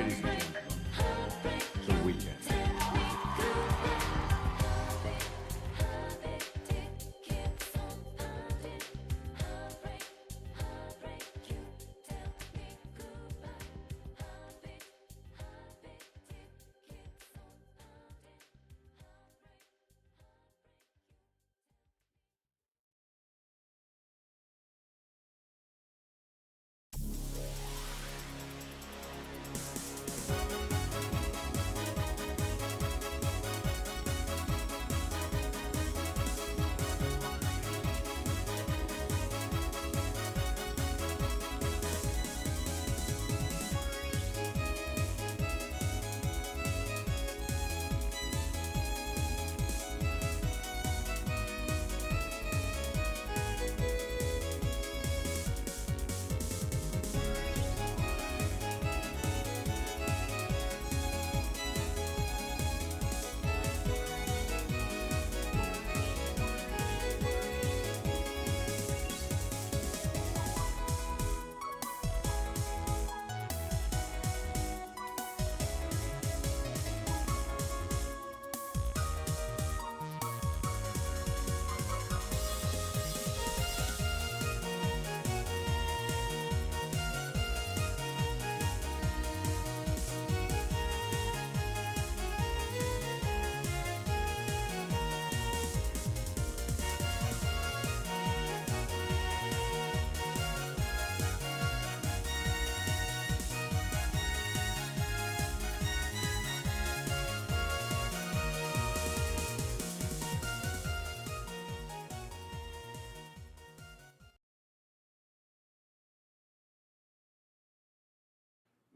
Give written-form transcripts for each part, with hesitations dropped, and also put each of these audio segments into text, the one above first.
Ladies and gentlemen, the weekend.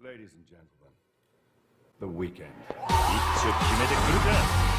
Ladies and gentlemen, the weekend. 一丁決めてくるか。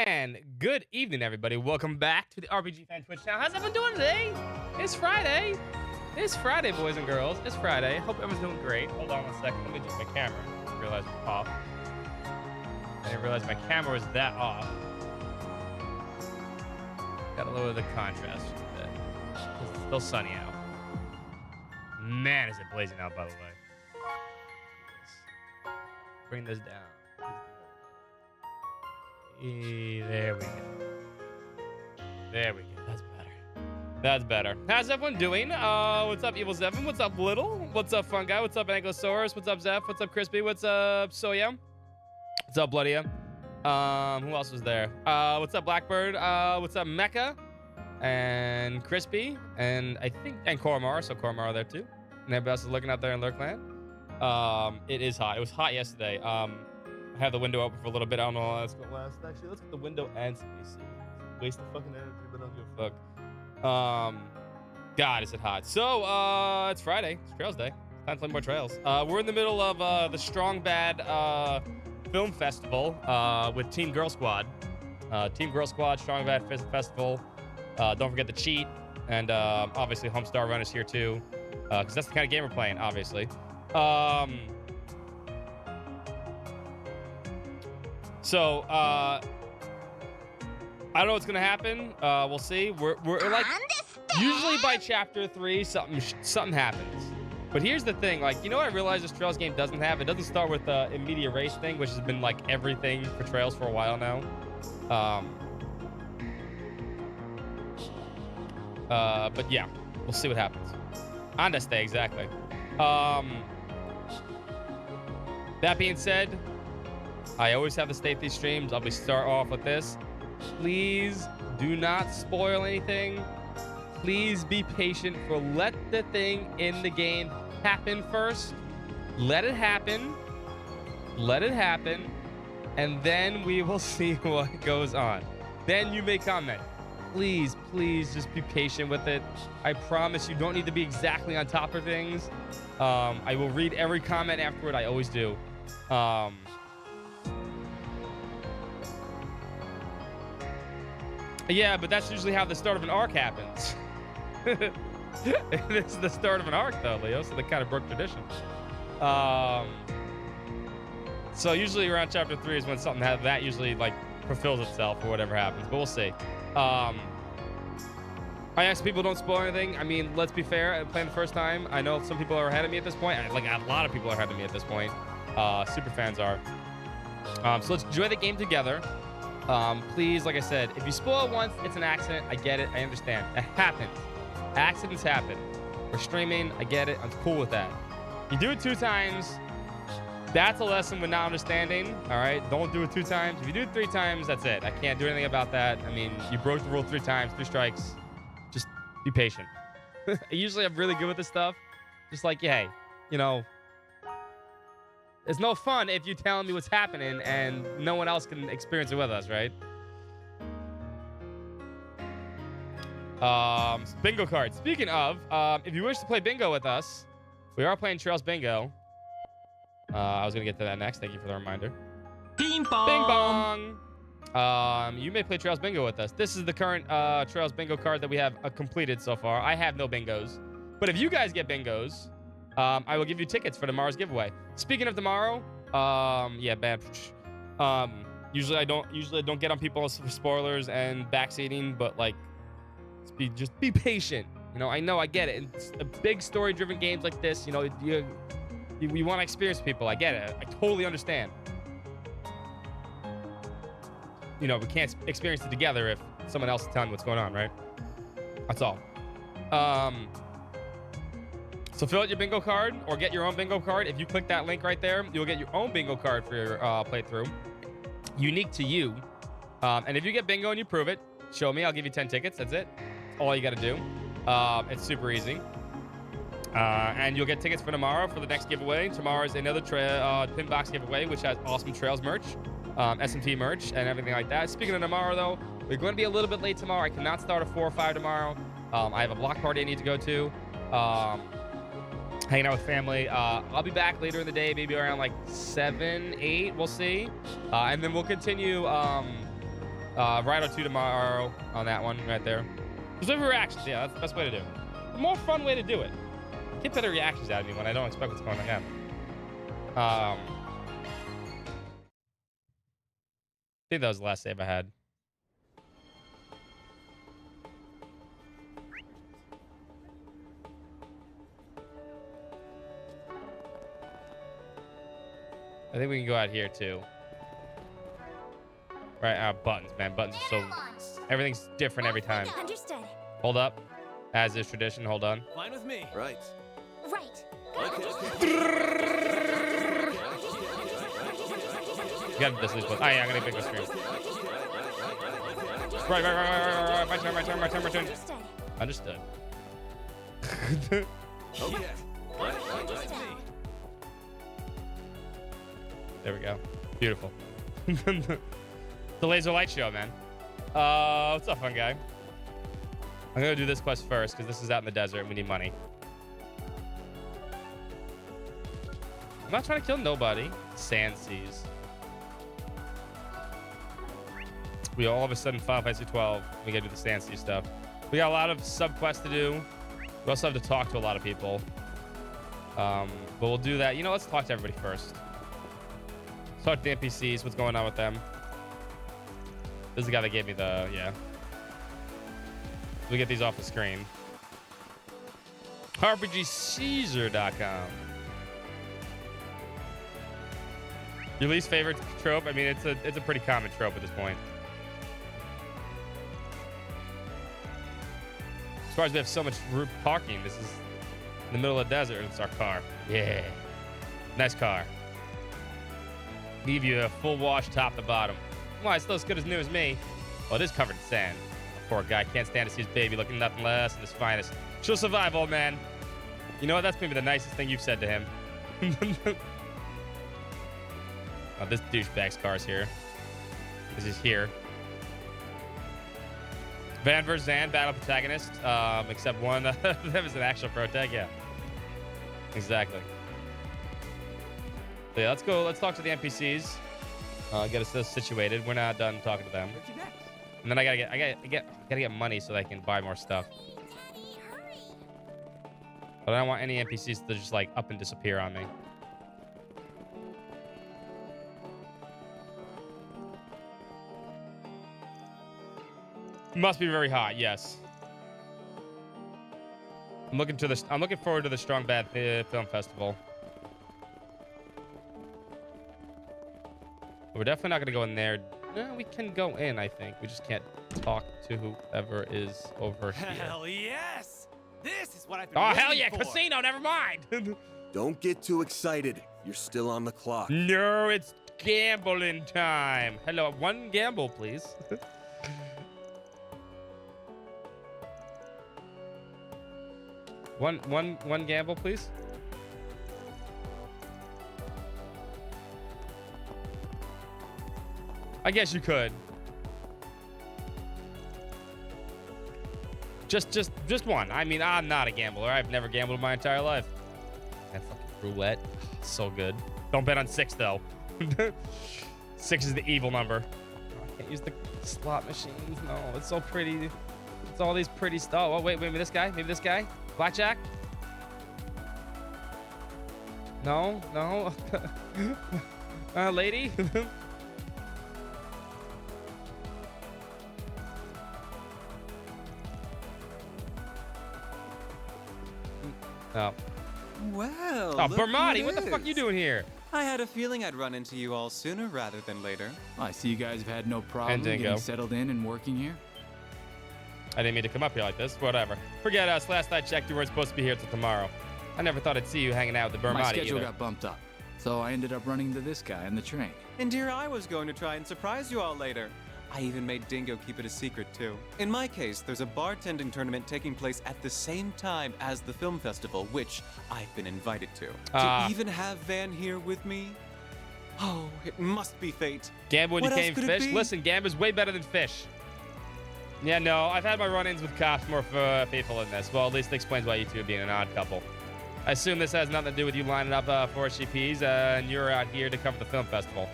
And good evening, everybody. Welcome back to the RPG Fan Twitch channel. How's everyone doing today? It's Friday. It's Friday, boys and girls. It's Friday. Hope everyone's doing great. Hold on 1 second. Let me adjust my camera. I realized it's off. I didn't realize my camera was that off. Gotta lower the contrast a bit. It's still sunny out. Man, is it blazing out, by the way. Bring this down. There we go. There we go. That's better. That's better. How's everyone doing? What's up, Evil Zevin? What's up, Little? What's up, Fun Guy? What's up, Ankylosaurus? What's up, Zeph? What's up, Crispy? What's up, Soya? What's up, Bloodia? Who else was there? What's up, Blackbird? What's up, Mecha? And Crispy? And I think, and Koromar. So Koromar there too. And everybody else is looking out there in Lurkland. It is hot. It was hot yesterday. I have the window open for a little bit. I don't know how that's going to last. Actually, let's get the window and AC. Waste the fucking energy, but I don't give a fuck. God, is it hot. So, it's Friday. It's Trails Day. It's time to play more Trails. We're in the middle of the Strong Bad Film Festival with Team Girl Squad. Team Girl Squad, Strong Bad Festival. Don't forget to cheat. And obviously, Homestar Run is here too. Because that's the kind of game we're playing, obviously. So, I don't know what's gonna happen. We'll see. We're like usually by chapter 3, something happens. But here's the thing, like, you know what I realized this Trails game doesn't have? It doesn't start with the immediate race thing, which has been like everything for Trails for a while now. But yeah, we'll see what happens. Understay exactly. That being said, I always have to state these streams. I'll start off with this. Please do not spoil anything. Please be patient. Let the thing in the game happen first. Let it happen. Let it happen. And then we will see what goes on. Then you may comment. Please, please just be patient with it. I promise you don't need to be exactly on top of things. I will read every comment afterward. I always do. Yeah, but that's usually how the start of an arc happens. This is the start of an arc, though, Leo, so they kind of broke tradition. So usually around chapter 3 is when something that usually like fulfills itself or whatever happens, but we'll see. I ask people don't spoil anything. I mean, let's be fair. I'm playing the first time. I know some people are ahead of me at this point. Like a lot of people are ahead of me at this point. Super fans are. So let's enjoy the game together. Please, like I said, if you spoil it once, it's an accident. I get it. I understand. It happens. Accidents happen. We're streaming. I get it. I'm cool with that. You do it 2 times. That's a lesson with not understanding. All right. Don't do it 2 times. If you do it 3 times, that's it. I can't do anything about that. I mean, you broke the rule 3 times, 3 strikes. Just be patient. Usually I'm really good with this stuff. Just like, yeah, hey, you know, it's no fun if you're telling me what's happening and no one else can experience it with us, right? Bingo card. Speaking of, if you wish to play bingo with us, we are playing Trails Bingo. I was going to get to that next. Thank you for the reminder. Bing bong. Bing bong. You may play Trails Bingo with us. This is the current Trails Bingo card that we have completed so far. I have no bingos. But if you guys get bingos, I will give you tickets for tomorrow's giveaway. Speaking of tomorrow, yeah, bad. Usually I don't get on people for spoilers and backseating, but like, just be patient. You know, I get it. It's a big story-driven games like this. You know, you want to experience people. I get it. I totally understand. You know, we can't experience it together if someone else is telling me what's going on, right? That's all. So fill out your bingo card or get your own bingo card. If you click that link right there, you'll get your own bingo card for your playthrough. Unique to you. And if you get bingo and you prove it, show me. I'll give you 10 tickets. That's it. That's all you got to do. It's super easy. And you'll get tickets for tomorrow for the next giveaway. Tomorrow is another pin box giveaway, which has awesome Trails merch, SMT merch, and everything like that. Speaking of tomorrow, though, we're going to be a little bit late tomorrow. I cannot start at 4 or 5 tomorrow. I have a block party I need to go to. Hanging out with family. I'll be back later in the day, maybe around like 7, 8. We'll see. And then we'll continue Rhino 2 tomorrow on that one right there. Just reactions. Yeah, that's the best way to do it. The more fun way to do it. Get better reactions out of me when I don't expect what's going on. I think that was the last save I had. I think we can go out here too. Right, buttons, man. Buttons are so... Everything's different every time. Understood. Hold up. As is tradition, hold on. Fine with me. Right. Right. You gotta this button. Oh yeah, I'm gonna pick the screen. Right. My turn. Understood. Understood. Okay. Right. There we go. Beautiful. The laser light show, man. What's up, fun guy? I'm gonna do this quest first because this is out in the desert and we need money. I'm not trying to kill nobody. Sand seas. We all of a sudden Final Fantasy 12. We gotta do the sand sea stuff. We got a lot of sub quests to do. We also have to talk to a lot of people. But we'll do that. You know, let's talk to everybody first. Let's talk to the NPCs. What's going on with them? This is the guy that gave me the, yeah. We get these off the screen. RPGCaesar.com. Your least favorite trope? I mean, it's a pretty common trope at this point. As far as we have so much parking, this is in the middle of the desert. It's our car. Yeah. Nice car. Leave you a full wash top to bottom. Why, it's still as good as new as me. Well, it is covered in sand. Poor guy can't stand to see his baby looking nothing less than his finest. She'll survive, old man. You know what? That's maybe the nicest thing you've said to him. Oh, this douchebag's car's here. This is here. Van vs. Zan, battle protagonist. Except one of them is an actual protag. Yeah. Exactly. So yeah, let's go. Let's talk to the NPCs. Get us situated. We're not done talking to them. And then I gotta get money so that I can buy more stuff. But I don't want any NPCs to just like up and disappear on me. Must be very hot. Yes. I'm looking forward to the Strong Bad Film Festival. We're definitely not going to go in there. No, we can go in, I think. We just can't talk to whoever is over here. Hell yes! This is what I've been Oh, waiting hell yeah. for. Casino, never mind. Don't get too excited. You're still on the clock. No, it's gambling time. Hello, one gamble, please. One gamble, please. I guess you could. Just one. I mean, I'm not a gambler. I've never gambled my entire life. That fucking roulette, so good. Don't bet on 6 though. 6 is the evil number. I can't use the slot machines. No, it's so pretty. It's all these pretty stuff. Oh wait, maybe this guy. Maybe this guy. Blackjack. No. Lady. Oh. Well, Oh, look Bermati, who what the it fuck you is. doing here? I had a feeling I'd run into you all sooner rather than later. I see you guys have had no problem Dingo. getting settled in and working here. I didn't mean to come up here like this. Whatever. Forget us. Last I checked, you weren't supposed to be here till tomorrow. I never thought I'd see you hanging out with the Bermati My schedule either. got bumped up, so I ended up running into this guy on the train. And here I was going to try and surprise you all later. I even made Dingo keep it a secret, too. In my case, there's a bartending tournament taking place at the same time as the film festival, which I've been invited to. To even have Van here with me? Oh, it must be fate. Gamba when What you else came could it fish? be? Listen, Gamba's way better than fish. Yeah, no, I've had my run-ins with cops more faithful in this. Well, at least it explains why you two are being an odd couple. I assume this has nothing to do with you lining up for SCPs and you're out here to cover the film festival.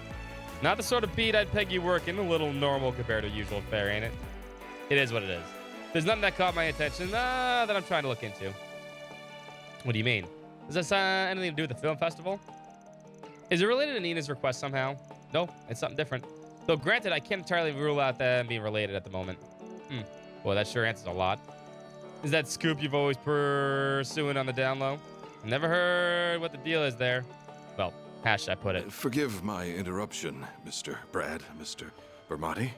Not the sort of beat I'd peg you working. A little normal compared to usual fare, ain't it? It is what it is. There's nothing that caught my attention that I'm trying to look into. What do you mean? Does this anything to do with the film festival? Is it related to Nina's request somehow? No, it's something different. Though granted, I can't entirely rule out them being related at the moment. Boy, that sure answers a lot. Is that scoop you've always pursuing on the down low? Never heard what the deal is there. Well, how should I put it? Forgive my interruption, Mr. Brad, Mr. Bermati.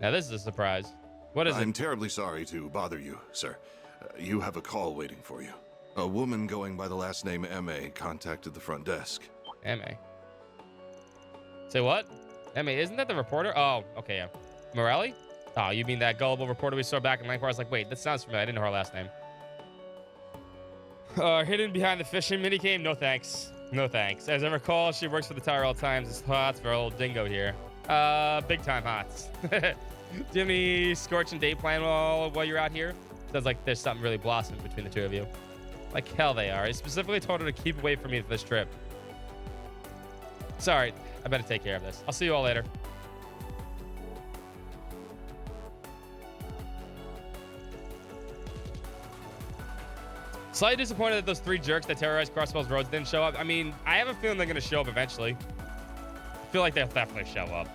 Now this is a surprise. What is I'm it? terribly sorry to bother you, sir. You have a call waiting for you. A woman going by the last name M.A. contacted the front desk. M.A. Say what? M.A. Isn't that the reporter? Oh, okay, yeah. Morelli? Oh, you mean that gullible reporter we saw back in Langford? I was like, wait, that sounds familiar. I didn't know her last name. Hidden behind the fishing minicam? No thanks. No thanks. As I recall, she works for the Tyrell Times. It's hots for old dingo here. Big time hots. Do you have any scorching day plan while you're out here? Sounds like there's something really blossoming between the two of you. Like hell they are. I specifically told her to keep away from me for this trip. Sorry, I better take care of this. I'll see you all later. Slightly disappointed that those 3 jerks that terrorized Crossbell's roads didn't show up. I mean, I have a feeling they're going to show up eventually. I feel like they'll definitely show up.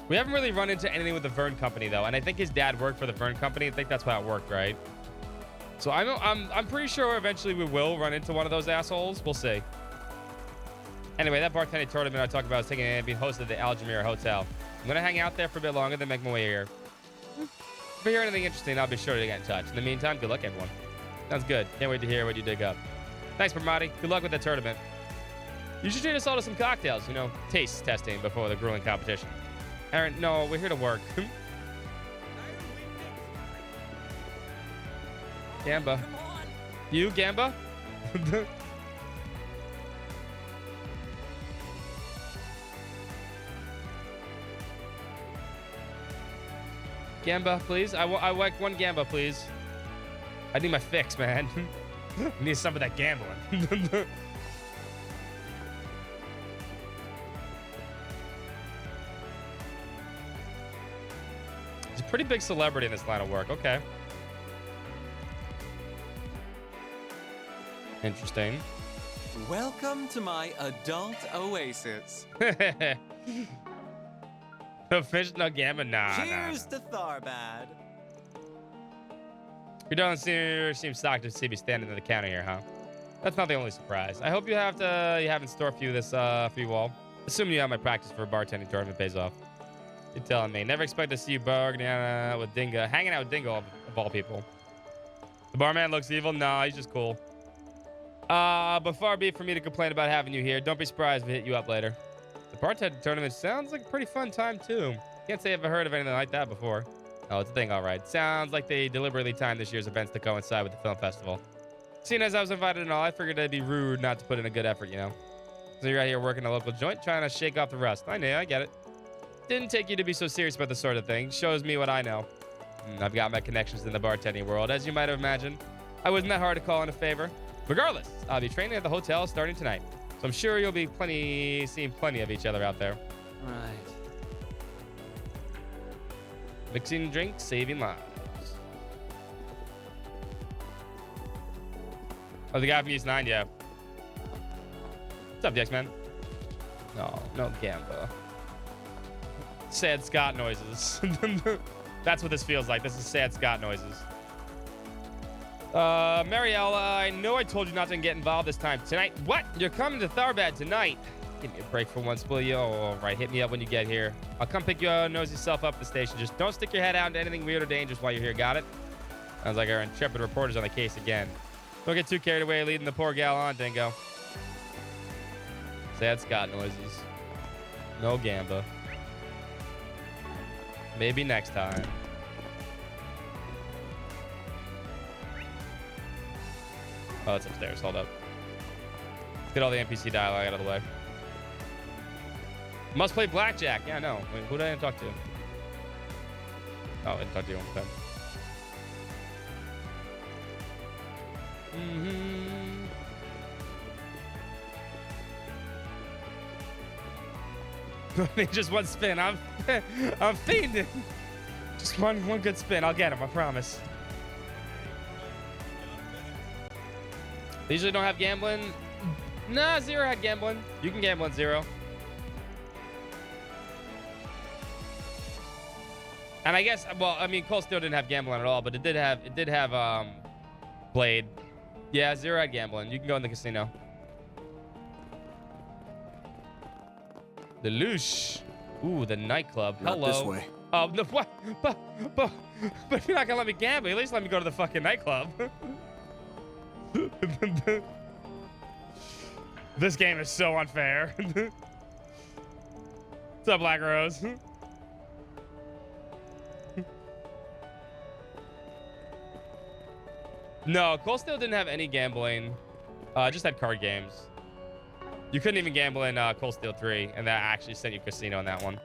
We haven't really run into anything with the Vern Company, though, and I think his dad worked for the Vern Company. I think that's how it worked, right? So I'm pretty sure eventually we will run into one of those assholes. We'll see. Anyway, that bartending tournament I talked about is being hosted at the Algemira Hotel. I'm going to hang out there for a bit longer, then make my way here. If I hear anything interesting, I'll be sure to get in touch. In the meantime, good luck, everyone. Sounds good. Can't wait to hear what you dig up. Thanks, Bermati. Good luck with the tournament. You should treat us all to some cocktails, you know, taste testing before the grueling competition. Aaron, no, we're here to work. Gamba. You, Gamba? Gamba, please. I want one Gamba, please. I need my fix, man. I need some of that gambling. He's a pretty big celebrity in this line of work. Okay. Interesting. Welcome to my adult oasis. No fish, no Gamba, nah. Cheers to Tharbad. You don't seem shocked to see me standing at the counter here, huh? That's not the only surprise. I hope you have in store for you this for you all. Assuming you have my practice for a bartending tournament pays off. You're telling me. Never expect to see you bargaining with Dingo, hanging out with Dingo of all people. The barman looks evil. Nah, he's just cool. But far be it for me to complain about having you here. Don't be surprised if we hit you up later. The bartending tournament sounds like a pretty fun time too. Can't say I've ever heard of anything like that before. Oh, it's a thing, all right. Sounds like they deliberately timed this year's events to coincide with the film festival. Seeing as I was invited and all, I figured it'd be rude not to put in a good effort, you know. So you're out here working a local joint, trying to shake off the rust. I know, I get it. Didn't take you to be so serious about this sort of thing. Shows me what I know. I've got my connections in the bartending world, as you might have imagined. I wasn't that hard to call in a favor. Regardless, I'll be training at the hotel starting tonight. So I'm sure you'll be seeing plenty of each other out there. Right. Mixing drinks, saving lives. Oh, the guy from East 9, yeah. What's up, D-X-Man? No Gamba. Sad Scott noises. That's what this feels like. This is sad Scott noises. Mariella, I know I told you not to get involved this time. Tonight? What? You're coming to Tharbad tonight? Give me a break for once, will you? Oh, all right. Hit me up when you get here. I'll come pick your nosy self up at the station. Just don't stick your head out into anything weird or dangerous while you're here. Got it? Sounds like our intrepid reporter's on the case again. Don't get too carried away leading the poor gal on, Dingo. Sad Scott noises. No Gamba. Maybe next time. Oh, it's upstairs. Hold up. Let's get all the NPC dialogue out of the way. Must play blackjack. Yeah, I know. Wait, who did I talk to? Oh, I didn't talk to you one time. Just one spin. I'm fiending. Just one good spin. I'll get him. I promise. They usually don't have gambling. Nah, Zero had gambling. You can gamble on Zero. And I guess, well, I mean, Cold Steel didn't have gambling at all, but it did have Blade. Yeah, Zero had gambling. You can go in the casino. The Loosh. Ooh, the nightclub. Not Hello. this way. Oh, no, what? But if you're not gonna let me gamble, at least let me go to the fucking nightclub. This game is so unfair. What's up, Black Rose? No, Cold Steel didn't have any gambling. Just had card games. You couldn't even gamble in Cold Steel 3, and that actually sent you casino on that one.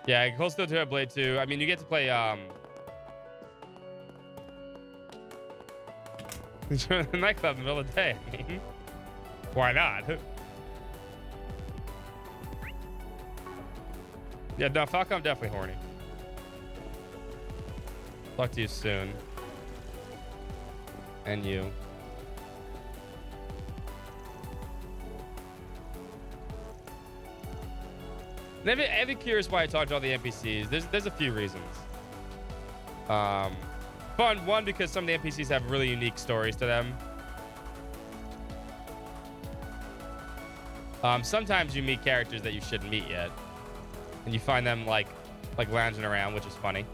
Yeah, Cold Steel 2 had Blade 2. I mean, you get to play the nightclub in the middle of the day. I mean, why not? Yeah, no, Falcon definitely horny. Talk to you soon. And you. I'd be curious why I talked to all the NPCs. There's a few reasons. Fun, one, because some of the NPCs have really unique stories to them. Sometimes you meet characters that you shouldn't meet yet. And you find them like lounging around, which is funny.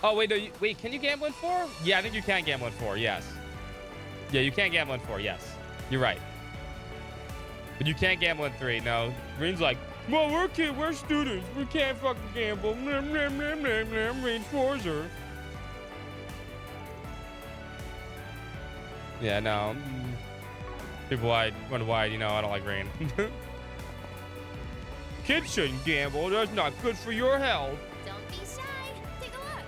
Oh, wait, no, wait, can you gamble in 4? Yeah, I think you can gamble in 4, yes. Yeah, you can gamble in 4, yes. You're right. But you can't gamble in 3, no. Green's like, well, we're students. We can't fucking gamble. Green's Forza. Yeah, no. People wonder why, you know, I don't like Green. Kids shouldn't gamble. That's not good for your health. Don't be shy. Take a look.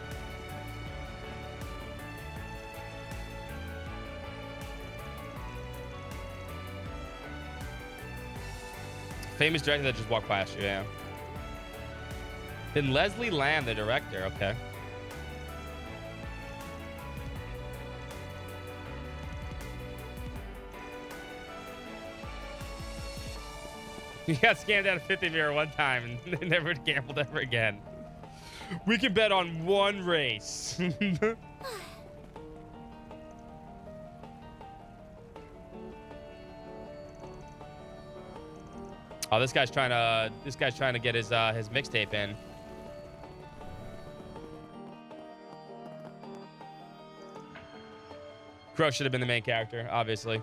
Famous director that just walked past you, yeah. Then Leslie Lamb, the director, okay. You got scammed out of 50 mirror one time and never gambled ever again. We can bet on one race. Oh, this guy's trying to get his mixtape in. Crow should have been the main character, obviously.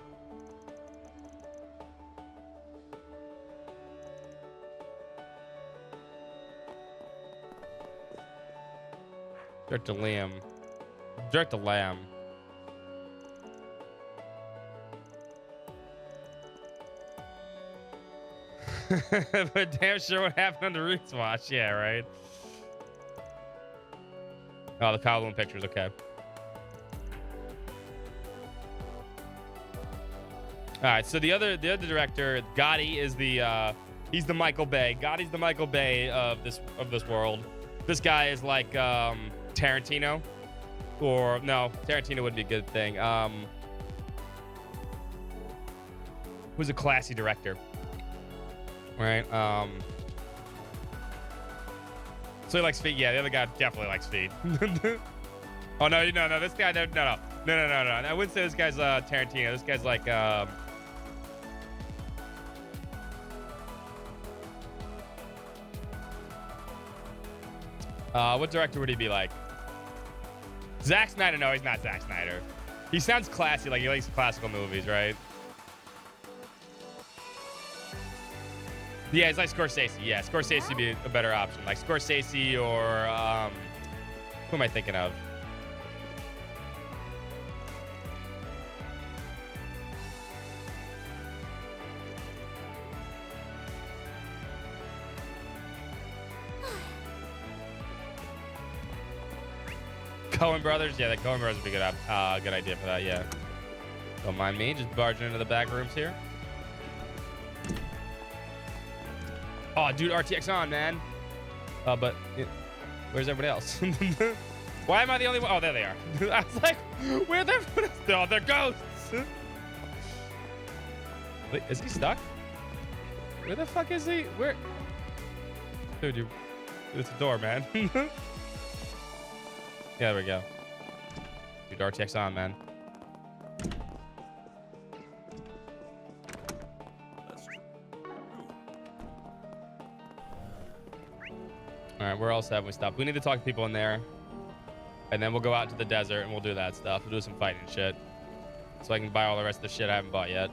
Director Lamb. Director Lamb. But damn sure what happened on the Roots watch. Yeah, right. Oh, the Kowloon pictures. Okay. All right. So the other director, Gotti, is he's the Michael Bay. Gotti's the Michael Bay of this world. This guy is like Tarantino, or no, Tarantino would be a good thing. Who's a classy director. Right. So he likes Speed. Yeah, the other guy definitely likes Speed. Oh no, no, this guy, no. I wouldn't say this guy's Tarantino. This guy's like what director would he be like? Zack Snyder? No, he's not Zack Snyder. He sounds classy, like he likes classical movies, right? Yeah, he's like Scorsese. Yeah, Scorsese would be a better option. Like Scorsese or who am I thinking of? Coen Brothers. Yeah, the Coen Brothers would be good. Good idea for that. Yeah. Don't mind me, just barging into the back rooms here. Oh, dude, RTX on, man. But where's everybody else? Why am I the only one? Oh, there they are. I was like, where'd everyone else? Oh, they're ghosts. Wait, is he stuck? Where the fuck is he? Where? Dude, it's a door, man. Yeah, there we go. Dude, RTX on, man. All right, where else have we stopped? We need to talk to people in there. And then we'll go out to the desert and we'll do that stuff. We'll do some fighting shit. So I can buy all the rest of the shit I haven't bought yet.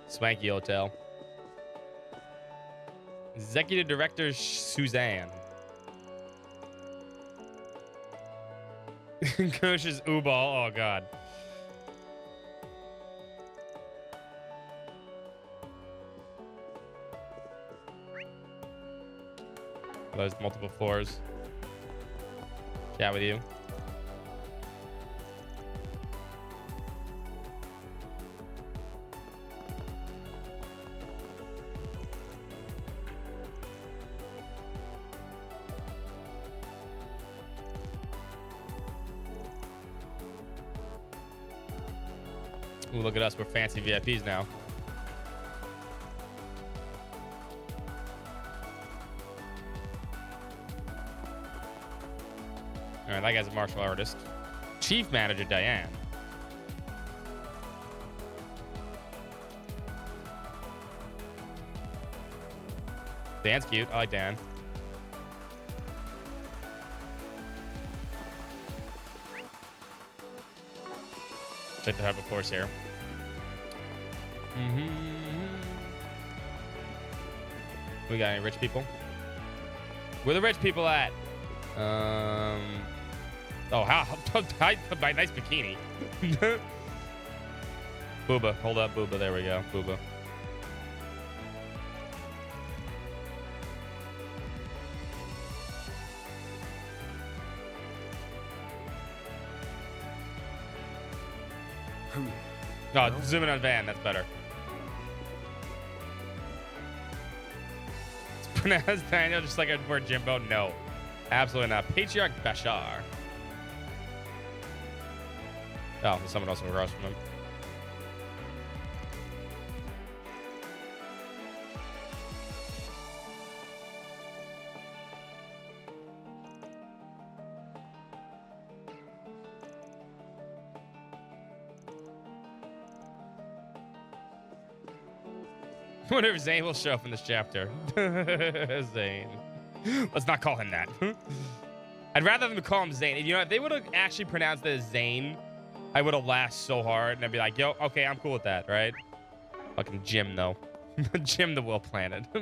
Swanky Hotel. Executive Director Suzanne. Kush's Ubal. Oh, God. There's multiple floors. Chat with you. Ooh, look at us. We're fancy VIPs now. All right, that guy's a martial artist. Chief Manager Diane. Dan's cute. I like Dan. Check to have a course here. We got any rich people? Where the rich people at? Oh, how my nice bikini. Booba, hold up, Booba. There we go, Booba. No, zoom in on Van. That's better. It's pronounced Daniel just like a word Jimbo. No, absolutely not. Patriarch Bashar. Oh, there's someone else across from him. I wonder if Zane will show up in this chapter. Zane. Let's not call him that. I'd rather them call him Zane. You know, if they would have actually pronounced it as Zane, I would have laughed so hard. And I'd be like, yo, okay, I'm cool with that, right? Fucking Jim, though. Jim the Will Planet. Two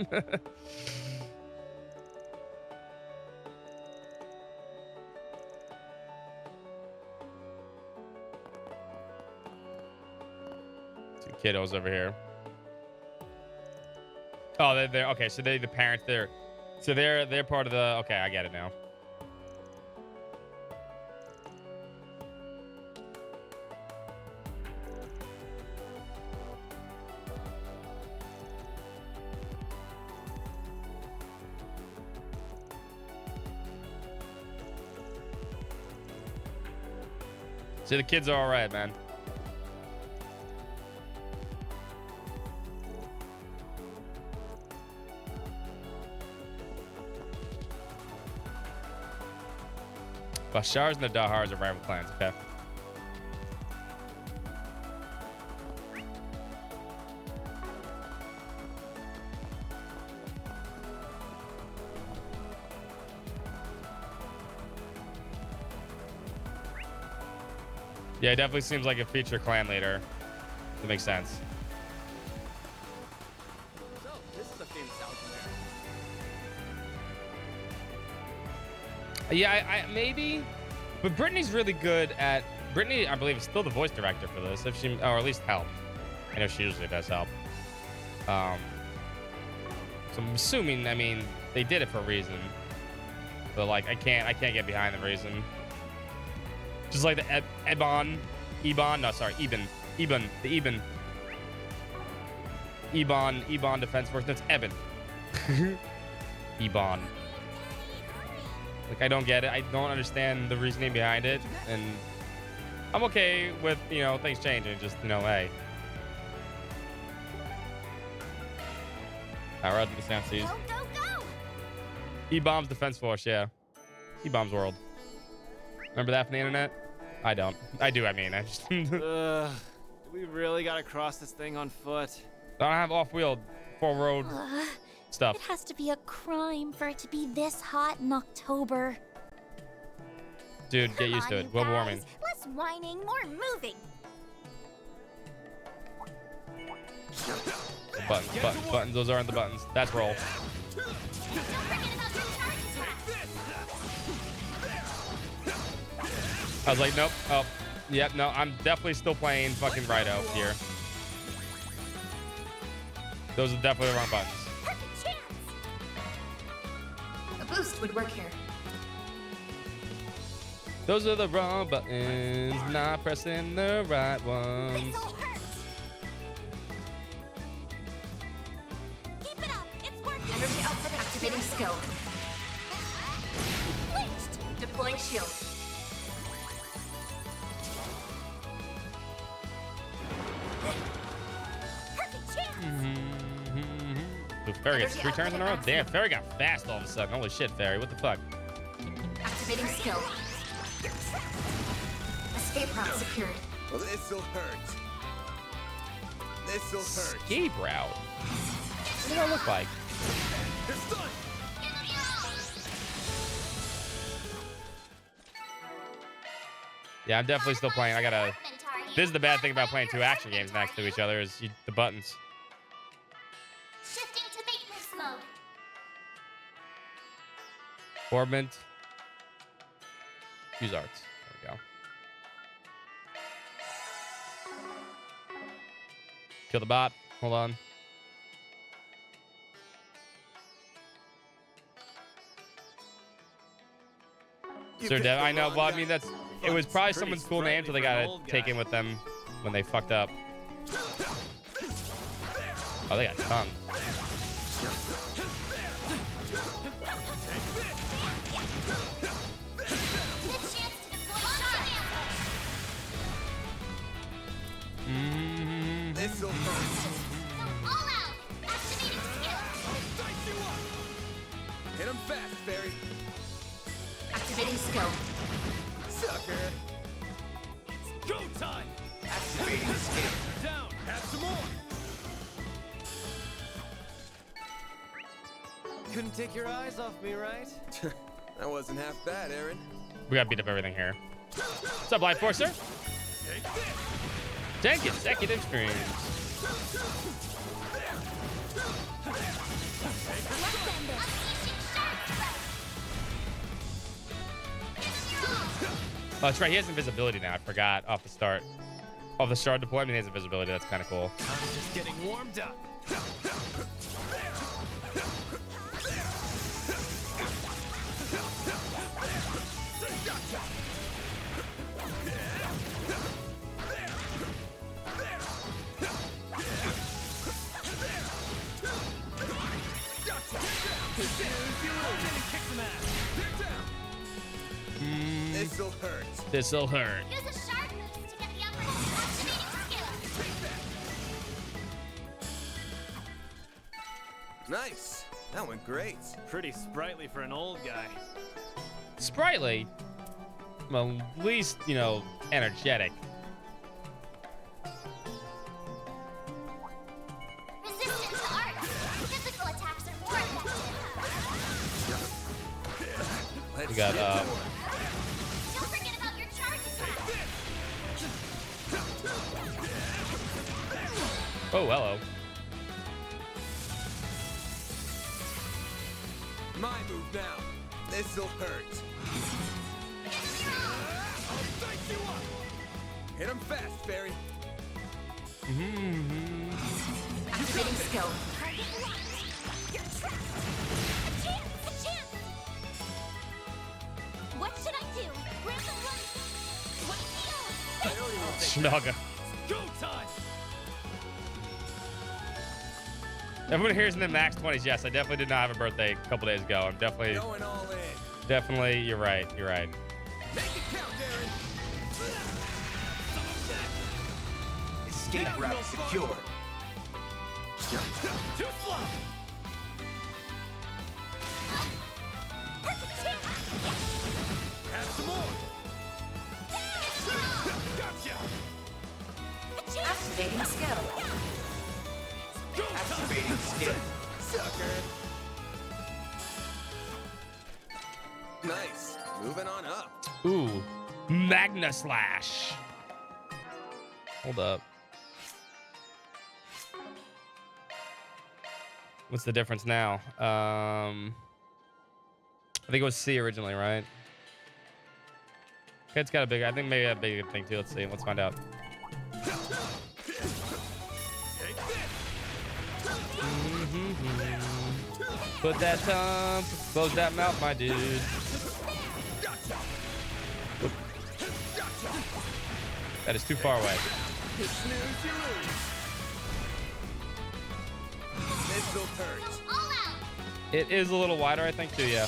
kiddos over here. Oh, they're okay. So they're the parents. They're part of the. Okay, I get it now. So the kids are all right, man. Bashars and the Dahars are rival clans, okay? Yeah, it definitely seems like a future clan leader. That makes sense. So, this is a famous South American. Yeah, I maybe, but Brittany's really good at. Brittany, I believe, is still the voice director for this, if she, or at least helped. I know she usually does help. So I'm assuming, I mean, they did it for a reason. But like, I can't get behind the reason. Just like the Eben, no, sorry, Eben, the Eben Defense Force. That's Eben. Eben. Like, I don't get it. I don't understand the reasoning behind it, and I'm okay with, you know, things changing. Just, you know, hey. Power out to the sound seas. Go, go, go! E-Bomb's Defense Force, yeah. E-Bomb's World. Remember that from the internet? I don't. I do, I mean. I just... Do we really gotta cross this thing on foot? I don't have off-wheel, full-road stuff. It has to be a crime for it to be this hot in October. Dude, get used to it. Global warming. Less whining, more moving. Buttons. Those aren't the buttons. That's roll. Don't forget about your charges rack. I was like, nope. Oh, yep. No, I'm definitely still playing fucking Rido here. Those are definitely the wrong buttons. Perfect chance. A boost would work here. Those are the wrong buttons. Not pressing the right ones. This'll hurt. Keep it up. It's working. Energy output activating skill. Flinched. Deploying shield. Perfect chance. Ooh, Fairy gets 3 turns in a row. Damn, Fairy got fast all of a sudden. Holy shit, Fairy. What the fuck? Activating skill. Escape route secured. Well, this'll hurt. This'll hurt. Escape route. What do I look like? It's done. Yeah, I'm definitely still playing. I gotta... This is the bad thing about playing 2 action games next to each other is the buttons. Shifting to maintenance mode. Orbment. Use arts. There we go. Kill the bot. Hold on. Sir Dev, I know. Well, I mean, that's... It was probably someone's cool name, so they got it taken with them when they fucked up. Oh, they got tongue. This'll hurt. All out. Activating skill. Hit him fast, Barry. Activating skill. Sucker. It's go time! Activating skill. Down! Have some more! Couldn't take your eyes off me, right? That wasn't half bad, Aaron. We gotta beat up everything here. What's up, Life Forcer? 10 consecutive streams. Oh, that's right. He has invisibility now. I forgot off the start. Off the start deployment, he has invisibility. That's kind of cool. I'm just getting warmed up. This'll hurt. This'll hurt. Use a sharp boost to get the upper hand. Activating skill. Nice. That went great. Pretty sprightly for an old guy. Sprightly. Well, at least, you know, energetic. Resistant to art. Physical attacks are more effective. We got, Don't forget about your charges rack. oh, hello. My move now. This'll hurt. Hit him fast, Barry. Activating skill. What should I do? Grab the one. What Snugga. Everyone here's in the max 20s. Yes, I definitely did not have a birthday a couple days ago. I'm definitely, Going all in. definitely. You're right. You're right. Make it count, Darren. Escape route secure. Too slow. Have some more. Gotcha. Activating skill. Activating skill. Sucker. Nice. Moving on up. Ooh, Magna Slash. Hold up. What's the difference now? I think it was C originally, right? Okay, it's got a big. I think maybe a big thing too. Let's see. Let's find out. Put that tongue, close that mouth, my dude. That is too far away. Missile turns. It is a little wider, I think, too, yeah.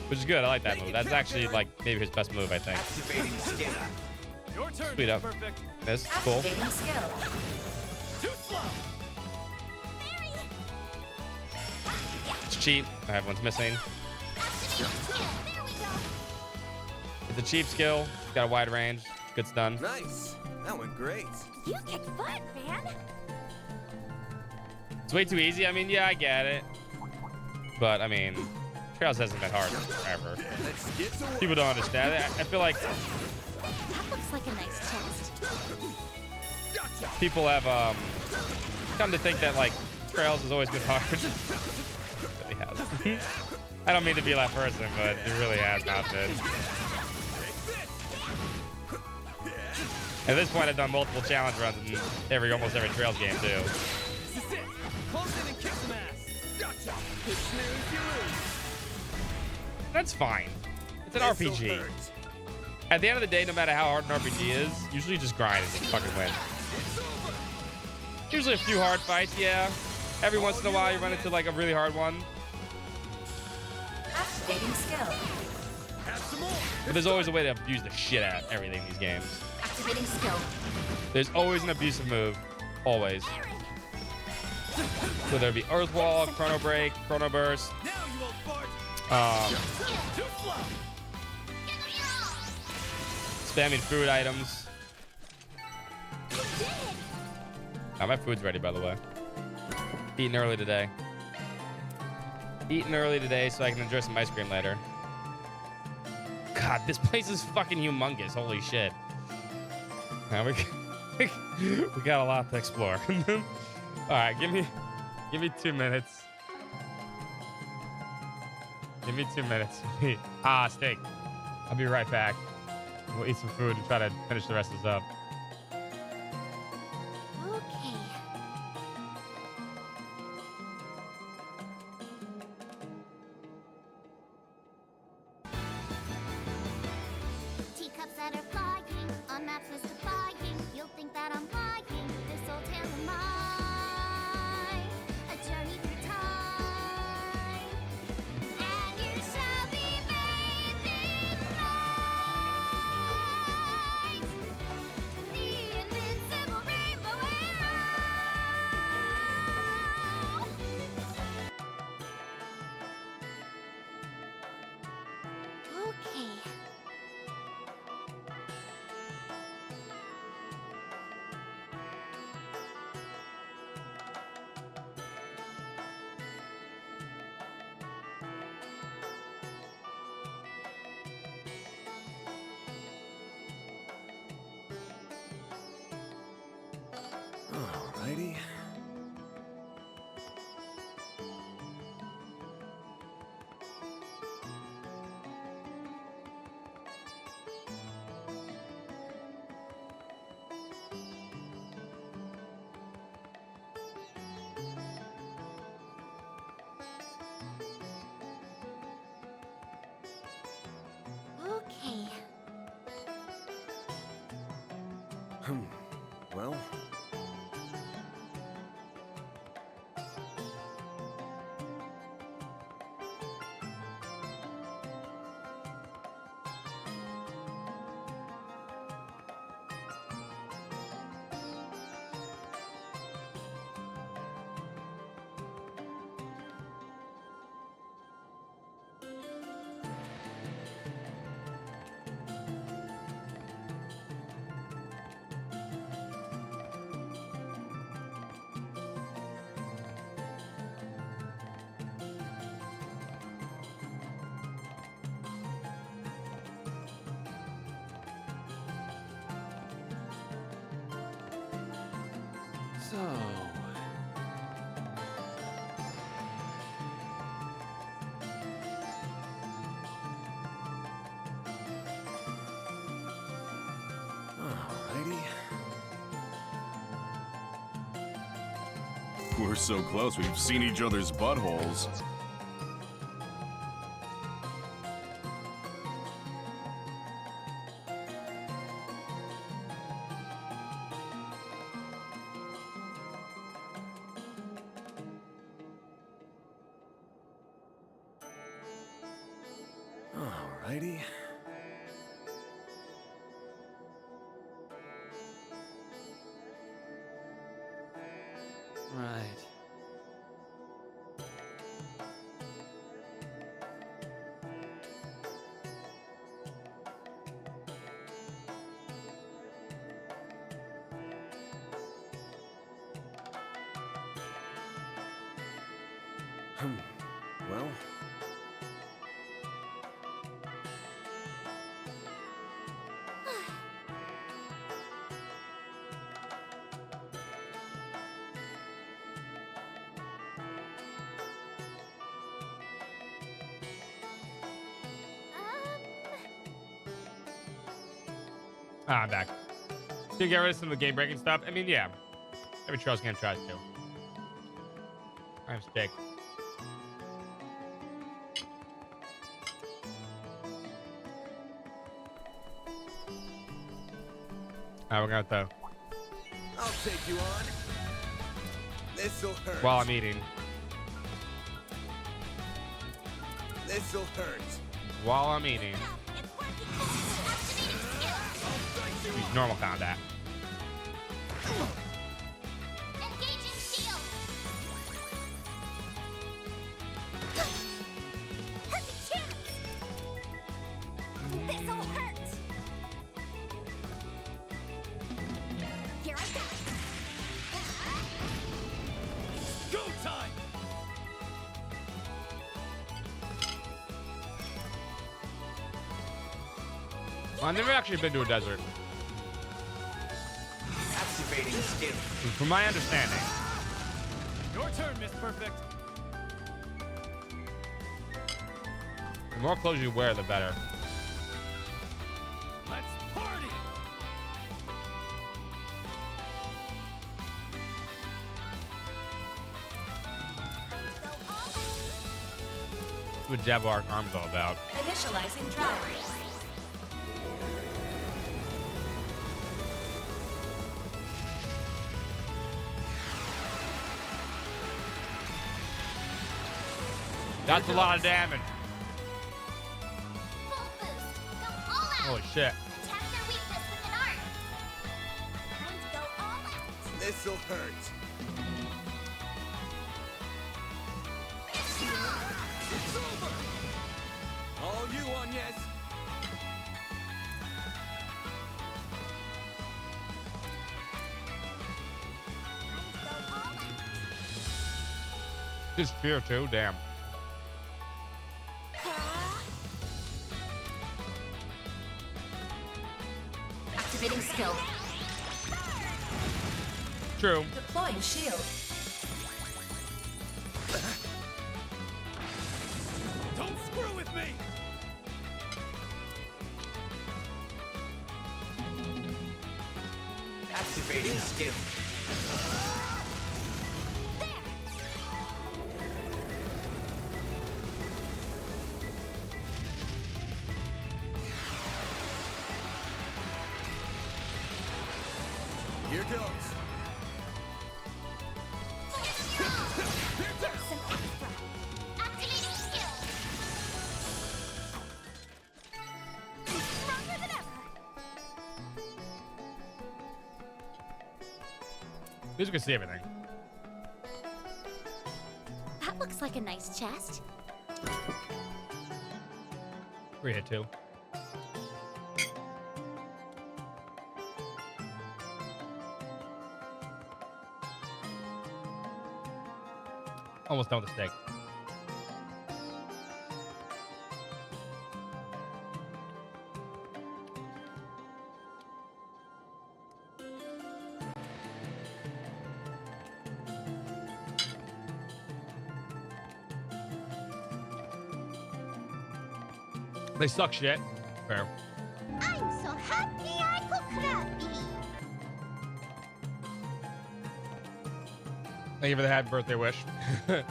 Which is good. I like that move. That's actually, like, maybe his best move, I think. Activating skill. Your turn. Speed up. Perfect. This, cool. Activating skill. Too slow. It's cheap. Everyone's missing. It's a cheap skill. It's got a wide range. Good stun. Nice. That went great. You kick butt, man. It's way too easy. I mean, yeah, I get it. But, I mean, Trails hasn't been hard forever. Let's get to work. People don't understand it. I feel like That looks like a nice chest. people have come to think that, like, Trails has always been hard. It really has. I don't mean to be that person, but it really has not been. At this point, I've done multiple challenge runs in almost every Trails game, too. This is it. Close in and kick some ass. Gotcha. You snooze, you lose. That's fine. It's an RPG. turns. At the end of the day, no matter how hard an RPG is, usually just grind and just fucking win. Usually a few hard fights, yeah. Every once in a while, you run into like a really hard one. Activating skill. But there's always a way to abuse the shit out of everything in these games. Activating skill. There's always an abusive move. Always. Whether it be Earth Wall, Chrono Break, Chrono Burst. Now you old fart. Too slow. Spamming food items. My food's ready, by the way. Eating early today. Eating early today so I can enjoy some ice cream later. God, this place is fucking humongous. Holy shit. Now we got a lot to explore. All right, give me 2 minutes. Give me 2 minutes. Steak. I'll be right back. We'll eat some food and try to finish the rest of this up. Okay. Teacups that are flying on maps mystifying. You'll think that I'm lying. This old tale of mine, a journey through time, and you shall be bathed in light. The invincible rainbow arrow. Okay. Alrighty. Well, So. alrighty. We're so close, we've seen each other's buttholes. Alrighty. Right. Well, I'm back. To get rid of some of the game breaking stuff. I mean, yeah. Every Trails game tries to. I'm stick. Alright, we're gonna throw. I'll take you on. This'll hurt. While I'm eating. This'll hurt. While I'm eating. It's working. Activating skill. Use normal combat. Engaging shield. Perfect chance. This'll hurt. Here I go. Go time! Well, I've never actually been to a desert. Activating skill. From my understanding. Your turn, Miss Perfect. The more clothes you wear, the better. Let's party! That's what Jaguar Arm's all about. Initializing drive. That's a lot of damage. Full boost. Go all out. Holy shit. Attack their weakness with an art. Time to go all out. This'll hurt. It's over! All you on, yes. Go all out. This fear too, damn. Activating skill. True. Deploying shield. Don't screw with me! Activating skill. least we can see everything. That looks like a nice chest. We're here too. Almost done with the steak. They suck shit. Fair. I'm so happy I could crappy. Thank you for the happy birthday wish. It's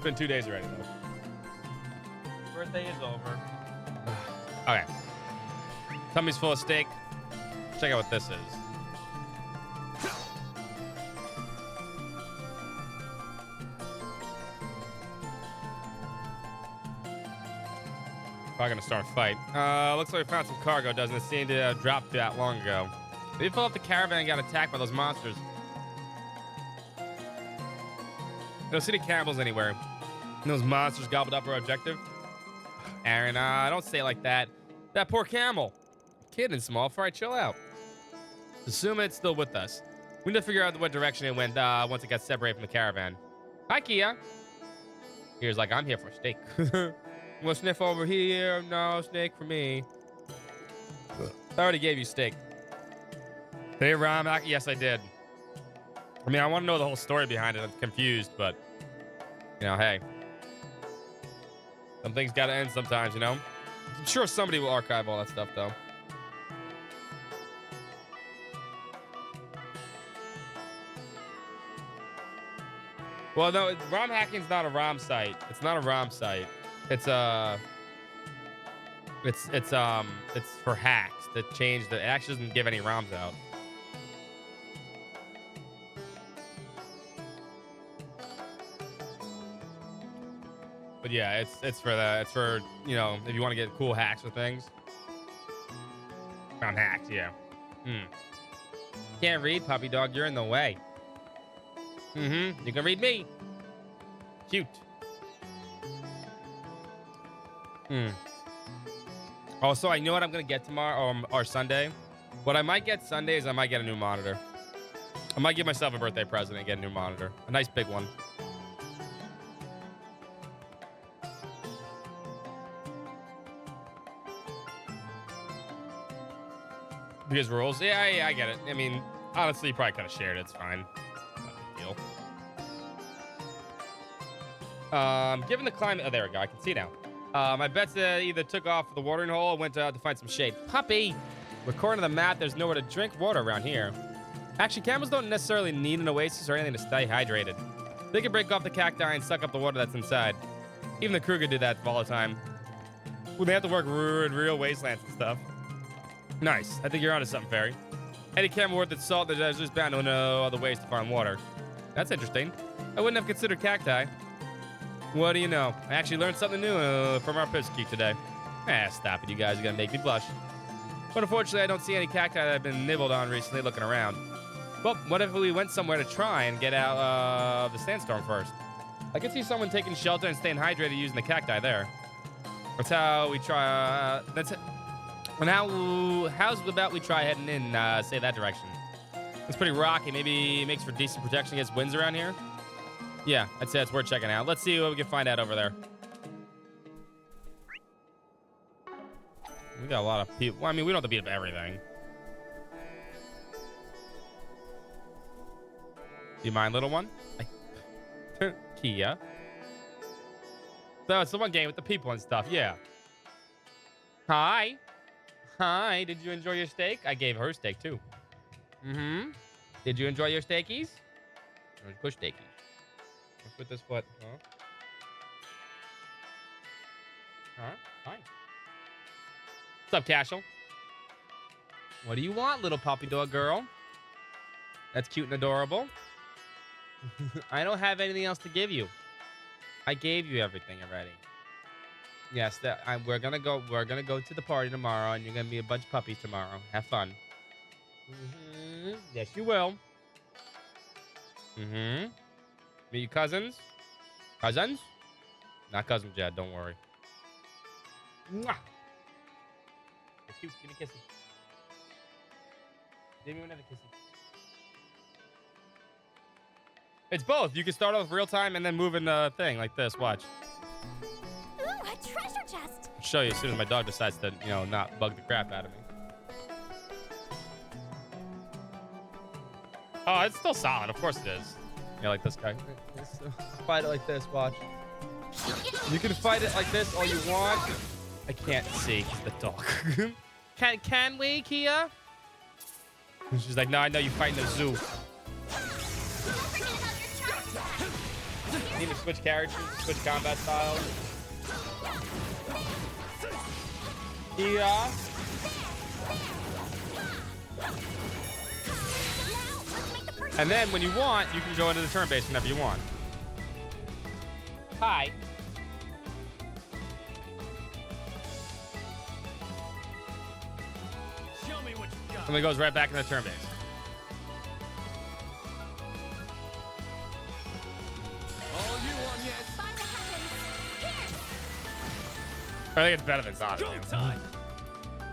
been 2 days already, though. Birthday is over. Okay. Tummy's full of steak. Check out what this is. Probably gonna start a fight. Looks like we found some cargo. Doesn't it seem to have dropped that long ago? We fell off the caravan and got attacked by those monsters. Don't see the cannibals anywhere. And those monsters gobbled up our objective. Aaron, don't say it like that. That poor camel. Kid and small fry, chill out. Assume it's still with us. We need to figure out what direction it went once it got separated from the caravan. Hi, Kia. Here's like, I'm here for steak. Want to sniff over here? No, steak for me. I already gave you steak. Hey, Ram. Yes, I did. I mean, I want to know the whole story behind it. I'm confused, but, you know, hey. Some things got to end sometimes, you know? I'm sure somebody will archive all that stuff, though. Well, no, ROM hacking's not a ROM site. It's not a ROM site. It's for hacks that change the. It actually doesn't give any ROMs out. But yeah, it's for that. It's for, you know, if you want to get cool hacks with things. ROM hacks, yeah. Can't read, puppy dog. You're in the way. You can read me. Cute. Also, I know what I'm gonna get tomorrow or Sunday. What I might get Sunday is I might get a new monitor. I might give myself a birthday present and get a new monitor. A nice big one. Because rules. Yeah, I get it. I mean, honestly, you probably could have shared it. It's fine. Not a big deal. Given the climate, oh, there we go. I can see now. My bets either took off for the watering hole or went out to find some shade. Puppy! According to the map, there's nowhere to drink water around here. Actually, camels don't necessarily need an oasis or anything to stay hydrated. They can break off the cacti and suck up the water that's inside. Even the crew could do that all the time. Well, they have to work in real wastelands and stuff. Nice. I think you're onto something, Fairy. Any camel worth its salt, there's just bound to know other ways to find water. That's interesting. I wouldn't have considered cacti. What do you know? I actually learned something new from our Pisky today. Stop it. You guys are going to make me blush. But unfortunately, I don't see any cacti that I've been nibbled on recently looking around. Well, what if we went somewhere to try and get out of the sandstorm first? I can see someone taking shelter and staying hydrated using the cacti there. That's how we try. That's it. And how's about we try heading in, say that direction? It's pretty rocky. Maybe it makes for decent protection against winds around here. Yeah, I'd say it's worth checking out. Let's see what we can find out over there. We got a lot of people. Well, I mean, we don't have to beat up everything. Do you mind, little one? Kia. So it's the one game with the people and stuff. Yeah. Hi. Hi. Did you enjoy your steak? I gave her steak too. Did you enjoy your steakies? Push steakies. Let's put this foot. Hi. What's up, Cashel? What do you want, little puppy dog girl? That's cute and adorable. I don't have anything else to give you. I gave you everything already. Yes, we're gonna go to the party tomorrow, and you're gonna be a bunch of puppies tomorrow. Have fun. Yes, you will. Mm-hmm. Meet your cousins. Cousins? Not cousin Jed, don't worry. Mwah. You're cute. Give me a kissy. Give me another kissy. It's both. You can start off real time and then move in the thing like this. Watch. Ooh, a treasure chest. I'll show you as soon as my dog decides to, you know, not bug the crap out of me. Oh, it's still solid. Of course it is. Yeah, like this guy. Fight it like this. Watch. You can fight it like this all you want. I can't see. He's the dog. Can we, Kia? And she's like, no, I know you fight in the zoo. Need to switch characters, switch combat styles. Kia. And then when you want, you can go into the turn base whenever you want. Hi. Show me what you got. And then it goes right back in the turn base. All you want yet? Find the heavens. I think it's better than Sonic. Go time.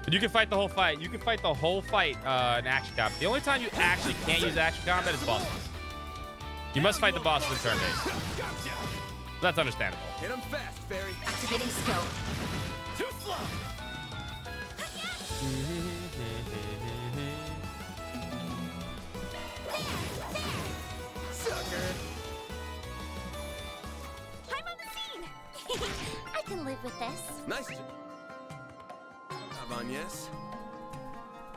But you can fight the whole fight. You can fight the whole fight in action combat. The only time you actually can't use action combat is bosses. You must fight the bosses in turn base. Gotcha. That's understandable. Hit 'em fast, Fairy. Activating skill. Too slow. Sucker. I'm on the scene. I can live with this. Nice job. Yes.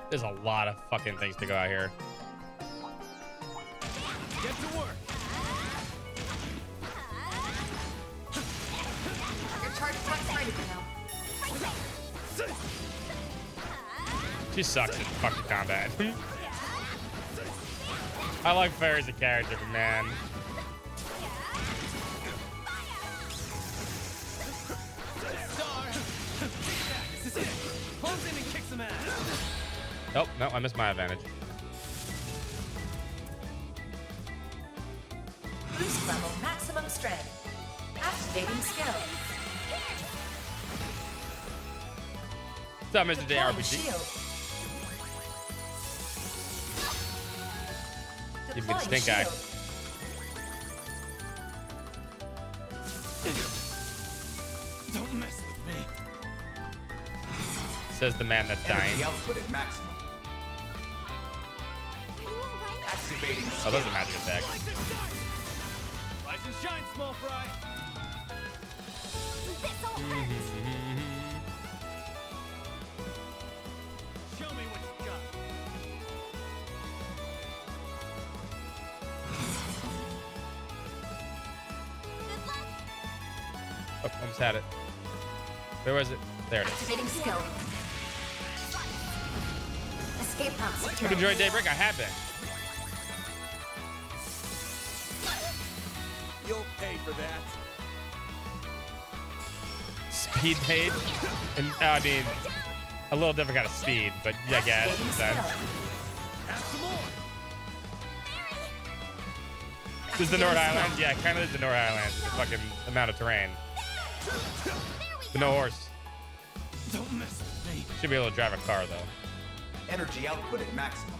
There's a lot of fucking things to go out here. Get to work. Your charge truck's ready to go. She sucks at fucking combat. I like Fair as a character, but man. Star. This is it. Close in and kick some ass. Oh, no, I missed my advantage. Boost level maximum strength. Activating skill. What's up, Mr. Deploying JRPG? shield. Give me the Deploying stink eye. shield. Don't mess with me. Says the man that's dying. Energy output at maximum. Activating Oh, those are magic attacks. Rise and shine, small fry. This'll hurt. Show me what you got. Good luck. Oh, almost had it. Where was it? There it is. Activating skill. Escape route You've secured. enjoyed Daybreak? I have been. You'll pay for that. Speed page? And, I mean, a little different kind of speed, but yeah, I guess. Activating Makes skill. sense. Have some more. This is the North Island? Yeah, kind of is the North Island. The fucking amount of terrain. But no horse. Don't mess with me. Should be able to drive a car, though. energy output at maximum.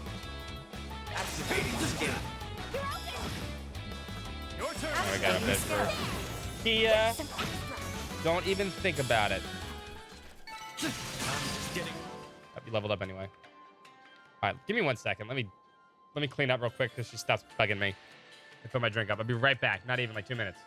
Activating skill. Your turn. Oh, I got a bit for Kia. Don't even think about it. I'm just kidding. I'll be leveled up anyway. All right, give me 1 second. Let me clean up real quick because she stops bugging me. And put my drink up. I'll be right back. Not even like 2 minutes.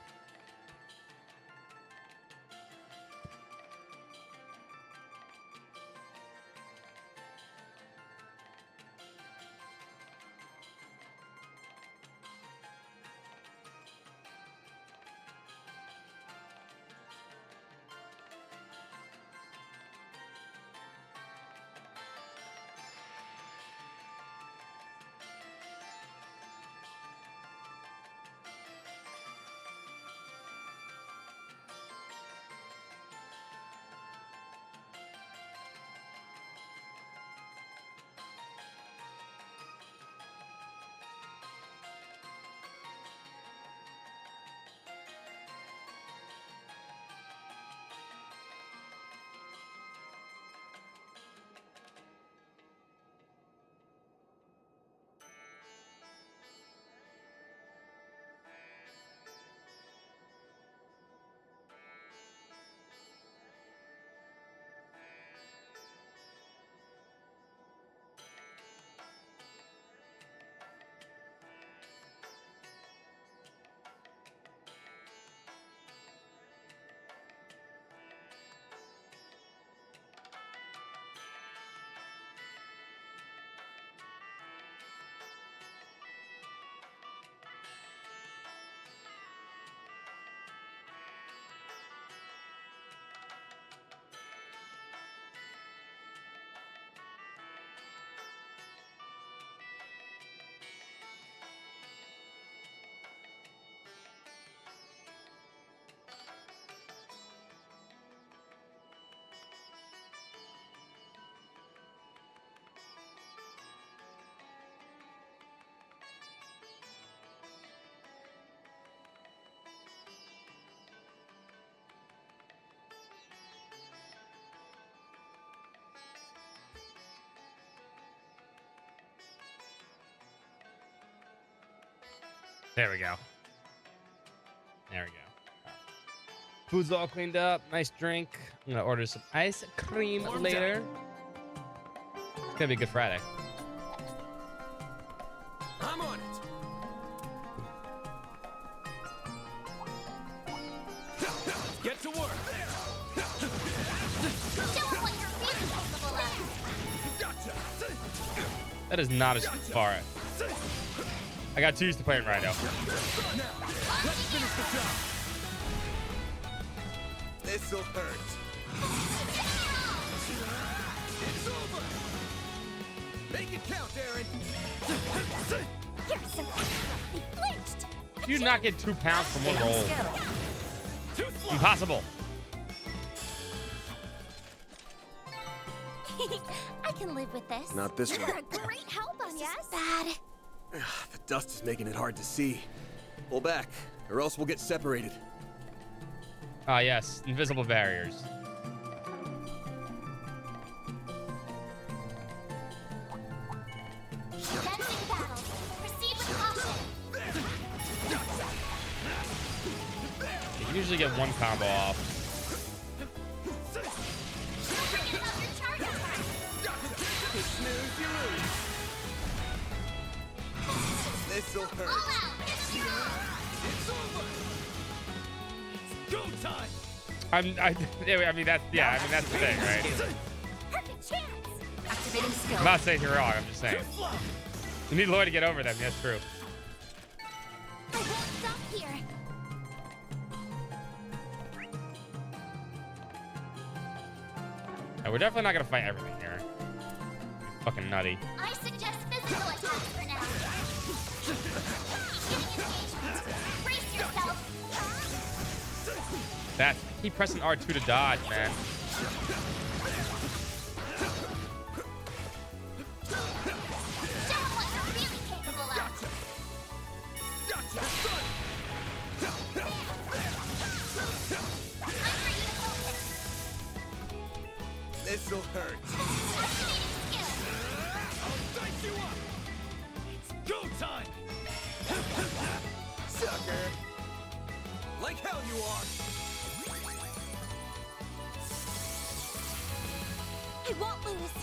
There we go. There we go. Food's all cleaned up. Nice drink. I'm gonna order some ice cream later. It's gonna be a good Friday. I'm on it. Get to work. Show 'em what you're really capable of. Gotcha. That is not as far. I got 2 used to playing Rhino. Now, let's finish the job. This'll hurt. It's over. Make it count, Aaron. Here's some They flinched. You do not get 2 pounds from one roll. Skill. Too slow. Impossible. I can live with this. Not this one. You're a great help on yes? Bad. The dust is making it hard to see. Pull back, or else we'll get separated. Ah, yes. Invisible barriers. Commencing battle. Proceed with caution. You usually get 1 combo off. Don't forget about your charge attack. Snooze, you lose. This'll All hurt. out. It's over. Go time. I mean, that's the thing, right? Perfect chance. Activating skill. I'm not saying you're wrong. I'm just saying. Flow. You need Lloyd to get over them. That's true. I won't stop here. Yeah, we're definitely not gonna fight everything here. Fucking nutty. I suggest physical attacks for now. Beginning engagement. Brace yourself. That's keep pressing R2 to dodge, man. Show 'em what you're really capable of. Gotcha. Son. I'm ready to focus. This'll hurt. Activating skill. I'll dice you up. It's go time. Sucker. Like hell you are. I won't lose.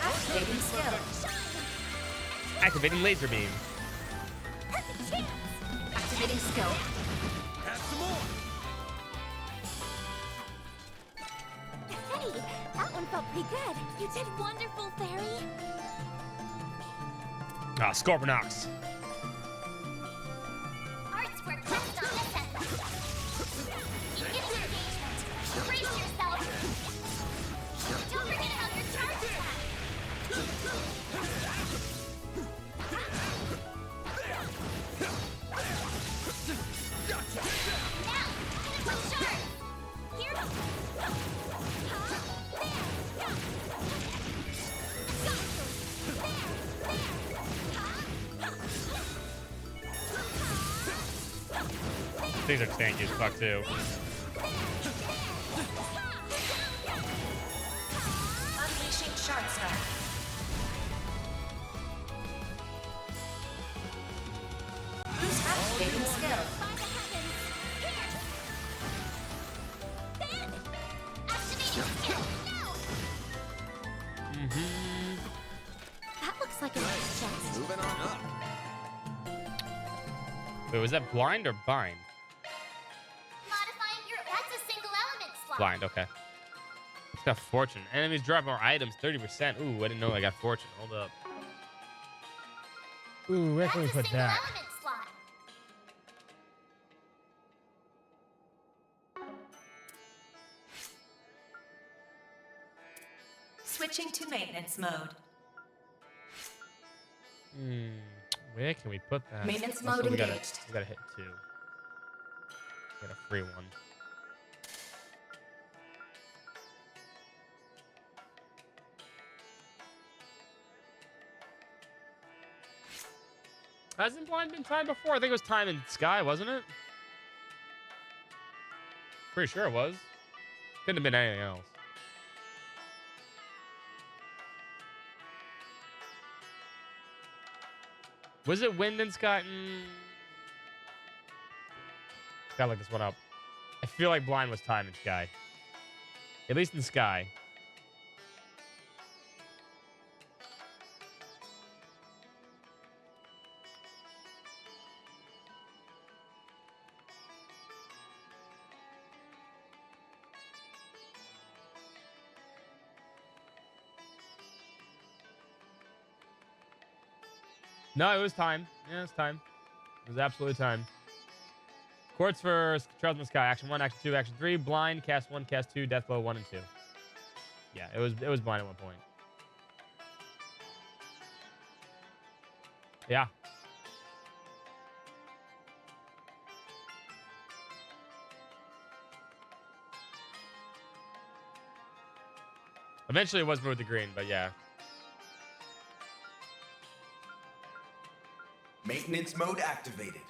Activating skill. Activating laser beam. Perfect chance. Activating skill. Have some more. Hey, that one felt pretty good. You did wonderful, Fairy. Ah, Scorpionox. Arts work best on this end. Beginning engagement. Brace yourself. Don't forget about your charge attack. Now, hit it with sharp. Here. These are tanky as fuck too. Unleashing Shard Star. Boost activating skill. By the heavens. Here. Ben. Activating skill. Now. That looks like a nice chest. Moving on up. Wait, was that blind or bind? Modifying your. That's a single element slot. Blind, okay. It's got fortune. Enemies drop more items, 30%. Ooh, I didn't know I got fortune. Hold up. Ooh, where That's can we a put single that? element slot. Switching to maintenance mode. Where can we put that? Maintenance Also, mode we gotta engaged. hit 2. Get a free one. Hasn't blind been time before? I think it was time in sky, wasn't it? Pretty sure it was. Couldn't have been anything else. Was it wind and sky? Gotta look this one up. I feel like blind was time in sky. At least in sky. No, it was time. Yeah, it was time. It was absolutely time. Quartz for Trails in the Sky. Action 1, Action 2, Action 3. Blind, Cast 1, Cast 2, Death Blow 1 and 2. Yeah, it was blind at one point. Yeah. Eventually it was moved to green, but yeah. Maintenance mode activated.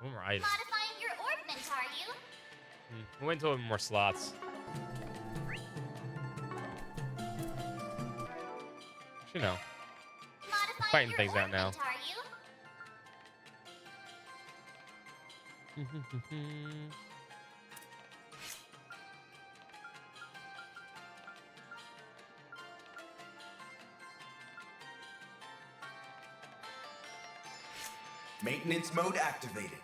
All right. Modifying your ordnance, are you? We'll wait until we have more slots. You know. Modifying Fighting your things out now. ordnance, are you? Maintenance mode activated.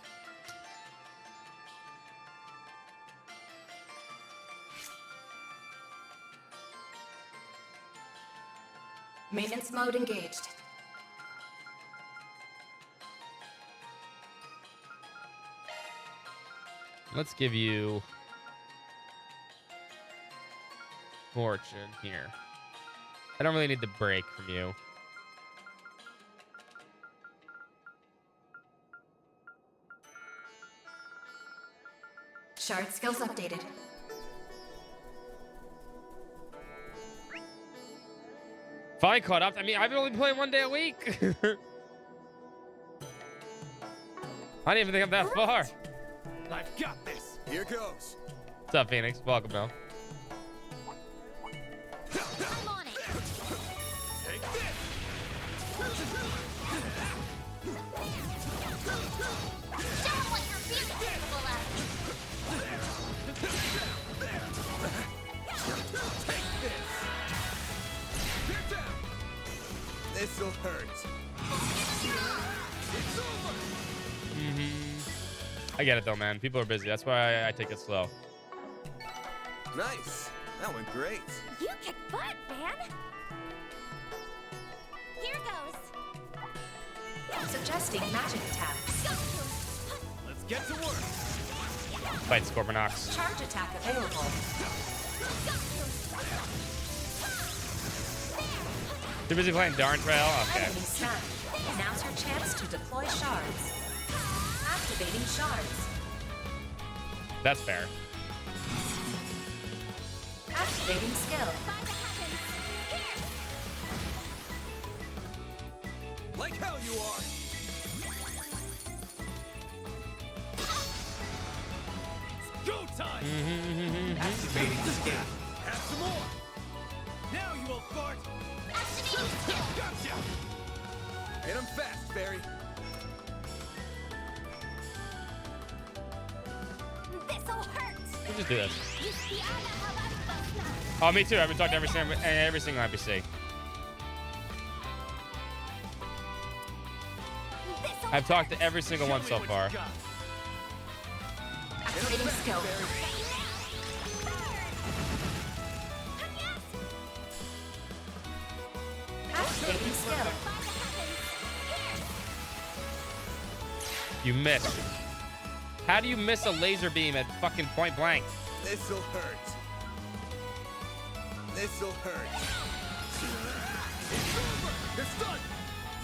Maintenance mode engaged. Let's give you fortune here. I don't really need the break from you. Shard skills updated. Finally caught up. I mean, I've been only playing 1 day a week. I didn't even think I'm that far. I've got this. Here goes. What's up, Phoenix? Welcome, Bill. I'm on it. Take this. Show 'em what you're really capable of. This'll hurt. I get it, though, man. People are busy. That's why I take it slow. Nice. That went great. You kick butt, man. Here goes. Suggesting magic attacks. Let's get to work. Fight Scorpionox. Charge attack available. Too busy playing Darn Trail? Okay. Enemy stunned. Now's your chance to deploy shards. Activating shards. That's fair. Activating skill. Like hell you are. Go time. Activating skill. Have some more. Now you will fart. Gotcha. Hit him fast, Barry. This'll hurt. We'll just do this. You see, I know how I'm supposed to. Oh, me too. I've been talking to every single NPC. This'll I've talked to hurt. every single one so far. Activating skill. Activating skill. You missed. How do you miss a laser beam at fucking point blank? This'll hurt. This'll hurt. It's done.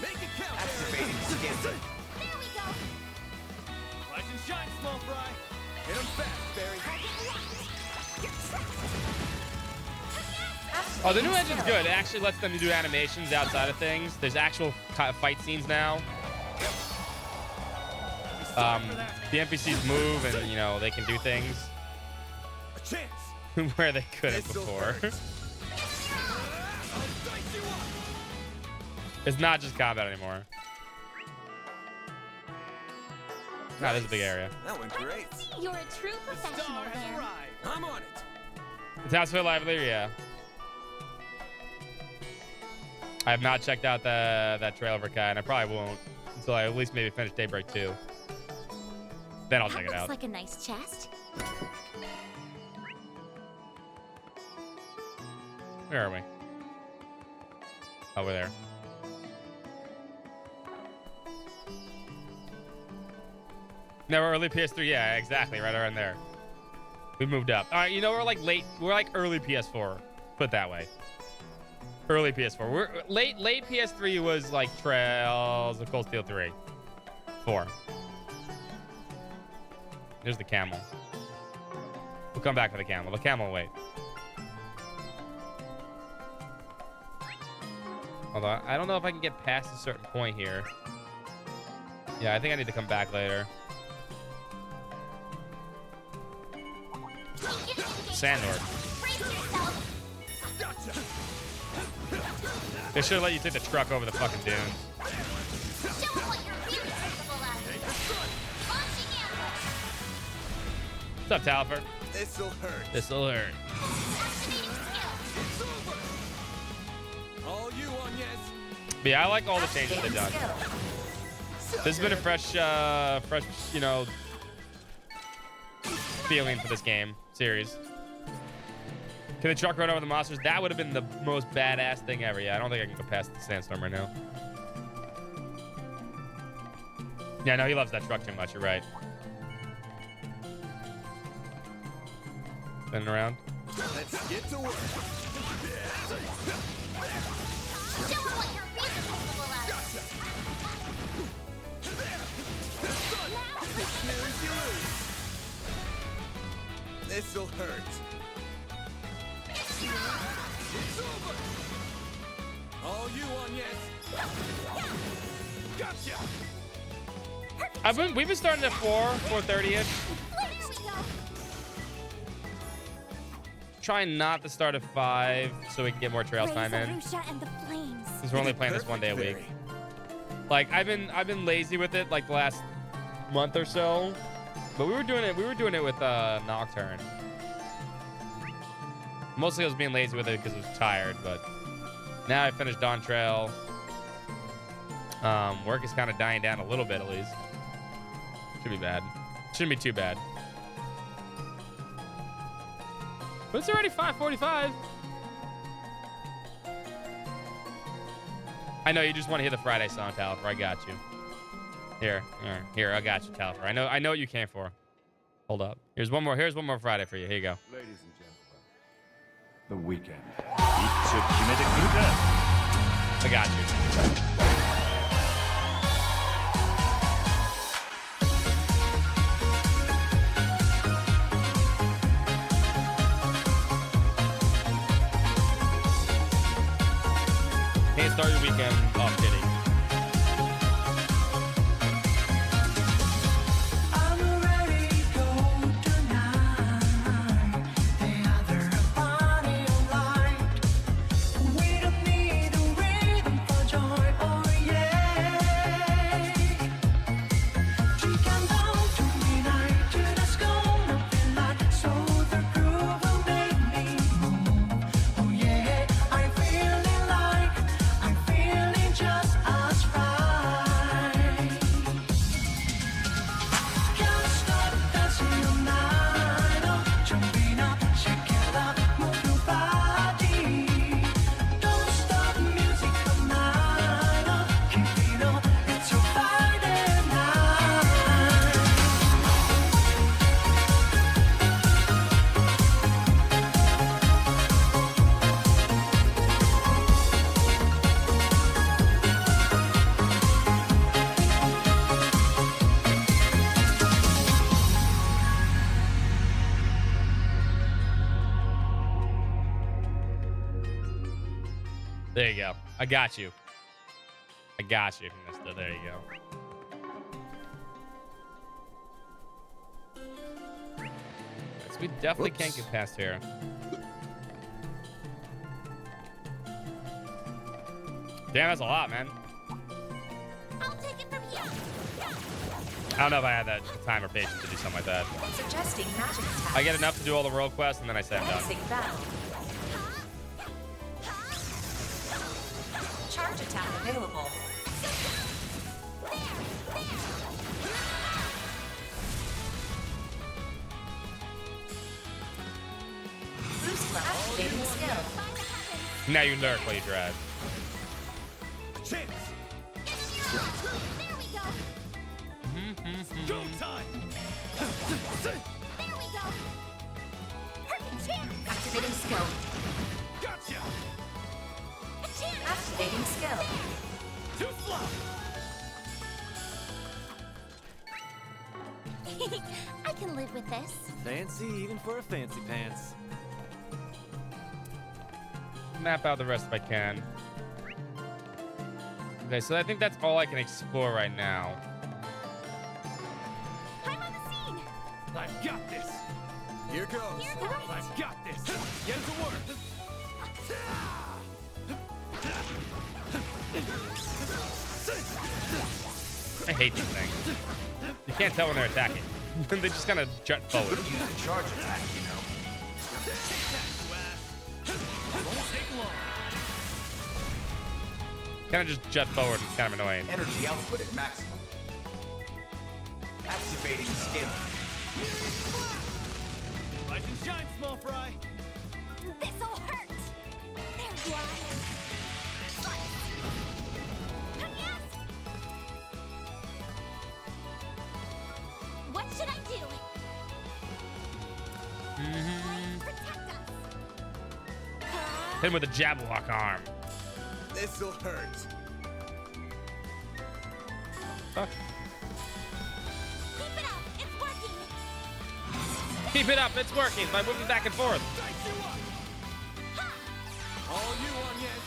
Make it count. Activating skill. There we go. Rise and shine, small fry. Hit him fast, Barry. Oh, the new engine's good. It actually lets them do animations outside of things. There's actual fight scenes now. The NPCs move and, you know, they can do things A chance. where they couldn't This'll before. hurt. It's not just combat anymore. Nah, this is a big area. That went great. You're a true professional, Star has Dan. arrived. I'm on it. The town's so lively, yeah. I have not checked out that trailer for Kai, and I probably won't until I at least maybe finish Daybreak 2. Then I'll check it That out. looks like a nice chest. Where are we? Oh, we're there. No, we're early PS3. Yeah, exactly. Right around there. We moved up. All right, you know, we're like late. We're like early PS4. Put it that way. Early PS4. We're late PS3 was like Trails of Cold Steel 3. 4. There's the camel. We'll come back for the camel. The camel will wait. Although I don't know if I can get past a certain point here. Yeah, I think I need to come back later. Sandor. They should have let you take the truck over the fucking dunes. Show 'em what you're really capable of. Launching ambush. What's up, Talifer? This'll hurt. This'll hurt. Activating skill. All you on, yes. But yeah, I like all the changes they've done. Skill. This has been a fresh, you know, feeling for this game series. Can the truck run over the monsters? That would have been the most badass thing ever. Yeah, I don't think I can go past the sandstorm right now. Yeah, no, he loves that truck too much. You're right. Spinning around. Let's get to work. Show 'em what you're really capable of. This'll hurt. All you on, yes. Gotcha. We've been starting at 4:30ish. There we go. Trying not to start at 5 so we can get more trails time in. Arusha and the flames. Because we're only playing this one day a week. Like I've been lazy with it like the last month or so. But we were doing it with Nocturne. Mostly I was being lazy with it because I was tired, but now I finished Dawn Trail. Work is kind of dying down a little bit at least. Should be bad. Shouldn't be too bad. But it's already 5:45. I know you just want to hear the Friday song, Talifer. I got you. Here, I got you, Talifer. I know what you came for. Hold up. Here's one more Friday for you. Here you go. Ladies and gentlemen, the weekend. I got you. Can't start your weekend off kidding. There you go. I got you. I got you, mister. There you go. So we definitely can't get past here. Damn, that's a lot, man. I'll take it from here. I don't know if I had that time or patience to do something like that. Suggesting magic attack. I get enough to do all the world quests, and then I say I'm done. Commencing battle. Charge attack available. Boost activating skill. Now you lurk while you drive. Chance. There we go. Go time. There we go. Perfect chance. Activating skill. Gotcha. A chance. Activating skill. Too slow. I can live with this. Fancy even for a fancy pants. Map out the rest if I can. Okay, so I think that's all I can explore right now. I'm on the scene. I've got this. Here goes. Here goes. I've got this. Get it to work. I hate these things. You can't tell when they're attacking. They just kind of jet forward. Use a charge attack, you know. Won't take long. Kind of just jet forward. It's kind of annoying. Energy output at maximum. Activating skill. Rise and shine, small fry. This'll hurt. There you are. Yes. What should I do? Protect us. Hit him with a Jabberwock arm. This'll hurt. Fuck. Keep it up. It's working. Keep it up. It's working by moving back and forth. Dice you up. All you on, yes.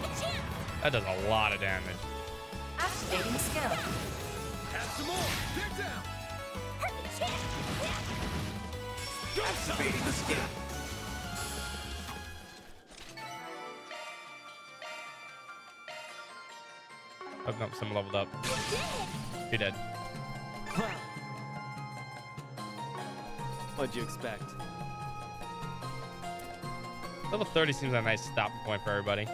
A chance. That does a lot of damage. Activating skill. Have some more. They're down. Perfect chance. Activating skill. Oh, no, someone leveled up. You did it. You're dead. What'd you expect? Level 30 seems like a nice stopping point for everybody.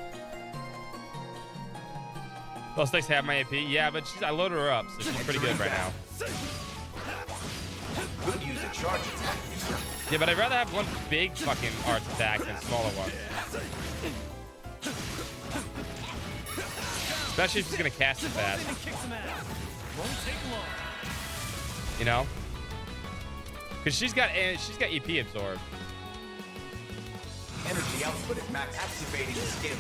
Well, Sticks have my AP. Yeah, but I loaded her up, so she's pretty good right now. Could use a charge attack, you know. Yeah, but I'd rather have one big fucking arts attack than smaller ones. Especially if she's gonna cast it fast. Kick some ass. Won't take long. You know? Because she's got EP absorbed. Energy output at max. Activating skill.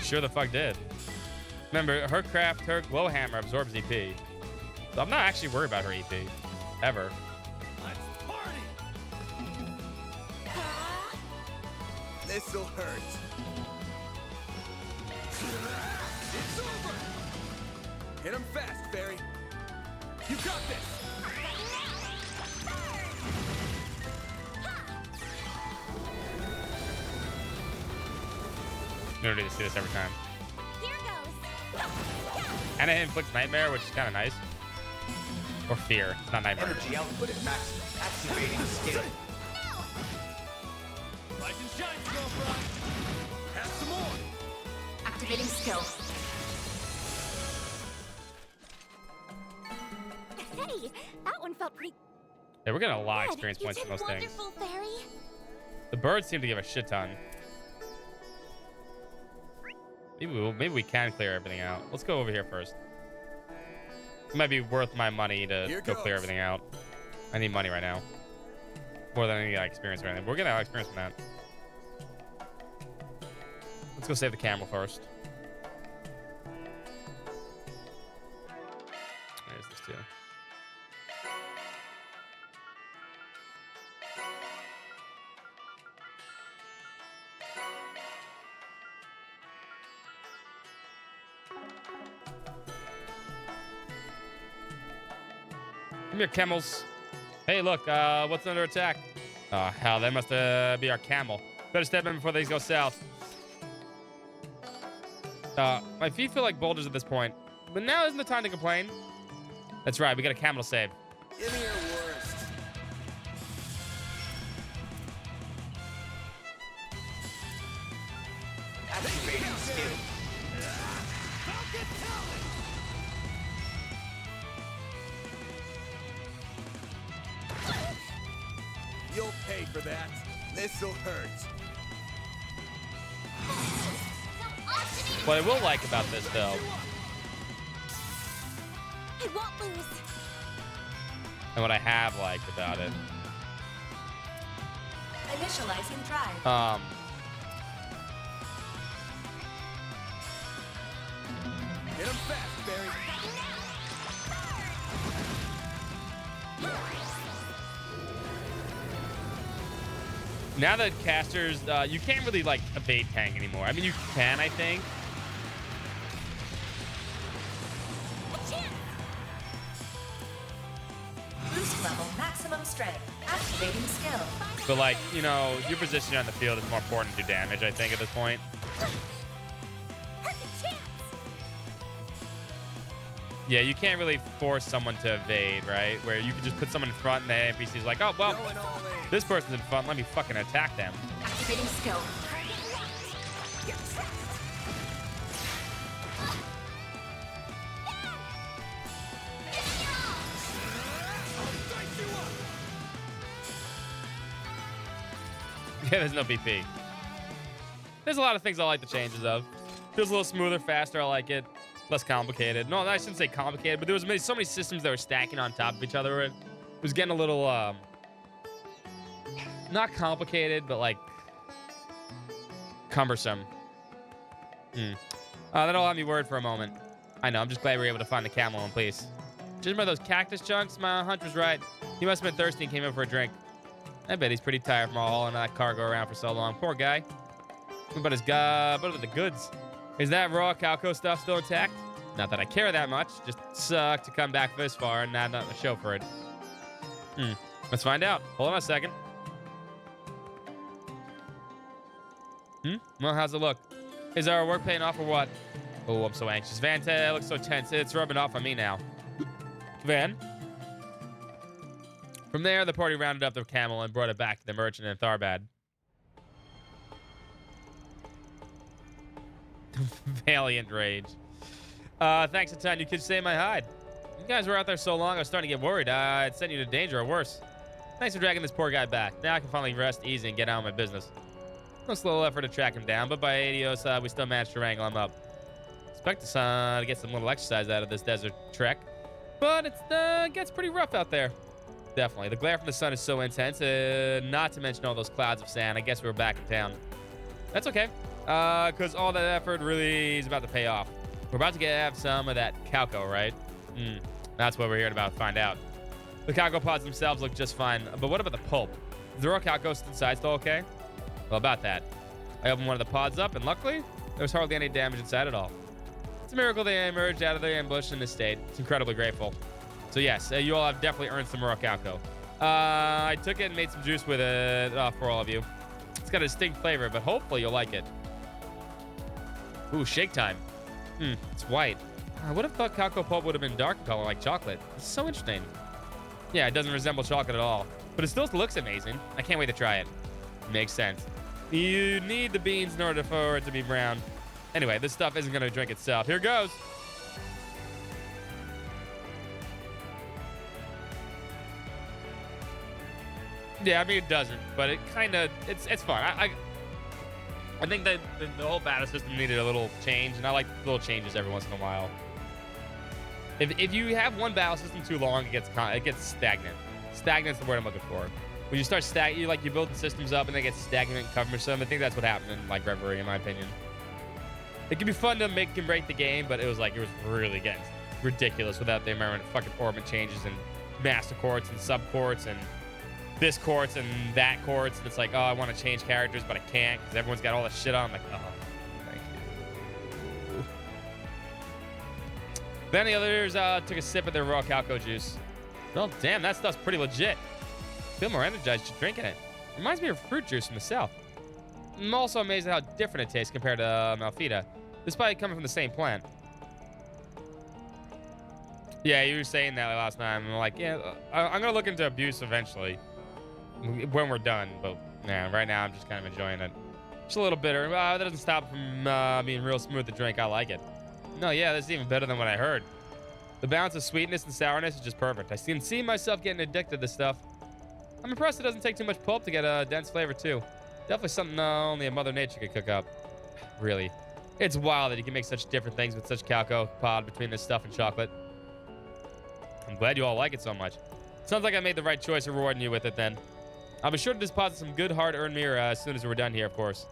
Sure the fuck did. Remember, her glow hammer absorbs EP. So I'm not actually worried about her EP. Ever. Let's party. This'll hurt. It's over. Hit him fast, Barry. You got this. You don't need to see this every time. Here goes. And it inflicts nightmare, which is kind of nice. Or fear. It's not nightmare. Energy output at maximum. Activating skill. Rise and shine, small fry. Have some more. Activating skill. Hey, that one felt pretty Yeah, we're getting a lot of good. experience You points did from those things. wonderful, Fairy. The birds seem to give a shit ton. Maybe we can clear everything out. Let's go over here first. It might be worth my money to go clear everything out. I need money right now. More than any experience or anything. We're getting a lot of experience from that. Let's go save the camel first. There's this too. Come here, camels. Hey, look, what's under attack? Oh, hell, that must be our camel. Better step in before these go south. My feet feel like boulders at this point, but now isn't the time to complain. That's right, we got a camel to save. Give me your worst. Activating skill. You'll pay for that. This'll hurt. What I will like about this, though, I won't lose. and what I have liked about it, Initializing drive. Hit him fast, Barry. now that casters, you can't really, like, evade Kang anymore. I mean, you can, I think. Boost level maximum strength. Activating skill. But, like, you know, your position on the field is more important to do damage, I think, at this point. Yeah, you can't really force someone to evade, right? Where you can just put someone in front and the NPC's like, oh, well, this person's in front. Let me fucking attack them. Activating skill. Yeah, there's no BP. There's a lot of things I like the changes of. Feels a little smoother, faster. I like it. Less complicated. No, I shouldn't say complicated, but there was so many systems that were stacking on top of each other. It was getting a little, not complicated, but like cumbersome. That'll have me worried for a moment. I know. I'm just glad we were able to find the camel in place. Judging by those cactus chunks, my hunch was right. He must have been thirsty and came in for a drink. I bet he's pretty tired from all hauling that cargo around for so long. Poor guy. What about his what about the goods? Is that raw Calco stuff still intact? Not that I care that much. Just sucked to come back this far and not nothing to show for it. Let's find out. Hold on a second. Well, how's it look? Is our work paying off or what? Oh, I'm so anxious. Van looks so tense. It's rubbing off on me now. Van? From there, the party rounded up the camel and brought it back to the merchant in Tharbad. Valiant rage. Thanks a ton. You could save my hide. You guys were out there so long, I was starting to get worried. I'd sent you to danger or worse. Thanks for dragging this poor guy back. Now I can finally rest easy and get on with my business. No slow effort to track him down, but by adios, we still managed to wrangle him up. Expect to get some little exercise out of this desert trek, but it gets pretty rough out there. Definitely. The glare from the sun is so intense, not to mention all those clouds of sand. I guess we're back in town. That's okay, because all that effort really is about to pay off. We're about to have some of that Calco, right? That's what we're here to find out. The Calco pods themselves look just fine, but what about the pulp? Is the raw Calco inside still okay? Well, about that. I opened one of the pods up, and luckily, there was hardly any damage inside at all. It's a miracle they emerged out of the ambush in this state. It's incredibly grateful. So yes, you all have definitely earned some raw Calco. I took it and made some juice with it for all of you. It's got a distinct flavor, but hopefully you'll like it. Ooh, shake time. It's white. I would have thought Calco pulp would have been dark in color like chocolate. It's so interesting. Yeah, it doesn't resemble chocolate at all, but it still looks amazing. I can't wait to try it. Makes sense. You need the beans in order for it to be brown. Anyway, this stuff isn't going to drink itself. Here goes. Yeah, I mean, it doesn't, but it kind of, it's fun. I think that the whole battle system needed a little change, and I like little changes every once in a while. If you have one battle system too long, it gets stagnant. Stagnant's the word I'm looking for. When you start you build the systems up and they get stagnant and cumbersome. I think that's what happened in like Reverie, in my opinion. It can be fun to make and break the game, but it was really getting ridiculous without the amount of fucking orbit changes and master courts and sub courts and this courts and that courts. And it's like, oh, I want to change characters, but I can't because everyone's got all this shit on. I'm like, oh, thank you. Then the others took a sip of their raw Calco juice. Well, damn, that stuff's pretty legit. Feel more energized just drinking it. Reminds me of fruit juice from the south. I'm also amazed at how different it tastes compared to Malfita, despite coming from the same plant. Yeah, you were saying that last time. I'm like, yeah, I'm gonna look into abuse eventually when we're done. But yeah, right now I'm just kind of enjoying it. Just a little bitter. That doesn't stop from being real smooth to drink. I like it. No, yeah, this is even better than what I heard. The balance of sweetness and sourness is just perfect. I can see myself getting addicted to this stuff. I'm impressed it doesn't take too much pulp to get a dense flavor too. Definitely something only a Mother Nature could cook up. Really. It's wild that you can make such different things with such calco pod between this stuff and chocolate. I'm glad you all like it so much. Sounds like I made the right choice of rewarding you with it then. I'll be sure to deposit some good hard-earned mirror as soon as we're done here, of course.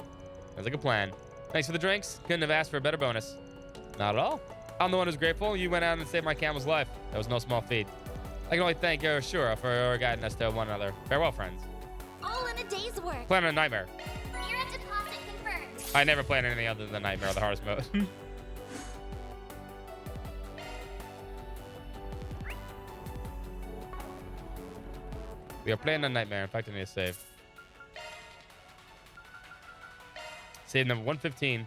Sounds like a plan. Thanks for the drinks. Couldn't have asked for a better bonus. Not at all. I'm the one who's grateful. You went out and saved my camel's life. That was no small feat. I can only thank Shura for guiding us to one another. Farewell, friends. All in a day's work. Plan a nightmare. Mirror deposit confirmed. I never played anything other than Nightmare, the hardest mode. We are playing a Nightmare. In fact, I need to save. Save number 115.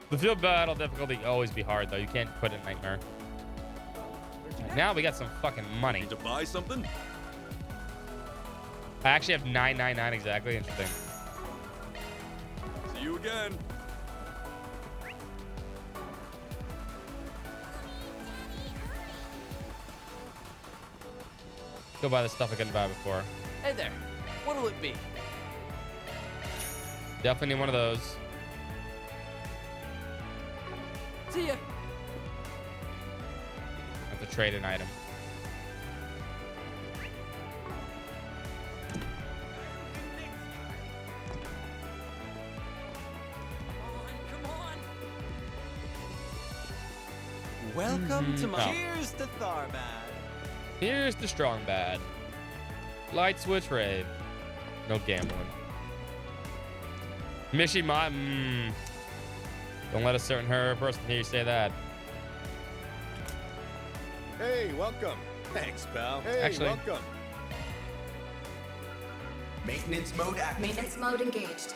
The field battle difficulty always be hard, though. You can't put in Nightmare. Now we got some fucking money. Need to buy something? I actually have 999 exactly. Interesting. See you again. Go buy the stuff I couldn't buy before. Hey there. What'll it be? Definitely need one of those. See ya. Have to trade an item. Come on. Welcome to my. Oh. Cheers to Tharbad. Here's the strong bad. Light switch raid. No gambling. Mishima. Don't let a certain person hear you say that. Hey, welcome. Thanks, pal. Hey, Actually- welcome. Maintenance mode active. Maintenance mode engaged.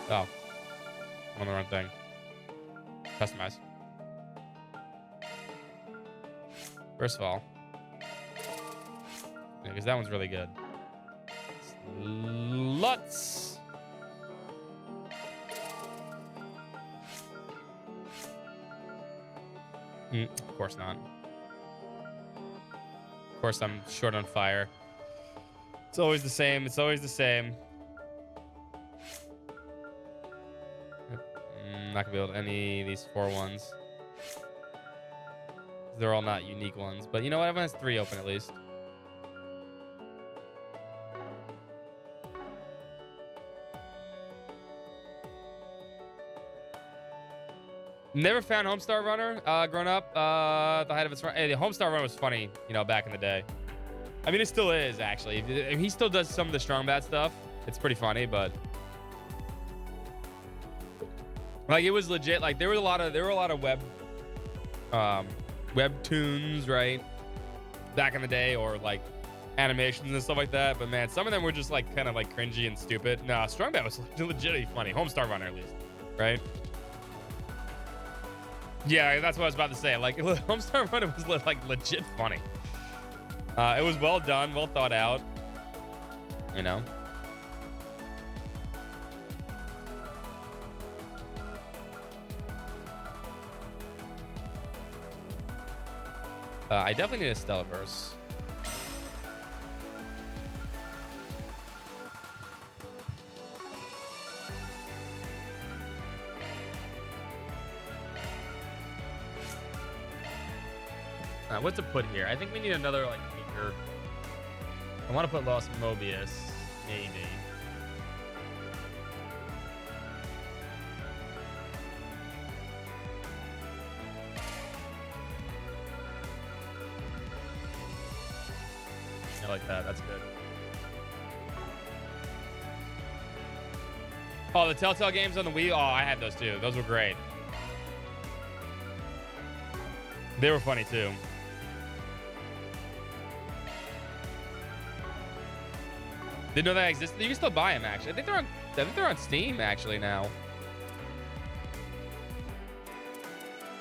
Oh. I'm on the wrong thing. Customize. First of all. Yeah, because that one's really good. Sluts. Of course not. Of course I'm short on fire. It's always the same. It's always the same. Not gonna be able to any of these 4 ones. They're all not unique ones, but you know what? Everyone has 3 open at least. Never found Homestar Runner growing up. The height of its run. Hey, the Homestar Runner was funny, you know, back in the day. I mean, it still is actually. He still does some of the strong bad stuff. It's pretty funny, but like it was legit. Like there were a lot of webtoons, right? Back in the day, or like animations and stuff like that. But man, some of them were just like kind of like cringy and stupid. No, strong bad was legitimately funny. Homestar Runner at least, right? Yeah, that's what I was about to say. Like, Homestar Runner was like legit funny. It was well done, well thought out. You know. I definitely need a Stellaverse. What to put here? I think we need another like feature. I want to put Lost Mobius, maybe. I like that. That's good. Oh, the Telltale games on the Wii. Oh, I had those too. Those were great. They were funny too. Didn't know that existed. You can still buy them actually. I think they're on Steam actually now.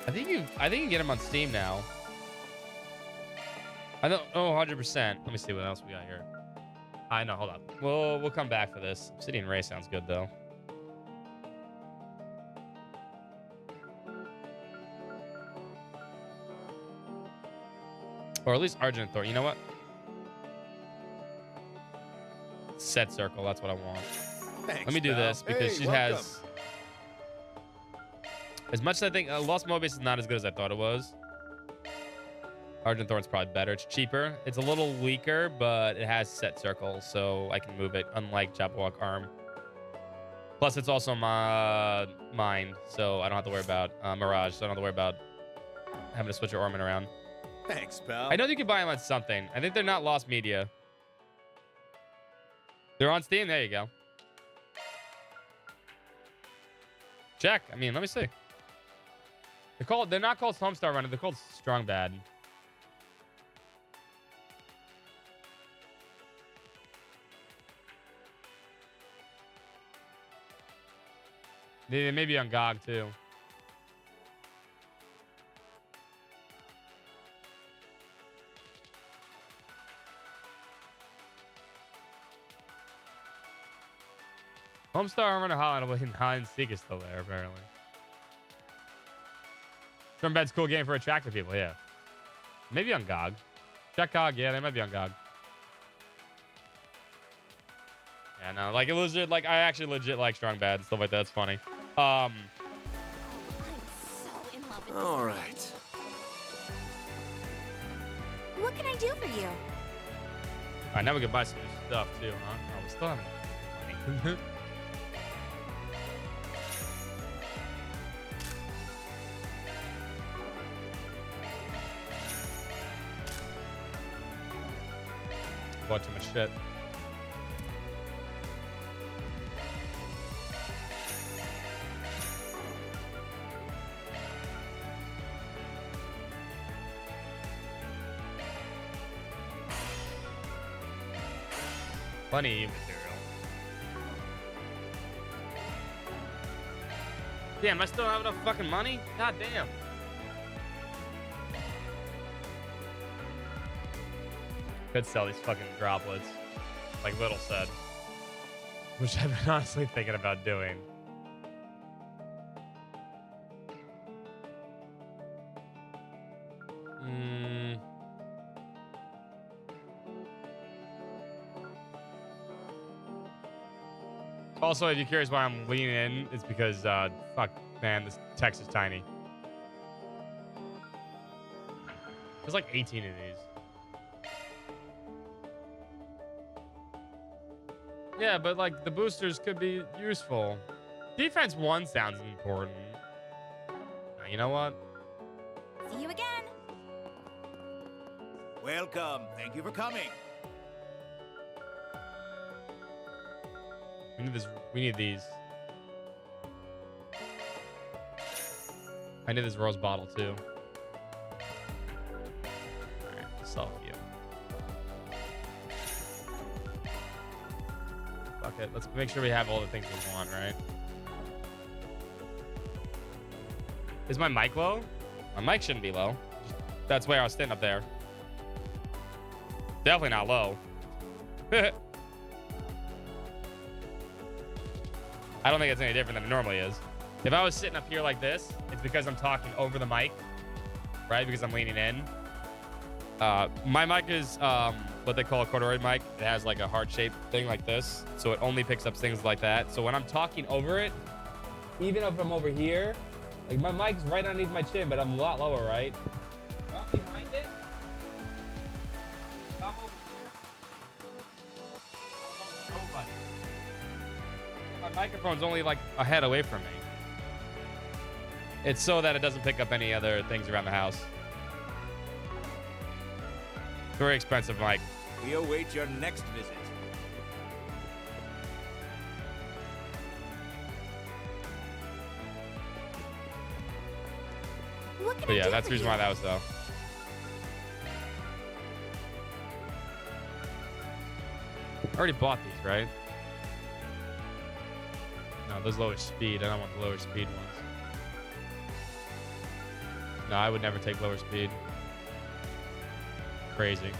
I think you can get them on Steam now. I don't know 100%. Let me see what else we got here. I know. Hold up. We'll come back for this. Obsidian Ray sounds good though. Or at least Argent Thor. You know what? Set circle. That's what I want. Thanks, Let me do pal. this because Hey, she welcome. has. As much as I think Lost Mobius is not as good as I thought it was. Argent Thorn's probably better. It's cheaper. It's a little weaker, but it has set circle, so I can move it, unlike Jabberwock Arm. Plus, it's also my mind, so I don't have to worry about Mirage, so I don't have to worry about having to switch your ornament around. Thanks, pal. I know you can buy them on something. I think they're not Lost Media. They're on Steam. There you go. Check. I mean, let me see. They're not called Homestar Runner. They're called Strong Bad. They may be on GOG too. Homestar Runner Hide and Seek is still there, apparently. Strong Bad's a cool game for attractive people, yeah. Maybe on GOG. Check GOG, yeah, they might be on GOG. Yeah, no, like it legit, like I actually legit like Strong Bad and stuff like that. It's funny. I'm so in love with this All game. right. What can I do for you? Alright, now we can buy some new stuff too, huh? Oh, we still haven't money. Bought too much shit. Plenty of material. Damn, I still don't have enough fucking money? God damn. Could sell these fucking droplets, like Little said. Which I've been honestly thinking about doing. Also, if you're curious why I'm leaning in, it's because, fuck, man, this text is tiny. There's like 18 of these. Yeah, but like the boosters could be useful. Defense 1 sounds important. You know what? See you again. Welcome. Thank you for coming. We need this. We need these. I need this rose bottle too. Alright, sell you. Fuck it. Let's make sure we have all the things we want, right? Is my mic low? My mic shouldn't be low. That's where I was standing up there. Definitely not low. I don't think it's any different than it normally is. If I was sitting up here like this, it's because I'm talking over the mic, right? Because I'm leaning in. My mic is what they call a corduroy mic. It has like a heart-shaped thing like this, so it only picks up things like that. So when I'm talking over it, even if I'm over here, like my mic's right underneath my chin, but I'm a lot lower, right? Well, behind it, I'm over here. Nobody. My microphone's only like a head away from me. It's so that it doesn't pick up any other things around the house. Very expensive mic. We await your next visit. What can But yeah, that's the reason why that was though. I already bought these, right? No, those lower speed. I don't want the lower speed ones. No, I would never take lower speed. Crazy.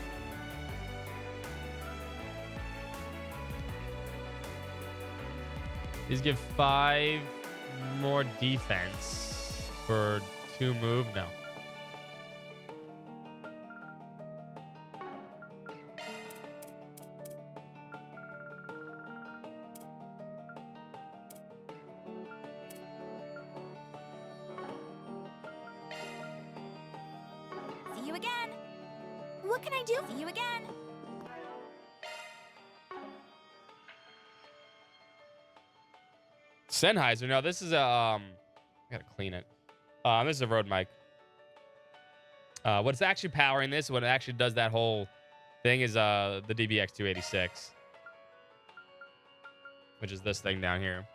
These give 5 more defense for 2 move. No. See you again. What can I do? See you again. Sennheiser. No, this is a I gotta clean it. This is a Rode mic. What's actually powering this, what actually does that whole thing is the DBX 286, which is this thing down here.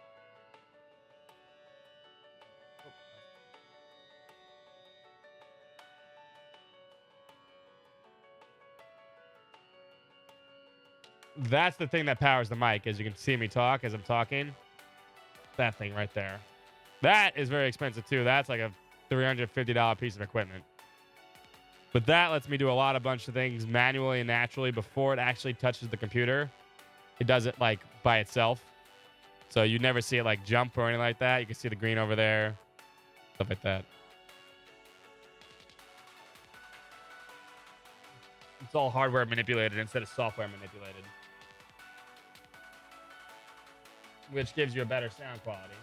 That's the thing that powers the mic, as you can see me talk as I'm talking. That thing right there. That is very expensive too. That's like a $350 piece of equipment. But that lets me do a bunch of things manually and naturally before it actually touches the computer. It does it like by itself. So you never see it like jump or anything like that. You can see the green over there. Stuff like that. It's all hardware manipulated instead of software manipulated, which gives you a better sound quality.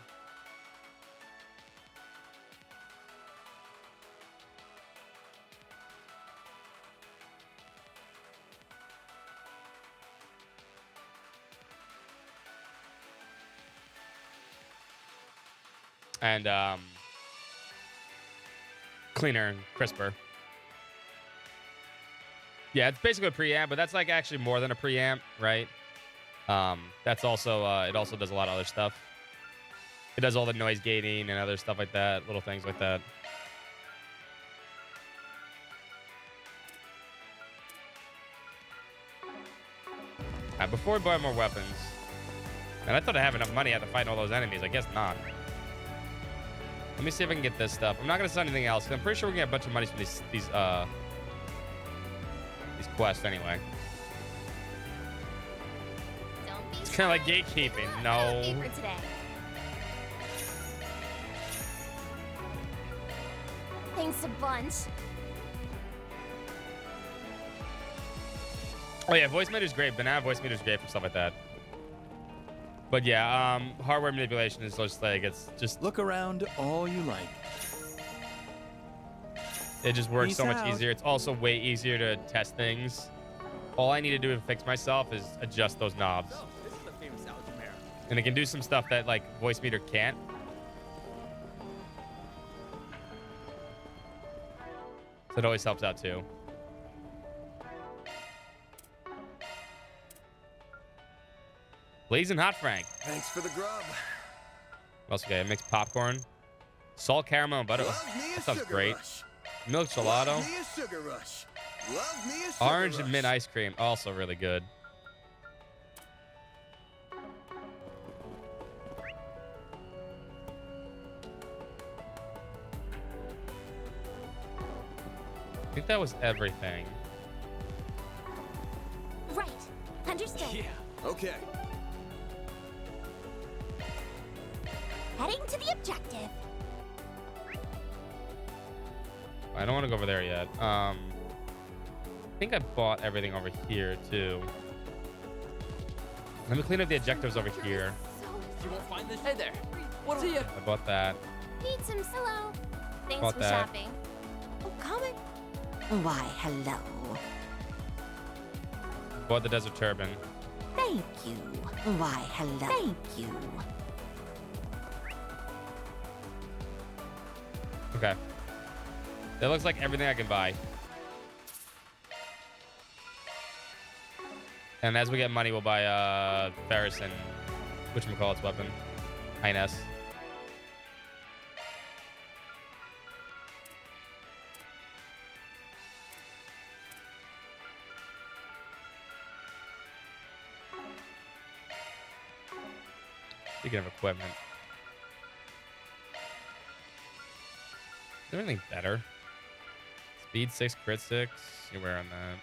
And cleaner and crisper. Yeah, it's basically a preamp, but that's like actually more than a preamp, right? That's also it also does a lot of other stuff. It does all the noise gating and other stuff like that, little things like that. Before we buy more weapons, and I thought I have enough money after fighting all those enemies. I guess not. Let me see if I can get this stuff. I'm not gonna sell anything else, 'cause I'm pretty sure we can get a bunch of money from these quests anyway. It's kind of like gatekeeping. No. For today. Thanks a bunch. Oh yeah, voice meter is great. Banana voice meter is great for stuff like that. But yeah, hardware manipulation is just like, it's just look around all you like. It just works Peace so much out. easier. It's also way easier to test things. All I need to do to fix myself is adjust those knobs. Oh, this is the famous algebra. And it can do some stuff that like voice meter can't. So it always helps out too. Blazing Hot Frank. Thanks for the grub. What else we got? Mixed popcorn. Salt, caramel, and butter. Love me a That sounds sugar great. rush. Milk gelato. Love me a sugar rush. Love me a sugar Orange rush. and mint ice cream. Also really good. I think that was everything. Right. Understood. Yeah. Okay. Heading to the objective. I don't want to go over there yet. I think I bought everything over here too. Let me clean up the objectives over here. You won't find this. Hey there. What see ya? I bought that. Need some hello. Thanks Bought for that. shopping. Oh, coming. Why, hello. Bought the desert turban. Thank you. Why, hello. Thank you. Okay. That looks like everything I can buy. And as we get money, we'll buy Ferris and whatchamacallit's weapon. Ines. Speaking of equipment. Is there anything better? Speed 6, crit 6. You're wearing that.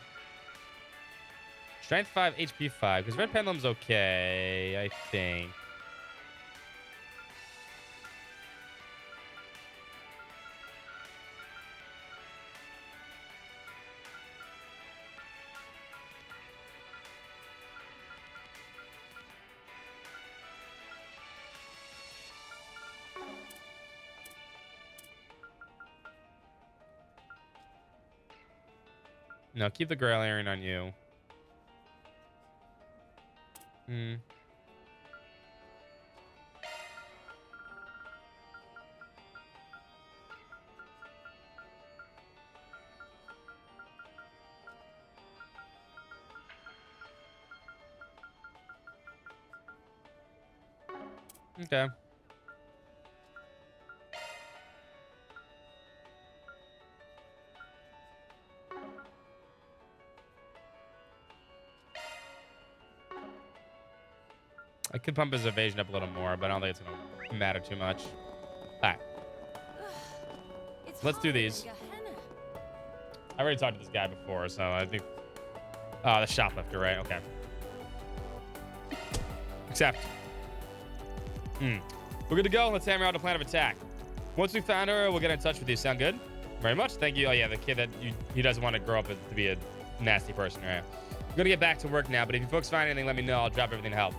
Strength 5, HP 5. Because Red Pendulum's okay, I think. No, keep the Grail Iron on you. Hmm. Okay. I could pump his evasion up a little more, but I don't think it's going to matter too much. All right. Let's do these. I already talked to this guy before, so I think... Oh, the shoplifter, right? Okay. Accept. We're good to go. Let's hammer out a plan of attack. Once we found her, we'll get in touch with you. Sound good? Very much. Thank you. Oh, yeah, the kid that he doesn't want to grow up to be a nasty person, right? I'm going to get back to work now, but if you folks find anything, let me know. I'll drop everything to help.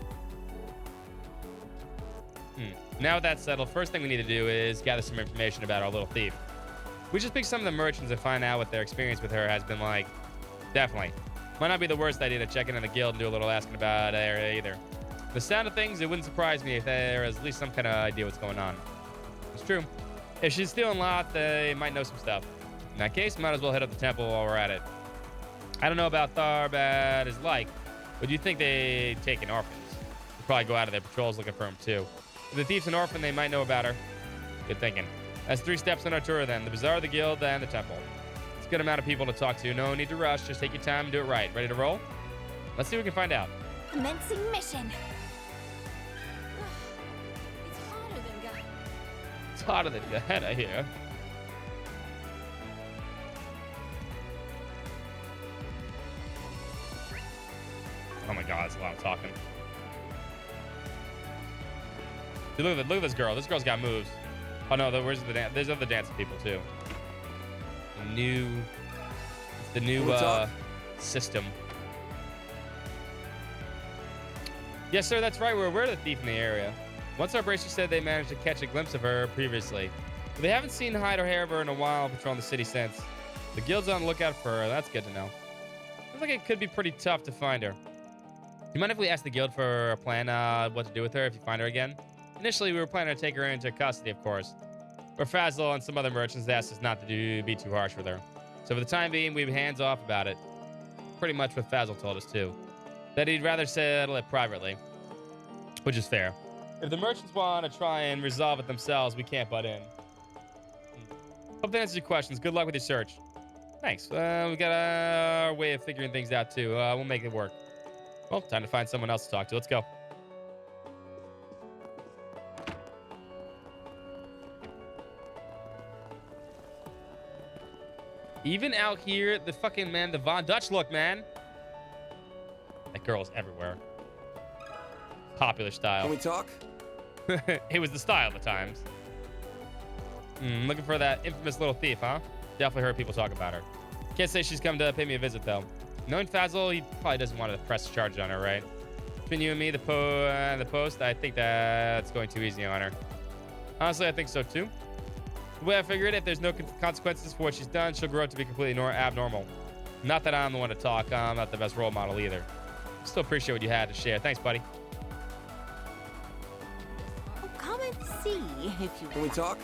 Now with that settled, first thing we need to do is gather some information about our little thief. We just pick some of the merchants and find out what their experience with her has been like. Definitely. Might not be the worst idea to check in on the guild and do a little asking about her either. The sound of things, it wouldn't surprise me if there was at least some kind of idea what's going on. It's true. If she's stealing lots, they might know some stuff. In that case, might as well hit up the temple while we're at it. I don't know about Tharbad is like, but do you think they take in orphans? They'll probably go out of their patrols looking for him too. If the thief's an orphan, they might know about her. Good thinking. That's 3 steps on our tour then. The bazaar, the guild, and the temple. It's a good amount of people to talk to. No need to rush. Just take your time and do it right. Ready to roll? Let's see what we can find out. Commencing mission. It's hotter than your head, I hear. Oh my god, that's a lot of talking. Dude, look at this girl. This girl's got moves. Oh no, where's the dance? There's other dancing people too. The new system. Yes, sir, that's right. We're aware of the thief in the area. Once our bracer said they managed to catch a glimpse of her previously. But they haven't seen hide or hair of her in a while patrolling the city since. The guild's on the lookout for her. That's good to know. Looks like it could be pretty tough to find her. Do you mind if we ask the guild for a plan what to do with her if you find her again? Initially, we were planning to take her into custody, of course. But Fazl and some other merchants asked us not to be too harsh with her. So for the time being, we've hands off about it. Pretty much what Fazl told us too. That he'd rather settle it privately. Which is fair. If the merchants want to try and resolve it themselves, we can't butt in. Hope that answers your questions. Good luck with your search. Thanks. We got our way of figuring things out too. We'll make it work. Well, time to find someone else to talk to. Let's go. Even out here, the fucking man, the Von Dutch look, man. That girl's everywhere. Popular style. Can we talk? It was the style at the times. Looking for that infamous little thief, huh? Definitely heard people talk about her. Can't say she's come to pay me a visit, though. Knowing Fazl, he probably doesn't want to press charges on her, right? Between you and me, the post, I think that's going too easy on her. Honestly, I think so, too. The way I figure it, if there's no consequences for what she's done, she'll grow up to be completely abnormal. Not that I'm the one to talk. I'm not the best role model either. Still appreciate what you had to share. Thanks, buddy. Oh, come and see if you Can we talk?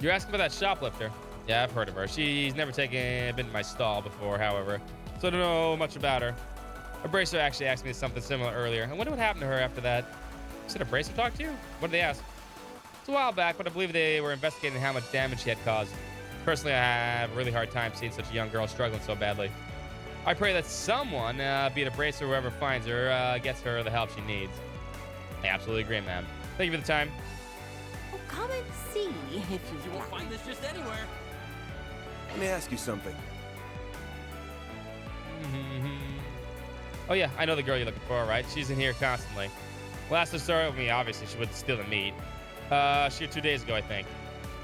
You're asking for that shoplifter. Yeah, I've heard of her. She's never been to my stall before, however, so I don't know much about her. A bracer actually asked me something similar earlier. I wonder what happened to her after that. Said a bracer talked to you? What did they ask? It's a while back, but I believe they were investigating how much damage she had caused. Personally, I have a really hard time seeing such a young girl struggling so badly. I pray that someone, be it a bracer or whoever finds her, gets her the help she needs. I absolutely agree, ma'am. Thank you for the time. Oh, come and see if you You won't find this just anywhere. Let me ask you something. Oh yeah, I know the girl you're looking for, right? She's in here constantly. Last I saw her with me, obviously, she wouldn't steal the meat. She 2 days ago, I think.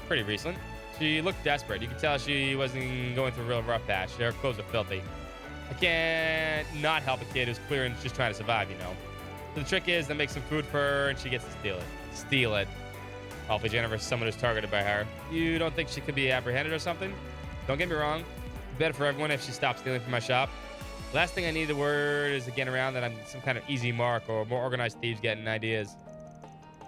Pretty recent. She looked desperate. You could tell she wasn't going through a real rough patch. Her clothes are filthy. I can't not help a kid who's clear and just trying to survive, you know. So the trick is to make some food for her and she gets to steal it. Steal it. Awfully generous, someone who's targeted by her. You don't think she could be apprehended or something? Don't get me wrong. Better for everyone if she stops stealing from my shop. Last thing I need the word is to get around that I'm some kind of easy mark or more organized thieves getting ideas.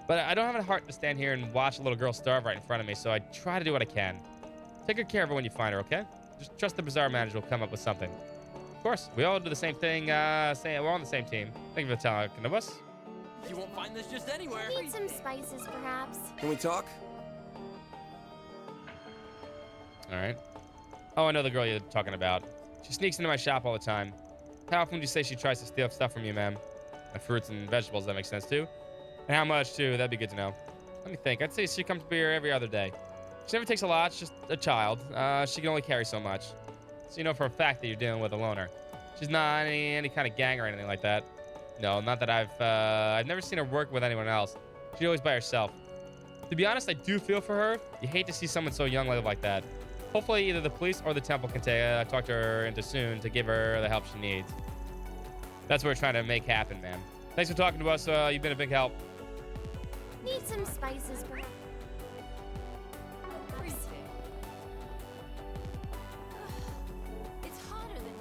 But I don't have a heart to stand here and watch a little girl starve right in front of me, so I try to do what I can. Take good care of her when you find her, okay? Just trust the bazaar manager will come up with something. Of course, we all do the same thing. We're on the same team. Thank you for talking to us. You won't find this just anywhere. Need some spices, perhaps? Can we talk? All right. Oh, I know the girl you're talking about. She sneaks into my shop all the time. How often would you say she tries to steal stuff from you, ma'am? And fruits and vegetables, that makes sense too. And how much too? That'd be good to know. Let me think. I'd say she comes to here every other day. She never takes a lot. She's just a child. She can only carry so much. So you know for a fact that you're dealing with a loner. She's not any kind of gang or anything like that. No, not that I've never seen her work with anyone else. She's always by herself. To be honest, I do feel for her. You hate to see someone so young live like that. Hopefully, either the police or the temple can talk to her into soon to give her the help she needs. That's what we're trying to make happen, man. Thanks for talking to us. You've been a big help. Need some spices, perhaps? It's hotter than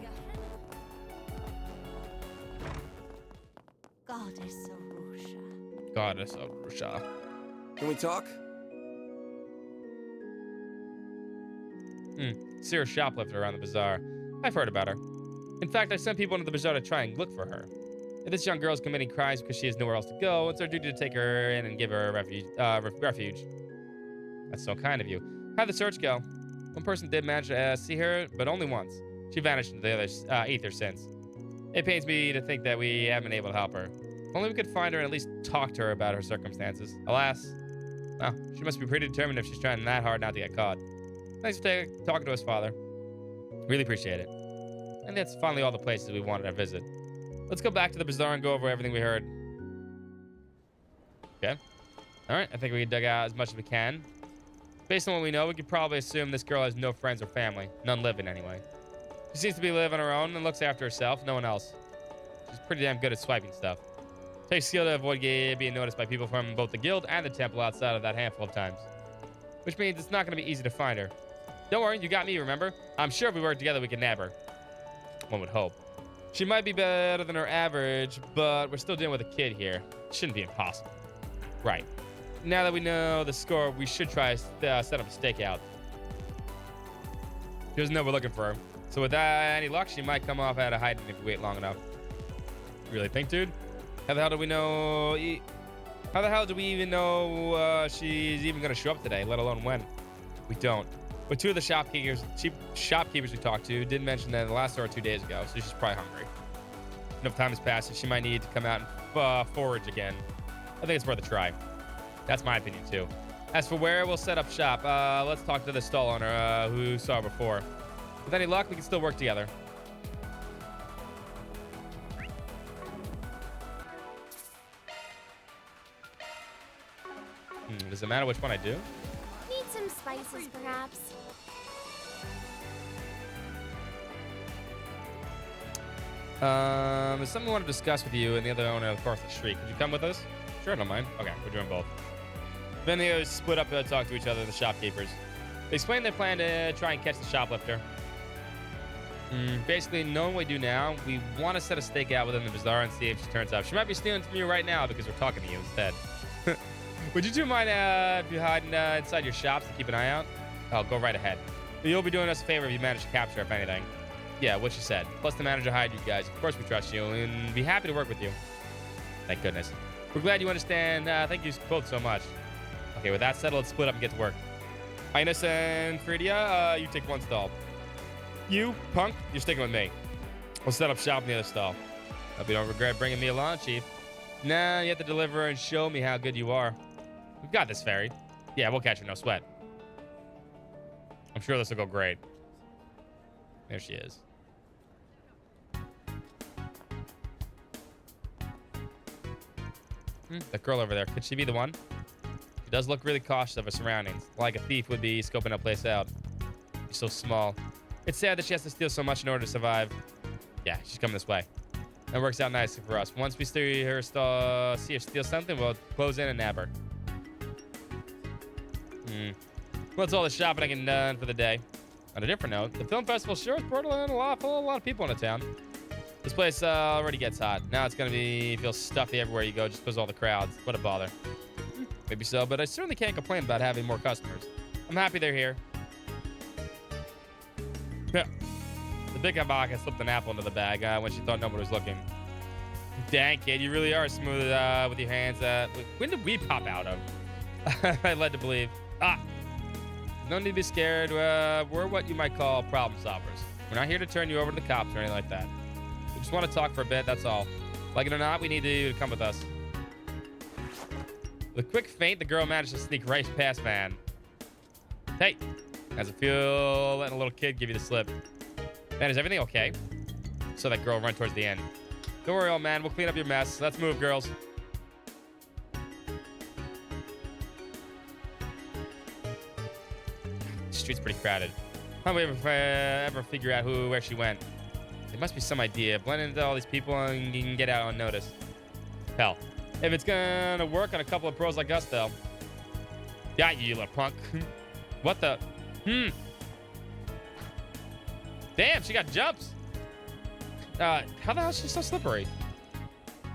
Goddess Arusha. Goddess of Rusha. Can we talk? See her shoplifter around the bazaar. I've heard about her. In fact, I sent people into the bazaar to try and look for her. If this young girl is committing crimes because she has nowhere else to go, it's our duty to take her in and give her refuge. That's so kind of you. How'd the search go? One person did manage to see her, but only once. She vanished into the other ether since. It pains me to think that we haven't been able to help her. If only we could find her and at least talk to her about her circumstances. Alas, well, she must be pretty determined if she's trying that hard not to get caught. Thanks for talking to us, Father. Really appreciate it. And that's finally all the places we wanted to visit. Let's go back to the bazaar and go over everything we heard. Okay. All right, I think we dug out as much as we can. Based on what we know, we could probably assume this girl has no friends or family. None living, anyway. She seems to be living on her own and looks after herself, no one else. She's pretty damn good at swiping stuff. Takes skill to avoid being noticed by people from both the guild and the temple outside of that handful of times. Which means it's not going to be easy to find her. Don't worry, you got me, remember? I'm sure if we work together, we can nab her. One would hope. She might be better than her average, but we're still dealing with a kid here. It shouldn't be impossible. Right. Now that we know the score, we should try set up a stakeout. She doesn't know we're looking for her. So with any luck, she might come off out of hiding if we wait long enough. You really think, dude? How the hell do we know... How the hell do we even know she's even going to show up today, let alone when? We don't. But two of the shopkeepers we talked to did mention that the last store 2 days ago, so she's probably hungry. Enough time has passed, and she might need to come out and forage again. I think it's worth a try. That's my opinion, too. As for where we'll set up shop, let's talk to the stall owner who saw her before. With any luck, we can still work together. Does it matter which one I do? Need some spices, perhaps? There's something I want to discuss with you and the other owner across the street. Could you come with us? Sure, I don't mind. Okay, we're doing both. Then they split up to talk to each other, the shopkeepers. They explained their plan to try and catch the shoplifter. Basically, knowing what we do now, we want to set a stake out within the bazaar and see if she turns up. She might be stealing from you right now because we're talking to you instead. Would you two mind if you hide inside your shops to keep an eye out? Oh, go right ahead. You'll be doing us a favor if you manage to capture her, if anything. Yeah, what she said. Plus the manager hired you guys. Of course we trust you and be happy to work with you. Thank goodness. We're glad you understand. Thank you both so much. Okay, with that said, let's split up and get to work. Ines and Fridia, you take one stall. You, punk, you're sticking with me. We'll set up shop in the other stall. Hope you don't regret bringing me along, Chief. Nah, you have to deliver and show me how good you are. We've got this, Fairy. Yeah, we'll catch her, no sweat. I'm sure this will go great. There she is. That girl over there, could she be the one? She does look really cautious of her surroundings, like a thief would be scoping a place out. She's so small. It's sad that she has to steal so much in order to survive. Yeah, she's coming this way. That works out nicely for us. Once we see her steal something, we'll close in and nab her. Well, that's all the shopping I can done for the day. On a different note, the film festival sure has brought in a lot of people into town. This place already gets hot. Now it's gonna feel stuffy everywhere you go just because of all the crowds. What a bother. Maybe so, but I certainly can't complain about having more customers. I'm happy they're here. Yeah. The big Kabaka slipped an apple into the bag when she thought nobody was looking. Dang, kid, you really are smooth with your hands. When did we pop out of? I led to believe. No need to be scared. We're what you might call problem solvers. We're not here to turn you over to the cops or anything like that. We just want to talk for a bit, that's all. Like it or not, we need you to come with us. With a quick feint, the girl managed to sneak right past Van. Hey, how's it feel letting a little kid give you the slip? Man, is everything okay? So that girl run towards the end. Don't worry, old man. We'll clean up your mess. Let's move, girls. The street's pretty crowded. How do we ever figure out where she went? There must be some idea. Blend into all these people and you can get out unnoticed. Hell, if it's gonna work on a couple of pros like us, though. Got you little punk. What the? Damn, she got jumps. How the hell is she so slippery?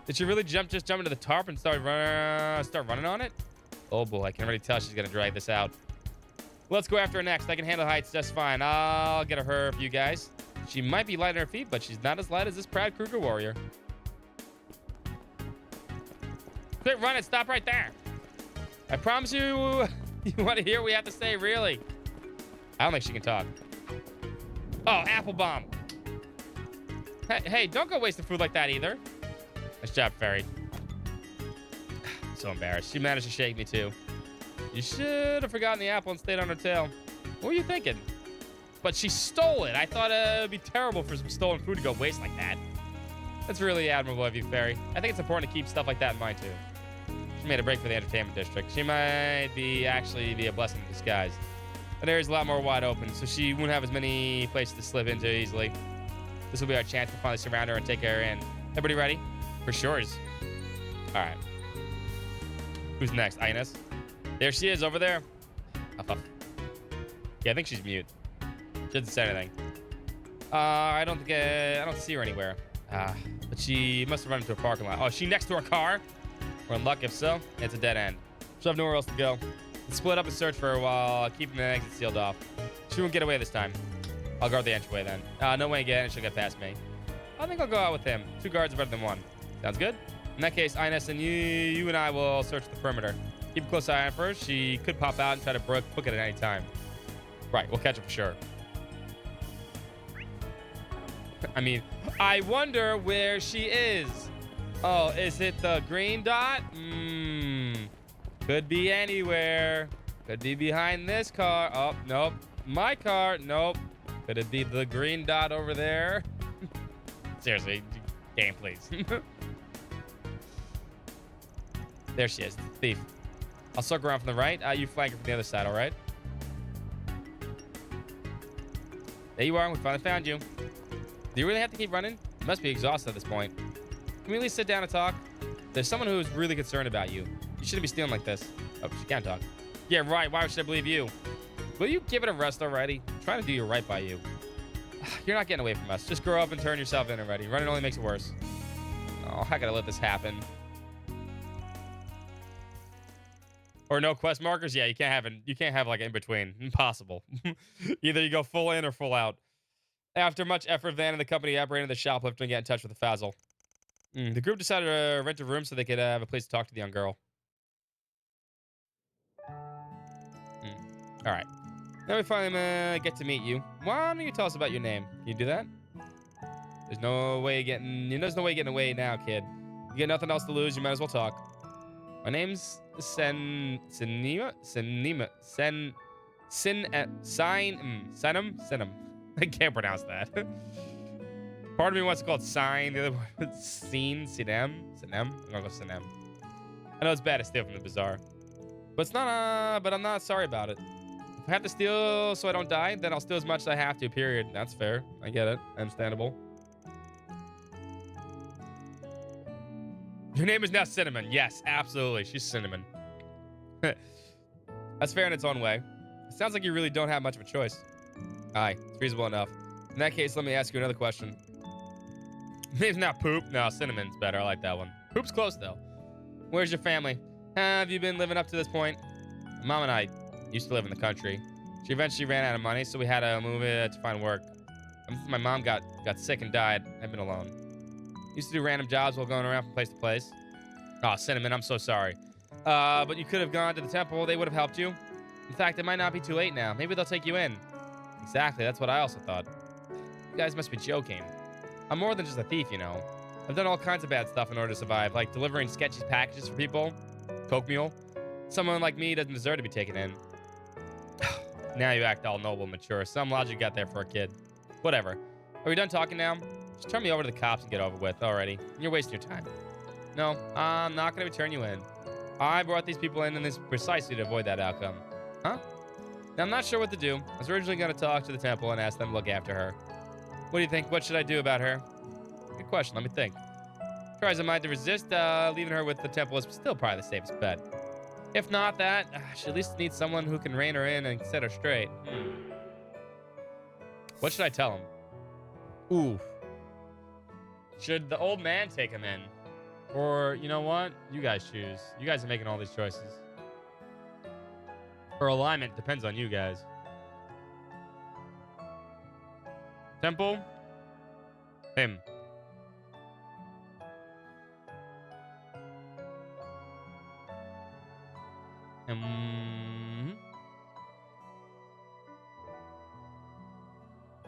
Did she really just jump into the tarp and start running on it? Oh boy, I can already tell she's gonna drag this out. Let's go after her next. I can handle heights just fine. I'll get her for you guys. She might be light on her feet, but she's not as light as this proud Kruger warrior. Quit running. Stop right there. I promise you, you want to hear what we have to say, really. I don't think she can talk. Oh, apple bomb. Hey, don't go wasting food like that either. Nice job, Fairy. So embarrassed. She managed to shake me, too. You should have forgotten the apple and stayed on her tail. What were you thinking? But she stole it. I thought it would be terrible for some stolen food to go waste like that. That's really admirable of you, Fairy. I think it's important to keep stuff like that in mind, too. She made a break for the entertainment district. She might actually be a blessing in disguise. The area's a lot more wide open, so she won't have as many places to slip into easily. This will be our chance to finally surround her and take her in. Everybody ready? For sure. All right. Who's next? Ines? There she is over there. Yeah, I think she's mute. She doesn't say anything. I don't see her anywhere. But she must have run into a parking lot. Oh, is she next to her car? We're in luck. If so, it's a dead end. She'll have nowhere else to go. Let's split up and search for her while keeping the exit sealed off. She won't get away this time. I'll guard the entryway then. No way again, she'll get past me. I think I'll go out with him. 2 guards are better than 1. Sounds good? In that case, Ines and you and I will search the perimeter. Keep a close eye on her. She could pop out and try to book it at any time. Right, we'll catch her for sure. I mean, I wonder where she is. Oh, is it the green dot? Could be anywhere. Could be behind this car. Oh, nope. My car. Nope. Could it be the green dot over there? Seriously, game, please. There she is, thief. I'll circle around from the right. You flank her from the other side, all right? There you are. We finally found you. Do you really have to keep running? You must be exhausted at this point. Can we at least sit down and talk? There's someone who's really concerned about you. You shouldn't be stealing like this. Oh, she can't talk. Yeah, right. Why should I believe you? Will you give it a rest already? I'm trying to do you right by you. You're not getting away from us. Just grow up and turn yourself in already. Running only makes it worse. Oh, I gotta let this happen. Or no quest markers? Yeah, you can't have like in between. Impossible. Either you go full in or full out. After much effort, Van and the company operating the shoplifter and get in touch with the Fazzle. The group decided to rent a room so they could have a place to talk to the young girl. All right. Now we finally get to meet you. Why don't you tell us about your name? Can you do that? There's no way getting away now, kid. You got nothing else to lose. You might as well talk. My name's Senem. I can't pronounce that. Part of me wants to call it sign. The other one is Sinem. I'm gonna go Sinem. I know it's bad to steal from the bazaar, but it's not. But I'm not sorry about it. If I have to steal so I don't die, then I'll steal as much as I have to. Period. That's fair. I get it. Understandable. Your name is now Cinnamon. Yes, absolutely. She's Cinnamon. That's fair in its own way. It sounds like you really don't have much of a choice. Aye, it's reasonable enough. In that case, let me ask you another question. Name's not Poop. No, Cinnamon's better. I like that one. Poop's close, though. Where's your family? Have you been living up to this point? Mom and I used to live in the country. She eventually ran out of money, so we had to move it to find work. My mom got sick and died. I've been alone. Used to do random jobs while going around from place to place. Oh, Cinnamon, I'm so sorry. But you could have gone to the temple. They would have helped you. In fact, it might not be too late now. Maybe they'll take you in. Exactly, that's what I also thought. You guys must be joking. I'm more than just a thief, you know. I've done all kinds of bad stuff in order to survive, like delivering sketchy packages for people. Coke mule. Someone like me doesn't deserve to be taken in. Now you act all noble and mature. Some logic you got there for a kid. Whatever. Are we done talking now? Just turn me over to the cops and get over with already. You're wasting your time. No, I'm not going to return you in. I brought these people in this precisely to avoid that outcome. Huh? Now, I'm not sure what to do. I was originally going to talk to the temple and ask them to look after her. What do you think? What should I do about her? Good question. Let me think. Try as I might to resist, leaving her with the temple is still probably the safest bet. If not that, she at least needs someone who can rein her in and set her straight. What should I tell him? Ooh. Should the old man take him in? Or, you know what? You guys choose. You guys are making all these choices. Or alignment depends on you guys. Temple. Him.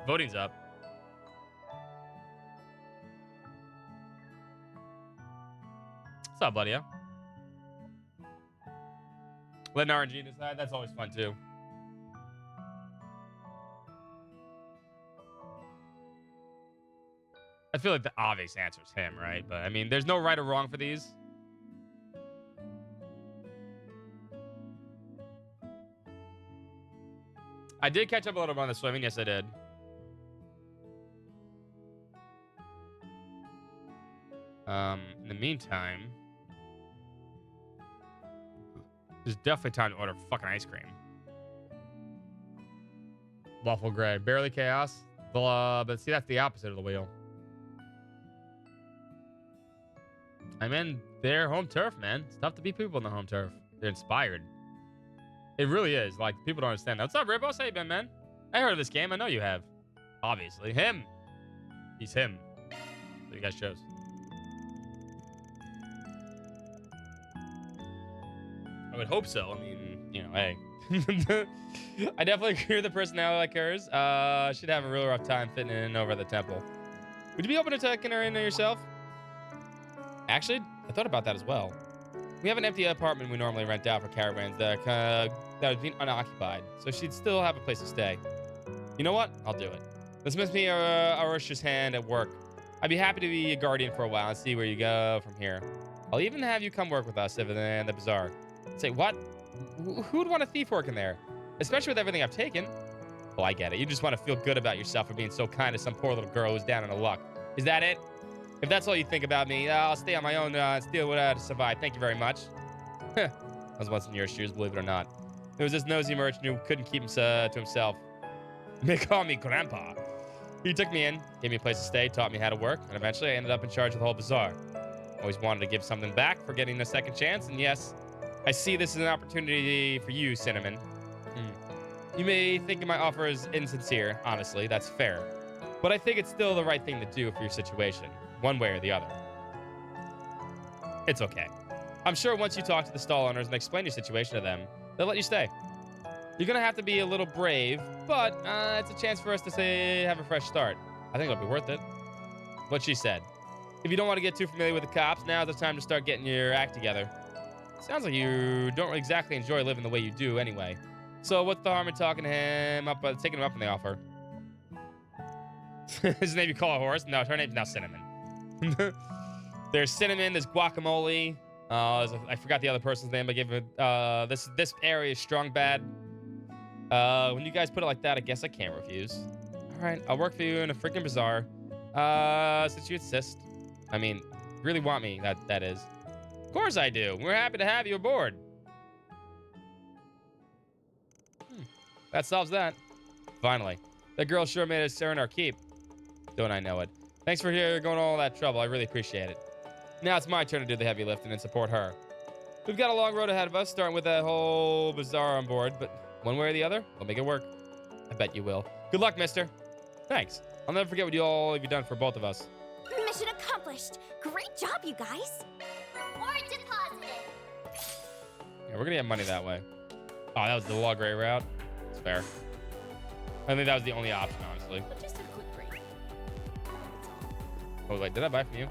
Voting's up. What's up, buddy? Letting RNG decide. That's always fun, too. I feel like the obvious answer is him, right? But, I mean, there's no right or wrong for these. I did catch up a little bit on the swimming. Yes, I did. In the meantime, there's definitely time to order fucking ice cream. Waffle gray. Barely chaos. But see, that's the opposite of the wheel. I'm in their home turf, man. It's tough to beat people in the home turf. They're inspired. It really is. Like, people don't understand that. What's up, Ribos? How you been, man? I heard of this game. I know you have. Obviously. Him. He's him. So you guys chose. I would hope so. I mean, you know, hey. I definitely agree with the personality like hers. She'd have a real rough time fitting in over at the temple. Would you be open to taking her in there yourself? Actually, I thought about that as well. We have an empty apartment we normally rent out for caravans that has been unoccupied, so she'd still have a place to stay. You know what? I'll do it. This makes me Arusha's hand at work. I'd be happy to be a guardian for a while and see where you go from here. I'll even have you come work with us if in the bazaar. Say, what? Who would want a thief working there? Especially with everything I've taken. Oh, I get it. You just want to feel good about yourself for being so kind to some poor little girl who's down in her luck. Is that it? If that's all you think about me, I'll stay on my own and steal to survive. Thank you very much. I was once in your shoes, believe it or not. There was this nosy merchant who couldn't keep him to himself. They call me Grandpa. He took me in, gave me a place to stay, taught me how to work, and eventually I ended up in charge of the whole bazaar. Always wanted to give something back for getting a second chance, and yes, I see this as an opportunity for you, Cinnamon. You may think my offer is insincere, honestly, that's fair. But I think it's still the right thing to do for your situation, one way or the other. It's okay. I'm sure once you talk to the stall owners and explain your situation to them, they'll let you stay. You're gonna have to be a little brave, but it's a chance for us to have a fresh start. I think it'll be worth it. what she said. If you don't want to get too familiar with the cops, now's the time to start getting your act together. Sounds like you don't exactly enjoy living the way you do anyway. So what's the harm in talking to him up, taking him up on the offer? His name you call a horse? No, her name's now Cinnamon. There's Cinnamon, there's Guacamole. I forgot the other person's name. I gave it. This area is strong bad. When you guys put it like that, I guess I can't refuse. All right, I'll work for you in a freaking bazaar. Since you insist. I mean, really want me, that is. Of course I do. We're happy to have you aboard. That solves that. Finally. That girl sure made us earn our keep. Don't I know it? Thanks for going all that trouble. I really appreciate it. Now it's my turn to do the heavy lifting and support her. We've got a long road ahead of us, starting with that whole bazaar on board, but one way or the other, we'll make it work. I bet you will. Good luck, mister. Thanks. I'll never forget what you've done for both of us. Mission accomplished. Great job, you guys. Reward deposited. Yeah, we're gonna get money that way. Oh, that was the log ray route. It's fair. I think that was the only option, honestly. But just a quick break. Oh, wait, did I buy from you?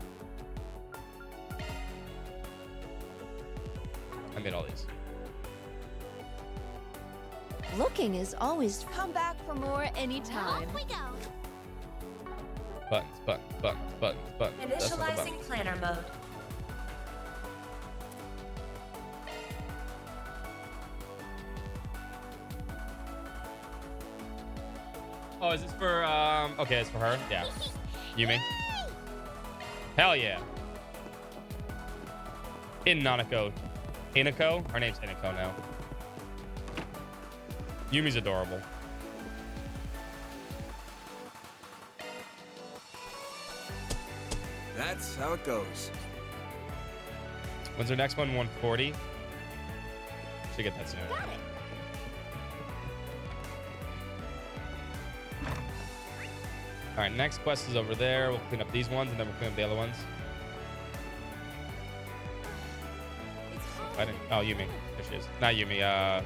I made all these. Looking is always come back for more anytime. Off we go. Buttons, buttons, buttons, buttons, buttons. That's not the button. Initializing planner mode. Oh, is this for, okay, it's for her? Yeah. Yumi? Hell yeah. Inako. Inako? Her name's Inako now. Yumi's adorable. That's how it goes. When's our next one? 140? Should get that soon. Got it. All right, next quest is over there. We'll clean up these ones, and then we'll clean up the other ones. I didn't. Oh, Yumi. There she is. Not Yumi. Yeah.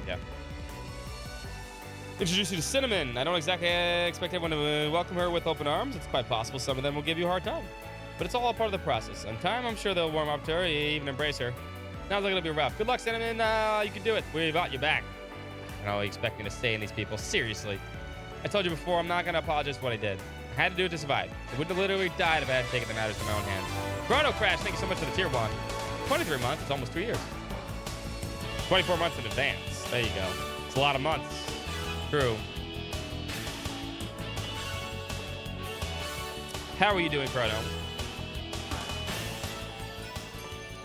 Introduce you to Cinnamon. I don't exactly expect everyone to welcome her with open arms. It's quite possible some of them will give you a hard time. But it's all part of the process. In time, I'm sure they'll warm up to her, even embrace her. Sounds like it'll be rough. Good luck, Cinnamon. You can do it. We've got you back. I don't expect me to stay in these people. Seriously. I told you before, I'm not going to apologize for what I did. I had to do it to survive. I would have literally died if I hadn't taken the matters in my own hands. Chrono Crash, thank you so much for the tier 1. 23 months. It's almost 2 years. 24 months in advance. There you go. It's a lot of months. True. How are you doing, Chrono?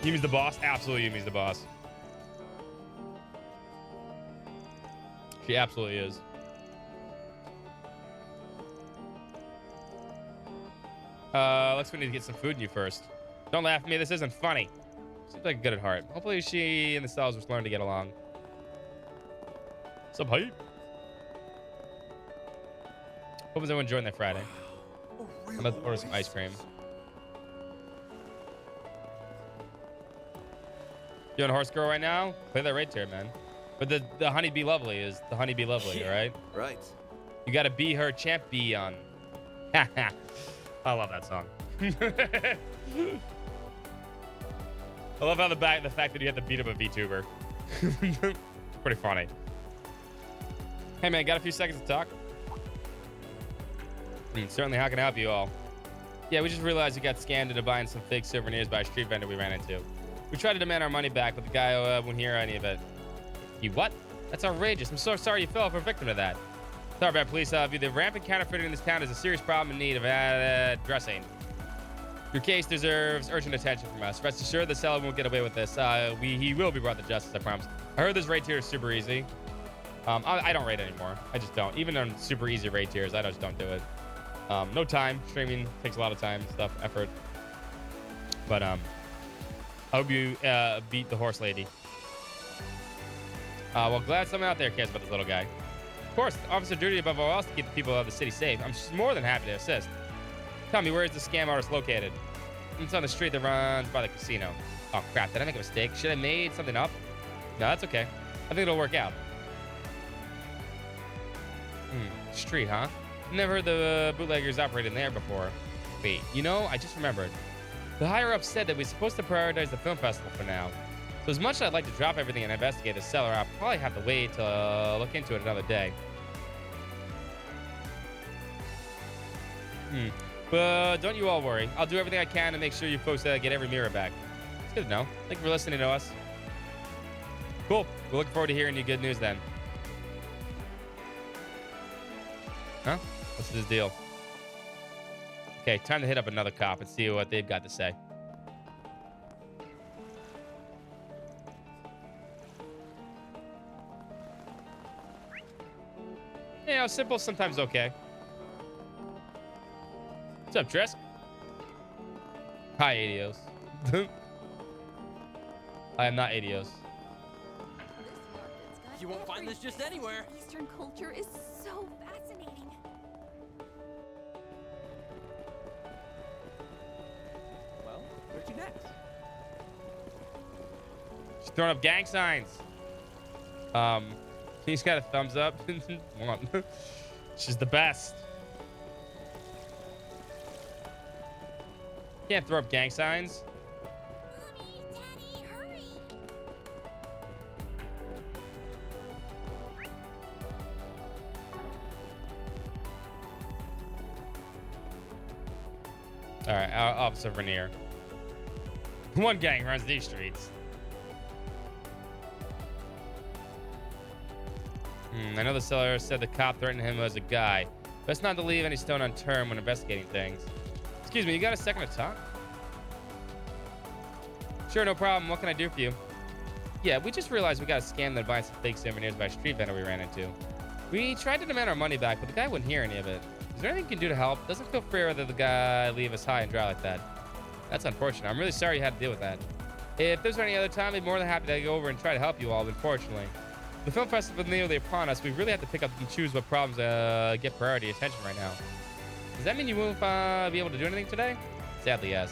Yumi's the boss? Absolutely, Yumi's the boss. She absolutely is. Looks like we need to get some food in you first. Don't laugh at me. This isn't funny. Seems like good at heart. Hopefully she and the Salzers learn to get along. What's up, hype? Hope everyone enjoying their Friday. I'm about to order some ice cream. You on a horse girl right now? Play that right tier, man. But the honeybee lovely is the honeybee lovely, Yeah, right? Right. You gotta be her champ bee on. I love that song. I love how the fact that you have to beat up a VTuber. Pretty funny. Hey man, got a few seconds to talk? Certainly, how can I help you all? Yeah, we just realized you got scammed into buying some fake souvenirs by a street vendor we ran into. We tried to demand our money back, but the guy wouldn't hear any of it. You what? That's outrageous. I'm so sorry you fell for a victim of that. Sorry about police. View the rampant counterfeiting in this town is a serious problem in need of addressing. Your case deserves urgent attention from us. Rest assured the seller won't get away with this. He will be brought to justice, I promise. I heard this raid tier is super easy. I don't raid anymore. I just don't. Even on super easy raid tiers, I just don't do it. No time. Streaming takes a lot of time, stuff, effort. But I hope you beat the horse lady. Well, glad someone out there cares about this little guy. Of course, officer duty above all else to keep the people of the city safe. I'm more than happy to assist. Tell me, where is the scam artist located? It's on the street that runs by the casino. Oh crap, did I make a mistake? Should I have made something up? No, that's okay. I think it'll work out. Street, huh? Never heard the bootleggers operating there before. Wait, you know, I just remembered. The higher-up said that we're supposed to prioritize the film festival for now. So as much as I'd like to drop everything and investigate the cellar, I'll probably have to wait to look into it another day. But don't you all worry. I'll do everything I can to make sure you folks get every mirror back. It's good to know. Thank you for listening to us. Cool. We're looking forward to hearing your good news then. Huh? What's this deal? Okay, time to hit up another cop and see what they've got to say. You know, simple, sometimes okay. What's up, Trisk? Hi, Adios. I am not Adios. You won't find this just anywhere. Eastern culture is so fascinating. Well, where's you next? She's throwing up gang signs. He's got a thumbs up. Come on. She's the best. Can't throw up gang signs. Mommy, Daddy, hurry! All right, Officer Vernier. One gang runs these streets. I know the seller said the cop threatened him as a guy. Best not to leave any stone unturned when investigating things. Excuse me, you got a second to talk? Sure, no problem. What can I do for you? Yeah, we just realized we got a scam that buys some fake souvenirs by a street vendor we ran into. We tried to demand our money back, but the guy wouldn't hear any of it. Is there anything you can do to help? Doesn't feel fair that the guy leave us high and dry like that. That's unfortunate. I'm really sorry you had to deal with that. If there's any other time, I'd be more than happy to go over and try to help you all, but unfortunately. The film festival is nearly upon us. We really have to pick up and choose what problems get priority attention right now. Does that mean you won't be able to do anything today? Sadly, yes.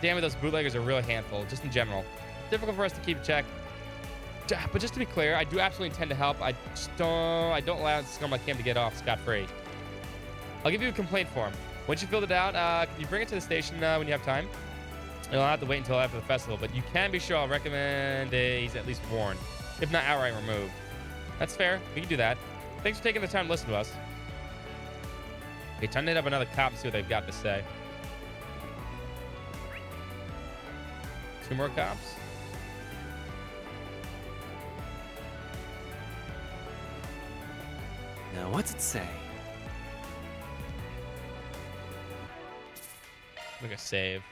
Damn it, those bootleggers are a real handful, just in general. It's difficult for us to keep check. But just to be clear, I do absolutely intend to help. I don't allow scum like him to get off scot-free. I'll give you a complaint form. Once you filled it out, can you bring it to the station when you have time? You'll have to wait until after the festival, but you can be sure I'll recommend he's at least warned, if not outright removed. That's fair. We can do that. Thanks for taking the time to listen to us. Okay, time to hit up another cop and see what they've got to say. 2 more cops. Now, what's it say? Look at save.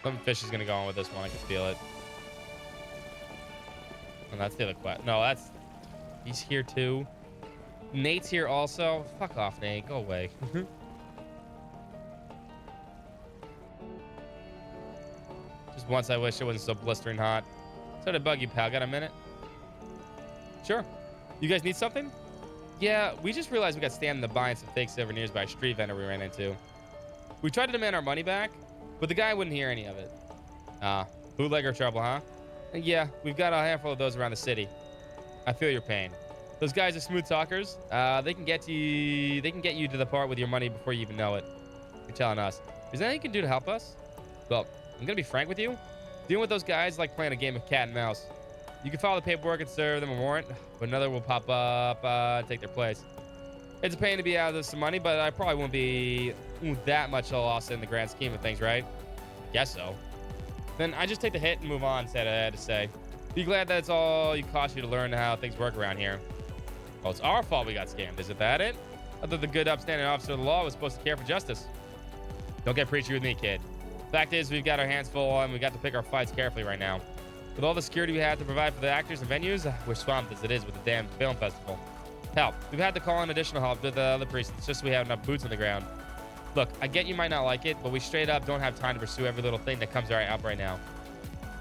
Some fish is gonna go on with this one. I can feel it. And that's the other quest. No, that's. He's here too. Nate's here also. Fuck off, Nate. Go away. Just once I wish it wasn't so blistering hot. Sorry to bug you, pal. Got a minute? Sure. You guys need something? Yeah, we just realized we got scammed into buying some fake souvenirs by a street vendor we ran into. We tried to demand our money back, but the guy wouldn't hear any of it. Bootlegger trouble, huh? Yeah, we've got a handful of those around the city. I feel your pain. Those guys are smooth talkers. They can get you to the part with your money before you even know it. You're telling us. Is there anything you can do to help us? Well, I'm gonna be frank with you. Dealing with those guys is like playing a game of cat and mouse. You can file the paperwork and serve them a warrant, but another will pop up and take their place. It's a pain to be out of some money, but I probably won't be that much a loss in the grand scheme of things, right? Guess so. Then I just take the hit and move on, said I had to say. Be glad that it's all it cost you to learn how things work around here. Well, it's our fault we got scammed. Isn't that it? I thought the good, upstanding officer of the law was supposed to care for justice. Don't get preachy with me, kid. Fact is, we've got our hands full and we've got to pick our fights carefully right now. With all the security we have to provide for the actors and venues, we're swamped as it is with the damn film festival. Hell, we've had to call in additional help with the other precincts just so we have enough boots on the ground. Look, I get you might not like it, but we straight up don't have time to pursue every little thing that comes up right now.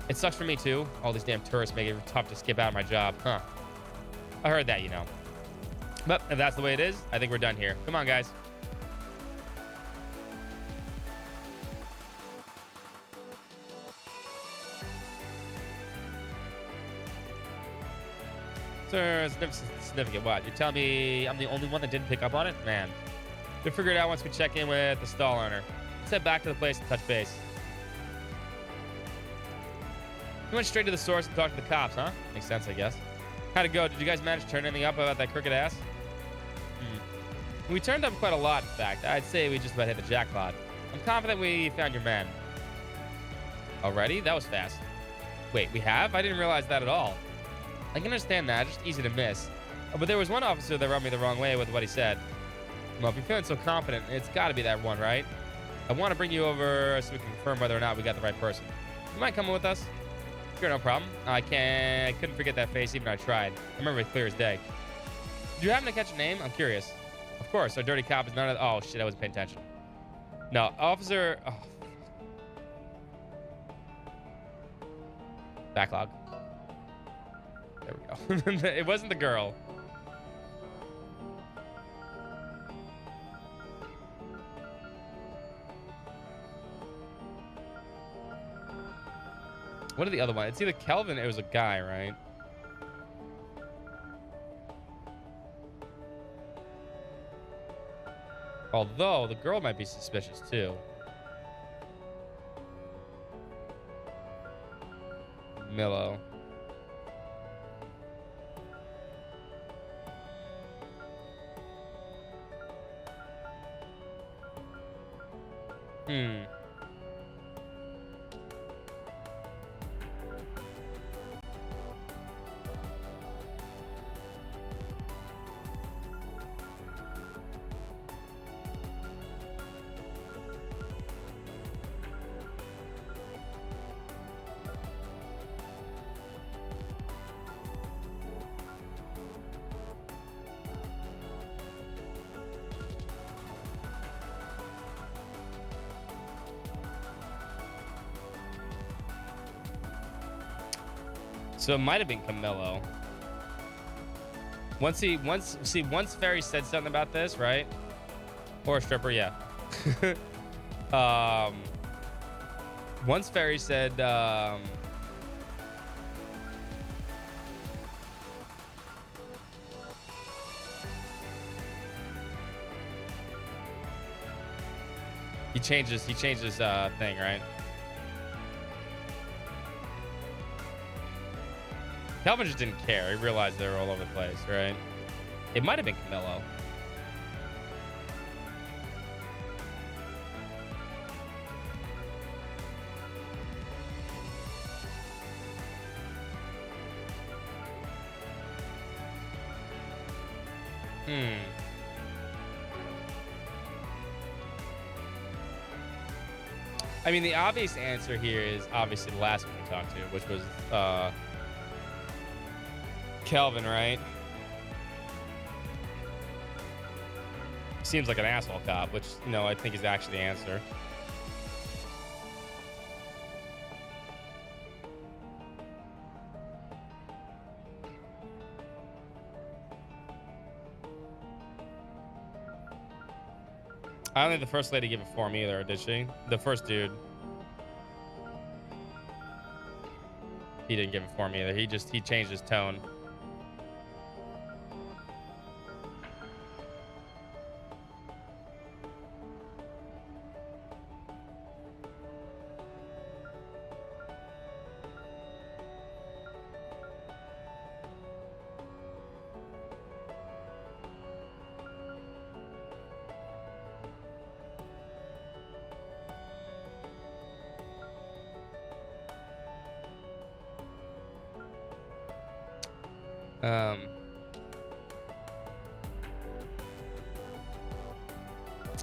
It sucks for me too. All these damn tourists make it tough to skip out of my job, huh? I heard that, you know. But if that's the way it is, I think we're done here. Come on, guys. Sir, significant what? You're telling me I'm the only one that didn't pick up on it? Man. We'll figure it out once we check in with the stall owner. let's head back to the place and touch base. We went straight to the source and talked to the cops, huh? Makes sense, I guess. How'd it go? Did you guys manage to turn anything up about that crooked ass? We turned up quite a lot, in fact. I'd say we just about hit the jackpot. I'm confident we found your man. Already? That was fast. Wait, we have? I didn't realize that at all. I can understand that. Just easy to miss. Oh, but there was one officer that rubbed me the wrong way with what he said. Well, if you're feeling so confident, it's got to be that one, right? I want to bring you over so we can confirm whether or not we got the right person. You mind coming with us? Sure, no problem. I couldn't forget that face even if I tried. I remember it clear as day. Did you happen to catch a name? I'm curious. Of course, our dirty cop is none of the... Oh, shit, I wasn't paying attention. No, officer... Oh. Backlog. There we go. It wasn't the girl. What are the other ones? It's either Kelvin or it was a guy, right? Although, the girl might be suspicious, too. Millo. So it might have been Camillo. Once Ferry said something about this, right? Or a stripper, yeah. Once Ferry said, he changed his thing, right? Calvin just didn't care. He realized they were all over the place, right? It might have been Camillo. I mean, the obvious answer here is obviously the last one we talked to, which was Kelvin, right? Seems like an asshole cop, which, you know, I think is actually the answer. I don't think the first lady gave a form either, did she? The first dude. He didn't give a form either. He changed his tone.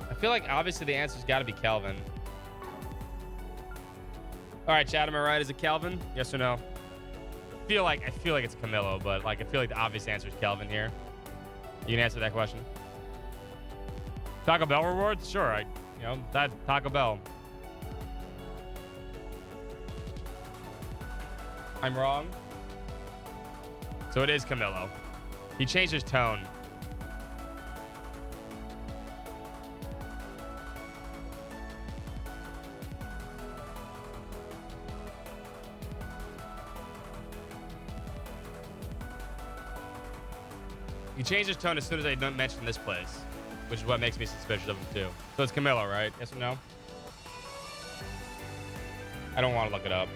I feel like obviously the answer's got to be Kelvin. All right, Chad, am I right? Is it Kelvin? Yes or no? I feel like it's Camillo, but like I feel like the obvious answer is Kelvin here. You can answer that question. Taco Bell rewards? Sure, that Taco Bell. I'm wrong. So it is Camillo. He changed his tone. He changed his tone as soon as I mentioned this place, which is what makes me suspicious of him too. So it's Camillo, right? Yes or no? I don't want to look it up.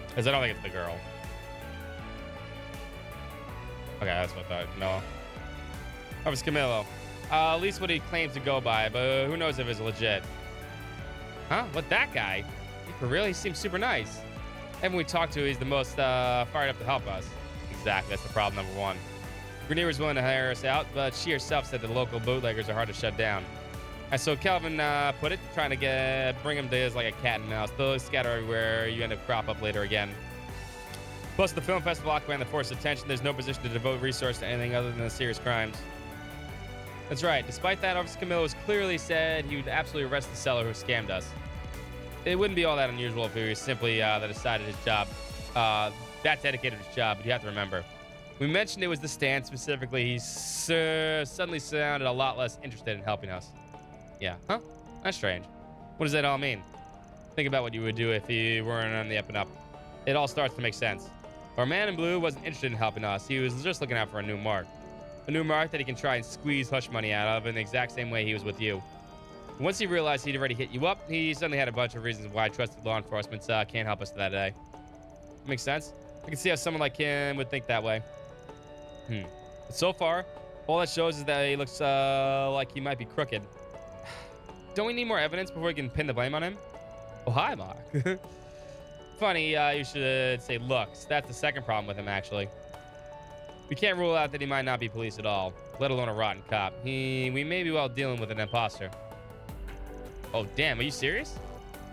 Because I don't think it's the girl. Okay, that's what I thought. No. Oh, it's Camilo. At least what he claims to go by, but who knows if it's legit. Huh? What, that guy? For real? He seems super nice. Everyone we talked to, he's the most fired up to help us. Exactly, that's the problem number one. Grenier was willing to hire us out, but she herself said the local bootleggers are hard to shut down. And so Calvin put it, trying to bring them to us like a cat and mouse. They'll scatter everywhere, you end up crop up later again. Plus, the film festival occupying the force's attention, there's no position to devote resource to anything other than the serious crimes. That's right. Despite that, Officer Camilo has clearly said he would absolutely arrest the seller who scammed us. It wouldn't be all that unusual if he was simply that decided his job, that dedicated to his job, but you have to remember. We mentioned it was the stand specifically. He suddenly sounded a lot less interested in helping us. Yeah, huh? That's strange. What does that all mean? Think about what you would do if you weren't on the up and up. It all starts to make sense. Our man in blue wasn't interested in helping us. He was just looking out for a new mark. A new mark that he can try and squeeze hush money out of in the exact same way he was with you. Once he realized he'd already hit you up, he suddenly had a bunch of reasons why trusted law enforcement can't help us that day. Makes sense? I can see how someone like him would think that way. But so far, all that shows is that he looks like he might be crooked. Don't we need more evidence before we can pin the blame on him? Oh, hi, Mark. Funny, you should say looks. That's the second problem with him, actually. We can't rule out that he might not be police at all, let alone a rotten cop. We may be well dealing with an imposter. Oh, damn, are you serious?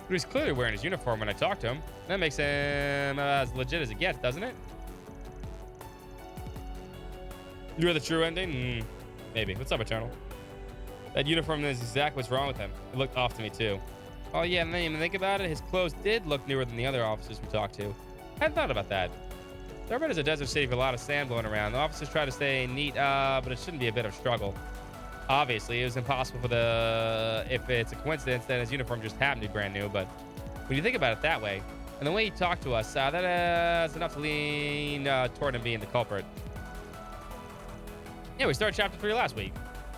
He was clearly wearing his uniform when I talked to him. That makes him as legit as it gets, doesn't it? You're the true ending? Maybe. What's up, Eternal? That uniform is exactly what's wrong with him. It looked off to me, too. Oh, yeah, and then even think about it, his clothes did look newer than the other officers we talked to. I hadn't thought about that. Durban is a desert city with a lot of sand blowing around. The officers try to stay neat, but it shouldn't be a bit of a struggle. Obviously, it was impossible for if it's a coincidence that his uniform just happened to be brand new, but when you think about it that way, and the way he talked to us, that's enough to lean toward him being the culprit. Yeah, we started chapter 3 last week.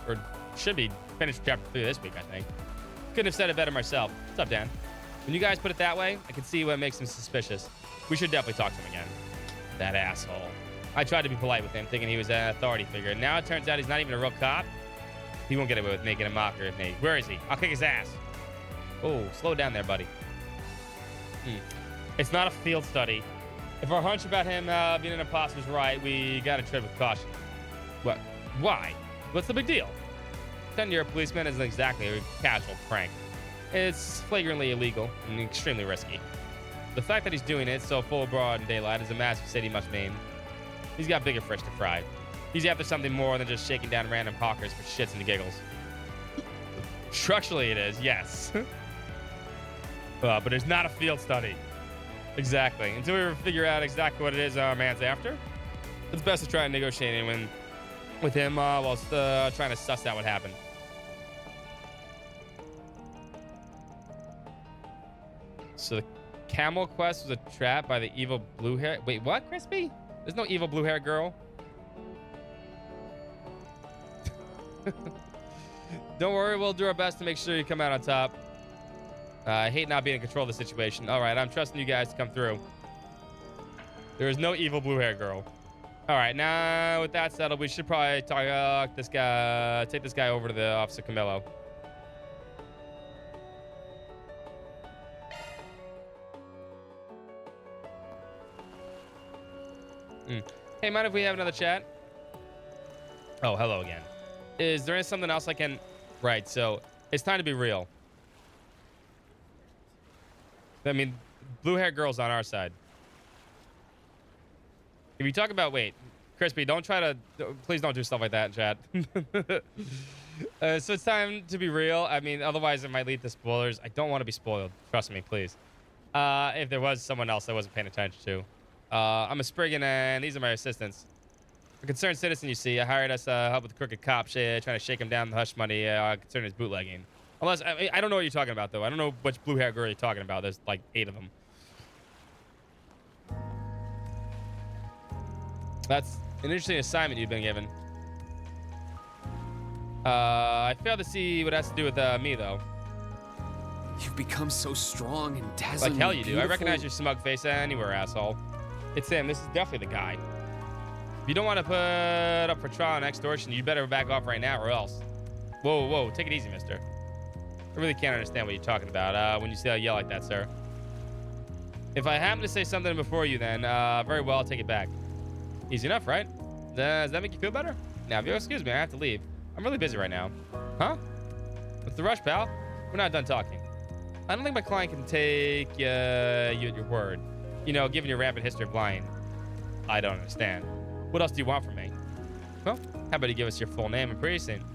Or should be finished chapter 3 this week, I think. Couldn't have said it better myself. What's up, Dan? When you guys put it that way, I can see what makes him suspicious. We should definitely talk to him again. That asshole. I tried to be polite with him, thinking he was an authority figure. Now it turns out he's not even a real cop. He won't get away with making a mockery of me. Where is he? I'll kick his ass. Oh, slow down there, buddy. It's not a field study. If our hunch about him being an imposter is right, we gotta tread with caution. What? Why? What's the big deal? Pretending you're a policeman isn't exactly a casual prank. It's flagrantly illegal and extremely risky. The fact that he's doing it so full broad daylight is a massive city must mean. He's got bigger fish to fry. He's after something more than just shaking down random hawkers for shits and giggles. Structurally it is, yes. But it's not a field study. Exactly. Until we figure out exactly what it is our man's after, it's best to try and negotiate with him whilst trying to suss out what happened. So the camel quest was a trap by the evil blue hair. Wait, what, Crispy? There's no evil blue hair girl. Don't worry, we'll do our best to make sure you come out on top. I hate not being in control of the situation. All right, I'm trusting you guys to come through. There is no evil blue hair girl. All right, now with that settled, we should probably talk this guy, take this guy over to the Officer Camilo. Hey, mind if we have another chat? Oh, hello again. Is there something else I can... Right, so it's time to be real. I mean, blue hair girl's on our side. If you talk about... Wait, Crispy, don't try to... Please don't do stuff like that in chat. So it's time to be real. I mean, otherwise it might lead to spoilers. I don't want to be spoiled. Trust me, please. If there was someone else I wasn't paying attention to. I'm a Spriggan, and these are my assistants. A concerned citizen, you see, hired us to help with the crooked cop trying to shake him down the hush money concerning his bootlegging. Unless, I don't know what you're talking about, though. I don't know which blue hair girl you're talking about. There's like 8 of them. That's an interesting assignment you've been given. I failed to see what it has to do with me, though. You've become so strong and dazzling. Like hell you do. I beautiful. recognize your smug face anywhere, asshole. It's him. This is definitely the guy. If you don't want to put up for trial and extortion, you better back off right now or else. Whoa, whoa. Take it easy, mister. I really can't understand what you're talking about when you say I yell like that, sir. If I happen to say something before you, then very well, I'll take it back. Easy enough, right? Does that make you feel better? Now, if you'll excuse me, I have to leave. I'm really busy right now. Huh? What's the rush, pal? We're not done talking. I don't think my client can take you at your word. You know, given your rampant history of lying. I don't understand. What else do you want from me? Well, how about you give us your full name and precinct?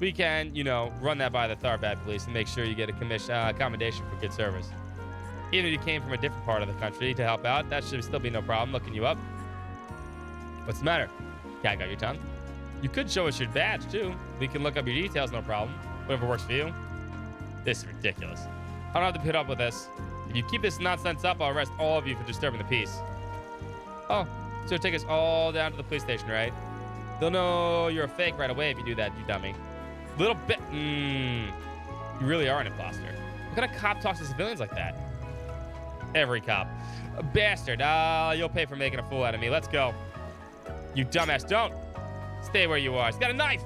We can, you know, run that by the Tharbad police and make sure you get a accommodation for good service. Even if you came from a different part of the country to help out, that should still be no problem looking you up. What's the matter? Cat got your tongue? You could show us your badge, too. We can look up your details, no problem. Whatever works for you. This is ridiculous. I don't have to put up with this. If you keep this nonsense up, I'll arrest all of you for disturbing the peace. Oh, so take us all down to the police station, right? They'll know you're a fake right away if you do that, you dummy. Little bit. You really are an imposter. What kind of cop talks to civilians like that? Every cop. A bastard. You'll pay for making a fool out of me. Let's go. You dumbass, don't. Stay where you are. He's got a knife.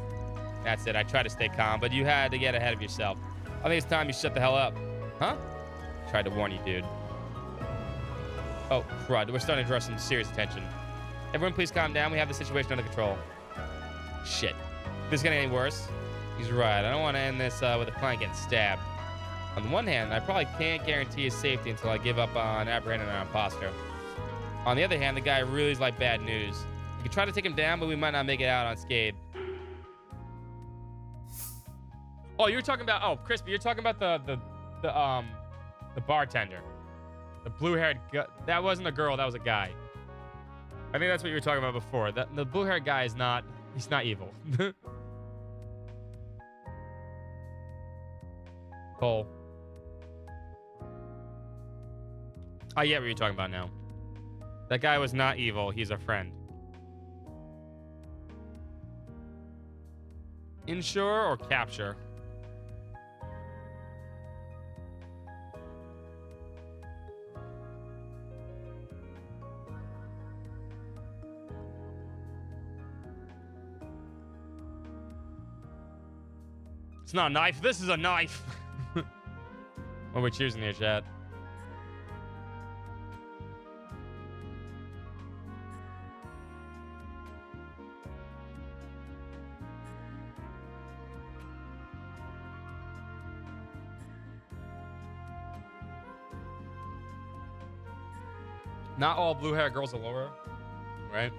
That's it. I tried to stay calm, but you had to get ahead of yourself. I think it's time you shut the hell up. Huh? Tried to warn you, dude. Oh, crud. We're starting to draw some serious attention. Everyone, please calm down. We have the situation under control. Shit. This is getting any worse? He's right. I don't want to end this with a client getting stabbed. On the one hand, I probably can't guarantee his safety until I give up on apprehending an imposter. On the other hand, the guy really is like bad news. We could try to take him down, but we might not make it out unscathed. Oh, you're talking about... Oh, Crispy, you're talking about the bartender. The blue-haired... That wasn't a girl. That was a guy. I think that's what you were talking about before. The blue-haired guy is not... He's not evil. Cole. I get what you're talking about now. That guy was not evil. He's a friend. Insure or capture? It's not a knife. This is a knife. What are we choosing here, chat? Not all blue-haired girls are lower, right?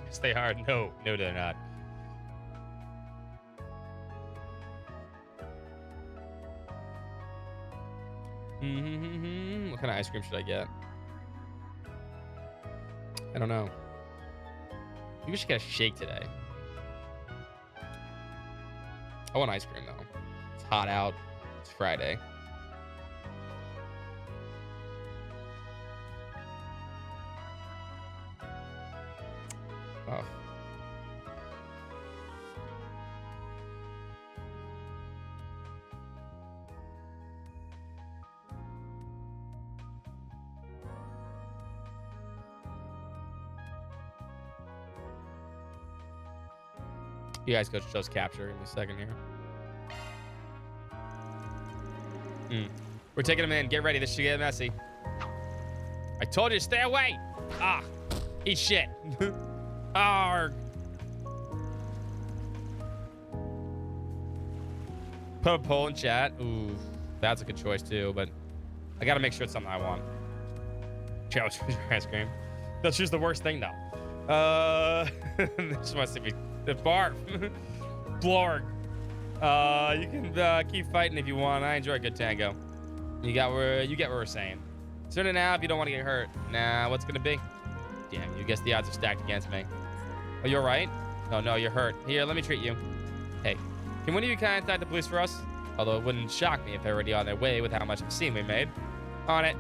Yes, they are. No, they're not. What kind of ice cream should I get? I don't know. Maybe we should get a shake today. I want ice cream, though. It's hot out. It's Friday. Oh. You guys go chose capture in a second here. We're taking him in. Get ready. This should get messy. I told you to stay away. Ah, eat shit. Arg. Put a poll in chat. Ooh, that's a good choice too, but I gotta make sure it's something I want. Choose your ice cream. They'll choose the worst thing though. This must be the barf. Blorg. You can keep fighting if you want. I enjoy a good tango. You get what we're saying. Turn it now if you don't want to get hurt. Nah, what's gonna be? Damn, you guess the odds are stacked against me. Oh, you're right? Oh no, you're hurt. Here, let me treat you. Hey, can one of you contact the police for us? Although it wouldn't shock me if they're already on their way with how much of a scene we made. On it.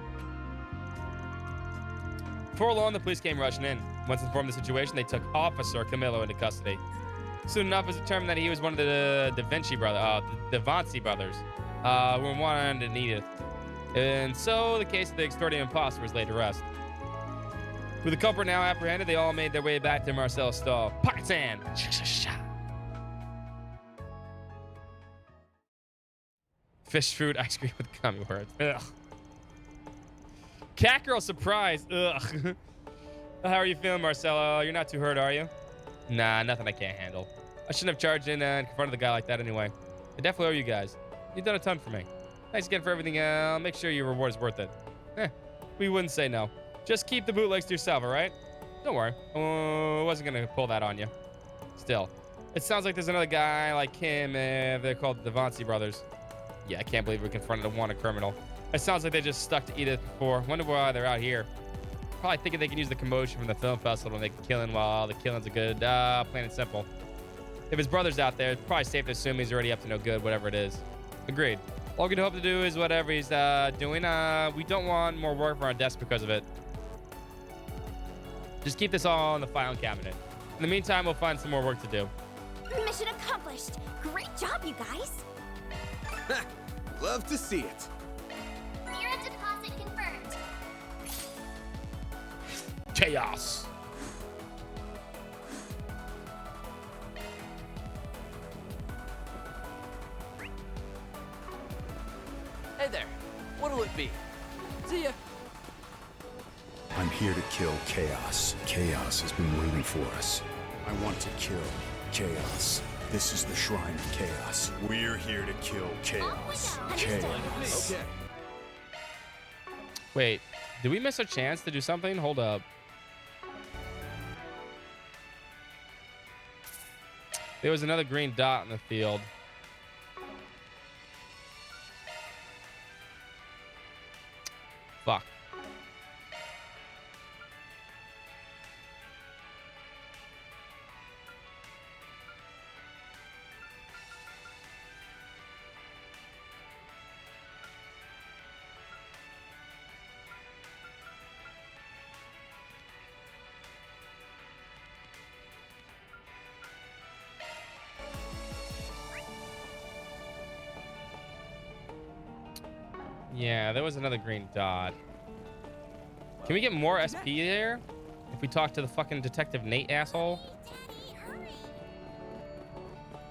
Before long, the police came rushing in. Once informed of the situation, they took Officer Camillo into custody. Soon enough, it was determined that he was one of the the Davanci brothers, who were wanted in Edith. And so the case of the extorting imposter was laid to rest. With the culprit now apprehended, they all made their way back to Marcel's stall. Pocket sand! Fish food ice cream with gummy words. Ugh. Cat girl surprise. Ugh. How are you feeling, Marcelo? You're not too hurt, are you? Nah, nothing I can't handle. I shouldn't have charged in and confronted the guy like that anyway. I definitely owe you guys. You've done a ton for me. Thanks again for everything. I'll make sure your reward is worth it. We wouldn't say no. Just keep the bootlegs to yourself, all right? Don't worry. I wasn't going to pull that on you. Still, it sounds like there's another guy like him. They're called the Davanci brothers. Yeah, I can't believe we confronted a wanted criminal. It sounds like they just stuck to Edith before. Wonder why they're out here. Probably thinking they can use the commotion from the film festival to make a killing while the killing's a good, plain and simple. If his brother's out there, it's probably safe to assume he's already up to no good, whatever it is. Agreed. All we can hope to do is whatever he's doing. We don't want more work for our desk because of it. Just keep this all in the filing cabinet. In the meantime, we'll find some more work to do. Mission accomplished. Great job, you guys. Love to see it. Mirror deposit confirmed. Chaos. Hey there. What'll it be? See ya. I'm here to kill Chaos. Chaos has been waiting for us. I want to kill Chaos. This is the Shrine of Chaos. We're here to kill Chaos. Chaos. Okay. Wait, did we miss a chance to do something? Hold up. There was another green dot in the field. Fuck. Yeah, there was another green dot. Can we get more SP there? If we talk to the fucking Detective Nate asshole?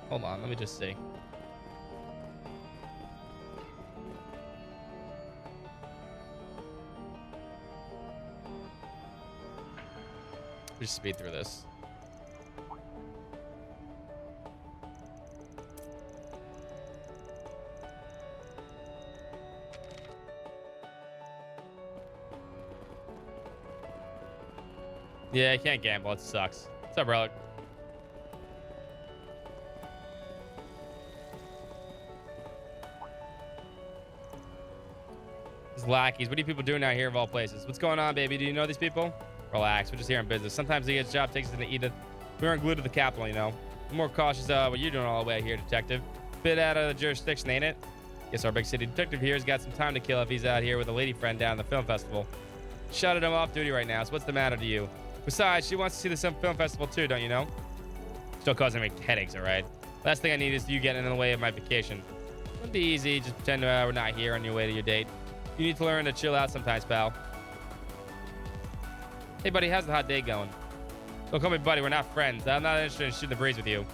Hold on, let me just see. We just speed through this. Yeah, I can't gamble. It sucks. What's up, Relic? These lackeys. What are you people doing out here of all places? What's going on, baby? Do you know these people? Relax. We're just here on business. Sometimes he gets job takes us into Edith. We aren't glued to the capital, you know. I'm more cautious what you're doing all the way here, detective. Bit out of the jurisdiction, ain't it? Guess our big city detective here has got some time to kill if he's out here with a lady friend down at the film festival. Shouted him off duty right now, so what's the matter to you? Besides, she wants to see the film festival too, don't you know? Still causing me headaches, all right? Last thing I need is you getting in the way of my vacation. It'll be easy. Just pretend we're not here on your way to your date. You need to learn to chill out sometimes, pal. Hey, buddy, how's the hot day going? Don't call me buddy. We're not friends. I'm not interested in shooting the breeze with you.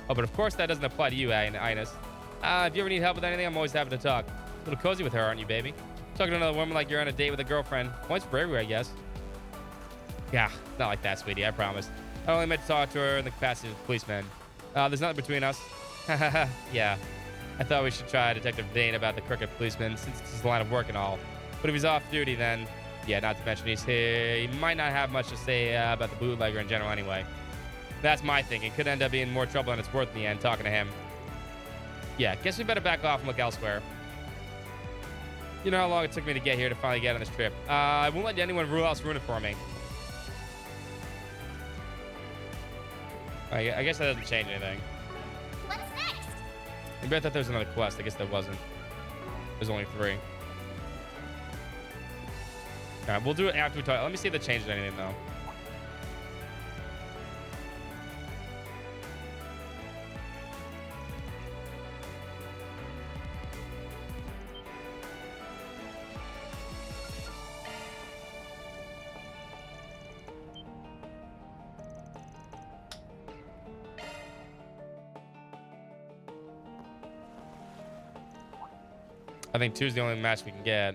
Oh, but of course that doesn't apply to you, Ines. If you ever need help with anything, I'm always happy to talk. A little cozy with her, aren't you, baby? Talking to another woman like you're on a date with a girlfriend. Points for everywhere, I guess. Yeah, not like that, sweetie. I promise. I only meant to talk to her in the capacity of a policeman. There's nothing between us. Yeah. I thought we should try Detective Dane about the crooked policeman since it's his line of work and all. But if he's off duty, then yeah, not to mention he's here. He might not have much to say about the bootlegger in general anyway. That's my thinking. Could end up being more trouble than it's worth in the end talking to him. Yeah, guess we better back off and look elsewhere. You know how long it took me to get here to finally get on this trip. I won't let anyone else ruin it for me. I guess that doesn't change anything. What's next? Maybe I thought there was another quest. I guess there wasn't. There's only 3. All right, we'll do it after we talk. Let me see if they changed anything though. I think 2 is the only match we can get.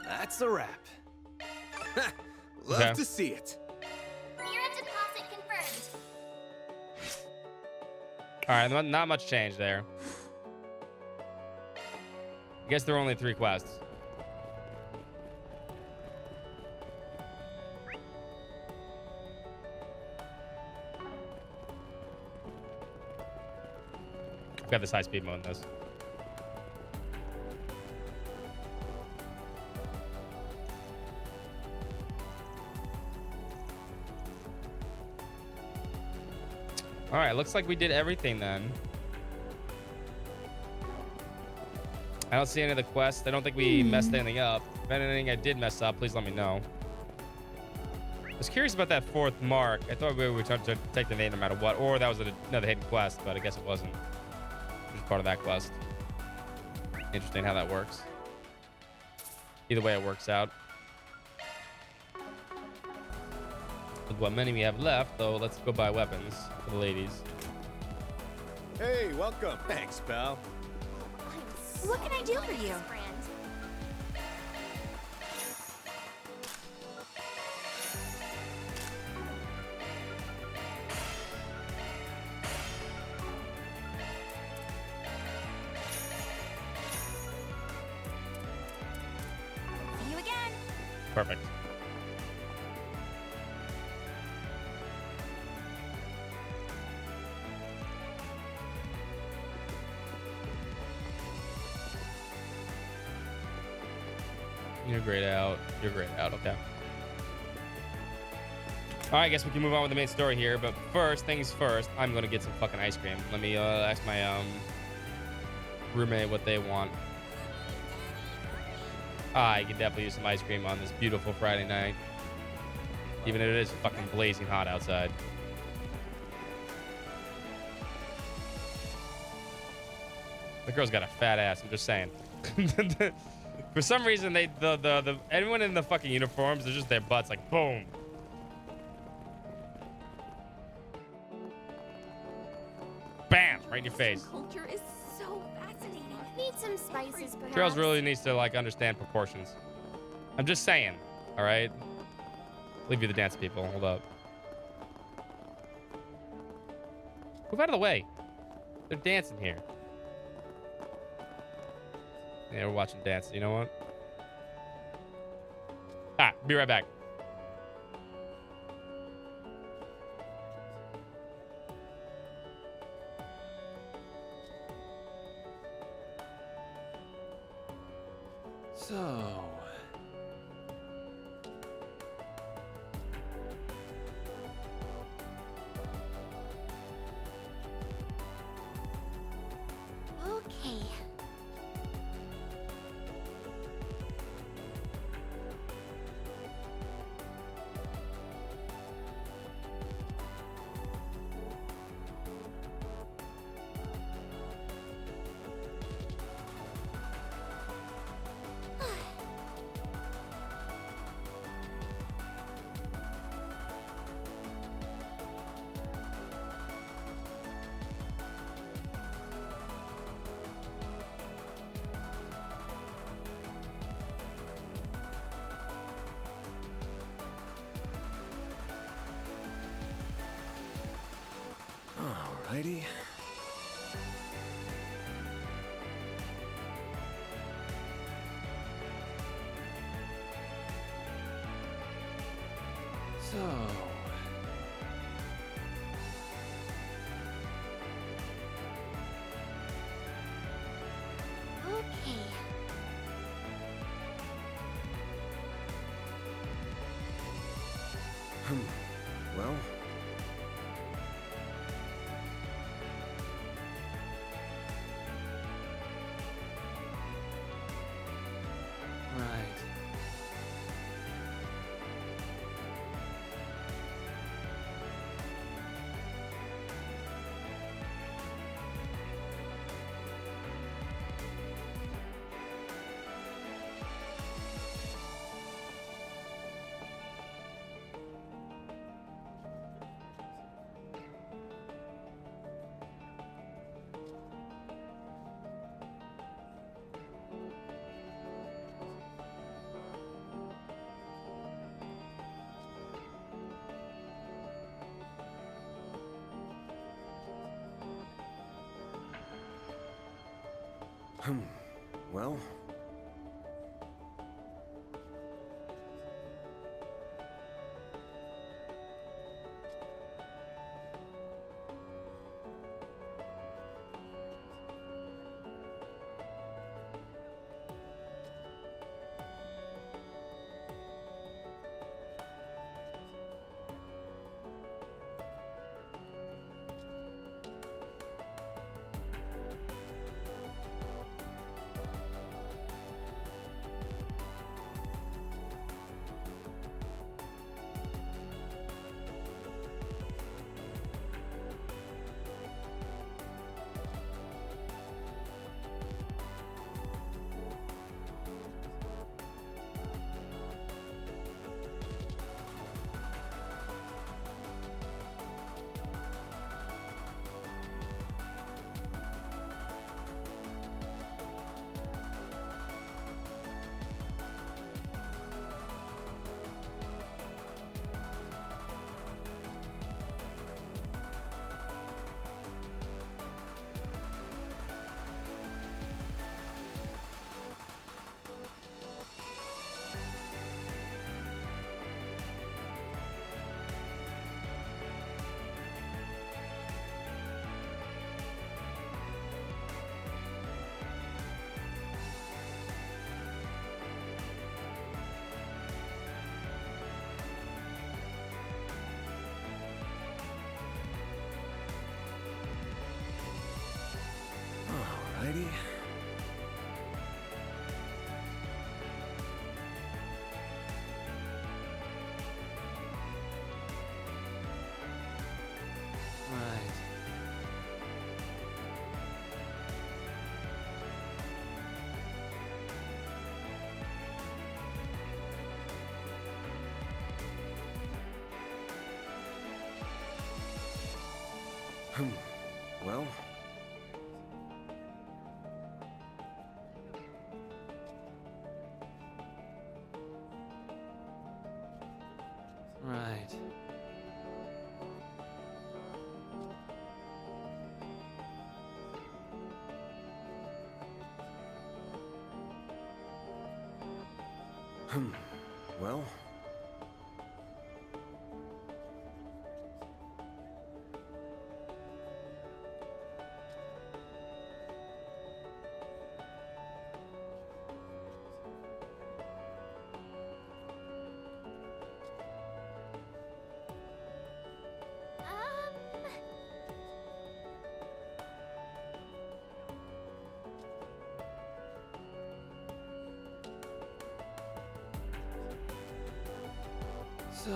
That's a wrap. Love Okay. to see it. Mirror deposit confirmed. All right, not much change there. I guess there are only 3 quests. I've got this high speed mode in this. All right, looks like we did everything then. I don't see any of the quests. I don't think we messed anything up. If anything I did mess up, please let me know. I was curious about that 4th mark. I thought we were trying to take the name no matter what, or that was another hidden quest, but I guess it wasn't. It was part of that quest. Interesting how that works. Either way, it works out. With what many we have left, though, let's go buy weapons for the ladies. Hey, welcome. Thanks, pal. What can I do for you? See you again. Perfect. You're grayed out. You're grayed out. Okay. All right, I guess we can move on with the main story here. But first things first, I'm going to get some fucking ice cream. Let me ask my roommate what they want. I can definitely use some ice cream on this beautiful Friday night. Even if it is fucking blazing hot outside. The girl's got a fat ass. I'm just saying. For some reason, the everyone in the fucking uniforms, they're just their butts like boom. Bam! Right in your face. Culture is so fascinating. Need some spices, perhaps. Trails really needs to like understand proportions. I'm just saying. All right. Leave you the dance people. Hold up. Move out of the way. They're dancing here. Yeah, we're watching dance. You know what? Ah, be right back. So... Okay. Alrighty. So... Well, Right. well. Alrighty. Right. Well. Right. Well. So.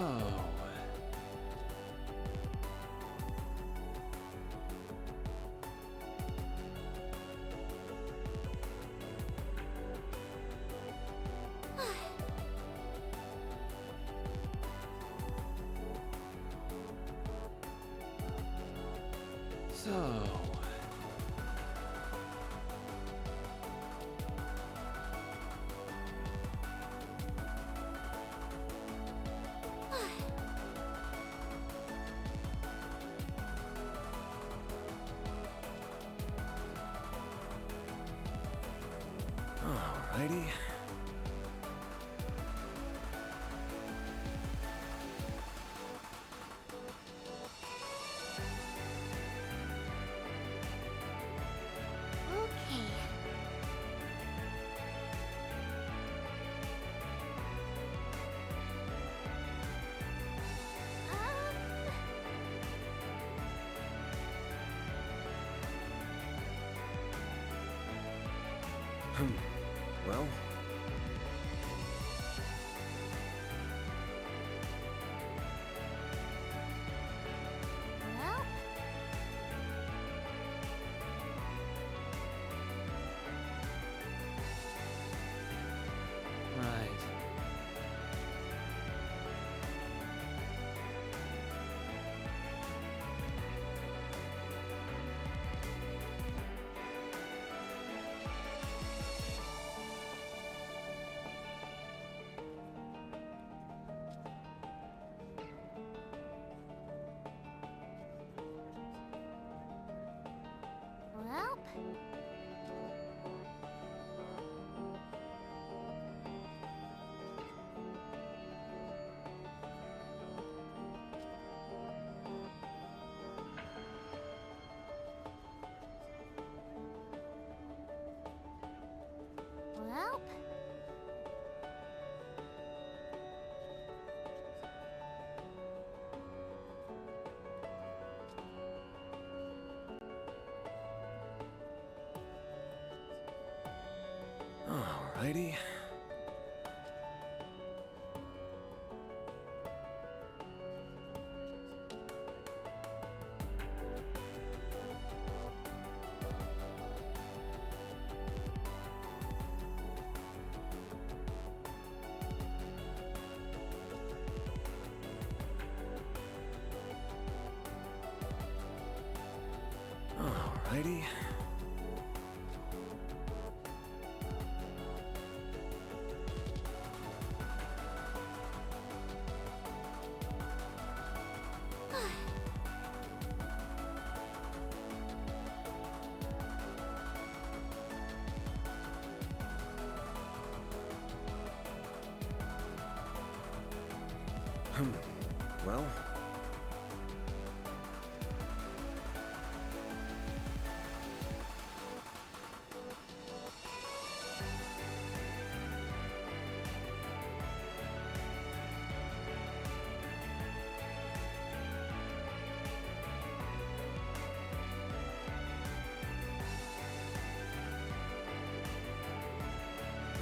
So. Alrighty. Okay. Well, Well, Right. well. Well. alrighty. Alrighty. Well,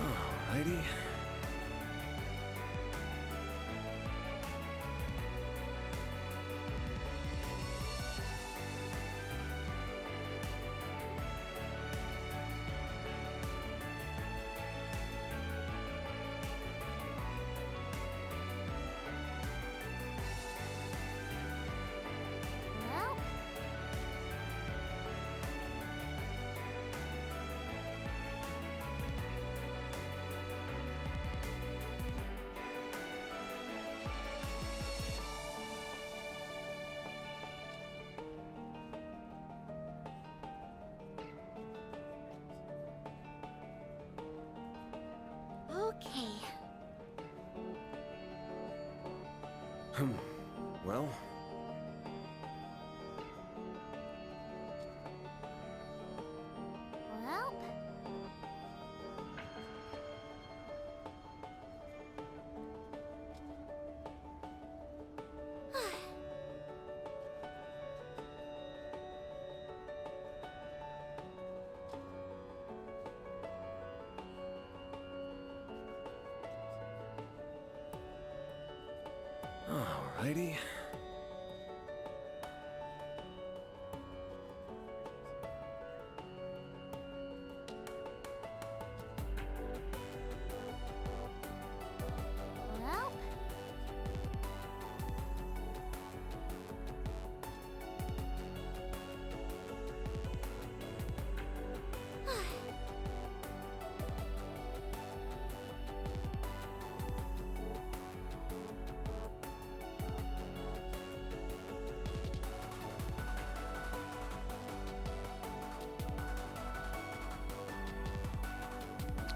alrighty. Well. Okay. Well, Well. alrighty. Well.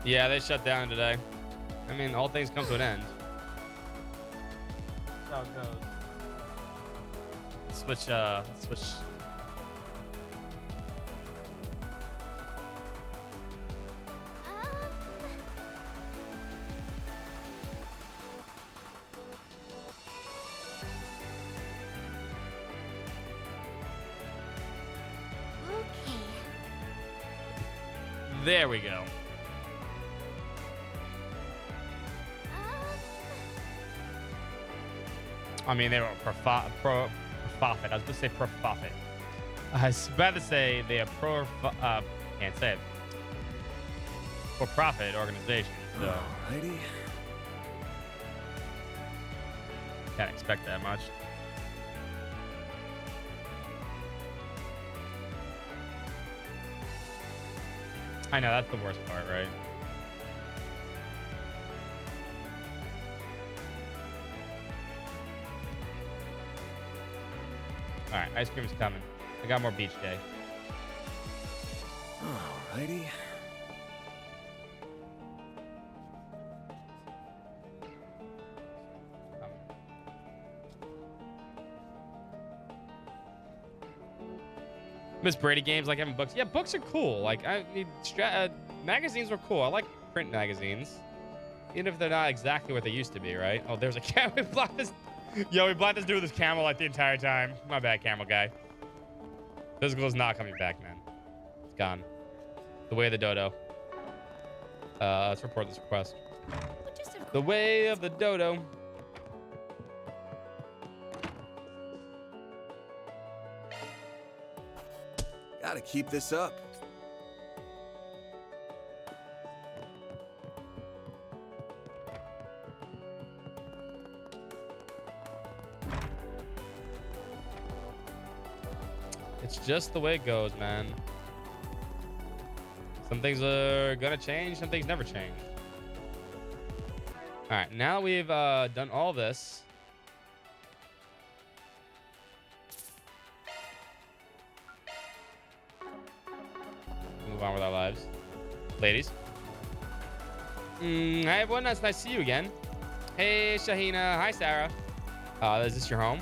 Yeah, they shut down today. I mean, all things come to an end. That's how it goes. Let's switch. Okay. There we go. I mean, they were profit. I was going to say profit. I was about to say they are can't say it. For profit organization. So Alrighty. can't expect that much. I know, that's the worst part, right? Alright, ice cream's coming. I got more beach day. Alrighty. Miss Brady games, like having books. Yeah, books are cool. Like, I mean, magazines were cool. I like print magazines, even if they're not exactly what they used to be, right? Oh, there's a camel. We blocked this. Yo, we blocked this dude with this camel like the entire time. My bad, camel guy. Physical is not coming back, man. It's gone. The way of the dodo. Let's report this request. The way of the dodo. Gotta keep this up. It's just the way it goes, man. Some things are gonna change, some things never change. All right, now we've done all this. Move on with our lives. Ladies. Hi, everyone. It's nice to see you again. Hey, Shahina. Hi, Sarah. Is this your home?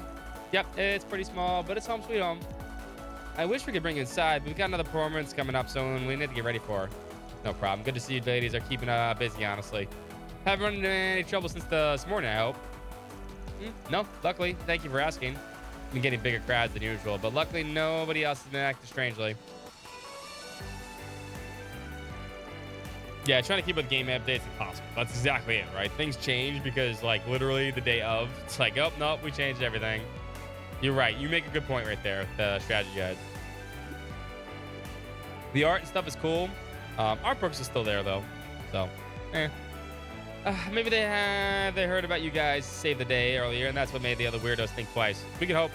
Yep, it's pretty small, but it's home sweet home. I wish we could bring you inside, but we've got another performance coming up soon. We need to get ready for. No problem. Good to see you ladies are keeping busy, honestly. Haven't run into any trouble since this morning, I hope. No, luckily. Thank you for asking. Been getting bigger crowds than usual, but luckily nobody else has been acting strangely. Yeah, trying to keep with game updates if possible. That's exactly it, right? Things change because, like, literally the day of, it's like, oh, no, we changed everything. You're right. You make a good point right there with the strategy guide. The art and stuff is cool. Art books is still there, though. So, maybe they heard about you guys save the day earlier, and that's what made the other weirdos think twice. We can hope.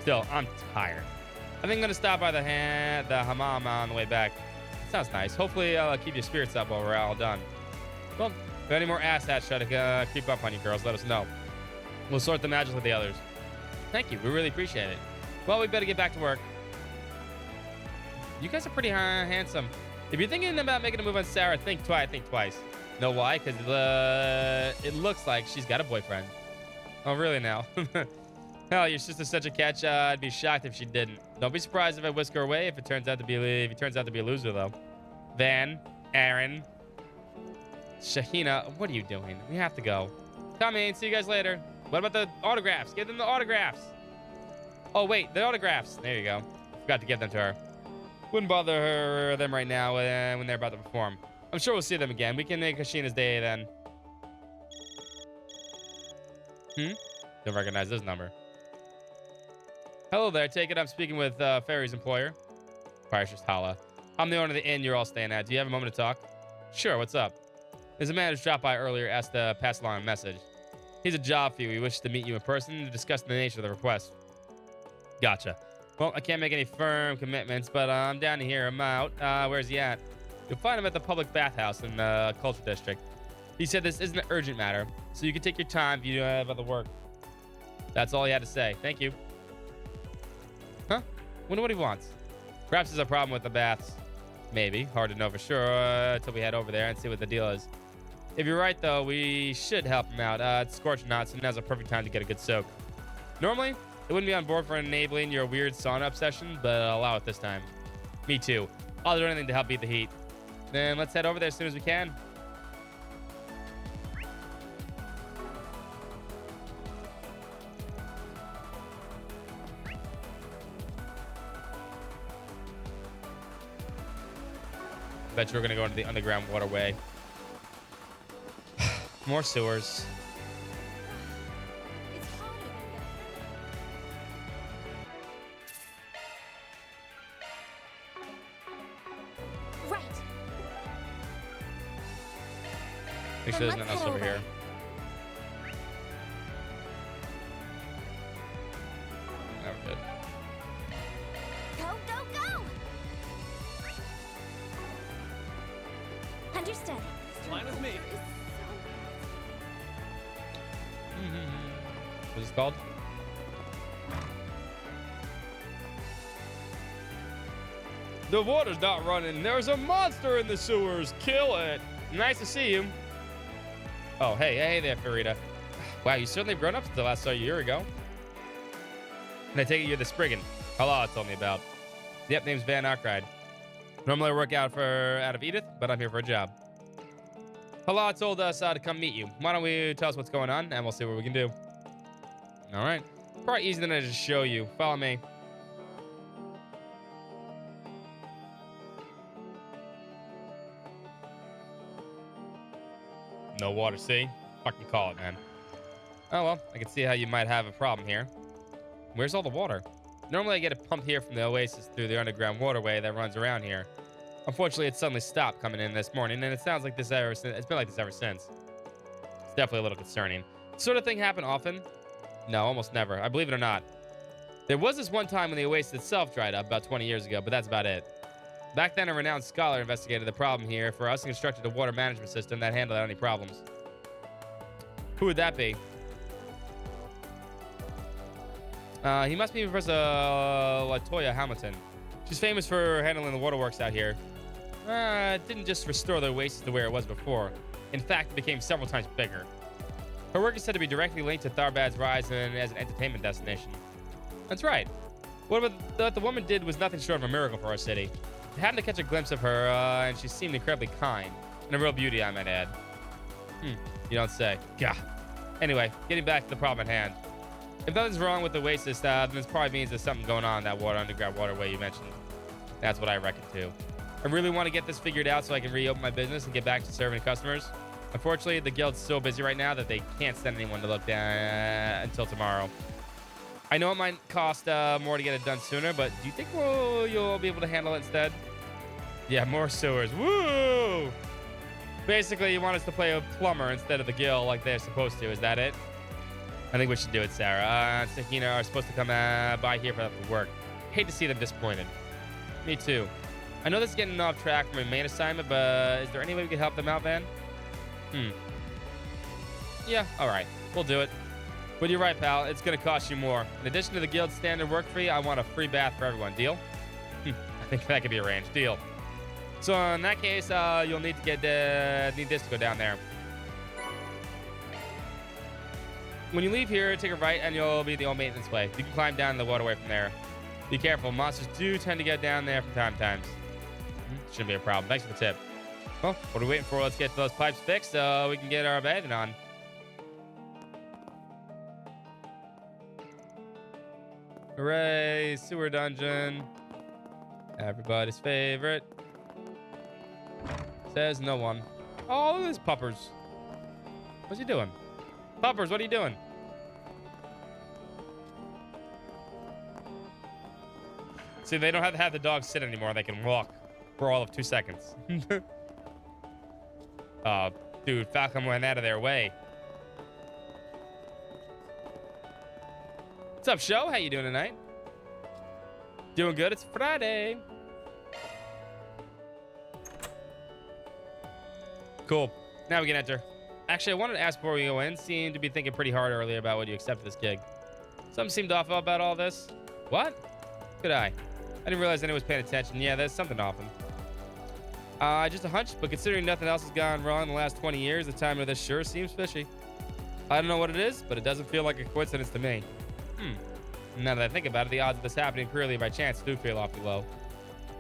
Still, I'm tired. I think I'm going to stop by the hammam on the way back. Sounds nice. Hopefully, I'll keep your spirits up while we're all done. Well, if any more asshats try to creep up on you girls, let us know. We'll sort them out just with the others. Thank you. We really appreciate it. Well, we better get back to work. You guys are pretty handsome. If you're thinking about making a move on Sarah, think twice. Know why? Because it looks like she's got a boyfriend. Oh, really now? Hell, your sister's such a catch. I'd be shocked if she didn't. Don't be surprised if I whisk her away if he turns out to be a loser, though. Van, Aaron, Shahina, what are you doing? We have to go. Coming. See you guys later. What about the autographs? Give them the autographs. Oh, wait, the autographs. There you go. Forgot to give them to her. Wouldn't bother them right now when they're about to perform. I'm sure we'll see them again. We can make Hashina's day then. Don't recognize this number. Hello there. Take it I'm speaking with Ferry's employer. Parish's Hala. I'm the owner of the inn you're all staying at. Do you have a moment to talk? Sure, what's up? There's a man who's dropped by earlier, asked to pass along a message. He's a job for you. He wishes to meet you in person to discuss the nature of the request. Gotcha. Well, I can't make any firm commitments, but I'm down to hear him out. Where's he at? You'll find him at the public bathhouse in the Culture District. He said this isn't an urgent matter, so you can take your time if you have other work. That's all he had to say. Thank you. Huh? Wonder what he wants. Perhaps there's a problem with the baths. Maybe. Hard to know for sure until we head over there and see what the deal is. If you're right, though, we should help him out. It's scorching hot, so now's a perfect time to get a good soak. Normally, I wouldn't be on board for enabling your weird sauna obsession, but I'll allow it this time. Me too. I'll do anything to help beat the heat. Then let's head over there as soon as we can. Bet you we're gonna go into the underground waterway. More sewers. It's hot Make sure there's nothing else over here. No, we're good. Go, go, go! Understood. Fine with me. What's this called? The water's not running. There's a monster in the sewers. Kill it. Nice to see you. Oh, hey there, Farida. Wow, you certainly have grown up since the last saw you a year ago. And I take it you're the Spriggan Halal told me about. Yep, name's Van Arkride. Normally I work out of Edith, but I'm here for a job. Halal told us to come meet you. Why don't we tell us what's going on, and we'll see what we can do. All right. Probably easier than I just show you. Follow me. No water, see? Fucking call it, man. Oh, well, I can see how you might have a problem here. Where's all the water? Normally I get it pumped here from the oasis through the underground waterway that runs around here. Unfortunately, it suddenly stopped coming in this morning, and it sounds like this ever since. It's been like this ever since. It's definitely a little concerning. This sort of thing happen often? No, almost never. I believe it or not. There was this one time when the oasis itself dried up about 20 years ago, but that's about it. Back then, a renowned scholar investigated the problem here for us and constructed a water management system that handled any problems. Who would that be? He must be Professor Latoya Hamilton. She's famous for handling the waterworks out here. It didn't just restore the oasis to where it was before. In fact, it became several times bigger. Her work is said to be directly linked to Tharbad's rise as an entertainment destination. That's right. What the woman did was nothing short of a miracle for our city. I happened to catch a glimpse of her, and she seemed incredibly kind. And a real beauty, I might add. You don't say. Gah. Anyway, getting back to the problem at hand. If nothing's wrong with the oasis, then this probably means there's something going on in that underground waterway you mentioned. That's what I reckon, too. I really want to get this figured out so I can reopen my business and get back to serving customers. Unfortunately, the guild's so busy right now that they can't send anyone to look until tomorrow. I know it might cost more to get it done sooner, but do you think you'll be able to handle it instead? Yeah, more sewers. Woo! Basically, you want us to play a plumber instead of the guild like they're supposed to. Is that it? I think we should do it, Sarah. Sakina are supposed to come by here for work. Hate to see them disappointed. Me too. I know this is getting off track from my main assignment, but is there any way we can help them out, Van? Yeah, all right. We'll do it. But you're right, pal. It's going to cost you more. In addition to the guild's standard work fee, I want a free bath for everyone. Deal? I think that could be arranged. Deal. So in that case, you'll need to get need this to go down there. When you leave here, take a right and you'll be the old maintenance way. You can climb down the waterway from there. Be careful. Monsters do tend to get down there from time to time. Shouldn't be a problem. Thanks for the tip. Well, what are we waiting for? Let's get those pipes fixed so we can get our bathing on. Hooray, sewer dungeon. Everybody's favorite. Says no one. Oh, look at this Puppers. What's he doing? Puppers, what are you doing? See, they don't have to have the dog sit anymore. They can walk for all of 2 seconds. Oh, dude, Falcon went out of their way. What's up, show? How you doing tonight? Doing good. It's Friday. Cool. Now we can enter. Actually, I wanted to ask before we go in. Seemed to be thinking pretty hard earlier about what you accept for this gig. Something seemed off about all this. What? Good eye. I didn't realize anyone was paying attention. Yeah, there's something off. Just a hunch, but considering nothing else has gone wrong in the last 20 years, the timing of this sure seems fishy. I don't know what it is, but it doesn't feel like a coincidence to me. Now that I think about it, the odds of this happening purely by chance do feel awfully low.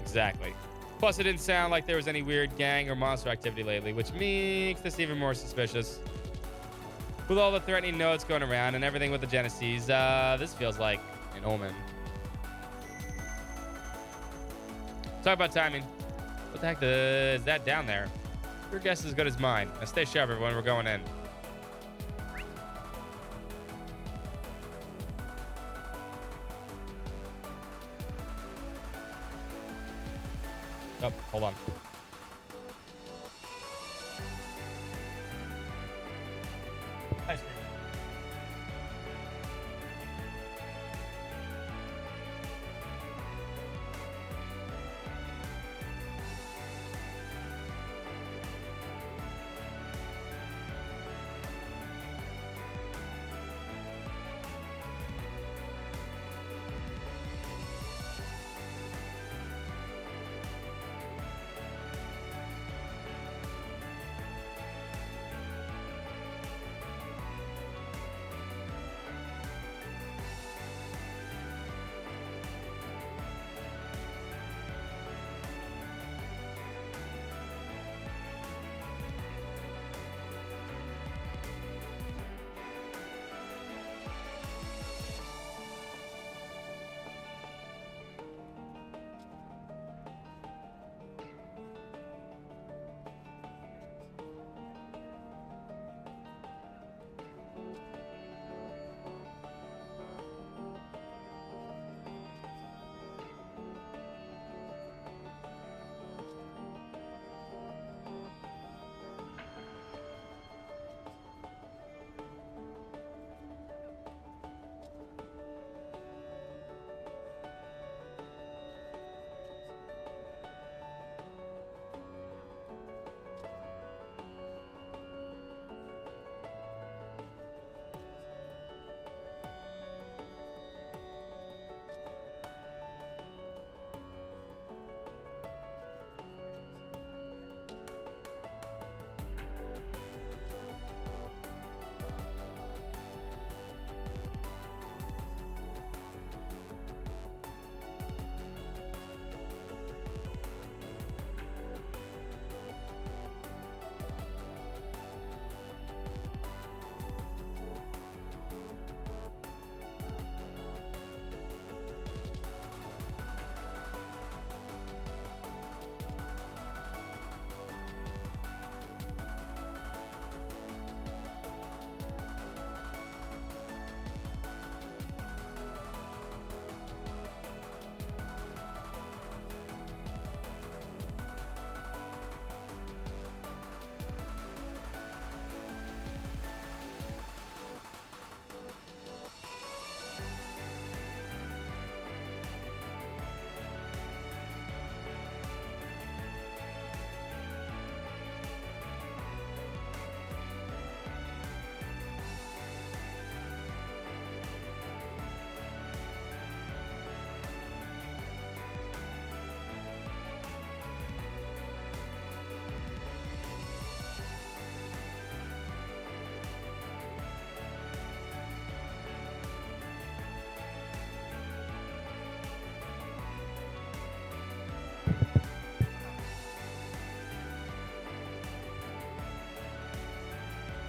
Exactly. Plus, it didn't sound like there was any weird gang or monster activity lately, which makes this even more suspicious. With all the threatening notes going around and everything with the Genesis, this feels like an omen. Talk about timing. What the heck is that down there? Your guess is as good as mine. Now stay sharp, everyone. We're going in. Oh, hold on.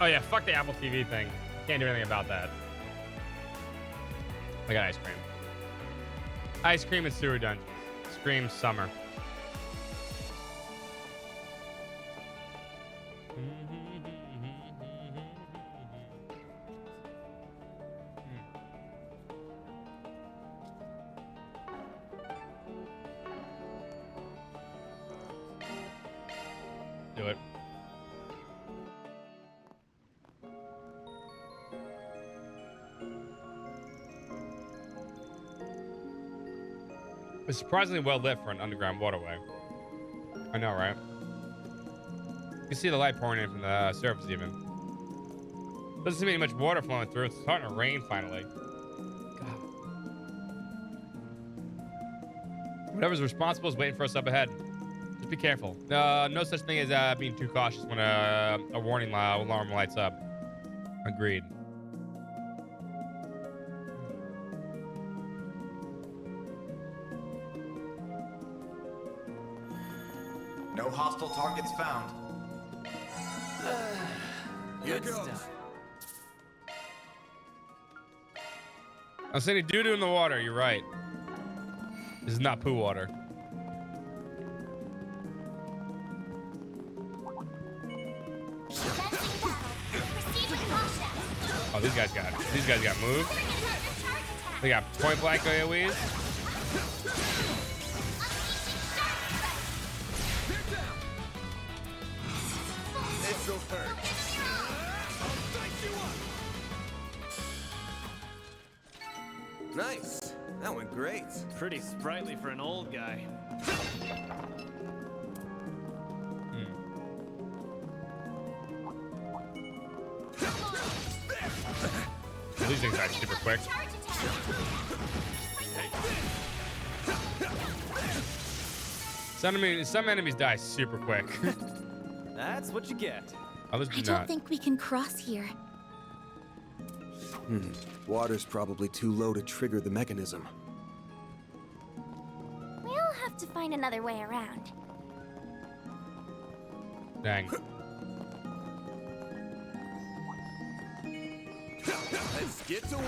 yeah, fuck the Apple TV thing. Can't do anything about that. I got ice cream. Ice cream and sewer dungeons. Scream summer. Do it. It's surprisingly well lit for an underground waterway. I know, right? You can see the light pouring in from the surface even. Doesn't seem to be much water flowing through. It's starting to rain finally. God. Whatever's responsible is waiting for us up ahead. Just be careful. No such thing as being too cautious when a warning alarm lights up. Agreed. No hostile targets found. Here goes. I'm saying doo-doo in the water. You're right. This is not poo water. Oh, these guys got moved. They got point blank AoEs. This'll hurt. Nice. That went great. Pretty sprightly for an old guy. These things are super quick. Some enemies die super quick. That's what you get. Others do I don't not. think we can cross here. Water's probably too low to trigger the mechanism. We'll have to find another way around. Dang. Let's get to work.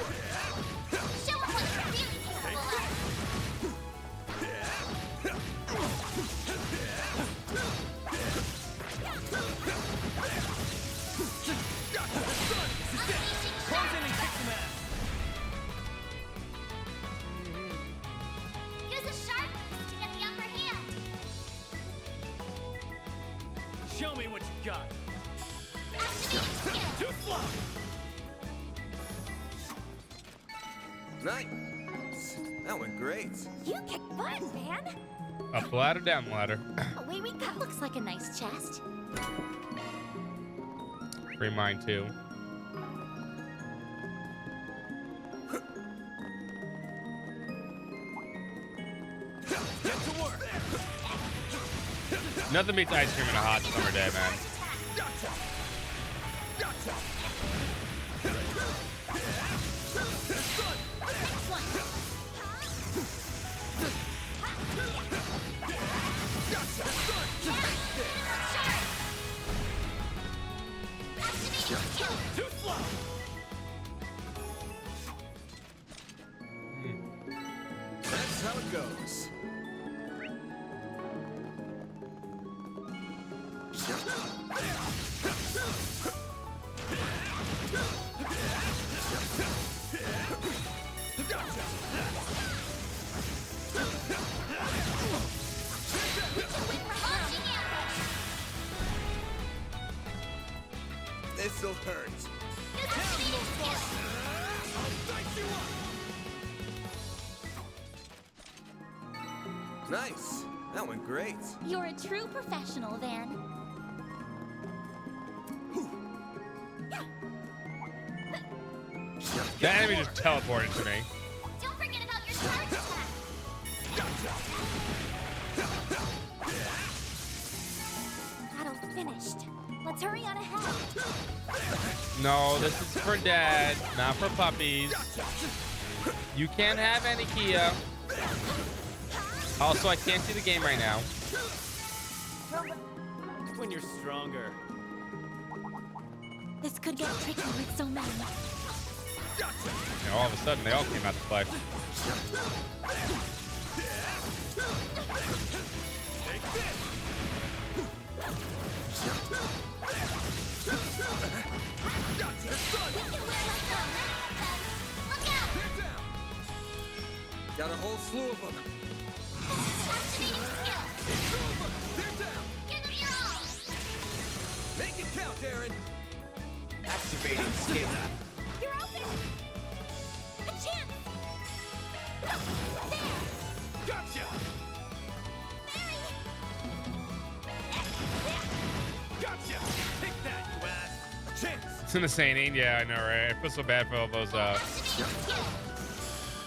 Show 'em what you're really capable of. Close in and kick some ass. Use a sharp to get the upper hand. Show me what you got. Activating skill. Too slow. Nice. That went great. You kick butt, man. Up the ladder, down the ladder. Away we go. Looks like a nice chest. Free mine too. Get to work. Nothing beats ice cream on a hot summer day, man. Too slow. That's how it goes. This'll hurt. Nice. That went great. You're a true professional, Van. The enemy just teleported to me. Don't forget about your charge attack. Battle finished. Let's hurry on ahead. No, this is for dad, not for puppies. You can't have any Kia. Also, I can't see the game right now. When you're stronger. This could get tricky with so many. And all of a sudden, they all came out to play. Got a whole slew of them. Make it count, Aaron. Activating skill. You're open! A chance! There! Gotcha. Gotcha. Take that, you ass. A chance. It's insane. Yeah, I know, right? I feel so bad for all those,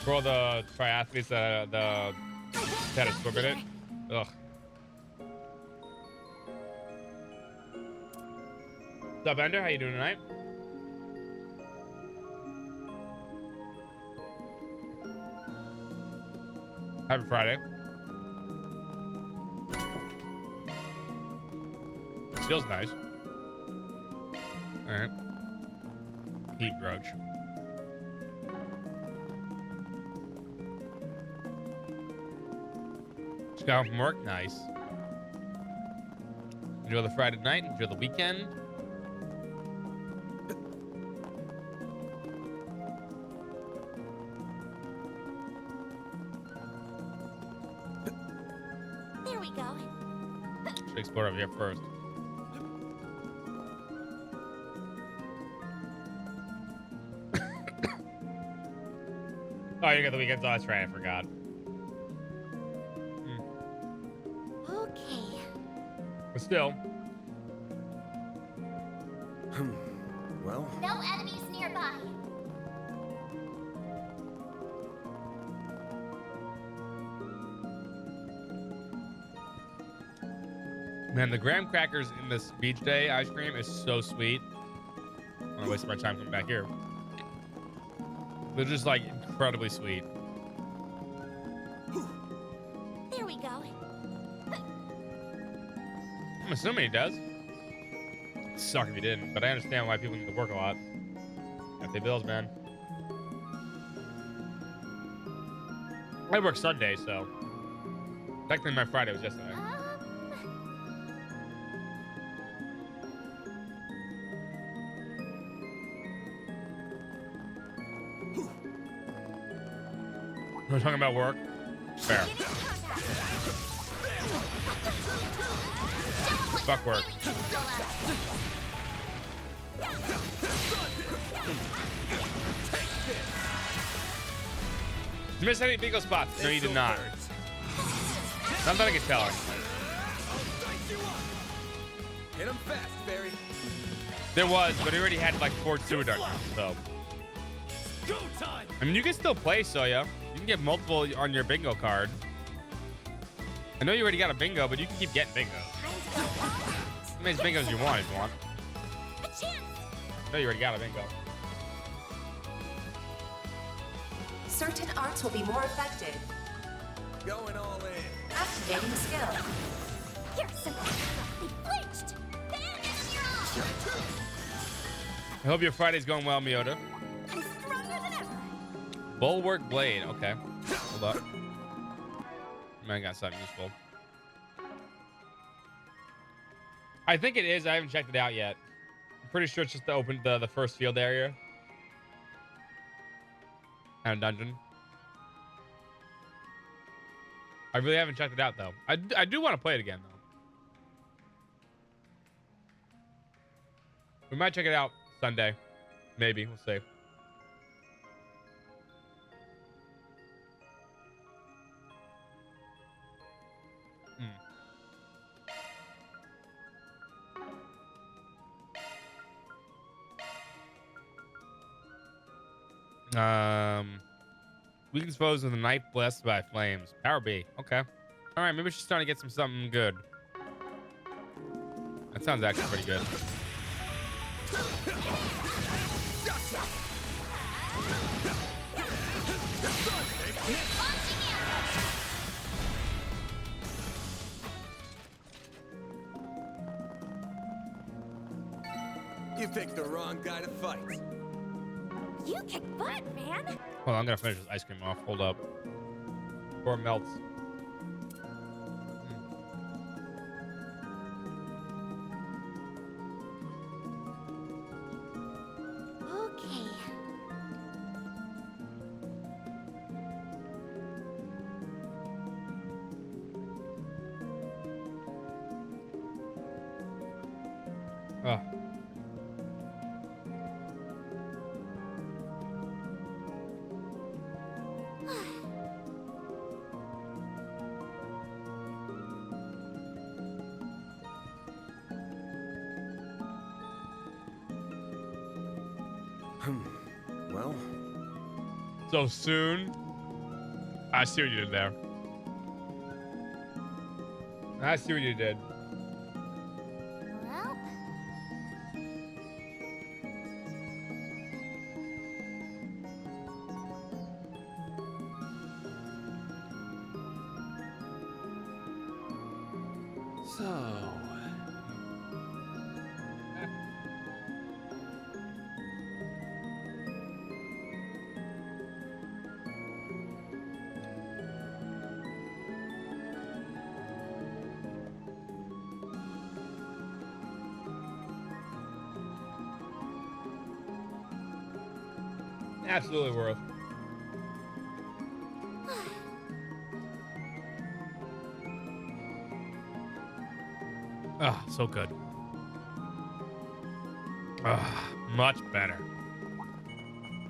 for all the triathletes that had to swim in it. Ugh. What's up, Ender? How you doing tonight? Happy Friday. Feels nice. All right. Heat grudge. Just got home from work. Nice. Enjoy the Friday night. Enjoy the weekend. There we go. Should explore over here first. Oh, you got the weekends. Oh, that's right. I forgot. Okay. But still. Well. No enemies nearby. Man, the graham crackers in this beach day ice cream is so sweet. I'm gonna waste my time coming back here. They're just like incredibly sweet. There we go. I'm assuming he does. It'd suck if he didn't, but I understand why people need to work a lot. Got to pay bills, man. I work Sunday, so technically my Friday was yesterday. We're talking about work. Fair. Fuck work. Did you miss any bingo spots? No, you did not. Not that I can tell. Hit him fast, Barry. There was, but he already had like 4 sewer dungeons, so. Go time. I mean, you can still play, Soya. You can get multiple on your bingo card. I know you already got a bingo, but you can keep getting bingo. How many bingos you want if you want? I know you already got a bingo. Certain arts will be more effective. Going all in. Activating skill. Here's some they flinched. I hope your Friday's going well, Miota. I'm stronger than ever. Bulwark Blade. Okay. Hold up. I got something useful. I think it is. I haven't checked it out yet. I'm pretty sure it's just to open the first field area. And a dungeon. I really haven't checked it out, though. I do want to play it again, though. We might check it out Sunday. Maybe. We'll see. We can dispose of the knife blessed by flames. Power B. Okay. All right. Maybe she's starting to get something good. That sounds actually pretty good. Give picked the wrong guy to fight. You kick butt, man. Hold on, I'm gonna finish this ice cream off. Hold up. Before it melts. Okay. Oh. Well, So soon. I see what you did there. I see what you did. Well, So. Absolutely worth. Ah, so good. Ah, much better.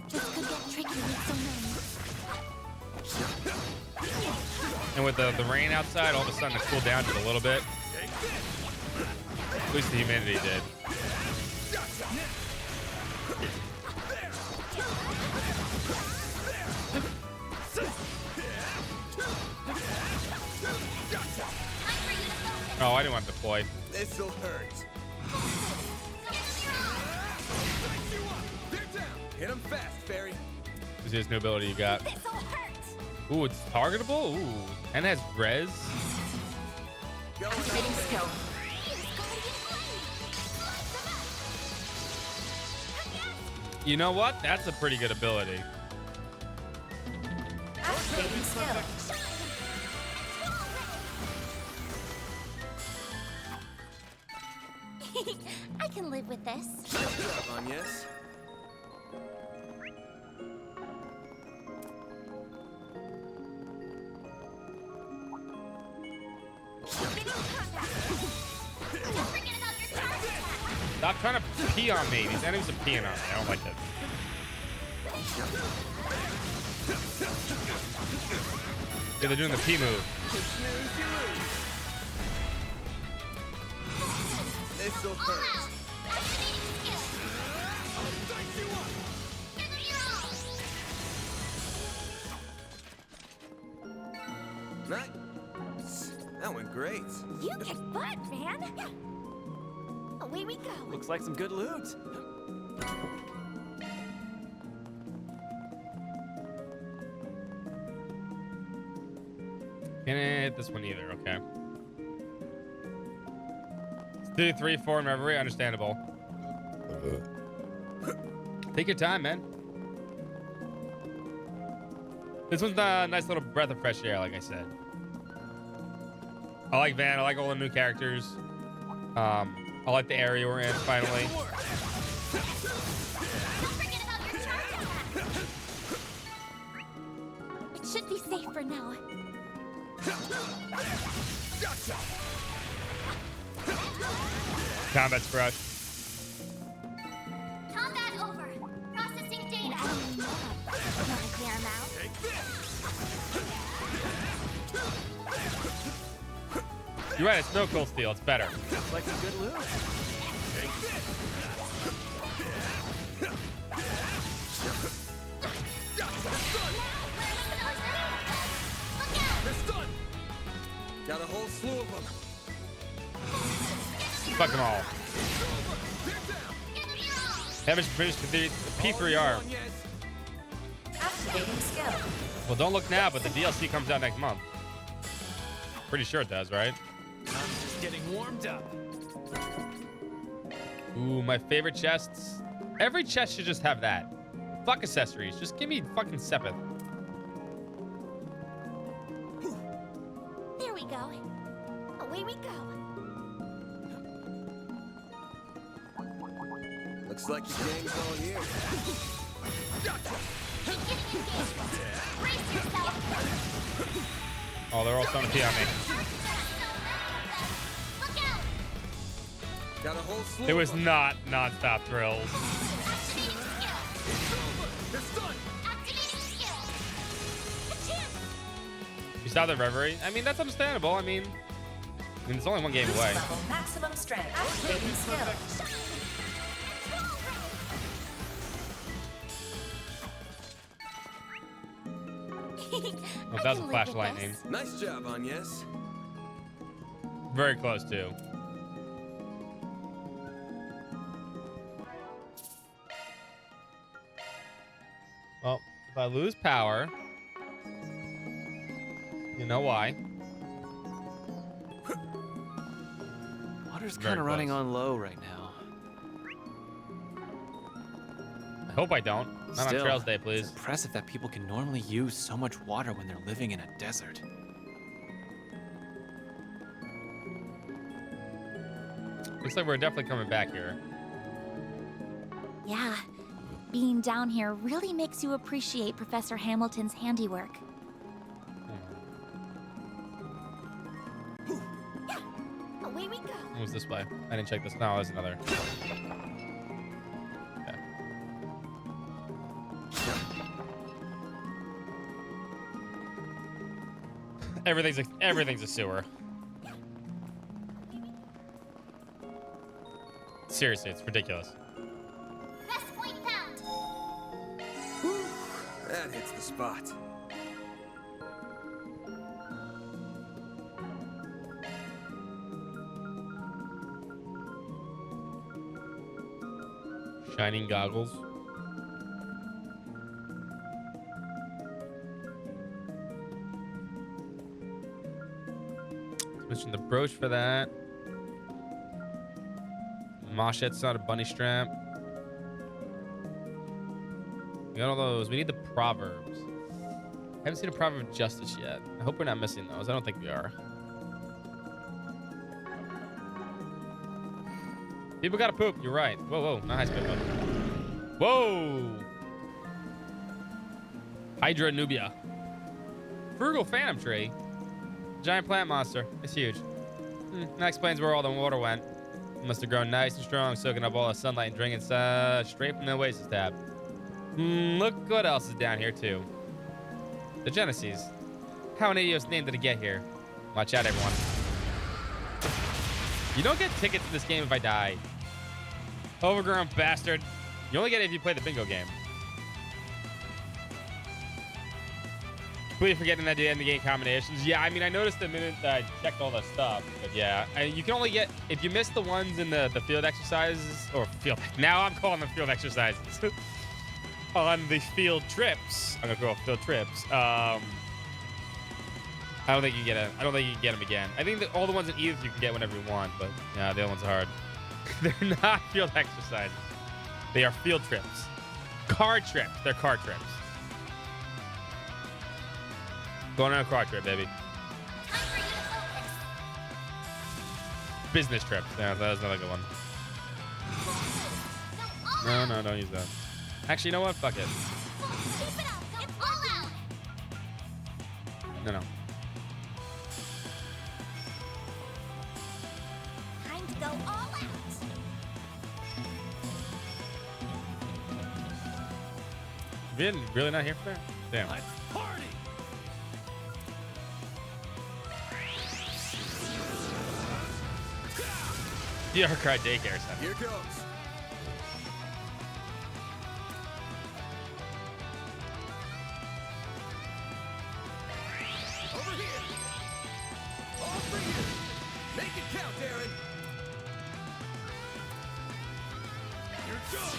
This could get tricky with so many. And with the rain outside, all of a sudden it cooled down just a little bit. At least the humidity did. Oh, I didn't want to deploy. this'll hurt. Hit him fast, Fairy. This is his new ability you got. This'll hurt. Ooh, it's targetable? Ooh. And it has res. Activating skill. You know what? That's a pretty good ability. Activating skill. I can live with this. On yes. Stop trying to pee on me. These enemies are peeing on me. I don't like that. Yeah, they're doing the pee move. This'll hurt. Nice. That went great. You kick butt, man. Away we go. Looks like some good loot. Can't hit this one either. Okay. 2, 3, 4 in reverie. Understandable. Take your time, man. This one's a nice little breath of fresh air, like I said. I like Van. I like all the new characters. I like the area we're in, finally. It should be safe for now. Combat's fresh. combat over. Processing data. Wanna clear 'em out? You're right. It's no cool steel. It's better. Looks like some good loot. Got a whole slew of them. Fuck them all. Haven't finished the P3R. Activating skill. Well, don't look now, but the DLC comes out next month. Pretty sure it does, right? I'm just getting warmed up. Ooh, my favorite chests. Every chest should just have that. Fuck accessories. Just give me fucking Sepith. There we go. Away we go. Looks like the gang's all here. Brace yourself. Oh, they're all starting to pee on me. Look out. Got a whole slew. It was not non-stop drills. Activating skill. It's done. Activating skill. Ka-ching. You stop the reverie? I mean, that's understandable. I mean, it's only one game Boost away. level maximum strength. Activating skill. Oh, that was a flash of lightning. Nice job, Agnes. Very close, too. Well, if I lose power, you know why. Water's Very kind of running close. on low right now. I hope I don't. Not on Trails Day, It's please. impressive that people can normally use so much water when they're living in a desert. Looks like we're definitely coming back here. Yeah. Being down here really makes you appreciate Professor Hamilton's handiwork. Yeah. Away we go. It was this way. I didn't check this. No, there's another. Okay. Everything's a sewer. Seriously, it's ridiculous. Best point found. That hits the spot. Shining goggles. Switching the brooch for that. Mochet's not a bunny strap. We got all those. We need the proverbs. I haven't seen a proverb of justice yet. I hope we're not missing those. I don't think we are. People gotta poop. You're right. Whoa, whoa. Not high speed. Whoa. Hydra Nubia. Frugal Phantom Tree. Giant plant monster. It's huge. That explains where all the water went. It must have grown nice and strong, soaking up all the sunlight and drinking straight from the Oasis tab. Look what else is down here, too. The Genesis. How many idiots named did it get here? Watch out, everyone. You don't get tickets in this game if I die. Overgrown bastard. You only get it if you play the bingo game. Completely forgetting that the end of the game combinations. Yeah, I mean, I noticed the minute that I checked all the stuff. But yeah, you can only get, if you miss the ones in the field exercises, or field, now I'm calling them field exercises. On the field trips. I'm going to call field trips. I don't think you get it. I don't think you can get them again. I think that all the ones in Edith you can get whenever you want, but yeah, the other ones are hard. They're not field exercises. They are field trips. Car trips. They're car trips. Going on a car trip, baby. Business trips. Yeah, that was another good one. No, don't use that. Actually, you know what? Fuck it. No. Time to go all out. Really not here for that? Damn. Let's party. The Arcade Daycare Center. Here goes. Over here. All for you. Make it count, Aaron. Here it goes.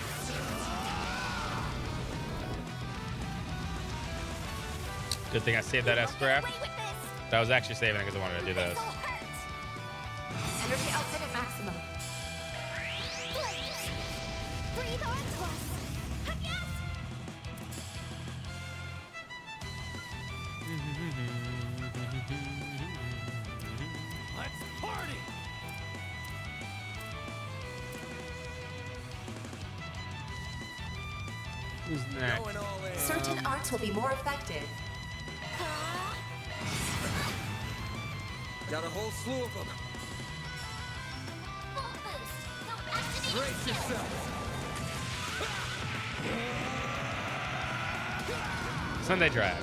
Good thing I saved that S-Craft. I was actually saving it because I wanted to do this. Energy output at maximum. Who's next? Certain arts will be more effective. Got a whole slew of them. Brace yourself. Sunday drives.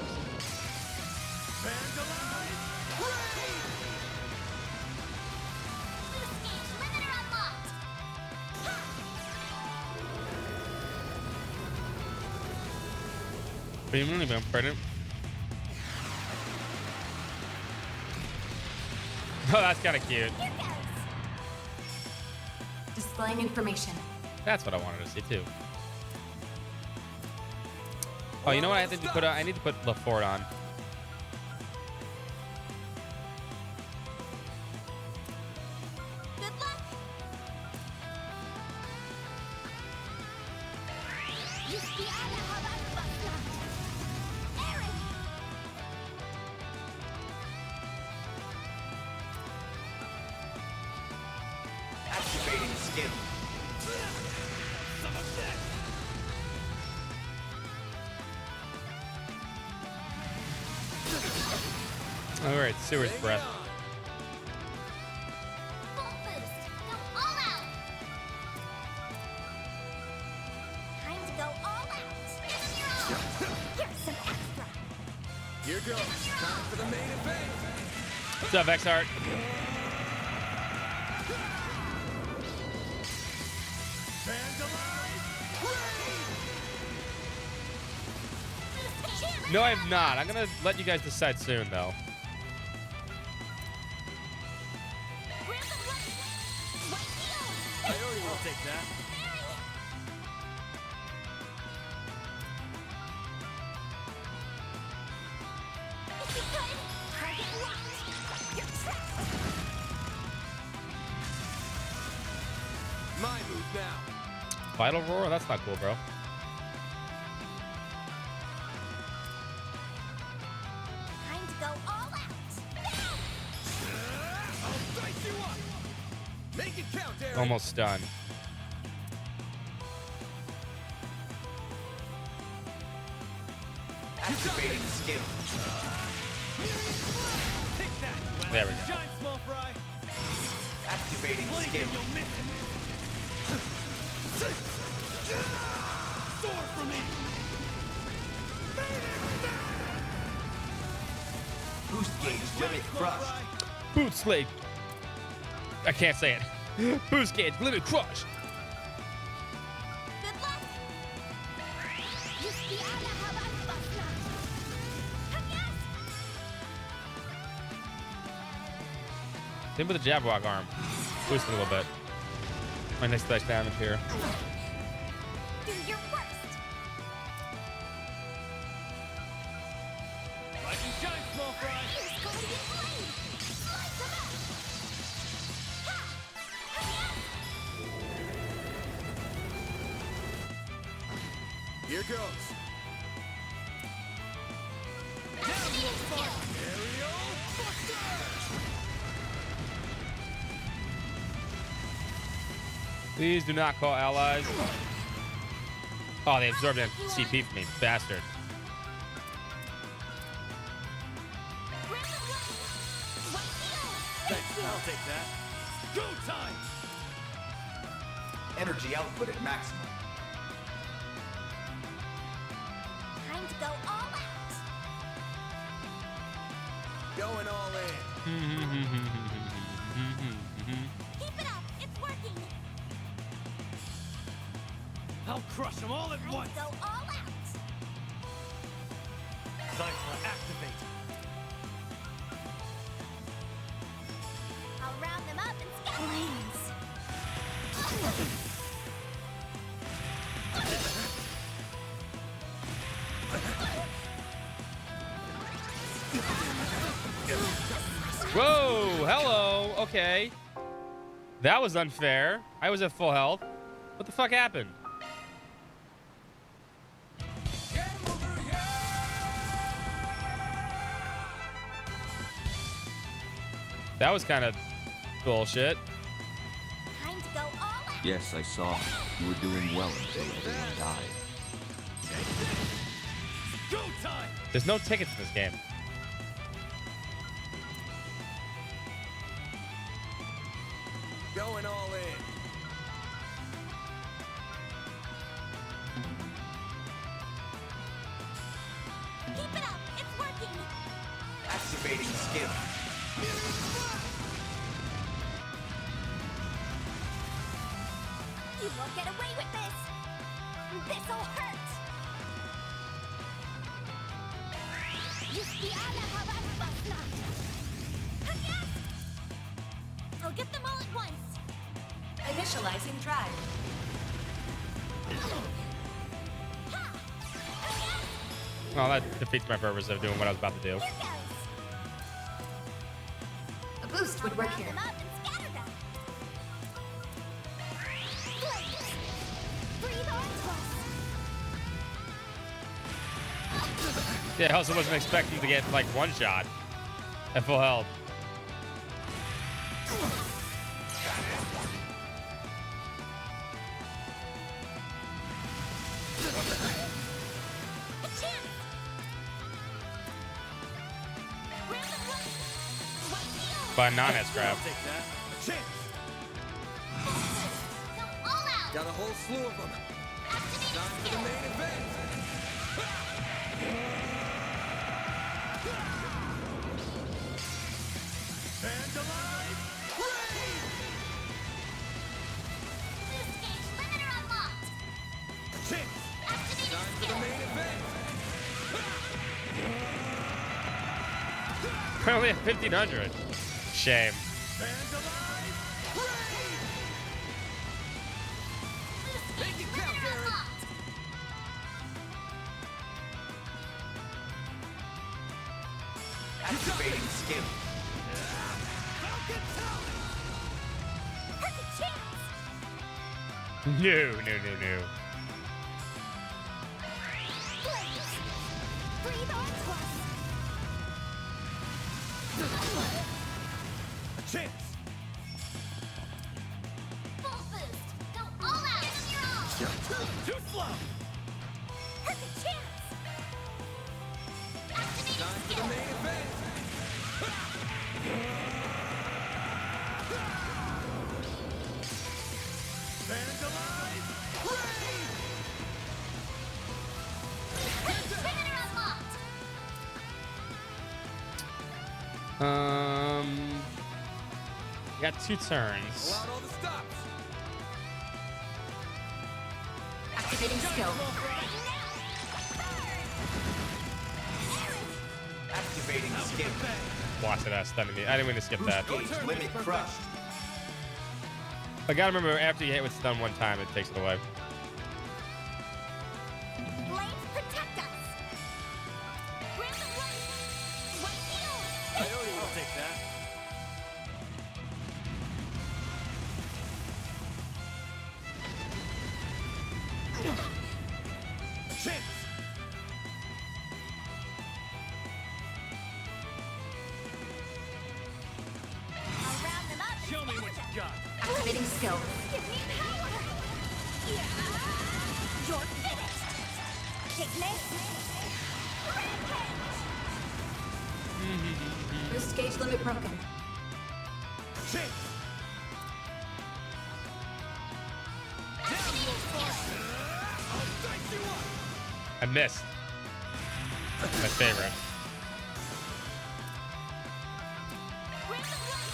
Really been pregnant. Oh, that's kind of cute. Displaying information. That's what I wanted to see too. Oh, you know what I have to put on? I need to put LaForte on. Good luck. Activating skill. All right, Sewer's breath. Full boost. Go all out. Time to go all out. Give them your all. Here's some extra. Here goes. Time for the main event. What's up, X-Art? No, I have not. I'm gonna let you guys decide soon, though. I already will take that. If you could, target locked. You're trapped. My move now. Vital Roar? That's not cool, bro. Time to go all out. I'll dice you up. Make it count, Eric. Almost done. Activating skill. Take that. There we go. Shine, small fry. Activating Blink skill. and you'll miss it. Sword for me. Boost gauge limit crushed. Boot Slate. I can't say it. Boost Gauge Limit Crush. Good luck. Just the other Havan Basla. Yes. Same with the jab rock arm. Boost it a little bit. My next dash damage here. Do your worst. Rise and shine, small fry. Here's going to be flame. Slice them up. Ha! Here goes. Activating skill. Aerial Buster. Please do not call allies. Oh, they absorbed that CP from me, bastard. Thanks, I'll take that. Go time. Energy output at maximum. Time to go all out. Going all in. Keep it up. It's working. I'll crush them all at Time once. to go all out. Cypher activate. I'll round them up and scatter flames. Whoa, hello. Okay. That was unfair. I was at full health. What the fuck happened? That was kind of bullshit. Time to go all out. Yes, I saw. You were doing well until everyone died. Go time. There's no tickets in this game. Going all in. Keep it up. It's working. Activating skill. You won't get away with this. This'll hurt. I'll get them all at once. Initializing drive. Oh, that defeats my purpose of doing what I was about to do. Here goes. A boost would work Round here. them up and scatter them. Blaze. Breathe on twice. Yeah, I also wasn't expecting to get like one shot at full health. Banana scrap. Take that. Chance. All out. Got a whole slew of them. Time for the main event. Vandalize. Raid. Boost gauge limiter unlocked. Chance. Activating Time for the main event. I only have 1,500. Shame. Vandalize. Raid. Boost Make gauge it count, limiter Darren. unlocked. Activating skill. Falcon Talon. Perfect chance. No. Blaze. Breathe on twice. A chance. Full boost. Go all out. Give them your all. Too slow. Perfect chance. Activating Time for the skill. main event. Vandalize. Raid. Limiter unlocked. We got 2 turns. Allow all the stops. Activating skill. Activating skill. Watch it, stunning me. I didn't mean to skip that. Gauge limit crushed. I gotta remember, after you hit with stun one time, it takes it away. Blades protect us. Grab the one. One heal. I'll take that. Chance. I'll round them up and Show me scatter what them. you got. Activating skill. Give me power. Yeah. You're finished. Take this. Rampage. Boost gauge limit broken. Chance. Activating skill. I'll dice you up. I missed. My favorite. Grab the one.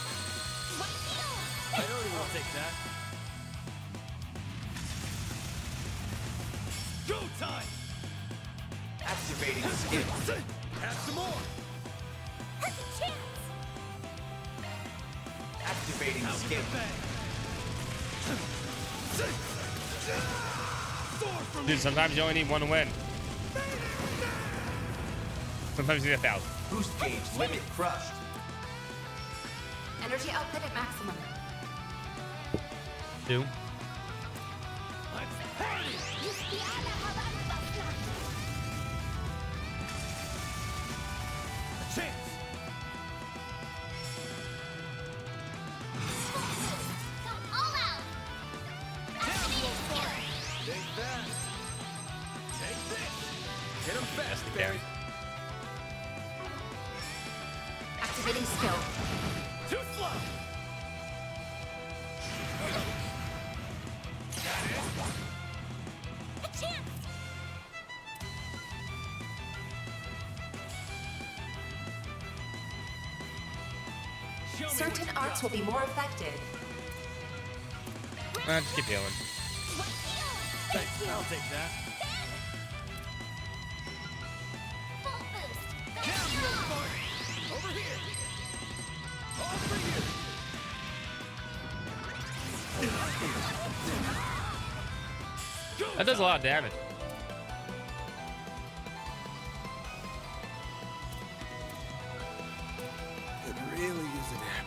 One heal. I'll take that. Go time. Activating skill. Have some more. Perfect chance. Activating skill. Dude, sometimes you only need one to win. Sometimes you need 1,000. Boost gauge limit crushed. Energy output at maximum. 2. Let's party. A chance. Go all out. Activating skill. Take that. Take this. Activating skill. Too slow. A chance! Certain arts will be more effective. Just keep healing. Thanks, I'll take that. Full boost! Down, you old fart! Over here! All for you! That does a lot of damage. Could really use a nap.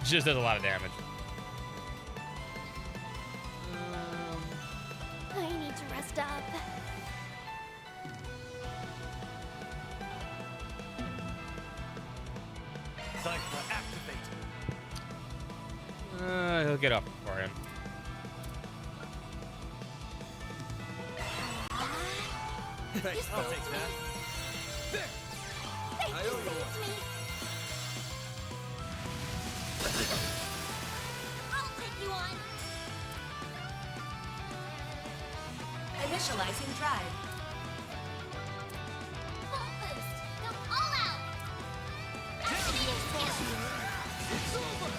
It just does a lot of damage. I need to rest up. Cypher, activate. He'll get up for him. Thanks, I'll take that. There! Thank you, saved me. I'll take you on. Initializing drive. Full boost! Go all out! Activating skill! It's over!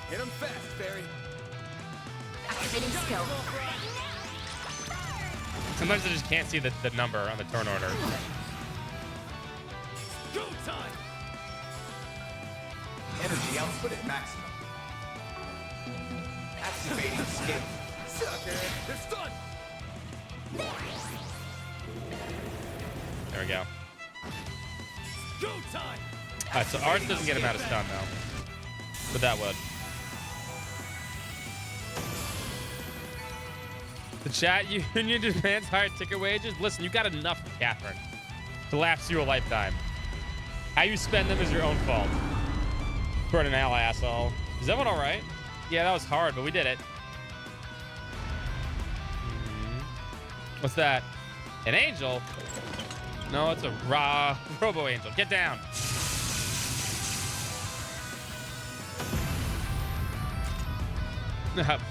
Hit him fast, Barry. Activating skill. Sometimes I just can't see the number on the turn order. Go time! Energy output at maximum. Activating skill. Sucker. It's done! There we go. Go time! Alright, so Arts doesn't get him out of stun though. But that would. The chat union demands higher ticket wages. Listen, you got enough, Catherine, to last you a lifetime. How you spend them is your own fault. For an ally, asshole. Is that one all right? Yeah, that was hard, but we did it. What's that? An angel? No, it's a robo angel. Get down.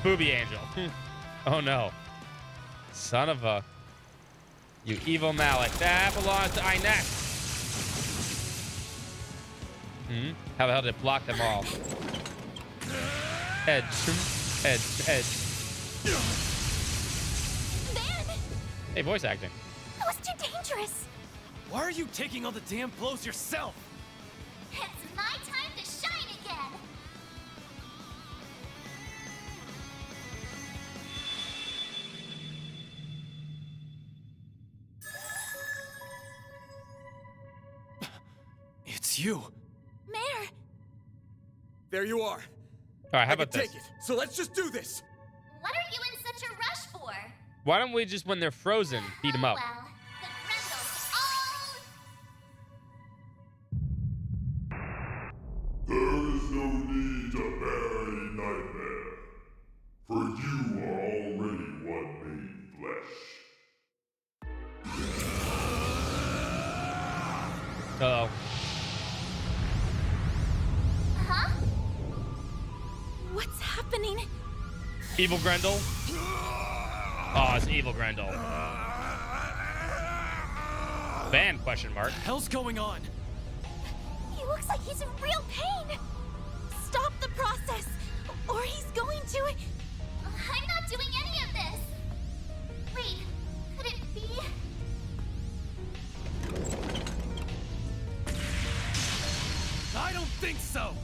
Booby angel. Oh no. Son of a... You evil Malik. That belongs to I next. How the hell did it block them all? Edge. Edge. Edge. Van! Hey, voice acting. That was too dangerous. Why are you taking all the damn blows yourself? It's my time to shine again. It's you. Mayor! There you are. All right, how I about can this? take it. So let's just do this. What are you in such a rush for? Why don't we just, when they're frozen, beat them up? Well, the Grendels all... There is no need to bear any nightmare, for you are already one made flesh. Uh-oh. Huh? What's happening? Evil Grendel? Oh, it's Evil Grendel. Ban, question mark. Hell's going on? He looks like he's in real pain. Stop the process, or he's going to... I'm not doing any of this. Wait, could it be... I don't think so!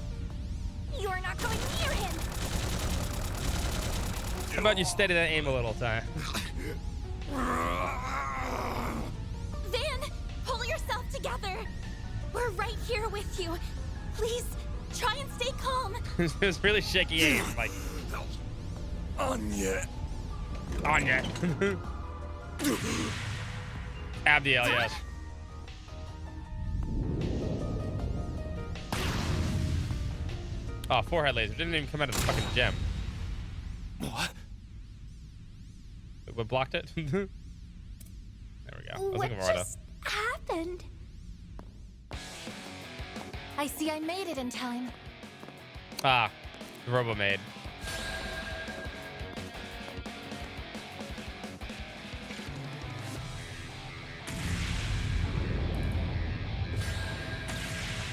You're not going near him. How about you steady that aim a little time? Van, pull yourself together. We're right here with you. Please, try and stay calm. It was really shaky aim. Like, Anya. Anya. Abdiel, yes. Oh, forehead laser. Didn't even come out of the fucking gem. What? What blocked it? There we go. I was What looking for Rhoda. just happened? I see I made it in time. Ah, the Robo Maid.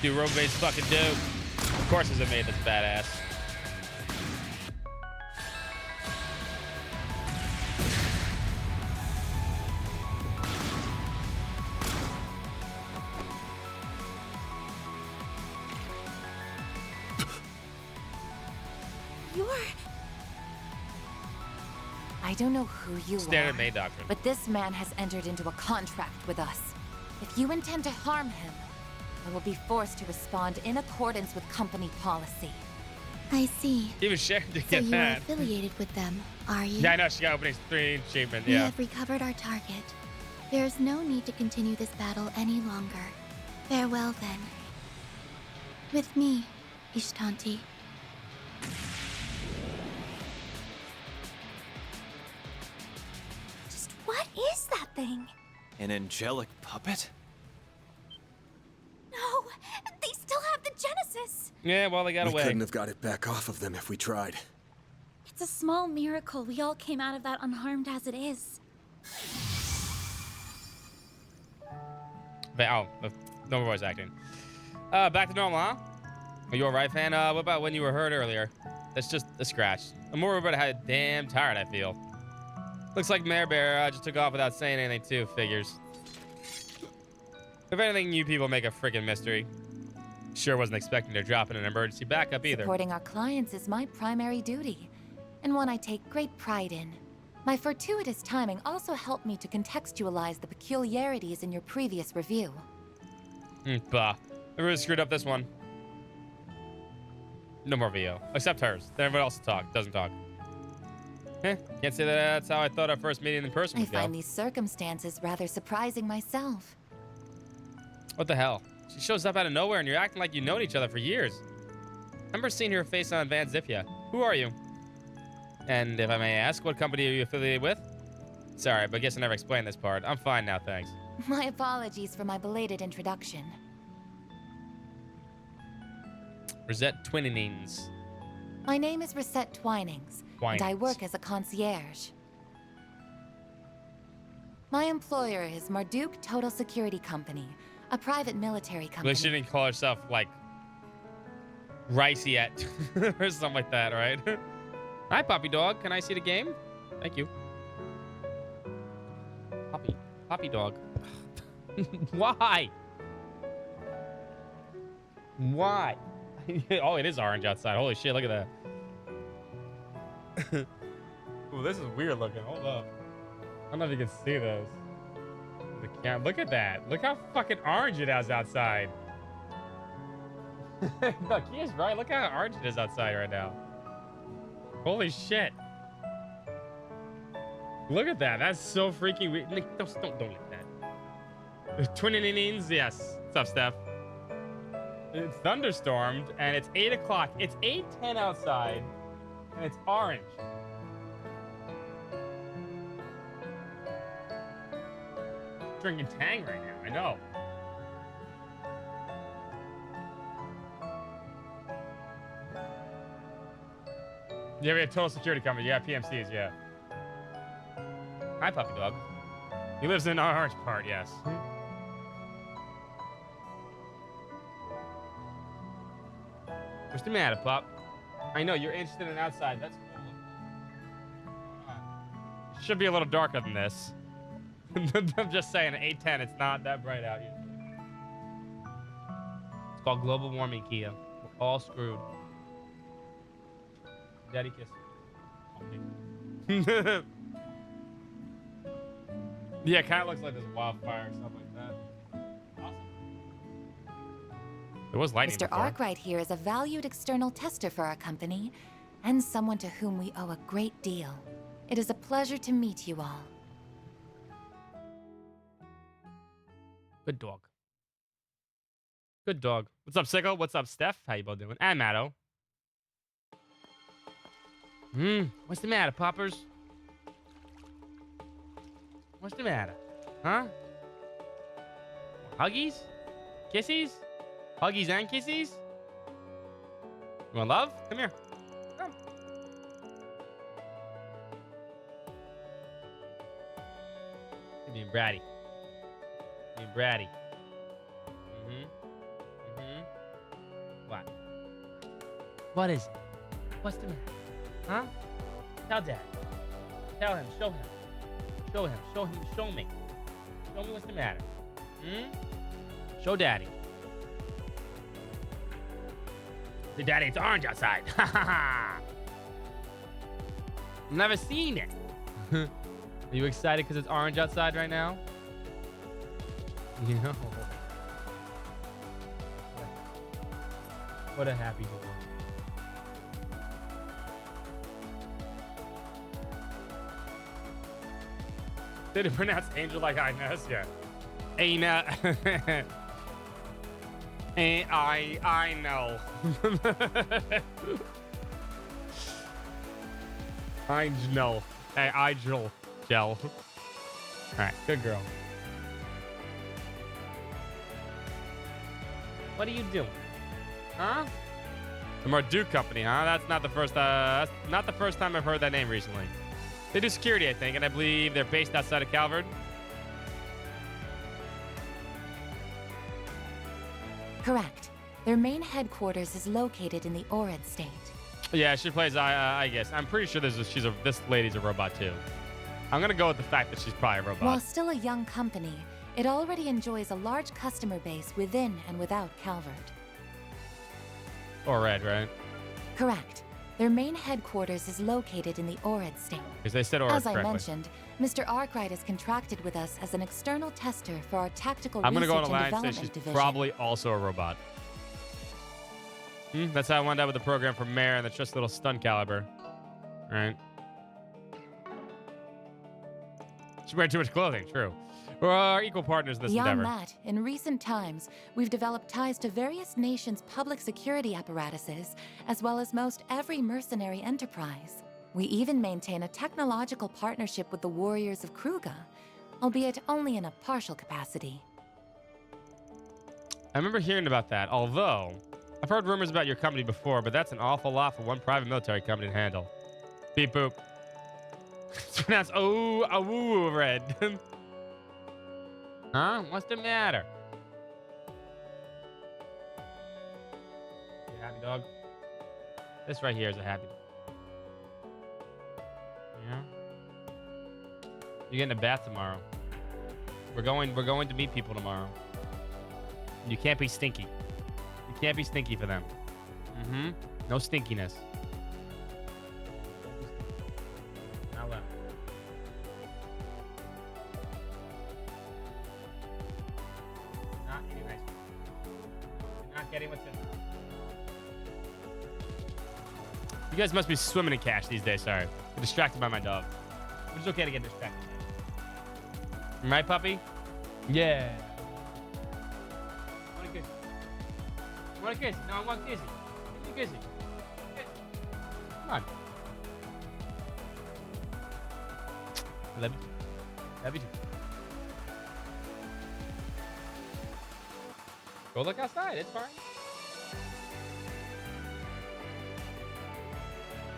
Dude, Robo Maid's fucking dope. Of course, there's a maid that's badass. I don't know who you Standard are, maid doctrine. but this man has entered into a contract with us. If you intend to harm him, I will be forced to respond in accordance with company policy. I see. Even Sharon did So get you're that. affiliated with them, are you? Yeah, I know. She got opening 3 achievement. We Yeah. have recovered our target. There is no need to continue this battle any longer. Farewell, then. With me, Ishtanti. Just what is that thing? An angelic puppet? No, they still have the Genesis. Yeah, well, they got We away. couldn't have got it back off of them if we tried. It's a small miracle we all came out of that unharmed as it is. But, oh, no voice acting. Back to normal, huh? Are you alright, fan? What about when you were hurt earlier? That's just a scratch. I'm more about how damn tired I feel. Looks like Mare Bear just took off without saying anything too, figures. If anything, you people make a freaking mystery. Sure wasn't expecting to drop in an emergency backup either. Supporting our clients is my primary duty, and one I take great pride in. My fortuitous timing also helped me to contextualize the peculiarities in your previous review. Bah. I really screwed up this one. No more VO. Except hers. Then everyone else doesn't talk. Can't say that's how I thought our first meeting in person I would go. find these circumstances rather surprising myself. What the hell? She shows up out of nowhere and you're acting like you've known each other for years. I remember seeing her face on Van Ziffia. Who are you? And if I may ask, what company are you affiliated with? Sorry, but I guess I never explained this part. I'm fine now, thanks. My apologies for my belated introduction. Rosette Twinninings. My name is Rosette Twinings, and I work as a concierge. My employer is Marduk Total Security Company, a private military company. Well, she didn't call herself, like, Rice yet. or something like that, right? Hi, Poppy Dog. Can I see the game? Thank you. Poppy Dog. Why? Why? Oh, it is orange outside. Holy shit, look at that. Ooh, this is weird looking. Hold up. I don't know if you can see this. Look at that. Look how fucking orange it is outside. Look, he is right. Look how orange it is outside right now. Holy shit. Look at that. That's so freaking weird. Don't look at that. Twinninings, yes. What's up, Steph? It's thunderstormed and it's 8 o'clock. It's 8:10 outside and it's orange. Drinking Tang right now. I know. Yeah, we have Total Security Company. Yeah, PMCs, yeah. Hi, Puppy Dog. He lives in our orange part, yes. What's the matter, Pup? I know, you're interested in outside. That's cool. Should be a little darker than this. I'm just saying, at 8:10, it's not that bright out yet. It's called global warming, Kia. We're all screwed. Daddy kiss. Okay. Yeah, kind of looks like there's wildfire or something like that. Awesome. There was lightning Mr. before. Arkwright here is a valued external tester for our company, and someone to whom we owe a great deal. It is a pleasure to meet you all. Good dog. Good dog. What's up, Sicko? What's up, Steph? How you both doing? And Matto. What's the matter, poppers? What's the matter? Huh? Huggies? Kissies? Huggies and kissies? You want love? Come here. Come. You're being bratty. Being bratty. What? What is it? What's the matter? Huh? Tell Dad. Tell him. Show him. Show him. Show him. Show me. Show me what's the matter. Show Daddy. Say, Daddy, it's orange outside. Ha ha ha. Never seen it. Are you excited because it's orange outside right now? You know. What a happy day. Did it pronounce angel like Inez? Yeah. Aina. I know. I know. Hey, I drill. Gel. Alright, good girl. What are you doing? Huh? The Marduk Company, huh? That's not the first time I've heard that name recently. They do security, I think, and I believe they're based outside of Calvert. Correct. Their main headquarters is located in the Orid state. Yeah, she plays, I guess. I'm pretty sure this lady's a robot, too. I'm going to go with the fact that she's probably a robot. While still a young company, it already enjoys a large customer base within and without Calvert. Or red, right? Correct. Their main headquarters is located in the Orid state. Because they said Orid As I correctly. mentioned, Mr. Arkwright is contracted with us as an external tester for our tactical I'm going to go on research a and line and say development she's division. probably also a robot. That's how I wound up with the program for Mare and the just little stun caliber. All right. She wears too much clothing, true. We're our equal partners in this Beyond endeavor. that, in recent times, we've developed ties to various nations' public security apparatuses, as well as most every mercenary enterprise. We even maintain a technological partnership with the Warriors of Kruga, albeit only in a partial capacity. I remember hearing about that, although I've heard rumors about your company before, but that's an awful lot for one private military company to handle. Beep boop. It's pronounced oh, red. Huh? What's the matter? You happy dog? This right here is a happy dog. Yeah. You're getting a bath tomorrow. We're going to meet people tomorrow. You can't be stinky. You can't be stinky for them. No stinkiness. Not left. Not eating ice cream. You're not getting what's in there. You guys must be swimming in cash these days. Sorry. I'm distracted by my dog. It's okay to get distracted. Right, puppy? Yeah. Want a kiss? Want a kiss? No, I want kissy. Give me a kissy. Come on. I love you. Love you too. Go look outside. It's fine.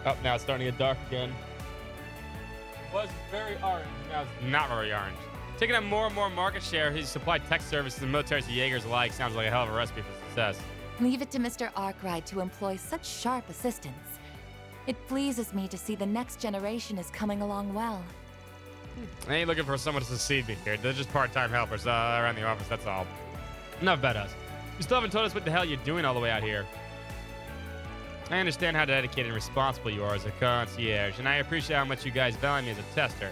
Oh, now it's starting to get dark again. It was very orange. Now it's not very orange. Taking up more and more market share, his supplied tech services and militaries to Jaegers alike sounds like a hell of a recipe for success. Leave it to Mr. Arkwright to employ such sharp assistance. It pleases me to see the next generation is coming along well. I ain't looking for someone to succeed me here. They're just part-time helpers around the office, that's all. Enough about us. You still haven't told us what the hell you're doing all the way out here. I understand how dedicated and responsible you are as a concierge, and I appreciate how much you guys value me as a tester.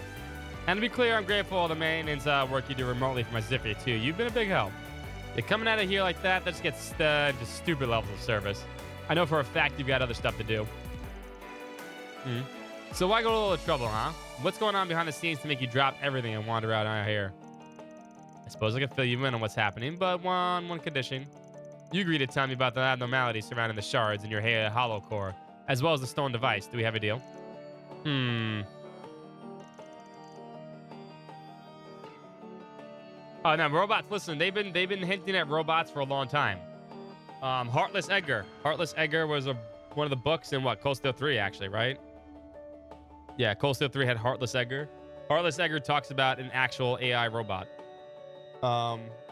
And to be clear, I'm grateful for all the maintenance work you do remotely for my Zephyr too. You've been a big help. You're coming out of here like that just gets into stupid levels of service. I know for a fact you've got other stuff to do. So why go to all the trouble, huh? What's going on behind the scenes to make you drop everything and wander out here? I suppose I could fill you in on what's happening, but one condition. You agree to tell me about the abnormalities surrounding the shards in your hollow core, as well as the stolen device. Do we have a deal? Oh no, robots! Listen, they've been hinting at robots for a long time. Heartless Edgar. Heartless Edgar was one of the books in what? Cold Steel 3, actually, right? Yeah, Cold Steel 3 had Heartless Edgar. Heartless Edgar talks about an actual AI robot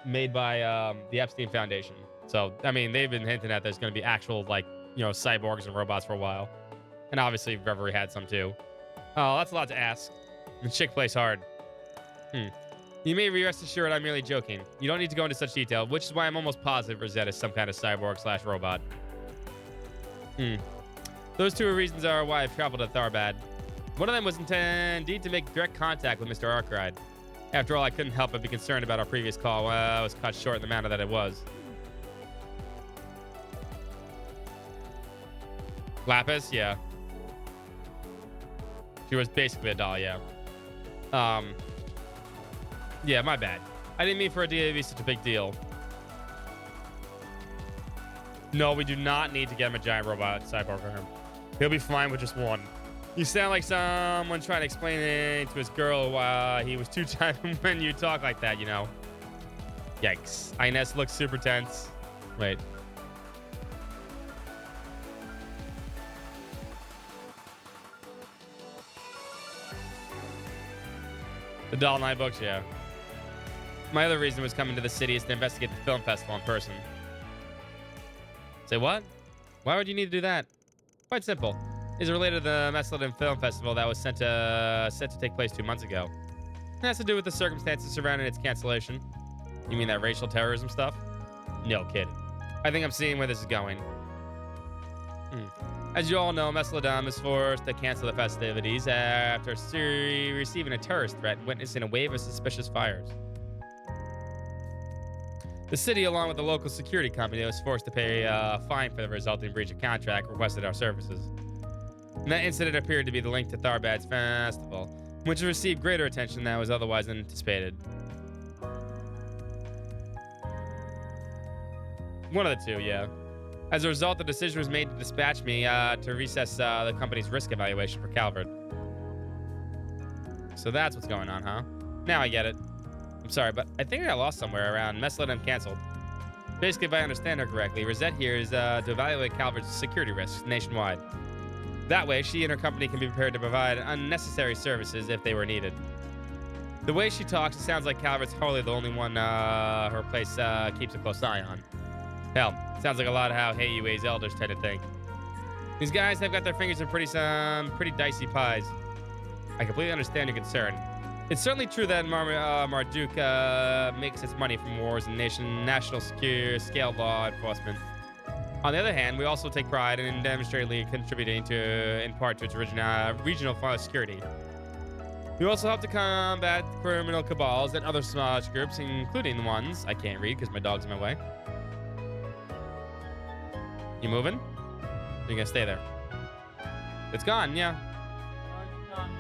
made by the Epstein Foundation. So, I mean, they've been hinting at there's going to be actual, like, you know, cyborgs and robots for a while. And obviously, Reverie had some too. Oh, that's a lot to ask. The chick plays hard. You may be rest assured I'm merely joking. You don't need to go into such detail, which is why I'm almost positive Rosette is some kind of cyborg / robot. Those two reasons are why I've traveled to Tharbad. One of them was indeed to make direct contact with Mr. Arkwright. After all, I couldn't help but be concerned about our previous call. Well, I was cut short in the manner that it was. Lapis? Yeah. She was basically a doll, yeah. Yeah, my bad. I didn't mean for it to be such a big deal. No, we do not need to get him a giant robot cyborg for him. He'll be fine with just one. You sound like someone trying to explain it to his girl while he was too tired when you talk like that, you know. Yikes. Inez looks super tense. Wait. The Doll Night books, yeah. My other reason was coming to the city is to investigate the film festival in person. Say what? Why would you need to do that? Quite simple. It's related to the Meslin Film Festival that was set to take place 2 months ago. It has to do with the circumstances surrounding its cancellation. You mean that racial terrorism stuff? No kidding. I think I'm seeing where this is going. As you all know, Meslodom is forced to cancel the festivities after receiving a terrorist threat and witnessing a wave of suspicious fires. The city, along with the local security company, was forced to pay a fine for the resulting breach of contract, requested our services. And that incident appeared to be the link to Tharbad's festival, which received greater attention than was otherwise anticipated. One of the two, yeah. As a result, the decision was made to dispatch me to recess the company's risk evaluation for Calvert. So that's what's going on, huh? Now I get it. I'm sorry, but I think I got lost somewhere around Meslin canceled. Basically, if I understand her correctly, Rosette here is to evaluate Calvert's security risks nationwide. That way, she and her company can be prepared to provide unnecessary services if they were needed. The way she talks, it sounds like Calvert's hardly the only one her place keeps a close eye on. Hell, sounds like a lot of how HUA's elders tend to think. These guys have got their fingers in some pretty dicey pies. I completely understand your concern. It's certainly true that Marduk makes its money from wars and national scale law enforcement. On the other hand, we also take pride in demonstrably contributing in part to its regional security. We also help to combat criminal cabals and other small groups, including the ones I can't read because my dog's in my way. You moving? Or you gonna stay there? It's gone, yeah. It's gone.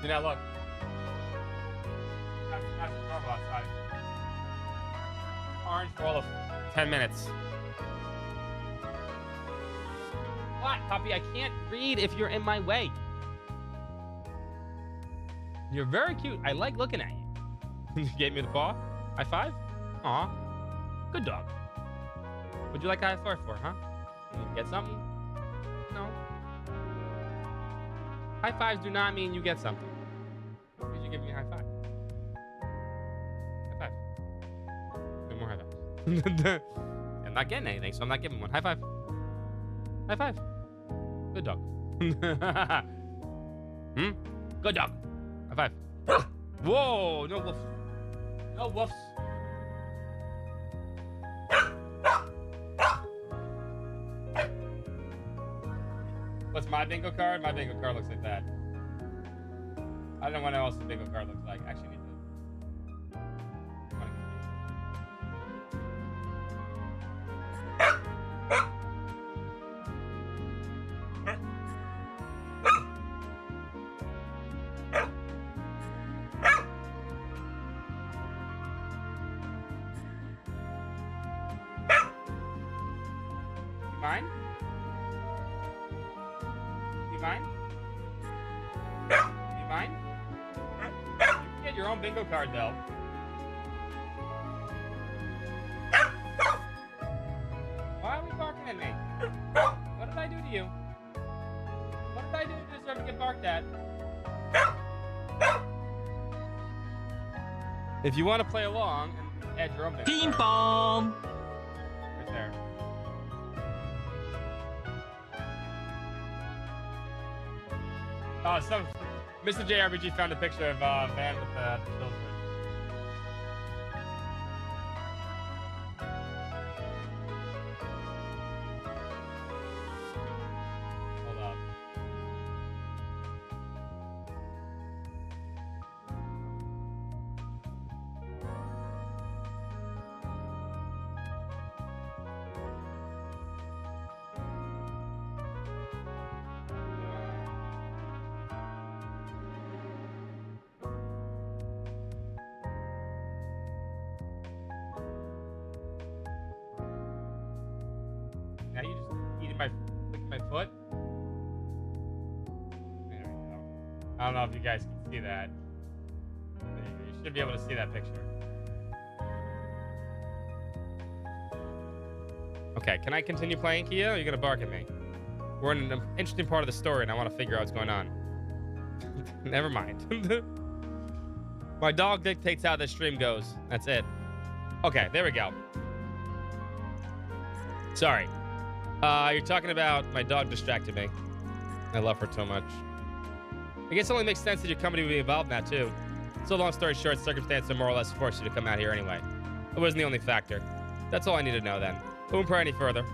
You know, look. That's normal outside. Orange for all of 10 minutes. What, puppy? I can't read if you're in my way. You're very cute. I like looking at you. You gave me the paw? High five? Aw. Good dog. What'd you like a high five for, huh? You need to get something? No. High fives do not mean you get something. Did you give me a high five? High five. Two more high fives. I'm not getting anything, so I'm not giving one. High five. High five. Good dog. Good dog. High five. Whoa, no woofs. No woofs. What's my bingo card? My bingo card looks like that. I don't know what else's bingo card looks like. Actually, need to. Mine? Mine? You mine? You can get your own bingo card, though. you. What did I do to deserve to get barked at? If you want to play along and add your own mix. Ping pong! Right there. Oh, some Mr. JRPG found a picture of Van with the children. Hold up. Now you just eating licking my foot? There we go. I don't know if you guys can see that. You should be able to see that picture. Okay, can I continue playing, Kia? Or are you gonna bark at me? We're in an interesting part of the story and I want to figure out what's going on. Never mind. My dog dictates how the stream goes. That's it. Okay, there we go. Sorry. You're talking about my dog distracted me. I love her so much. I guess it only makes sense that your company would be involved in that too. So long story short, circumstances more or less forced you to come out here anyway. It wasn't the only factor. That's all I need to know then. Won't pry any further.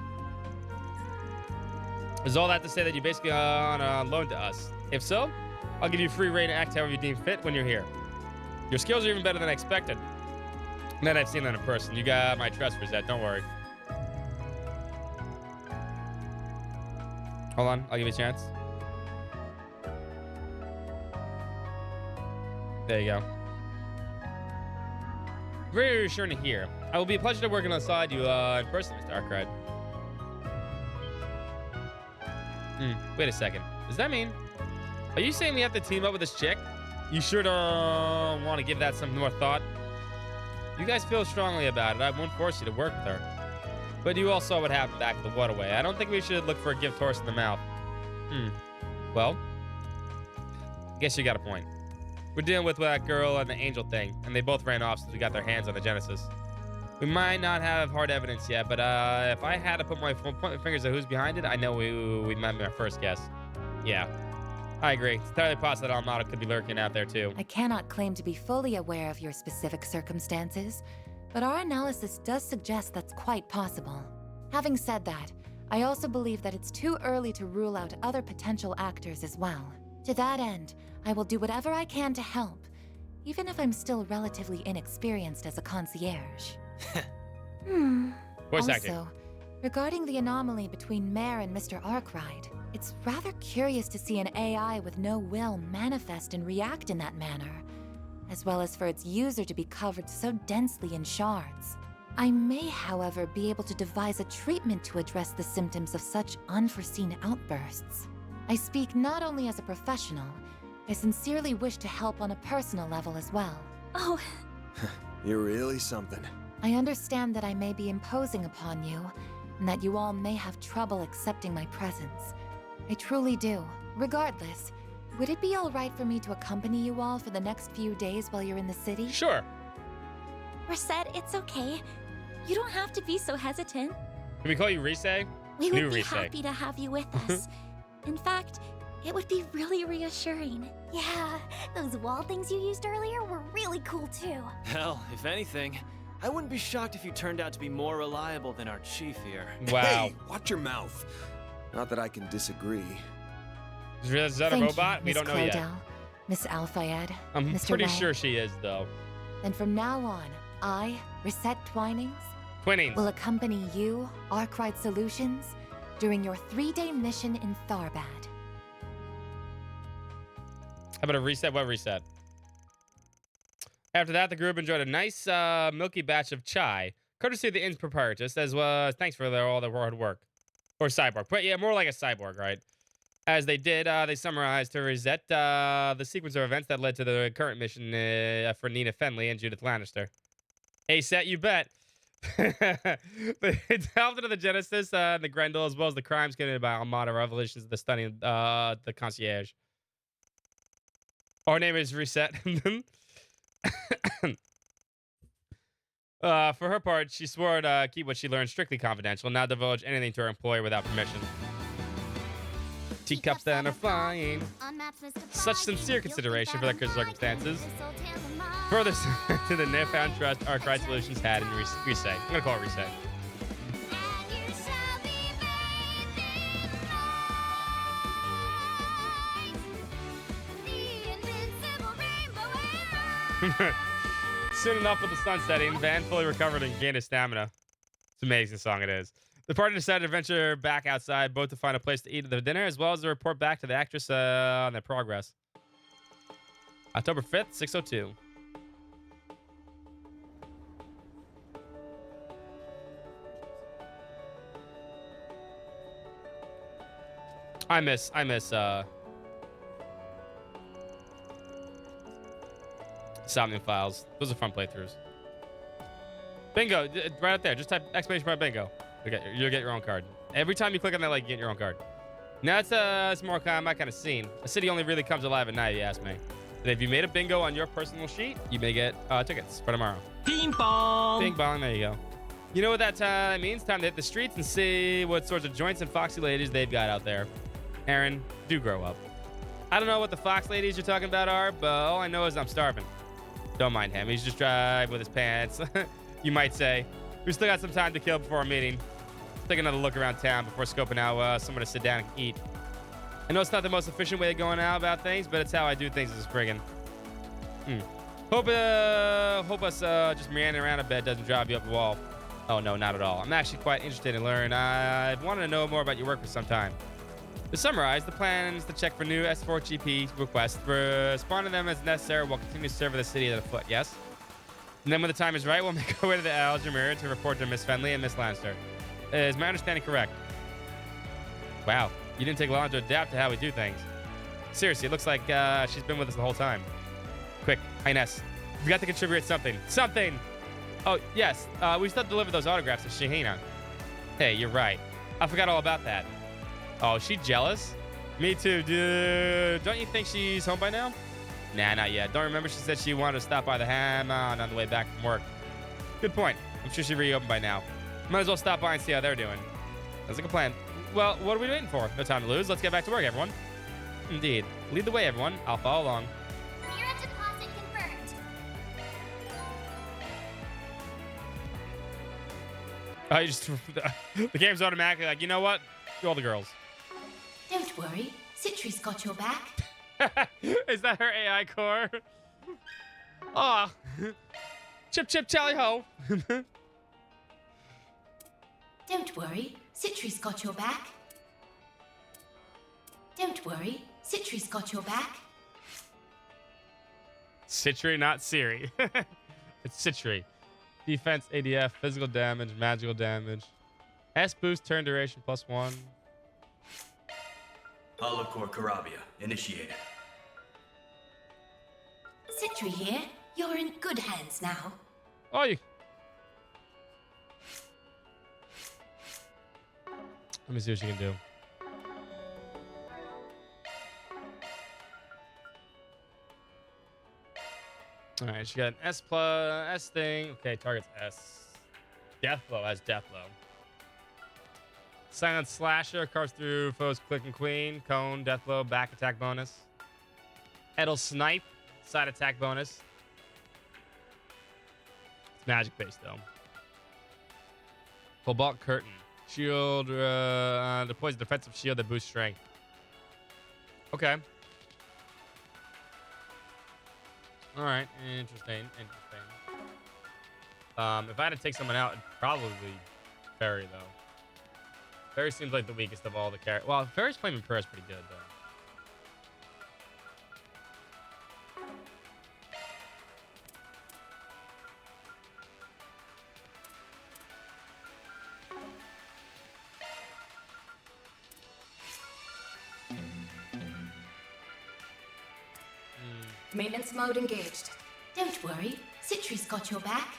Is all that to say that you basically on loan to us? If so, I'll give you free reign to act however you deem fit when you're here. Your skills are even better than I expected. Now that I've seen that in person, you got my trust, Rosette. Don't worry. Hold on, I'll give you a chance. There you go. Very reassuring to hear. I will be a pleasure to work alongside you in person, Mr. Arkwright. Wait a second. Does that mean... Are you saying we have to team up with this chick? You sure don't want to give that some more thought? You guys feel strongly about it. I won't force you to work with her. But you all saw what happened back at the waterway. I don't think we should look for a gift horse in the mouth. Well, I guess you got a point. We're dealing with that girl and the angel thing, and they both ran off since we got their hands on the Genesis. We might not have hard evidence yet, but if I had to point my fingers at who's behind it, I know we might be our first guess. Yeah, I agree. It's entirely possible that Almada could be lurking out there too. I cannot claim to be fully aware of your specific circumstances, but our analysis does suggest that's quite possible. Having said that, I also believe that it's too early to rule out other potential actors as well. To that end, I will do whatever I can to help, even if I'm still relatively inexperienced as a concierge. Voice acting. Also, regarding the anomaly between Mare and Mr. Arkwright, it's rather curious to see an AI with no will manifest and react in that manner, as well as for its user to be covered so densely in shards. I may, however, be able to devise a treatment to address the symptoms of such unforeseen outbursts. I speak not only as a professional, I sincerely wish to help on a personal level as well. Oh. You're really something. I understand that I may be imposing upon you, and that you all may have trouble accepting my presence. I truly do. Regardless, would it be all right for me to accompany you all for the next few days while you're in the city? Sure. Reset, it's okay. You don't have to be so hesitant. Can we call you Risei? We would be happy to have you with us. In fact, it would be really reassuring. Yeah, those wall things you used earlier were really cool too. Hell, if anything, I wouldn't be shocked if you turned out to be more reliable than our chief here. Wow. Hey, watch your mouth. Not that I can disagree. Is that a robot? We don't know yet. Miss Alfayed, I'm Mr. pretty Ray. sure she is, though. And from now on, I, Reset Twinings, Twinnings, will accompany you, Arkwright Solutions, during your 3-day mission in Tharbad. How about a reset? What reset? After that, the group enjoyed a nice milky batch of chai, courtesy of the inn's proprietress, as well as thanks for all their hard work. Or cyborg. But yeah, more like a cyborg, right? As they did, they summarized to Rosette the sequence of events that led to the current mission for Nina Fenley and Judith Lannister. Hey, Set, you bet. It's delved into the Genesis and the Grendel, as well as the crimes committed by Armada Revelations of the stunning the concierge. Our name is Reset. For her part, she swore to keep what she learned strictly confidential, not divulge anything to her employer without permission. Teacups that are flying. Such sincere consideration for their circumstances. Further to the newfound trust Arkwright Solutions had in Reset. I'm gonna call it Reset. Soon enough with the sun setting, Van fully recovered and gained his stamina. It's an amazing song it is. The party decided to venture back outside, both to find a place to eat the dinner, as well as to report back to the actress on their progress. October 5th, 6:02. I miss Somnium Files. Those are fun playthroughs. Bingo, right up there. Just type exclamation mark bingo. You'll get your own card. Every time you click on that, like, you get your own card. Now it's more my kind of scene. A city only really comes alive at night, if you ask me. And if you made a bingo on your personal sheet, you may get tickets for tomorrow. Ping pong. Ping pong. There you go. You know what that means? Time to hit the streets and see what sorts of joints and foxy ladies they've got out there. Aaron, do grow up. I don't know what the fox ladies you're talking about are, but all I know is I'm starving. Don't mind him. He's just driving with his pants. You might say. We still got some time to kill before our meeting. Take another look around town before scoping out somewhere to sit down and eat. I know it's not the most efficient way of going out about things, but it's how I do things as a friggin'. Hope us just meandering around a bit doesn't drive you up the wall. Oh, no, not at all. I'm actually quite interested in learning. I've wanted to know more about your work for some time. To summarize, the plan is to check for new S4GP requests, respond to them as necessary while continuing to serve the city at a foot, yes? And then when the time is right, we'll make our way to the Algemir to report to Miss Fenley and Miss Lannister. Is my understanding correct? Wow, you didn't take long to adapt to how we do things. Seriously, it looks like she's been with us the whole time. Quick, Ines, we got to contribute something. Something! Oh, yes, we still deliver those autographs to Shahina. Hey, you're right. I forgot all about that. Oh, is she jealous? Me too, dude. Don't you think she's home by now? Nah, not yet. Don't remember she said she wanted to stop by the ham on the way back from work. Good point. I'm sure she reopened by now. Might as well stop by and see how they're doing. Sounds like a plan. Well, what are we waiting for? No time to lose. Let's get back to work, everyone. Indeed. Lead the way, everyone. I'll follow along. Mirror deposit confirmed. Oh, you just the game's automatically like, you know what? Do all the girls. Don't worry, Citri's got your back. Is that her AI core? Aw. Chip, chip, tally ho. Don't worry, Citri's got your back. Don't worry, Citri's got your back. Citri, not Siri. It's Citri. Defense, ADF, physical damage, magical damage. S boost, turn duration +1. Holocore Karabia, initiated. Citri here. You're in good hands now. Oh, you. Let me see what she can do. All right, she got an S thing. Okay, target's S. Deathblow has Deathblow. Silent Slasher carves through foes Click and Queen. Cone, Deathblow, back attack bonus. Edel Snipe, side attack bonus. It's magic based though. Cobalt Curtain. Shield deploys a defensive shield that boosts strength. Okay. All right, interesting. If I had to take someone out, it'd probably be Ferry though. Ferry seems like the weakest of all the characters. Well, Ferry's Flaming Prayer is pretty good though. Maintenance mode engaged. Don't worry, Citri's got your back.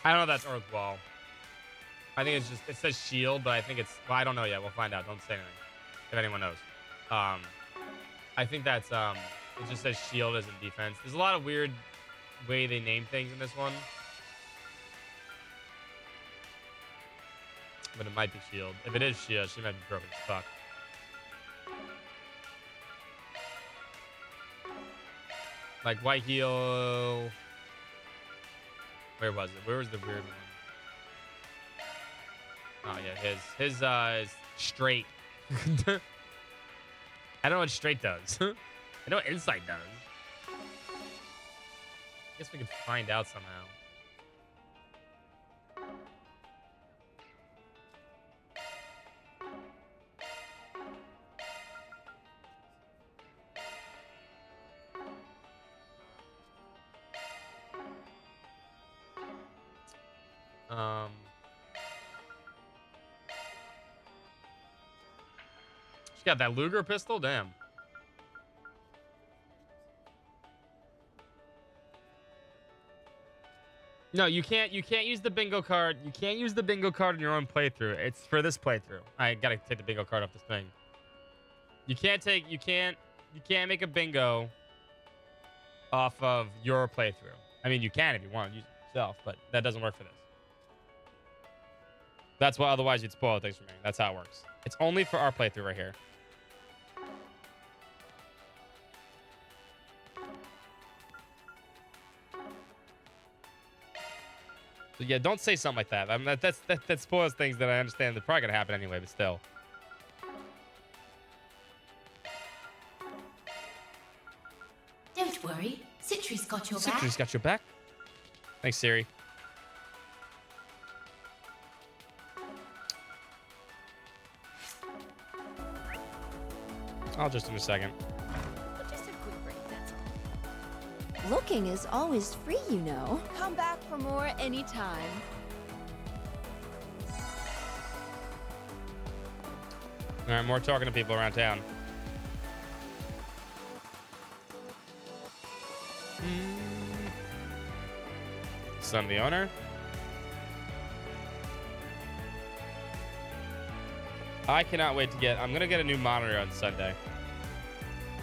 I don't know if that's Earth Wall. I think it's just, it says shield, but I think it's, well, I don't know yet. We'll find out. Don't say anything if anyone knows. I think that's, it just says shield as in defense. There's a lot of weird way they name things in this one. But it might be shield. If it is shield, she might be broken as fuck. Like white heel. Where was it? Where was the weird one? Oh yeah, his is straight. I don't know what straight does. I know what insight does. I guess we can find out somehow. She got that Luger pistol? Damn. No, you can't use the bingo card. You can't use the bingo card in your own playthrough. It's for this playthrough. I gotta take the bingo card off this thing. You can't make a bingo off of your playthrough. I mean, you can if you want to use it yourself, but that doesn't work for this. That's why otherwise you'd spoil things for me. That's how it works. It's only for our playthrough right here. So yeah, don't say something like that. I mean, that spoils things that I understand they're probably gonna happen anyway, but still. Don't worry, Citri's got your back. Citri's got your back. Thanks, Siri. I'll just in a second. Just a quick break, that's all. Looking is always free, you know. Come back for more anytime. All right, more talking to people around town. Son of the owner. I cannot wait to get. I'm gonna get a new monitor on Sunday.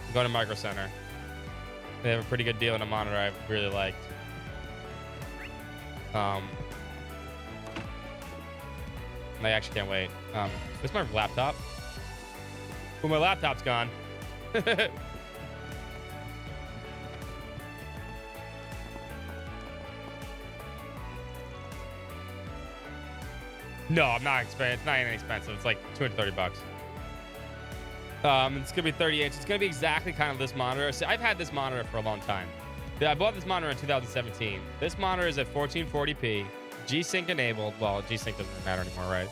I'm going to Micro Center. They have a pretty good deal on a monitor I really liked. I actually can't wait. Where's my laptop? Well, my laptop's gone. No, I'm not expensive. It's not even expensive. It's like $230. It's gonna be 30 inches. It's gonna be exactly kind of this monitor. See, I've had this monitor for a long time. I bought this monitor in 2017. This monitor is at 1440p, G-Sync enabled. Well, G-Sync doesn't really matter anymore, right?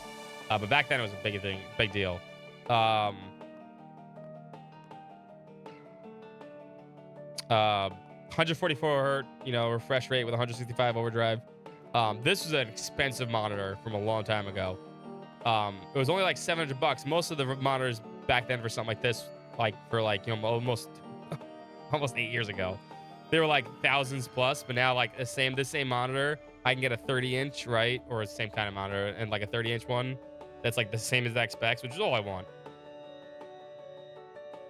But back then it was a big thing, big deal. 144 hertz, refresh rate with 165 overdrive. This was an expensive monitor from a long time ago. It was only like $700. Most of the monitors back then for something like this, almost 8 years ago, they were like thousands plus. But now, like this same monitor, I can get a 30-inch, right, or the same kind of monitor, and like a 30-inch one that's like the same exact specs, which is all I want.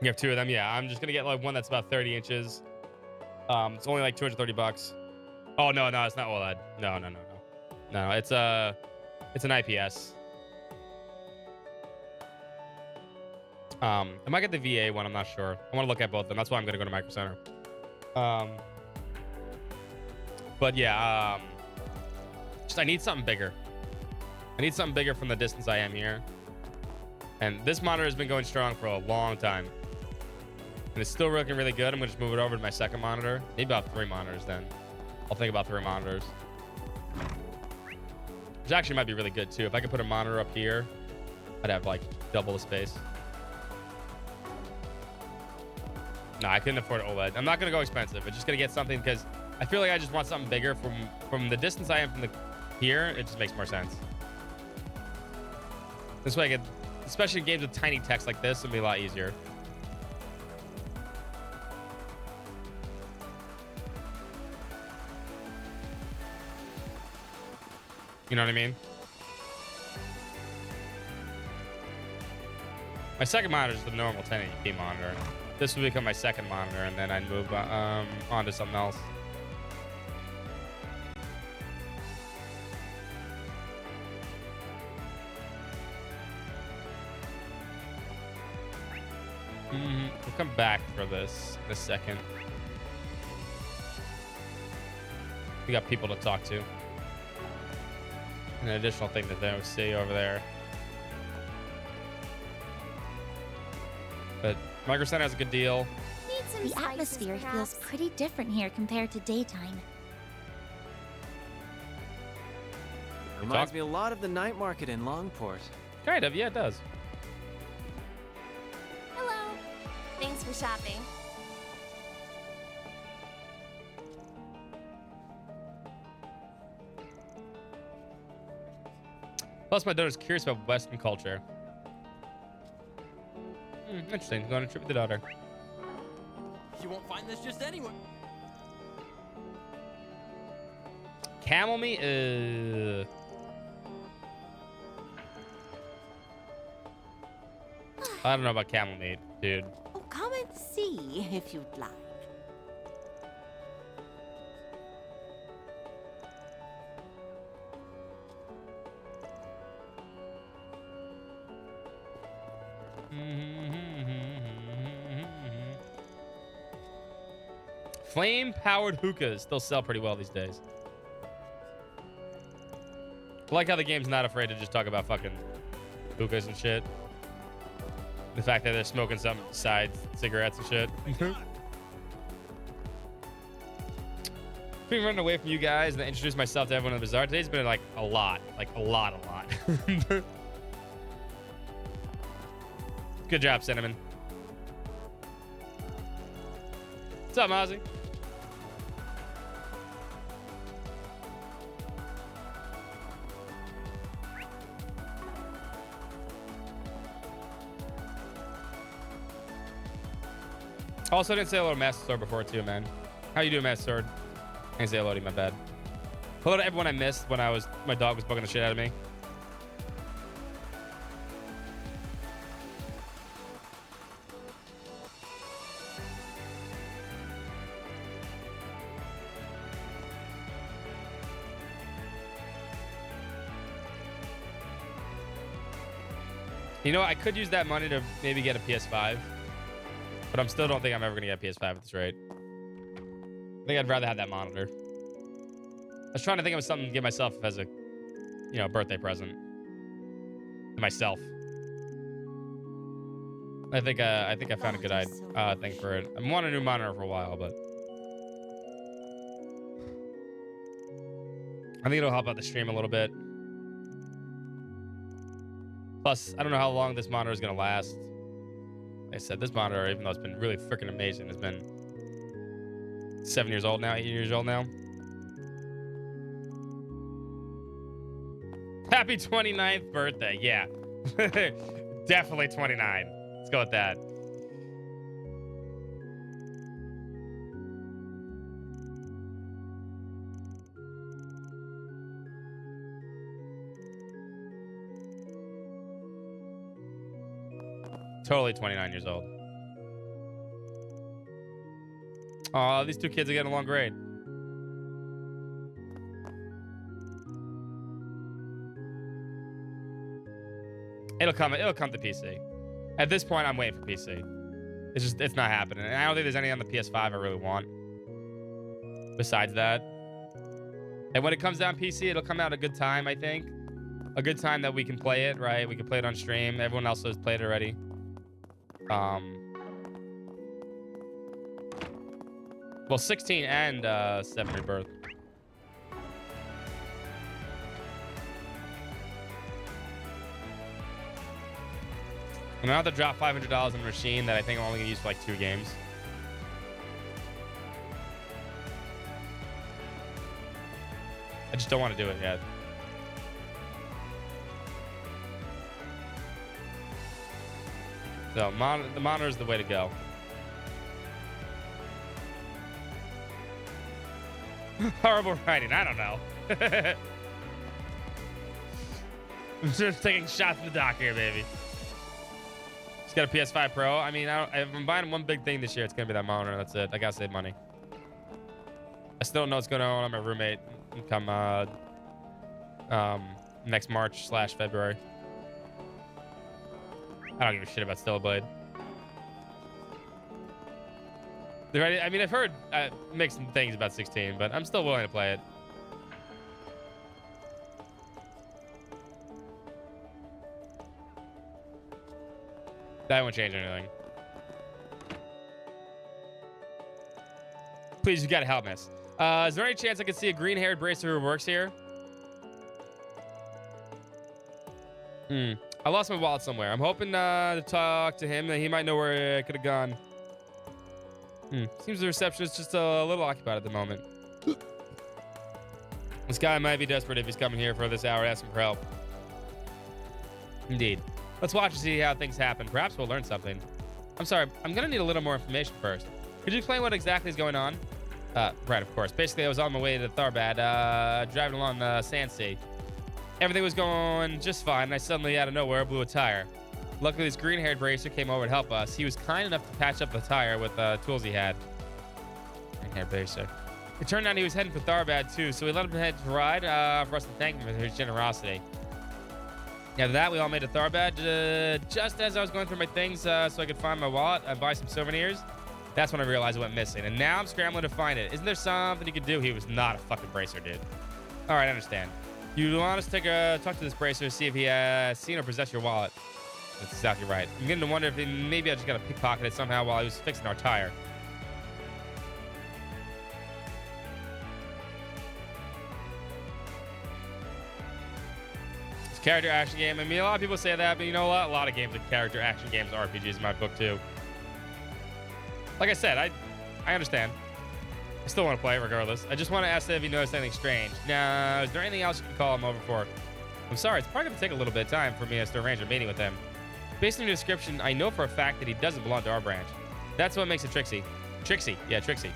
You have two of them, yeah. I'm just gonna get like one that's about 30 inches. It's only like $230. Oh no, it's not OLED. No. It's an IPS. I might get the VA one. I'm not sure. I want to look at both of them. That's why I'm gonna go to Micro Center. But yeah, I need something bigger. I need something bigger from the distance I am here. And this monitor has been going strong for a long time. And it's still looking really good. I'm gonna just move it over to my second monitor. Maybe about 3 monitors then. I'll think about 3 monitors. Which actually might be really good too. If I could put a monitor up here, I'd have like double the space. No, I couldn't afford OLED. I'm not gonna go expensive. I'm just gonna get something because I feel like I just want something bigger from the distance I am from here. It just makes more sense. This way I get, especially in games with tiny text like this, it'll be a lot easier. You know what I mean? My second monitor is the normal 1080p monitor. This will become my second monitor, and then I'd move on to something else. We'll come back for this in a second. We got people to talk to. An additional thing that they don't see over there. But Micro Center has a good deal. The atmosphere feels pretty different here compared to daytime. Reminds me a lot of the night market in Longport. Kind of, yeah, it does. Hello. Thanks for shopping. Plus, my daughter's curious about Western culture. Interesting. Going on a trip with the daughter. You won't find this just anywhere. Camel meat? I don't know about camel meat, dude. Oh, come and see if you'd like. Flame-powered hookahs still sell pretty well these days. I like how the game's not afraid to just talk about fucking hookahs and shit. The fact that they're smoking some side cigarettes and shit. Been running away from you guys and introduce myself to everyone in the Bazaar. Today's been like a lot. Like a lot. Good job, Cinnamon. What's up, Mozzie? Also, I didn't say hello to Master Sword before, too, man. How you doing, Master Sword? I didn't say hello to you, my bad. Hello to everyone I missed when my dog was bugging the shit out of me. You know, I could use that money to maybe get a PS5. But I still don't think I'm ever going to get a PS5 at this rate. I think I'd rather have that monitor. I was trying to think of something to give myself as a, birthday present. To myself. I think I found a good thing for it. I've wanted a new monitor for a while, but I think it'll help out the stream a little bit. Plus, I don't know how long this monitor is going to last. Like I said, this monitor, even though it's been really freaking amazing, has been 7 years old now, 8 years old now. Happy 29th birthday. Yeah. Definitely 29. Let's go with that. Totally 29 years old. Aw, these two kids are getting along great. It'll come to PC. At this point, I'm waiting for PC. It's not happening. And I don't think there's any on the PS5 I really want. Besides that. And when it comes down PC, it'll come out a good time, I think. A good time that we can play it, right? We can play it on stream. Everyone else has played it already. Well, 16 and 7 Rebirth. I'm gonna have to drop $500 on a machine that I think I'm only gonna use for like 2 games. I just don't want to do it yet. So the monitor is the way to go. Horrible writing. I don't know. Just taking shots in the dock here, baby. Just got a PS5 Pro. I mean, if I'm buying one big thing this year, it's gonna be that monitor. That's it. I gotta save money. I still don't know what's going on with my roommate come next March/February. I don't give a shit about Stellar Blade. I mean, I've heard mixed things about 16, but I'm still willing to play it. That won't change anything. Please, you gotta help us. Is there any chance I could see a green-haired bracer who works here? I lost my wallet somewhere. I'm hoping to talk to him. That he might know where it could have gone. Seems the receptionist is just a little occupied at the moment. This guy might be desperate if he's coming here for this hour asking for help. Indeed. Let's watch and see how things happen. Perhaps we'll learn something. I'm sorry. I'm going to need a little more information first. Could you explain what exactly is going on? Right, of course. Basically, I was on my way to Tharbad, driving along the Sand Sea. Everything was going just fine, and I suddenly, out of nowhere, blew a tire. Luckily, this green-haired bracer came over to help us. He was kind enough to patch up the tire with tools he had. Green-haired bracer. It turned out he was heading for Tharbad, too, so we let him head to ride for us to thank him for his generosity. After that, we all made a Tharbad. Just as I was going through my things so I could find my wallet and buy some souvenirs, that's when I realized it went missing. And now I'm scrambling to find it. Isn't there something you could do? He was not a fucking bracer, dude. All right, I understand. You want us to talk to this bracer to see if he has seen or possessed your wallet. That's exactly right. I'm beginning to wonder if maybe I just got a pickpocket it somehow while he was fixing our tire. Character action game. I mean, a lot of people say that, but you know what? A lot of games are character action games, RPGs in my book too. Like I said, I understand. I still want to play it regardless. I just want to ask if you noticed anything strange. Now, is there anything else you can call him over for? I'm sorry, it's probably going to take a little bit of time for me to arrange a meeting with him. Based on your description, I know for a fact that he doesn't belong to our branch. That's what makes it Trixie. Trixie. Yeah, Trixie.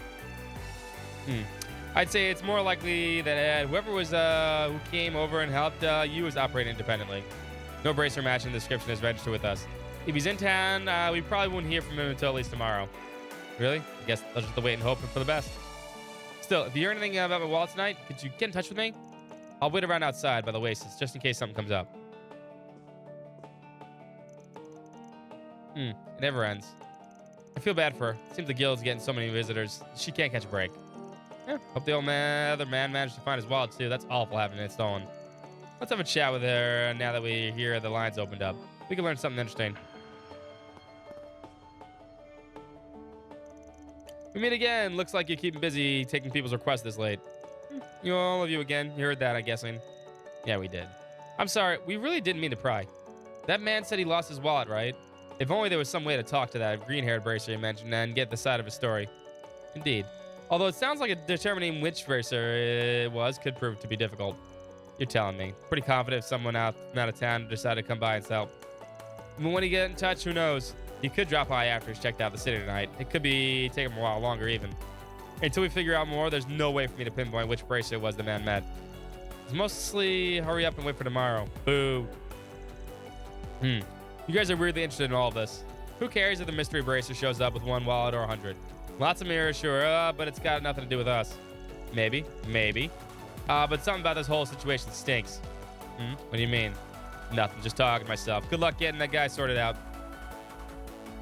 I'd say it's more likely that whoever was who came over and helped you was operating independently. No bracer matching the description is registered with us. If he's in town, we probably won't hear from him until at least tomorrow. Really? I guess I'll just have to wait and hope for the best. Still, if you hear anything about my wallet tonight, could you get in touch with me? I'll wait around outside by the Oasis just in case something comes up. It never ends. I feel bad for her. Seems the guild's getting so many visitors. She can't catch a break. Yeah, hope the other man managed to find his wallet too. That's awful having it stolen. Let's have a chat with her now that we hear the lines opened up. We can learn something interesting. We meet again. Looks like you're keeping busy taking people's requests this late. All of you again. You heard that, I'm guessing. Yeah, we did. I'm sorry. We really didn't mean to pry. That man said he lost his wallet, right? If only there was some way to talk to that green-haired bracer you mentioned and get the side of his story. Indeed. Although it sounds like determining which bracer it was could prove to be difficult. You're telling me. Pretty confident if someone out of town decided to come by and help. But when he get in touch, who knows? He could drop by after he's checked out the city tonight. It could be taking him a while longer even. Until we figure out more, there's no way for me to pinpoint which bracer it was the man met. It's mostly hurry up and wait for tomorrow. Boo. You guys are weirdly interested in all of this. Who cares if the mystery bracer shows up with 1 wallet or 100? Lots of mirrors, sure, but it's got nothing to do with us. Maybe. But something about this whole situation stinks. What do you mean? Nothing, just talking to myself. Good luck getting that guy sorted out.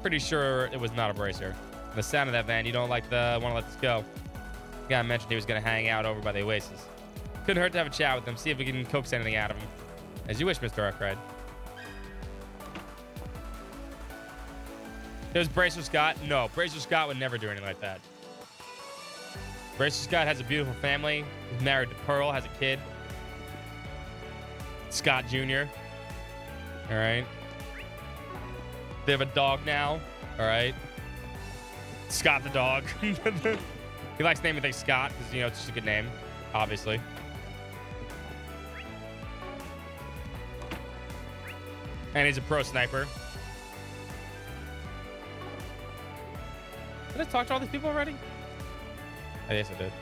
Pretty sure it was not a bracer. The sound of that van, you don't want to let this go. The guy mentioned he was going to hang out over by the Oasis. Couldn't hurt to have a chat with him, see if we can coax anything out of him. As you wish, Mr. Arkwright. There's Bracer Scott. No, Bracer Scott would never do anything like that. Bracer Scott has a beautiful family. He's married to Pearl, has a kid. Scott Jr. All right. They have a dog now. All right. Scott the dog. He likes naming things Scott because, it's just a good name, obviously. And he's a pro sniper. Did I talk to all these people already? I guess I did.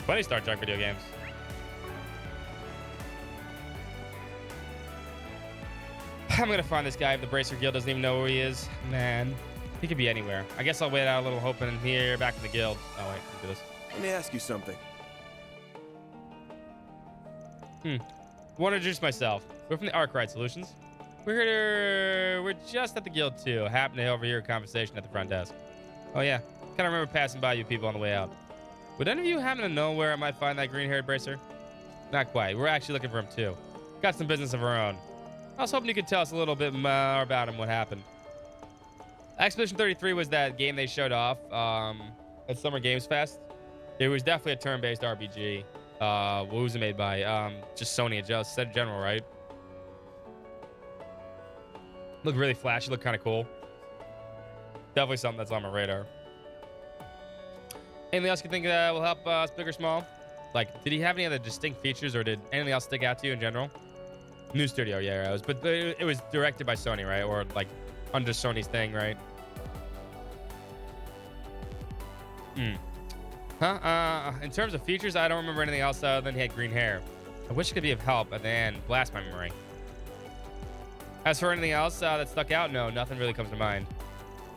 There's plenty of Star Trek video games. I'm gonna find this guy if the Bracer Guild doesn't even know where he is. Man, he could be anywhere. I guess I'll wait out a little, hoping here, back in the guild. Oh wait, let's do this. Let me ask you something. Want to introduce myself. We're from the Arkwright Solutions. We're just at the guild too. Happened to overhear a conversation at the front desk. Oh yeah, kind of remember passing by you people on the way out. Would any of you happen to know where I might find that green-haired Bracer? Not quite. We're actually looking for him too. Got some business of our own. I was hoping you could tell us a little bit more about him, what happened. Expedition 33 was that game they showed off at Summer Games Fest. It was definitely a turn-based RPG. What was it made by? Just Sony and just said general, right? Looked really flashy, looked kind of cool. Definitely something that's on my radar. Anything else you think will help us, big or small? Like, did he have any other distinct features, or did anything else stick out to you in general? New studio, yeah, it was, but it was directed by Sony, right? Or like under Sony's thing, right? In terms of features, I don't remember anything else other than he had green hair. I wish it could be of help at the end. Blast my memory. As for anything else that stuck out, no, nothing really comes to mind.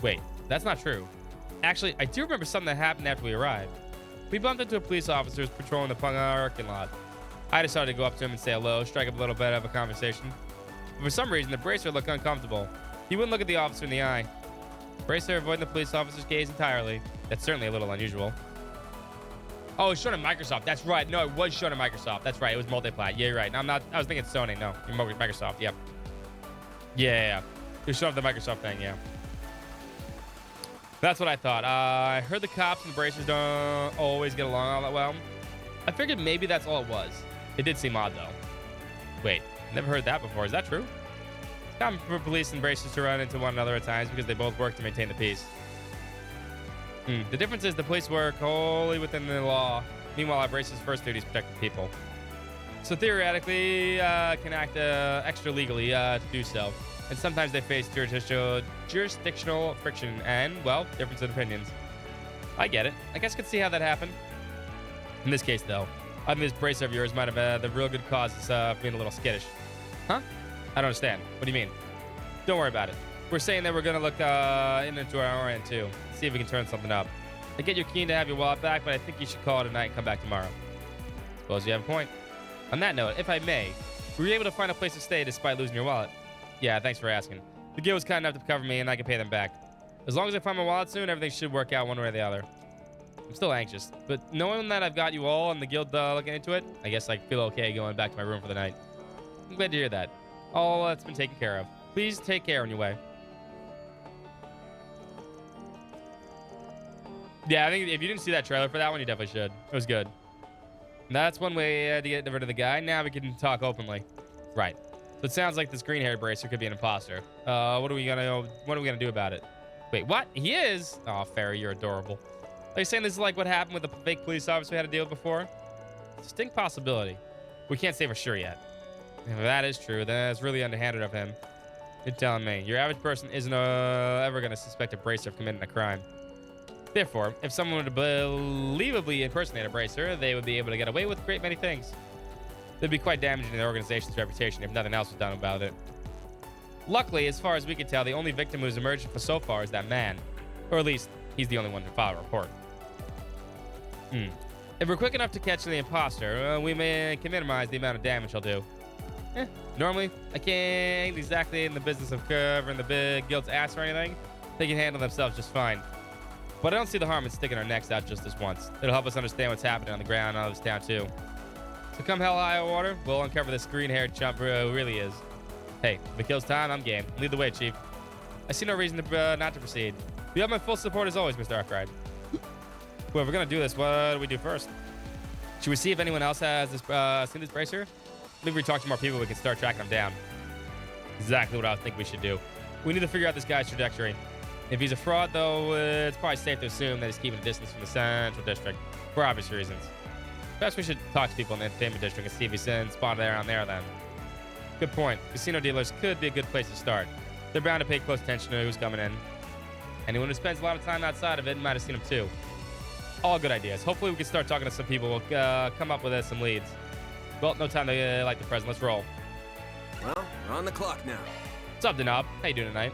Wait, that's not true. Actually, I do remember something that happened after we arrived. We bumped into a police officer patrolling the parking lot. I decided to go up to him and say hello, strike up a little bit of a conversation. But for some reason, the Bracer looked uncomfortable. He wouldn't look at the officer in the eye. Bracer avoiding the police officer's gaze entirely. That's certainly a little unusual. Oh, it's shown on Microsoft. That's right. No, it was shown on Microsoft. That's right. It was multi-plat. Yeah, you're right. I was thinking Sony. No, Microsoft. Yep. Yeah. It was shown on the Microsoft thing. Yeah. That's what I thought. I heard the cops and the Bracers don't always get along all that well. I figured maybe that's all it was. It did seem odd, though. Wait, never heard that before. Is that true? It's common for police and Bracers to run into one another at times because they both work to maintain the peace. The difference is the police work wholly within the law. Meanwhile, our Bracer's first duty is protecting people. So theoretically, can act extra legally to do so. And sometimes they face jurisdictional friction and, well, difference in opinions. I get it. I guess I could see how that happened. In this case, though, I think this Bracer of yours might have the real good causes of being a little skittish. Huh? I don't understand. What do you mean? Don't worry about it. We're saying that we're going to look into our end, too. See if we can turn something up. I get you're keen to have your wallet back, but I think you should call it a night and come back tomorrow. Suppose you have a point. On that note, if I may, were you able to find a place to stay despite losing your wallet? Yeah, thanks for asking. The guild was kind enough to cover me, and I can pay them back. As long as I find my wallet soon, everything should work out one way or the other. I'm still anxious, but knowing that I've got you all and the guild looking into it, I guess I feel okay going back to my room for the night. I'm glad to hear that. All that's been taken care of. Please take care on your way. Yeah, I think if you didn't see that trailer for that one, you definitely should. It was good. That's one way to get rid of the guy. Now we can talk openly. Right. So it sounds like this green-haired Bracer could be an imposter. What are we gonna do about it? Wait, what? He is? Oh, Fairy, you're adorable. Are you saying this is like what happened with the fake police officer we had to deal with before? Distinct possibility. We can't say for sure yet. If that is true, then it's really underhanded of him. You're telling me. Your average person isn't ever going to suspect a Bracer of committing a crime. Therefore, if someone were to believably impersonate a Bracer, they would be able to get away with a great many things. It'd be quite damaging to the organization's reputation if nothing else was done about it. Luckily, as far as we can tell, the only victim who's emerged so far is that man. Or at least, he's the only one to file a report. If we're quick enough to catch the imposter, we can minimize the amount of damage he'll do. Normally, I can't exactly in the business of covering the big guild's ass or anything. They can handle themselves just fine. But I don't see the harm in sticking our necks out just this once. It'll help us understand what's happening on the ground out of this town, too. So come hell high or water, we'll uncover this green-haired chump who really is. Hey, if it kills time, I'm game. Lead the way, Chief. I see no reason to not to proceed. You have my full support as always, Mr. Arkwright. Well, if we're going to do this, what do we do first? Should we see if anyone else has seen this Bracer? Maybe we talk to more people, we can start tracking them down. Exactly what I think we should do. We need to figure out this guy's trajectory. If he's a fraud, though, it's probably safe to assume that he's keeping a distance from the Central District, for obvious reasons. Perhaps we should talk to people in the Entertainment District and see if he's spotted around there then. Good point. Casino dealers could be a good place to start. They're bound to pay close attention to who's coming in. Anyone who spends a lot of time outside of it might have seen him too. All good ideas. Hopefully we can start talking to some people. We'll come up with some leads. Well, no time to light the present. Let's roll. Well, we're on the clock now. What's up, Denob? How you doing tonight?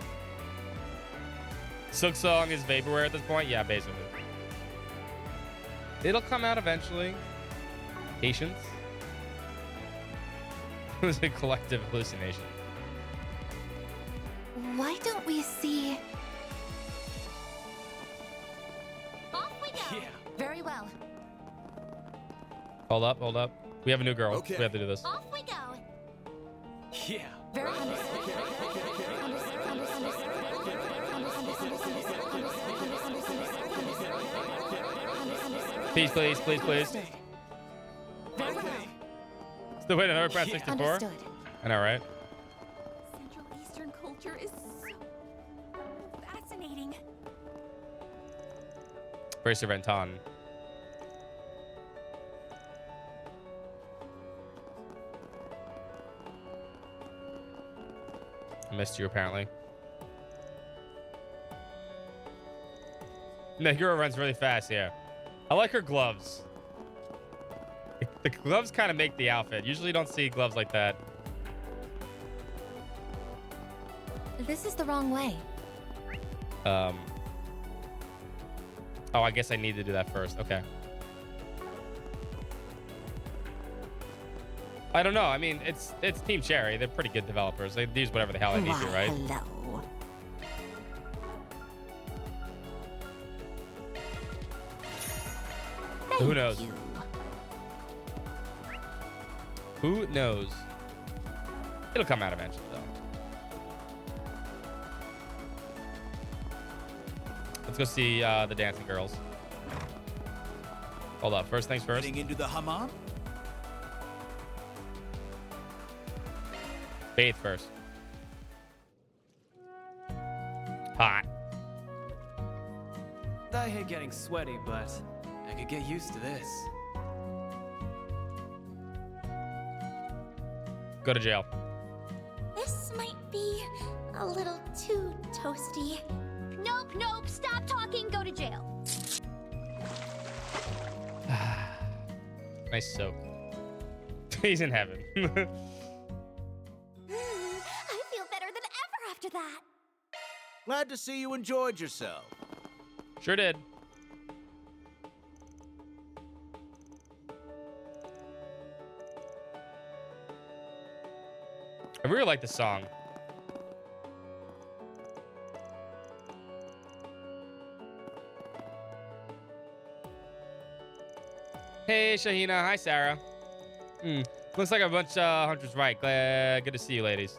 Silk Song is vaporware at this point? Yeah, basically. It'll come out eventually. Patience. It was a collective hallucination. Why don't we see... Off we go. Yeah. Very well. Hold up, hold up. We have a new girl. Okay. We have to do this. Off we go. Yeah. Very understood. Please, please, please, please. Very well. Still waiting another Prime 64? Understood. I know, right? Central Eastern culture is so fascinating. Bracer Venton. I missed you, apparently. Meguro runs really fast, yeah. I like her gloves. The gloves kind of make the outfit. Usually you don't see gloves like that. This is the wrong way. Oh, I guess I need to do that first. Okay. I don't know. I mean, it's Team Cherry. They're pretty good developers. They use whatever the hell they need to, right? Hello. Who knows? You. Who knows? It'll come out eventually, though. Let's go see the dancing girls. Hold up. First things first. Getting into the hammam? Bathe first. Hot. I hate getting sweaty, but I could get used to this. Go to jail. This might be a little too toasty. Nope, nope. Stop talking. Go to jail. Nice soak. He's in heaven. I feel better than ever after that. Glad to see you enjoyed yourself. Sure did. I really like the song. Hey, Shahina. Hi, Sarah. Looks like a bunch of hunters right. Good to see you, ladies.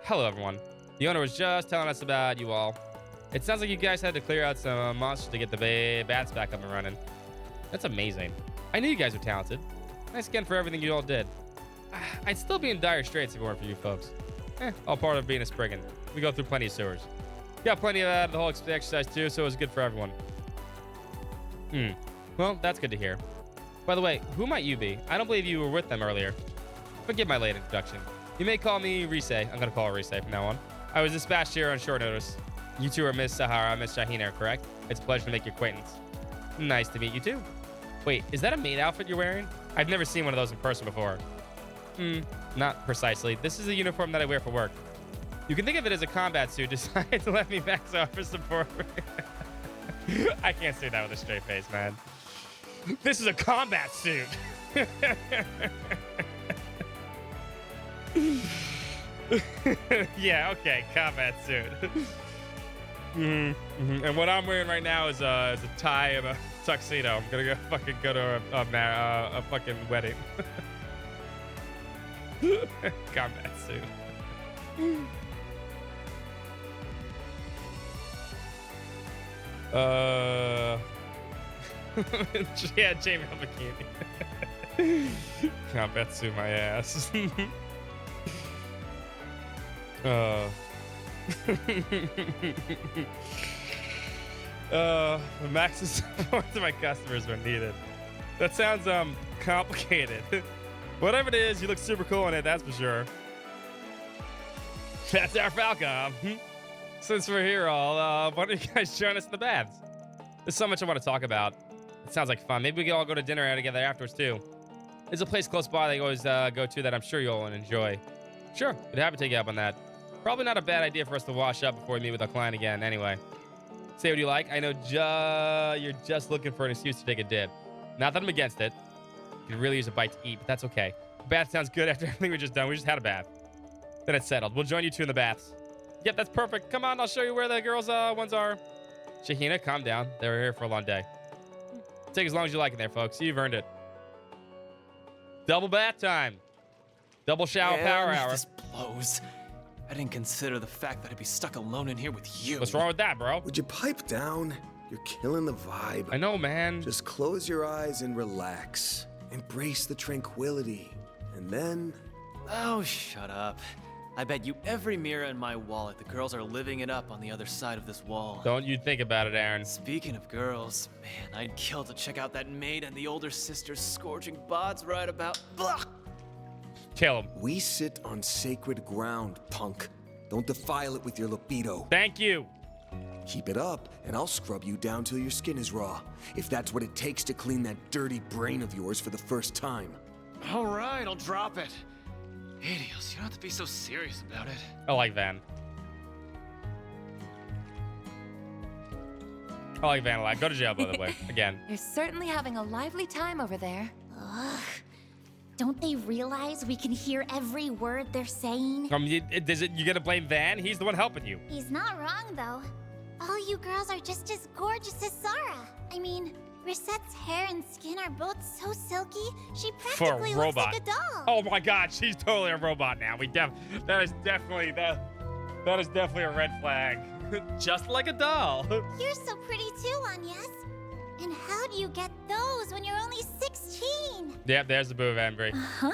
Hello, everyone. The owner was just telling us about you all. It sounds like you guys had to clear out some monsters to get the bats back up and running. That's amazing. I knew you guys were talented. Thanks again for everything you all did. I'd still be in dire straits if it weren't for you folks. All part of being a Spriggan. We go through plenty of sewers. Got plenty of that, the whole exercise too, so it was good for everyone. Well, that's good to hear. By the way, who might you be? I don't believe you were with them earlier. Forgive my late introduction. You may call me Rise. I'm gonna call her Rise from now on. I was dispatched here on short notice. You two are Miss Sahara, Miss Shahina, correct? It's a pleasure to make your acquaintance. Nice to meet you too. Wait, is that a maid outfit you're wearing? I've never seen one of those in person before. Not precisely. This is a uniform that I wear for work. You can think of it as a combat suit. Decide to let me back so I offer support. I can't say that with a straight face, man. This is a combat suit. Yeah, okay, combat suit. And what I'm wearing right now is a tie and a tuxedo. I'm gonna go to a fucking wedding. Combat suit. Yeah, Jamie bikini. Combat suit my ass. Max's support to my customers when needed. That sounds complicated. Whatever it is, you look super cool in it, that's for sure. That's our Falcon. Since we're here all, why don't you guys join us in the baths? There's so much I want to talk about. It sounds like fun. Maybe we can all go to dinner together afterwards too. There's a place close by they always go to that I'm sure you'll enjoy. Sure, we'd have to take you up on that. Probably not a bad idea for us to wash up before we meet with our client again. Anyway, say what you like. I know you're just looking for an excuse to take a dip. Not that I'm against it. You could really use a bite to eat, but that's okay. Bath sounds good after everything we just done. We just had a bath. Then it's settled. We'll join you two in the baths. Yep, that's perfect. Come on, I'll show you where the girls' ones are. Shahina, calm down. They were here for a long day. Take as long as you like in there, folks. You've earned it. Double bath time. Double shower power hour. This blows. I didn't consider the fact that I'd be stuck alone in here with you. What's wrong with that, bro? Would you pipe down? You're killing the vibe. I know, man. Just close your eyes and relax. Embrace the tranquility. And then... Oh, shut up. I bet you every mirror in my wallet the girls are living it up on the other side of this wall. Don't you think about it, Aaron. Speaking of girls, man, I'd kill to check out that maid and the older sister's scorching bods right about... Blah! Kill him. We sit on sacred ground, punk. Don't defile it with your libido. Thank you. Keep it up, and I'll scrub you down till your skin is raw. If that's what it takes to clean that dirty brain of yours for the first time. All right, I'll drop it. Adios, you don't have to be so serious about it. I like Van. I like Van a lot. Go to jail, by the way. Again. You're certainly having a lively time over there. Ugh. Don't they realize we can hear every word they're saying? You gonna blame Van? He's the one helping you. He's not wrong, though. All you girls are just as gorgeous as Sarah. I mean, Risette's hair and skin are both so silky, she practically looks like a doll. Oh my God, she's totally a robot now. That is definitely a red flag. Just like a doll. You're so pretty too, Agnes. And how do you get those when you're only 16? Yep, there's the boo, Amber. Uh-huh.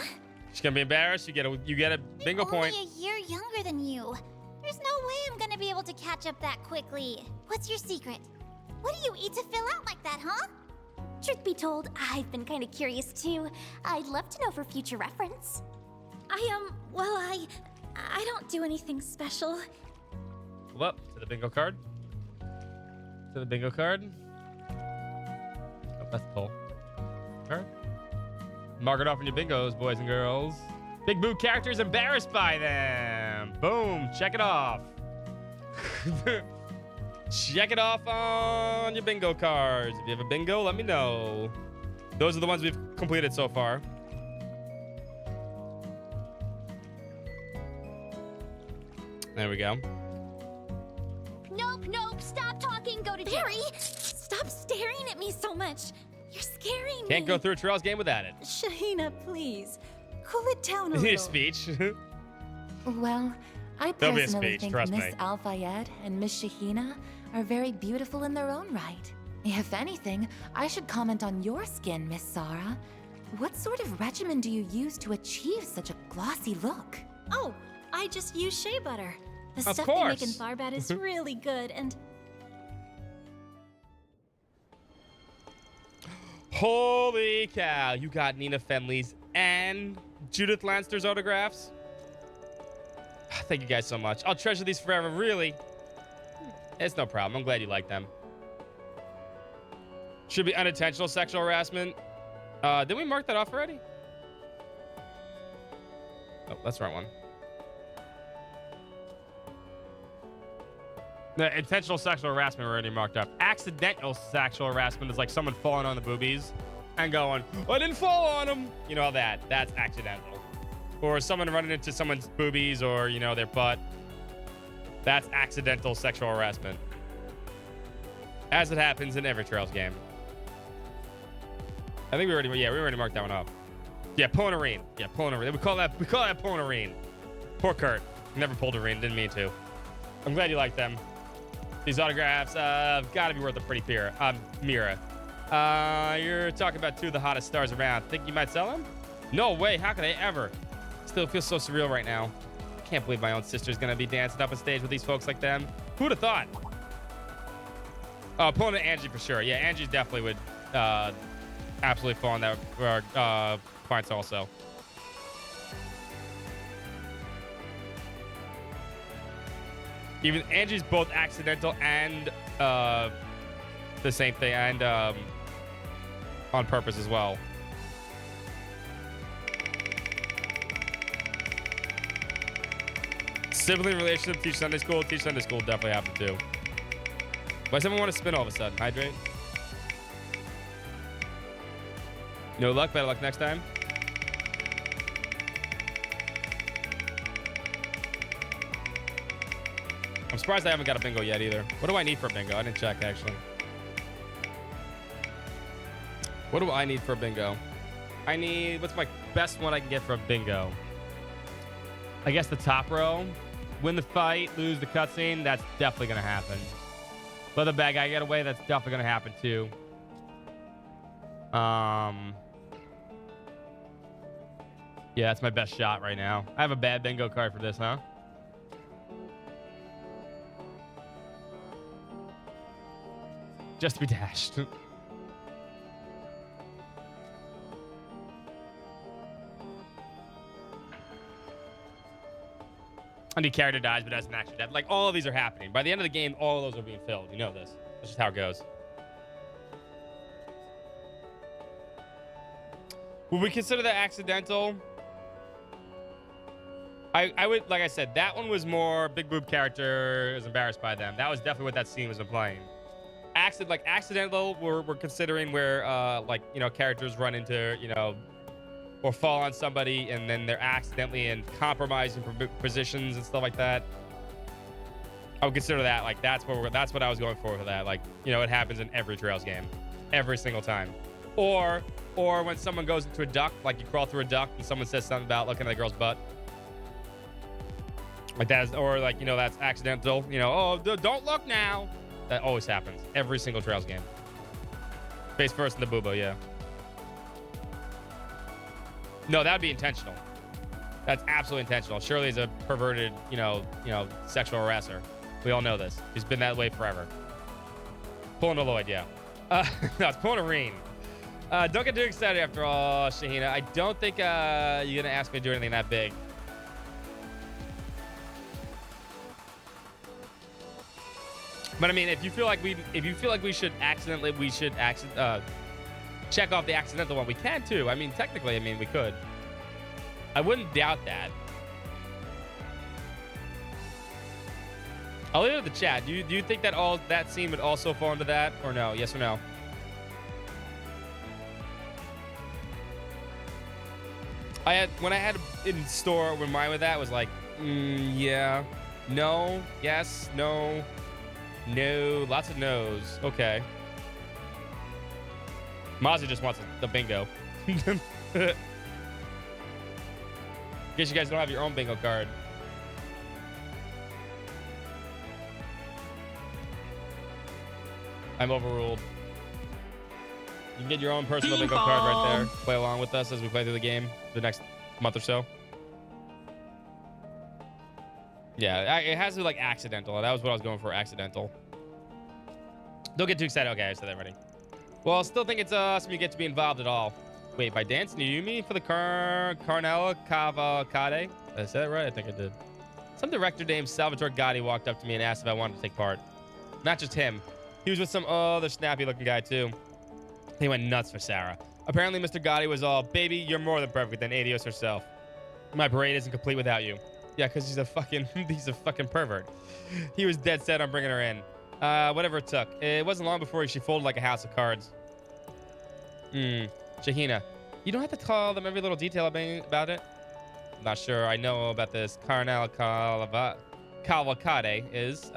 She's gonna be embarrassed. You get a bingo point. Only a year younger than you. There's no way I'm gonna be able to catch up that quickly. What's your secret? What do you eat to fill out like that, huh? Truth be told, I've been kind of curious too. I'd love to know for future reference. I don't do anything special. Well, to the bingo card. To the bingo card. Oh, that's the pull. Card. Mark it off in your bingos, boys and girls. Big Boo characters embarrassed by them. Boom. Check it off. Check it off on your bingo cards. If you have a bingo, let me know. Those are the ones we've completed so far. There we go. Nope, stop talking, go to Barry! Stop staring at me so much. You're scaring me. Can't go through a Trails game without it. Shahina, please. Cool it down a Your little. speech. Well, I There'll be a personally speech, think trust Miss me. Al-Fayed and Miss Shahina are very beautiful in their own right. If anything, I should comment on your skin, Miss Sarah. What sort of regimen do you use to achieve such a glossy look? Oh, I just use shea butter. The Of stuff they make in course. Tharbad is really good, and Holy cow, you got Nina Fenley's and Judith Lanster's autographs? Thank you guys so much. I'll treasure these forever, really. It's no problem. I'm glad you like them. Should be unintentional sexual harassment. Didn't we mark that off already? Oh, that's the right one. The intentional sexual harassment we already marked up. Accidental sexual harassment is like someone falling on the boobies and going, I didn't fall on them. You know that. That's accidental. Or someone running into someone's boobies or, you know, their butt. That's accidental sexual harassment. As it happens in every Trails game. I think we already marked that one off. Yeah, pulling a rein. Yeah, pulling a rein. We call that pulling a rein. Poor Kurt. Never pulled a rein. Didn't mean to. I'm glad you like them. These autographs gotta be worth a pretty Mira. You're talking about two of the hottest stars around. Think you might sell them? No way. How could I ever? Still feels so surreal right now. Can't believe my own sister's gonna be dancing up on stage with these folks like them. Who'd have thought? Pulling an Angie for sure. Yeah, Angie definitely would absolutely fall in that points also. Even Angie's both accidental and the same thing, and on purpose as well. Sibling relationship, teach Sunday school. Teach Sunday school definitely happened too. Why does everyone want to spin all of a sudden? Hydrate. No luck. Better luck next time. I'm surprised I haven't got a bingo yet either. What do I need for a bingo? I didn't check actually. What do I need for a bingo? I need, what's my best one I can get for a bingo? I guess the top row. Win the fight, lose the cutscene. That's definitely going to happen. Let the bad guy get away. That's definitely going to happen too. Yeah, that's my best shot right now. I have a bad bingo card for this, huh? Just to be dashed. And the character dies, but doesn't actually die. Like, all of these are happening. By the end of the game, all of those are being filled. You know this. That's just how it goes. Would we consider that accidental? I would, like I said, that one was more big boob character is embarrassed by them. That was definitely what that scene was implying. Accidental, we're considering where, like, you know, characters run into, you know, or fall on somebody and then they're accidentally in compromising positions and stuff like that. I would consider that, like, that's what I was going for that. Like, you know, it happens in every Trails game, every single time. Or when someone goes into a duct, like you crawl through a duct and someone says something about looking at a girl's butt. Like that is, or like, you know, that's accidental. You know, oh, don't look now. That always happens. Every single Trails game. Face first in the boobo, yeah. No, that would be intentional. That's absolutely intentional. Shirley's a perverted, you know, sexual harasser. We all know this. She's been that way forever. Pulling a Lloyd, yeah. No, it's pulling a Reen. Don't get too excited after all, Shahina. I don't think you're gonna ask me to do anything that big. But I mean, if you feel like we should check off the accidental one, we can too. I mean, technically, we could. I wouldn't doubt that. I'll leave it in the chat. Do you think that that scene would also fall into that, or no? Yes or no? When I had in store when mine with that was like, yeah, no, yes, no, lots of no's. Okay. Mozzie just wants the bingo. In case you guys don't have your own bingo card. I'm overruled. You can get your own personal bingo card right there. Play along with us as we play through the game the next month or so. Yeah, it has to be like accidental. That was what I was going for, accidental. Don't get too excited. Okay, I said that already. Well, I still think it's awesome you get to be involved at all. Wait, by dancing, you mean for the Carnella Cavalcade? Did I say that right? I think I did. Some director named Salvatore Gotti walked up to me and asked if I wanted to take part. Not just him. He was with some other snappy-looking guy, too. He went nuts for Sarah. Apparently, Mr. Gotti was all, baby, you're more than perfect than Adios herself. My parade isn't complete without you. Yeah, because he's a fucking pervert. He was dead set on bringing her in. Whatever it took. It wasn't long before she folded like a house of cards. Shahina, you don't have to tell them every little detail about it. I'm not sure I know about this Carnal Cavalcade is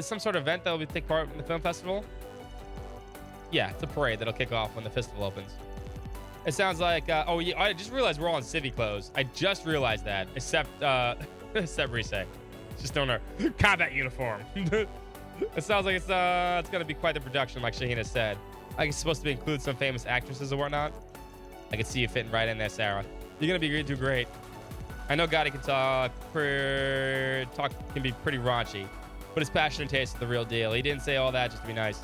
some sort of event that will take part in the film festival. Yeah, it's a parade that'll kick off when the festival opens. It sounds like, oh yeah, I just realized we're all in city clothes. I just realized that, except Rise. Just on our combat uniform. It sounds like it's gonna be quite the production, like Shahina said. Like it's supposed to include some famous actresses and whatnot. I can see you fitting right in there, Sarah. You're gonna do great. I know Gotti can talk can be pretty raunchy, but his passion and taste is the real deal. He didn't say all that just to be nice.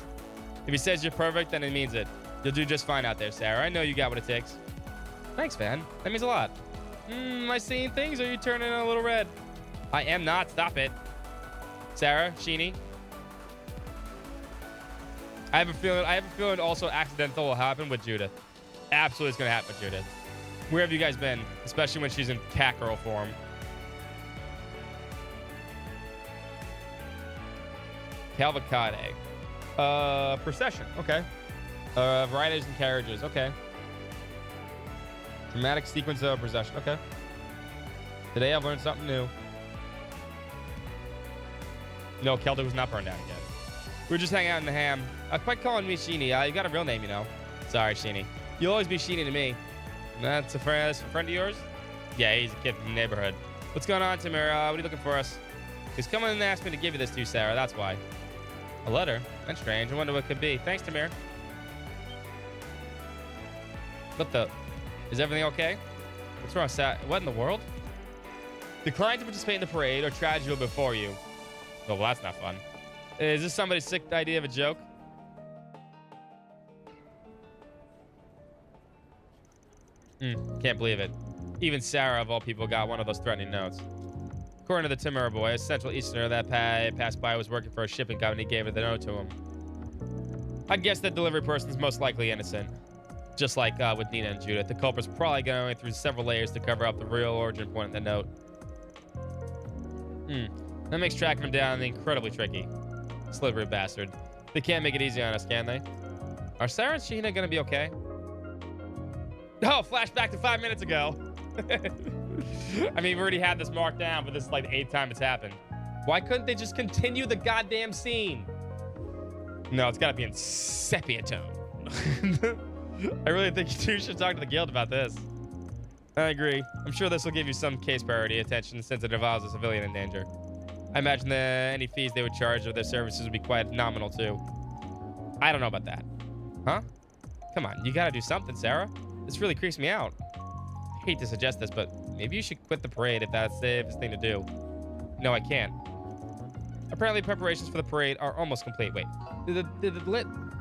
If he says you're perfect, then he means it. You'll do just fine out there, Sarah. I know you got what it takes. Thanks, man. That means a lot. Am I seeing things, or are you turning a little red? I am not. Stop it. Sarah, Sheeny. I have a feeling also accidental will happen with Judith. Absolutely, it's gonna happen, Judith. Where have you guys been? Especially when she's in cat girl form. Cavalcade. Procession. Okay. Varieties and carriages. Okay. Dramatic sequence of procession. Okay. Today I've learned something new. No, Kelda was not burned down again. We were just hanging out in the ham. Quite calling me Sheeny. You got a real name, you know. Sorry, Sheeny. You'll always be Sheeny to me. That's a friend of yours? Yeah, he's a kid from the neighborhood. What's going on, Tamara? What are you looking for us? He's coming and asked me to give you this to you, Sarah. That's why. A letter? That's strange. I wonder what it could be. Thanks, Tamir. What the? Is everything okay? What's wrong, Sat? What in the world? Decline to participate in the parade or tragedy before you. Oh, well, that's not fun. Is this somebody's sick idea of a joke? Can't believe it. Even Sarah, of all people, got one of those threatening notes. According to the Timur boy, a Central Easterner that passed by was working for a shipping company gave the note to him. I'd guess the delivery person's most likely innocent. Just like with Nina and Judith, the culprit's probably going through several layers to cover up the real origin point of the note. That makes tracking him down incredibly tricky. Slippery bastard. They can't make it easy on us, can they? Are Sarah and Sheena gonna be okay? Oh, flashback to 5 minutes ago. I mean, we've already had this marked down, but this is like the 8th time it's happened. Why couldn't they just continue the goddamn scene? No, it's gotta be in sepia tone. I really think you should talk to the guild about this. I agree. I'm sure this will give you some case priority attention since it involves a civilian in danger. I imagine that any fees they would charge of their services would be quite nominal too. I don't know about that. Huh? Come on, you gotta do something, Sarah. This really creeps me out. I hate to suggest this, but maybe you should quit the parade if that's the safest thing to do. No, I can't. Apparently preparations for the parade are almost complete. Wait, did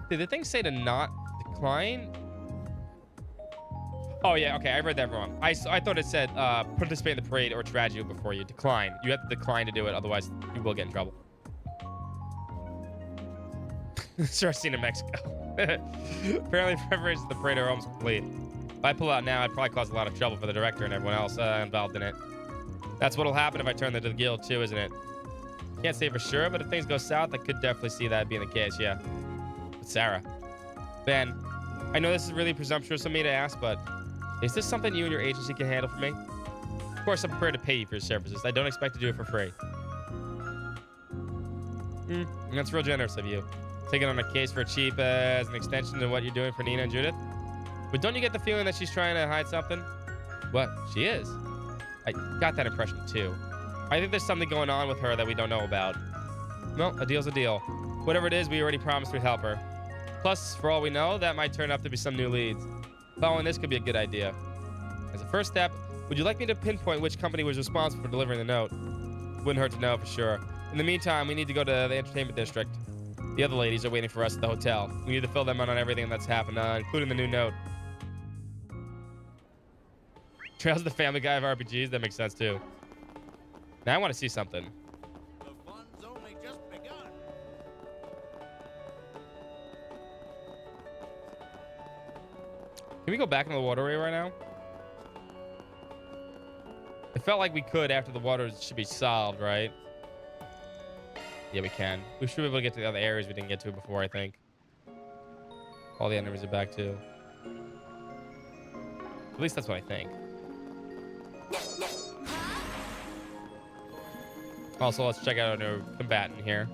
the thing say to not decline? Oh yeah, okay, I read that wrong. I thought it said participate in the parade or tragedy before you decline. You have to decline to do it, otherwise you will get in trouble. Start scene in Mexico. Apparently preparations for the parade are almost complete. If I pull out now, I'd probably cause a lot of trouble for the director and everyone else involved in it. That's what'll happen if I turn them to the guild too, isn't it? Can't say for sure, but if things go south, I could definitely see that being the case, yeah. But Sarah. Ben, I know this is really presumptuous of me to ask, but is this something you and your agency can handle for me? Of course, I'm prepared to pay you for your services. I don't expect to do it for free. That's real generous of you. Taking on a case for cheap as an extension to what you're doing for Nina and Judith. But don't you get the feeling that she's trying to hide something? What? She is? I got that impression too. I think there's something going on with her that we don't know about. Well, a deal's a deal. Whatever it is, we already promised we'd help her. Plus, for all we know, that might turn out to be some new leads. Following this could be a good idea. As a first step, would you like me to pinpoint which company was responsible for delivering the note? Wouldn't hurt to know for sure. In the meantime, we need to go to the entertainment district. The other ladies are waiting for us at the hotel. We need to fill them in on everything that's happened, including the new note. Trails the Family Guy of RPGs? That makes sense too. Now I want to see something. The fun's only just begun. Can we go back into the waterway right now? It felt like we could after the water should be solved, right? Yeah, we can. We should be able to get to the other areas we didn't get to before, I think. All the enemies are back too. At least that's what I think. Also, let's check out our new combatant here.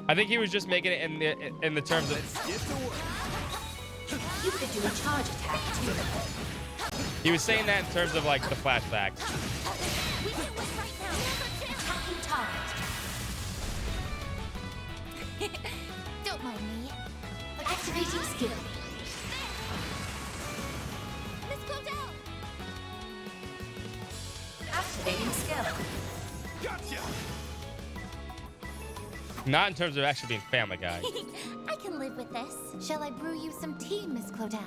I think he was just making it in the terms of. You could do a charge attack too. He was saying that in terms of like the flashbacks. Don't mind me. Activating skill. Let's go down. Activating skill. Gotcha. Not in terms of actually being Family Guy. I can live with this. Shall I brew you some tea, Miss Claudel?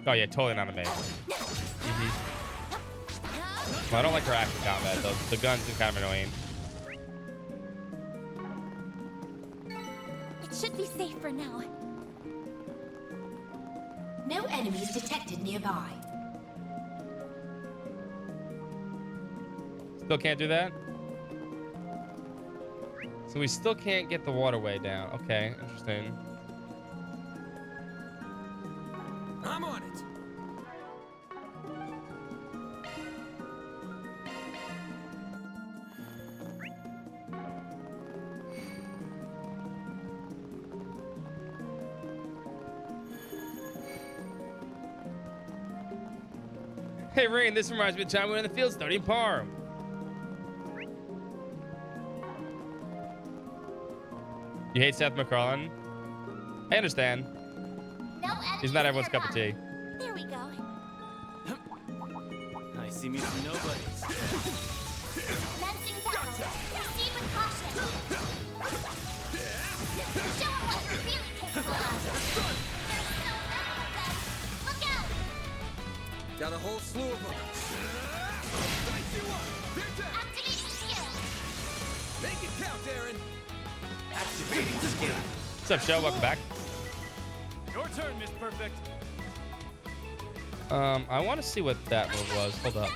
Oh yeah, totally not amazing. Well, I don't like her action combat though. The guns are kind of annoying. It should be safe for now. No enemies detected nearby. Still can't do that? So we still can't get the waterway down. Okay, interesting. I'm on it. Hey, Rain, this reminds me of the time we were in the field studying Parm. You hate Seth MacFarlane? I understand. No He's not everyone's cup of tea. There we go. I see me some nobodies. Commencing battle. Proceed with caution. Show 'em what you're really capable of. There's so many of them. Look out! Got a whole slew of them. Activating skill. Make it count, Aaron. Activating skill. What's up, Shell? Welcome back. Your turn, Miss Perfect. I want to see what that move was. Hold up.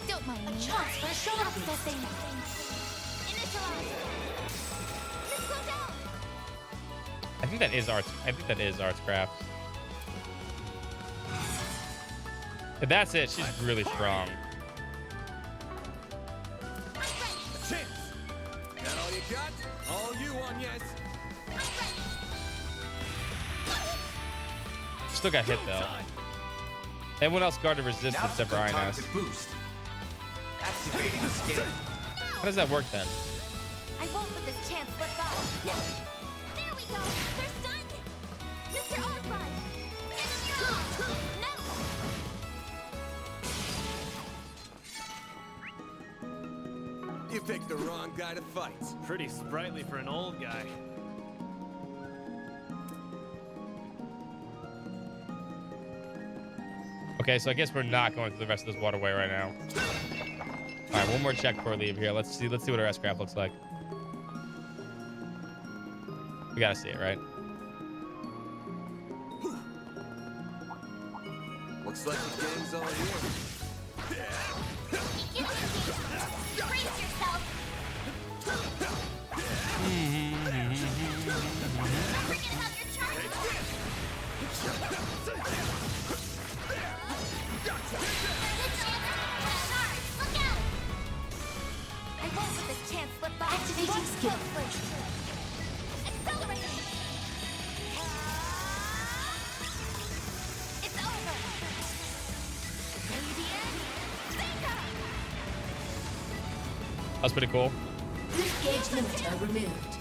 Don't mind me. Chance for a shot. Accessing. Initialize. Let's go down. I think that is arts. I think that is arts craft. If that's it, she's really strong. Chance. That all you got? All you on, yes. Still got hit though. Everyone else guarded resistance Now's except the for time Ines. to boost. Activating skill. How does that work then? I won't let this chance slip by. There we go. They're stunned. Mr. Arkwright. No. You picked the wrong guy to fight. Pretty sprightly for an old guy. Okay, so I guess we're not going through the rest of this waterway right now. All right, one more check before we leave here. Let's see what our S-craft looks like. We gotta see it, right? Looks like the game's all here. Brace yourself. Forget about your charge. Look out! I won't let this chance slip by. Activating skill. Accelerating. It's over. Radiant Seeker. That's pretty cool. Good gauge limiter removed.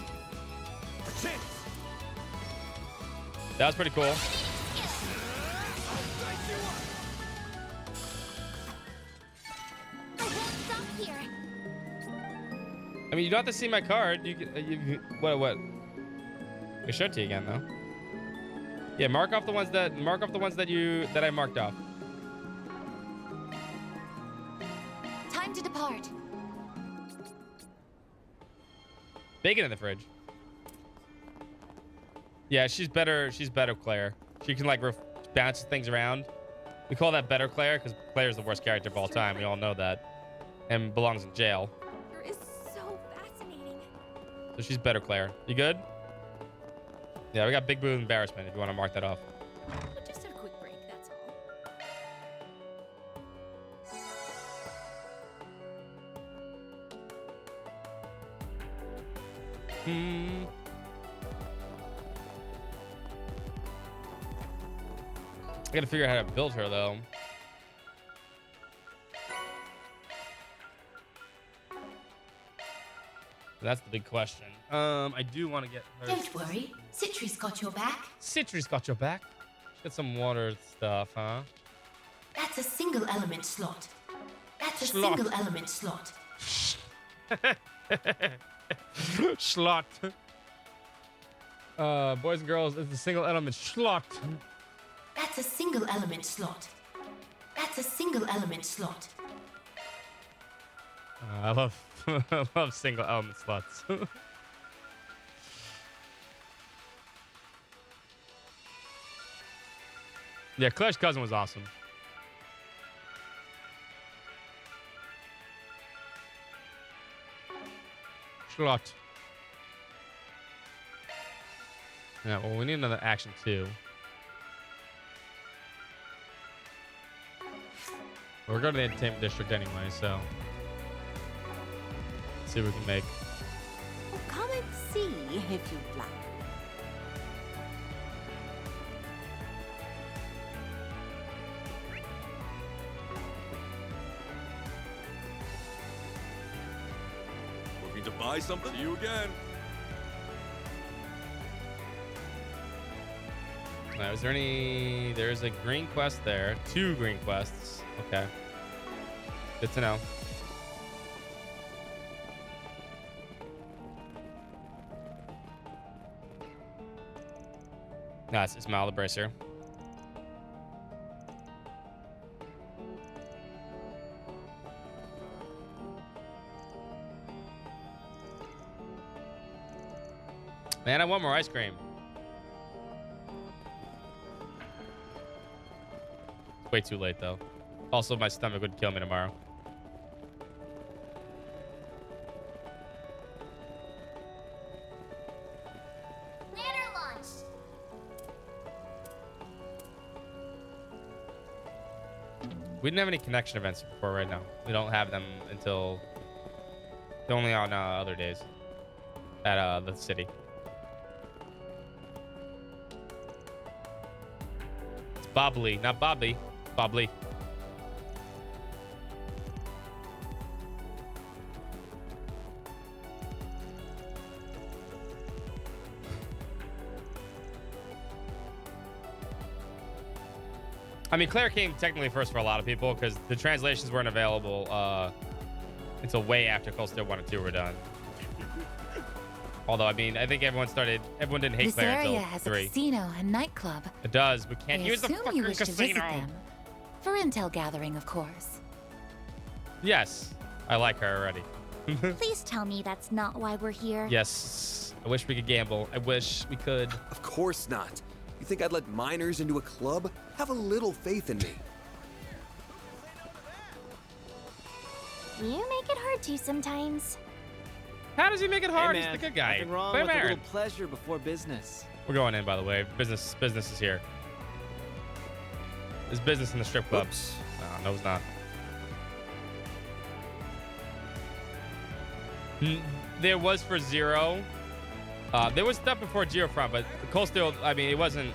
That was pretty cool. I won't stop here. I mean, you don't have to see my card. You what? I showed it to you again though. Yeah, mark off the ones that I marked off. Time to depart. Bacon in the fridge. Yeah, she's better. She's better, Claire. She can like bounce things around. We call that better Claire because Claire's the worst character of all time. We all know that, and belongs in jail. It is so fascinating. So she's better Claire. You good? Yeah, we got Big Boo embarrassment if you want to mark that off. But just a quick break, that's all. I gotta figure out how to build her though. That's the big question. I do want to get her. Don't worry, Citri's got your back. Citri's got your back. Get some water stuff, huh? That's a single element slot. That's a Slot. single element slot. Schlot. Boys and girls, it's a single element schlot. That's a single element slot. That's a single element slot. I love I love single element slots. Yeah, Claire's cousin was awesome. Slot. Yeah, well, we need another action too. We're going to the entertainment district anyway, so let's see what we can make. Come and see if you'd like. Looking to buy something? See you again. Now, is there any... There's a green quest there. 2 green quests. Okay. Good to know. Nice. Smile the bracer. Man, I want more ice cream. It's way too late, though. Also, my stomach would kill me tomorrow. Ladder launched. We didn't have any connection events before right now. We don't have them until... They're only on other days. At the city. It's Bobbly, not Bobby. Bobbly. I mean, Claire came technically first for a lot of people because the translations weren't available until way after Cold Steel 1 and 2 were done. Although, I mean, I think everyone didn't hate This Claire area until has 3. a casino and nightclub. It does. We can't I use the assume you fucking wish to visit casino. them. For intel gathering, of course. Yes, I like her already. Please tell me that's not why we're here. Yes, I wish we could gamble. I wish we could. Of course not. You think I'd let minors into a club? Have a little faith in me. You make it hard to sometimes. How does he make it hard? Hey, He's man, the good guy. Nothing wrong Play with a Marin. little pleasure before business. We're going in, by the way. Business is here. There's business in the strip club. Oops. No, it's not. There was for Zero. There was stuff before Zero Front, but Cold Steel, I mean, it wasn't...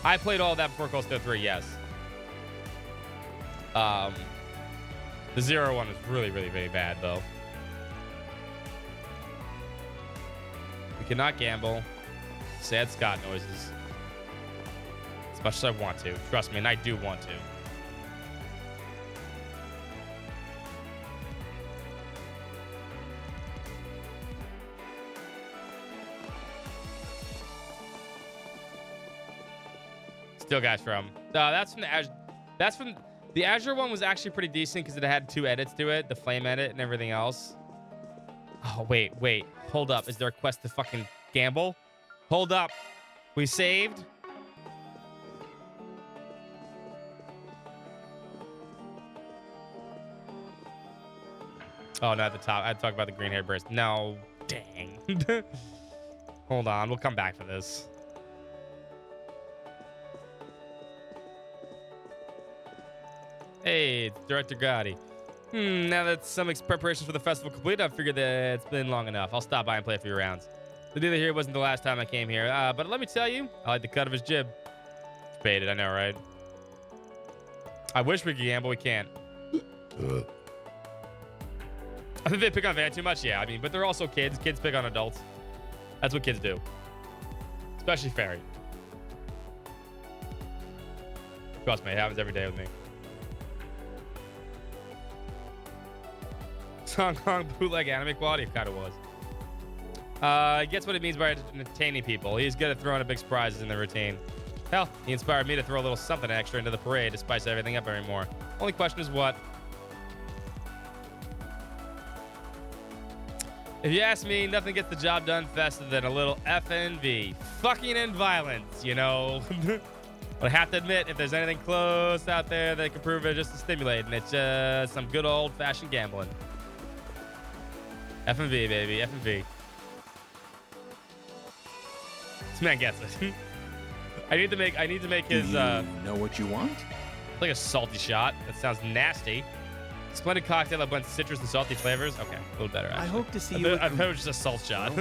I played all that before Cold Steel 3, yes. The Zero one was really, really, really bad, though. We cannot gamble. Sad Scott noises. As much as I want to. Trust me, and I do want to. Still guys from. That's from the Azure. That's from the Azure one was actually pretty decent because it had 2 edits to it, the flame edit and everything else. Oh wait. Hold up. Is there a quest to fucking gamble? Hold up. We saved. Oh, not at the top. I had to talk about the green hair burst. No. Dang. Hold on. We'll come back for this. Hey, it's Director Gotti. Now that some preparations for the festival complete, I figured that it's been long enough. I'll stop by and play a few rounds. The dealer here wasn't the last time I came here, but let me tell you, I like the cut of his jib. It's baited, I know, right? I wish we could gamble, we can't. I think they pick on Van too much, yeah. I mean, but they're also kids. Kids pick on adults. That's what kids do. Especially Fairy. Trust me, it happens every day with me. Hong Kong bootleg anime quality, it kind of was. He gets what it means by entertaining people. He's good at throwing a big surprises in the routine. Hell, he inspired me to throw a little something extra into the parade to spice everything up anymore. Only question is what? If you ask me, nothing gets the job done faster than a little FNV. Fucking and violence, you know? But I have to admit, if there's anything close out there that can prove it just to stimulate, and it's just some good old-fashioned gambling. F&V, baby, F&V. This man gets it. I need to make his know what you want? like a salty shot. That sounds nasty. Splendid cocktail that blends citrus and salty flavors. Okay, a little better. Actually. I hope to see I you. thought it was just a salt shot.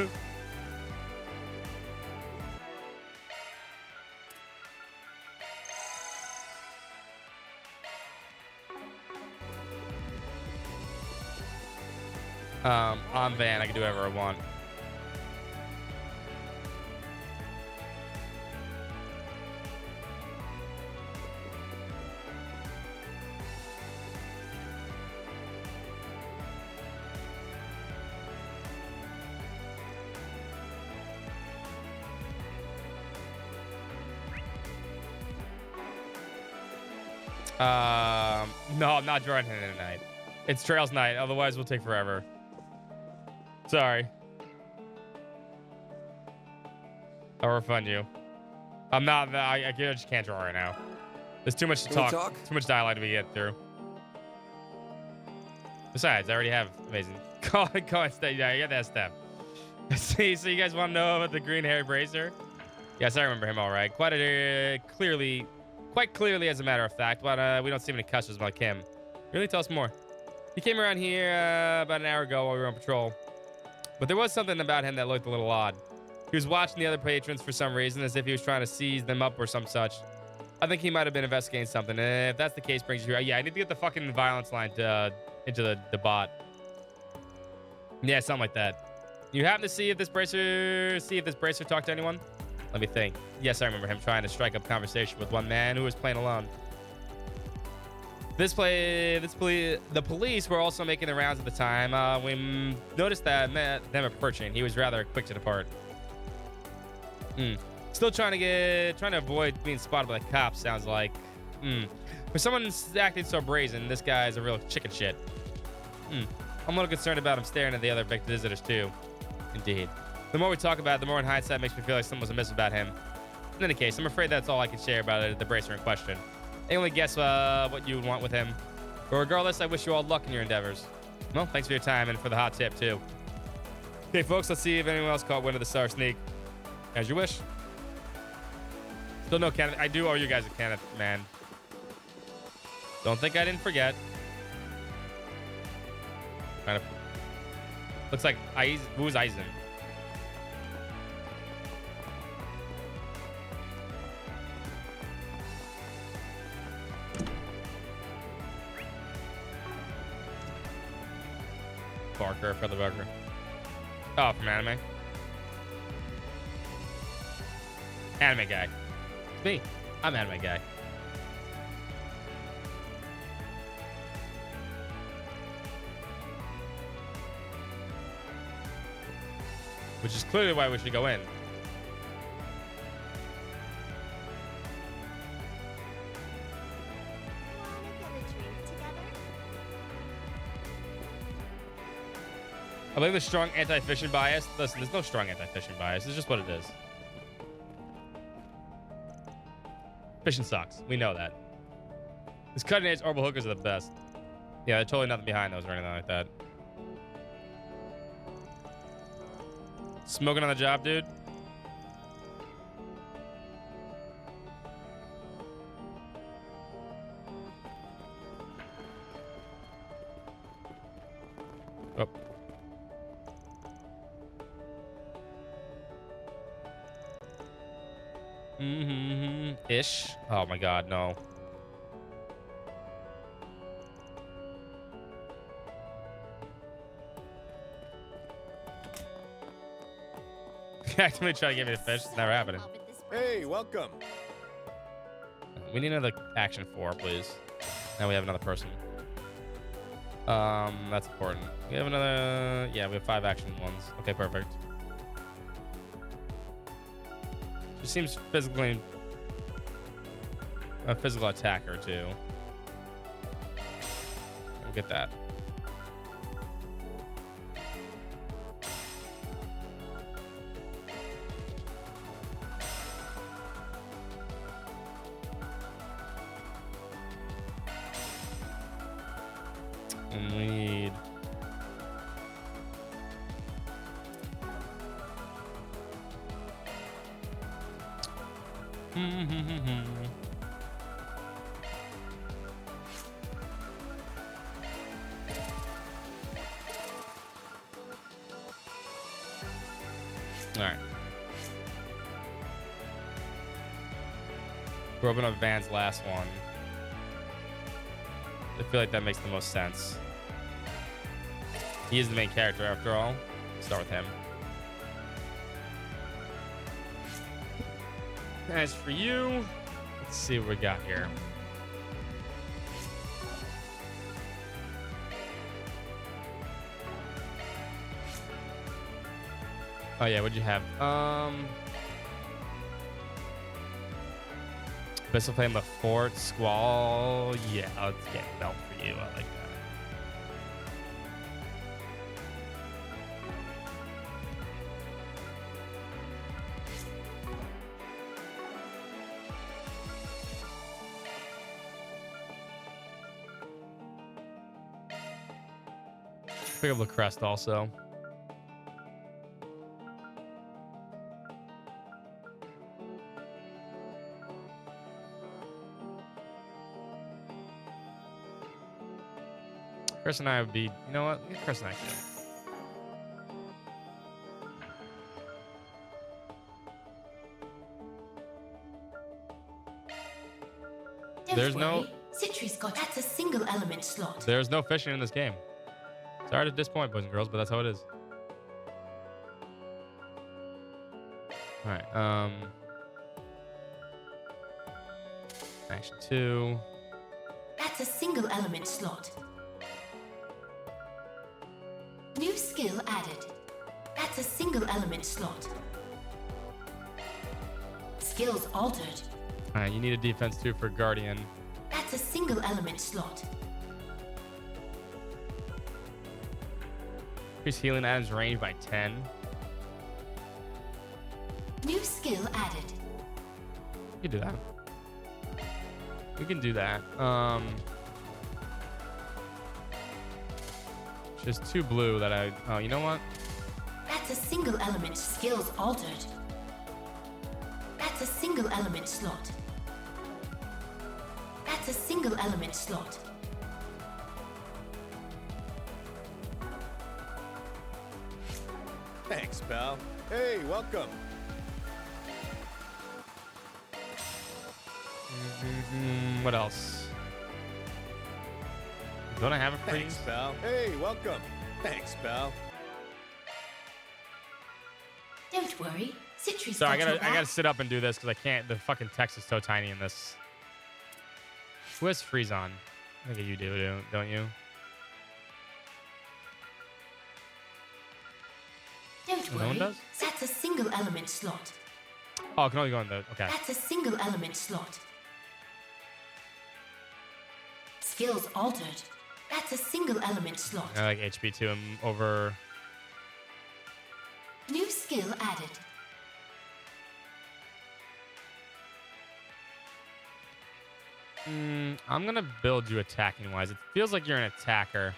On van, I can do whatever I want. No, I'm not drawing him tonight. It's Trails night. Otherwise, we'll take forever. Sorry. I'll refund you. I'm not. I just can't draw right now. There's too much to talk. Too much dialogue to be get through. Besides, I already have amazing. Go on, step. Yeah, you got that step. See, so you guys want to know about the green-haired bracer? Yes, I remember him all right. Quite clearly, as a matter of fact. But we don't see many customers like him. Really, tell us more. He came around here about an hour ago while we were on patrol. But there was something about him that looked a little odd. He was watching the other patrons for some reason, as if he was trying to seize them up or some such. I think he might have been investigating something. And if that's the case, brings you here. Yeah, I need to get the fucking violence line into the bot. Yeah, something like that. You happen to see if this bracer talked to anyone? Let me think. Yes, I remember him trying to strike up conversation with one man who was playing alone. The police were also making the rounds at the time. We noticed that them approaching. He was rather quick to depart. Still trying to avoid being spotted by the cops. Sounds like. For someone acting so brazen, this guy's a real chicken shit. I'm a little concerned about him staring at the other visitors too. Indeed. The more we talk about it, the more in hindsight makes me feel like something was amiss about him. In any case, I'm afraid that's all I can share about the bracer in question. I only guess what you would want with him. But regardless, I wish you all luck in your endeavors. Well, thanks for your time and for the hot tip, too. Okay, folks, let's see if anyone else caught wind of the Star Sneak. As you wish. Still no Kenneth. I do owe you guys a Kenneth, man. Don't think I didn't forget. Kind of. Looks like who's Eisen? Barker, Feather Barker. Oh, from anime. Anime guy. It's me. I'm anime guy. Which is clearly why we should go in. I believe the strong anti-fishing bias. Listen, there's no strong anti-fishing bias. It's just what it is. Fishing sucks. We know that. These cutting-edge orbital hookers are the best. Yeah, there's totally nothing behind those or anything like that. Smoking on the job, dude. Oh. Ish. Oh my god, no. Actively try to get me to fish. It's never happening. Hey, welcome. We need another action 4, please. Now we have another person. That's important. We have another. Yeah, we have 5 action ones. Okay, perfect. She seems physically a physical attacker too. We'll get that. And we need... All right. We're opening up Van's last one. I feel like that makes the most sense. He is the main character after all. Start with him. As for you, let's see what we got here. Oh yeah, what'd you have? Abyssal Flame, the Fort, Squall. Yeah, let's get Melt for you. I like that. Pick up the crest also. Chris and I would be, you know what? Get Chris and I too. There's no Citrus got that's a single element slot. There's no fishing in this game. Sorry to disappoint, boys and girls, but that's how it is. All right. Action 2. That's a single element slot. New skill added. That's a single element slot. Skills altered. All right, you need a defense 2 for Guardian. That's a single element slot. Increase healing items range by 10. New skill added. We can do that. We can do that. Just 2 blue that I... Oh, you know what? That's a single element. Skills altered. That's a single element slot. That's a single element slot. Thanks, pal. Hey, welcome. What else? Don't I have a freeze? Thanks, pal. Hey, welcome. Thanks, pal. Don't worry. Citrus Sorry, got your I back. gotta sit up and do this because I can't. The fucking text is so tiny in this. Who has freeze on? I think you do, don't you? Don't No worry. one does? That's a single element slot. Oh, I can only go in the... Okay. That's a single element slot. Skills altered. That's a single element slot. I like HP 2 over... New skill added. I'm gonna build you attacking wise. It feels like you're an attacker.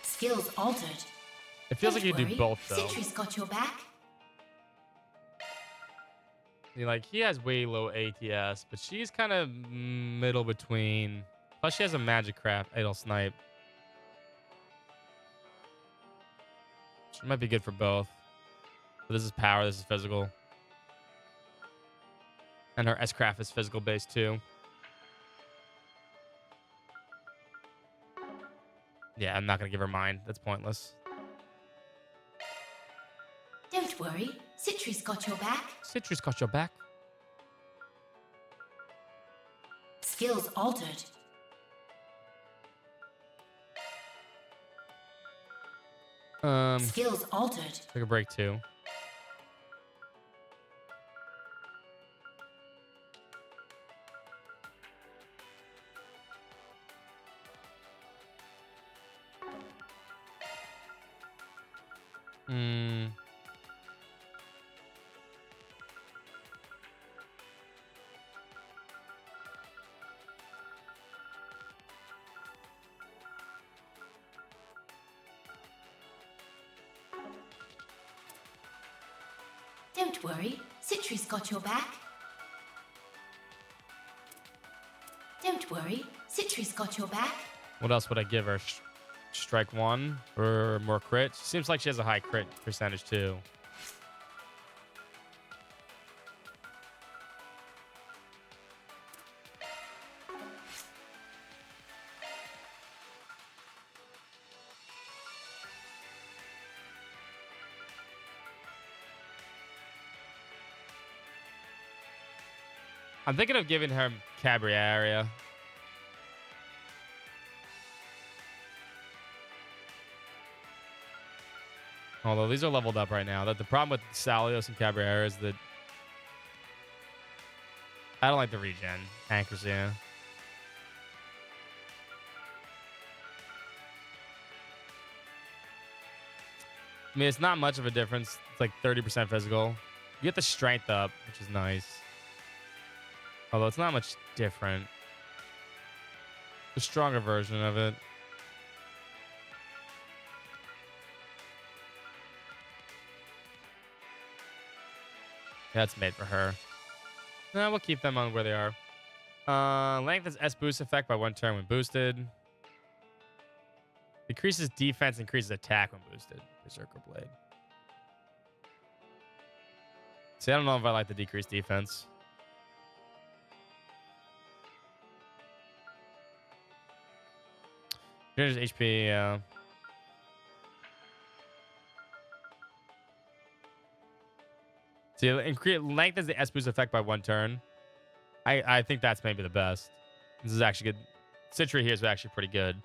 Skills altered. It feels Don't like you do worry. both though. Citrus got your back. Like he has way low ATS, but she's kind of middle between. Plus she has a magic craft, idle snipe. She might be good for both. But this is power, this is physical. And her S-craft is physical based too. Yeah, I'm not gonna give her mine. That's pointless. Don't worry. Citrus got your back. Citrus got your back. Skills altered. Skills altered. Take a break too. Don't worry, Citri's got your back. Don't worry, Citri's got your back. What else would I give her? Strike 1 or more crit? Seems like she has a high crit percentage too. I'm thinking of giving her Cabrera area. Although these are leveled up right now. The problem with Salios and Cabrera is that I don't like the regen accuracy. Yeah. I mean, it's not much of a difference. It's like 30% physical. You get the strength up, which is nice. Although it's not much different. The stronger version of it. That's made for her. No, we'll keep them on where they are. Length is S boost effect by 1 turn when boosted. Decreases defense, increases attack when boosted. Berserker Blade. See, I don't know if I like the decreased defense. Here's HP, yeah. See, length is the S boost effect by 1 turn. I think that's maybe the best. This is actually good. Citra here is actually pretty good.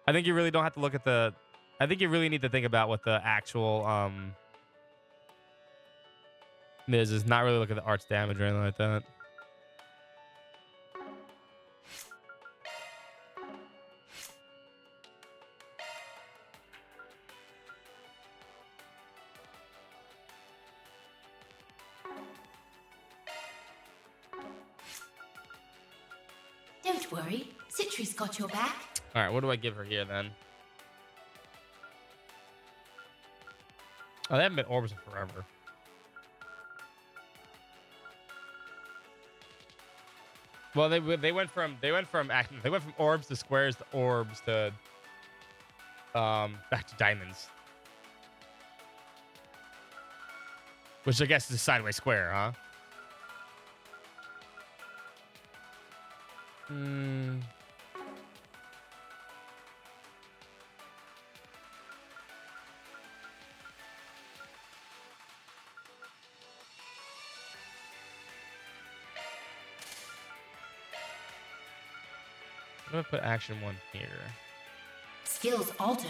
I think you really don't have to look at the... I think you really need to think about what the actual is not really look at the arts damage or anything like that. Don't worry, Citri's got your back. All right, what do I give her here then? Oh, they haven't been orbs in forever. Well, they went from orbs to squares to orbs to back to diamonds, which I guess is a sideways square, huh? Hmm. I'm gonna put action 1 here. Skills altered.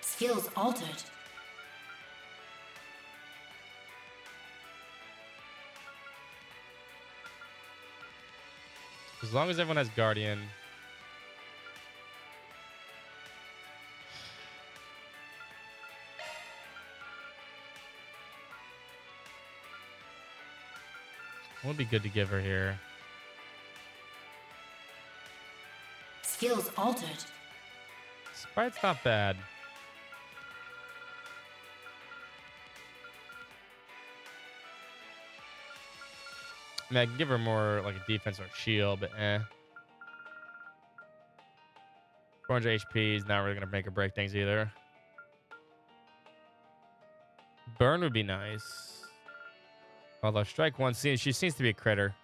Skills altered. As long as everyone has Guardian. What would be good to give her here? Skills altered. Sprite's not bad. I mean, I can give her more like a defense or a shield, but eh. 400 HP is not really going to make or break things either. Burn would be nice. Although strike 1, she seems to be a critter.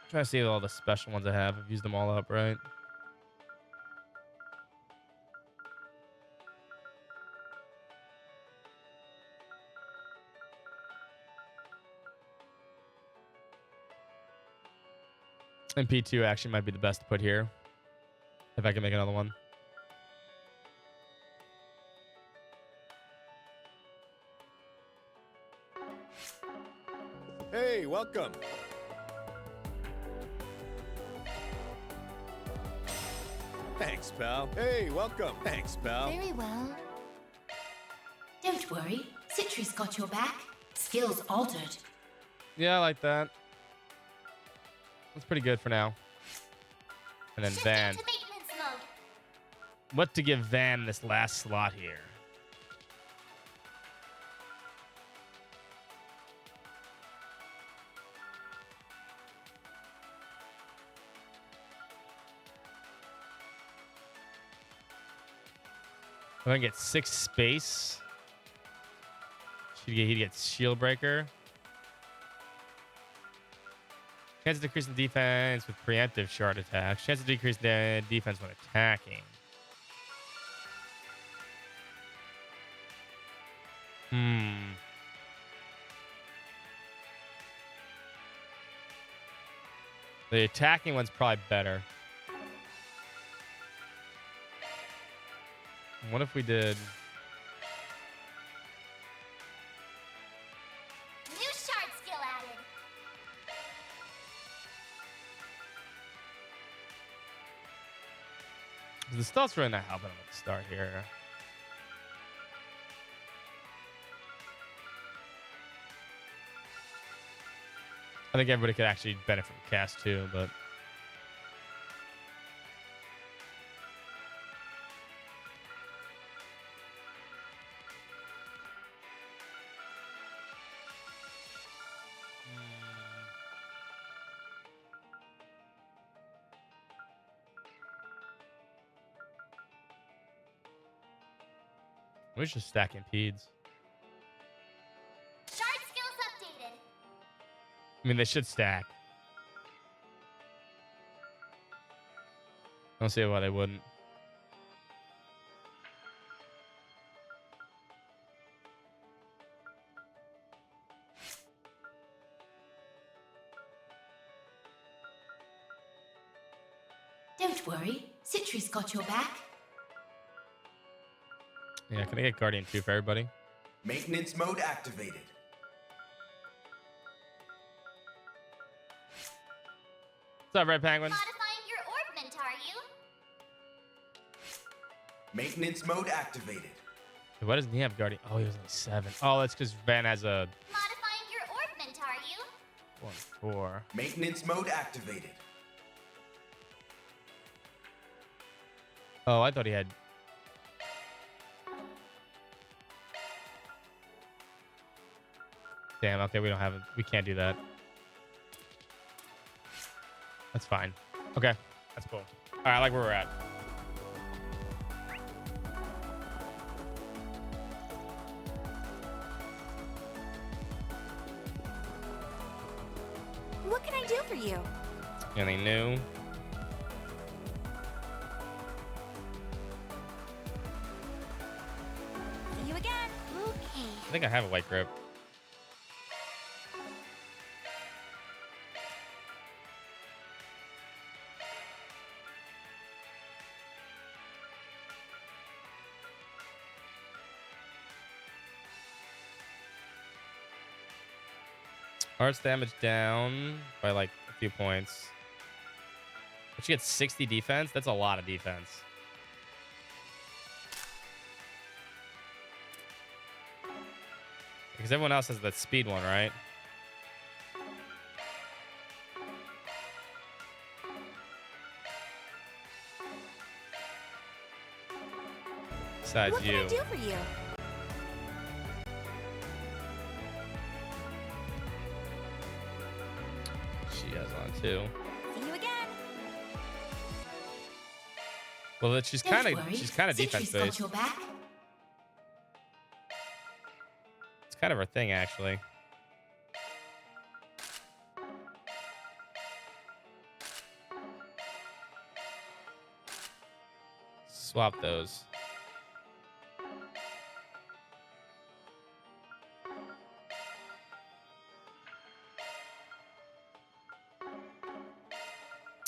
Trying to see all the special ones I have. I've used them all up, right? And P2 actually might be the best to put here. If I can make another one. Hey, welcome. Thanks, pal. Hey, welcome. Thanks, pal. Very well. Don't worry, Citri's got your back. Skills altered. Yeah, I like that. That's pretty good for now. And then Van. To maintenance mode. What to give Van this last slot here? I'm gonna get 6 space. He gets shield breaker. Chance of decrease in defense with preemptive shard attacks. Chance of decrease in defense when attacking. The attacking one's probably better. What if we did... New shard skill added. The stuff's really not helping him at the start here. I think everybody could actually benefit from cast too, but... We should stack impedes. Shard skills updated. I mean, they should stack. I don't see why they wouldn't. Don't worry, Citri's got your back. Yeah, can I get Guardian 2 for everybody? Maintenance mode activated. What's up, Red Penguin? Modifying your orbment, are you? Maintenance mode activated. Why doesn't he have Guardian? Oh, he was only 7. Oh, that's because Van has a Modifying your orbment, are you? 1-4. Maintenance mode activated. Oh, I thought he had... Damn, okay, we can't do that. That's fine. Okay, that's cool. All right, I like where we're at. What can I do for you? Anything new? See you again. Okay. I think I have a white grip. Arts damage down by like a few points. But she gets 60 defense. That's a lot of defense. Because everyone else has that speed one, right? Besides what you. What can I do for you? She has on too. See you again. Well, she's kind of defense based. It's kind of her thing, actually. Swap those.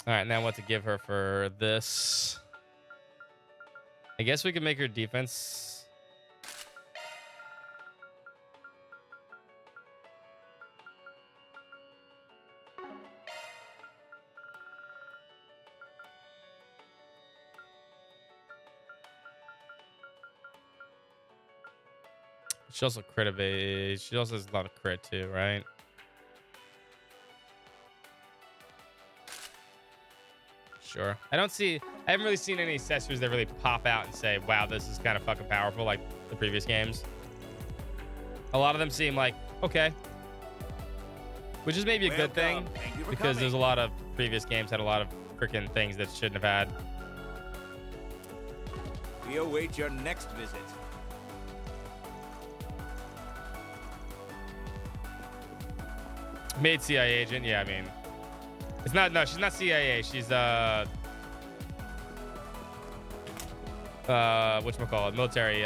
All right, now what to give her for this? I guess we can make her defense. She also crit evade. She also has a lot of crit too, right? Sure. I haven't really seen any accessories that really pop out and say, wow, this is kind of fucking powerful like the previous games. A lot of them seem like, okay. Which is maybe a good thing, because there's a lot of previous games had a lot of freaking things that shouldn't have had. We await your next visit. Made CIA agent, yeah, I mean. It's not, no, she's not CIA. She's, whatchamacallit, military,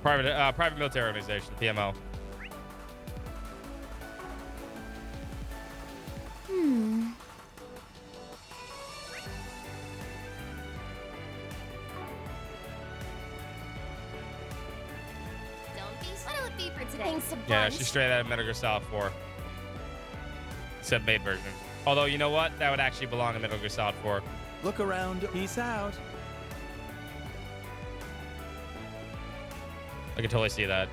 private military organization, PMO. Don't be what will it be for today? Yeah, she's straight out of Metal Gear Solid 4. Except made version. Although, you know what? That would actually belong in Metal Gear Solid 4. Look around. Peace out. I can totally see that.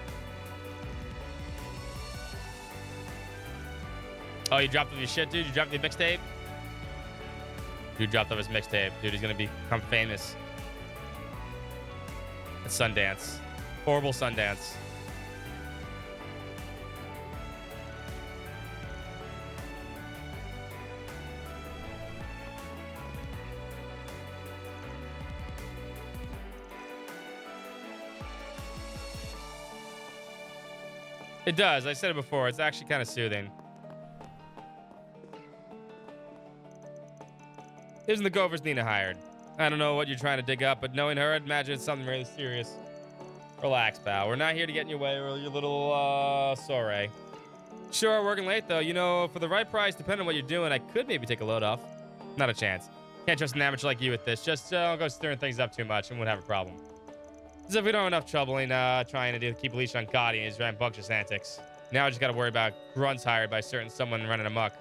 Oh, you dropped off your shit, dude? You dropped your mixtape? Dude dropped off his mixtape. Dude, he's gonna become famous at Sundance. Horrible Sundance. It does. I said it before. It's actually kind of soothing. Isn't the Gophers Nina hired? I don't know what you're trying to dig up, but knowing her, I'd imagine it's something really serious. Relax, pal. We're not here to get in your way or your little, soiree. Sure, working late, though. You know, for the right price, depending on what you're doing, I could maybe take a load off. Not a chance. Can't trust an amateur like you with this. Just don't go stirring things up too much and we'll have a problem. As if we don't have enough trouble in trying to keep a leash on Gotti and his rambunctious antics. Now I just got to worry about grunts hired by certain someone running amok.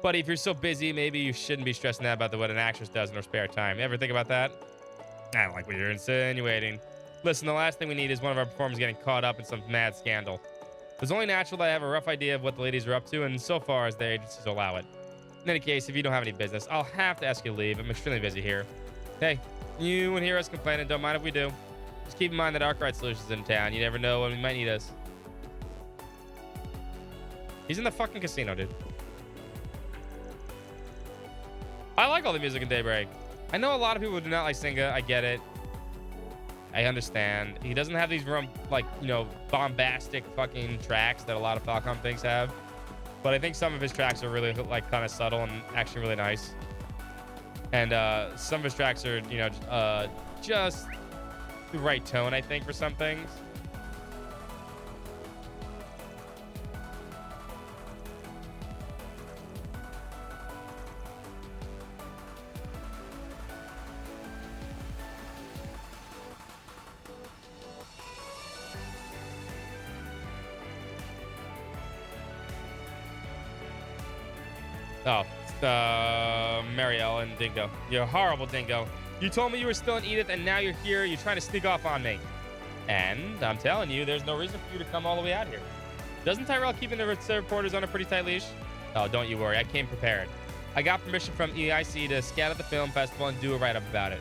Buddy, if you're so busy, maybe you shouldn't be stressing out about what an actress does in her spare time. Ever think about that? I don't like what you're insinuating. Listen, the last thing we need is one of our performers getting caught up in some mad scandal. It's only natural that I have a rough idea of what the ladies are up to, and so far as their agencies allow it. In any case, if you don't have any business, I'll have to ask you to leave. I'm extremely busy here. Hey, you won't hear us complaining. Don't mind if we do. Just keep in mind that Arkwright Solutions is in town. You never know when we might need us. He's in the fucking casino, dude. I like all the music in Daybreak. I know a lot of people do not like Singa. I get it. I understand. He doesn't have these bombastic fucking tracks that a lot of Falcom things have. But I think some of his tracks are really like kind of subtle and actually really nice. And some of his tracks are, just the right tone, I think, for some things. Oh, Marielle and Dingo. You're a horrible Dingo. You told me you were still in Edith, and now you're here. You're trying to sneak off on me. And I'm telling you, there's no reason for you to come all the way out here. Doesn't Tyrell keeping the reporters on a pretty tight leash? Oh, don't you worry. I came prepared. I got permission from EIC to scout at the film festival and do a write-up about it.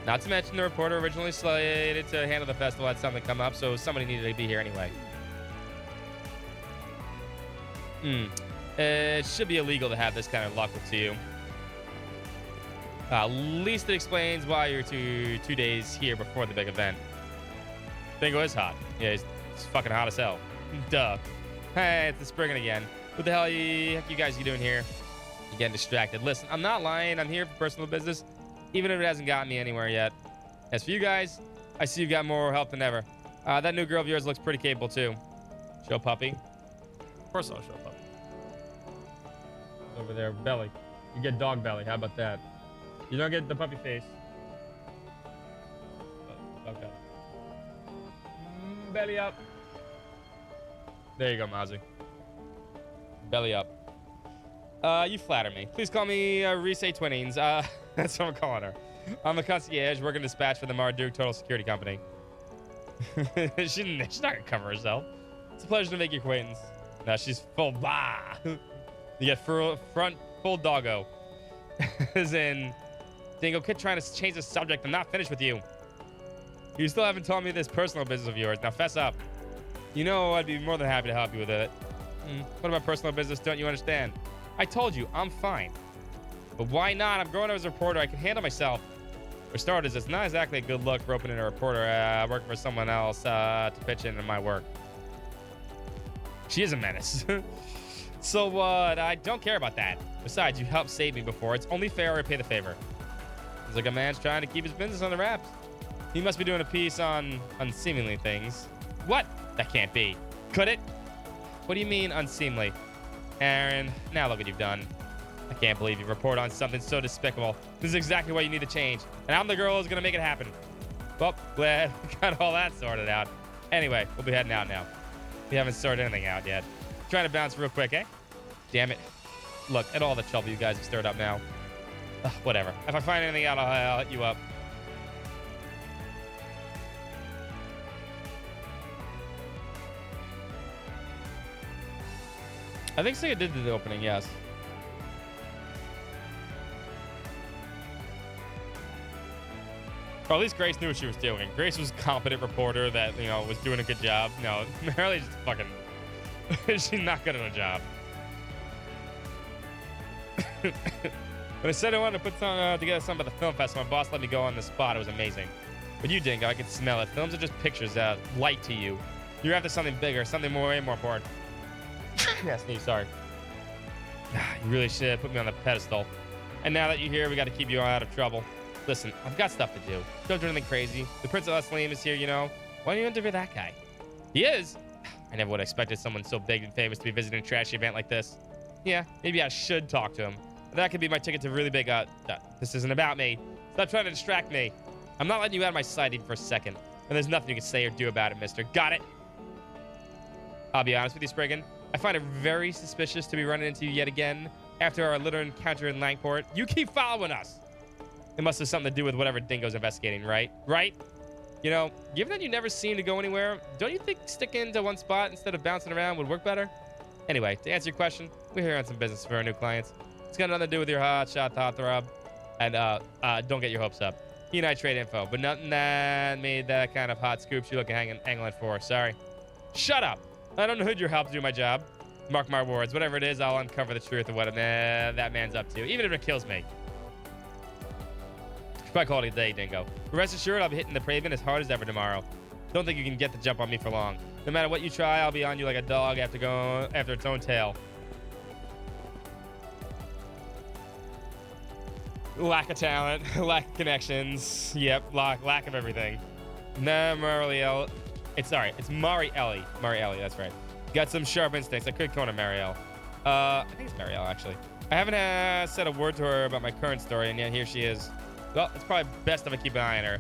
Not to mention the reporter originally slated to handle the festival had something come up, so somebody needed to be here anyway. It should be illegal to have this kind of luck to you. At least it explains why you're two days here before the big event. Bingo is hot. Yeah, it's fucking hot as hell. Duh. Hey, it's the spring again. What the hell you guys are doing here? You're getting distracted. Listen, I'm not lying. I'm here for personal business, even if it hasn't gotten me anywhere yet. As for you guys, I see you've got more help than ever. That new girl of yours looks pretty capable too. Show puppy. Of course I'll show puppy. Over there, belly. You get dog belly. How about that? You don't get the puppy face. Okay. Belly up. There you go, Mozzie. Belly up. You flatter me. Please call me Reese Twinnings. That's what I'm calling her. I'm a concierge working dispatch for the Marduk Total Security Company. She's not gonna cover herself. It's a pleasure to make your acquaintance. No, she's full. Bah. You get front full doggo. As in, Dingo, quit trying to change the subject. I'm not finished with you. You still haven't told me this personal business of yours. Now fess up. You know I'd be more than happy to help you with it. What about personal business? Don't you understand? I told you, I'm fine. But why not? I'm growing up as a reporter. I can handle myself. For starters, it's not exactly a good look for opening a reporter working for someone else to pitch into my work. She is a menace. So what? I don't care about that. Besides, you helped save me before. It's only fair I repay the favor. It's like a man's trying to keep his business on the wraps. He must be doing a piece on unseemly things. What? That can't be. Could it? What do you mean unseemly? Aaron, now look what you've done. I can't believe you report on something so despicable. This is exactly what you need to change. And I'm the girl who's going to make it happen. Well, glad we got all that sorted out. Anyway, we'll be heading out now. We haven't sorted anything out yet. Trying to bounce real quick, eh? Damn it. Look, at all the trouble you guys have stirred up now. Ugh, whatever. If I find anything out, I'll hit you up. I think Sega did do the opening, yes. Or at least Grace knew what she was doing. Grace was a competent reporter that, you know, was doing a good job. No, Marilee's just fucking... She's not good at her job. When I said I wanted to put together something about the film festival, my boss let me go on the spot. It was amazing. But you, Dingo, I can smell it. Films are just pictures that light to you. You're after something bigger, something way more important. Yeah, sneeze, sorry. You really should put me on the pedestal. And now that you're here, we got to keep you out of trouble. Listen, I've got stuff to do. Don't do anything crazy. The Prince of Aslim is here, you know. Why don't you interview that guy? He is? I never would have expected someone so big and famous to be visiting a trashy event like this. Yeah, maybe I should talk to him. That could be my ticket to really big, this isn't about me. Stop trying to distract me. I'm not letting you out of my sight even for a second. And there's nothing you can say or do about it, mister. Got it? I'll be honest with you, Spriggan. I find it very suspicious to be running into you yet again after our little encounter in Langport. You keep following us. It must have something to do with whatever Dingo's investigating, right? Right? You know, given that you never seem to go anywhere, don't you think sticking to one spot instead of bouncing around would work better? Anyway, to answer your question, we're here on some business for our new clients. It's got nothing to do with your hotshot heartthrob. And don't get your hopes up. He and I trade info, but nothing that made that kind of hot scoop you looking angling for. Sorry. Shut up. I don't need your help to do my job. Mark my words. Whatever it is, I'll uncover the truth of what that man's up to, even if it kills me. Should probably call it a day, Dingo. But rest assured, I'll be hitting the pavement as hard as ever tomorrow. Don't think you can get the jump on me for long. No matter what you try, I'll be on you like a dog after its own tail. Lack of talent, lack of connections. Yep, lack of everything. Nah, Marielle. It's Marielle. Marielle, that's right. Got some sharp instincts. I could call her Marielle. I think it's Marielle, actually. I haven't said a word to her about my current story, and yet here she is. Well, it's probably best if I keep an eye on her.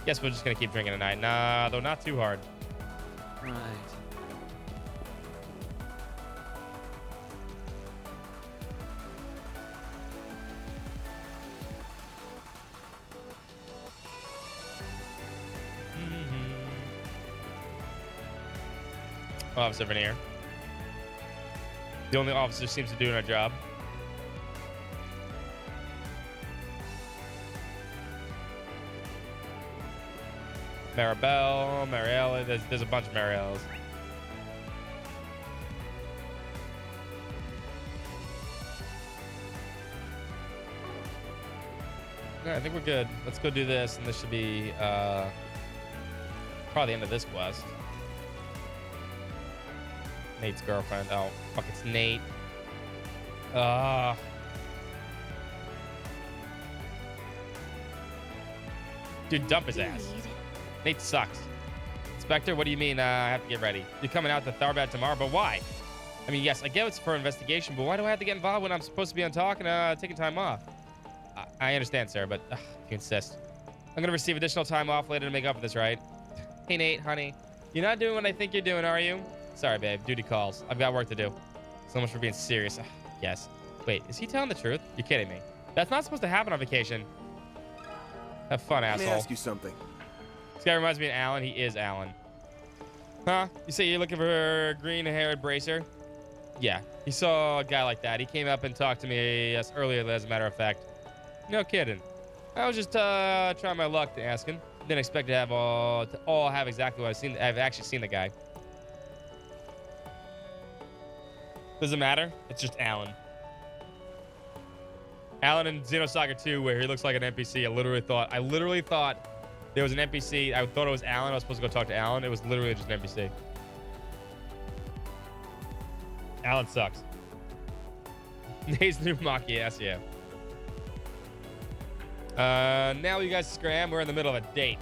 Guess we're just gonna keep drinking tonight. Nah, though not too hard. Right. Officer Veneer. The only officer seems to do our job. Maribel, Marielle. There's a bunch of Marielles. All right, I think we're good. Let's go do this, and this should be probably the end of this quest. Nate's girlfriend. Oh, fuck, it's Nate. Dude, dump his ass. Nate sucks. Inspector, what do you mean I have to get ready? You're coming out to Tharbad tomorrow, but why? I mean, yes, I get it's for investigation, but why do I have to get involved when I'm supposed to be on talk and taking time off? I understand, sir, but if you insist. I'm going to receive additional time off later to make up for this, right? Hey, Nate, honey. You're not doing what I think you're doing, are you? Sorry, babe. Duty calls. I've got work to do. So much for being serious. Yes. Wait, is he telling the truth? You're kidding me. That's not supposed to happen on vacation. Have fun, asshole. Let me ask you something. This guy reminds me of Alan. He is Alan. Huh? You say you're looking for a green-haired bracer? Yeah, he saw a guy like that. He came up and talked to me earlier, as a matter of fact. No kidding. I was just trying my luck to asking. Didn't expect to have all have exactly what I've seen. I've actually seen the guy. Doesn't matter. It's just Alan. Alan in Xenosaga 2, where he looks like an NPC. I literally thought there was an NPC. I thought it was Alan. I was supposed to go talk to Alan. It was literally just an NPC. Alan sucks. Nate's new Maki, yes, yeah. Now you guys scram. We're in the middle of a date.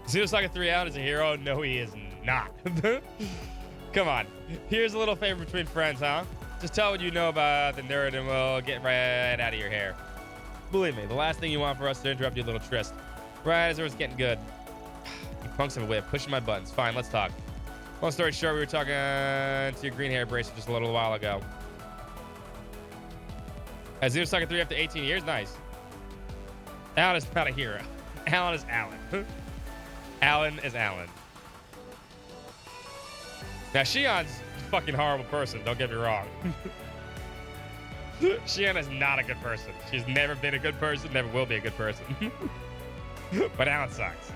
Xenosaga 3 Alan is a hero? No, he is not. Come on. Here's a little favor between friends, huh? Just tell what you know about the nerd and we'll get right out of your hair. Believe me, the last thing you want for us to interrupt your little tryst. Right as it was getting good. You punks have a way of pushing my buttons. Fine, let's talk. Long story short, we were talking to your green hair bracer just a little while ago. As Xenosaga 3 after 18 years? Nice. Alan is not a hero. Alan is Alan. Alan is Alan. Now, Shion's a fucking horrible person. Don't get me wrong. Shion is not a good person. She's never been a good person, never will be a good person. But Alan sucks.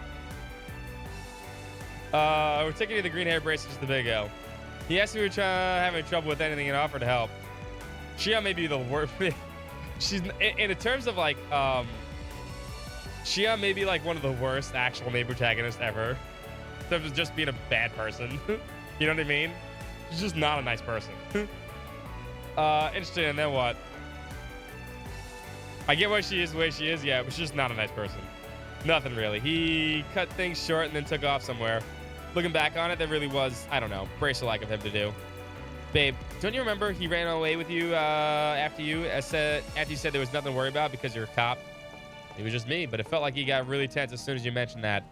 We're taking you to the green hair braces to the big L. He asked if we were having trouble with anything and offered to help. Shion may be the worst. She's in terms of like, Shion may be like one of the worst actual main protagonists ever. In terms of just being a bad person. You know what I mean? She's just not a nice person. Interesting, and then what? I get why she is the way she is, yeah, but she's just not a nice person. Nothing really. He cut things short and then took off somewhere. Looking back on it, that really was, I don't know, bracer-like of him to do. Babe, don't you remember he ran away with you after you said there was nothing to worry about because you're a cop? It was just me, but it felt like he got really tense as soon as you mentioned that.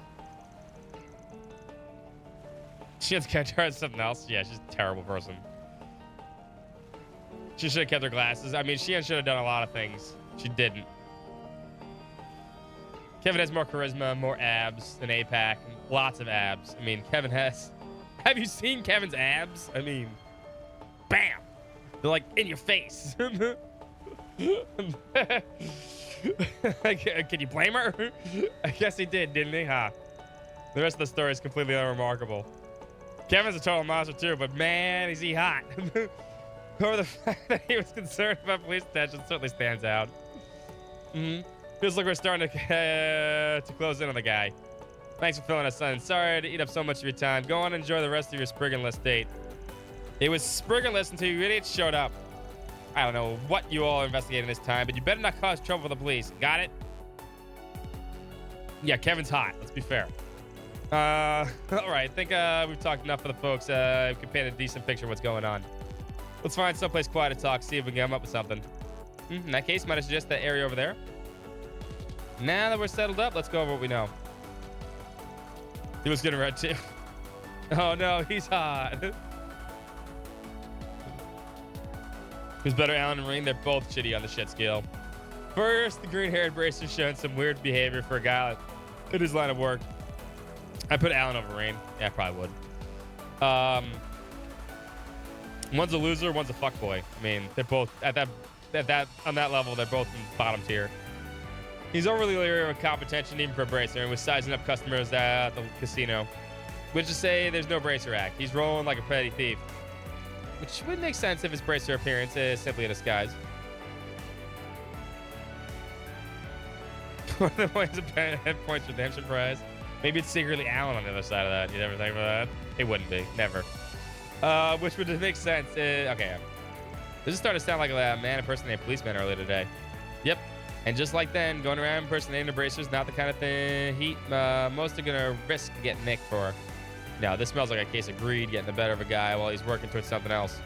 She has kept her as something else. Yeah, she's a terrible person. She should have kept her glasses. I mean, she should have done a lot of things. She didn't. Kevin has more charisma, more abs than APAC. Lots of abs. I mean, Kevin has... Have you seen Kevin's abs? I mean, bam! They're like in your face. Can you blame her? I guess he did, didn't he? Huh? The rest of the story is completely unremarkable. Kevin's a total monster too, but man, is he hot. However, the fact that he was concerned about police attention certainly stands out. Feels like we're starting to close in on the guy. Thanks for filling us in. Sorry to eat up so much of your time. Go on and enjoy the rest of your Sprigganless date. It was Sprigganless until you idiots showed up. I don't know what you all are investigating this time, but you better not cause trouble for the police. Got it? Yeah, Kevin's hot. Let's be fair. All right. I think we've talked enough for the folks. We can paint a decent picture of what's going on. Let's find someplace quiet to talk, see if we can come up with something. In that case, might I suggest that area over there? Now that we're settled up, let's go over what we know. He was getting red too. Oh no, he's hot. Who's better, Alan and Rain? They're both shitty on the shit scale. First, the green-haired bracer showing some weird behavior for a guy in his line of work. I put Alan over Rain. Yeah, I probably would. One's a loser, one's a fuckboy. I mean, they're both on that level. They're both in bottom tier. He's overly leery of cop attention even for a bracer, and was sizing up customers at the casino. Which is to say, there's no bracer act. He's rolling like a petty thief, which would make sense if his bracer appearance is simply a disguise. One of the points of points redemption prize. Maybe it's secretly Alan on the other side of that. You never think about that? It wouldn't be. Never. Which would make sense. Okay. This is starting to sound like a man impersonating a policeman earlier today. Yep. And just like then, going around impersonating the bracers, not the kind of thing most are going to risk getting nicked for. No, this smells like a case of greed getting the better of a guy while he's working towards something else.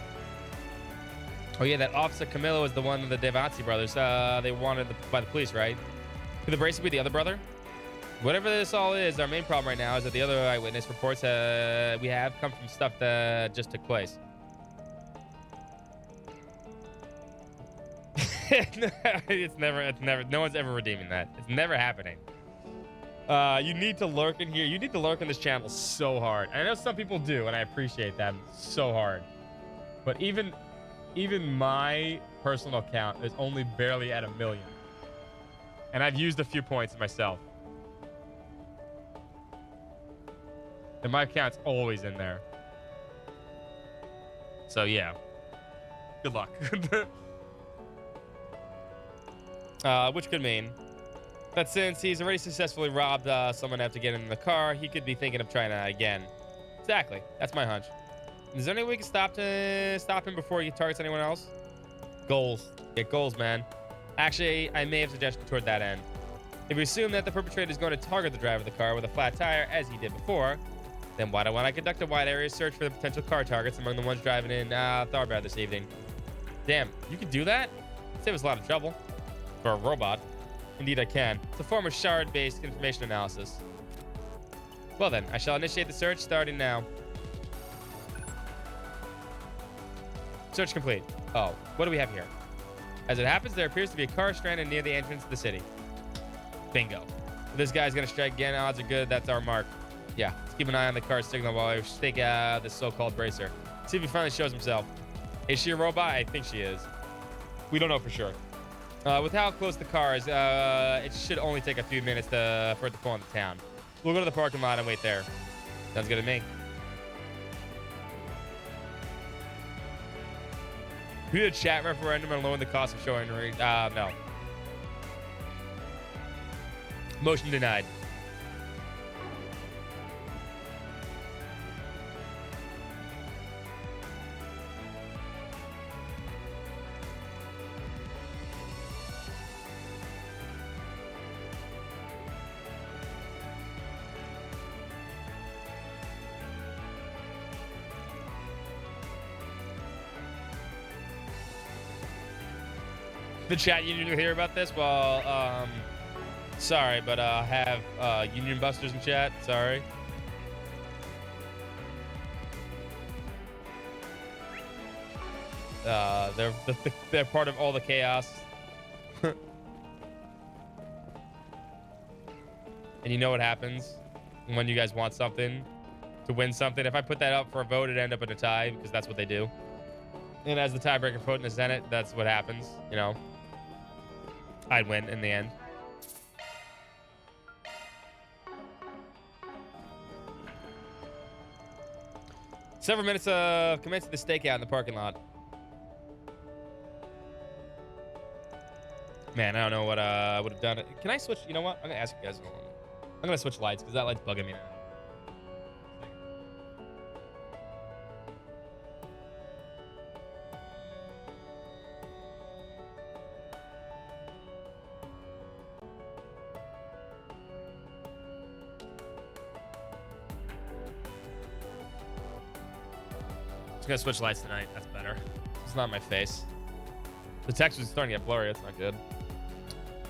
Oh, yeah, that Officer Camillo is the one of the Devanzi brothers. They wanted by the police, right? Could the bracer be the other brother? Whatever this all is, our main problem right now is that the other eyewitness reports we have come from stuff that just took place. it's never, no one's ever redeeming that. It's never happening. You need to lurk in here. You need to lurk in this channel so hard. I know some people do, and I appreciate that so hard. But even my personal account is only barely at 1 million. And I've used a few points myself. And my account's always in there. So yeah. Good luck. Which could mean that since he's already successfully robbed someone after getting in the car, he could be thinking of trying that again. Exactly. That's my hunch. Is there any way we can stop him before he targets anyone else? Goals. Get goals, man. Actually, I may have suggested toward that end. If we assume that the perpetrator is going to target the driver of the car with a flat tire, as he did before, then why don't I conduct a wide area search for the potential car targets among the ones driving in Tharbad this evening? Damn, you can do that? Save us a lot of trouble. For a robot. Indeed I can. It's a form of shard-based information analysis. Well then, I shall initiate the search starting now. Search complete. Oh, what do we have here? As it happens, there appears to be a car stranded near the entrance to the city. Bingo. If this guy's gonna strike again, odds are good that's our mark. Yeah, let's keep an eye on the car's signal while we stake out this so-called bracer. See if he finally shows himself. Is she a robot? I think she is. We don't know for sure. With how close the car is, it should only take a few minutes for it to pull into town. We'll go to the parking lot and wait there. Sounds good to me. We did a chat referendum on lowering the cost of showing. No. Motion denied. The chat union will hear about this? Well, sorry, but I have union busters in chat. Sorry. They're part of all the chaos. And you know what happens when you guys want something to win something. If I put that up for a vote, it'd end up in a tie because that's what they do. And as the tiebreaker vote in the Senate, that's what happens, you know. I'd win in the end. Several minutes of commencing the stakeout in the parking lot. Man, I don't know what I would have done. Can I switch? You know what? I'm gonna ask you guys. I'm gonna switch lights because that light's bugging me now. Gonna switch lights tonight. That's better. It's not my face. The text was starting to get blurry. That's not good.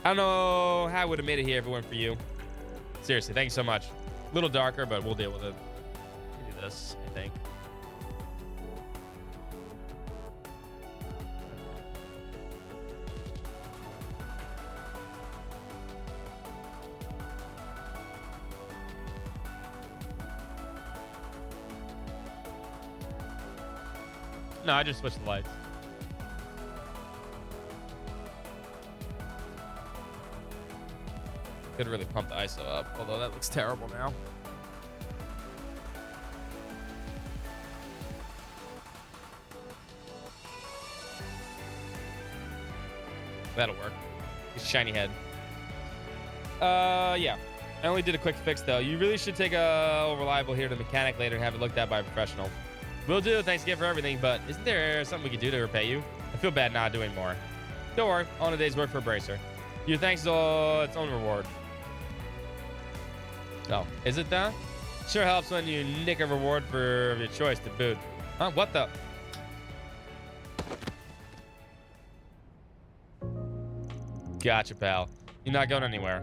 I don't know how I would have made it here if it weren't for you. Seriously, thank you so much. A little darker, but we'll deal with it. We'll do this, I think. No, I just switched the lights. Could really pump the ISO up, although that looks terrible now. That'll work. His shiny head. Yeah. I only did a quick fix though. You really should take a reliable here to the mechanic later and have it looked at by a professional. Will do. Thanks again for everything, but isn't there something we could do to repay you? I feel bad not doing more. Don't worry. All in a day's work for a bracer. Your thanks is its own reward. Oh, is it though? Sure helps when you nick a reward for your choice to boot. Huh? What the? Gotcha, pal. You're not going anywhere.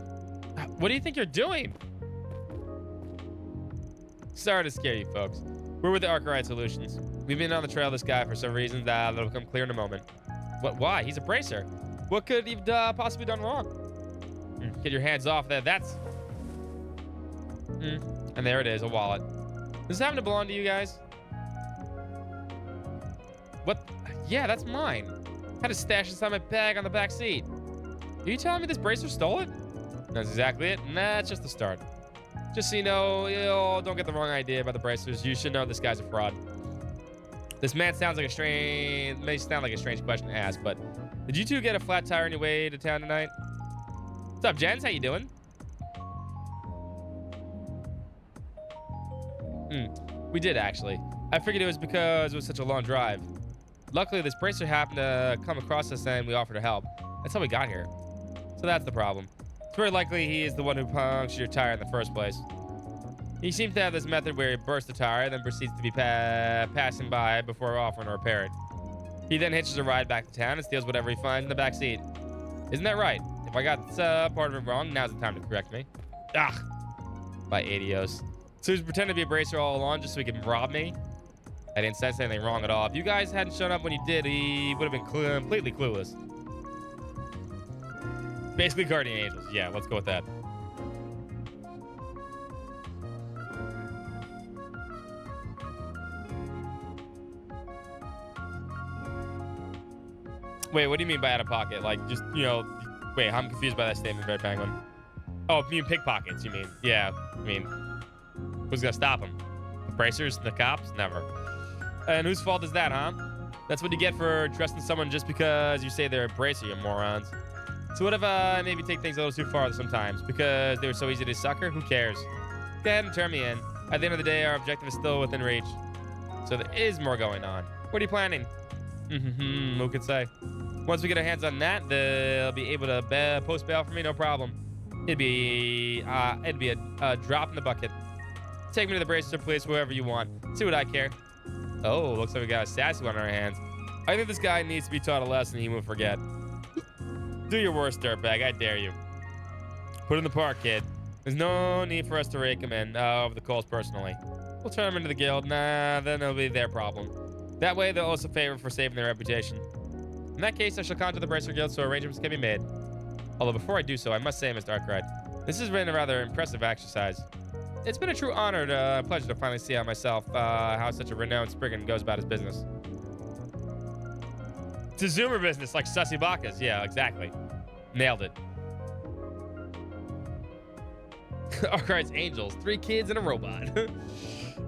What do you think you're doing? Sorry to scare you, folks. We're with the Archerite Solutions. We've been on the trail of this guy for some reason that'll become clear in a moment. What? Why? He's a bracer. What could he possibly done wrong? Get your hands off that. That's... And there it is, a wallet. Does this happen to belong to you guys? What? Yeah, that's mine. Had to stash inside my bag on the back seat. Are you telling me this bracer stole it? That's exactly it, and that's just the start. Just so you know, don't get the wrong idea about the bracers. You should know this guy's a fraud. This man sounds like may sound like a strange question to ask, but did you two get a flat tire on your way to town tonight? What's up, gents? How you doing? We did, actually. I figured it was because it was such a long drive. Luckily, this bracer happened to come across us and we offered to help. That's how we got here. So that's the problem. It's very likely he is the one who punctured your tire in the first place. He seems to have this method where he bursts the tire, then proceeds to be passing by before offering to repair it. He then hitches a ride back to town and steals whatever he finds in the back seat. Isn't that right? If I got part of it wrong, now's the time to correct me. Ah, by Adios. So he's pretending to be a bracer all along just so he can rob me? I didn't sense anything wrong at all. If you guys hadn't shown up when he did, he would have been completely clueless. Basically guardian angels. Yeah, let's go with that. Wait, what do you mean by out of pocket? Like, just, you know, wait, I'm confused by that statement, Bear Penguin. Oh, you mean pickpockets, you mean? Yeah, I mean, who's gonna stop him? The bracers? The cops? Never. And whose fault is that, huh? That's what you get for trusting someone just because you say they're a bracer, you morons. So what if I maybe take things a little too far sometimes? Because they were so easy to sucker? Who cares? Go ahead and turn me in. At the end of the day, our objective is still within reach. So there is more going on. What are you planning? Who could say? Once we get our hands on that, they'll be able to post bail for me, no problem. It'd be a drop in the bucket. Take me to the bracer place, wherever you want. See what I care. Oh, looks like we got a sassy one on our hands. I think this guy needs to be taught a lesson he won't forget. Do your worst, dirtbag. I dare you. Put in the park, kid. There's no need for us to rake him in over the coals personally. We'll turn him into the guild. Nah, then it'll be their problem. That way, they'll also favor for saving their reputation. In that case, I shall contact the Bracer Guild so arrangements can be made. Although before I do so, I must say, Mr. Arkwright, this has been a rather impressive exercise. It's been a true honor and pleasure to finally see out myself how such a renowned Spriggan goes about his business. It's a Zoomer business, like Sussy Bacchus. Yeah, exactly. Nailed it. Arkwright's angels. 3 kids and a robot.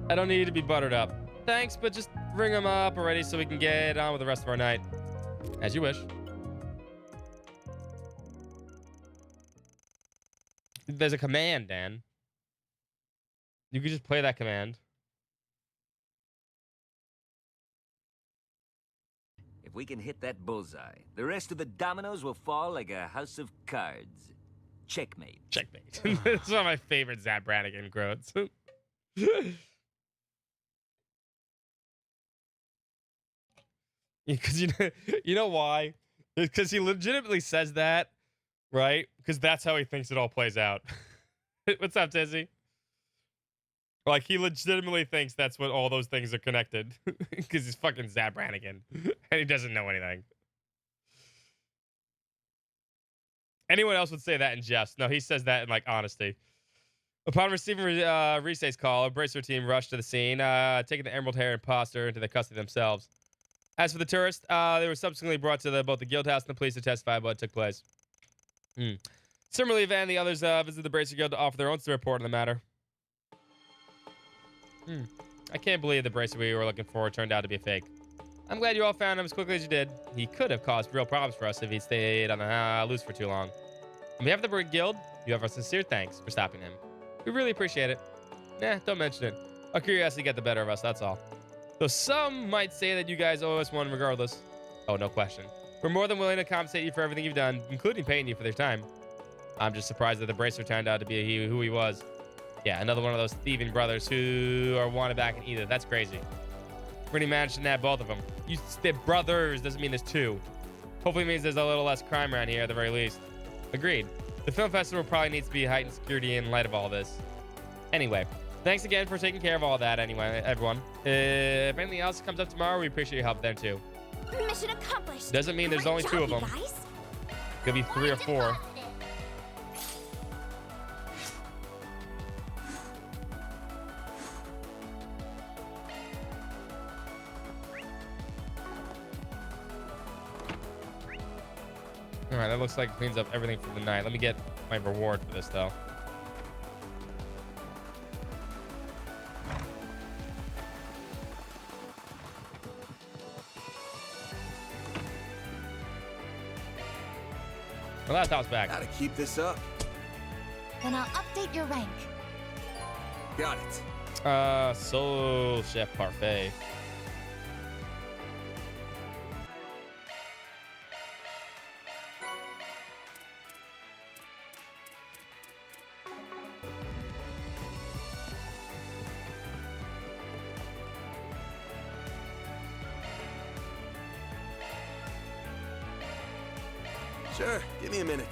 I don't need to be buttered up. Thanks, but just ring them up already so we can get on with the rest of our night. As you wish. There's a command, Dan. You could just play that command. If we can hit that bullseye, the rest of the dominoes will fall like a house of cards. Checkmate. Checkmate. It's one of my favorite Zap Brannigan quotes. Because you know why? Because he legitimately says that, right? Because that's how he thinks it all plays out. What's up, Tizzy? Like, he legitimately thinks that's what all those things are connected. Because he's fucking Zap Brannigan. And he doesn't know anything. Anyone else would say that in jest. No, he says that in, like, honesty. Upon receiving Risei's call, a bracer team rushed to the scene, taking the Emerald Hair imposter into their custody themselves. As for the tourists, they were subsequently brought to both the guild house and the police to testify about what took place. Similarly, Van and the others visited the Bracer Guild to offer their own report on the matter. I can't believe the bracer we were looking for turned out to be a fake. I'm glad you all found him as quickly as you did. He could have caused real problems for us if he stayed on the loose for too long. On behalf of the Brick Guild, you have our sincere thanks for stopping him. We really appreciate it. Nah, don't mention it. Our curiosity got the better of us, that's all. Though some might say that you guys owe us one regardless. Oh, no question. We're more than willing to compensate you for everything you've done, including paying you for their time. I'm just surprised that the bracer turned out to be who he was. Yeah, another one of those thieving brothers who are wanted back in either. That's crazy. Really managed to nab both of them. They're brothers, doesn't mean there's 2. Hopefully it means there's a little less crime around here at the very least. Agreed. The film festival probably needs to be heightened security in light of all this. Anyway, thanks again for taking care of all that anyway, everyone. If anything else comes up tomorrow, we appreciate your help there too. Mission accomplished. Doesn't mean there's only 2 of them. Could be 3 or 4. All right, that looks like it cleans up everything for the night. Let me get my reward for this, though. My laptop's back. Gotta keep this up. Then I'll update your rank. Got it. Solo Chef Parfait. Sure, give me a minute.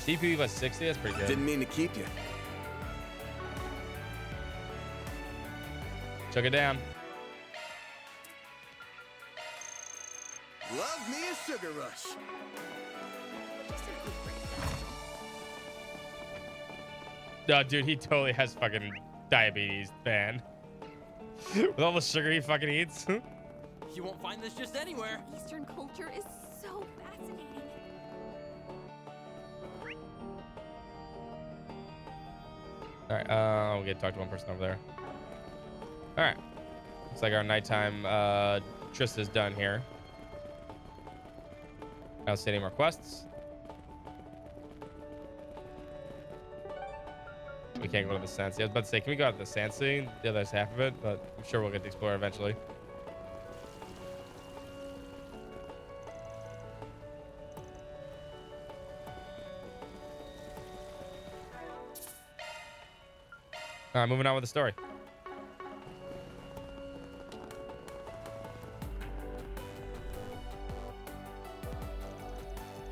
CPU plus 60, that's pretty good. Didn't mean to keep you. Chug it down. Love me a sugar rush. No, dude, he totally has fucking diabetes, man. With all the sugar he fucking eats. You won't find this just anywhere. Eastern culture is so fascinating. All right, we'll get to talk to one person over there. All right, looks like our nighttime tryst is done here. Outstanding requests. We can't go to the Sandsea. I was about to say, can we go out to the Sandsea? The other half of it, but I'm sure we'll get to explore eventually. All right, moving on with the story.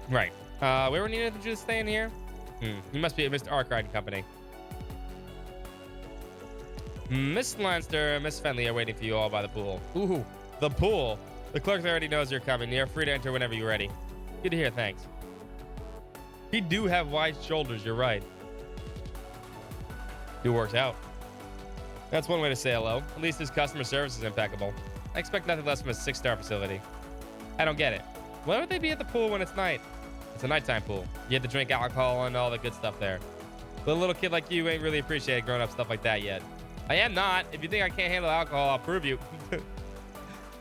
Right. We ever needed to just stay in here? You must be at Mr. Arkwright and Company. Miss Lanster and Miss Fenley are waiting for you all by the pool. Ooh, the pool. The clerk already knows you're coming. You're free to enter whenever you're ready. Good to hear, thanks. He do have wide shoulders, you're right. He works out. That's one way to say hello. At least his customer service is impeccable. I expect nothing less from a 6-star facility. I don't get it. Why would they be at the pool when it's night? It's a nighttime pool. You have to drink alcohol and all the good stuff there. But a little kid like you ain't really appreciated grown-up stuff like that yet. I am not. If you think I can't handle alcohol, I'll prove you.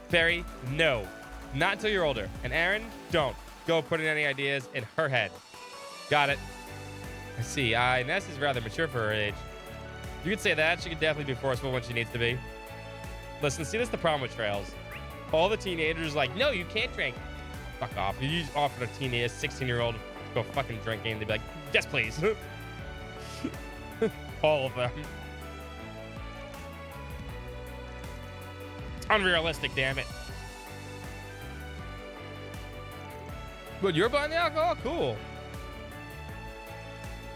Fairy, no. Not until you're older. And Aaron, don't. Go put in any ideas in her head. Got it. I see. Ness is rather mature for her age. You could say that. She could definitely be forceful when she needs to be. Listen, see, this is the problem with trails. All the teenagers like, no, you can't drink. Fuck off. You just offered a teenager, 16-year-old, to go fucking drinking. They'd be like, yes, please. All of them. It's unrealistic, damn it. But you're buying the alcohol? Cool.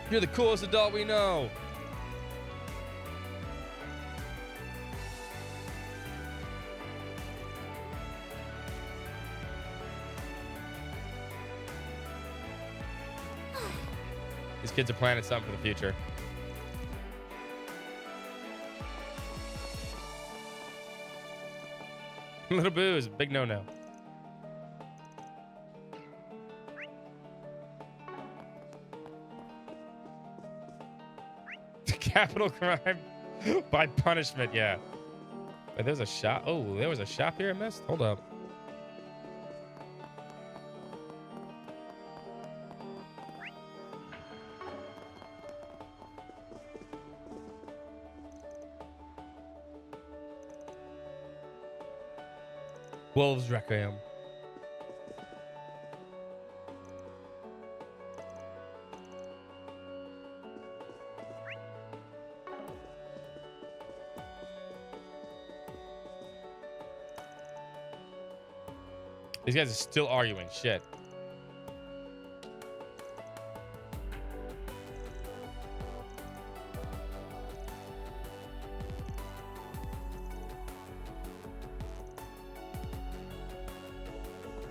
You're the coolest adult we know. These kids are planning something for the future. Little booze, big no-no. Capital crime by punishment, yeah. Wait, there's a shop. Oh, there was a shop here I missed? Hold up. Wolves Requiem. These guys are still arguing. Shit.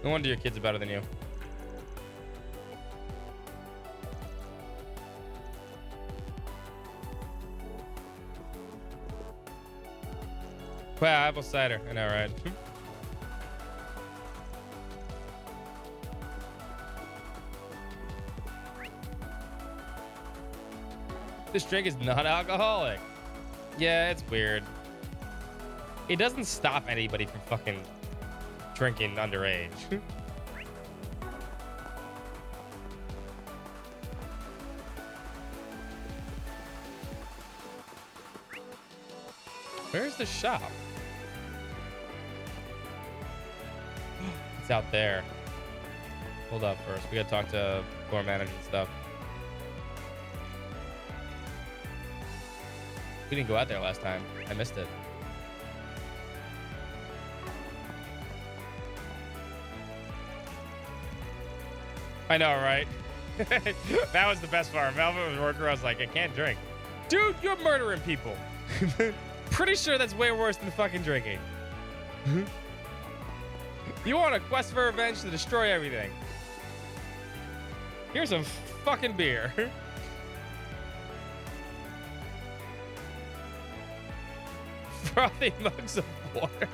No wonder your kids are better than you. Wow, apple cider. I know, right? This drink is non-alcoholic. Yeah, it's weird. It doesn't stop anybody from fucking drinking underage. Where's the shop? It's out there. Hold up first. We gotta talk to floor manager and stuff. We didn't go out there last time. I missed it. I know, right? That was the best part. Melvin was working. I was like, I can't drink. Dude, you're murdering people. Pretty sure that's way worse than fucking drinking. You want a quest for revenge to destroy everything. Here's some fucking beer. Frothy mugs of water.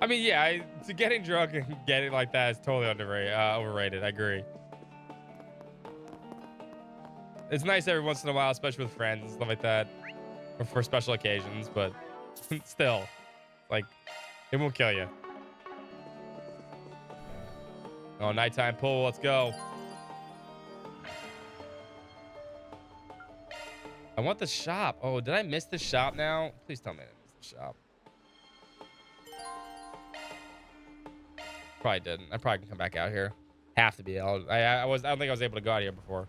I mean, yeah, to getting drunk and getting like that is totally overrated. I agree. It's nice every once in a while, especially with friends and stuff like that, or for special occasions, but still, like, it won't kill you. Oh, nighttime pool, let's go. I want the shop. Oh, did I miss the shop now? Please tell me I didn't miss the shop. Probably didn't. I probably can come back out here. Have to be. I don't think I was able to go out here before.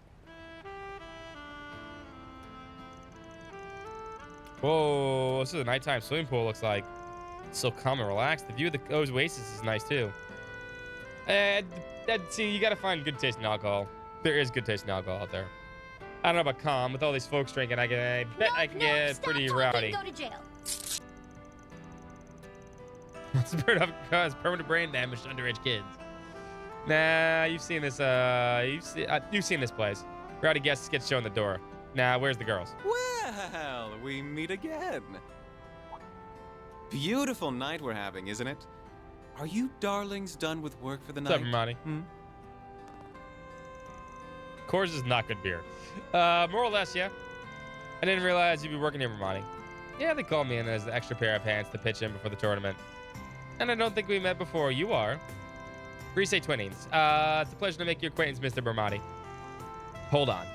Whoa, this is a nighttime swimming pool. Looks like it's so calm and relaxed. The view of the oasis is nice too. See, you gotta find good taste in alcohol. There is good taste in alcohol out there. I don't know about calm. With all these folks drinking, I bet I can get pretty rowdy. Go to jail. Spirit of cause permanent brain damage to underage kids. Nah, you've seen this. You've seen this place. Rowdy guests get shown the door. Nah, where's the girls? Well, we meet again. Beautiful night we're having, isn't it? Are you darlings done with work for the What's night? up, Monty? Coors is not good beer. More or less, yeah. I didn't realize you'd be working here, Ramani. Yeah, they called me in as an extra pair of pants to pitch in before the tournament. And I don't think we met before. You are. Rise Twinnings. It's a pleasure to make your acquaintance, Mr. Bermati. Hold on.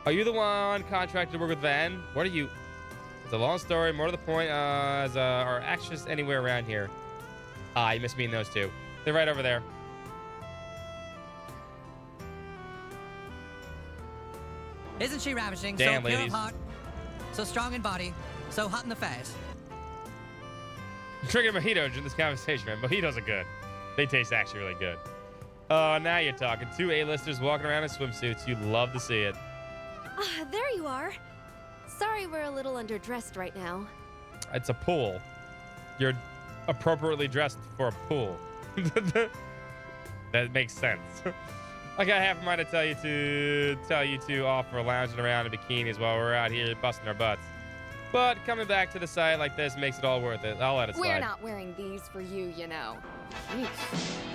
Are you the one contracted to work with Van? What are you? It's a long story. More to the point, are actresses anywhere around here? You must mean those two. They're right over there. Isn't she ravishing? Damn, so pure ladies. of heart, so strong in body, so hot in the face. I'm drinking mojito during this conversation, man. Mojitos are good. They taste actually really good. Oh, now you're talking. Two A-listers walking around in swimsuits. You'd love to see it. There you are. Sorry we're a little underdressed right now. It's a pool. You're appropriately dressed for a pool. That makes sense. I got half a mind to tell you to offer lounging around in bikinis while we're out here busting our butts. But coming back to the site like this makes it all worth it. I'll let it slide. We're not wearing these for you, you know. Jeez.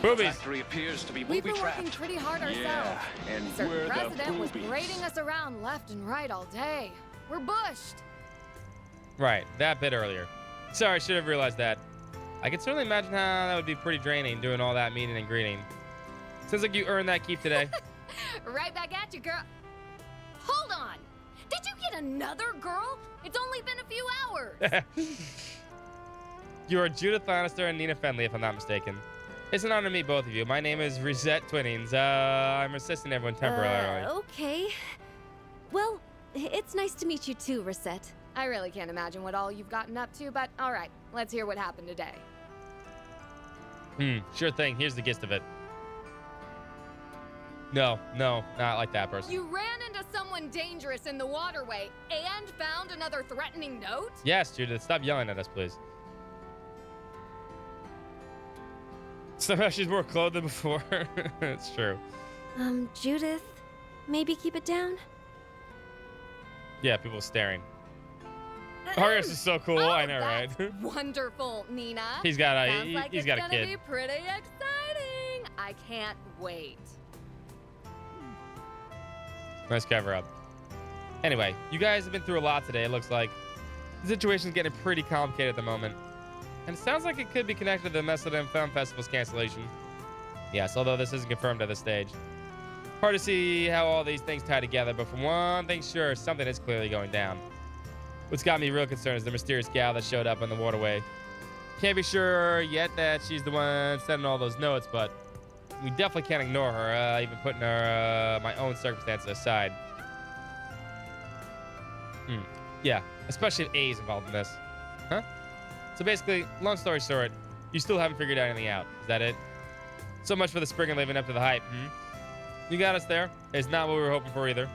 Boobies. Factory appears to be We've been booby-trapped. working pretty hard ourselves. Yeah, and A certain we're the president was boobies. parading us around left and right all day. We're bushed. Right, that bit earlier. Sorry, I should have realized that. I can certainly imagine how that would be pretty draining doing all that meeting and greeting. Sounds like you earned that keep today. Right back at you, girl. Hold on. Did you get another girl? It's only been a few hours. You are Judith Lannister and Nina Fenley, if I'm not mistaken. It's an honor to meet both of you. My name is Reset Twinnings. I'm assisting everyone temporarily. Okay. Well, it's nice to meet you too, Reset. I really can't imagine what all you've gotten up to, but all right, let's hear what happened today. Sure thing. Here's the gist of it. No, not like that person. You ran into someone dangerous in the waterway and found another threatening note? Yes, Judith, stop yelling at us, please. Somehow she's more clothed than before. It's true. Judith, maybe keep it down? Yeah, people staring. Arias is so cool. I know, right? Wonderful, Nina. He's got a Sounds like he's got a it's kid. gonna be pretty exciting. I can't wait. Nice cover up. Anyway, you guys have been through a lot today, it looks like. The situation's getting pretty complicated at the moment. And it sounds like it could be connected to the Mesodem Film Festival's cancellation. Yes, although this isn't confirmed at this stage. Hard to see how all these things tie together, but for one thing sure, something is clearly going down. What's got me real concerned is the mysterious gal that showed up on the waterway. Can't be sure yet that she's the one sending all those notes, but we definitely can't ignore her, even putting her, my own circumstances aside. Yeah, especially if A's involved in this. Huh? So basically, long story short, you still haven't figured anything out. Is that it? So much for the spring and living up to the hype, You got us there. It's not what we were hoping for either.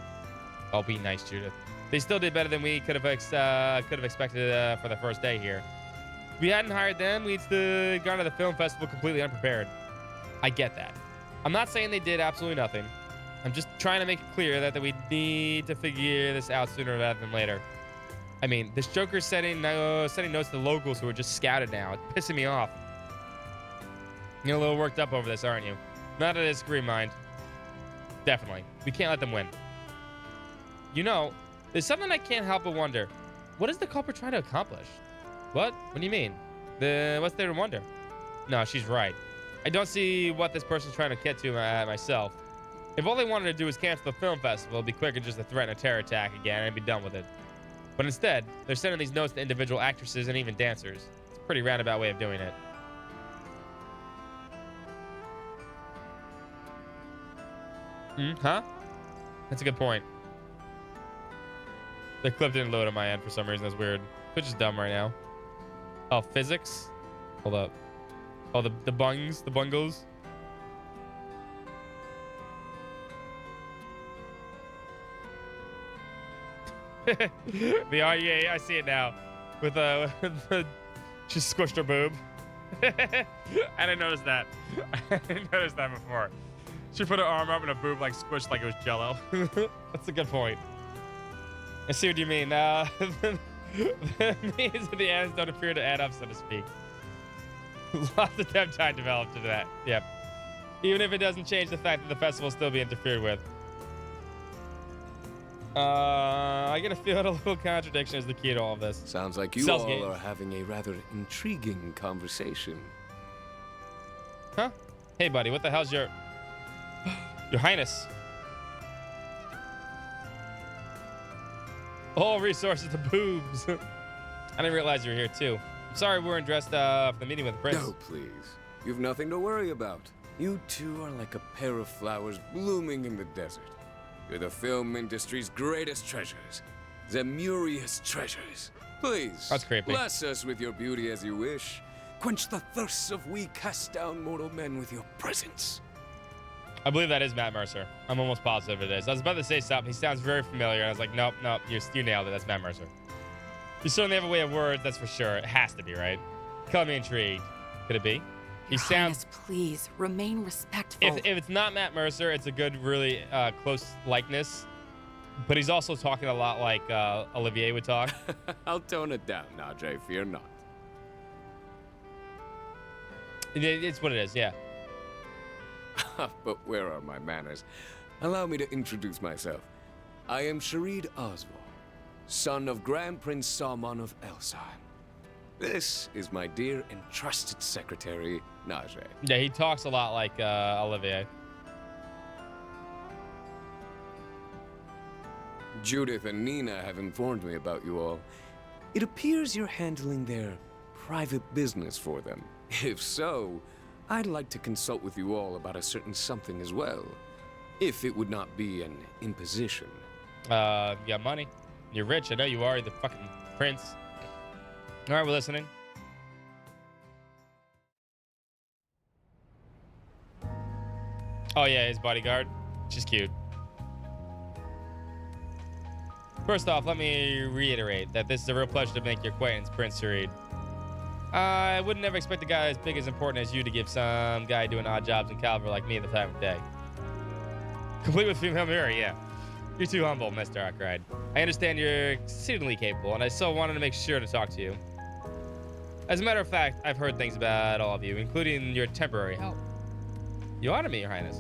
Oh, be nice, Judith. They still did better than we could have expected for the first day here. If we hadn't hired them, we'd still gone to the film festival completely unprepared. I get that. I'm not saying they did absolutely nothing. I'm just trying to make it clear that we need to figure this out sooner rather than later. I mean, this Joker's sending notes to the locals who are just scouted now. It's pissing me off. You're a little worked up over this, aren't you? Not that I disagree, mind. Definitely. We can't let them win. You know, there's something I can't help but wonder. What is the culprit trying to accomplish? What? What do you mean? What's there to wonder? No, she's right. I don't see what this person's trying to get to myself. If all they wanted to do was cancel the film festival, it'd be quicker just to threaten a terror attack again and be done with it. But instead, they're sending these notes to individual actresses and even dancers. It's a pretty roundabout way of doing it. Huh? That's a good point. The clip didn't load on my end for some reason. That's weird. Which is dumb right now. Oh, physics? Hold up. Oh, the bungles. Yeah, I see it now. With she squished her boob. I didn't notice that. I didn't notice that before. She put her arm up and her boob like squished like it was jello. That's a good point. I see what you mean. The means of the ends don't appear to add up, so to speak. Lots of temp time developed into that. Yep. Even if it doesn't change the fact that the festival will still be interfered with. I get a feel that a little contradiction is the key to all of this. Sounds like you all are having a rather intriguing conversation. Huh? Hey, buddy, what the hell's your Highness? All resources to boobs. I didn't realize you were here, too. I'm sorry we weren't dressed for the meeting with the prince. No, please. You've nothing to worry about. You two are like a pair of flowers blooming in the desert. You're the film industry's greatest treasures. Zemurious treasures. Please, that's creepy. Bless us with your beauty as you wish. Quench the thirsts of we cast down mortal men with your presence. I believe that is Matt Mercer. I'm almost positive it is. I was about to say something. He sounds very familiar. I was like, nope, you nailed it. That's Matt Mercer. You certainly have a way of words, that's for sure. It has to be, right? Color me intrigued. Could it be? He sounds. Please remain respectful. If it's not Matt Mercer, it's a good, really close likeness. But he's also talking a lot like Olivier would talk. I'll tone it down, Najee. Fear not. It's what it is, yeah. But where are my manners? Allow me to introduce myself. I am Sharid Oswald, son of Grand Prince Salman of Elsheim. This is my dear and trusted secretary, Najee. Yeah, he talks a lot like Olivier. Judith and Nina have informed me about you all. It appears you're handling their private business for them. If so, I'd like to consult with you all about a certain something as well. If it would not be an imposition. You got money. You're rich. I know you are. You're the fucking prince. All right, we're listening. Oh, yeah, his bodyguard. She's cute. First off, let me reiterate that this is a real pleasure to make your acquaintance, Prince Sharid. I would never expect a guy as big as important as you to give some guy doing odd jobs in Caliber like me the time of day. Complete with female mirror, yeah. You're too humble, Mr. Arkwright. I understand you're exceedingly capable, and I still wanted to make sure to talk to you. As a matter of fact, I've heard things about all of you, including your temporary help. You honor me, Your Highness.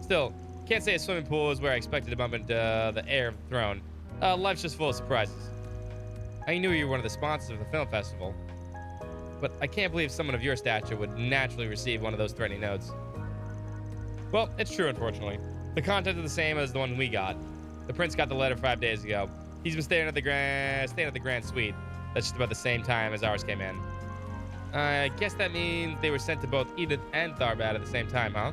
Still, can't say a swimming pool is where I expected to bump into the heir of the throne. Life's just full of surprises. I knew you were one of the sponsors of the film festival, but I can't believe someone of your stature would naturally receive one of those threatening notes. Well, it's true, unfortunately. The content is the same as the one we got. The prince got the letter 5 days ago. He's been staying at the Grand Suite. That's just about the same time as ours came in. I guess that means they were sent to both Edith and Tharbad at the same time, huh?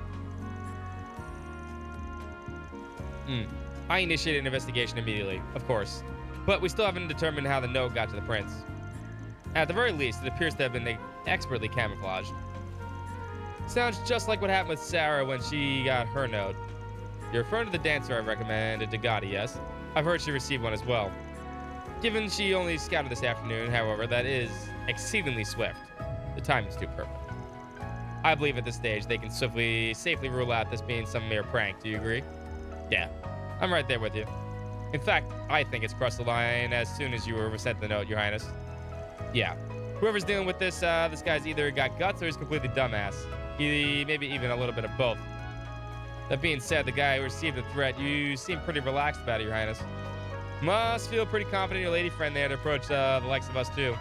I initiated an investigation immediately, of course, but we still haven't determined how the note got to the prince. At the very least, it appears to have been expertly camouflaged. Sounds just like what happened with Sarah when she got her note. You're referring to the dancer I recommended to Gotti, yes? I've heard she received one as well. Given she only scouted this afternoon, however, that is exceedingly swift. The time is too perfect. I believe at this stage they can safely rule out this being some mere prank. Do you agree? Yeah, I'm right there with you. In fact, I think it's crossed the line as soon as you were sent the note, Your Highness. Yeah, whoever's dealing with this guy's either got guts or he's completely dumbass. Maybe even a little bit of both. That being said, the guy who received the threat, you seem pretty relaxed about it, Your Highness. Must feel pretty confident in your lady friend there to approach the likes of us too.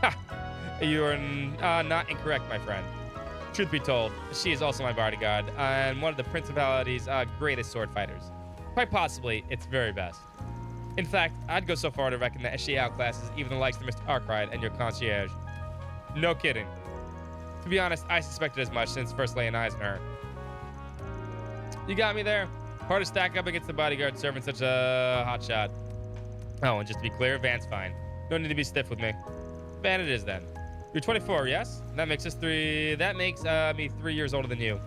Ha! You are not incorrect, my friend. Truth be told, she is also my bodyguard and one of the Principality's greatest sword fighters. Quite possibly, its very best. In fact, I'd go so far to reckon that she outclasses even the likes of Mr. Arkwright and your concierge. No kidding. To be honest, I suspected as much since first laying eyes on her. You got me there. Hard to stack up against the bodyguard serving such a hot shot. Oh, and just to be clear, Van's fine. No need to be stiff with me. Van it is then. You're 24, yes? That makes me 3 years older than you.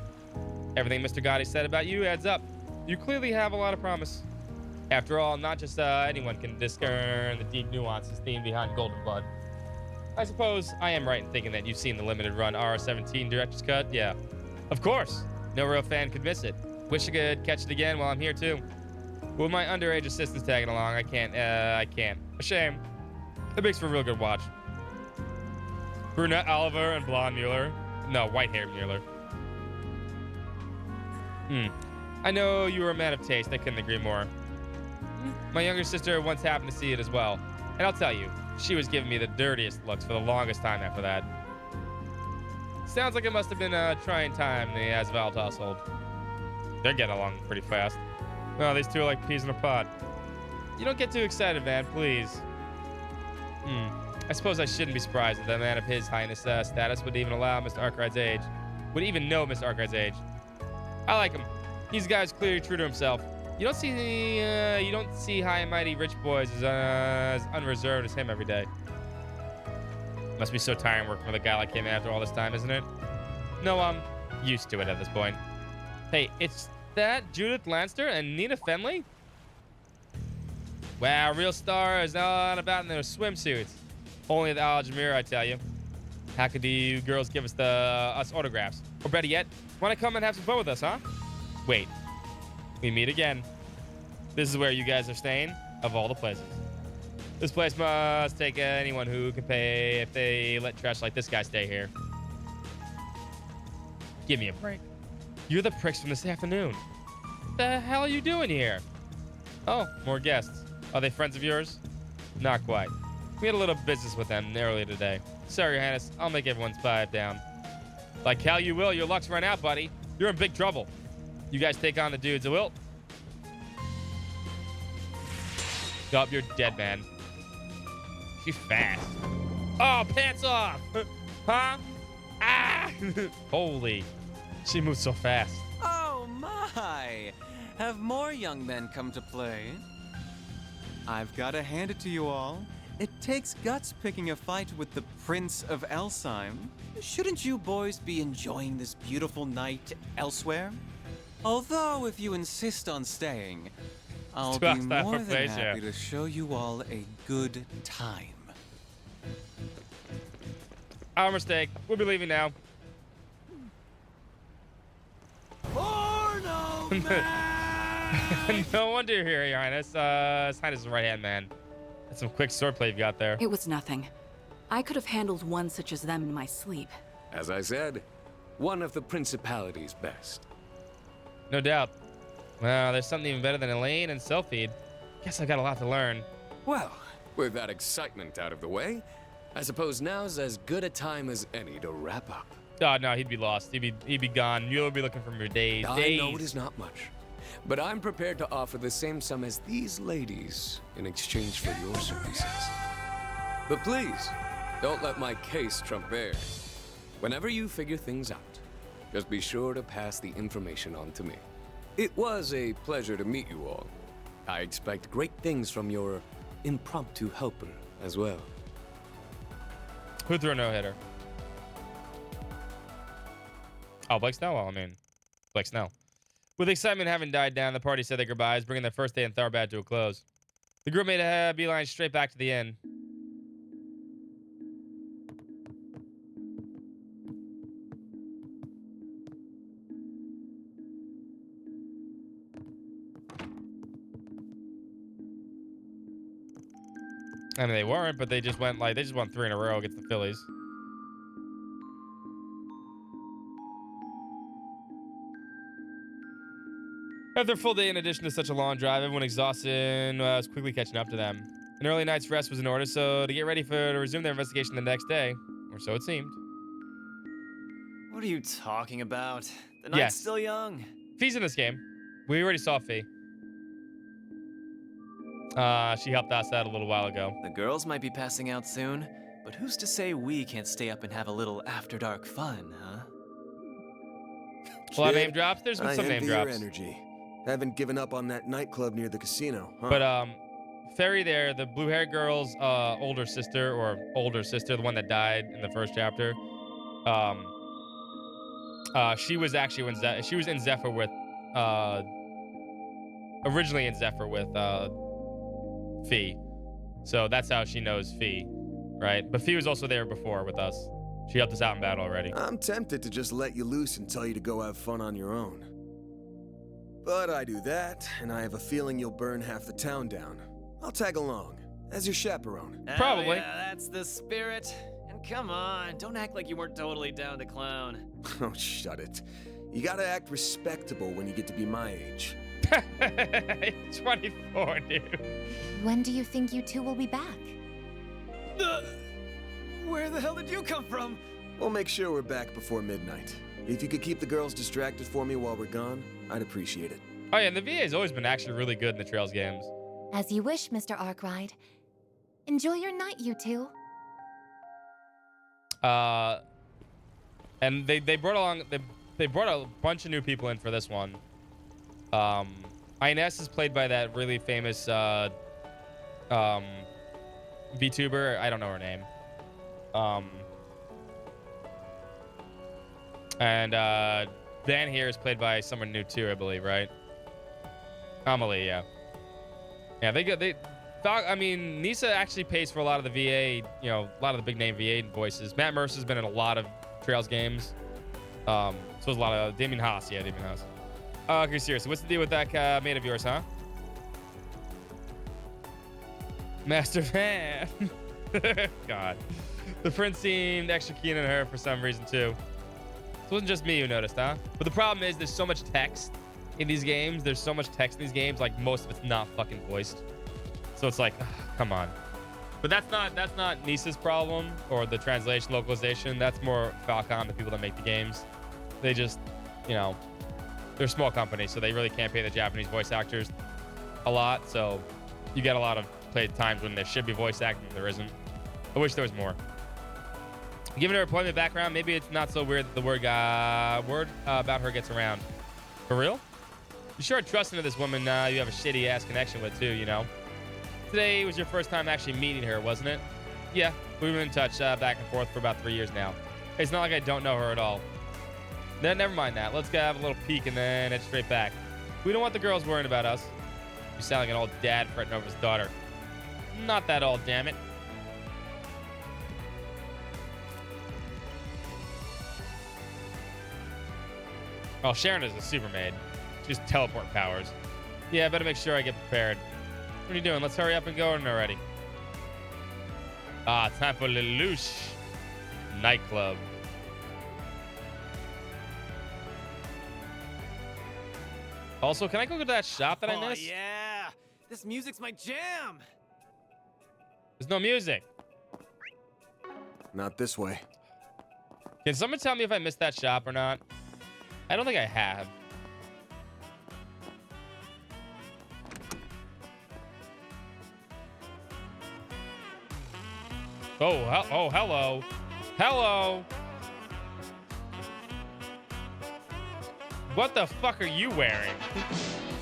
Everything Mr. Gotti said about you adds up. You clearly have a lot of promise. After all, not just anyone can discern the deep nuances themed behind Golden Blood. I suppose I am right in thinking that you've seen the limited run R17 director's cut. Yeah, of course. No real fan could miss it. Wish I could catch it again while I'm here too. With my underage assistants tagging along, I can't. A shame. It makes for a real good watch. Brunette Oliver and blonde Mueller. No, white-haired Mueller. I know you were a man of taste. I couldn't agree more. My younger sister once happened to see it as well. And I'll tell you, she was giving me the dirtiest looks for the longest time after that. Sounds like it must have been a trying time in the Asvald household. They're getting along pretty fast. Oh, these two are like peas in a pod. You don't get too excited, man, please. I suppose I shouldn't be surprised that a man of his highness status would even allow Mr. Arkwright's age. Would even know Mr. Arkwright's age. I like him. He's a guy who's clearly true to himself. You don't see high and mighty rich boys as unreserved as him every day. Must be so tiring working with a guy like him after all this time, isn't it? No, I'm used to it at this point. Hey, it's that Judith Lanster and Nina Fenley? Wow, real stars not about in their swimsuits. Only at the Algemir, I tell you. How could you girls give us us autographs? Or better yet, want to come and have some fun with us, huh? Wait, we meet again. This is where you guys are staying, of all the places. This place must take anyone who can pay if they let trash like this guy stay here. Give me a break. You're the pricks from this afternoon. What the hell are you doing here? Oh, more guests. Are they friends of yours? Not quite. We had a little business with them earlier today. Sorry, Your Highness. I'll make everyone's pipe down. Like hell you will. Your luck's run out, buddy. You're in big trouble. You guys take on the dudes. I will. Yup, you're dead, man. She's fast. Oh, pants off. Huh? Ah! Holy. She moves so fast. Oh my! Have more young men come to play? I've got to hand it to you all. It takes guts picking a fight with the Prince of Elsheim. Shouldn't you boys be enjoying this beautiful night elsewhere? Although, if you insist on staying, I'll be more than happy to show you all a good time. Our mistake. We'll be leaving now. Porno man! No wonder you're here, Your Highness. His Highness is the right-hand man. That's some quick swordplay you've got there. It was nothing. I could have handled one such as them in my sleep. As I said, One of the Principality's best. No doubt. Well, there's something even better than Elaine and self-feed. Guess I got a lot to learn. Well, with that excitement out of the way, I suppose now's as good a time as any to wrap up. Oh, no, he'd be lost. He'd be gone. You'll be looking for him for days. I know it is not much, but I'm prepared to offer the same sum as these ladies in exchange for your services. But please, don't let my case trump theirs. Whenever you figure things out, just be sure to pass the information on to me. It was a pleasure to meet you all. I expect great things from your impromptu helper as well. Who threw a no-hitter? Oh, Blake Snell? Well, I mean, Blake Snell. With excitement having died down, the party said their goodbyes, bringing their first day in Tharbad to a close. The group made a beeline straight back to the inn. I mean, they weren't, but they just went three in a row against the Phillies. After a full day, in addition to such a long drive, everyone exhausted and was quickly catching up to them. An early night's rest was in order, so to get ready to resume their investigation the next day, or so it seemed. What are you talking about? The night's still young. Fee's in this game. We already saw Fee. She helped us out a little while ago. The girls might be passing out soon, but who's to say we can't stay up and have a little after-dark fun, huh? A lot of name drops. There's been some name drops. Your energy. Haven't given up on that nightclub near the casino, huh? But Ferry there, the blue-haired girl's older sister, the one that died in the first chapter. She was actually she was in Zephyr with originally in Zephyr with Fee. So that's how she knows Fee, right? But Fee was also there before with us. She helped us out in battle already. I'm tempted to just let you loose and tell you to go have fun on your own. But I do that, and I have a feeling you'll burn half the town down. I'll tag along, as your chaperone. Probably. Yeah, that's the spirit. And come on, don't act like you weren't totally down to clown. Oh, shut it. You gotta act respectable when you get to be my age. 24, dude. When do you think you two will be back? Where the hell did you come from? We'll make sure we're back before midnight. If you could keep the girls distracted for me while we're gone, I'd appreciate it. Oh yeah, and the VA has always been actually really good in the Trails games. As you wish, Mr. Arkwright. Enjoy your night, you two. And they brought along they brought a bunch of new people in for this one. Inez is played by that really famous VTuber. I don't know her name. And Dan here is played by someone new too, I believe, right? Amelie, yeah. Yeah, I mean, Nisa actually pays for a lot of the VA, a lot of the big name VA voices. Matt Mercer's been in a lot of Trails games. So there's a lot of Damien Haas, yeah, Damien Haas. Okay, seriously, what's the deal with that mate of yours, huh? Master fan. God. The prince seemed extra keen on her for some reason, too. It wasn't just me who noticed, huh? But the problem is there's so much text in these games. There's so much text in these games, like most of it's not fucking voiced. So it's like, ugh, come on. But that's not Nisa's problem or the translation localization. That's more Falcon, the people that make the games. They just, they're a small company, so they really can't pay the Japanese voice actors a lot. So you get a lot of play times when there should be voice acting, there isn't. I wish there was more. Given her employment background, maybe it's not so weird that the word about her gets around. For real? You sure trusting to this woman you have a shitty-ass connection with, too, Today was your first time actually meeting her, wasn't it? Yeah, we've been in touch back and forth for about 3 years now. It's not like I don't know her at all. Never mind that. Let's go have a little peek and then head straight back. We don't want the girls worrying about us. You sound like an old dad fretting over his daughter. Not that old, damn it. Oh, Sharon is a super maid. She has teleport powers. Yeah, I better make sure I get prepared. What are you doing? Let's hurry up and go in already. Time for Lelouch Nightclub. Also, can I go to that shop that I missed? Oh, yeah. This music's my jam. There's no music. Not this way. Can someone tell me if I missed that shop or not? I don't think I have. Oh, hello. Hello. What the fuck are you wearing?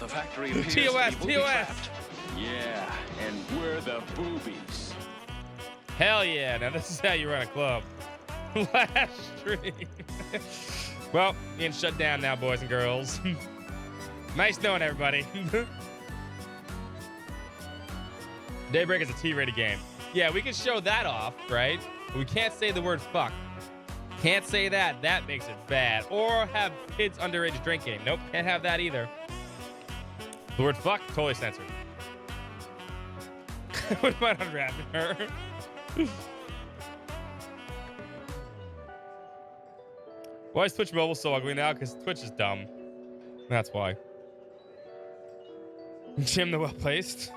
The factory appears TOS, to be TOS. trapped. Yeah, and we're the boobies. Hell yeah. Now this is how you run a club. Last stream. Well, being shut down now, boys and girls. Nice knowing everybody. Daybreak is a T-rated game. Yeah, we can show that off, right? But we can't say the word fuck. Can't say that. That makes it bad. Or have kids underage drinking. Nope, can't have that either. The word fuck, totally censored. What about unwrapping her? Why is Twitch Mobile so ugly now? Because Twitch is dumb. That's why. Jim the well-placed.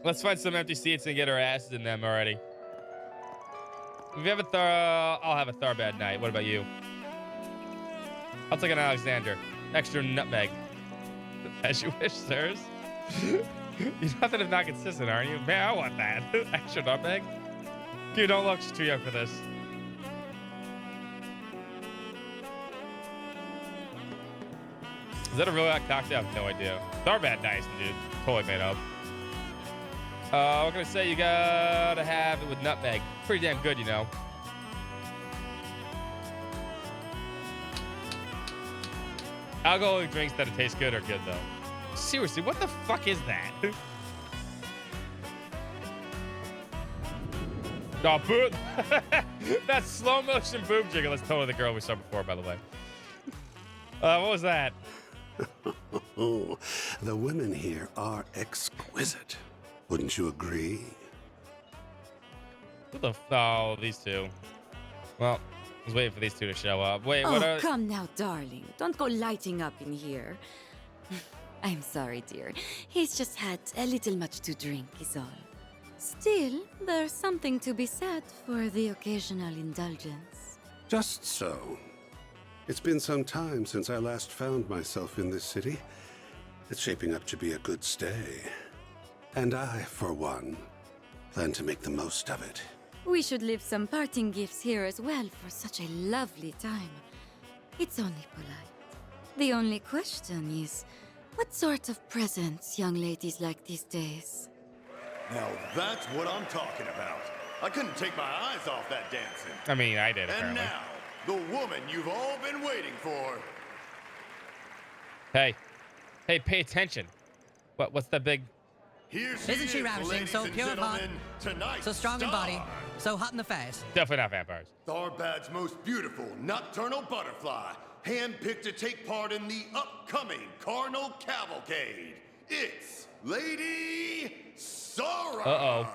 Let's find some empty seats and get our asses in them already. If you have a I'll have a Tharbad night. What about you? I'll take an Alexander. Extra nutmeg. As you wish, sirs. You're nothing if not consistent, aren't you? Man, I want that. Extra nutmeg? Dude, don't look. She's too young for this. Is that a real cocktail? I have no idea. Tharbad nice, dude. Totally made up. What can I say? You gotta have it with nutmeg. Pretty damn good, you know. Alcoholic drinks that taste good are good, though. Seriously, what the fuck is that? Oh, boob. That slow motion boob jiggle. That's totally the girl we saw before, by the way. What was that? Oh, the women here are exquisite. Wouldn't you agree? Who the oh, these two. Well, I was waiting for these two to show up. Wait, what are... come now, darling. Don't go lighting up in here. I'm sorry, dear. He's just had a little much to drink, is all. Still, there's something to be said for the occasional indulgence. Just so. It's been some time since I last found myself in this city. It's shaping up to be a good stay. And I, for one, plan to make the most of it. We should leave some parting gifts here as well for such a lovely time. It's only polite. The only question is, what sort of presents young ladies like these days? Now that's what I'm talking about. I couldn't take my eyes off that dancing. I mean, I did, And apparently. now, the woman you've all been waiting for. Hey. Hey, pay attention. What's that big... Here she Isn't she is, ravishing, ladies so and pure of heart, gentlemen, tonight's so strong in star. body, so hot in the face? Definitely not vampires. Tharbad's most beautiful nocturnal butterfly, handpicked to take part in the upcoming Carnal Cavalcade. It's Lady Sarah.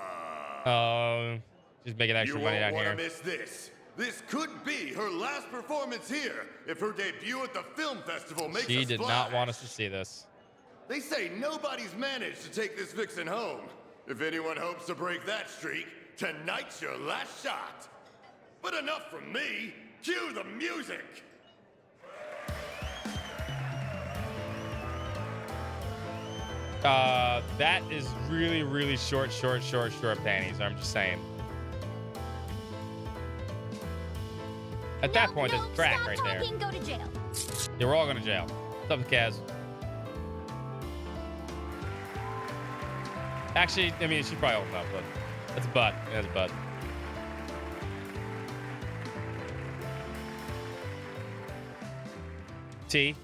She's making extra money out You won't here. want to miss this. This could be her last performance here if her debut at the film festival makes She a did splash. not want us to see this. They say nobody's managed to take this vixen home. If anyone hopes to break that streak, tonight's your last shot. But enough from me. Cue the music. That is really, really short panties. I'm just saying. At that point, there's crack right there. Go to jail. Yeah, we're all going to jail. What's up, Kaz? Actually, I mean, she's probably old enough, but that's a butt. Yeah, that's a butt. T.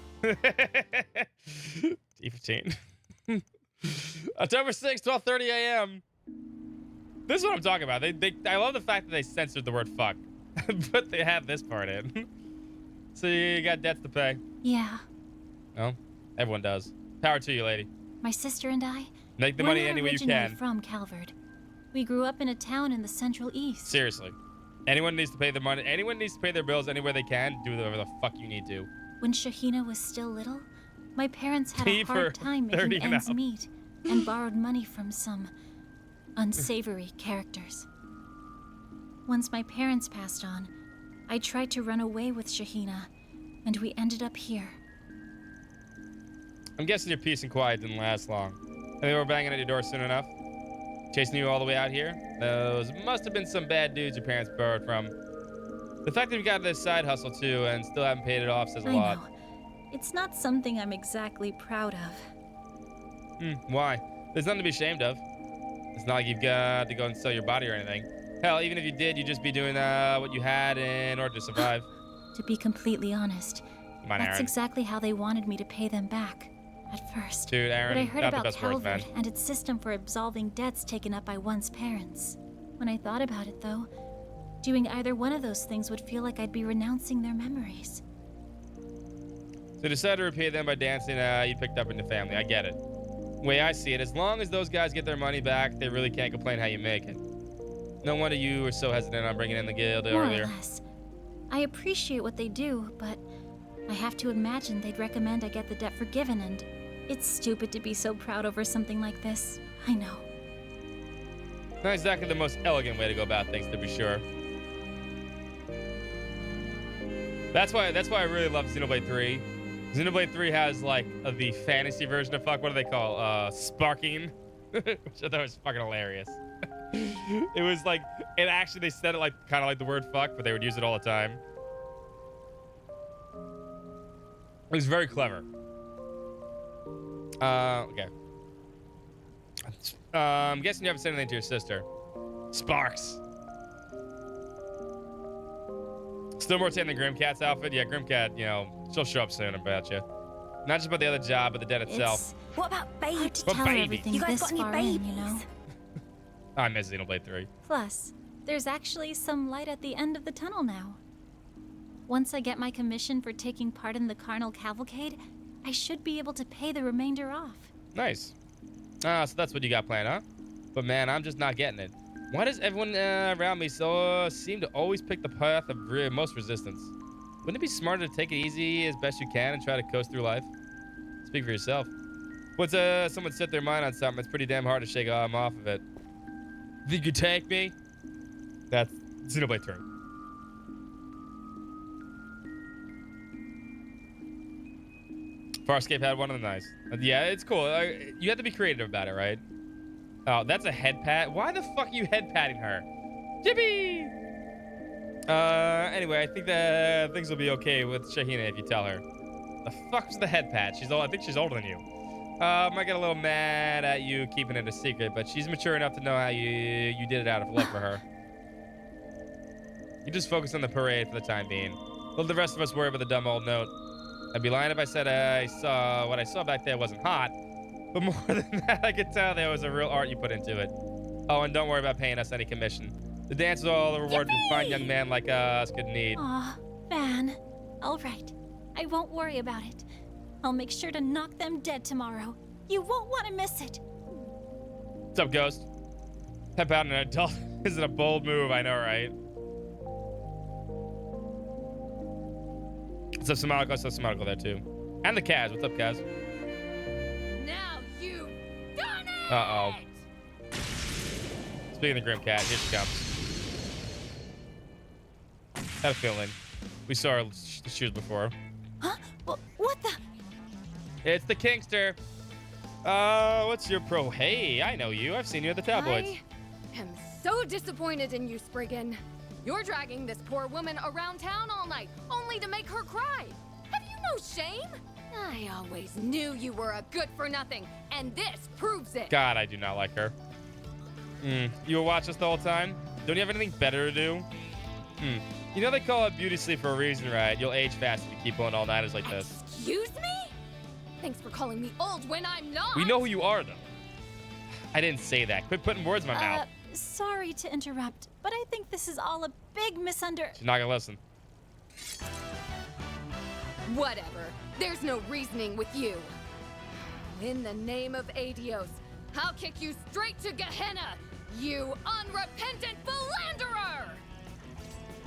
T15. October 6th, 12:30 a.m. This is what I'm talking about. I love the fact that they censored the word fuck, but they have this part in. So you got debts to pay. Yeah, No, everyone does. Power to you, lady. my sister and I. Make the we're money not any way you originally can. from Calvard. We grew up in a town in the Central East. Seriously. Anyone needs to pay their money. Anyone needs to pay their bills anywhere they can. Do whatever the fuck you need to. When Shahina was still little, my parents had a Leave her hard time 30 making and ends up. meet and borrowed money from some unsavory characters. Once my parents passed on, I tried to run away with Shahina, and we ended up here. I'm guessing your peace and quiet didn't last long. And they were banging at your door soon enough. Chasing you all the way out here? Those must have been some bad dudes your parents borrowed from. The fact that you got this side hustle too and still haven't paid it off says a lot. I know. It's not something I'm exactly proud of. Why? There's nothing to be ashamed of. It's not like you've got to go and sell your body or anything. Hell, even if you did, you'd just be doing what you had in order to survive. To be completely honest, Come on, that's Aaron. exactly how they wanted me to pay them back. At first. Dude, Aaron, but I heard not the about best words, man. Calvert and its system for absolving debts taken up by one's parents. When I thought about it, though, doing either one of those things would feel like I'd be renouncing their memories. So you decided to repay them by dancing you picked up in the family. I get it. The way I see it, as long as those guys get their money back, they really can't complain how you make it. No wonder you were so hesitant on bringing in the guild More earlier. or less. I appreciate what they do, but I have to imagine they'd recommend I get the debt forgiven, and it's stupid to be so proud over something like this. I know. Not exactly the most elegant way to go about things, to be sure. That's why I really love Xenoblade 3. Xenoblade 3 has like the fantasy version of fuck. What do they call? Sparking, which I thought was fucking hilarious. It was like, it actually, they said it like kind of like the word fuck, but they would use it all the time. It was very clever. Okay. I'm guessing you haven't said anything to your sister. Sparks. Still more tan than Grimcat's outfit? Yeah, Grimcat, you know, she'll show up soon, I bet you. Not just about the other job, but the debt itself. What about babies? Hard to What tell baby? everything You this far in, you know? I miss Xenoblade 3. Plus, there's actually some light at the end of the tunnel now. Once I get my commission for taking part in the Carnal Cavalcade, I should be able to pay the remainder off. Nice. So that's what you got planned, huh? But man, I'm just not getting it. Why does everyone around me seem to always pick the path of most resistance? Wouldn't it be smarter to take it easy as best you can and try to coast through life? Speak for yourself. Once someone set their mind on something, it's pretty damn hard to shake them off of it. Think you take me? That's Xenoblade 3. Farscape had one of them. Nice. Yeah, it's cool. You have to be creative about it, right? Oh, that's a head pat. Why the fuck are you head patting her? Jippy! Anyway, I think that things will be okay with Shahina if you tell her. The fuck's the head pat? She's old. I think she's older than you. Might get a little mad at you keeping it a secret, but she's mature enough to know how you did it out of love for her. You just focus on the parade for the time being. Let the rest of us worry about the dumb old note. I'd be lying if I said what I saw back there wasn't hot. But more than that, I could tell there was a real art you put into it. Oh, and don't worry about paying us any commission. The dance is all the reward a fine young man like us could need. Aw, Van. All right. I won't worry about it. I'll make sure to knock them dead tomorrow. You won't want to miss it. What's up, Ghost? Pep out an adult isn't a bold move, I know, right? What's up, Samarico? What's up, Samarico there, too? And the Kaz. What's up, Kaz? Now you've done it! Uh-oh. Speaking of Grim Cat, here she comes. Had a feeling. We saw her shoes before. Huh? What the? It's the Kingster. What's your pro? Hey, I know you. I've seen you at the tabloids. I am so disappointed in you, Spriggan. You're dragging this poor woman around town all night, only to make her cry. Have you no shame? I always knew you were a good-for-nothing, and this proves it. God, I do not like her. You will watch us the whole time? Don't you have anything better to do? You know they call it beauty sleep for a reason, right? You'll age fast if you keep pulling all-nighters like this. Excuse me? Thanks for calling me old when I'm not. We know who you are, though. I didn't say that. Quit putting words in my mouth. Sorry to interrupt, but I think this is all a big She's not gonna listen. Whatever. There's no reasoning with you. In the name of Adios, I'll kick you straight to Gehenna, you unrepentant philanderer!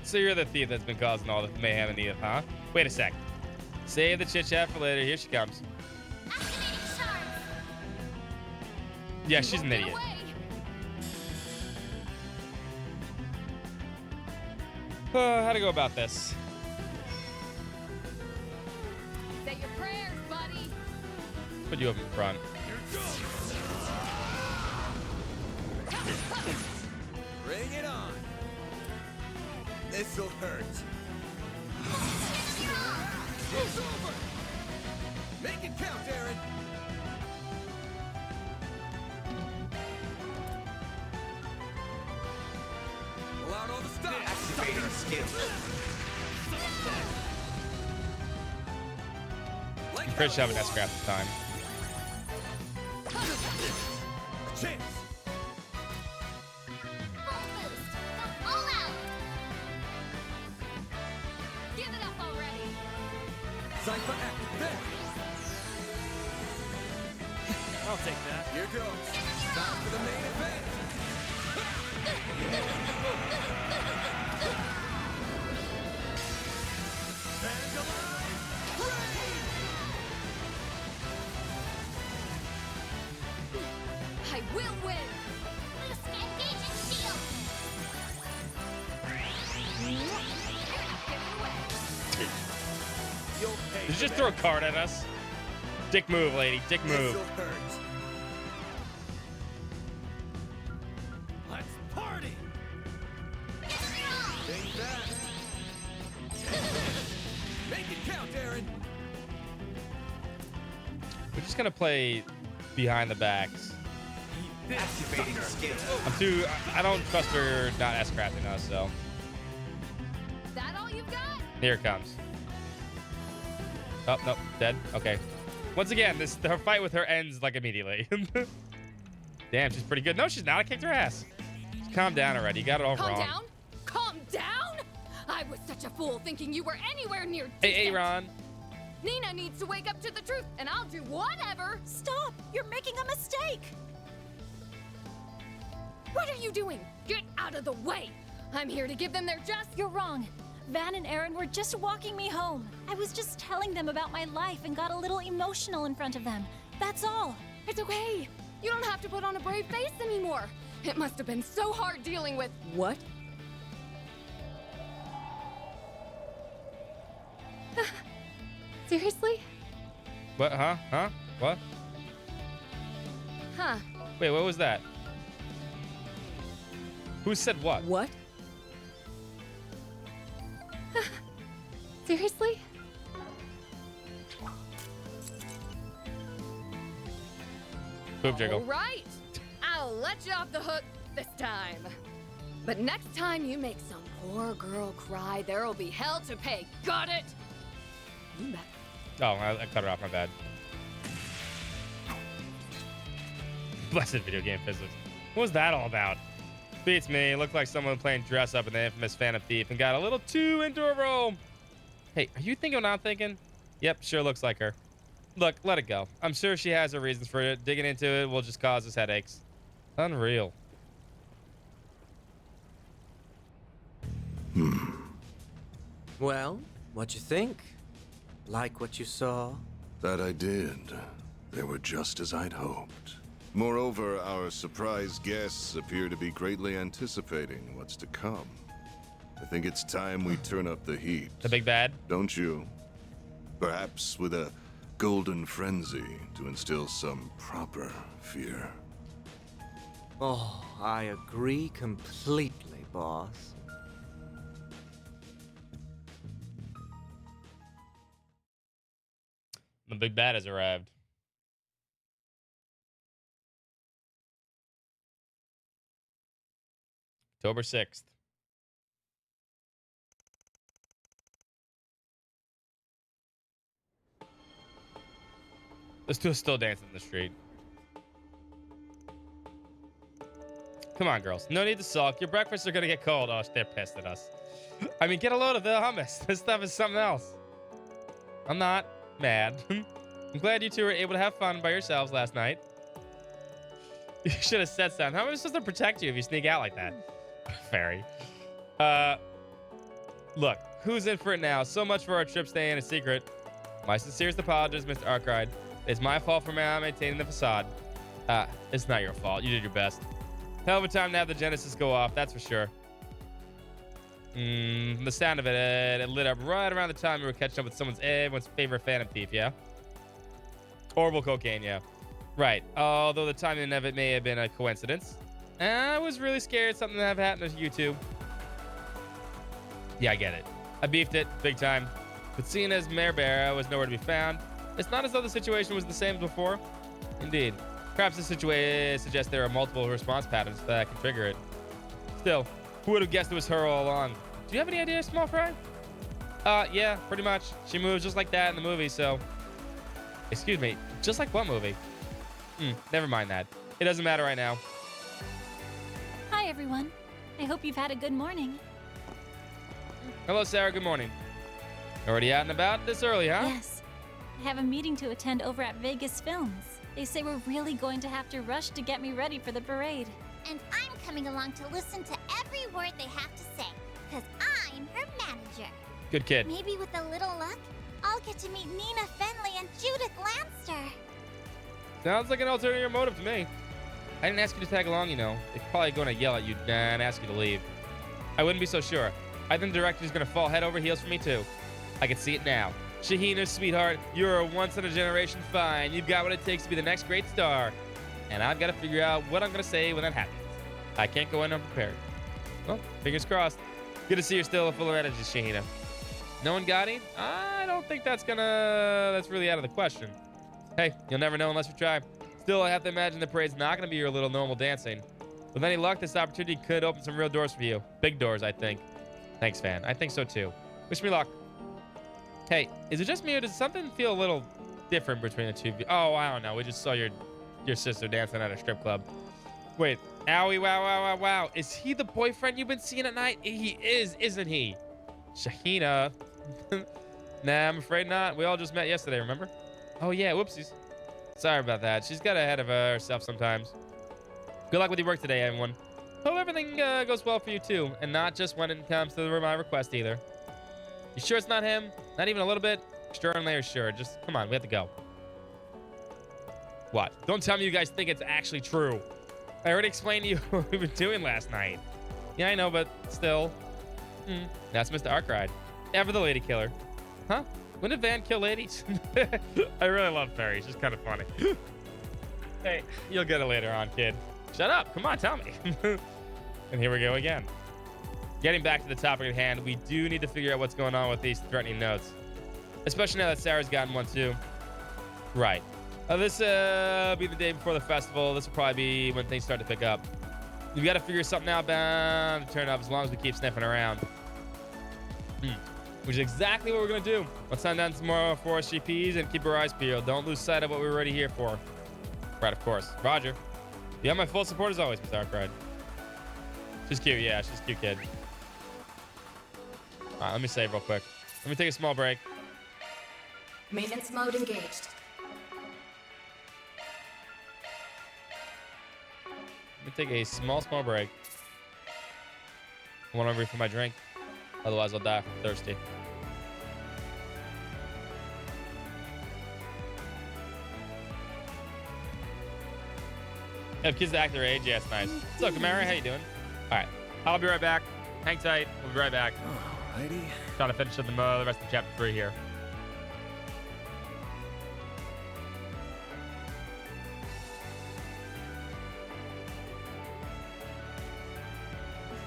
So you're the thief that's been causing all the mayhem in the huh? Wait a sec. Save the chit chat for later. Here she comes. Yeah, she's an idiot. How to go about this? Say your prayers, buddy. Put you up in front. Bring it on. This'll hurt. It's over. Make it count, Aaron. Pull out all the stuff. Activating skill. Chris having that scrap this time. A chance. Cypher active there. I'll take that. Here goes. Time for the main event. I will win. Did you just throw a card at us? Dick move, lady. Dick move. Let's party. Take that. Make it count, Aaron. We're just gonna play behind the backs. Activating skill. I don't trust her not S-crafting us, so. That all you've got? Here it comes. Oh, no, dead. Okay. Once again, her fight with her ends like immediately. Damn, she's pretty good. No, she's not. I kicked her ass. Just calm down already. You got it all wrong. Calm down? Calm down? I was such a fool thinking you were anywhere near decent. Hey, Ron. Nina needs to wake up to the truth, and I'll do whatever. Stop! You're making a mistake! What are you doing? Get out of the way! I'm here to give them their just. You're wrong. Van and Aaron were just walking me home. I was just telling them about my life and got a little emotional in front of them. That's all. It's okay. You don't have to put on a brave face anymore. It must have been so hard dealing with. What? Seriously? What? Huh? Huh? What? Huh. Wait, what was that? Who said what? What? Seriously? Poop jiggle. All right. I'll let you off the hook this time. But next time you make some poor girl cry, there'll be hell to pay. Got it? You bet. Oh, I cut her off. My bad. Blessed video game physics. What was that all about? Beats me. Looked like someone playing dress up in the infamous Phantom Thief and got a little too into a role. Hey, are you thinking what I'm thinking? Yep, sure looks like her. Look, let it go. I'm sure she has her reasons for it. Digging into it will just cause us headaches. Unreal. Well, what'd you think? Like what you saw? That I did. They were just as I'd hoped. Moreover, our surprise guests appear to be greatly anticipating what's to come. I think it's time we turn up the heat. The big bad? Don't you? Perhaps with a golden frenzy to instill some proper fear. Oh, I agree completely, boss. The big bad has arrived. October 6th. Let's do still dancing in the street. Come on, girls. No need to sulk. Your breakfasts are gonna get cold. Oh, they're pissed at us. I mean, get a load of the hummus. This stuff is something else. I'm not mad. I'm glad you two were able to have fun by yourselves last night. You should have said something. How am I supposed to protect you if you sneak out like that? Fairy. Look, who's in for it now? So much for our trip staying a secret. My sincerest apologies, Mr. Arkwright. It's my fault for maintaining the facade. It's not your fault. You did your best. Hell of a time to have the Genesis go off, that's for sure. The sound of it, it lit up right around the time we were catching up with everyone's favorite Phantom Thief, yeah? Orbital cocaine, yeah. Right, although the timing of it may have been a coincidence. I was really scared something would have happened to you two. Yeah, I get it. I beefed it, big time. But seeing as Mare Bear was nowhere to be found, it's not as though the situation was the same as before. Indeed. Perhaps the situation suggests there are multiple response patterns that can trigger it. Still, who would have guessed it was her all along? Do you have any idea, Small Fry? Yeah, pretty much. She moves just like that in the movie, so... Excuse me, just like what movie? Never mind that. It doesn't matter right now. Hi, everyone. I hope you've had a good morning. Hello, Sarah. Good morning. Already out and about this early, huh? Yes. I have a meeting to attend over at Vegas Films. They say we're really going to have to rush to get me ready for the parade. And I'm coming along to listen to every word they have to say, because I'm her manager. Good kid. Maybe with a little luck, I'll get to meet Nina Fenley and Judith Lanster. Sounds like an ulterior motive to me. I didn't ask you to tag along, you know. They're probably going to yell at you and ask you to leave. I wouldn't be so sure. I think the director's going to fall head over heels for me, too. I can see it now. Shahina, sweetheart, you're a once-in-a-generation find. You've got what it takes to be the next great star. And I've got to figure out what I'm going to say when that happens. I can't go in unprepared. Well, fingers crossed. Good to see you're still full of energy, Shahina. No one got any? I don't think that's really out of the question. Hey, you'll never know unless you try. Still, I have to imagine the parade's not going to be your little normal dancing. With any luck, this opportunity could open some real doors for you. Big doors, I think. Thanks, fan. I think so, too. Wish me luck. Hey, is it just me or does something feel a little different between the two of you? Oh, I don't know. We just saw your sister dancing at a strip club. Wait. Owie, wow, wow, wow, wow. Is he the boyfriend you've been seeing at night? He is, isn't he? Shahina. Nah, I'm afraid not. We all just met yesterday, remember? Oh, yeah. Whoopsies. Sorry about that. She's got ahead of herself sometimes. Good luck with your work today, everyone. Hope everything goes well for you, too. And not just when it comes to my request, either. You sure it's not him? Not even a little bit? Extraordinarily sure. Just, come on. We have to go. What? Don't tell me you guys think it's actually true. I already explained to you what we were doing last night. Yeah, I know, but still. That's Mr. Arkwright. Ever the lady killer. Huh? When did Van kill ladies? I really love Perry. She's kind of funny. Hey, you'll get it later on, kid. Shut up. Come on, tell me. And here we go again. Getting back to the topic at hand, we do need to figure out what's going on with these threatening notes. Especially now that Sarah's gotten one, too. Right. This be the day before the festival. This will probably be when things start to pick up. We've got to figure something out bound to turn up as long as we keep sniffing around. Which is exactly what we're going to do. Let's hunt down some more forest GPs and keep our eyes peeled. Don't lose sight of what we're already here for. Right, of course. Roger. You have my full support as always, Mr. Arkwright. She's cute, yeah. She's a cute kid. All right, let me save real quick. Let me take a small break. Maintenance mode engaged. Let me take a small break. I want to refill my drink. Otherwise, I'll die from thirsty. Have kids that act their age? Yeah, it's nice. What's up, Kamara? How you doing? All right. I'll be right back. Hang tight. We'll be right back. Alrighty. Trying to finish up the rest of chapter 3 here.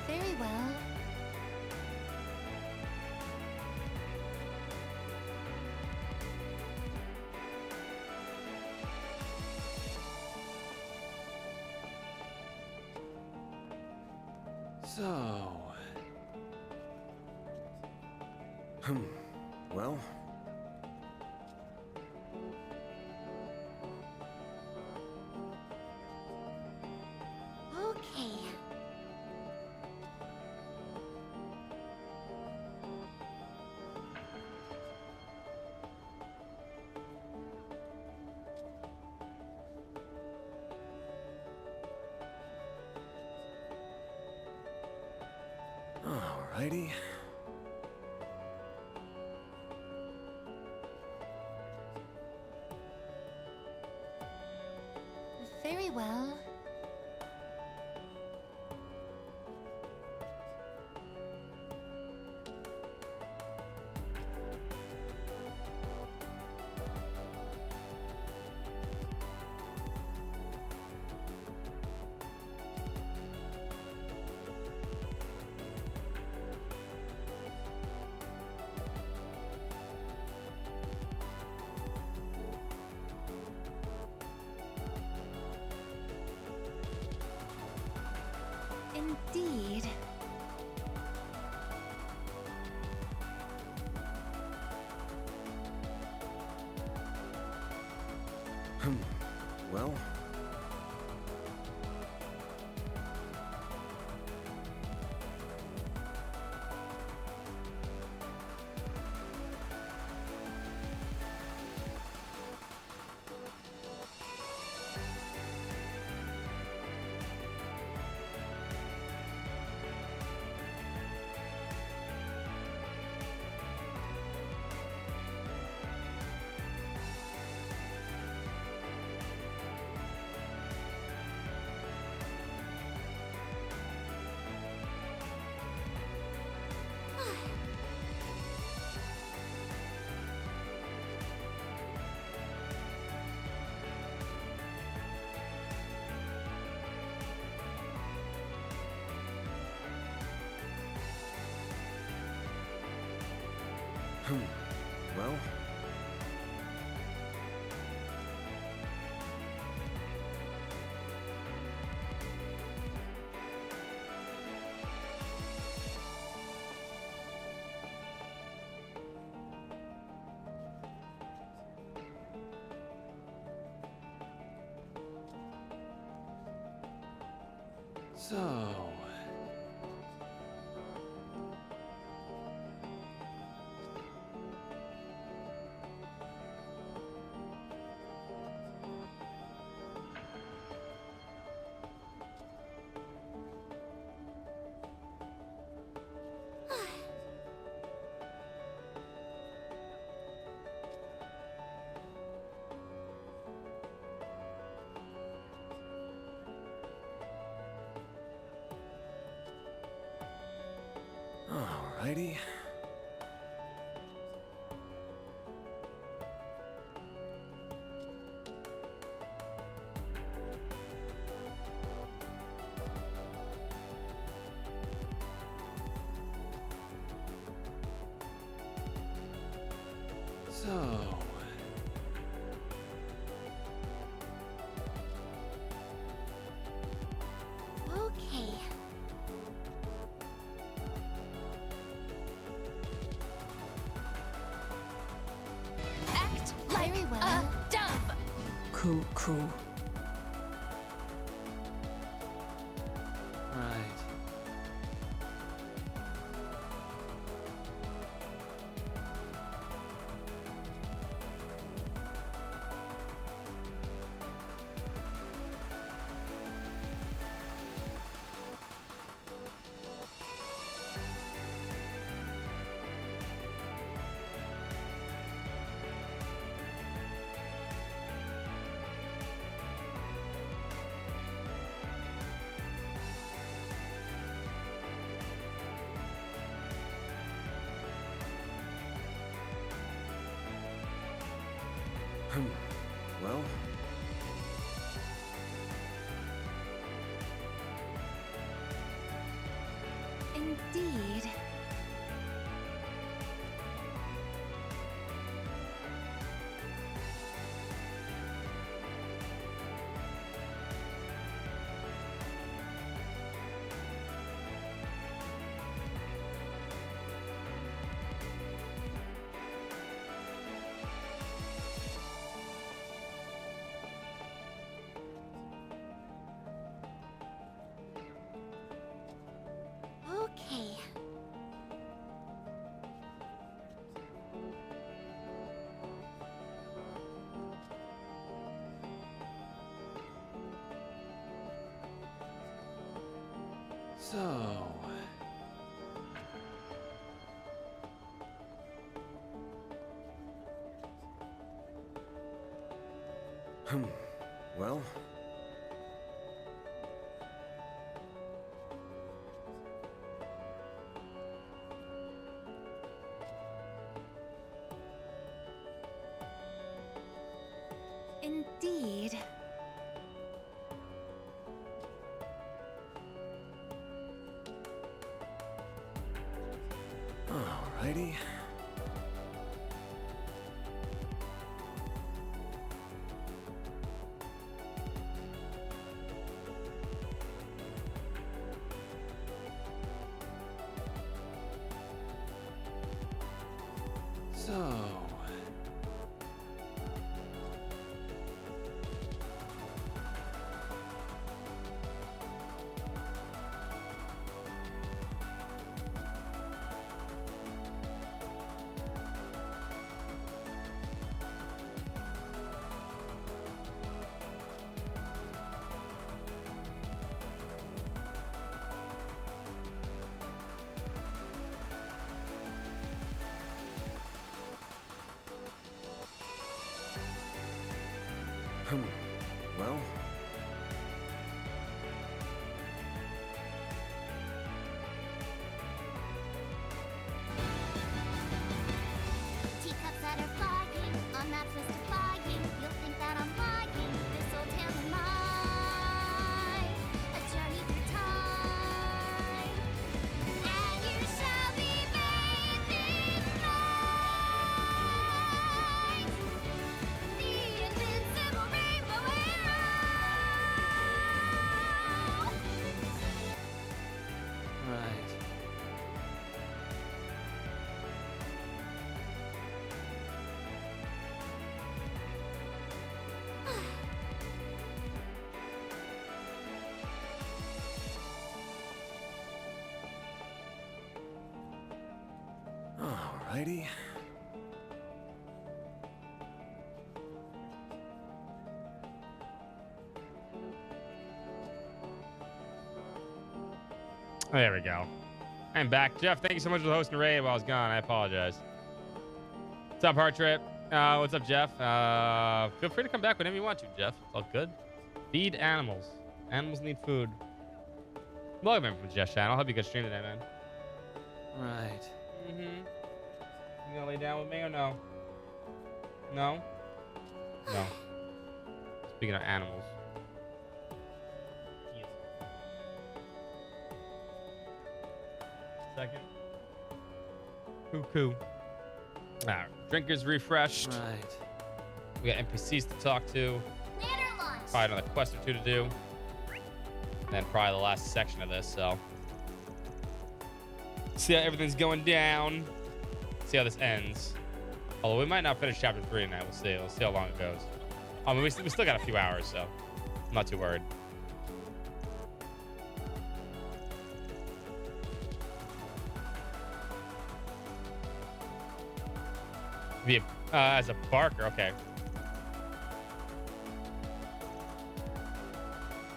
Very well. So... Well... Okay. Alrighty. Very well. Indeed. Well, well. So. Alrighty. So. Okay. Act like Very well. a dove. Cool. Right. Well. Indeed. Okay. So. Well. Alrighty. So... Well... Teacups that are flying on that list of flying. You'll think that I'm lying. This old tale of mine, a journey through time, and you shall be bathed in light. The invincible rainbow arrow. Right. Alrighty. There we go. I'm back. Jeff, thank you so much for hosting the raid while I was gone. I apologize. What's up, Heart Trip? What's up, Jeff? Feel free to come back whenever you want to, Jeff. It's all good. Feed animals. Animals need food. Welcome from Jeff's channel. Hope you good stream today, man. Right. Mm-hmm. You gonna lay down with me or no? No? No. Speaking of animals. Second. Cuckoo. Alright. Drinkers refreshed. Right. We got NPCs to talk to. Later lunch. Probably another quest or two to do. And then probably the last section of this, so. See how everything's going down. See how this ends. Although we might not finish chapter 3 tonight. We'll see. We'll see how long it goes. I mean, we still got a few hours, so I'm not too worried. As a barker, okay.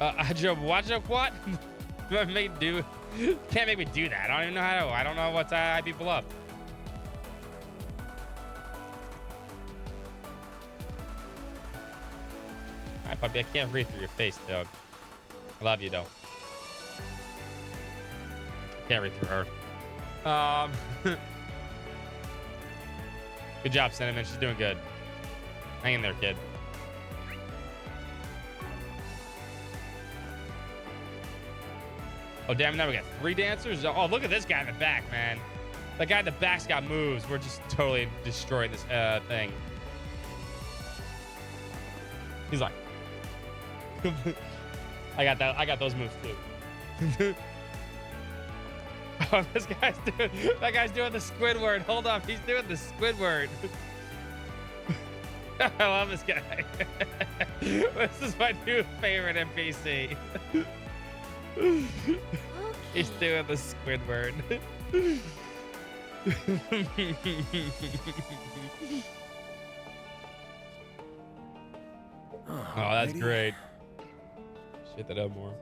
Watch up what? Can't make me do that. I don't even know how to. I don't know what to eye people up. Alright, puppy, I can't read through your face, dog. I love you, though. Can't read through her. Good job, Cinnamon. She's doing good. Hang in there, kid. Oh, damn, now we got 3 dancers? Oh, look at this guy in the back, man. That guy in the back's got moves. We're just totally destroying this thing. He's like... I got those moves, too. Oh, this guy's doing... That guy's doing the Squidward. Hold up. He's doing the Squidward. I love this guy. This is my new favorite NPC. He's doing the Squidward. Oh, that's great. Shit that up more.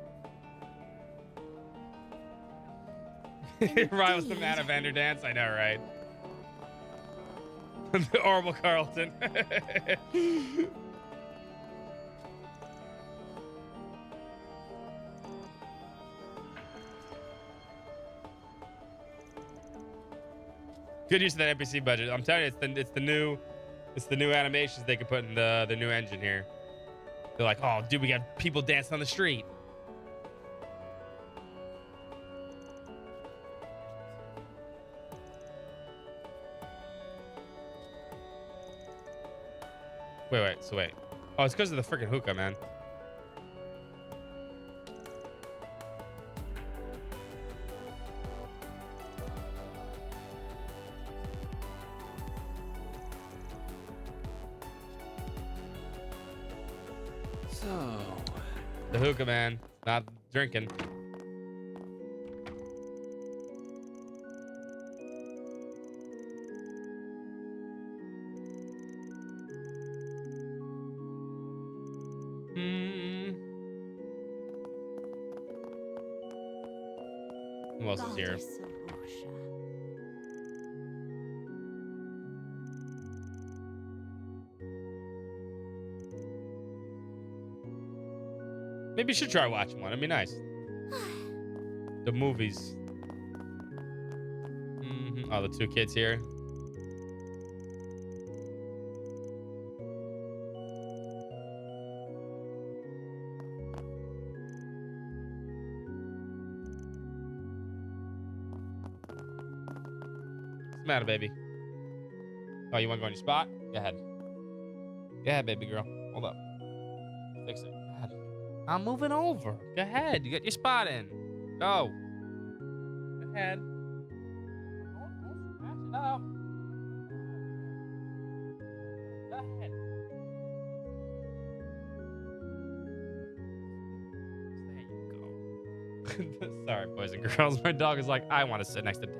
Ryan was the man of Ender Dance. I know, right? The horrible Carlton. Good use of that NPC budget. I'm telling you, it's the new animations they can put in the new engine here. They're like, oh, dude, we got people dancing on the street. Wait. Oh, it's because of the freaking hookah, man. So, The hookah, man. Not drinking. Who else is here? Maybe you should try watching one. It'd be nice. The movies. Oh, the two kids here. What's the matter, baby? Oh, you want to go on your spot? Go ahead. Go ahead, baby girl. Hold up. Fix it. Go ahead. I'm moving over. Go ahead. You got your spot in. Go. Go ahead. Don't scratch it up. Go ahead. There you go. Sorry, boys and girls. My dog is like, I want to sit next to Dad.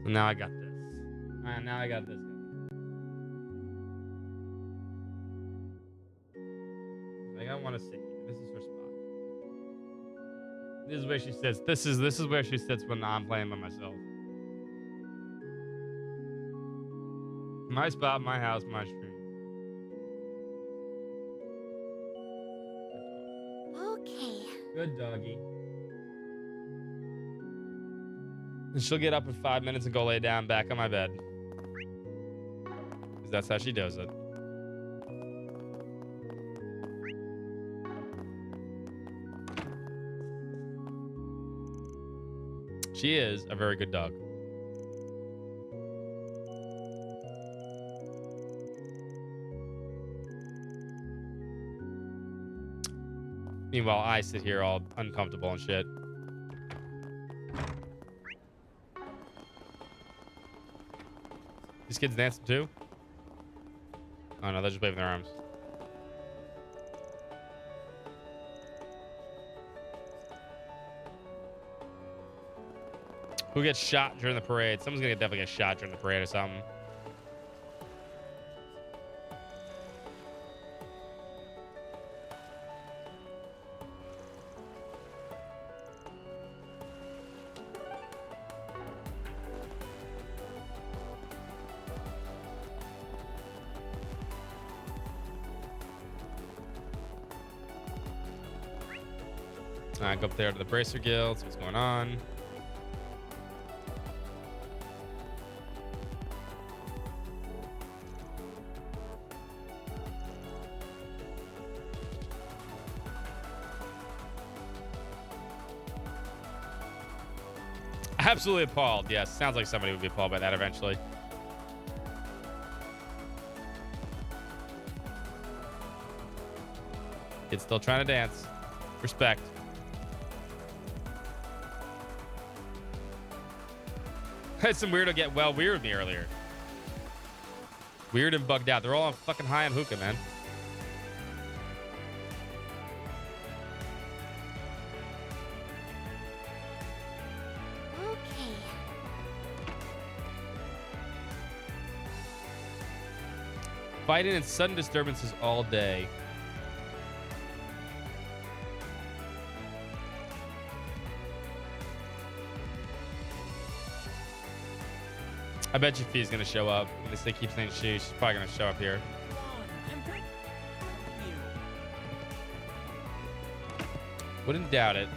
So now I got this. All right, now I got this. Like, I want to sit here. This is her spot. This is where she sits. This is where she sits when I'm playing by myself. My spot, my house, my stream. Okay. Good doggy. And she'll get up in 5 minutes and go lay down back on my bed. Because that's how she does it. She is a very good dog. Meanwhile, I sit here all uncomfortable and shit. These kids dancing too? Oh no, they're just waving their arms. Who gets shot during the parade? Someone's gonna definitely get shot during the parade or something. Alright, go up there to the Bracer Guild, see what's going on. Absolutely appalled. Yes, sounds like somebody would be appalled by that eventually. Kid's still trying to dance. Respect. I had some weirdo get well weird with me earlier. Weird and bugged out. They're all on fucking high on hookah, man. Okay. Fighting and sudden disturbances all day. I bet you Fee's gonna show up. Unless they keep saying she's probably gonna show up here. Wouldn't doubt it.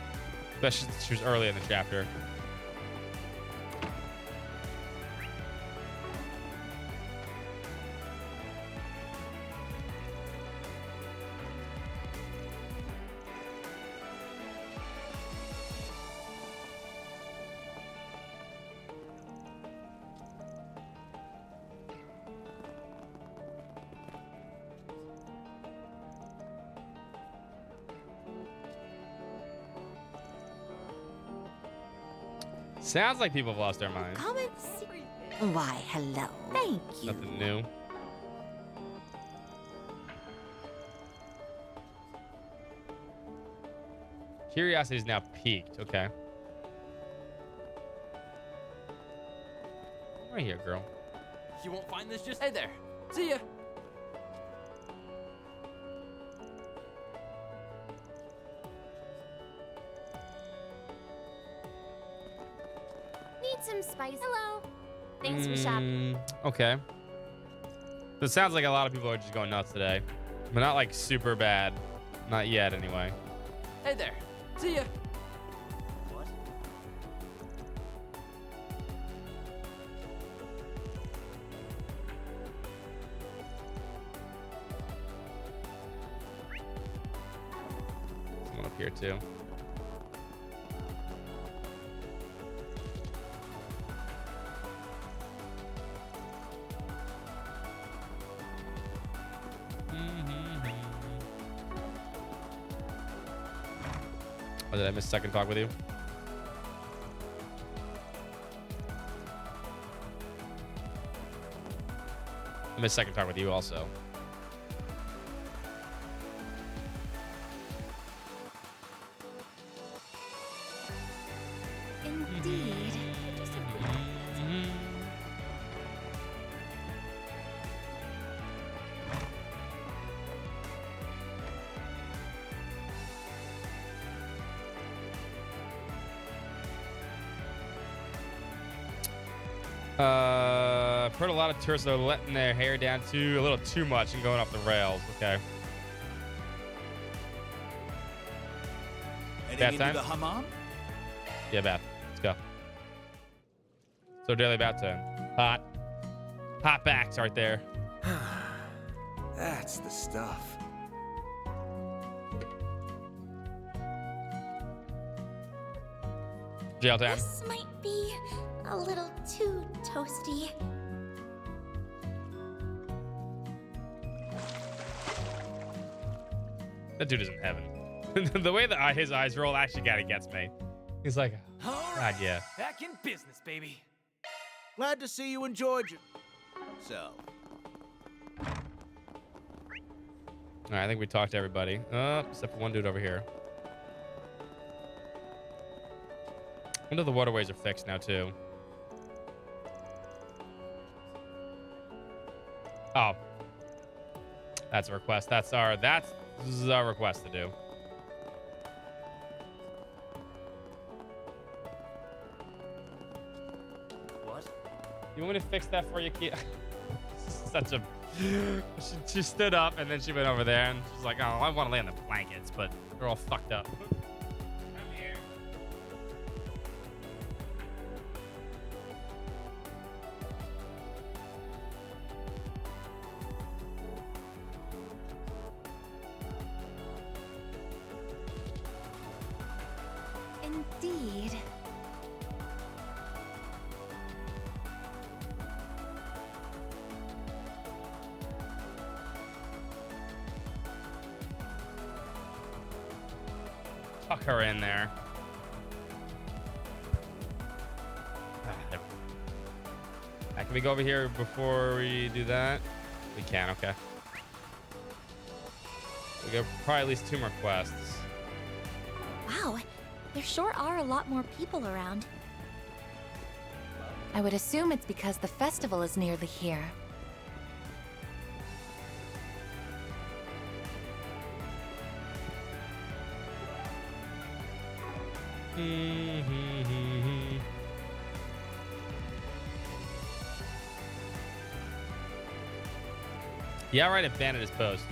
Especially since she was early in the chapter. Sounds like people have lost their minds. Come and see. Why, hello. Thank you. Nothing new. Curiosity is now peaked. Okay. Right here, girl. You won't find this just. Hey there. See ya. Need some spice. Hello. Thanks for shopping. Okay. So it sounds like a lot of people are just going nuts today, but not like super bad. Not yet, anyway. Hey there. See ya. What? Someone up here too. Oh, did I miss second talk with you? I missed second talk with you also. Indeed. I've heard a lot of tourists are letting their hair down a little too much and going off the rails. Okay. Bath time? The hammam? Yeah, bath. Let's go. So daily bath time. Hot. Hot backs right there. That's the stuff. Jail time. This might be a little too toasty. That dude is in heaven. The way that his eyes roll actually kind of gets me. He's like, God, yeah. Back in business, baby. Glad to see you enjoyed your. So. All right, I think we talked to everybody. Except for one dude over here. I wonder the waterways are fixed now, too. Oh. That's a request. That's our request to do. What? You want me to fix that for you, kid? Such a... She stood up and then she went over there and she's like, oh, I want to lay on the blankets, but they're all fucked up. Indeed. Tuck her in there. Can we go over here before we do that? We can, okay. We got probably at least 2 more quests. Wow, there sure are a lot more people around. I would assume it's because the festival is nearly here. Yeah, right, abandoned his post.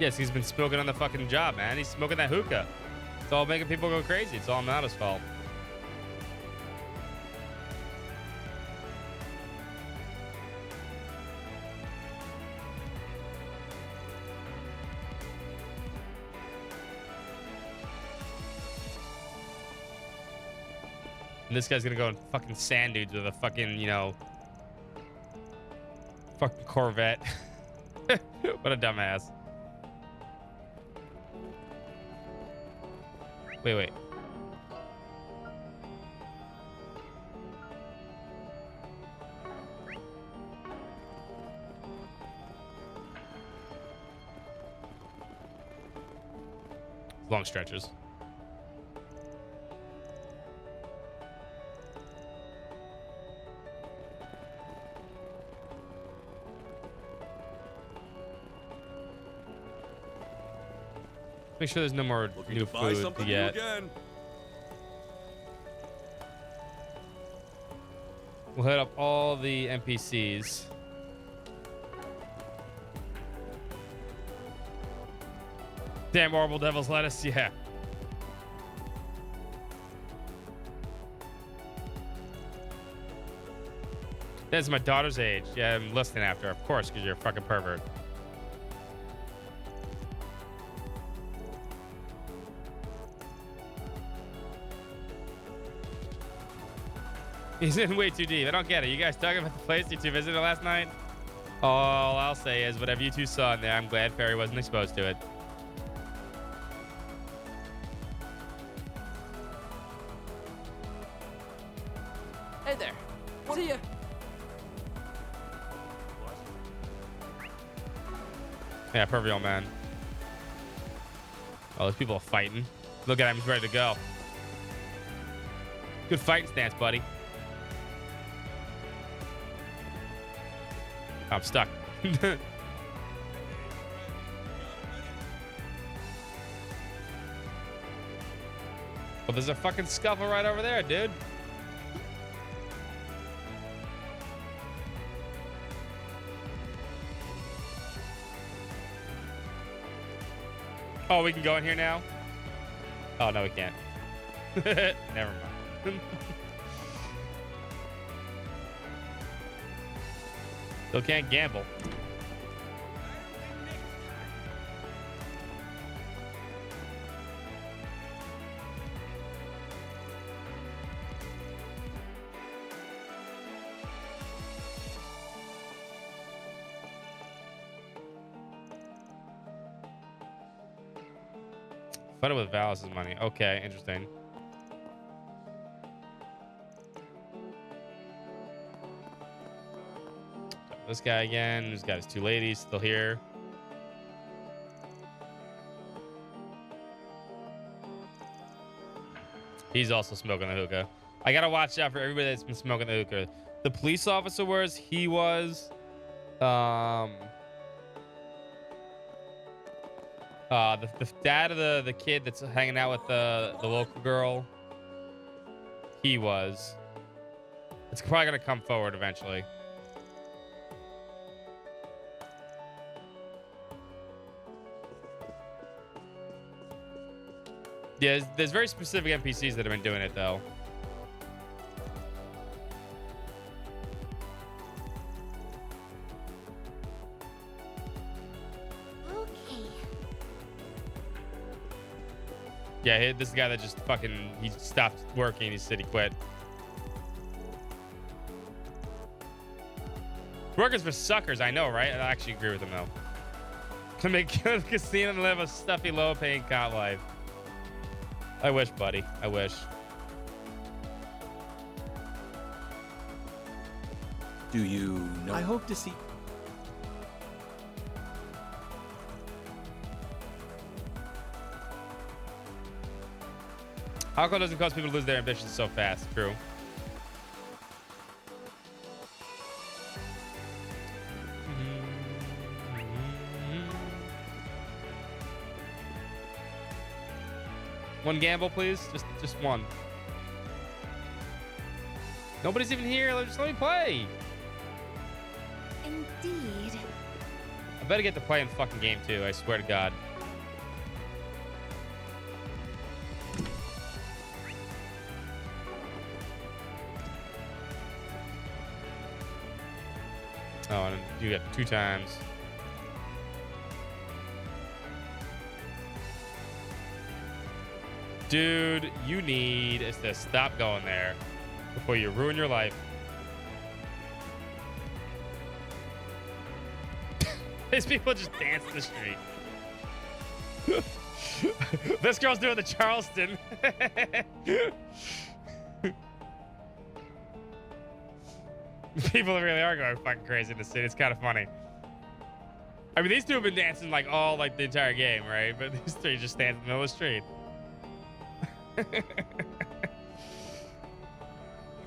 Yes, he's been smoking on the fucking job, man. He's smoking that hookah. It's all making people go crazy. It's all not his fault. And this guy's gonna go and fucking sand dudes with a fucking, you know, fucking Corvette. What a dumbass. Wait. long stretches. Make sure there's no more new Buy food to something new get. again. We'll hit up all the NPCs. Damn horrible devil's lettuce, yeah. That's my daughter's age. Yeah, I'm listening after, of course, because you're a fucking pervert. He's in way too deep. I don't get it. You guys talking about the place you two visited last night? All I'll say is whatever you two saw in there, I'm glad Ferry wasn't exposed to it. Hey there. See ya. Yeah, pervy old man. Oh, those people are fighting. Look at him. He's ready to go. Good fighting stance, buddy. I'm stuck. Well, there's a fucking scuffle right over there, dude. Oh, we can go in here now? Oh, no, we can't. Never mind. Still can't gamble. Fight it with Valis' money. Okay, interesting. This guy again. He's got his two ladies still here. He's also smoking the hookah. I gotta watch out for everybody that's been smoking the hookah. The police officer was. He was. The dad of the kid that's hanging out with the local girl. He was. It's probably gonna come forward eventually. Yeah, there's very specific NPCs that have been doing it though. Yeah, this is the guy that just fucking, he stopped working. He said he quit. Workers for suckers, I know, right? I actually agree with him, though. To make a casino and live a stuffy, low-paying cop life. I wish, buddy. I wish. Do you know? I hope to see. Alcohol doesn't cause people to lose their ambitions so fast. True. One gamble, please. Just one. Nobody's even here. Just let me play. Indeed. I better get to play in the fucking game too. I swear to God. Oh, and you got 2 times. Dude, you need to stop going there before you ruin your life. These people just dance in the street. This girl's doing the Charleston. People really are going fucking crazy in the city. It's kind of funny. I mean, these two have been dancing like all like the entire game, right? But these three just stand in the middle of the street.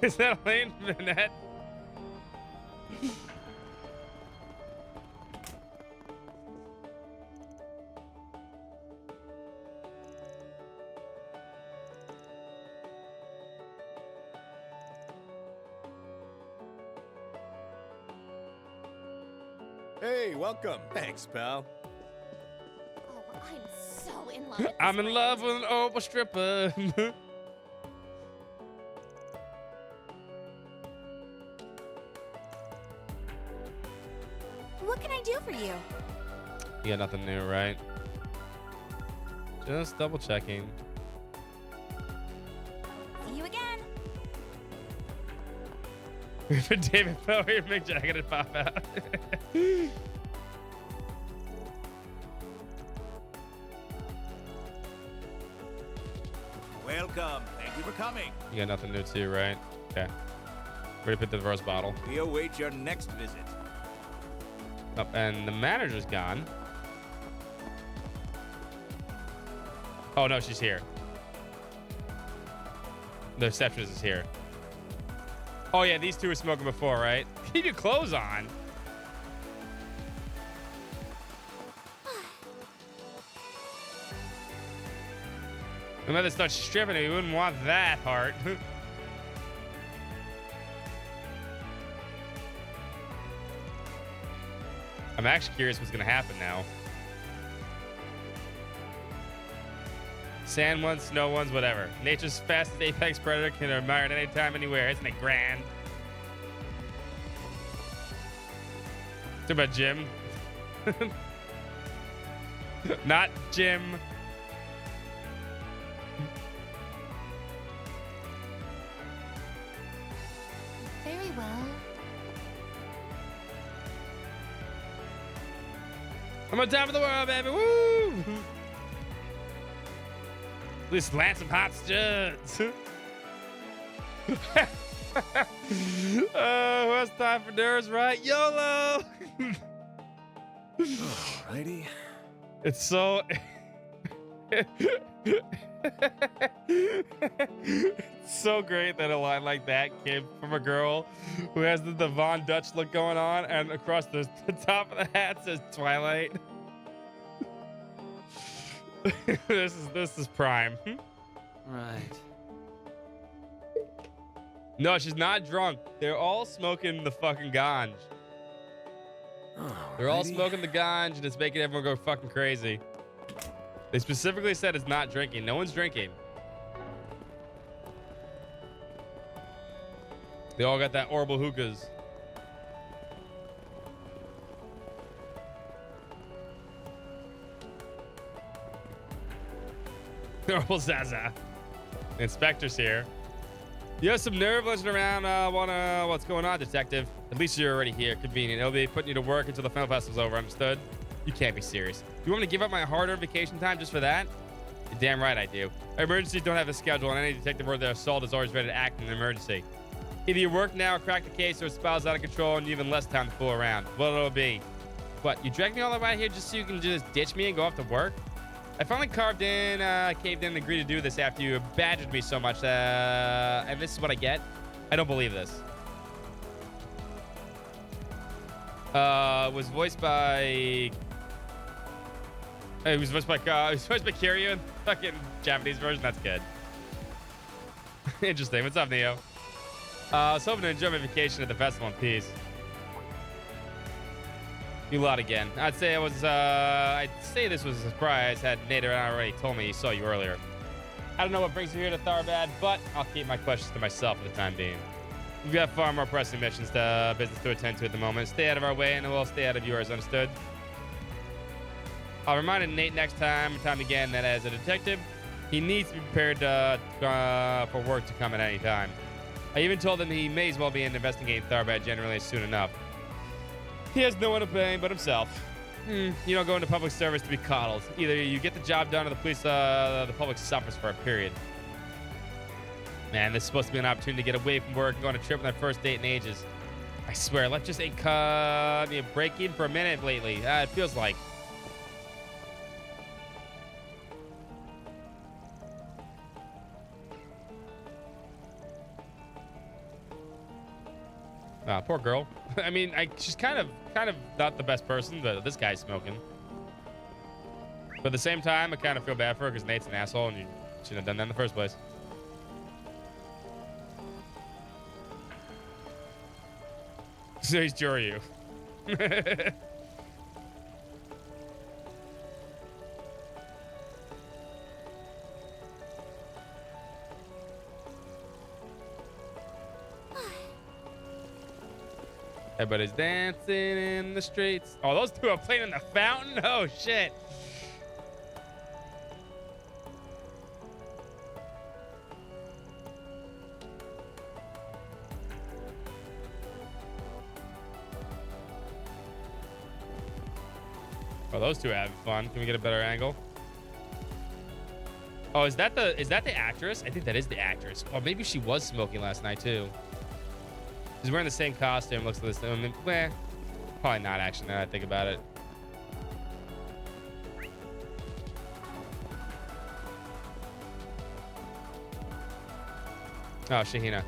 Is that Elaine Vanette? Hey, welcome. Thanks, pal. Oh, I'm so in love with this I'm in brand. love with an opal stripper. What can I do for you? You got nothing new, right? Just double checking. See you again. For David Bowie, Mick Jagger to pop out. Welcome. Thank you for coming. You got nothing new too, right? Okay. Ready to put the reverse bottle. We await your next visit. Oh, and the manager's gone. Oh no, she's here. The receptionist is here. Oh yeah, these two were smoking before, right? Keep your clothes on. My mother starts stripping it. We wouldn't want that heart. I'm actually curious what's gonna happen now. Sand ones, snow ones, whatever. Nature's fastest apex predator can admire it anytime, anywhere. Isn't it grand? Talk about Jim. Not Jim. Very well. I'm on top of the world, baby. Woo! Let's land some hot studs. Who has time for nerves, right? YOLO! Alrighty. It's so... It's so great that a line like that came from a girl who has the Von Dutch look going on, and across the top of the hat says Twilight. This is prime. Right. No, she's not drunk. They're all smoking the fucking ganj. They're all smoking the ganj, and it's making everyone go fucking crazy. They specifically said it's not drinking. No one's drinking. They all got that horrible hookahs. Horrible Zaza. The inspector's here. You have some nerve lunging around. What's going on, detective? At least you're already here. Convenient. It'll be putting you to work until the film festival's over. Understood? You can't be serious. You want me to give up my hard-earned vacation time just for that? You're damn right I do. Emergencies don't have a schedule, and any detective worth their assault is always ready to act in an emergency. Either you work now, crack the case, or it spirals out of control, and you have even less time to fool around. What'll it be? What? You dragged me all the way out here just so you can just ditch me and go off to work? I finally caved in and agreed to do this after you badgered me so much, and this is what I get? I don't believe this. Was voiced by... It was voiced by Kiryu in the fucking Japanese version. That's good. Interesting. What's up, Neo? I was hoping to enjoy my vacation at the festival in peace. You lot again. I'd say this was a surprise had Nader already told me he saw you earlier. I don't know what brings you here to Tharbad, but I'll keep my questions to myself for the time being. We've got far more pressing business to attend to at the moment. Stay out of our way, and we'll stay out of yours. Understood? I'll remind Nate next time and again that as a detective, he needs to be prepared for work to come at any time. I even told him he may as well be investigating Tharbad generally soon enough. He has no one to blame but himself. You don't go into public service to be coddled. Either you get the job done or the public suffers for a period. Man, this is supposed to be an opportunity to get away from work and go on a trip on their first date in ages. I swear, life just ain't cut me a break in for a minute lately. It feels like. Poor girl. I mean, she's kind of not the best person, but this guy's smoking. But at the same time, I kind of feel bad for her because Nate's an asshole and you shouldn't have done that in the first place. So he's Joryu. Everybody's dancing in the streets. Oh, those two are playing in the fountain? Oh, shit. Oh, those two are having fun. Can we get a better angle? Oh, is that the actress? I think that is the actress. Or maybe she was smoking last night too. She's wearing the same costume. Looks like this. I mean, probably not actually. Now that I think about it. Oh, Shahina.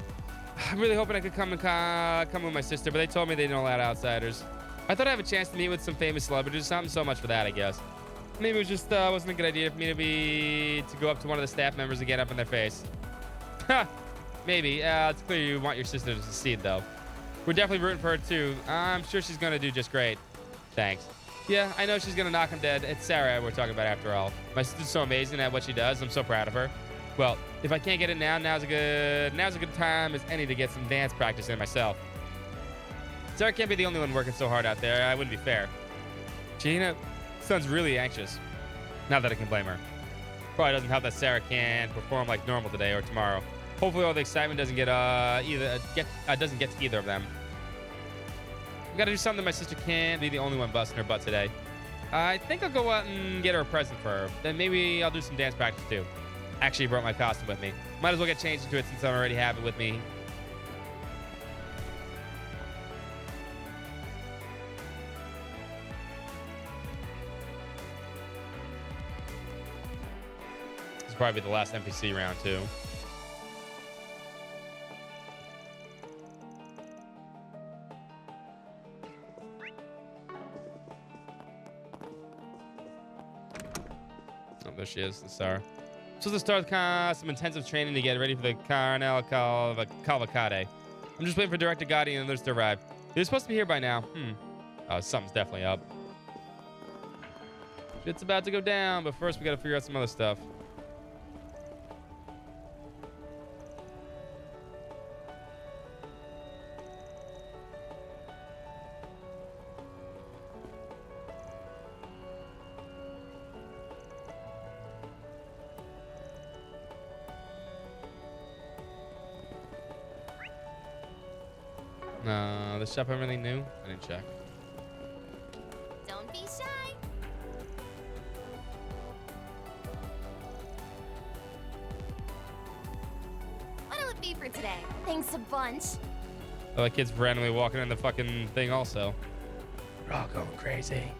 I'm really hoping I could come with my sister, but they told me they don't allow outsiders. I thought I'd have a chance to meet with some famous celebrities or something. So much for that, I guess. Maybe it was just wasn't a good idea for me to go up to one of the staff members and get up in their face. Ha! Maybe. It's clear you want your sister to succeed, though. We're definitely rooting for her, too. I'm sure she's going to do just great. Thanks. Yeah, I know she's going to knock him dead. It's Sarah we're talking about after all. My sister's so amazing at what she does. I'm so proud of her. Well, if I can't get it now, now's a good time as any to get some dance practice in myself. Sarah can't be the only one working so hard out there. I wouldn't be fair. Gina sounds really anxious. Not that I can blame her. Probably doesn't help that Sarah can't perform like normal today or tomorrow. Hopefully all the excitement doesn't get doesn't get to either of them. We gotta do something my sister can't be the only one busting her butt today. I think I'll go out and get her a present for her. Then maybe I'll do some dance practice too. Actually brought my costume with me. Might as well get changed into it since I already have it with me. This will probably be the last NPC round too. Oh, there she is, the star. So to start some intensive training to get ready for the Carnel Cavalcade. I'm just waiting for Director Gotti and others to arrive. They're supposed to be here by now. Oh, something's definitely up. Shit's about to go down, but first we gotta figure out some other stuff. The shop everything new? I didn't check. Don't be shy. What'll it be for today? Thanks a bunch. Oh, that kid's randomly walking in the fucking thing also. We're all going crazy.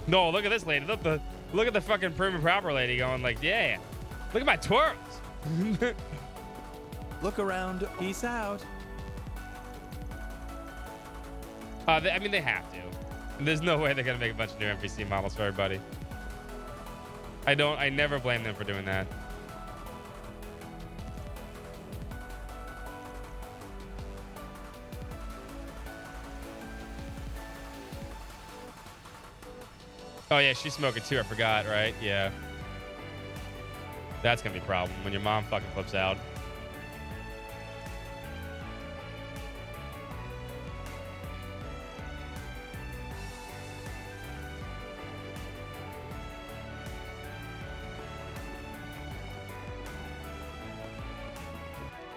No, look at this lady. Look at the fucking prim and proper lady going like, yeah. Look at my twirls. Look around. Peace out. I mean, they have to. There's no way they're gonna make a bunch of new NPC models for everybody. I never blame them for doing that. Oh yeah, she's smoking too. I forgot, right? Yeah. That's gonna be a problem when your mom fucking flips out.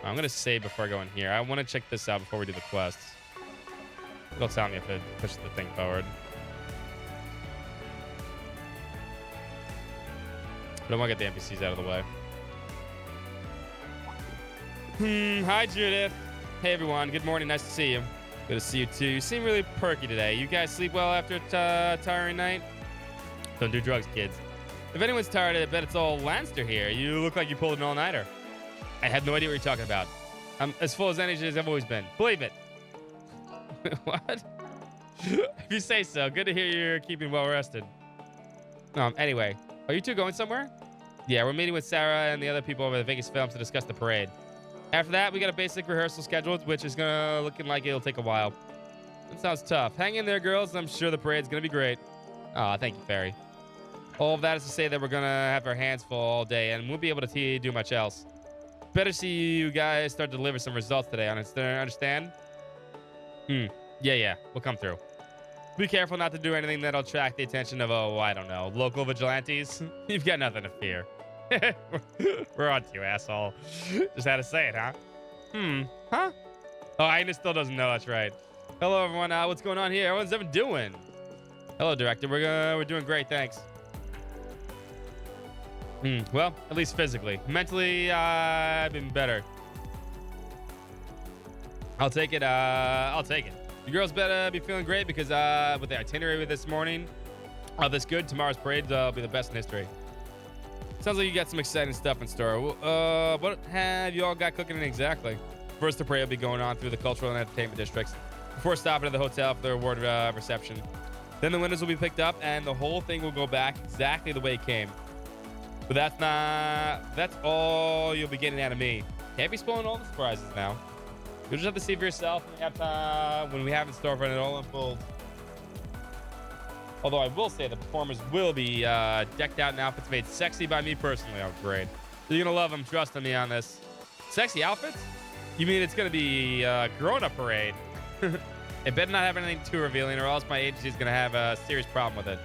I'm gonna save before I go in here. I want to check this out before we do the quests. It'll tell me if it pushes the thing forward. But I want to get the NPCs out of the way. Hi, Judith. Hey, everyone. Good morning. Nice to see you. Good to see you, too. You seem really perky today. You guys sleep well after a tiring night? Don't do drugs, kids. If anyone's tired, I bet it's all Lanster here. You look like you pulled an all-nighter. I had no idea what you're talking about. I'm as full as energy as I've always been. Believe it. What? If you say so. Good to hear you're keeping well rested. Anyway, are you two going somewhere? Yeah, we're meeting with Sarah and the other people over the Vegas Films to discuss the parade. After that, we got a basic rehearsal scheduled, which is looking like it'll take a while. That sounds tough. Hang in there, girls. I'm sure the parade's gonna be great. Aw, thank you, Fairy. All of that is to say that we're gonna have our hands full all day, and won't be able to do much else. Better see you guys start to deliver some results today. Understand? Yeah. We'll come through. Be careful not to do anything that'll attract the attention of, I don't know, local vigilantes. You've got nothing to fear. We're on to you, asshole. Just had to say it, huh? Huh? Oh, Agnes still doesn't know. That's right. Hello, everyone. What's going on here? Everyone's ever doing? Hello, director. We're doing great, thanks. Well, at least physically. Mentally, I've been better. I'll take it. You girls better be feeling great because with the itinerary this morning, this good. Tomorrow's parade will be the best in history. Sounds like you got some exciting stuff in store. What have you all got cooking in exactly? First, the parade will be going on through the cultural and entertainment districts before stopping at the hotel for the award reception. Then the windows will be picked up and the whole thing will go back exactly the way it came. But that's all you'll be getting out of me. Can't be spoiling all the surprises now. You'll just have to see for yourself when we have in store when it all unfolds. Although I will say the performers will be decked out in outfits made sexy by me personally. Oh, great. You're going to love them. Trust me on this. Sexy outfits? You mean it's going to be a grown-up parade? It better not have anything too revealing or else my agency is going to have a serious problem with it.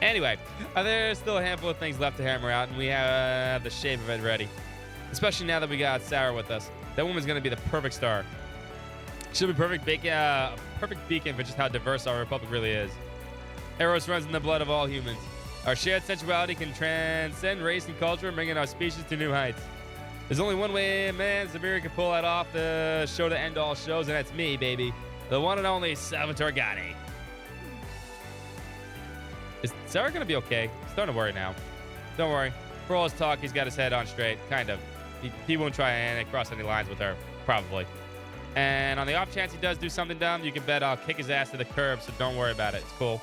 Anyway, there's still a handful of things left to hammer out, and we have the shape of it ready. Especially now that we got Sarah with us. That woman's going to be the perfect star. She'll be perfect beacon for just how diverse our republic really is. Eros runs in the blood of all humans. Our shared sensuality can transcend race and culture and bring in our species to new heights. There's only one way a man Zabiri can pull that off the show to end all shows, and that's me, baby. The one and only Salvatore Gatti. Is Sarah gonna be okay? I'm starting to worry now. Don't worry. For all his talk, he's got his head on straight. Kind of. He won't try and cross any lines with her. Probably. And on the off chance he does do something dumb, you can bet I'll kick his ass to the curb, so don't worry about it. It's cool.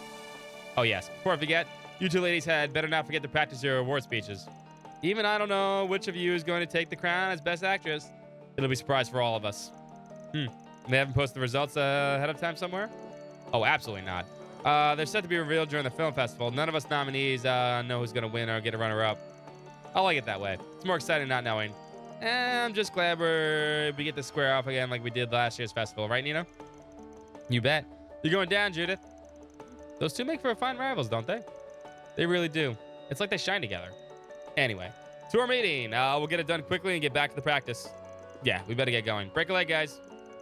Oh, yes. Before I forget, you two ladies had better not forget to practice your award speeches. Even I don't know which of you is going to take the crown as Best Actress. It'll be a surprise for all of us. They haven't posted the results ahead of time somewhere? Oh, absolutely not. They're set to be revealed during the film festival. None of us nominees know who's going to win or get a runner-up. I like it that way. It's more exciting not knowing. And I'm just glad we get to square off again like we did last year's festival. Right, Nina? You bet. You're going down, Judith. Those two make for fine rivals, don't they? They really do. It's like they shine together. Anyway, to our meeting. We'll get it done quickly and get back to the practice. Yeah, we better get going. Break a leg, guys.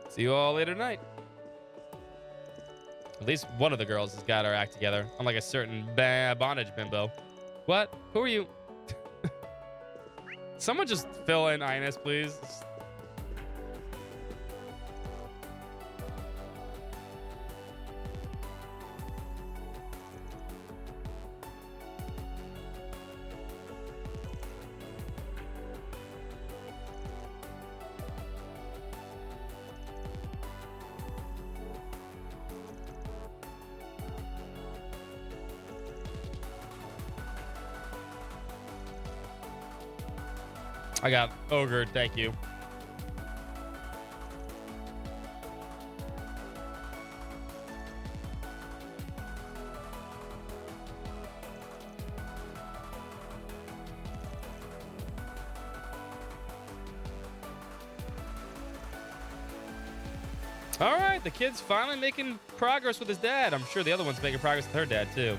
See you all later tonight. At least one of the girls has got her act together, unlike a certain bondage bimbo. What? Who are you? Someone just fill in Ines, please. I got ogre, thank you. All right, the kid's finally making progress with his dad. I'm sure the other one's making progress with her dad, too.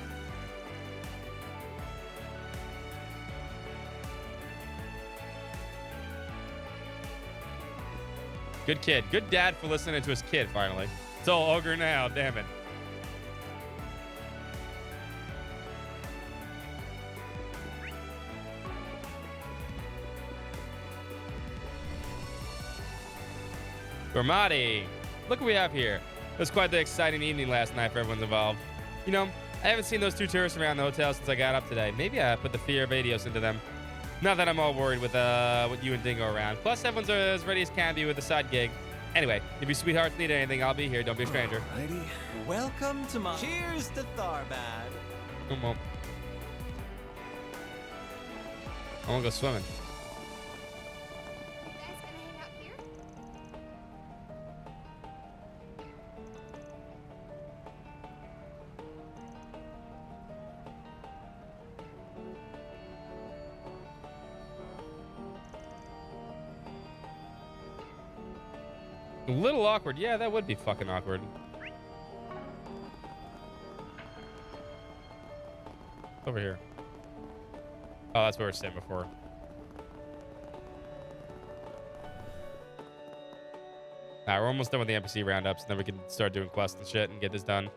Good kid. Good dad for listening to his kid, finally. It's all ogre now, damn it. Gormati. Look what we have here. It was quite the exciting evening last night for everyone's involved. You know, I haven't seen those two tourists around the hotel since I got up today. Maybe I put the fear of Adios into them. Not that I'm all worried with you and Dingo around. Plus, everyone's as ready as can be with the side gig. Anyway, if you sweethearts need anything, I'll be here. Don't be a stranger. Alrighty. Welcome to my... Cheers to Tharbad. Come on. I want to go swimming. A little awkward. Yeah, that would be fucking awkward. Over here. Oh, that's where we were staying before. Alright, we're almost done with the NPC roundups, and then we can start doing quests and shit and get this done.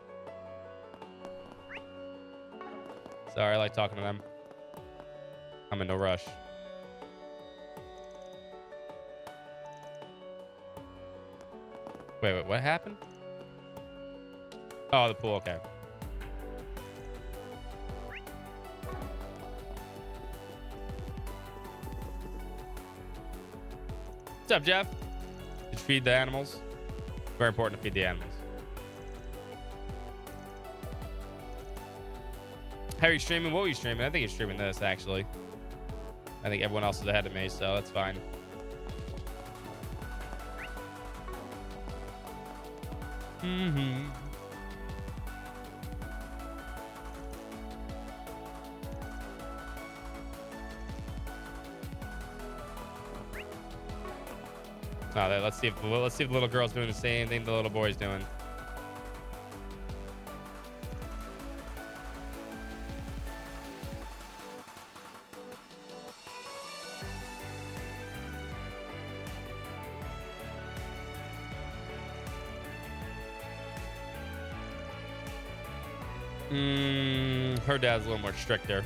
Sorry, I like talking to them. I'm in no rush. Wait, what happened? Oh, the pool, okay. What's up, Jeff? Did you feed the animals? Very important to feed the animals. How are you streaming? What were you streaming? I think you're streaming this, actually. I think everyone else is ahead of me, so that's fine. Mm-hmm. Oh, let's see if the little girl's doing the same thing the little boy's doing. Her dad's a little more strict there.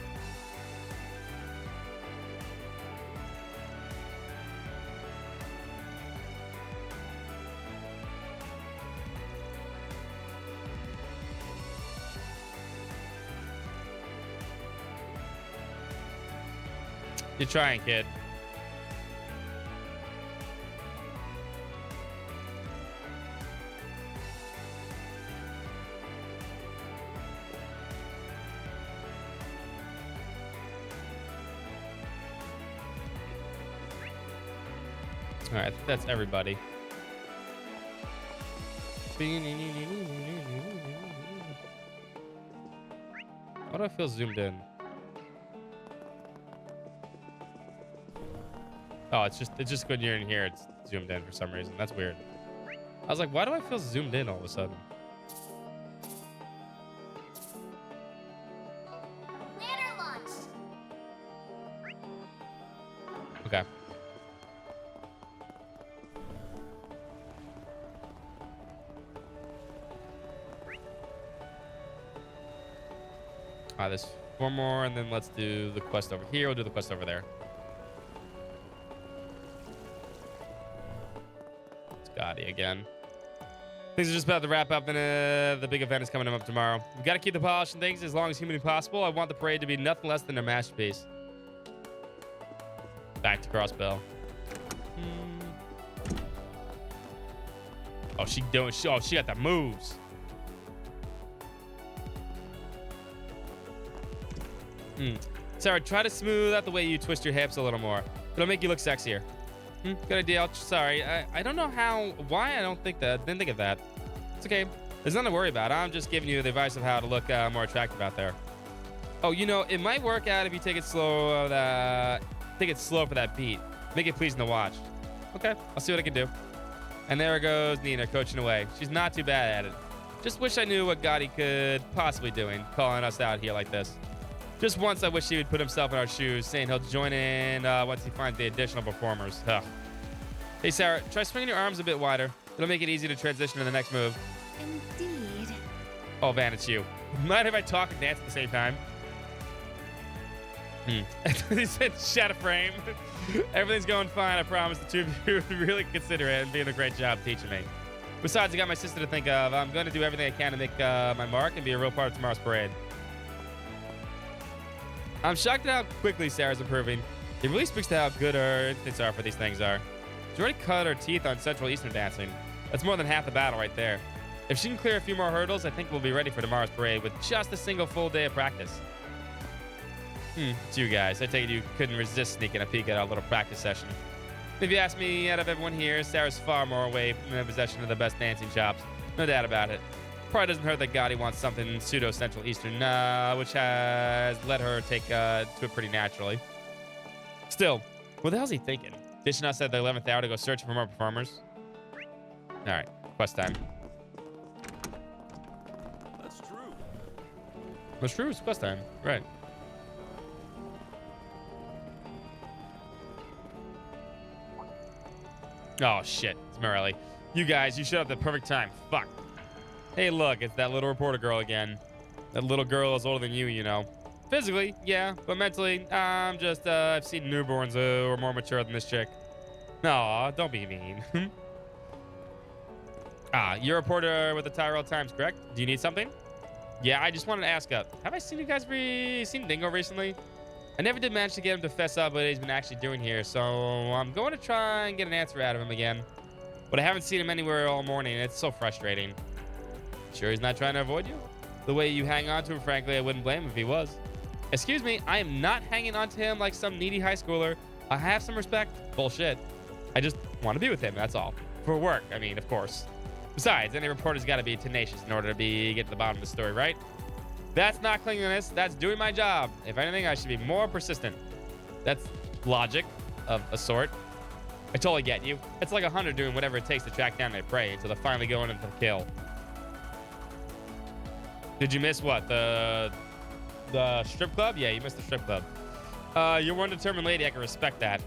You're trying, kid. All right, that's everybody. Why do I feel zoomed in? Oh, it's just when you're in here, it's zoomed in for some reason. That's weird. I was like, why do I feel zoomed in all of a sudden? Ladder launch. Okay. There's 4 more, and then let's do the quest over here. We'll do the quest over there. Scotty again. Things are just about to wrap up, and the big event is coming up tomorrow. We've got to keep the polish and things as long as humanly possible. I want the parade to be nothing less than a masterpiece. Back to Crossbell. Oh, she got the moves. Sarah, try to smooth out the way you twist your hips a little more. It'll make you look sexier. Good idea. Sorry. I don't know why I don't think that. Didn't think of that. It's okay. There's nothing to worry about. I'm just giving you the advice of how to look more attractive out there. Oh, you know, it might work out if you take it slow. Take it slow for that beat. Make it pleasing to watch. Okay, I'll see what I can do. And there goes Nina coaching away. She's not too bad at it. Just wish I knew what Gotti could possibly doing, calling us out here like this. Just once, I wish he would put himself in our shoes, saying he'll join in once he finds the additional performers. Ugh. Hey, Sarah, try swinging your arms a bit wider. It'll make it easy to transition to the next move. He said, "Shut a frame." Everything's going fine. I promise. The two of you would really consider it and doing a great job teaching me. Besides, I got my sister to think of. I'm going to do everything I can to make my mark and be a real part of tomorrow's parade. I'm shocked at how quickly Sarah's improving. It really speaks to how good her instincts are for these things are. She's already cut her teeth on Central Eastern dancing. That's more than half the battle right there. If she can clear a few more hurdles, I think we'll be ready for tomorrow's parade with just a single full day of practice. It's you guys. I take it you couldn't resist sneaking a peek at our little practice session. If you ask me, out of everyone here, Sarah's far more away from the possession of the best dancing chops. No doubt about it. Probably doesn't hurt that Gotti wants something pseudo-Central Eastern, which has let her take to it pretty naturally. Still, what the hell's he thinking? Dishing us at the 11th hour to go searching for more performers? Alright, quest time. That's true. That's true, it's quest time. Right. Oh, shit. It's Morelli. You guys, you showed up at the perfect time. Fuck. Hey, look, it's that little reporter girl again. That little girl is older than you, you know. Physically, yeah, but mentally, I'm just, I've seen newborns who are more mature than this chick. Aw, don't be mean. You're a reporter with the Tyrell Times, correct? Do you need something? Yeah, I just wanted to ask have I seen you guys seen Dingo recently? I never did manage to get him to fess up what he's been actually doing here, so I'm going to try and get an answer out of him again. But I haven't seen him anywhere all morning, and it's so frustrating. Sure he's not trying to avoid you? The way you hang on to him, frankly, I wouldn't blame him if he was. Excuse me, I am not hanging on to him like some needy high schooler. I have some respect. Bullshit. I just want to be with him, that's all. For work, I mean, of course. Besides, any reporter's got to be tenacious in order to get to the bottom of the story, right? That's not clinginess. That's doing my job. If anything, I should be more persistent. That's logic of a sort. I totally get you. It's like a hunter doing whatever it takes to track down their prey until they're finally going in for the kill. Did you miss what? The strip club? Yeah, you missed the strip club. You're one determined lady. I can respect that.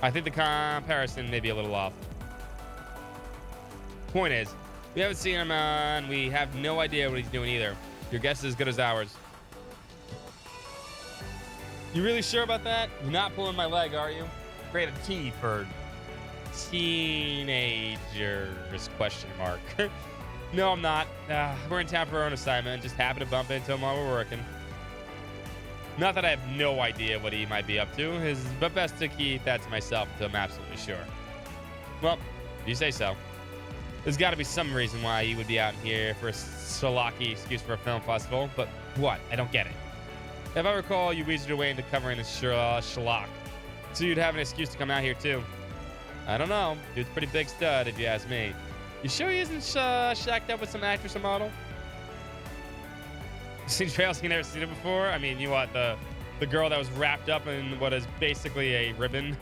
I think the comparison may be a little off. Point is, we haven't seen him and we have no idea what he's doing either. Your guess is as good as ours. You really sure about that? You're not pulling my leg, are you? Rated T for teenagers, question mark. No, I'm not. We're in town for our own assignment. Just happen to bump into him while we're working. Not that I have no idea what he might be up to. But best to keep that to myself until I'm absolutely sure. Well, if you say so. There's got to be some reason why you would be out here for a Shalaki excuse for a film festival, but what? I don't get it. If I recall, you weaseled your way into covering the Shalak, so you'd have an excuse to come out here too. I don't know. Dude's a pretty big stud, if you ask me. You sure he isn't shacked up with some actress or model? Seen trails you never seen it before? I mean, you what, the girl that was wrapped up in what is basically a ribbon?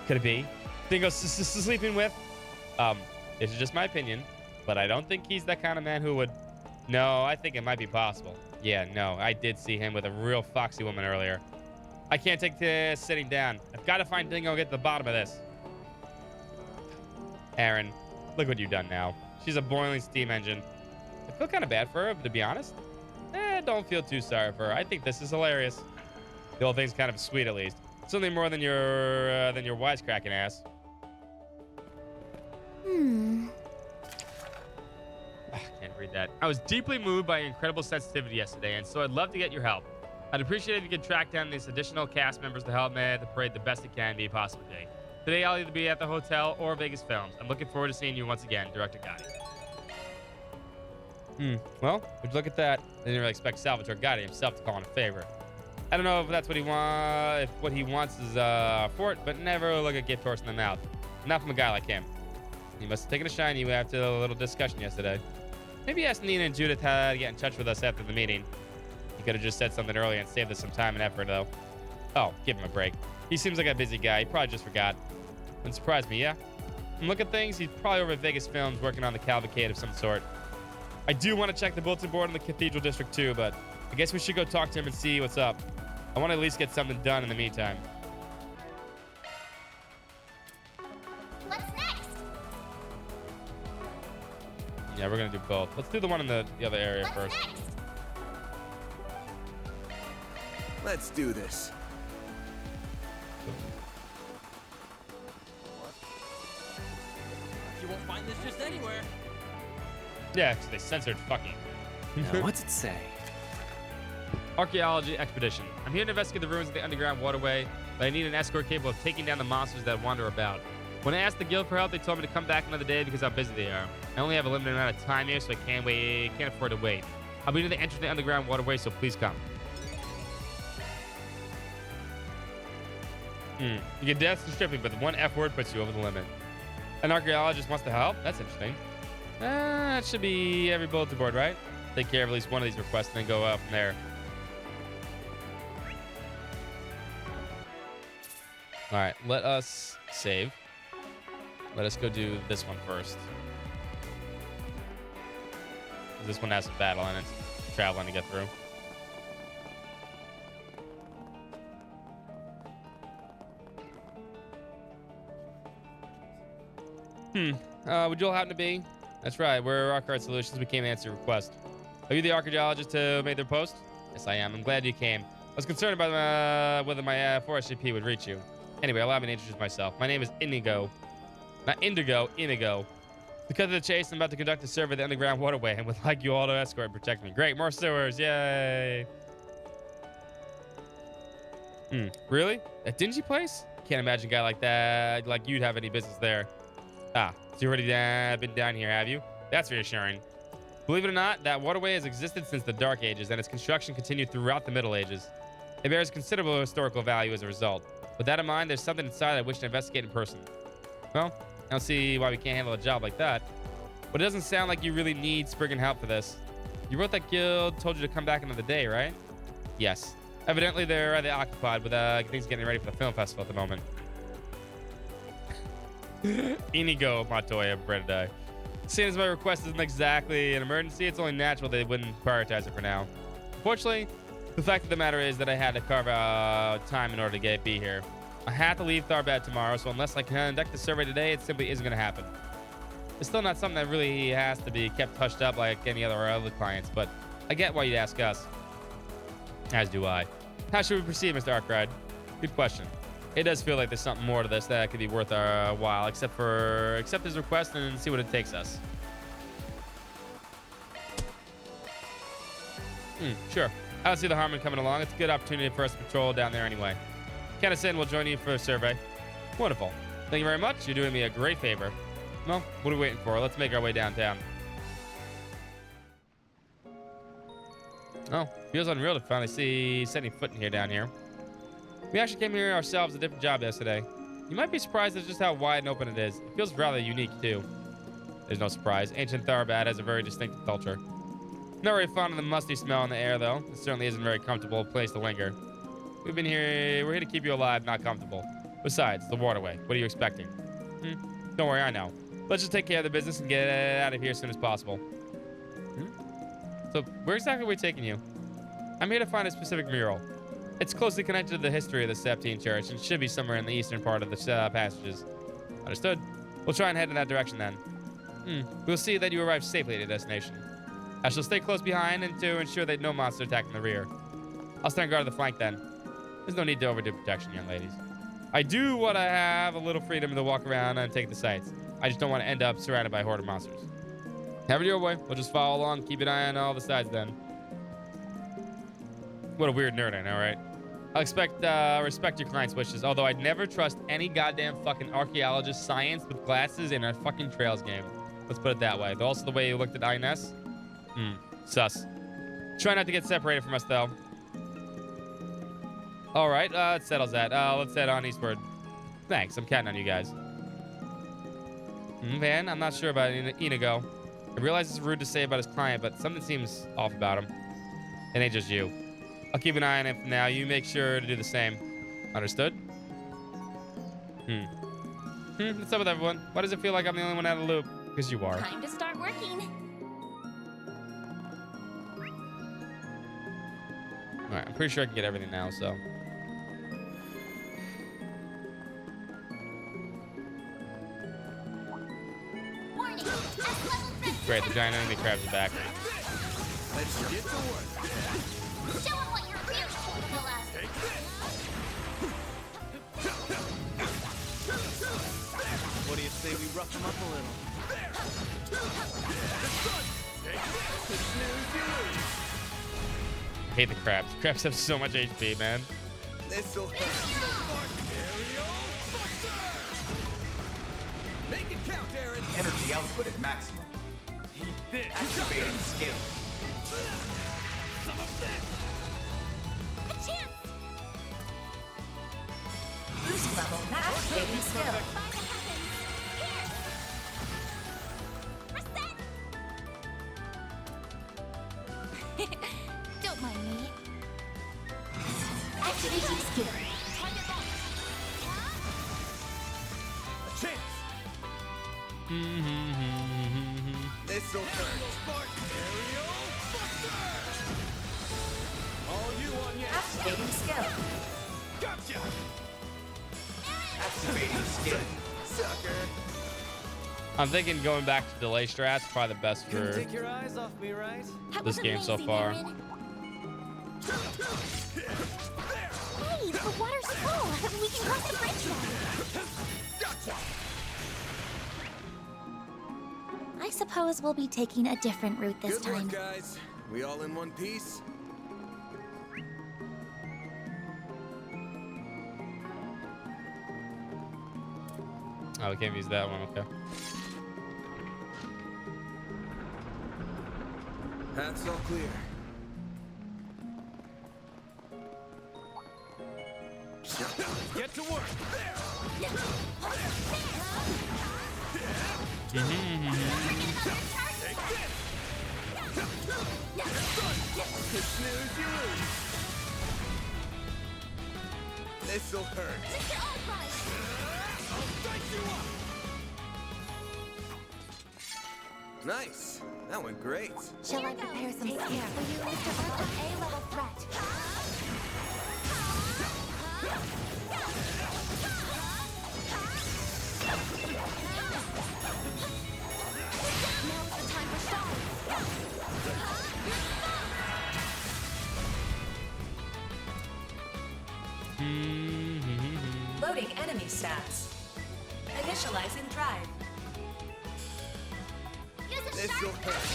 Could it be? Dingo sleeping with? This is just my opinion, but I don't think he's that kind of man who would... No, I think it might be possible. Yeah, no, I did see him with a real foxy woman earlier. I can't take this sitting down. I've got to find Dingo and get to the bottom of this. Aaron, look what you've done now. She's a boiling steam engine. I feel kind of bad for her, to be honest. Don't feel too sorry for her. I think this is hilarious. The whole thing's kind of sweet, at least. Certainly more than your wisecracking ass. Can't read that. I was deeply moved by your incredible sensitivity yesterday, and so I'd love to get your help. I'd appreciate if you could track down these additional cast members to help me at the parade the best it can be possible day. Today, I'll either be at the hotel or Vegas Films. I'm looking forward to seeing you once again, Director Gotti. Well, would you look at that? I didn't really expect Salvatore Gotti himself to call in a favor. I don't know if that's what he wants, if what he wants is for it, but never look a gift horse in the mouth. Not from a guy like him. He must have taken a shine to you after the little discussion yesterday. Maybe ask Nina and Judith how to get in touch with us after the meeting. He could have just said something earlier and saved us some time and effort, though. Oh, give him a break. He seems like a busy guy. He probably just forgot. Wouldn't surprise me, yeah? From look at things, he's probably over at Vegas Films working on the cavalcade of some sort. I do want to check the bulletin board in the Cathedral District too, but I guess we should go talk to him and see what's up. I want to at least get something done in the meantime. What's next? Yeah, we're going to do both. Let's do the one in the other area first. Let's do this. You won't find this just anywhere. Yeah, because they censored fucking. Now, what's it say? Archaeology expedition. I'm here to investigate the ruins of the underground waterway, but I need an escort capable of taking down the monsters that wander about. When I asked the guild for help, they told me to come back another day because how busy they are. I only have a limited amount of time here, so I can't afford to wait. I'll be near the entrance to the underground waterway, so please come. You get death and stripping, but the one F word puts you over the limit. An archaeologist wants to help? That's interesting. That should be every bulletin board, right? Take care of at least one of these requests and then go from there. All right, let us save. Let us go do this one first. This one has some battle and it's traveling to get through. Would you all happen to be? That's right, we're Rock Art Solutions. We came to answer your request. Are you the archaeologist who made their post? Yes, I am. I'm glad you came. I was concerned about whether my forest GP would reach you. Anyway, allow me to introduce myself. My name is Inigo. Not Indigo, Inigo. To cut to the chase, I'm about to conduct a survey of the underground waterway and would like you all to escort and protect me. Great, more sewers, yay! Really? That dingy place? Can't imagine a guy like that, like you'd have any business there. Ah, so you already been down here, have you? That's reassuring. Believe it or not, that waterway has existed since the Dark Ages, and its construction continued throughout the Middle Ages. It bears considerable historical value as a result. With that in mind, there's something inside I wish to investigate in person. Well, I don't see why we can't handle a job like that. But it doesn't sound like you really need Spriggan help for this. You wrote that guild told you to come back another day, right? Yes. Evidently, they're rather occupied with things getting ready for the film festival at the moment. Inigo Montoya, Breda. Seeing as my request isn't exactly an emergency, it's only natural they wouldn't prioritize it for now. Unfortunately, the fact of the matter is that I had to carve out time in order to be here. I have to leave Tharbad tomorrow, so unless I conduct the survey today, it simply isn't going to happen. It's still not something that really has to be kept hushed up like any other clients, but I get why you'd ask us. As do I. How should we proceed, Mr. Arkride? Good question. It does feel like there's something more to this that could be worth our while, accept his request and see what it takes us. Sure. I don't see the harm in coming along. It's a good opportunity for us to patrol down there anyway. Kennison will join you for a survey. Wonderful. Thank you very much. You're doing me a great favor. Well, what are we waiting for? Let's make our way downtown. Oh, feels unreal to finally set any foot in here down here. We actually came here ourselves a different job yesterday. You might be surprised at just how wide and open it is. It feels rather unique, too. There's no surprise. Ancient Tharbad has a very distinctive culture. Not very fond of the musty smell in the air, though. It certainly isn't a very comfortable place to linger. We're here to keep you alive, not comfortable. Besides, the waterway. What are you expecting? Don't worry, I know. Let's just take care of the business and get out of here as soon as possible. So, where exactly are we taking you? I'm here to find a specific mural. It's closely connected to the history of the Septine Church and should be somewhere in the eastern part of the passages. Understood. We'll try and head in that direction then. We'll see that you arrive safely at your destination. I shall stay close behind and to ensure that no monster attack from the rear. I'll stand guard at the flank then. There's no need to overdo protection, young ladies. I do want to have a little freedom to walk around and take the sights. I just don't want to end up surrounded by a horde of monsters. Have it your way. We'll just follow along, keep an eye on all the sides then. What a weird nerd, I know, right? I'll respect your client's wishes, although I'd never trust any goddamn fucking archaeologist science with glasses in a fucking Trails game. Let's put it that way. Also, the way you looked at INS? Sus. Try not to get separated from us, though. All right, that settles that. Let's head on eastward. Thanks, I'm counting on you guys. Man, I'm not sure about Inigo. I realize it's rude to say about his client, but something seems off about him. It ain't just you. I'll keep an eye on him for now. You make sure to do the same. Understood? What's up with everyone? Why does it feel like I'm the only one out of the loop? Because you are. Time to start working. Alright, I'm pretty sure I can get everything now, so. Warning. S-level threat. Great, the giant enemy crabs are back. Let's get to work. Show 'em what you're What do you say we rough them up a little? I hate the crabs. Crabs have so much HP, man. This'll Make it count, Aaron. Energy output at maximum. Activating skill. Some of this. A chance. Boost level max. Activating skill. Don't mind me. Activating skill. A chance. This'll hurt. All you on yet. Activating skill. Gotcha. Activating skill. Sucker. I'm thinking going back to delay strats probably the best Couldn't for take your eyes off me, right? this game so far. Hey, the water's full. We can cross the bridge now. I suppose we'll be taking a different route this Good time. work, guys. We all in one piece? Oh, we can't use that one. Okay. Path's all clear. Get to work. Snooze, you lose. This'll hurt. Nice. That went great. Shall I prepare some scare for you, Mr. Earth? A-level threat. Now's the time for showing. Loading enemy stats. Initializing drive. This'll hurt.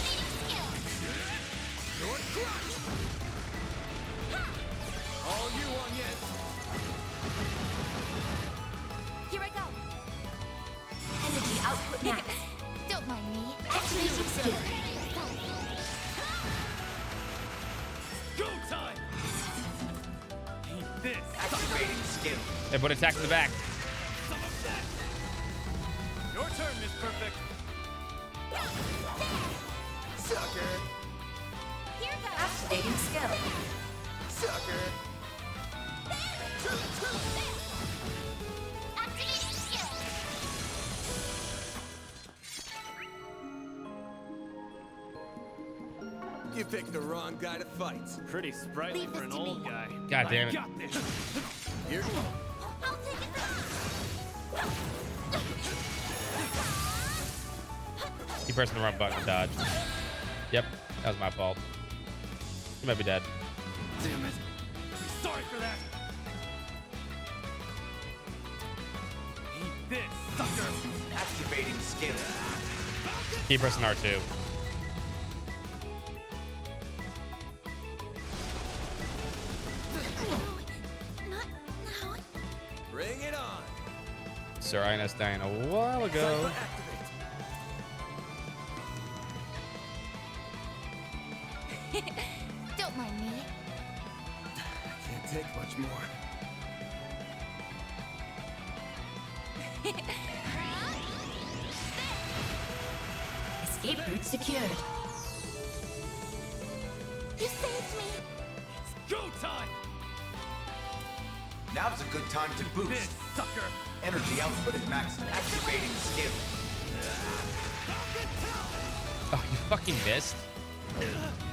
Your crush. All you on yet. Here I go. Energy output max. Don't mind me. Activating skill. Go time. Eat this. Activating skill. Hey, put attack in the back. Some of that. Your turn, Miss Perfect. Sucker. Here goes. Activating skill. Sucker. Activating skill. You picked the wrong guy to fight. Pretty sprightly Leave for this an to old me. guy. God damn I it. got this. Here. I'll take it back. Keep pressing the wrong button to dodge. Yep, that was my fault. You might be dead. Damn it. Sorry for that. Eat this, sucker. Activating skill. Keep pressing R2. Not now. Bring it on. Sir Ines dying a while ago. Cycle activate. Don't mind me. Can't take much more. Escape route secured. You saved me. Go time. Now's a good time to boost. This, sucker. Energy output at maximum. Activating skill. Oh, you fucking missed?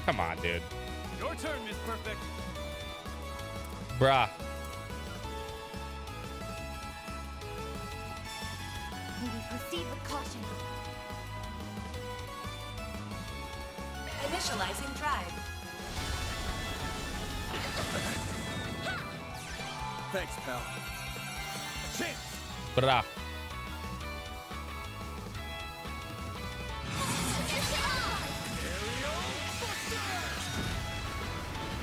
Come on, dude. Your turn, Miss Perfect. Bruh. We will proceed with caution. Initializing drive. Thanks, pal. Chance. Brah.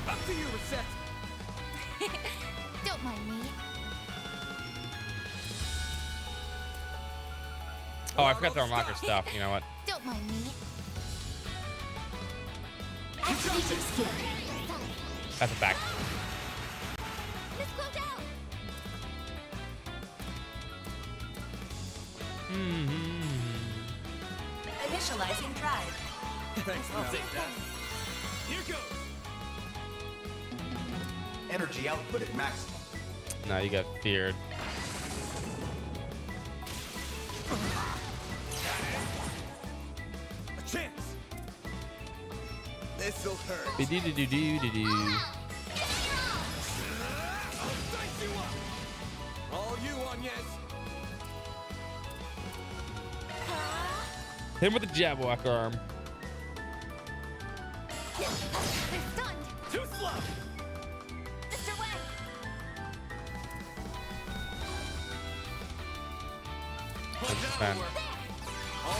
Up to you, Reset. Don't mind me. Oh, I forgot to unlock her stuff. You know what? Don't mind me. Activating skill. That's a back. Miss Cloudell! Initializing drive. Thanks, I'll pal. take that. Here goes. Energy output at maximum. No, you got feared. A chance. This'll hurt. Be-dee-dee-dee-dee-dee-dee. I'll dice you up. All you on, yes. Hit him with the Jabberwock arm. They're stunned! Too slow. Mr. Wang!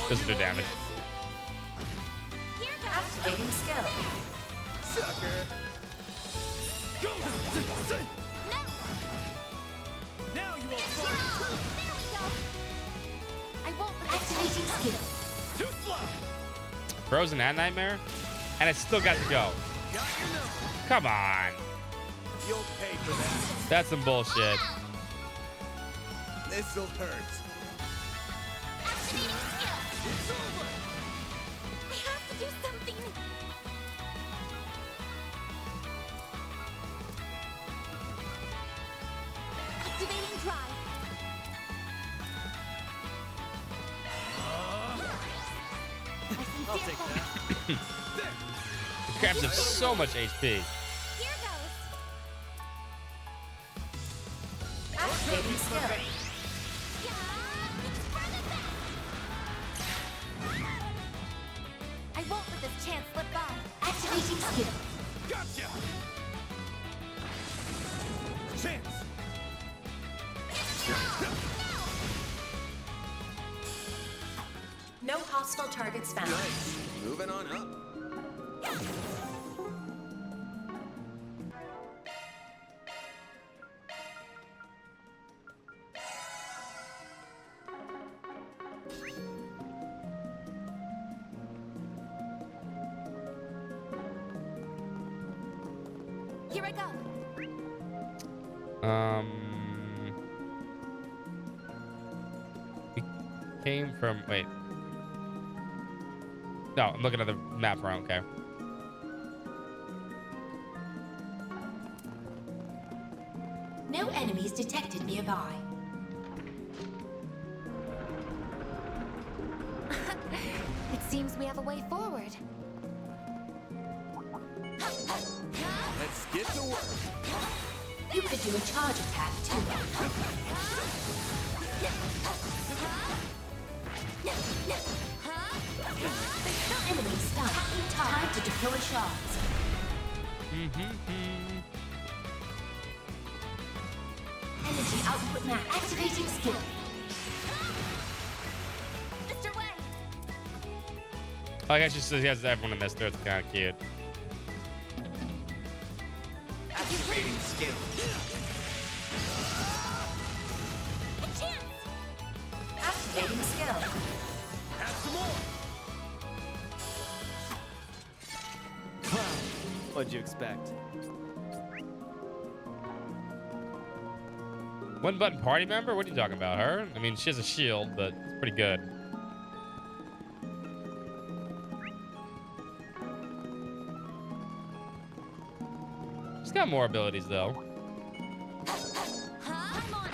Just do damage. Here goes! Activating skill. Sucker. Go. No! Now you won't There fall. we go! I won't let this Activating skill. Too slow. Frozen and Nightmare? And it still got to go. Got your number. Come on. You'll pay for that. That's some bullshit. This'll hurt. activating skill! It's over. I have to do something! Activating drive! I'll take that. It grabs him so much HP. Here goes! Activating skill. It's for the best! I won't let this chance slip by. Activating skill. Gotcha. A chance. No hostile targets found. Nice. Moving on up. Here I go! We came from. Wait. No, I'm looking at the map wrong. Okay. No enemies detected nearby. It seems we have a way forward. Let's get to work. You could do a charge attack too. Enemy stunned. Time to deploy shards. Energy output max. Activating skill. Mr. Wang! I guess she says he has everyone in this. It's kind of cute. Activating skill. A chance! Activating skill. Have some more. What'd you expect? One button party member? What are you talking about? Her? I mean, she has a shield, but it's pretty good. She's got more abilities, though. I'm on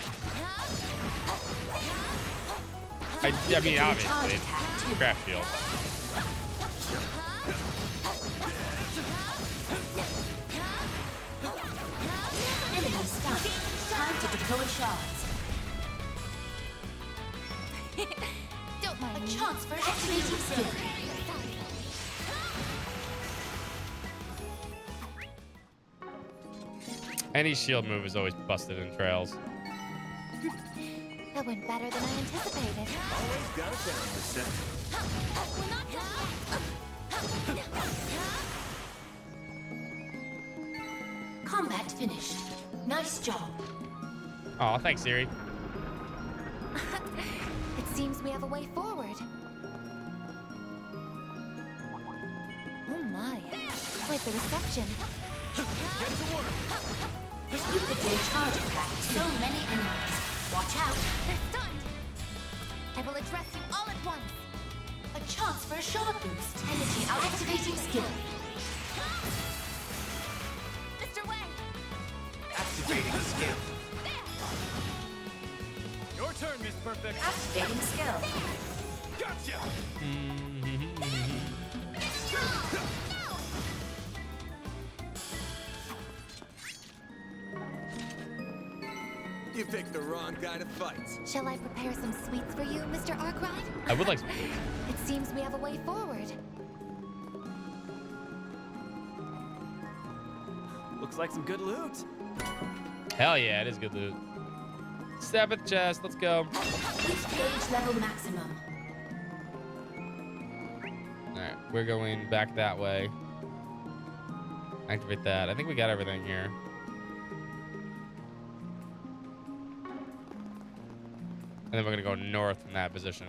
it! I mean, obviously, it's craft shield. Enemy stunned. Time to deploy shards. Don't mind me. Chance for activating skill. Any shield move is always busted in trails. That went better than I anticipated. Always got it down, Miss Set. We're not done yet. Combat finished. Nice job. Oh, thanks, Siri. It seems we have a way forward. Oh my. Quite the reception. Get to work. You could get charge attack. So many enemies. Watch out. They're stunned. I will address you all at once. A chance for a shot boost. Energy out. Activating skill. Mr. Wang. Activating the skill. Your turn, Miss Perfect. Activating skill. Gotcha. You picked the wrong guy to fight. Shall I prepare some sweets for you, Mr. Arkwright? I would like some. It seems we have a way forward. Looks like some good loot. Hell yeah, it is good loot. Stab at the chest. Let's go. Reach gauge level maximum. Alright, we're going back that way. Activate that. I think we got everything here. And then we're gonna go north from that position.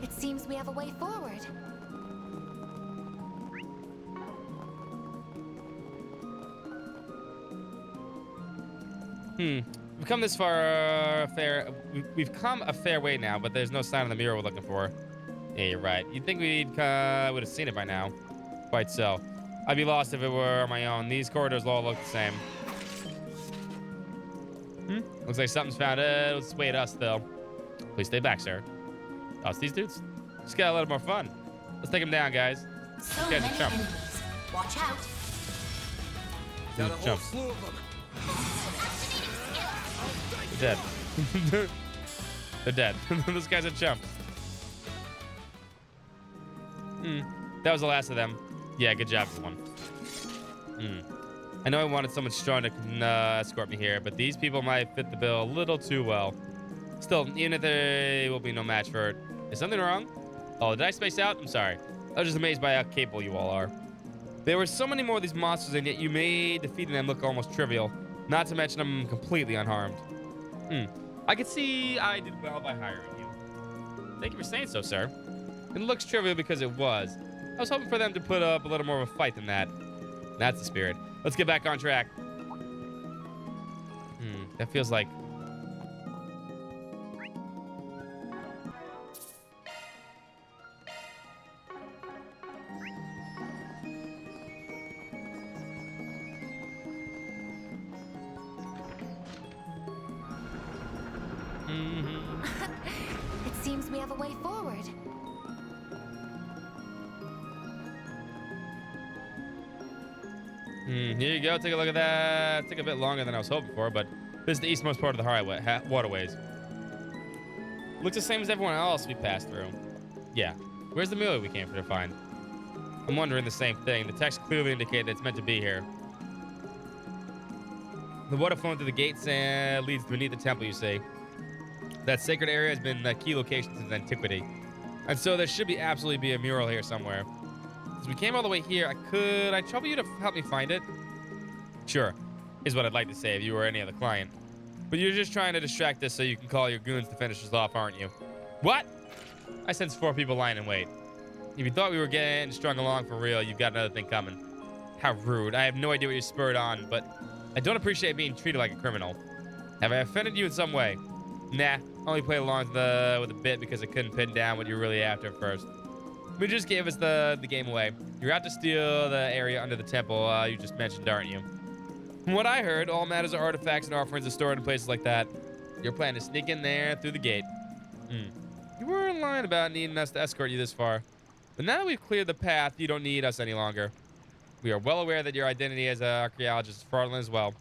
It seems we have a way forward. We've come this far we've come a fair way now, but there's no sign of the mirror we're looking for. Yeah, you're right. You'd think we'd would have seen it by now. Quite so. I'd be lost if it were on my own. These corridors all look the same. Looks like something's found it. Let's wait us, though. Please stay back, sir. Oh, it's these dudes. Just got a little more fun. Let's take them down, guys. So These guys many are chumps. enemies. Watch out. These Got a are whole chumps. slew of them. They're dead. They're dead. Those guys are chumps. That was the last of them. Yeah, good job, everyone. I know I wanted someone strong to escort me here, but these people might fit the bill a little too well. Still, even if they will be no match for it. Is something wrong? Oh, did I space out? I'm sorry. I was just amazed by how capable you all are. There were so many more of these monsters, and yet you made defeating them look almost trivial. Not to mention I'm completely unharmed. I could see I did well by hiring you. Thank you for saying so, sir. It looks trivial because it was. I was hoping for them to put up a little more of a fight than that. That's the spirit. Let's get back on track. That feels like... It seems we have a way forward. Here you go. Take a look at that. Took a bit longer than I was hoping for, but this is the eastmost part of the highway, waterways. Looks the same as everyone else we passed through. Yeah. Where's the mirror we came for to find? I'm wondering the same thing. The text clearly indicates that it's meant to be here. The water flowing through the gates leads beneath the temple, you see. That sacred area has been a key location since antiquity. And so there should absolutely be a mural here somewhere. Since we came all the way here, could I trouble you to help me find it? Sure, is what I'd like to say if you were any other client. But you're just trying to distract us so you can call your goons to finish us off, aren't you? What? I sense 4 people lying in wait. If you thought we were getting strung along for real, you've got another thing coming. How rude. I have no idea what you're spurred on, but I don't appreciate being treated like a criminal. Have I offended you in some way? Nah, only played along with the bit because I couldn't pin down what you were really after at first. You just gave us the game away. You're out to steal the area under the temple you just mentioned, aren't you? From what I heard, all matters of artifacts and offerings are stored in places like that. Your plan is sneak in there through the gate. You weren't lying about needing us to escort you this far. But now that we've cleared the path, you don't need us any longer. We are well aware that your identity as an archaeologist is fraudulent as well.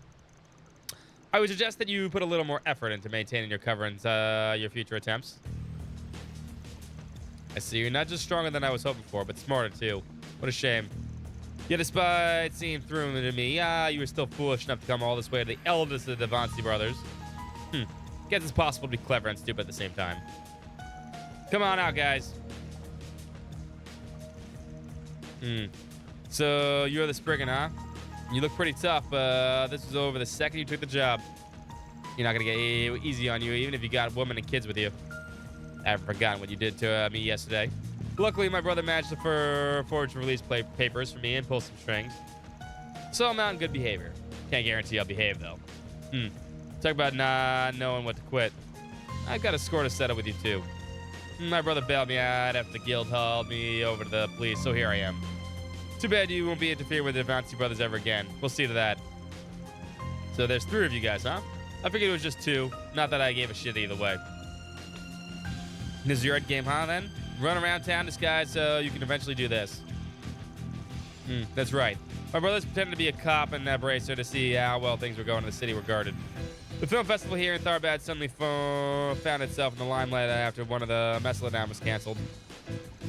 I would suggest that you put a little more effort into maintaining your cover in your future attempts. I see you're not just stronger than I was hoping for, but smarter too. What a shame. Yet despite seeing through to me, you were still foolish enough to come all this way to the eldest of the Devancy brothers. Guess it's possible to be clever and stupid at the same time. Come on out, guys. So you're the Spriggan, huh? You look pretty tough. This was over the second you took the job. You're not gonna get easy on you, even if you got women and kids with you. I haven't forgotten what you did to me yesterday. Luckily, my brother managed to forge release papers for me and pull some strings. So I'm out in good behavior. Can't guarantee I'll behave, though. Talk about not knowing what to quit. I've got a score to settle with you, too. My brother bailed me out after the guild hauled me over to the police, so here I am. Too bad you won't be interfering with the Devancy brothers ever again. We'll see to that. So there's 3 of you guys, huh? I figured it was just 2. Not that I gave a shit either way. This is your end game, huh, then? Run around town disguised so you can eventually do this. That's right. My brother's pretending to be a cop and a bracer to see how well things were going in the city were guarded. The film festival here in Tharbad suddenly found itself in the limelight after one of the Mesalodon was canceled.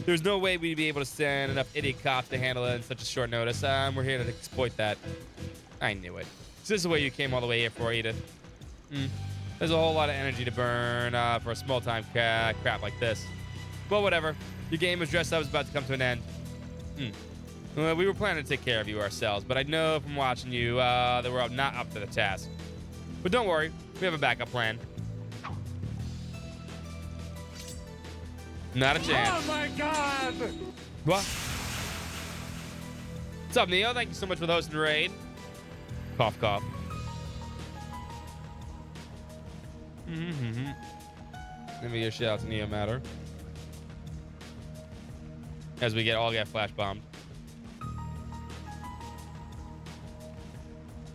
There's no way we'd be able to send enough idiot cops to handle it in such a short notice. We're here to exploit that. I knew it. So this is what you came all the way here for, Edith. There's a whole lot of energy to burn for a small-time crap like this. Well, whatever. Your game was dressed up was about to come to an end. Well, we were planning to take care of you ourselves, but I know from watching you that we're not up to the task. But don't worry, we have a backup plan. Not a chance. Oh my god! What? What's up, Neo? Thank you so much for the hosting raid. Cough, cough. Let me give a shout out to Neo Matter. As we all get flash bombed.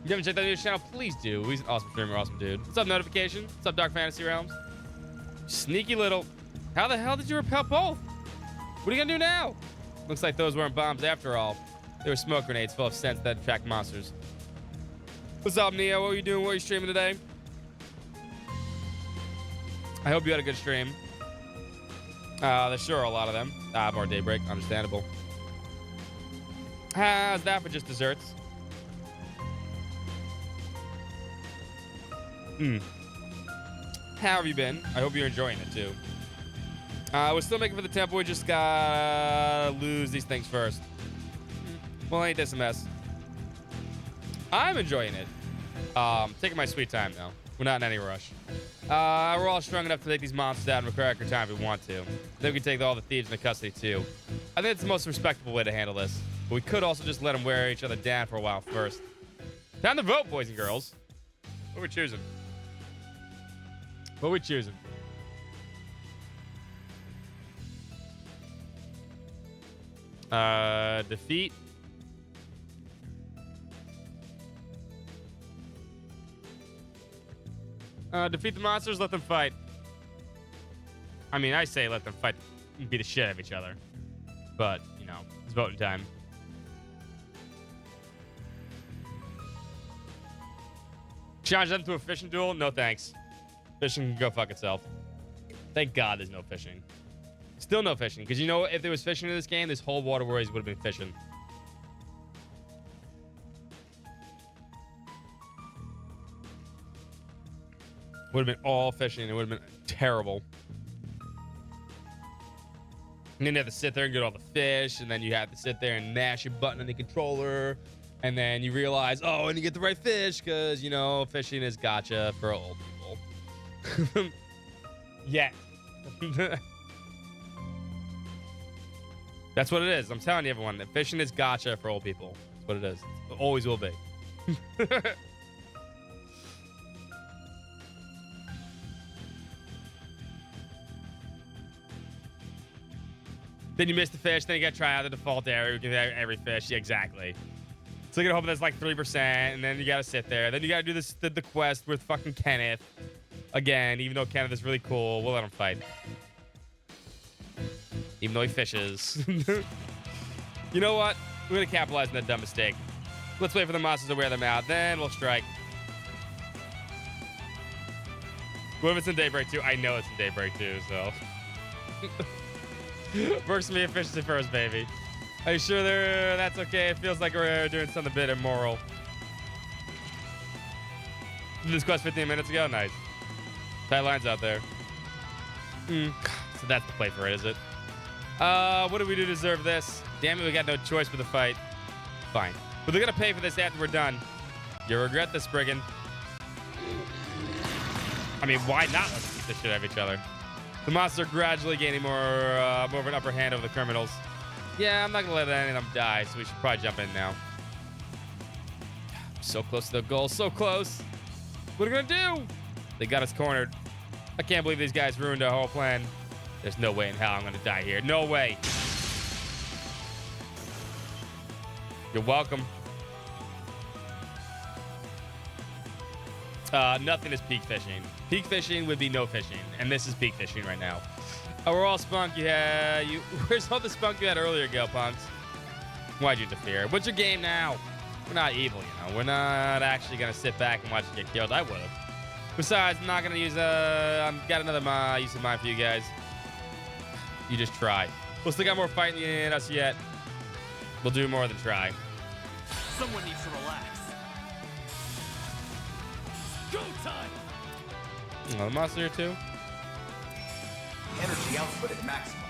You haven't checked out his channel? Please do. He's an awesome streamer, awesome dude. What's up, Notification? What's up, Dark Fantasy Realms? Sneaky little. How the hell did you repel both? What are you gonna do now? Looks like those weren't bombs after all. They were smoke grenades full of scents that attract monsters. What's up, Neo? What are you doing? What are you streaming today? I hope you had a good stream. There sure are a lot of them. More Daybreak. Understandable. How's that for just desserts? How have you been? I hope you're enjoying it, too. We're still making for the temple. We just gotta lose these things first. Well, ain't this a mess? I'm enjoying it. Taking my sweet time, though. We're not in any rush. We're all strong enough to take these monsters out in record time if we want to. Then we can take all the thieves into custody, too. I think it's the most respectable way to handle this. But we could also just let them wear each other down for a while first. Time to vote, boys and girls. What are we choosing? What are we choosing? Defeat. Defeat the monsters, let them fight. I mean, I say let them fight and beat the shit out of each other. But, you know, it's voting time. Challenge them to a fishing duel? No thanks. Fishing can go fuck itself. Thank God there's no fishing. Still no fishing, because you know, if there was fishing in this game, this whole waterways would have been fishing. Would have been all fishing. It would have been terrible. And then you have to sit there and get all the fish, and then you have to sit there and mash your button on the controller, and then you realize, oh, and you get the right fish, because, you know, fishing is gotcha for old people. Yeah. That's what it is. I'm telling you, everyone, that fishing is gotcha for old people. That's what it is. It always will be. Then you miss the fish, then you gotta try out the default area. You can have every fish. Yeah, exactly. So you gotta hope that's like 3%, and then you gotta sit there. Then you gotta do this the quest with fucking Kenneth. Again, even though Kenneth is really cool, we'll let him fight. Even though he fishes. You know what? We're gonna capitalize on that dumb mistake. Let's wait for the monsters to wear them out, then we'll strike. What if it's in Daybreak 2? I know it's in Daybreak 2, so. Works for me efficiency first, baby. Are you sure that's okay? It feels like we're doing something a bit immoral. Did this quest 15 minutes ago? Nice. Tight lines out there. So that's the play for it, is it? What do we do to deserve this? Damn it, we got no choice but to fight. Fine. But they're gonna pay for this after we're done. You'll regret this, Spriggan. I mean, why not? Let's beat the shit out of each other. The monsters are gradually gaining more of an upper hand over the criminals. Yeah, I'm not gonna let any of them die, so we should probably jump in now. So close to the goal, so close. What are we gonna do? They got us cornered. I can't believe these guys ruined our whole plan. There's no way in hell I'm gonna die here. No way. You're welcome. Nothing is peak fishing. Peak fishing would be no fishing, and this is peak fishing right now. Oh, we're all spunk. Yeah, where's all the spunk you had earlier, Gale Punks? Why'd you interfere? What's your game now? We're not evil, you know. We're not actually gonna sit back and watch you get killed. I would have. Besides, I'm not gonna use I've got another use of mine for you guys. You just try. We'll still got more fighting in us yet. We'll do more than try. Someone needs to relax. Go time. Oh, the monster here too. Energy output at maximum.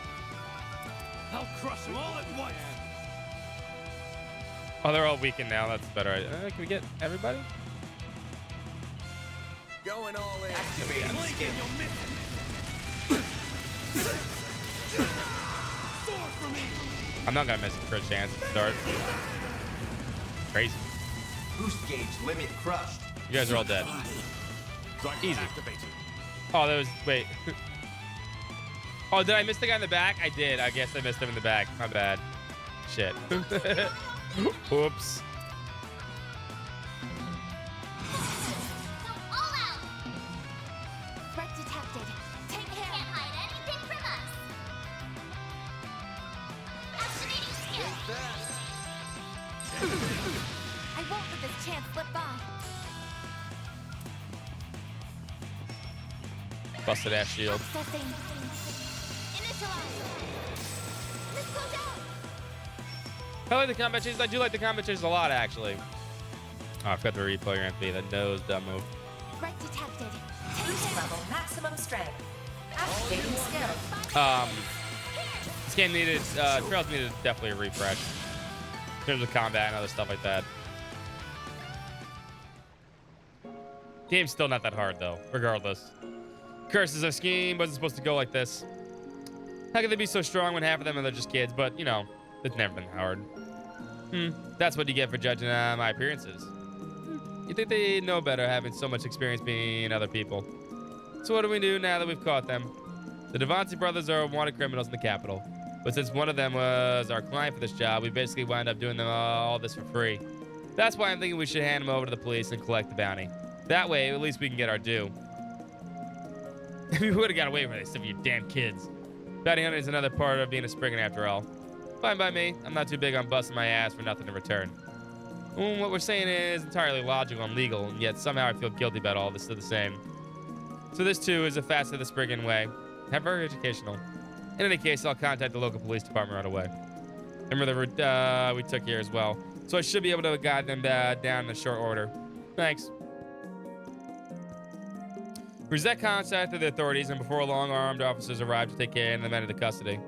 I'll crush them all at once. Oh, they're all weakened now. That's better. Can we get everybody? Going all in. Activating skin. I'm not gonna miss it for a chance at the start. Crazy. Boost gauge limit crushed. You guys are all dead. Easy. Oh, that was... Wait. Oh, did I miss the guy in the back? I did. I guess I missed him in the back. My bad. Shit. Oops. Threat detected. Take care. Can't hide anything from us. Activating skill. I won't let this chance slip by. Busted ass shield. Accessing. Initialize. Let's go down. I like the combat chases. I do like the combat chases a lot, actually. Oh, I forgot to replay your MP. That nose dumb move. Threat detected. Boost level maximum strength. Activating skill. This game needed, Trails needed definitely a refresh in terms of combat and other stuff like that. Game's still not that hard, though, regardless. Curses of scheme wasn't supposed to go like this. How could they be so strong when half of them are just kids? But, you know, it's never been hard. That's what you get for judging my appearances. You think they know better having so much experience being other people. So what do we do now that we've caught them? The Devontae brothers are wanted criminals in the capital. But since one of them was our client for this job, we basically wound up doing them all this for free. That's why I'm thinking we should hand them over to the police and collect the bounty. That way, at least we can get our due. We would have got away with it, some of you damn kids. Bounty hunting is another part of being a Spriggan after all. Fine by me. I'm not too big on busting my ass for nothing in return. What we're saying is entirely logical and legal, and yet somehow I feel guilty about all this still the same. So this too is a facet of the Spriggan way. Not very educational. In any case, I'll contact the local police department right away. Remember the route we took here as well. So I should be able to guide them down in a short order. Thanks. Rosette contacted the authorities, and before long, armed officers arrived to take care of the men into custody.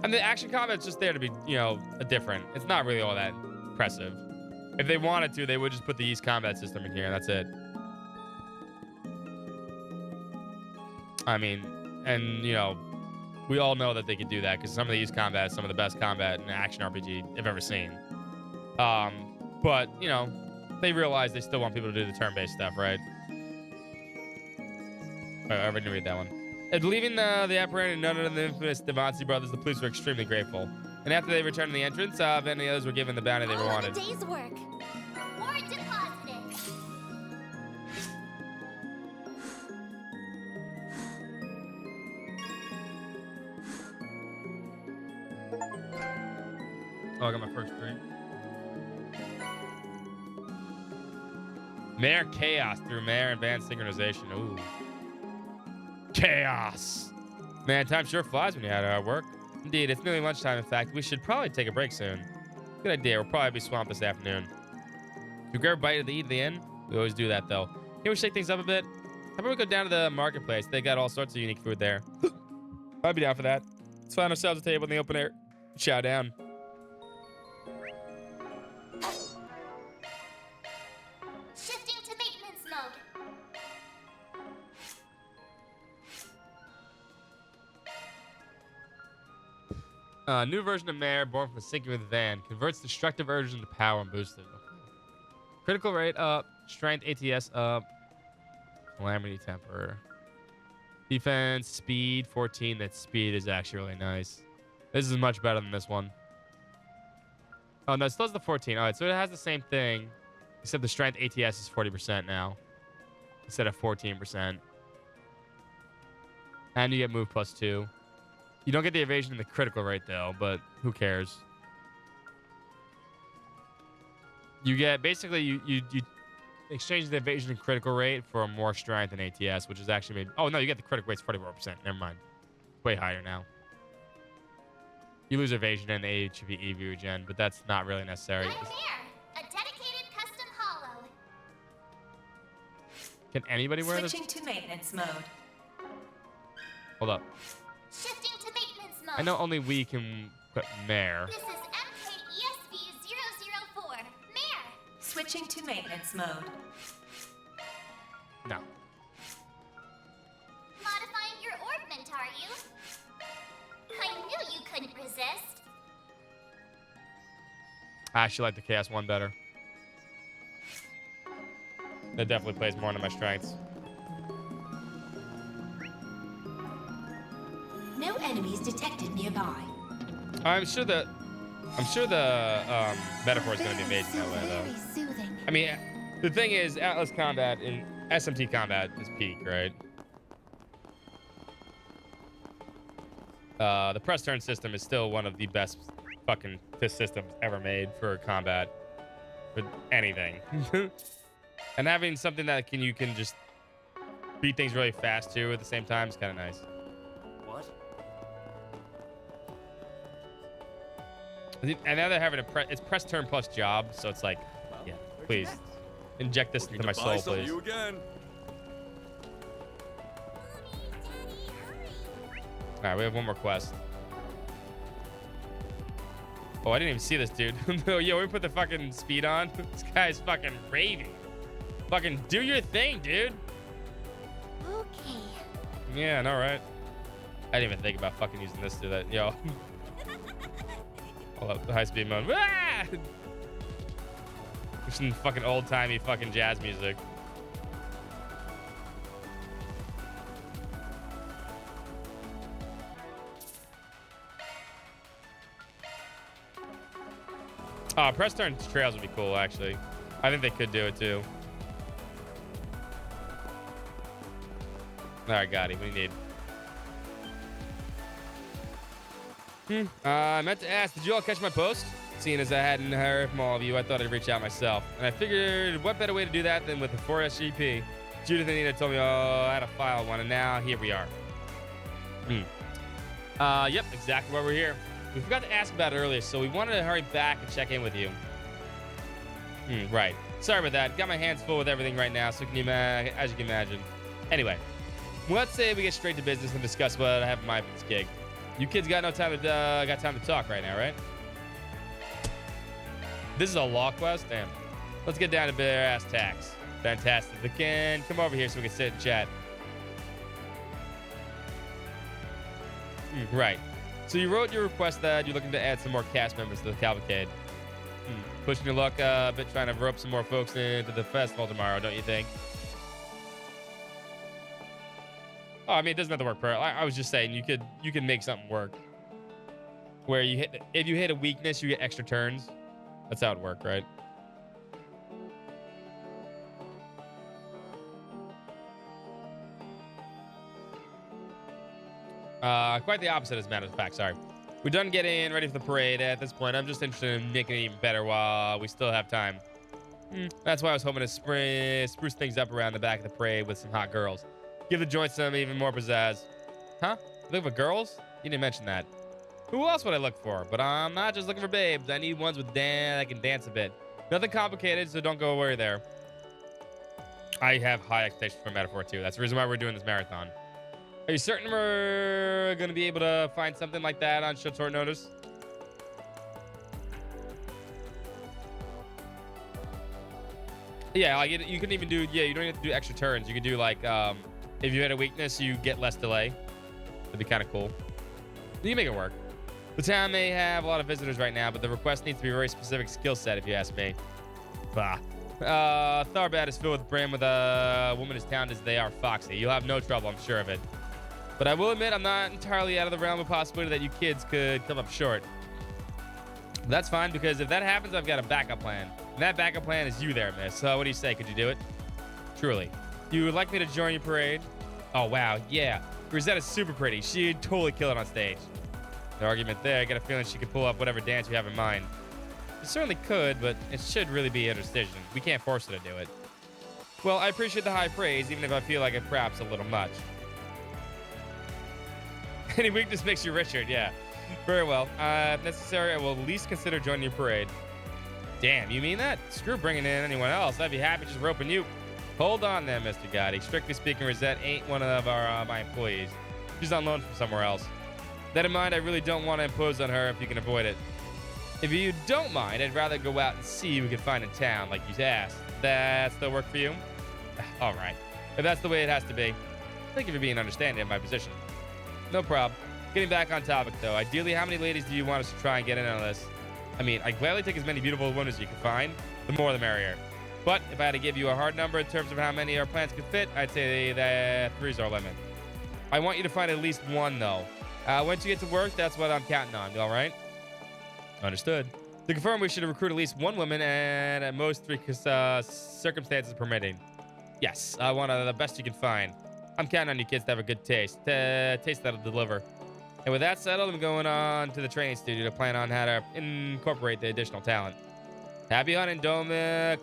And the action combat's just there to be, you know, different. It's not really all that impressive. If they wanted to, they would just put the East combat system in here, and that's it. I mean, and, you know, we all know that they could do that, because some of the East combat is some of the best combat in action RPG I've ever seen. But, you know, they realize they still want people to do the turn-based stuff, right? I already read that one. And leaving the apparent and none of the infamous Devontae brothers, the police were extremely grateful. And after they returned to the entrance, then the others were given the bounty they were wanted. All of a day's work. Warrant deposited. Oh, I got my first 3. Mare chaos through Mare advanced synchronization. Ooh. Chaos. Man, time sure flies when you're at work. Indeed, it's nearly lunchtime. In fact, we should probably take a break soon. Good idea. We'll probably be swamped this afternoon. Should we grab a bite to eat at the inn? We always do that, though. Can we shake things up a bit? How about we go down to the marketplace? They got all sorts of unique food there. I'd be down for that. Let's find ourselves a table in the open air. Chow down. Shifting to maintenance mode. New version of Mare, born from syncing with Van, converts destructive urges into power and boosted. Critical rate up, strength ATS up, calamity temper, defense, speed 14. That speed is actually really nice. This is much better than this one. Oh no, it still has the 14. All right, so it has the same thing, except the strength ATS is 40% now instead of 14%, and you get move +2. You don't get the evasion and the critical rate though, but who cares? You get basically you exchange the evasion and critical rate for more strength and ATS, which is actually maybe. Oh no, you get the critical rate's 44%. Never mind, way higher now. You lose evasion and HP EV regen, but that's not really necessary. I'm here, a dedicated custom hollow. Can anybody wear this? Switching to maintenance mode. Hold up. Shifting to maintenance mode. I know only we can put Mare. This is MKESV004. Mare. Switching to maintenance mode. No. Modifying your orbment, are you? I knew you couldn't resist. I actually like the Chaos one better. That definitely plays more into my strengths. No enemies detected nearby. I'm sure the metaphor is going to be made that way, though. Soothing. I mean, the thing is, Atlas combat in SMT combat is peak, right? The press turn system is still one of the best fucking systems ever made for combat, for anything. And having something that you can just beat things really fast too at the same time is kind of nice. And now they're having it's press turn plus job, so it's like, yeah, please inject this into my soul, please. You again. All right, we have one more quest. Oh, I didn't even see this dude. Yo, we put the fucking speed on. This guy's fucking raving. Fucking do your thing, dude. Okay. Yeah, no, right? I didn't even think about fucking using this to do that. Yo. Hold up, the high speed mode. Ah! Some fucking old timey fucking jazz music. Press turn trails would be cool, actually. I think they could do it too. All right, got it. What do you need? I meant to ask, did you all catch my post? Seeing as I hadn't heard from all of you, I thought I'd reach out myself. And I figured, what better way to do that than with the 4SGP? Judith and Nina told me, I had to file one, and now here we are. Yep, exactly why we're here. We forgot to ask about it earlier, so we wanted to hurry back and check in with you. Right. Sorry about that. Got my hands full with everything right now, so as you can imagine. Anyway, let's say we get straight to business and discuss what I have in mind for this gig. You kids got time to talk right now, right? This is a law quest? Damn. Let's get down to bare ass tax. Fantastic. Again, come over here so we can sit and chat. Right. So you wrote your request that you're looking to add some more cast members to the cavalcade. Pushing your luck a bit, trying to rope some more folks into the festival tomorrow, don't you think? Oh, I mean, it doesn't have to work perfect. I was just saying you could make something work. Where if you hit a weakness, you get extra turns. That's how it worked, right? Quite the opposite, as a matter of fact. Sorry. We're done getting ready for the parade. At this point, I'm just interested in making it even better while we still have time. That's why I was hoping to spruce things up around the back of the parade with some hot girls. Give the joint some even more pizzazz. Huh? Look for girls? You didn't mention that. Who else would I look for? But I'm not just looking for babes. I need ones with that can dance a bit. Nothing complicated, so don't go worry there. I have high expectations for Metaphor too. That's the reason why we're doing this marathon. Are you certain we're going to be able to find something like that on short notice? Yeah, like you can even do, you don't have to do extra turns. You can do like, if you had a weakness, you get less delay. That'd be kind of cool. You can make it work. The town may have a lot of visitors right now, but the request needs to be a very specific skill set, if you ask me. Bah. Tharbad is filled with brim with a woman as talented as they are foxy. You'll have no trouble, I'm sure of it. But I will admit, I'm not entirely out of the realm of possibility that you kids could come up short. That's fine, because if that happens, I've got a backup plan. And that backup plan is you there, miss. So what do you say? Could you do it? Truly. You would like me to join your parade? Oh, wow. Yeah. Rosetta's super pretty. She'd totally kill it on stage. No argument there. I got a feeling she could pull up whatever dance you have in mind. She certainly could, but it should really be her decision. We can't force her to do it. Well, I appreciate the high praise, even if I feel like it perhaps a little much. Any weakness makes you Richard, yeah. Very well. If necessary, I will at least consider joining your parade. Damn, you mean that? Screw bringing in anyone else. I'd be happy just roping you. Hold on there, Mr. Gotti. Strictly speaking, Rosette ain't one of my employees. She's on loan from somewhere else. That in mind, I really don't want to impose on her if you can avoid it. If you don't mind, I'd rather go out and see who we can find in town, like you asked. That still work for you? All right. If that's the way it has to be. Thank you for being understanding of my position. No problem. Getting back on topic, though. Ideally, how many ladies do you want us to try and get in on this? I mean, I'd gladly take as many beautiful women as you can find. The more, the merrier. But if I had to give you a hard number in terms of how many our plans could fit, I'd say that 3's our limit. I want you to find at least one, though. Once you get to work, that's what I'm counting on. All right? Understood. To confirm, we should recruit at least one woman and at most 3 circumstances permitting. Yes, I want the best you can find. I'm counting on you kids to have a good taste. Taste that'll deliver. And with that settled, I'm going on to the training studio to plan on how to incorporate the additional talent. Happy hunting. Don't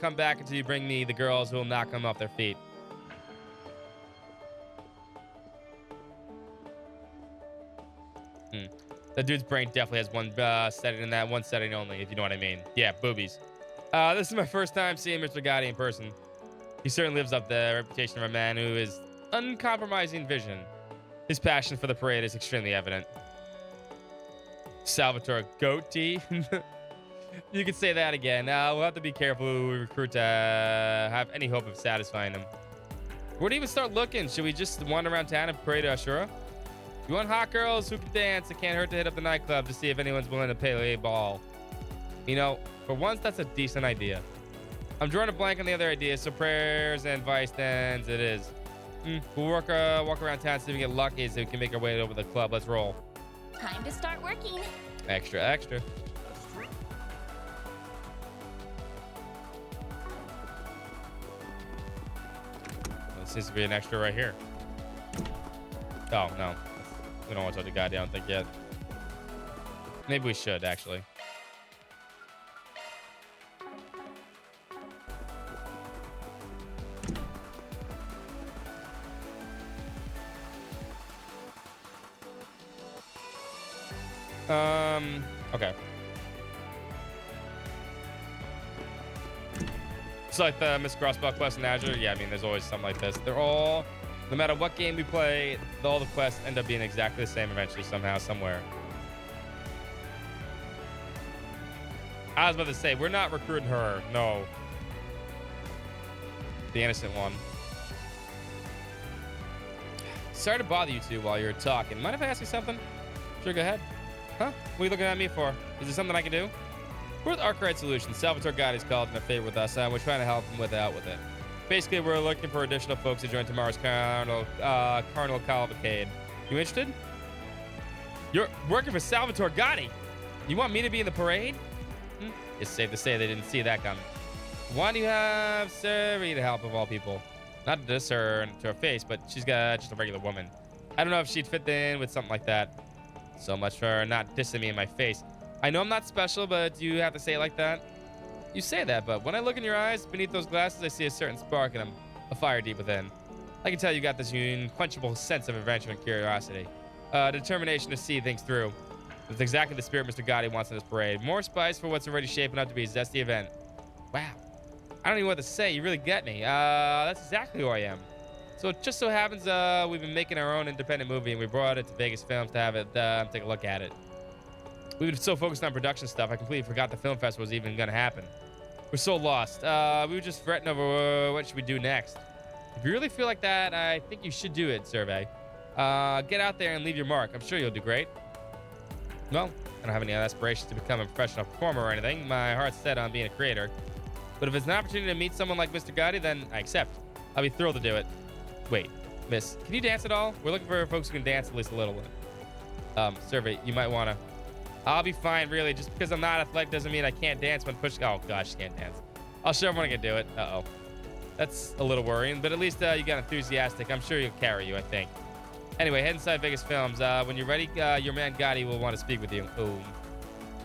come back until you bring me the girls who will knock them off their feet. That dude's brain definitely has one setting in that one setting only, if you know what I mean. Yeah, boobies. This is my first time seeing Mr. Gotti in person. He certainly lives up the reputation of a man who is uncompromising vision. His passion for the parade is extremely evident. Salvatore Gotti. You could say that again. We'll have to be careful who we recruit to have any hope of satisfying him. Where do you even start looking? Should we just wander around town and pray to Ashura? You want hot girls who can dance? It can't hurt to hit up the nightclub to see if anyone's willing to pay a ball. You know, for once, that's a decent idea. I'm drawing a blank on the other ideas, so prayers and vice stands it is. We'll walk around town, see if we get lucky, so we can make our way over the club. Let's roll. Time to start working. Extra, extra. There seems to be an extra right here. Oh, no. We don't want to touch the goddamn thing yet. Maybe we should, actually. Okay. It's like the Miss Crossbow quest in Azure. Yeah, I mean, there's always something like this. They're all, no matter what game we play, all the quests end up being exactly the same eventually, somehow, somewhere. I was about to say, we're not recruiting her. No. The innocent one. Sorry to bother you two while you're talking. Mind if I ask you something? Sure, go ahead. Huh? What are you looking at me for? Is there something I can do? We're with Arkwright Solutions. Salvatore Gotti's called in a favor with us, and we're trying to help him out with it. Basically, we're looking for additional folks to join tomorrow's Carnival Cavalcade. You interested? You're working for Salvatore Gotti. You want me to be in the parade? It's safe to say they didn't see that coming. Why do you have Sari to help, of all people? Not to diss her to her face, but she's just a regular woman. I don't know if she'd fit in with something like that. So much for not dissing me in my face. I know I'm not special, but do you have to say it like that? You say that, but when I look in your eyes, beneath those glasses, I see a certain spark and a fire deep within. I can tell you got this unquenchable sense of adventure and curiosity. Determination to see things through. That's exactly the spirit Mr. Gotti wants in this parade. More spice for what's already shaping up to be a zesty event. Wow. I don't even know what to say. You really get me. That's exactly who I am. So it just so happens we've been making our own independent movie, and we brought it to Vegas Films to have it take a look at it. We've been so focused on production stuff, I completely forgot the film festival was even going to happen. We're so lost. We were just fretting over what should we do next. If you really feel like that, I think you should do it, Survey. Get out there and leave your mark. I'm sure you'll do great. Well, I don't have any aspirations to become a professional performer or anything. My heart's set on being a creator. But if it's an opportunity to meet someone like Mr. Gotti, then I accept. I'll be thrilled to do it. Wait, miss, can you dance at all? We're looking for folks who can dance at least a little. Survey, you might want to. I'll be fine, really. Just because I'm not athletic doesn't mean I can't dance when push. Oh, gosh, she can't dance. I'll show everyone I can do it. Uh-oh. That's a little worrying, but at least you got enthusiastic. I'm sure he'll carry you, I think. Anyway, head inside Vegas Films. When you're ready, your man Gotti will want to speak with you. Oh,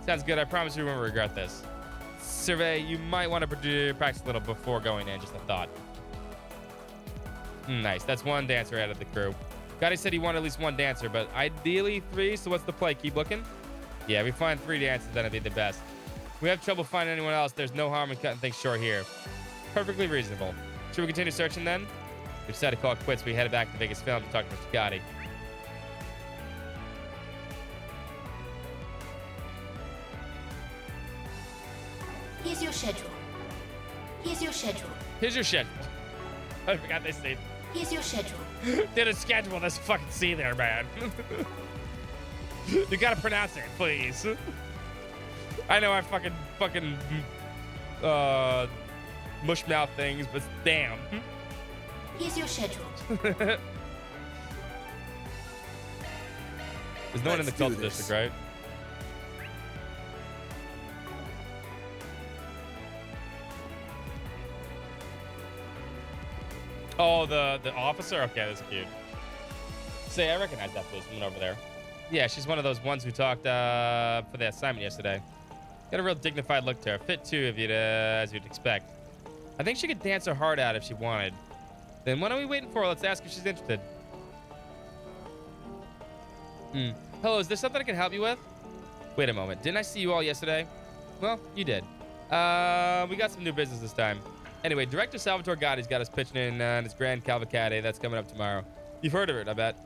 sounds good. I promise you won't regret this. Survey, you might want to practice a little before going in. Just a thought. Nice. That's one dancer out of the crew. Gotti said he wanted at least one dancer, but ideally 3. So what's the play? Keep looking? Yeah, we find 3 dancers, that'd be the best. If we have trouble finding anyone else, there's no harm in cutting things short here. Perfectly reasonable. Should we continue searching then? We decided to call it quits. We headed back to Vegas Film to talk to Mr. Gotti. Here's your schedule. Here's your schedule. Here's your schedule. I forgot they said. Here's your schedule. Didn't schedule this fucking scene there, man. You gotta pronounce it, please. I know I fucking mushmouth things, but damn. Here's your schedule. There's no one in the culture district, right? Oh, the officer? Okay, that's cute. Say, I recognize that policewoman over there. Yeah, she's one of those ones who talked for the assignment yesterday. Got a real dignified look to her. Fit too, if as you'd expect. I think she could dance her heart out if she wanted. Then what are we waiting for? Let's ask if she's interested. Hello, is there something I can help you with? Wait a moment. Didn't I see you all yesterday? Well, you did. We got some new business this time. Anyway, director Salvatore Gotti's got us pitching in on his grand cavalcade that's coming up tomorrow. You've heard of it, I bet.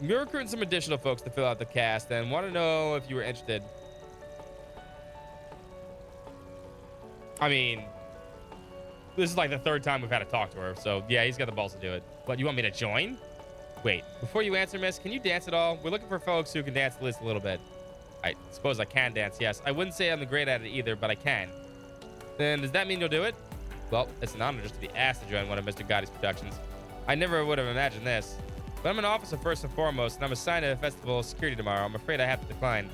We're recruiting some additional folks to fill out the cast and want to know if you were interested. I mean, this is like the 3rd time we've had to talk to her, so yeah, he's got the balls to do it. What, you want me to join? Wait, before you answer, miss, can you dance at all? We're looking for folks who can dance at least a little bit. I suppose I can dance, yes. I wouldn't say I'm the great at it either, but I can. Then does that mean you'll do it? Well, it's an honor just to be asked to join one of Mr. Gotti's productions. I never would have imagined this. But I'm an officer first and foremost, and I'm assigned to festival security tomorrow. I'm afraid I have to decline.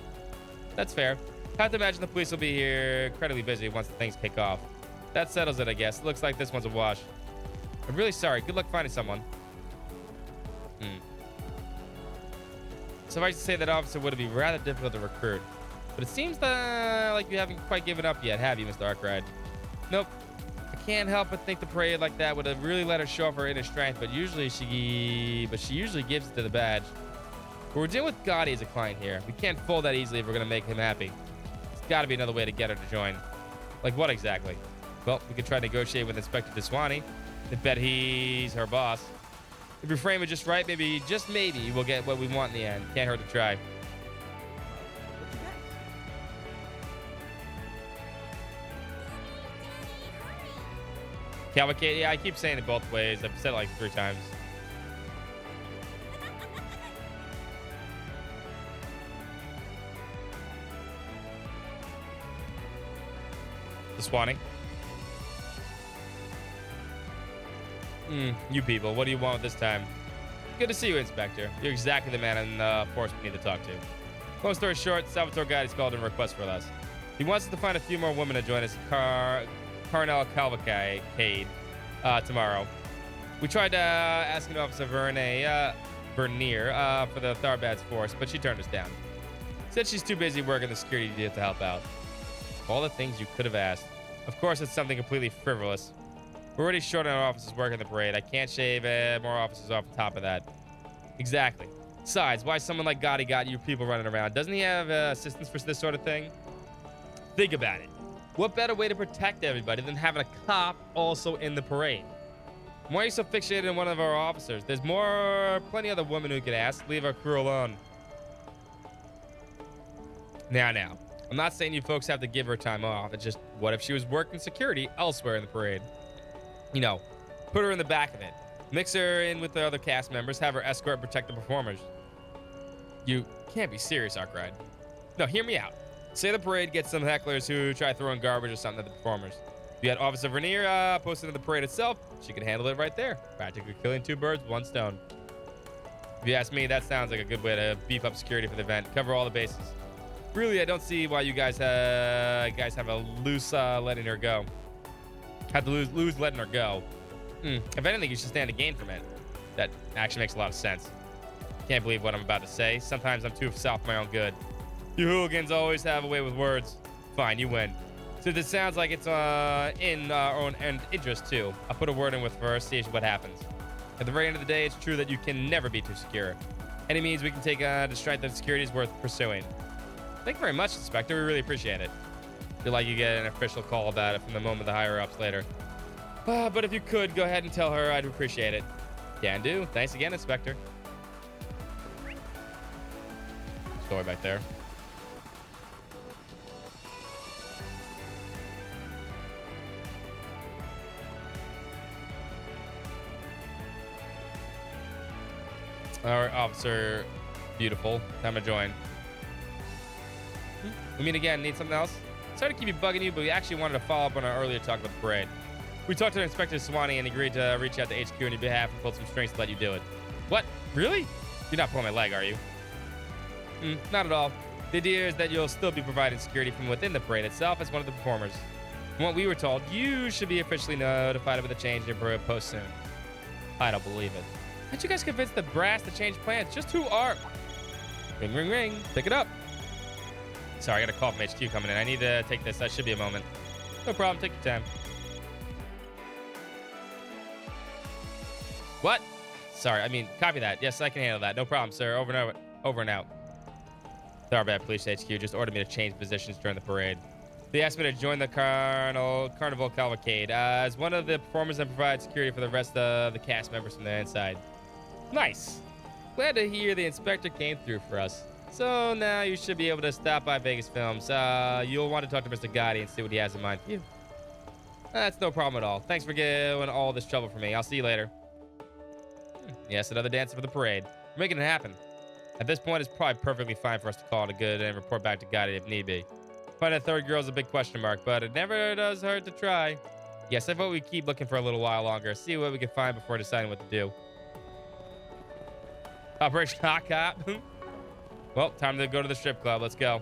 That's fair. I have to imagine the police will be here incredibly busy once the things kick off. That settles it, I guess. Looks like this one's a wash. I'm really sorry. Good luck finding someone. Suffice to say that officer would be rather difficult to recruit. But it seems like you haven't quite given up yet, have you, Mr. Arkwright? Nope. I can't help but think the parade like that would have really let her show off her inner strength, but she usually gives it to the badge. But we're dealing with Gotti as a client here. We can't fold that easily if we're gonna make him happy. There's gotta be another way to get her to join. Like what exactly? Well, we could try to negotiate with Inspector DeSwani. I bet he's her boss. If we frame it just right, maybe, just maybe, we'll get what we want in the end. Can't hurt to try. Cavalcade, yeah, I keep saying it both ways. I've said it like 3 times. The Swanee. You people, what do you want this time? Good to see you, Inspector. You're exactly the man in the force we need to talk to. Long story short, Salvatore Gotti's called in a request for us. He wants us to find a few more women to join us Carnell Cavalcade tomorrow. We tried asking Officer Vernier for the Tharbad's force, but she turned us down. Said she's too busy working the security deal to help out. All the things you could have asked. Of course, it's something completely frivolous. We're already short on officers working the parade. I can't shave more officers off the top of that. Exactly. Besides, why someone like Gotti got you people running around? Doesn't he have assistants for this sort of thing? Think about it. What better way to protect everybody than having a cop also in the parade? Why are you so fixated on one of our officers? There's plenty other women who could ask. Leave our crew alone. Now. I'm not saying you folks have to give her time off. It's just, what if she was working security elsewhere in the parade? You know, put her in the back of it. Mix her in with the other cast members. Have her escort and protect the performers. You can't be serious, Arkwright. No, hear me out. Say the parade gets some hecklers who try throwing garbage or something at the performers. If you had Officer Vernier posted in the parade itself, she could handle it right there. Practically killing 2 birds with 1 stone. If you ask me, that sounds like a good way to beef up security for the event. Cover all the bases. Really, I don't see why you guys have a loose letting her go. Have to lose letting her go. If anything, you should stand to gain from it. That actually makes a lot of sense. Can't believe what I'm about to say. Sometimes I'm too south for my own good. You hooligans always have a way with words. Fine, you win. Since it sounds like it's in our own interest too, I'll put a word in with her, see what happens. At the very end of the day, it's true that you can never be too secure. Any means we can take to strike that security is worth pursuing. Thank you very much, Inspector. We really appreciate it. Feel like you get an official call about it from the moment the higher-ups later. But if you could, go ahead and tell her, I'd appreciate it. Can do. Thanks again, Inspector. Story back there. All right, Officer Beautiful. Time to join. We meet again. Need something else? Sorry to keep you bugging you, but we actually wanted to follow up on our earlier talk about the parade. We talked to Inspector Swanee and agreed to reach out to HQ on your behalf and pull some strings to let you do it. What? Really? You're not pulling my leg, are you? Not at all. The idea is that you'll still be providing security from within the parade itself as one of the performers. From what we were told, you should be officially notified of the change in your parade post soon. I don't believe it. How'd you guys convince the brass to change plans? Just who are... Ring, ring, ring. Pick it up. Sorry, I got a call from HQ coming in. I need to take this. That should be a moment. No problem. Take your time. What? Sorry, I mean, copy that. Yes, I can handle that. No problem, sir. Over and out. Over and out. Tharbad Police HQ just ordered me to change positions during the parade. They asked me to join the Carnival Cavalcade as one of the performers and provide security for the rest of the cast members from the inside. Nice. Glad to hear the inspector came through for us. So now you should be able to stop by Vegas Films. You'll want to talk to Mr. Gotti and see what he has in mind for you. That's no problem at all. Thanks for giving all this trouble for me. I'll see you later. Yes, another dancer for the parade. We're making it happen. At this point, it's probably perfectly fine for us to call it a good and report back to Gotti if need be. Find a third girl's a big question mark, but it never does hurt to try. Yes, I vote we keep looking for a little while longer. See what we can find before deciding what to do. Operation Hot Cop. Well, time to go to the strip club. Let's go.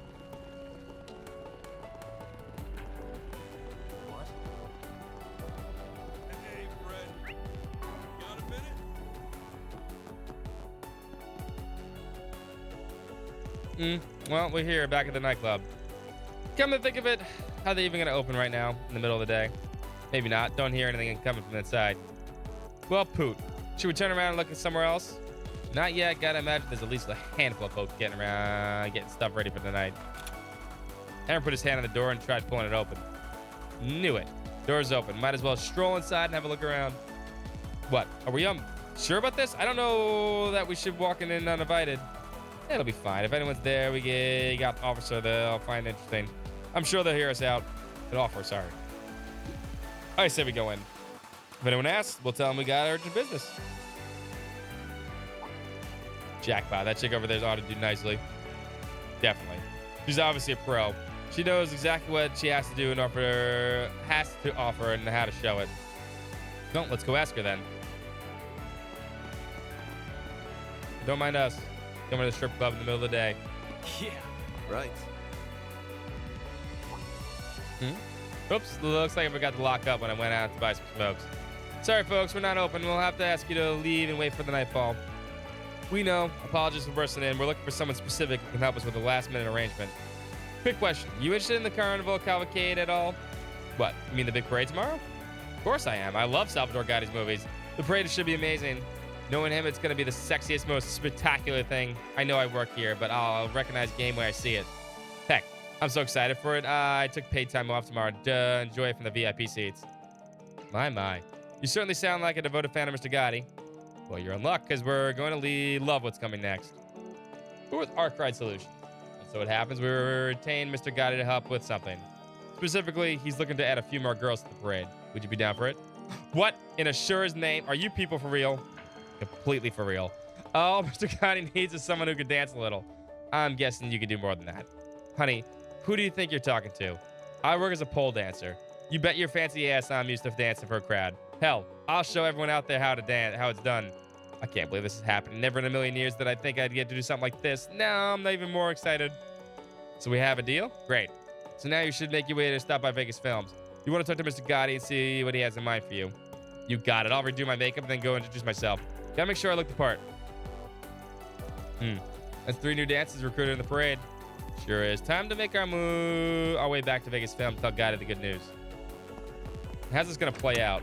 Hey, Fred. Got a minute? Well, we're here back at the nightclub. Come to think of it, how are they even going to open right now in the middle of the day? Maybe not. Don't hear anything coming from inside. Well, poot. Should we turn around and look at somewhere else? Not yet. Gotta imagine there's at least a handful of folks getting around, getting stuff ready for the night. Aaron put his hand on the door and tried pulling it open. Knew it. Door's open. Might as well stroll inside and have a look around. What? Are we sure about this? I don't know that we should walk in uninvited. It'll be fine. If anyone's there, we got the officer they'll find interesting. I'm sure they'll hear us out. An offer, sorry. I say we go in. If anyone asks, we'll tell them we got urgent business. Jackpot. That chick over there's ought to do nicely. Definitely. She's obviously a pro. She knows exactly what she has to do and has to offer and how to show it. No, let's go ask her then. Don't mind us. Coming to the strip club in the middle of the day. Yeah, right. Oops, looks like I forgot to lock up when I went out to buy some smokes. Sorry, folks, we're not open. We'll have to ask you to leave and wait for the nightfall. We know. Apologies for bursting in. We're looking for someone specific who can help us with a last-minute arrangement. Quick question. You interested in the Carnival Cavalcade at all? What? You mean the big parade tomorrow? Of course I am. I love Salvador Gotti's movies. The parade should be amazing. Knowing him, it's going to be the sexiest, most spectacular thing. I know I work here, but I'll recognize game when I see it. Heck, I'm so excited for it. I took paid time off tomorrow to enjoy it from the VIP seats. My. You certainly sound like a devoted fan of Mr. Gotti. Well, you're in luck, because we're going to love what's coming next. We're with Arkwright Solutions. And so it happens we retain Mr. Gotti to help with something. Specifically, he's looking to add a few more girls to the parade. Would you be down for it? What in Assura's name? Are you people for real? Completely for real. All Mr. Gotti needs is someone who can dance a little. I'm guessing you could do more than that. Honey, who do you think you're talking to? I work as a pole dancer. You bet your fancy ass I'm used to dancing for a crowd. Hell, I'll show everyone out there how to dance, how it's done. I can't believe this is happening. Never in a million years did I think I'd get to do something like this. Now I'm not even more excited. So we have a deal? Great. So now you should make your way to stop by Vegas Films. You want to talk to Mr. Gotti and see what he has in mind for you. You got it. I'll redo my makeup and then go introduce myself. Gotta make sure I look the part. That's 3 new dances recruited in the parade. Sure is. Time to make our way back to Vegas Film. Tell Gotti the good news. How's this gonna play out?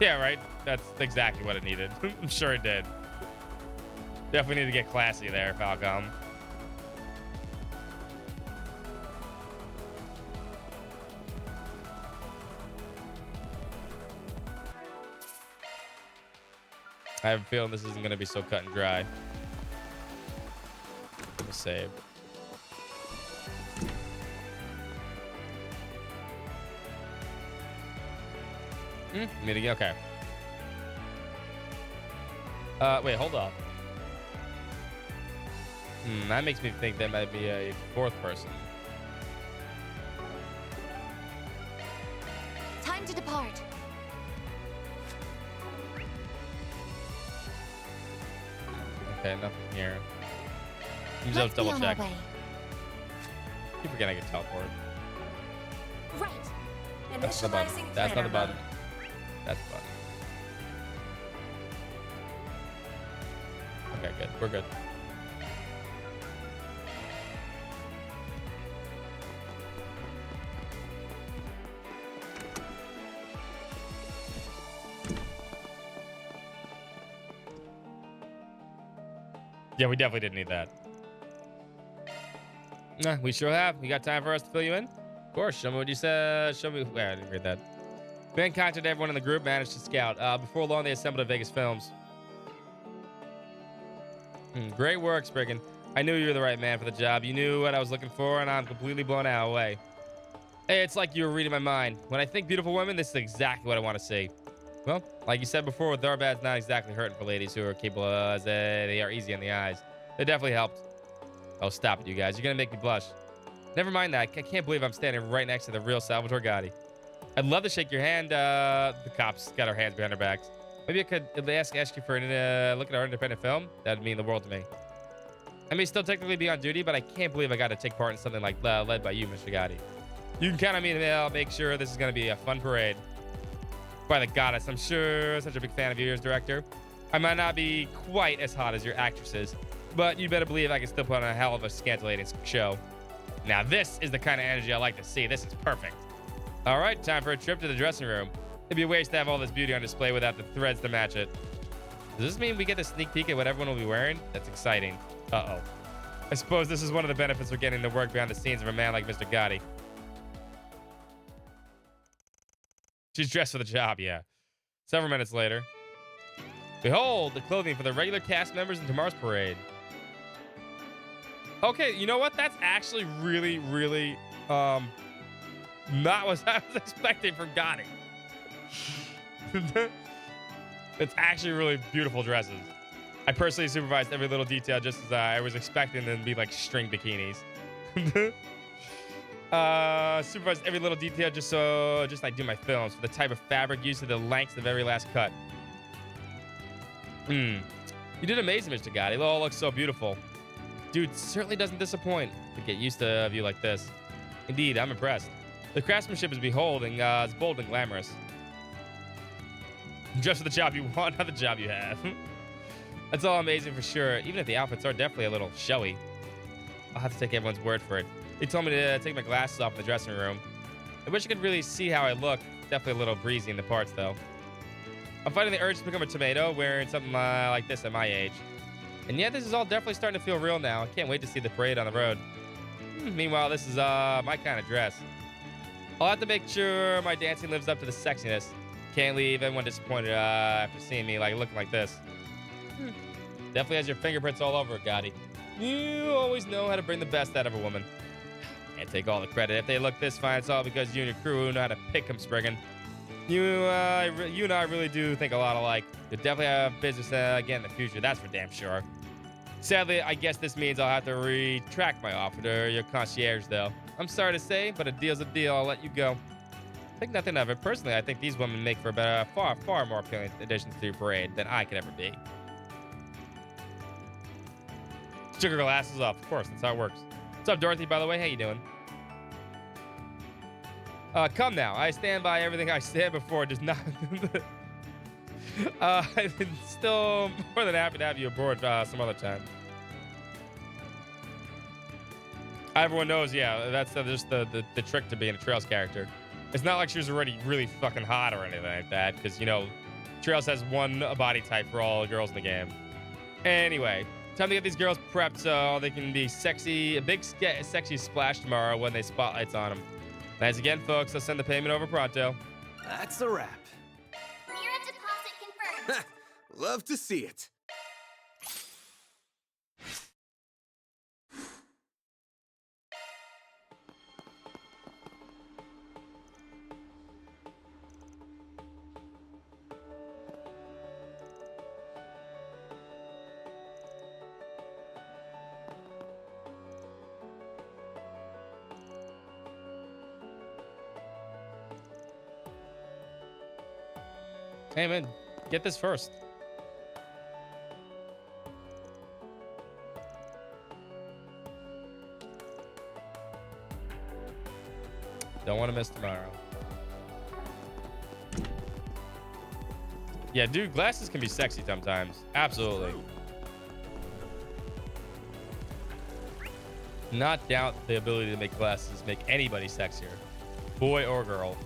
Yeah, right. That's exactly what it needed. I'm sure it did. Definitely need to get classy there, Falcom. I have a feeling this isn't going to be so cut and dry. Let me save. Meeting, okay. Wait, hold on. That makes me think there might be a 4th person. Time to depart. Okay, nothing here. Just double check. Keep forgetting I can teleport. Right. That's the button. That's not the button. That's the button. Okay, good. We're good. Yeah, we definitely didn't need that. Nah, we sure have. You got time for us to fill you in? Of course. Show me what you said. Show me. Wait, I didn't read that. Ben contacted everyone in the group, managed to scout. Before long, they assembled at Vegas Films. Great work, Spriggan. I knew you were the right man for the job. You knew what I was looking for, and I'm completely blown away. Hey, it's like you were reading my mind. When I think beautiful women, this is exactly what I want to see. Well, like you said before, Tharbad's not exactly hurting for ladies who are capable as they are easy on the eyes. They definitely helped. Oh, stop it, you guys. You're going to make me blush. Never mind that. I can't believe I'm standing right next to the real Salvatore Gotti. I'd love to shake your hand. The cops got our hands behind our backs. Maybe I could ask you for a look at our independent film. That'd mean the world to me. I may still technically be on duty, but I can't believe I got to take part in something like led by you, Mr. Gotti. You can count on me to make sure this is going to be a fun parade. By the goddess, I'm sure such a big fan of you as director. I might not be quite as hot as your actresses, but you better believe I can still put on a hell of a scintillating show. Now this is the kind of energy I like to see. This is perfect. All right, time for a trip to the dressing room. It'd be a waste to have all this beauty on display without the threads to match it. Does this mean we get a sneak peek at what everyone will be wearing? That's exciting. Uh-oh. I suppose this is one of the benefits of getting to work behind the scenes of a man like Mr. Gotti. She's dressed for the job, yeah. Several minutes later. Behold, the clothing for the regular cast members in tomorrow's parade. Okay, you know what? That's actually really, really, not what I was expecting from Gotti. It's actually really beautiful dresses. I personally supervised every little detail just as I was expecting them to be like string bikinis. Supervised every little detail just like I do my films, for the type of fabric used to the lengths of every last cut. You did amazing, Mr. Gotti. It all looks so beautiful. Dude, certainly doesn't disappoint to get used to a view like this. Indeed, I'm impressed. The craftsmanship is beholding, is bold and glamorous. Just for the job you want, not the job you have. That's all amazing for sure, even if the outfits are definitely a little showy. I'll have to take everyone's word for it. They told me to take my glasses off in the dressing room. I wish I could really see how I look. Definitely a little breezy in the parts, though. I'm fighting the urge to become a tomato wearing something like this at my age. And yeah, this is all definitely starting to feel real now. I can't wait to see the parade on the road. Meanwhile, this is my kind of dress. I'll have to make sure my dancing lives up to the sexiness. Can't leave everyone disappointed after seeing me looking like this. Definitely has your fingerprints all over it, Gotti. You always know how to bring the best out of a woman. Can't take all the credit. If they look this fine, it's all because you and your crew know how to pick them, Spriggan. You and I really do think a lot alike. You'll definitely have business again in the future, that's for damn sure. Sadly, I guess this means I'll have to retract my offer to your concierge, though. I'm sorry to say, but a deal's a deal. I'll let you go. Think nothing of it. Personally, I think these women make for better, far more appealing additions to your parade than I could ever be. Took her glasses off. Of course, that's how it works. What's up, Dorothy, by the way? How you doing? Come now. I stand by everything I said before. Does not... I'm still more than happy to have you aboard some other time. Everyone knows, yeah, that's just the trick to being a Trails character. It's not like she was already really fucking hot or anything like that, because, you know, Trails has one body type for all the girls in the game. Anyway, time to get these girls prepped so they can be sexy, a big sexy splash tomorrow when they spotlights on them. Thanks again, folks. I'll send the payment over pronto. That's a wrap. Mira deposit confirmed. Love to see it. Hey, man, get this first. Don't want to miss tomorrow. Yeah, dude, glasses can be sexy sometimes. Absolutely. Not doubt the ability to make glasses make anybody sexier, boy or girl.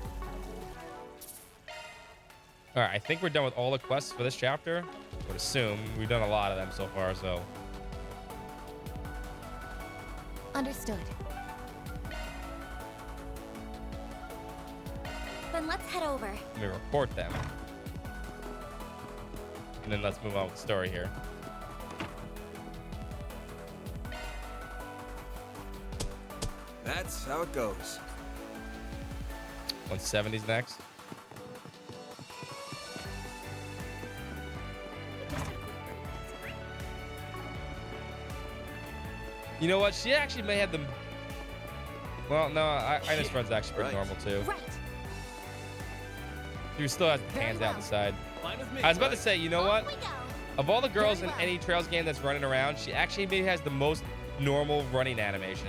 All right, I think we're done with all the quests for this chapter. I would assume we've done a lot of them so far, so. Understood. Then let's head over. Let me report them. And then let's move on with the story here. That's how it goes. 170's next. You know what? She actually may have them. Well, no, Ina's friend's actually pretty normal too. Right. She still has the hands out the side. I was about to say, you know what? Of all the girls in any Trails game that's running around, she actually maybe has the most normal running animation.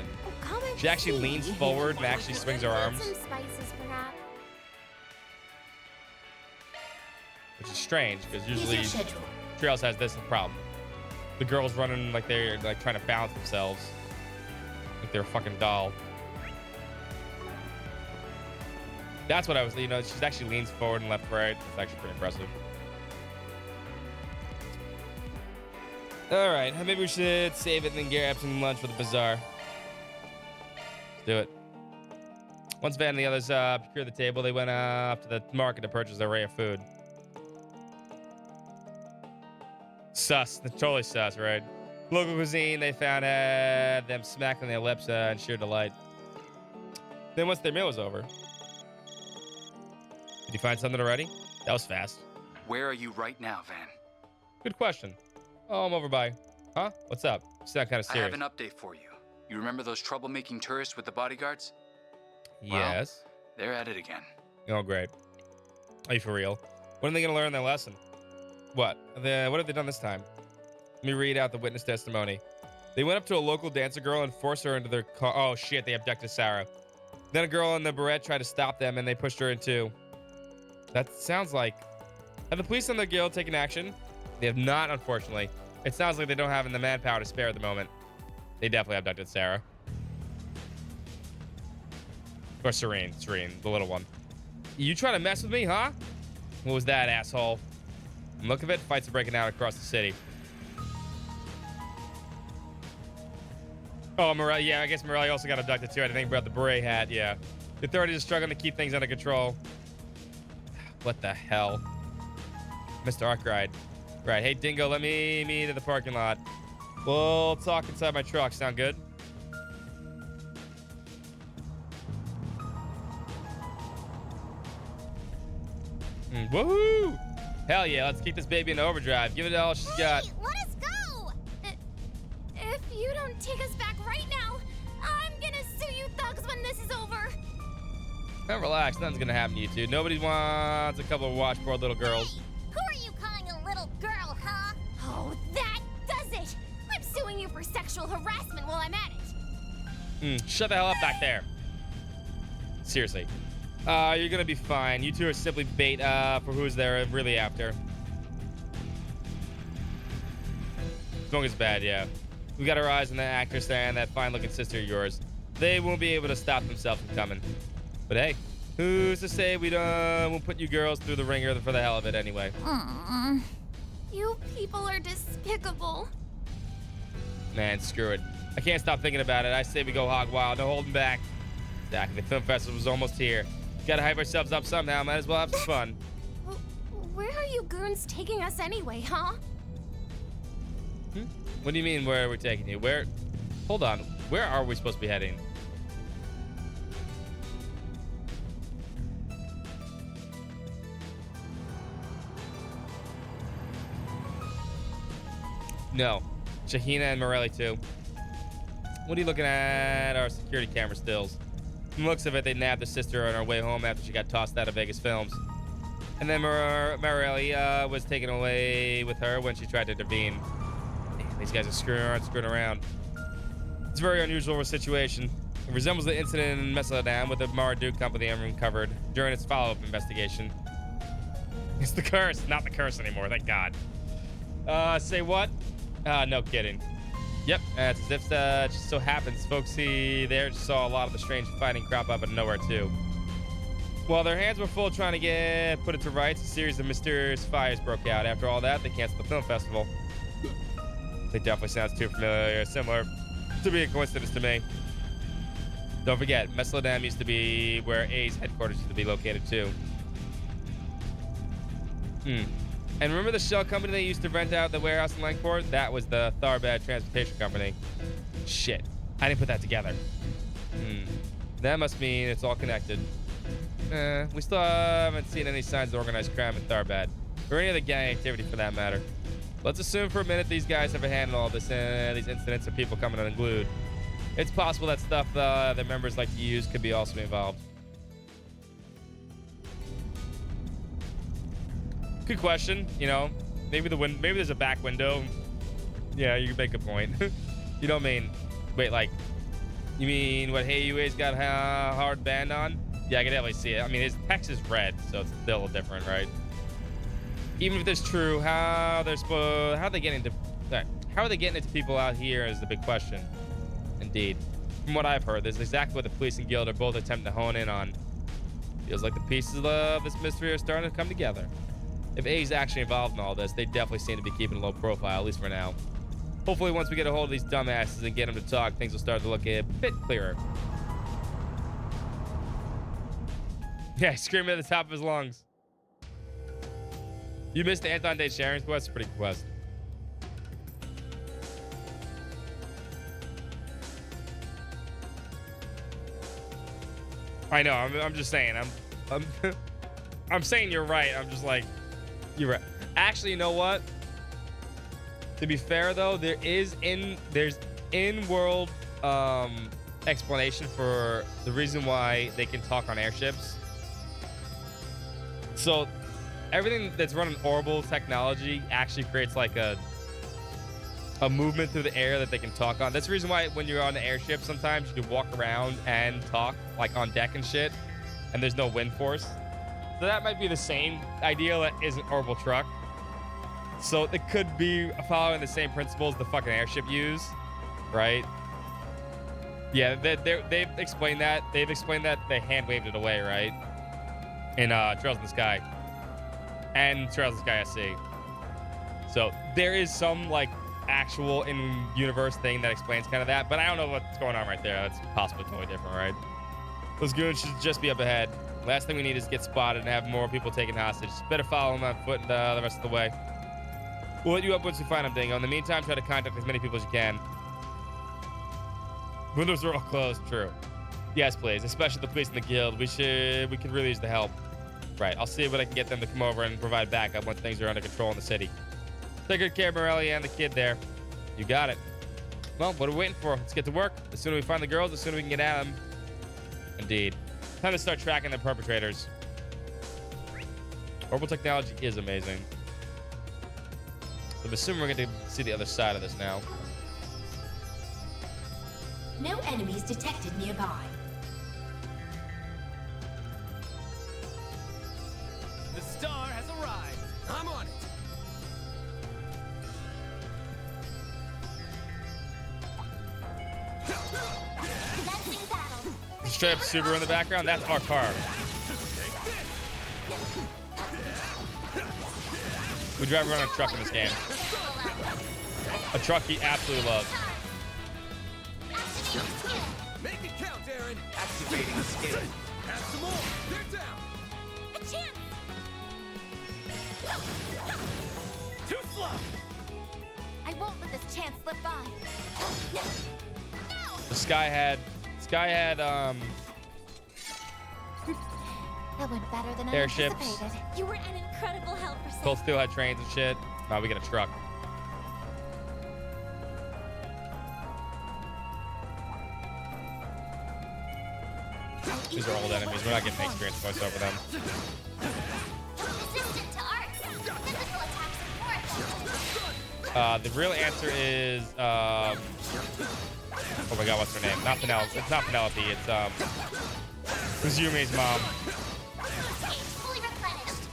She actually leans forward and actually swings her arms. Some spices, perhaps. Which is strange, because usually Trails has this problem. The girls running like they're like trying to balance themselves. Like they're a fucking doll. That's what I was, you know, she actually leans forward and left right. It's actually pretty impressive. All right, maybe we should save it and then grab some lunch for the bazaar. Let's do it. Once Van and the others procured the table, they went up to the market to purchase an array of food. Sus. Totally sus, right? Local cuisine, they found them smacking their lips in sheer delight. Then once their meal was over... Did you find something already? That was fast. Where are you right now, Van? Good question. Oh, I'm over by... Huh? What's up? You sound kind of serious. I have an update for you. You remember those troublemaking tourists with the bodyguards? Yes. Well, they're at it again. Oh, great. Are you for real? When are they going to learn their lesson? What? What have they done this time? Let me read out the witness testimony. They went up to a local dancer girl and forced her into their car. Oh, shit. They abducted Sarah. Then a girl in the beret tried to stop them, and they pushed her in too. That sounds like... Have the police and the guild taken action? They have not, unfortunately. It sounds like they don't have the manpower to spare at the moment. They definitely abducted Sarah. Or Serene, the little one. You trying to mess with me, huh? What was that, asshole? And look of it, fights are breaking out across the city. Oh, Morelli, yeah, I guess Morelli also got abducted too. I didn't think about the beret hat, yeah. The authorities are struggling to keep things under control. What the hell? Mr. Arkwright. Right, hey, Dingo, let me meet at the parking lot. We'll talk inside my truck. Sound good? Woohoo! Hell yeah, let's keep this baby in overdrive. Give it all she's got. Let us go! If you don't take us back right now, I'm gonna sue you thugs when this is over. Now relax, nothing's gonna happen to you two. Nobody wants a couple of washboard little girls. Hey, who are you calling a little girl, huh? Oh, that does it! I'm suing you for sexual harassment while I'm at it. Shut the hell up back there. Seriously. You're gonna be fine. You two are simply bait for who's they're really after. Smoking's bad, yeah. We got our eyes on that actress there and that fine-looking sister of yours. They won't be able to stop themselves from coming. But hey, who's to say we'll put you girls through the ringer for the hell of it anyway? You people are despicable. Man, screw it. I can't stop thinking about it. I say we go hog wild, no holding back. Exactly, the film festival's almost here. Gotta hype ourselves up somehow. Might as well have some fun. Where are you goons taking us anyway, huh? What do you mean, where are we taking you? Where? Hold on. Where are we supposed to be heading? No. Shahina and Morelli, too. What are you looking at? Our security camera stills. From the looks of it, they nabbed the sister on her way home after she got tossed out of Vegas Films. And then Morelli was taken away with her when she tried to intervene. Damn, these guys are screwing around. It's a very unusual situation. It resembles the incident in Mesodam with the Marduk company uncovered during its follow-up investigation. It's the curse, not the curse anymore, thank God. Say what? No kidding. Yep, it's as if just so happens folks there just saw a lot of the strange fighting crop up out of nowhere too. While their hands were full trying to put it to rights, a series of mysterious fires broke out. After all that, they canceled the film festival. It definitely sounds too similar to be a coincidence to me. Don't forget, Meslodam used to be where A's headquarters used to be located too. And remember the shell company they used to rent out the warehouse in Langport? That was the Tharbad Transportation Company. Shit, I didn't put that together. That must mean it's all connected. We still haven't seen any signs of organized crime in Tharbad, or any other gang activity for that matter. Let's assume for a minute these guys have a hand on all this, these incidents of people coming unglued. It's possible that stuff that members like to use could be also involved. Good question. You know, maybe there's a back window. Yeah, you make a point. You don't mean, wait, like, you mean what Hey UA's got a hard band on? Yeah, I can definitely see it. I mean, his text is red, so it's still different, right? Even if this is true, how are they getting into people out here is the big question. Indeed. From what I've heard, this is exactly what the police and guild are both attempting to hone in on. Feels like the pieces of this mystery are starting to come together. If A's actually involved in all this, they definitely seem to be keeping a low profile, at least for now. Hopefully, once we get a hold of these dumbasses and get them to talk, things will start to look a bit clearer. Yeah, screaming at the top of his lungs. You missed Anton Day Sharon's quest? Pretty good quest. I know. I'm just saying. I'm saying you're right. I'm just like, you're right. Actually, you know what? To be fair, though, there's in-world explanation for the reason why they can talk on airships. So everything that's running orbital technology actually creates like a a movement through the air that they can talk on. That's the reason why when you're on the airship, sometimes you can walk around and talk, like on deck and shit, and there's no wind force. So that might be the same idea that is an orbital truck. So it could be following the same principles the fucking airship use, right? Yeah, they've explained that. They've explained that they hand waved it away, right? In Trails in the Sky and Trails in the Sky SC. So there is some like actual in-universe thing that explains kind of that, but I don't know what's going on right there. That's possibly totally different, right? Those goons should just be up ahead. Last thing we need is get spotted and have more people taken hostage. Better follow them on foot and the rest of the way. We'll hit you up once we find them, Dingo. In the meantime, try to contact as many people as you can. Windows are all closed. True. Yes, please. Especially the police and the guild. We could really use the help. Right. I'll see what I can get them to come over and provide backup once things are under control in the city. Take good care of Morelli and the kid there. You got it. Well, what are we waiting for? Let's get to work. The sooner we find the girls, the sooner we can get at them. Indeed. Time to start tracking the perpetrators. Orbital technology is amazing. I'm assuming we're going to see the other side of this now. No enemies detected nearby. The star has arrived. I'm on it. Straight up Subaru in the background. That's our car. We drive around a truck in this game. A truck he absolutely loves. Make it count, Aaron. Activating the skill. Have some more. They're down. A chance. Too slow. I won't let this chance slip by. The Sky had That went better than I airships. anticipated. You were an incredible helper, Sam. Cold Steel had trains and shit. Now we get a truck. These are old enemies. We're not getting the experience points over them. Resistant to arcs. Physical attacks support. The real answer is oh my god, what's her name? Not Penelope. It's not Penelope. It's Uzumi's mom. Fully replenished.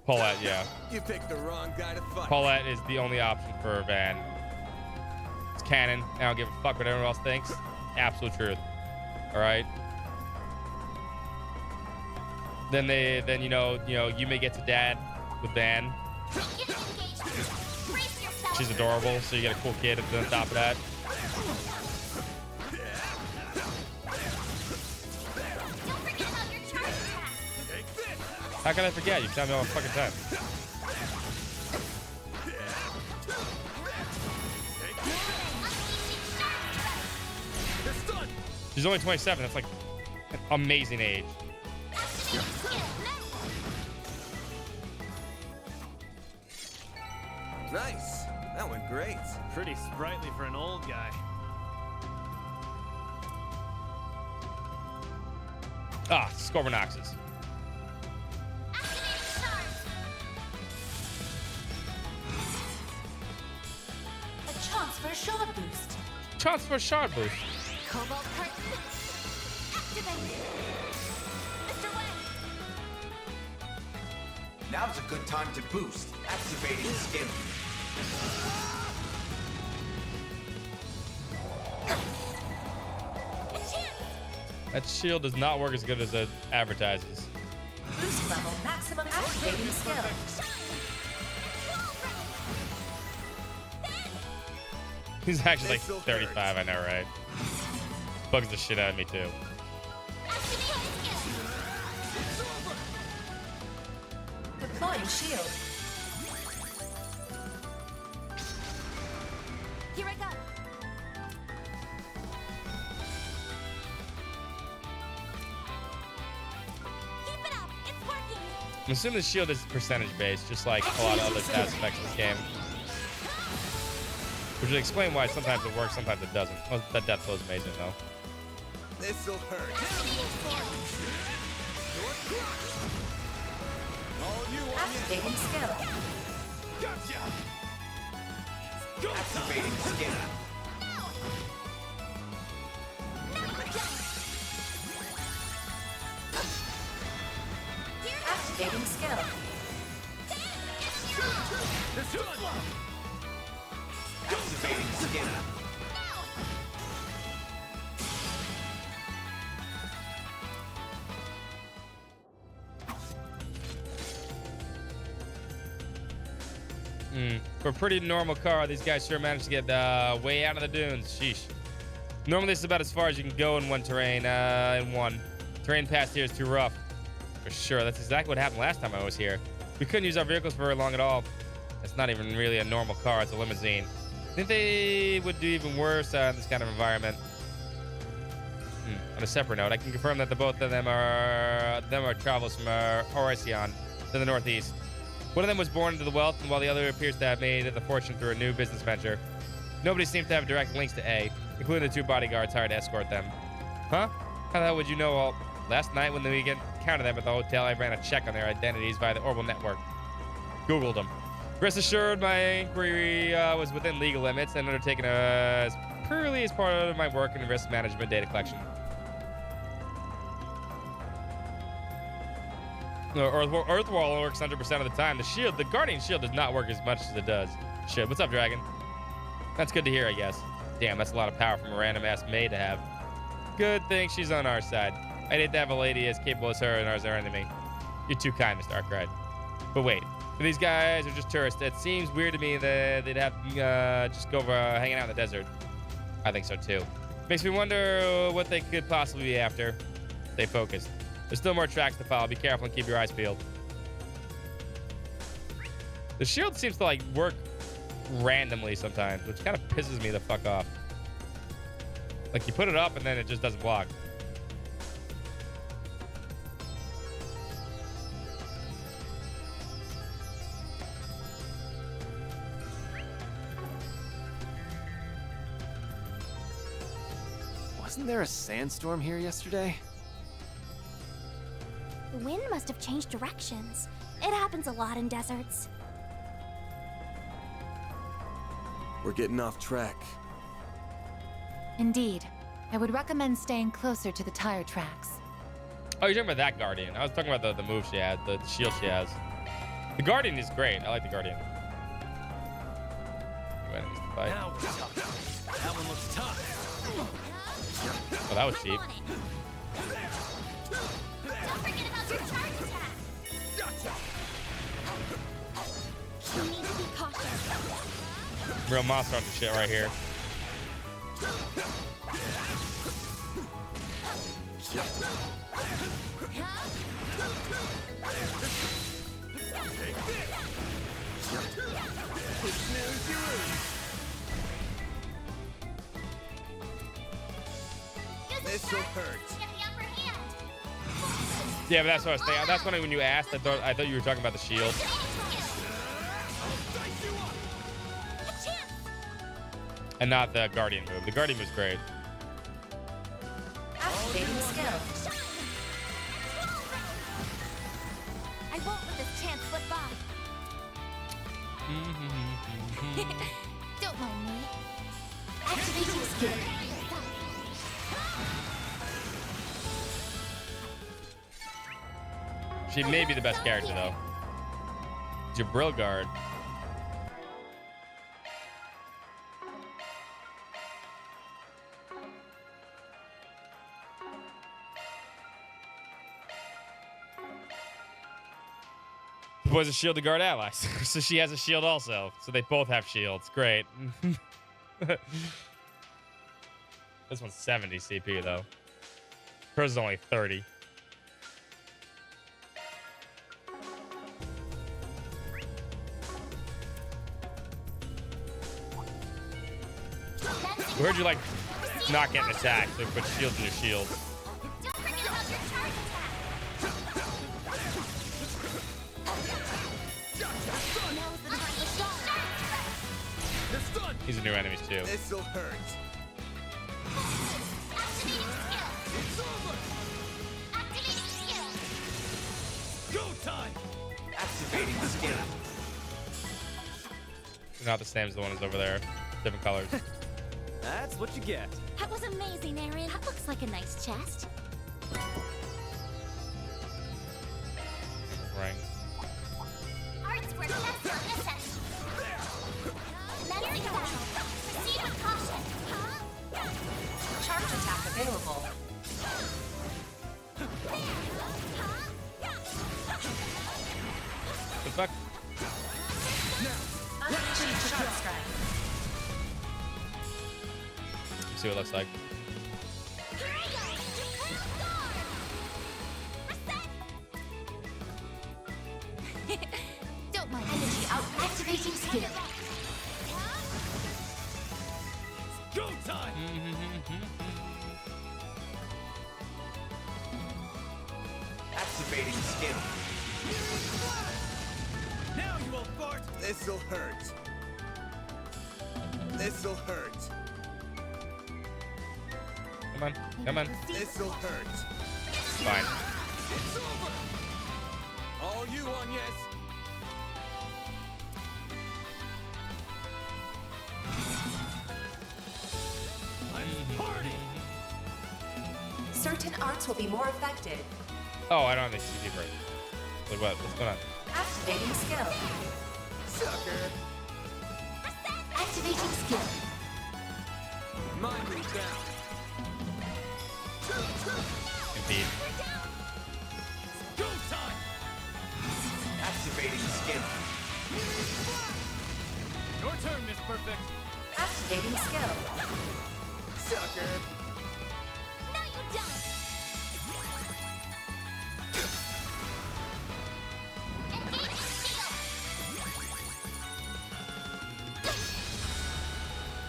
Paulette, yeah. You picked the wrong guy to fight. Paulette is the only option for Van. It's canon. I don't give a fuck what everyone else thinks. Absolute truth. All right. Then you know, you may get to dad with Van. She's adorable, so you get a cool kid on top of that. How can I forget? You tell me all the fucking time. She's only 27. That's like an amazing age. Nice. That went great. Pretty sprightly for an old guy. Ah, Scorbonoxes. A chance for a shard boost. Chance for a shard boost. Cobalt curtain. Activate. Mr. Wang. Now's a good time to boost. Activating skill. That shield does not work as good as it advertises. Boost level maximum activating skill. He's actually like 35, I know, right? Bugs the shit out of me too. Deploying shield. Here I go. Keep it up. It's working. I'm assuming the shield is percentage based, just like a lot of other stats effects in this game. Which would explain why sometimes it works, sometimes it doesn't. Well, that death flow is amazing though. This'll hurt. Activating skill. Gotcha. Activating skill. Activating skill. Activating skill. For a pretty normal car, these guys sure managed to get way out of the dunes. Sheesh. Normally, this is about as far as you can go in one terrain. Terrain past here is too rough. For sure. That's exactly what happened last time I was here. We couldn't use our vehicles for very long at all. It's not even really a normal car. It's a limousine. I think they would do even worse in this kind of environment. On a separate note, I can confirm that the both of them are travelers from Oricion to the northeast. One of them was born into the wealth, and while the other appears to have made the fortune through a new business venture. Nobody seems to have direct links to A, including the two bodyguards hired to escort them. Huh? How the hell would you know all? Last night when we encountered them at the hotel, I ran a check on their identities via the Orbital network. Googled them. Rest assured, my inquiry was within legal limits and undertaken as purely as part of my work in risk management data collection. Earthwall works 100% of the time. The Guardian shield does not work as much as it does. Shit, what's up, Dragon? That's good to hear, I guess. Damn, that's a lot of power from a random-ass maid to have. Good thing she's on our side. I'd hate to have a lady as capable as her and ours our enemy. You're too kind, Mr. Arkwright. But wait, if these guys are just tourists, it seems weird to me that they'd have to just go over hanging out in the desert. I think so, too. Makes me wonder what they could possibly be after. Stay focused. There's still more tracks to follow. Be careful and keep your eyes peeled. The shield seems to, like, work randomly sometimes, which kind of pisses me the fuck off. Like, you put it up and then it just doesn't block. Wasn't there a sandstorm here yesterday? The wind must have changed directions. It happens a lot in deserts. We're getting off track. Indeed. I would recommend staying closer to the tire tracks. Oh, you're talking about that Guardian. I was talking about the move she had, the shield she has. The Guardian is great. I like the Guardian. Enemies to fight. Now we're tough. That one looks tough. Oh, that was cheap. Don't forget about your charge attack. Gotcha. You need to be cautious. Real monster hunter shit right here. This'll hurt. Yeah, but that's what I was thinking. That's when you asked, I thought you were talking about the shield. And not the Guardian move. The Guardian was great. Activating skill. I won't let this chance slip by. Don't mind me. Activating skill. She may be the best character, though. Jabril Guard. Was a shield to guard allies. So she has a shield also. So they both have shields. Great. This one's 70 CP, though. Hers is only 30. We heard you like not getting attacked, so put shields in your shield. Don't forget about your charge attack. These are new enemies too. This'll hurt. Activating the skill. They're not the same as the ones over there. Different colors. That's what you get. That was amazing, Aaron. That looks like a nice chest. Ring. Arts were best on this end. Menacing battle. Proceed with caution. Charge attack available. The fuck? Unleashing sharp strike. Let's see what it looks like. Don't mind Energy out. Activating skill. Go time! Activating skill. Now you won't fart! This'll hurt. This'll hurt. Come on. Come on. This'll hurt. Fine. It's over! All you on, yes? Let's party! Certain arts will be more effective. Oh, I don't have the CG for it. Like what? What's going on? Activating skill. Sucker. Activating skill. Mind me down. Indeed. Go time! Activating skill. Your turn, Miss Perfect. Activating skill. Sucker. No, you don't. Engaging shield.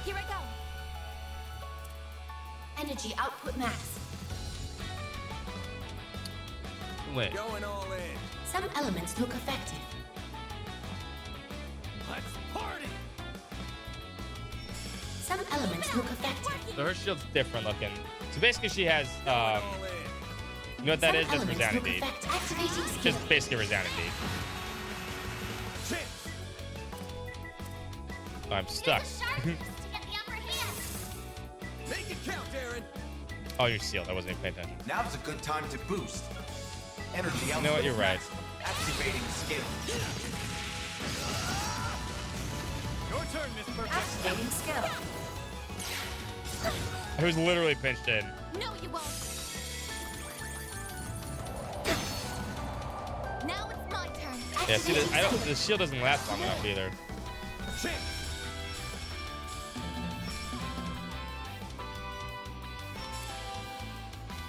Here I go. Energy output max. Wait. Going all in. Some elements look effective. Let's party! Some elements look effective. So her shield's different looking. So basically she has, All in. you know what that Some is? That's elements resounding look deed. effective. Activating skill. Just basically resounding deed. Chance. I'm stuck. Use the sharpness to get the upper hand. Make it count, Aaron. Oh, you're sealed. I wasn't even paying attention. Now's a good time to boost. Energy You know what? You're right. Activating skill. Your turn, Miss Perfect. Activating skill. I was literally pinched in. No, you won't. Now it's my turn. Yeah, see, the shield doesn't last long enough either. Chance.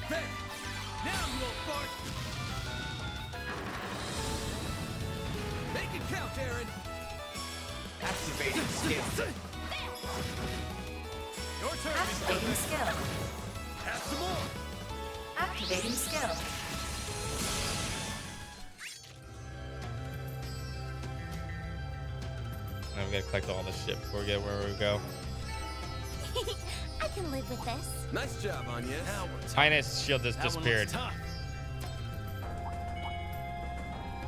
There. Now you won't fart. Make it count, Aaron. Activating skill. Your turn, Miss Activating Perfect. skill. Have some more. Activating skill. Now we gotta collect all this shit before we get where we go. I can live with this. Nice job, Anya. Now we're talking. Highness shield just That one disappeared. looks tough.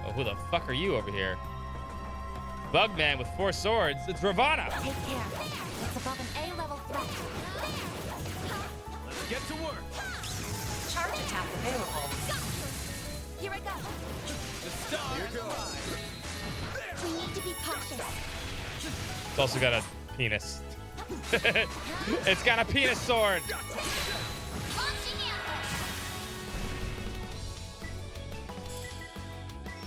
Oh, who the fuck are you over here? Bugman with 4 swords. It's Ravana. Take care. It's above an A-level threat. Let's get to work. Charge attack available. Here I go. The stars Here goes. rise. We need to be cautious. It's also got a penis. It's got a penis sword. Launching ambush.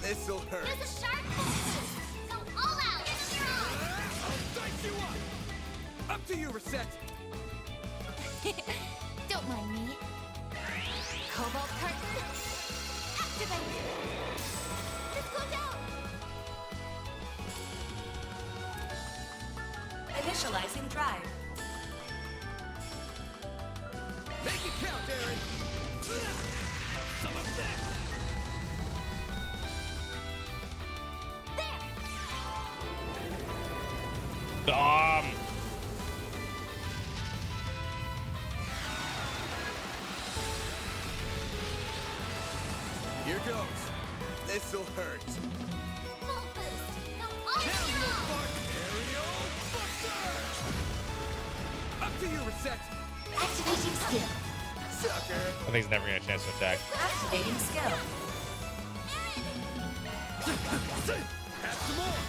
This'll hurt. Use a sharp focus. Go all out. Strong. I'll dice you up. Up to you, Reset. Don't mind me. Cobalt curtain. Activate. Let's go down. Initializing drive. Make it count, Aaron. Some of that. Dom. Here goes. This'll hurt. to you, Reset. Activating skill. Sucker. I think he's never gonna get a chance to attack. Activating skill. Have some more.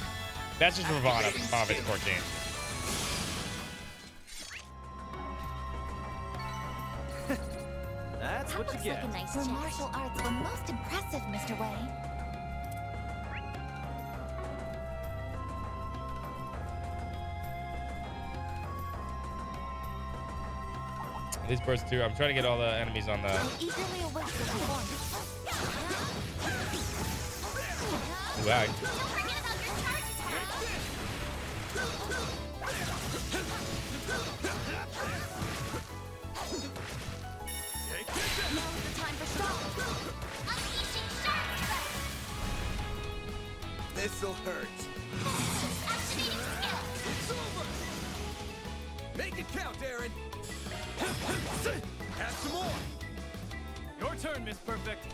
That's just Ravana. Final Fantasy 14. That's That what looks you get. like a nice Your chest. martial arts were most impressive, Mr. Wei. These birds too. I'm trying to get all the enemies on the. I eagerly await your performance. Wow. Now's the time for strong. Unleashing shark strike. This'll hurt. Activating skill. It's over. Make it count, Aaron. Have some more. Your turn, Miss Perfect.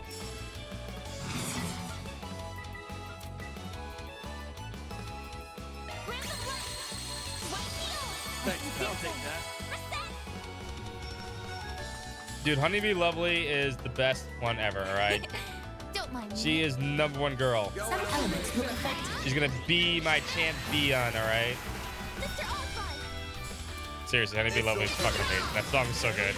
Thanks, I'll take that. Dude, Honeybee Lovely is the best one ever, alright? Don't mind me. She is #1 girl. Some elements look effective. She's gonna be my champion, alright? Mr. Alpine. Seriously, Honeybee Lovely is fucking amazing. That song is so good.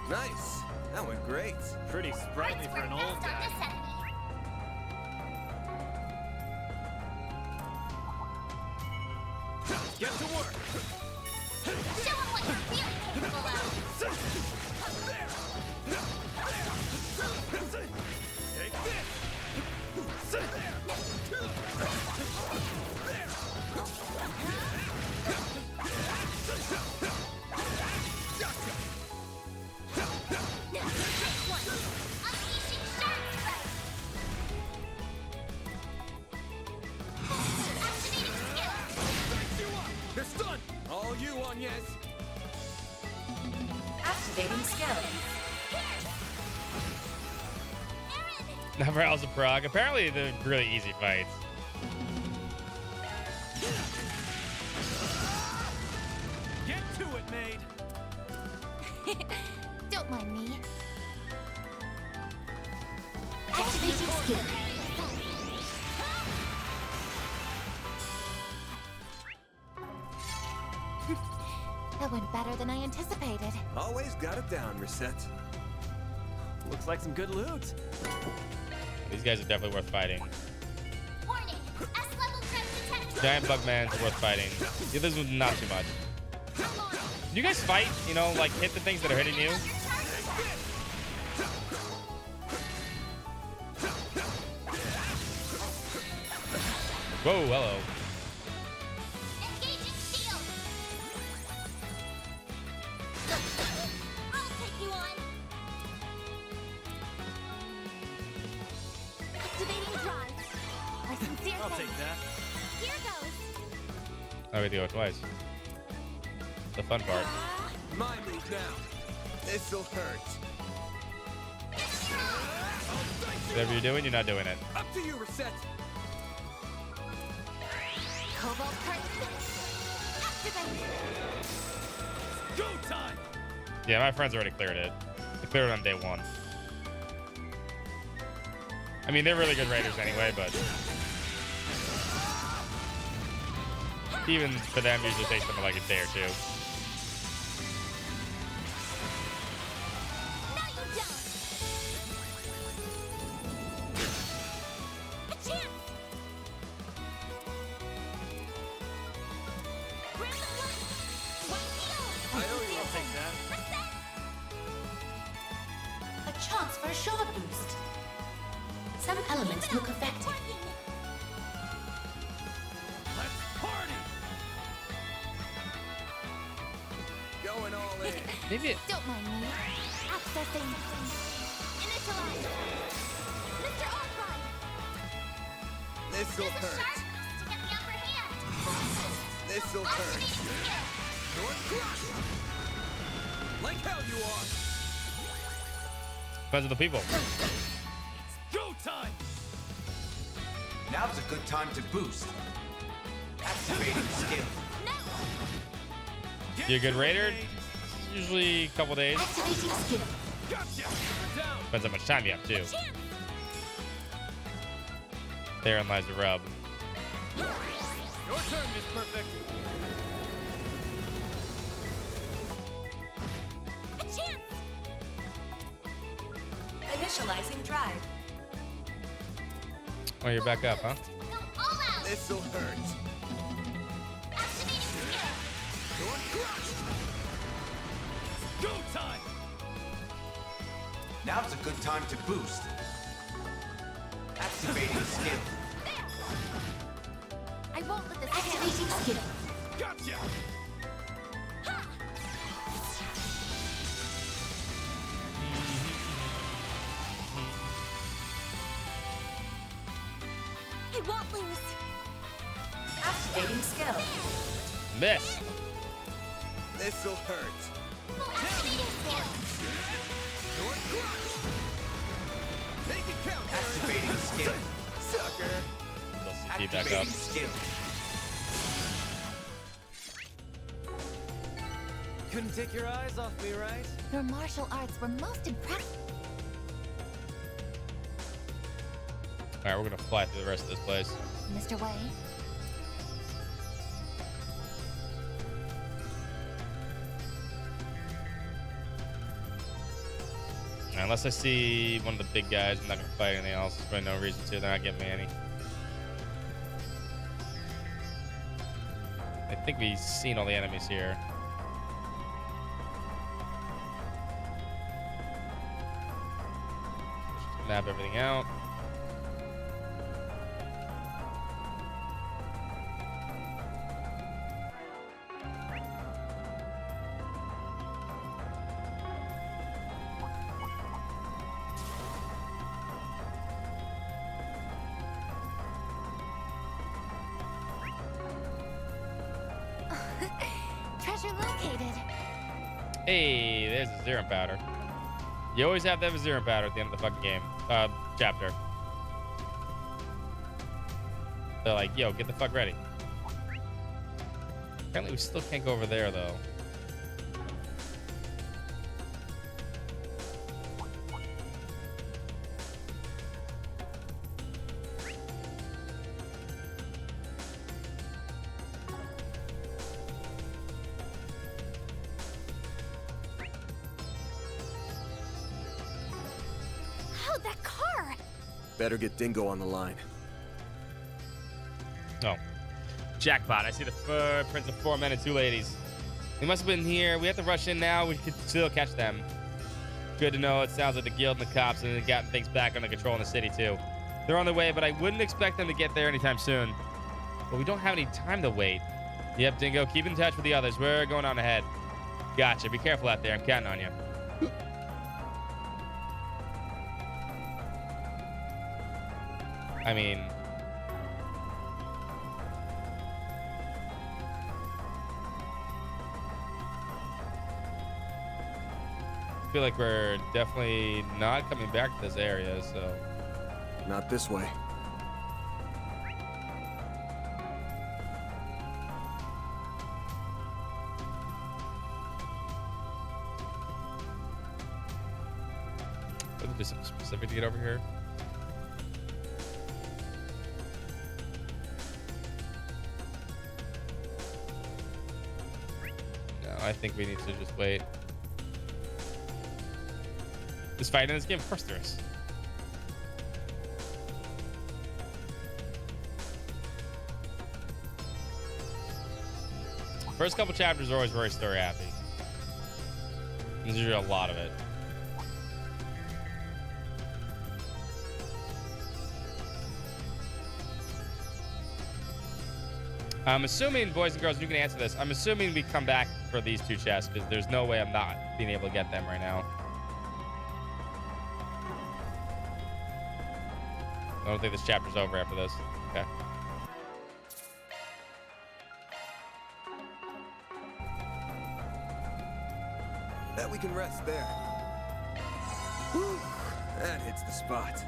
Nice. That went great. Pretty sprightly for an old guy. Get to work. Show him what you're really capable of. Take this. Unleashing shark strike. Activating skill. Light you up. They're stunned. All you on, yes. Activating skill. Never else a Prague. Apparently, they're really easy fights. Get to it, maid. Don't mind me. Activating skill. That went better than I anticipated. Always got it down, Reset. Looks like some good loot. These guys are definitely worth fighting. Warning. S-level threat detected. Giant Bugman's worth fighting. The others was not too much. Do you guys fight? You know, like hit the things that are hitting you? Whoa, hello. Engaging shield. I'll take you on. Activating drive. My sincere I'll thanks. take that. Here goes. I have to go twice. The fun part. My move now. This'll hurt. Whatever you're doing, you're not doing it. Up to you, Reset. Cobalt curtain. Activate. Go time. Yeah, my friends already cleared it. They cleared it on day 1. I mean, they're really good raiders anyway, but even for them, usually takes them like a day or 2. Now you don't. A chance. Grab the light. White needle. I owe you. I'll take that. A chance for a short boost. Some elements look effective. Let's party. Going all in. Maybe Don't mind me. Accessing. Initialize. Mr. Alpine. This'll There's a hurt. shark needs to get the upper hand. This'll hurt. Activating skill. Short crush. Like hell you are. depends on the people. Go time. Now's a good time to boost. Activating skill. You a good raider? Usually a couple days. Activating skill. Depends how much time you have too. Therein lies the rub. Your turn, Miss Perfect. A chance. Initializing drive. Oh, you're back up, huh? This'll hurt. Go time. Now's a good time to boost. Activating skill. I won't let this Activating skill. Gotcha. I won't lose. Activating skill. Miss. This'll hurt. Activating skill. Make it count. Activating skill. Sucker. Keep back up. Activating skill. Couldn't take your eyes off me, right? Your martial arts were most impressive. All right, we're gonna fly through the rest of this place. Mr. Wei, Unless I see one of the big guys, I'm not gonna fight anything else. There's probably no reason to. They're not giving me any. I think we've seen all the enemies here. Let's just map everything out. treasure located. Hey, there's a zero powder. You always have to have a zero powder at the end of the fucking game. Chapter. They're like, yo, get the fuck ready. Apparently we still can't go over there, though. Oh, that car! Better get Dingo on the line. Oh. Jackpot. I see the footprints of 4 men and 2 ladies. They must have been here. We have to rush in now. We could still catch them. Good to know. It sounds like the guild and the cops have gotten things back under control in the city, too. They're on their way, but I wouldn't expect them to get there anytime soon. But we don't have any time to wait. Yep, Dingo. Keep in touch with the others. We're going on ahead. Gotcha. Be careful out there. I'm counting on you. I mean... I feel like we're definitely not coming back to this area, so... Not this way. Would there be something specific to get over here? No, I think we need to just wait. This fight in this game, of course there is. First couple chapters are always very story happy. There's usually a lot of it. I'm assuming, boys and girls, you can answer this. I'm assuming we come back for these 2 chests because there's no way I'm not being able to get them right now. I don't think this chapter's over after this. Okay. Bet we can rest there. Whew, that hits the spot.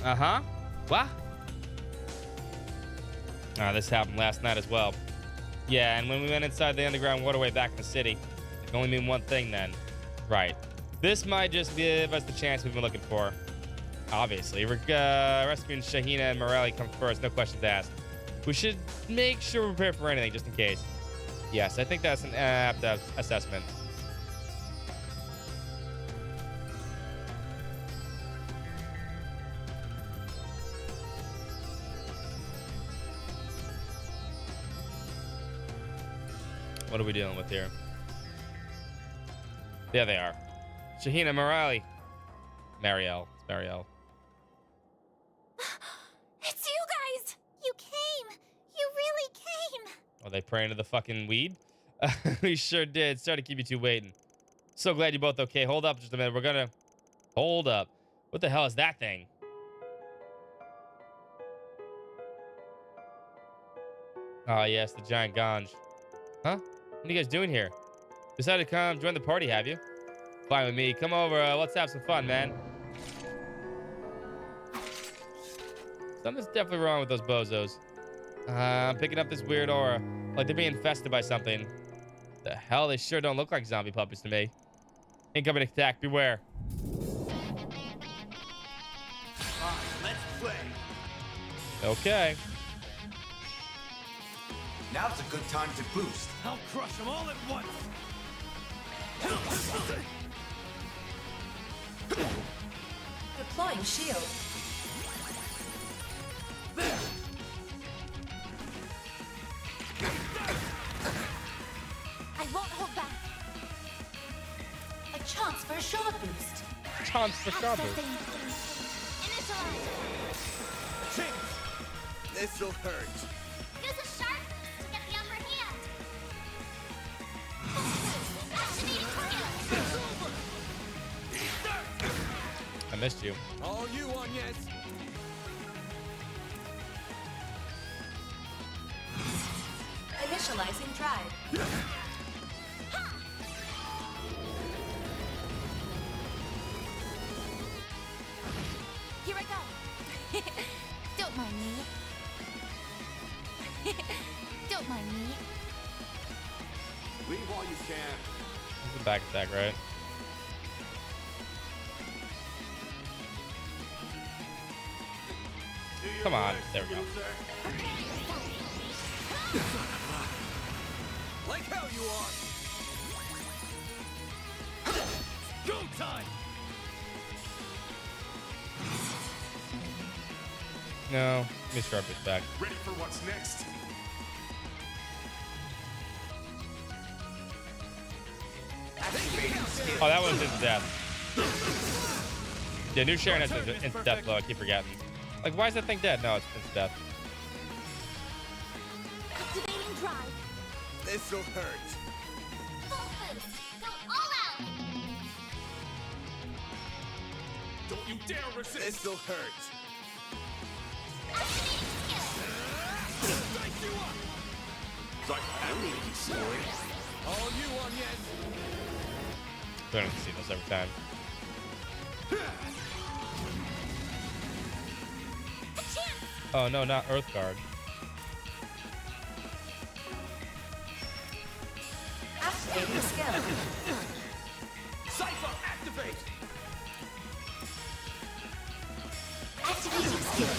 Uh-huh. What? This happened last night as well. Yeah, and when we went inside the underground waterway back in the city, it can only mean one thing then. Right. This might just give us the chance we've been looking for. Obviously. Rescuing Shahina and Morelli come first, no questions asked. We should make sure we're prepared for anything, just in case. Yes, I think that's an apt assessment. What are we dealing with here? There they are. Shahina, Morelli. Marielle. It's Marielle. It's you guys! You came! You really came! Are they praying to the fucking weed? We sure did. Sorry to keep you two waiting. So glad you're both okay. Hold up just a minute. We're gonna... Hold up. What the hell is that thing? Ah, yes, the giant ganj. Huh? What are you guys doing here? Decided to come join the party, have you? Fine with me. Come over. Let's have some fun, man. Something's definitely wrong with those bozos. I'm picking up this weird aura. Like they're being infested by something. The hell? They sure don't look like zombie puppies to me. Incoming attack. Beware. Let's play. Okay. Now's a good time to boost. I'll crush them all at once. Deploying shield. There. I won't hold back. A chance for a shard boost. Chance for shard boost. This'll hurt. Use a sharp boost to get the upper hand. Activating skill. I missed you. All you, Agnes. Initializing drive. Here I go. Don't mind me. Don't mind me. Leave while you can. This is a back attack, right? Come on. There we go. Like hell you are. Go time. No. Let me sharp this back. Ready for what's next? Oh, that was instant death. Yeah, new Sharon has instant death blow. I keep forgetting. Like, why is that thing dead? No, it's instant death. Activating drive. This'll hurt. Full boost. Go all out. Don't you dare resist! This'll hurt. Activating skill. Strike you up! Activating skill. All you, Agnes. We don't have to see those every time. Oh, no, not Earth Guard. Activating skill. Cypher, activate. Activating skill.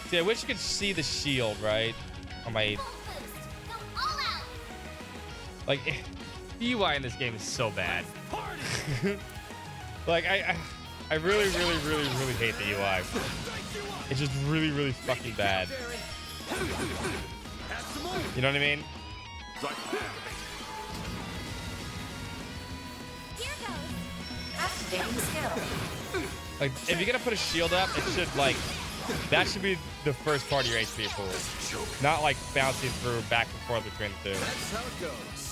See, I wish you could see the shield, right? On my... Like, the UI in this game is so bad. Like, I really, really, really, really hate the UI. It's just really, really fucking bad. You know what I mean? Activating skill. Like, if you're gonna put a shield up, it should, like, that should be the first part of your HP pool. Not, like, bouncing through back and forth between the two. That's how it goes.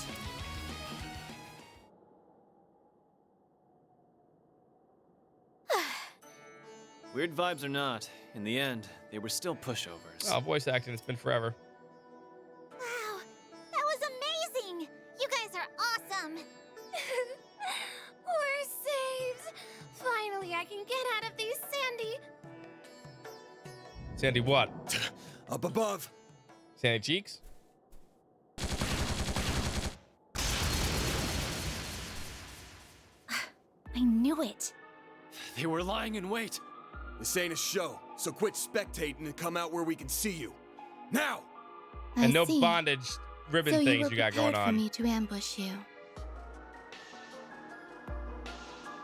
Weird vibes or not, in the end, they were still pushovers. Oh, voice acting, it's been forever. Wow, that was amazing. You guys are awesome. We're get out of these, Sandy. Sandy what? Up above. Sandy Cheeks? I knew it. They were lying in wait. This ain't a show, so quit spectating and come out where we can see you. Now! And no bondage ribbon So things you you got prepared going for on. me to ambush you.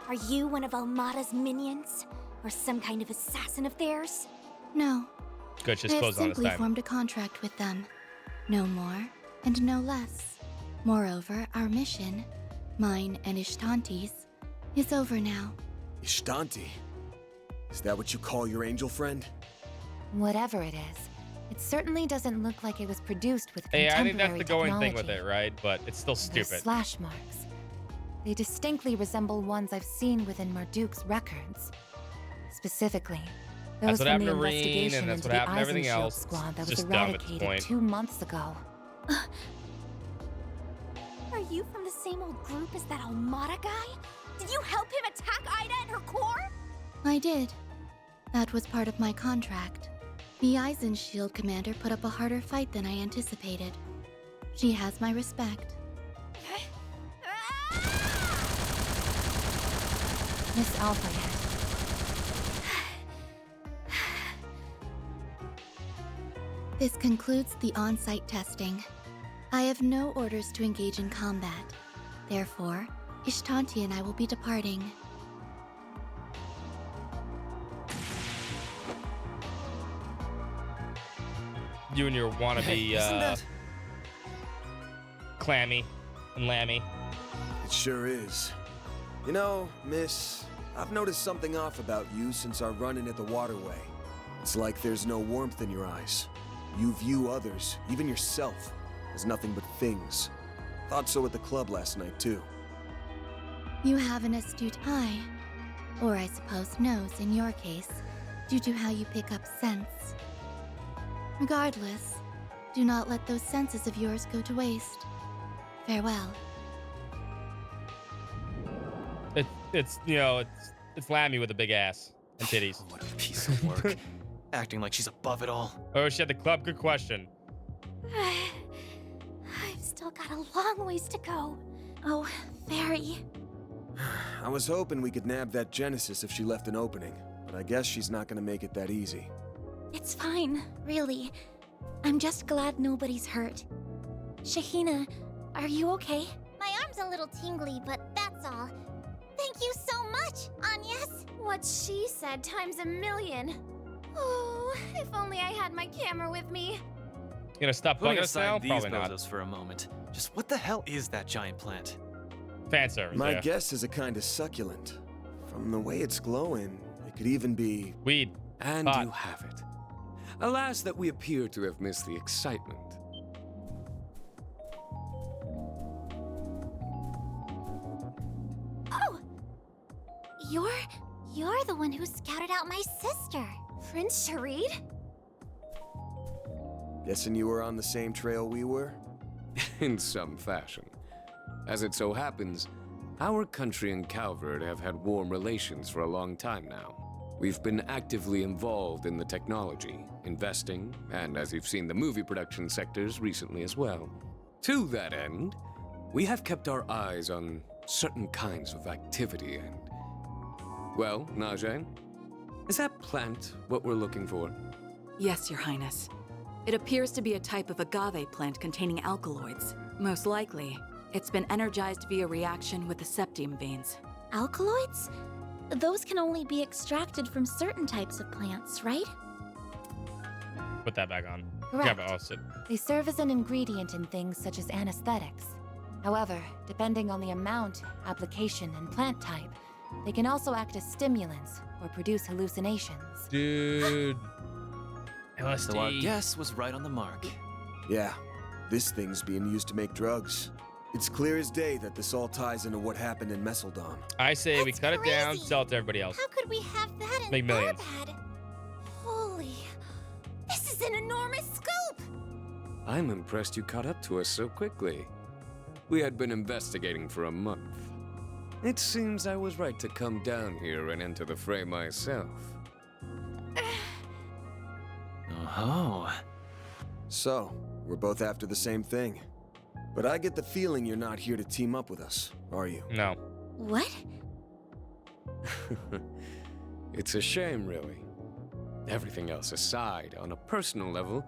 Are you one of Almada's minions? Or some kind of assassin of theirs? No. Good, she's I have closed on this simply time. formed a contract with them. No more and no less. Moreover, our mission, mine and Ishtanti's, is over now. Ishtanti? Is that what you call your angel friend? Whatever it is, it certainly doesn't look like it was produced with Hey, contemporary I think that's the going thing with technology. it, right? But it's still Those stupid. slash marks. They distinctly resemble ones I've seen within Marduk's records. Specifically, That's those what from happened the to Reen, investigation and that's into what the happened to everything Eisenshield else. squad It's that was just dumb at this eradicated point. 2 months ago. Are you from the same old group as that Almada guy? Did you help him attack Ida and her core? I did. That was part of my contract. The Eisenshield commander put up a harder fight than I anticipated. She has my respect. Miss Alpha. This concludes the on-site testing. I have no orders to engage in combat. Therefore, Ishtanti and I will be departing. You and your wannabe Hey, isn't that- Clammy and Lammy. It sure is. You know, miss, I've noticed something off about you since our run-in at the waterway. It's like there's no warmth in your eyes. You view others, even yourself, as nothing but things. Thought so at the club last night, too. You have an astute eye. Or I suppose nose in your case, due to how you pick up scents. Regardless, do not let those senses of yours go to waste. Farewell. It's you know, it's Lammy with a big ass and titties. What a piece of work. Acting like she's above it all. Oh, she at the club? Good question. I've still got a long ways to go. Oh, very. I was hoping we could nab that Genesis if she left an opening, but I guess she's not gonna make it that easy. It's fine, really. I'm just glad nobody's hurt. Shahina, are you okay? My arm's a little tingly, but that's all. Thank you so much, Agnes. What she said times a million. Oh, if only I had my camera with me. You gonna stop Putting bugging us now? aside these Probably not. bozos for a moment. Just what the hell is that giant plant? Fan service. My yeah. guess is a kind of succulent. From the way it's glowing, it could even be... weed. And Pot. you have it. Alas, that we appear to have missed the excitement. Oh! You're the one who scouted out my sister, Prince Sharid? Guessing you were on the same trail we were? In some fashion. As it so happens, our country and Calvert have had warm relations for a long time now. We've been actively involved in the technology, investing, and as you've seen, the movie production sectors recently as well. To that end, we have kept our eyes on certain kinds of activity and... Well, Najee, is that plant what we're looking for? Yes, Your Highness. It appears to be a type of agave plant containing alkaloids. Most likely, it's been energized via reaction with the septium veins. Alkaloids? Those can only be extracted from certain types of plants, right? Put that back on. Correct. Yeah, but sit. They serve as an ingredient in things such as anesthetics. However, depending on the amount, application, and plant type, they can also act as stimulants or produce hallucinations. Dude. So our guess was right on the mark. Yeah, this thing's being used to make drugs. It's clear as day that this all ties into what happened in Messeldon. I say we cut it down, sell it to everybody else. How could we have that in Make millions. Barbad? Holy, this is an enormous scoop! I'm impressed you caught up to us so quickly. We had been investigating for a month. It seems I was right to come down here and enter the fray myself. Oh. So, we're both after the same thing. But I get the feeling you're not here to team up with us, are you? No. What? It's a shame, really. Everything else aside, on a personal level,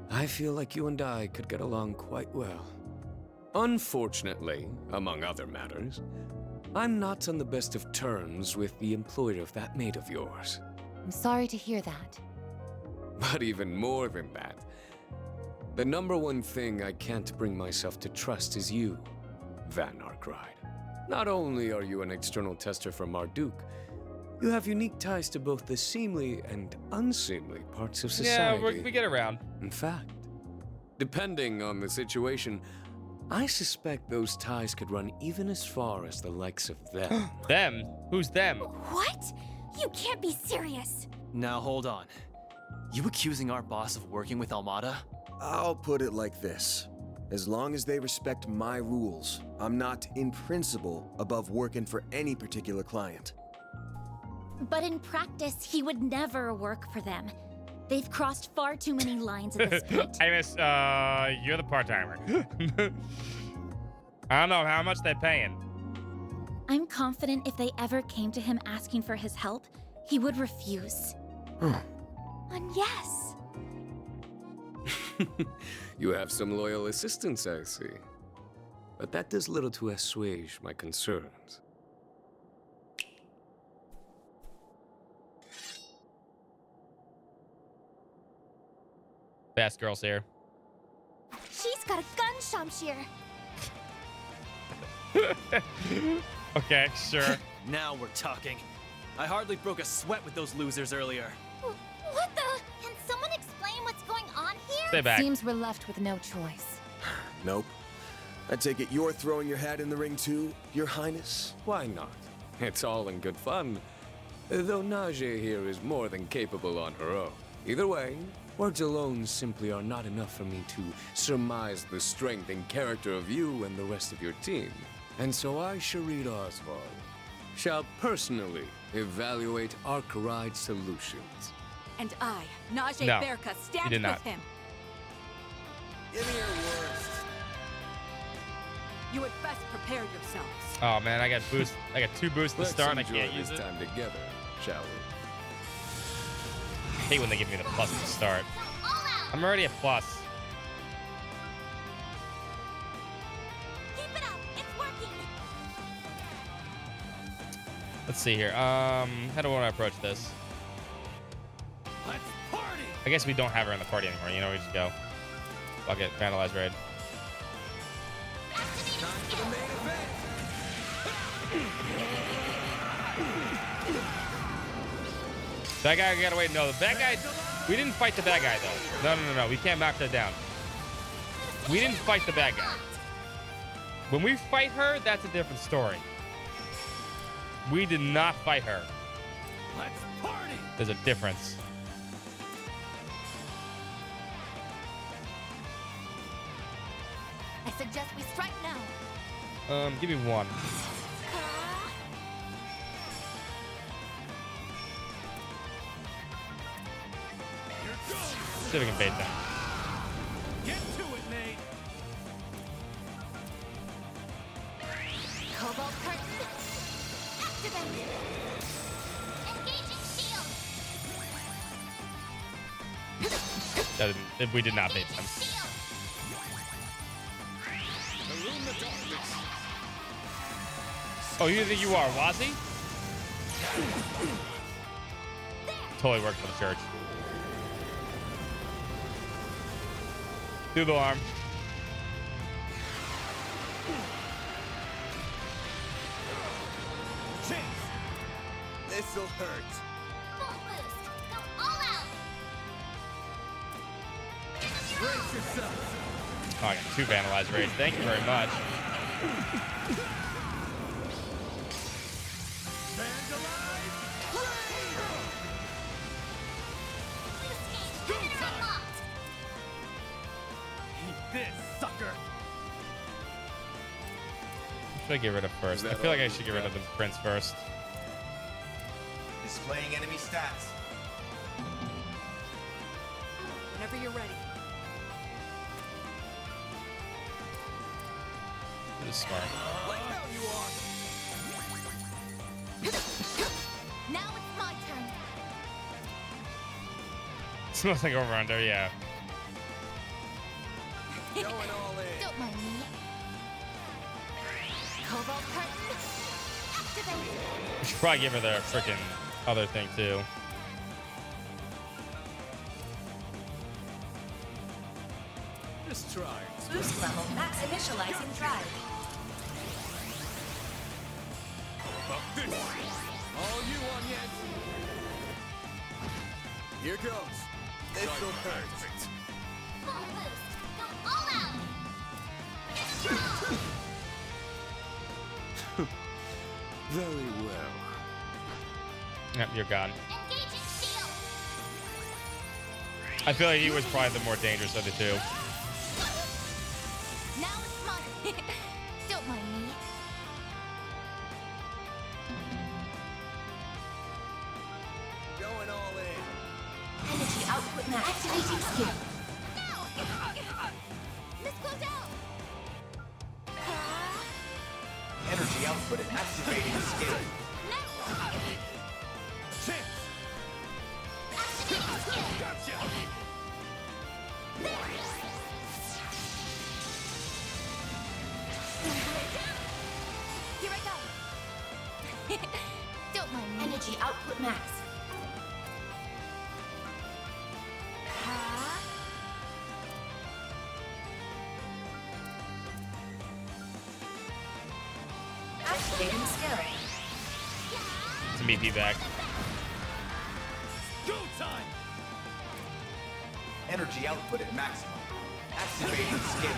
I feel like you and I could get along quite well. Unfortunately, among other matters, I'm not on the best of terms with the employer of that maid of yours. I'm sorry to hear that. But even more than that, the number one thing I can't bring myself to trust is you, Van Arkride. Not only are you an external tester for Marduk, you have unique ties to both the seemly and unseemly parts of society. Yeah, we get around. In fact, depending on the situation, I suspect those ties could run even as far as the likes of them. Them? Who's them? What? You can't be serious. Now hold on. You accusing our boss of working with Almada? I'll put it like this. As long as they respect my rules, I'm not, in principle, above working for any particular client. But in practice, he would never work for them. They've crossed far too many lines at this point. Hey, miss, you're the part-timer. I don't know how much they're paying. I'm confident if they ever came to him asking for his help, he would refuse. And yes. You have some loyal assistants, I see. But that does little to assuage my concerns. Best girls here. She's got a gun, Shamshir. Okay, sure. Now we're talking. I hardly broke a sweat with those losers earlier. What the? Can someone explain what's going on here? Stay back. Seems we're left with no choice. Nope. I take it you're throwing your hat in the ring too, Your Highness? Why not? It's all in good fun. Though Najee here is more than capable on her own. Either way, words alone simply are not enough for me to surmise the strength and character of you and the rest of your team. And so I, Sharid Oswald, shall personally evaluate Arkwright solutions. And I, Najee No, Berka, you stand did with not. him. Give me your worst. You had best prepare yourselves. Oh man, I got two boosts to Let's start and I enjoy can't use this it. time together, shall we? I hate when they give me the plus to start. I'm already a plus. Keep it up. It's working. Let's see here. How do I want to approach this? Let's party! I guess we don't have her in the party anymore. You know, we just go. Fuck it, vandalize raid. That guy got away. No, the bad guy. We didn't fight the bad guy though. No. We can't knock that down. We didn't fight the bad guy. When we fight her, that's a different story. We did not fight her. Let's party! There's a difference. I suggest we strike now. Give me one. See if we can bait them. Get to it, mate! Cobalt curtain. Activate. Engaging shield. That didn't, we did not bait them. Oh, you think you are, Wazzy? Totally worked for the church. Do the alarm. Chase! This'll hurt. Full boost. Go all out. Brace yourself. Oh, I got two vandalized raids. Thank you very much. Eat this, sucker! should I get rid of first? I feel like I should get rid of the prince first. Displaying enemy stats. Whenever you're ready. This is smart. Like how you are. Now it's my turn. Smells like over under, yeah. Going all in. Don't mind me. Cobalt curtain. Activate. We should probably give her the freaking other thing too. Just try. Boost level max initializing drive. About this. All you on yet? Here goes. This'll hurt. Full boost. Go all out. Get strong. Very well. Yep, you're gone. Engaging shield. I feel like he was probably the more dangerous of the two. Now it's mine. Don't mind me. Going all in. Energy output max. Activating skill. Miss Clodell. Energy output and activating skill. Chance. Activating skill. Gotcha. Here I go. Don't mind me. Energy output max. Activating skill. To meet me back. Go time. Energy output at maximum. Activating skill.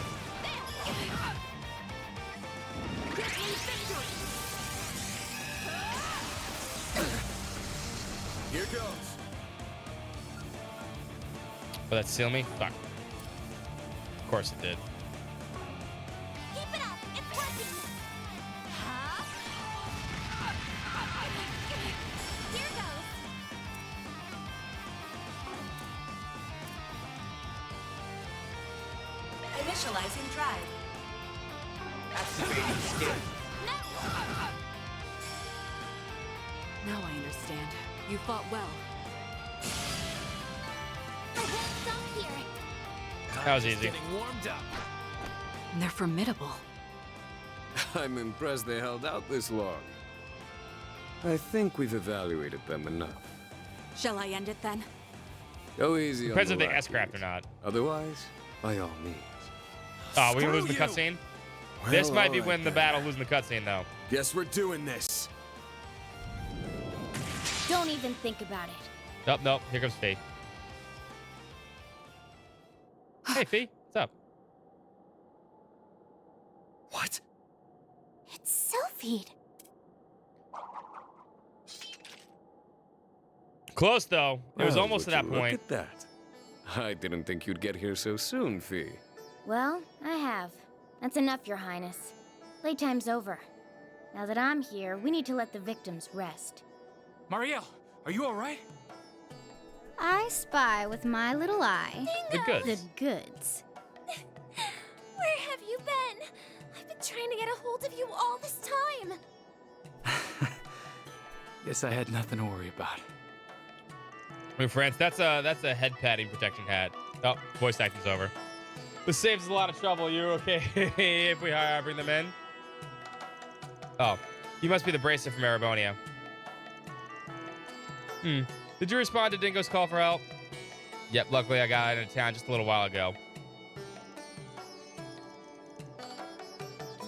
Here goes. Will that seal me? Fuck. Of course it did. Keep it up. It's working. Here goes. Initializing drive. Activating skill. Now I understand. You fought well. I won't stop here. That was easy. Getting warmed up. They're formidable. I'm impressed they held out this long. I think we've evaluated them enough. Shall I end it then? Go easy Depends on if the they last S-craft or not. Otherwise, by all means. Oh, we Screw lose the you. cutscene? Well, This might be alright winning the then. battle, losing the cutscene, though. Guess we're doing this. Don't even think about it. Nope, nope. Here comes Fee. Hey, Fee. What's up? What? It's Selfie. Close, though. It was Well, almost to would that you look point. at that. I didn't think you'd get here so soon, Fee. Well, I have. That's enough, Your Highness. Playtime's over. Now that I'm here, we need to let the victims rest. Marielle, are you all right? I spy with my little eye. The goods. The goods. Where have you been? I've been trying to get a hold of you all this time. Guess I had nothing to worry about. Hey, France, that's a head padding protection hat. Oh, voice acting's over. This saves a lot of trouble. You okay if we bring them in? Oh, you must be the bracer from Erebonia. Did you respond to Dingo's call for help? Yep, luckily I got into town just a little while ago.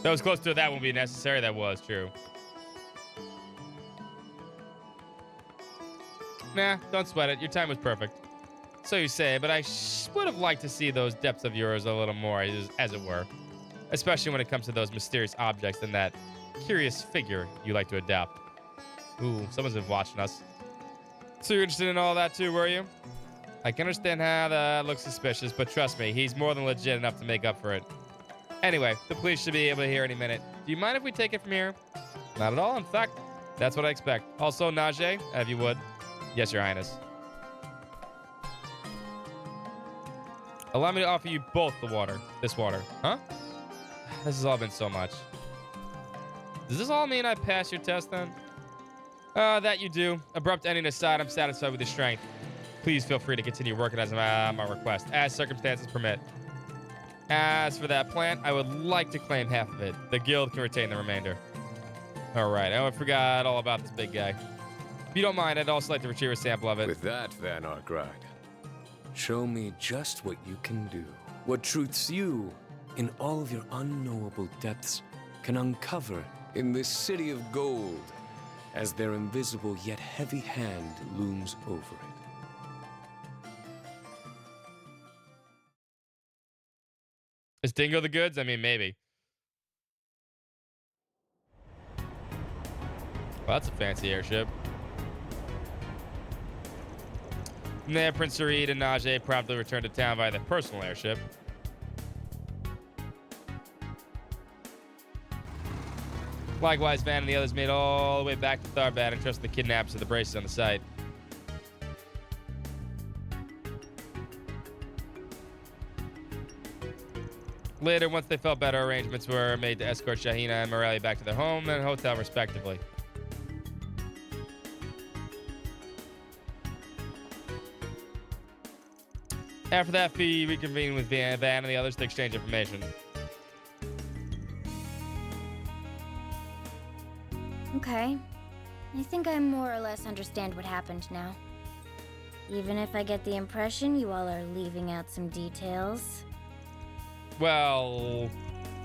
That was close to that won't be necessary. That was true. Nah, don't sweat it. Your time was perfect. So you say, but I would have liked to see those depths of yours a little more, as it were. Especially when it comes to those mysterious objects and that curious figure you like to adopt. Ooh, someone's been watching us. So you're interested in all that too, were you? I can understand how that looks suspicious, but trust me, he's more than legit enough to make up for it. Anyway, the police should be able to hear any minute. Do you mind if we take it from here? Not at all. In fact, that's what I expect. Also, Najee, if you would. Yes, Your Highness. Allow me to offer you both the water. This water. Huh? This has all been so much. Does this all mean I pass your test then? That you do. Abrupt ending aside, I'm satisfied with your strength. Please feel free to continue working as my request, as circumstances permit. As for that plant, I would like to claim half of it. The guild can retain the remainder. All right, I forgot all about this big guy. If you don't mind, I'd also like to retrieve a sample of it. With that, Van Arkride, show me just what you can do. What truths you, in all of your unknowable depths, can uncover in this city of gold, as their invisible yet heavy hand looms over it. Is Dingo the goods? I mean, maybe. Well, that's a fancy airship. From there, Prince Sarid and Najee promptly returned to town via their personal airship. Likewise, Van and the others made all the way back to Tharbad and trusted the kidnappers to the braces on the site. Later, once they felt better, arrangements were made to escort Shahina and Morelli back to their home and hotel, respectively. After that, Fee reconvened with Van and the others to exchange information. Okay. I think I more or less understand what happened now. Even if I get the impression you all are leaving out some details. Well,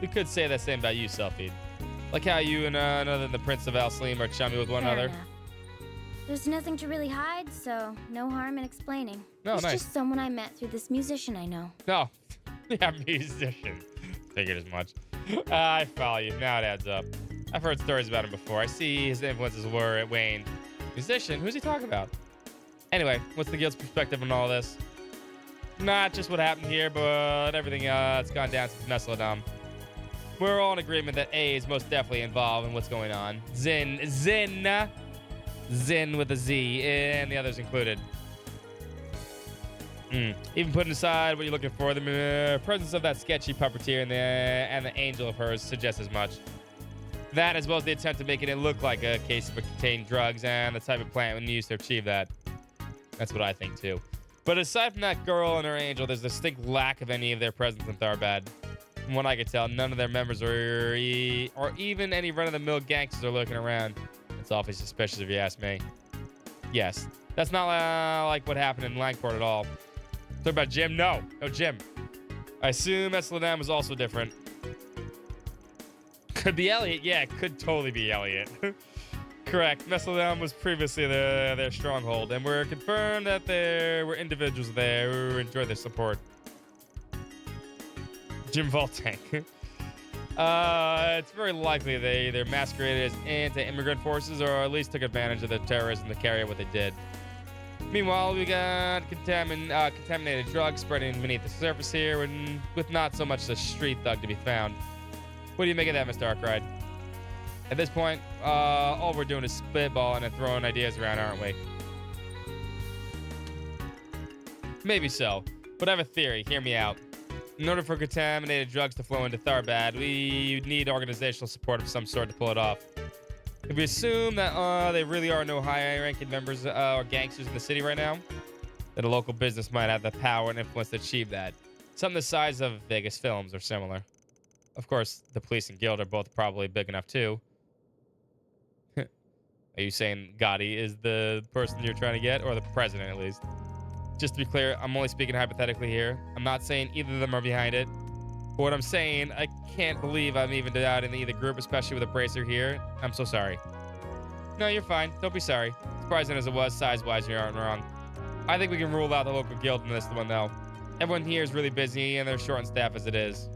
we could say the same about you, Selfie. Like how you and none other than the Prince of Al-Slim are chummy with one Fair another. enough. There's nothing to really hide, so no harm in explaining. No, It's nice. just someone I met through this musician I know. No. Yeah, musician. Figured as much. I follow you. Now it adds up. I've heard stories about him before. I see his influences were at Wayne. Musician? Who's he talking about? Anyway, what's the guild's perspective on all this? Not just what happened here, but everything that's gone down since Messalodom. We're all in agreement that A is most definitely involved in what's going on. Zin with a Z, and the others included. Even putting aside what you're looking for, the presence of that sketchy puppeteer and the angel of hers suggests as much. That, as well as the attempt to making it look like a case of contained drugs and the type of plant we used to achieve that. That's what I think too. But aside from that girl and her angel, there's a distinct lack of any of their presence in Tharbad. From what I could tell, none of their members or even any run-of-the-mill gangsters are lurking around. It's awfully suspicious if you ask me. Yes, that's not like what happened in Langport at all. Talk about Jim? No Jim. I assume Esladam was also different. Could be Elliot. Yeah, it could totally be Elliot. Correct. Messalodom was previously their stronghold, and we're confirmed that there were individuals there who enjoyed their support. Jim Voltank. It's very likely they either masqueraded as anti-immigrant forces or at least took advantage of the terrorism to carry out what they did. Meanwhile, we got contaminated drugs spreading beneath the surface here, and with not so much the street thug to be found. What do you make of that, Mr. Arkwright? At this point, all we're doing is spitballing and throwing ideas around, aren't we? Maybe so, but I have a theory. Hear me out. In order for contaminated drugs to flow into Tharbad, we need organizational support of some sort to pull it off. If we assume that there really are no high-ranking members or gangsters in the city right now, then a local business might have the power and influence to achieve that. Something the size of Vegas Films or similar. Of course, the police and guild are both probably big enough too. Are you saying Gotti is the person you're trying to get, or the president at least? Just to be clear, I'm only speaking hypothetically here. I'm not saying either of them are behind it. But what I'm saying, I can't believe I'm even doubting either group, especially with a bracer here. I'm so sorry. No, you're fine. Don't be sorry. Surprising as it was, size-wise, you aren't wrong. I think we can rule out the local guild in this one, though. Everyone here is really busy, and they're short on staff as it is.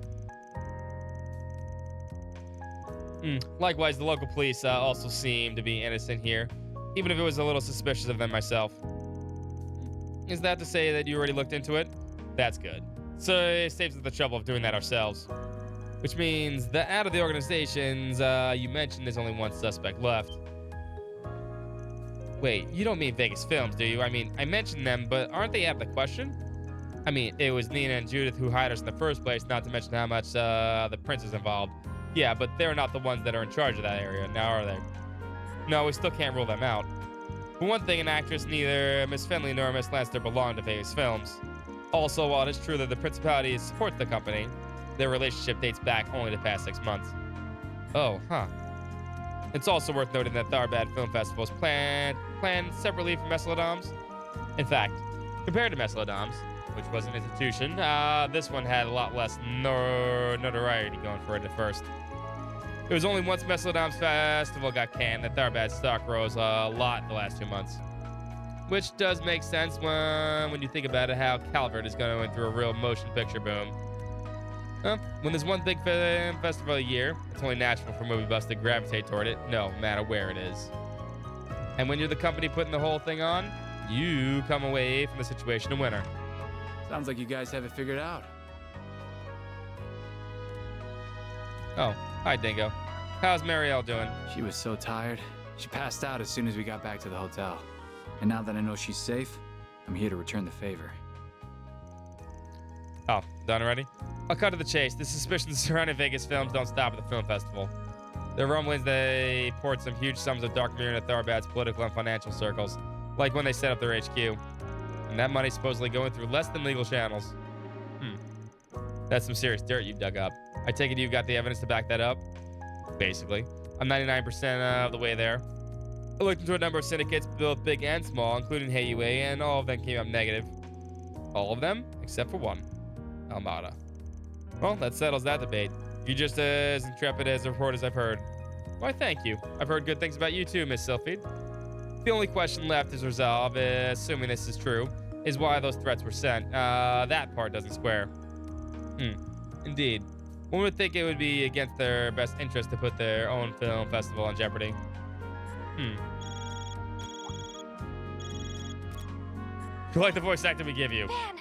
Likewise, the local police also seem to be innocent here, even if it was a little suspicious of them myself. Is that to say that you already looked into it? That's good. So it saves us the trouble of doing that ourselves. which means that out of the organizations you mentioned, there's only one suspect left. Wait, you don't mean Vegas Films, do you? I mean, I mentioned them, but aren't they out of the question? I mean, it was Nina and Judith who hired us in the first place, not to mention how much the prince is involved. Yeah, but they're not the ones that are in charge of that area, now are they? No, we still can't rule them out. For one thing, an actress, neither Miss Finley nor Miss Lancer belong to Vegas Films. Also, while it is true that the principality supports the company, their relationship dates back only the past 6 months. Oh, huh. It's also worth noting that Tharbad Film Festival is planned separately from Mesalodam's. In fact, compared to Mesalodam's, which was an institution, this one had a lot less notoriety going for it at first. It was only once Mesalodam's festival got canned that Tharbad's stock rose a lot in the last 2 months. Which does make sense when you think about it, how Calvert is going through a real motion picture boom. When there's one big film festival a year, it's only natural for movie buffs to gravitate toward it, no matter where it is. And when you're the company putting the whole thing on, you come away from the situation a winner. Sounds like you guys have it figured out. Oh, hi Dingo. How's Marielle doing? She was so tired. She passed out as soon as we got back to the hotel. And now that I know she's safe, I'm here to return the favor. Oh, done already? I'll cut to the chase. The suspicions surrounding Vegas Films don't stop at the film festival. There are rumblings they poured some huge sums of dark mirror into Tharbad's political and financial circles, like when they set up their HQ. And that money's supposedly going through less than legal channels. That's some serious dirt you dug up. I take it you've got the evidence to back that up? Basically. I'm 99% of the way there. I looked into a number of syndicates, both big and small, including HeyUA, and all of them came up negative. All of them? Except for one. Almada. Well, that settles that debate. You're just as intrepid as the reporters I've heard. Why, thank you. I've heard good things about you too, Miss Sylphide. The only question left is resolved, assuming this is true, is why those threats were sent. That part doesn't square. Indeed. One would think it would be against their best interest to put their own film festival in jeopardy. You like the voice actor we give you? Man,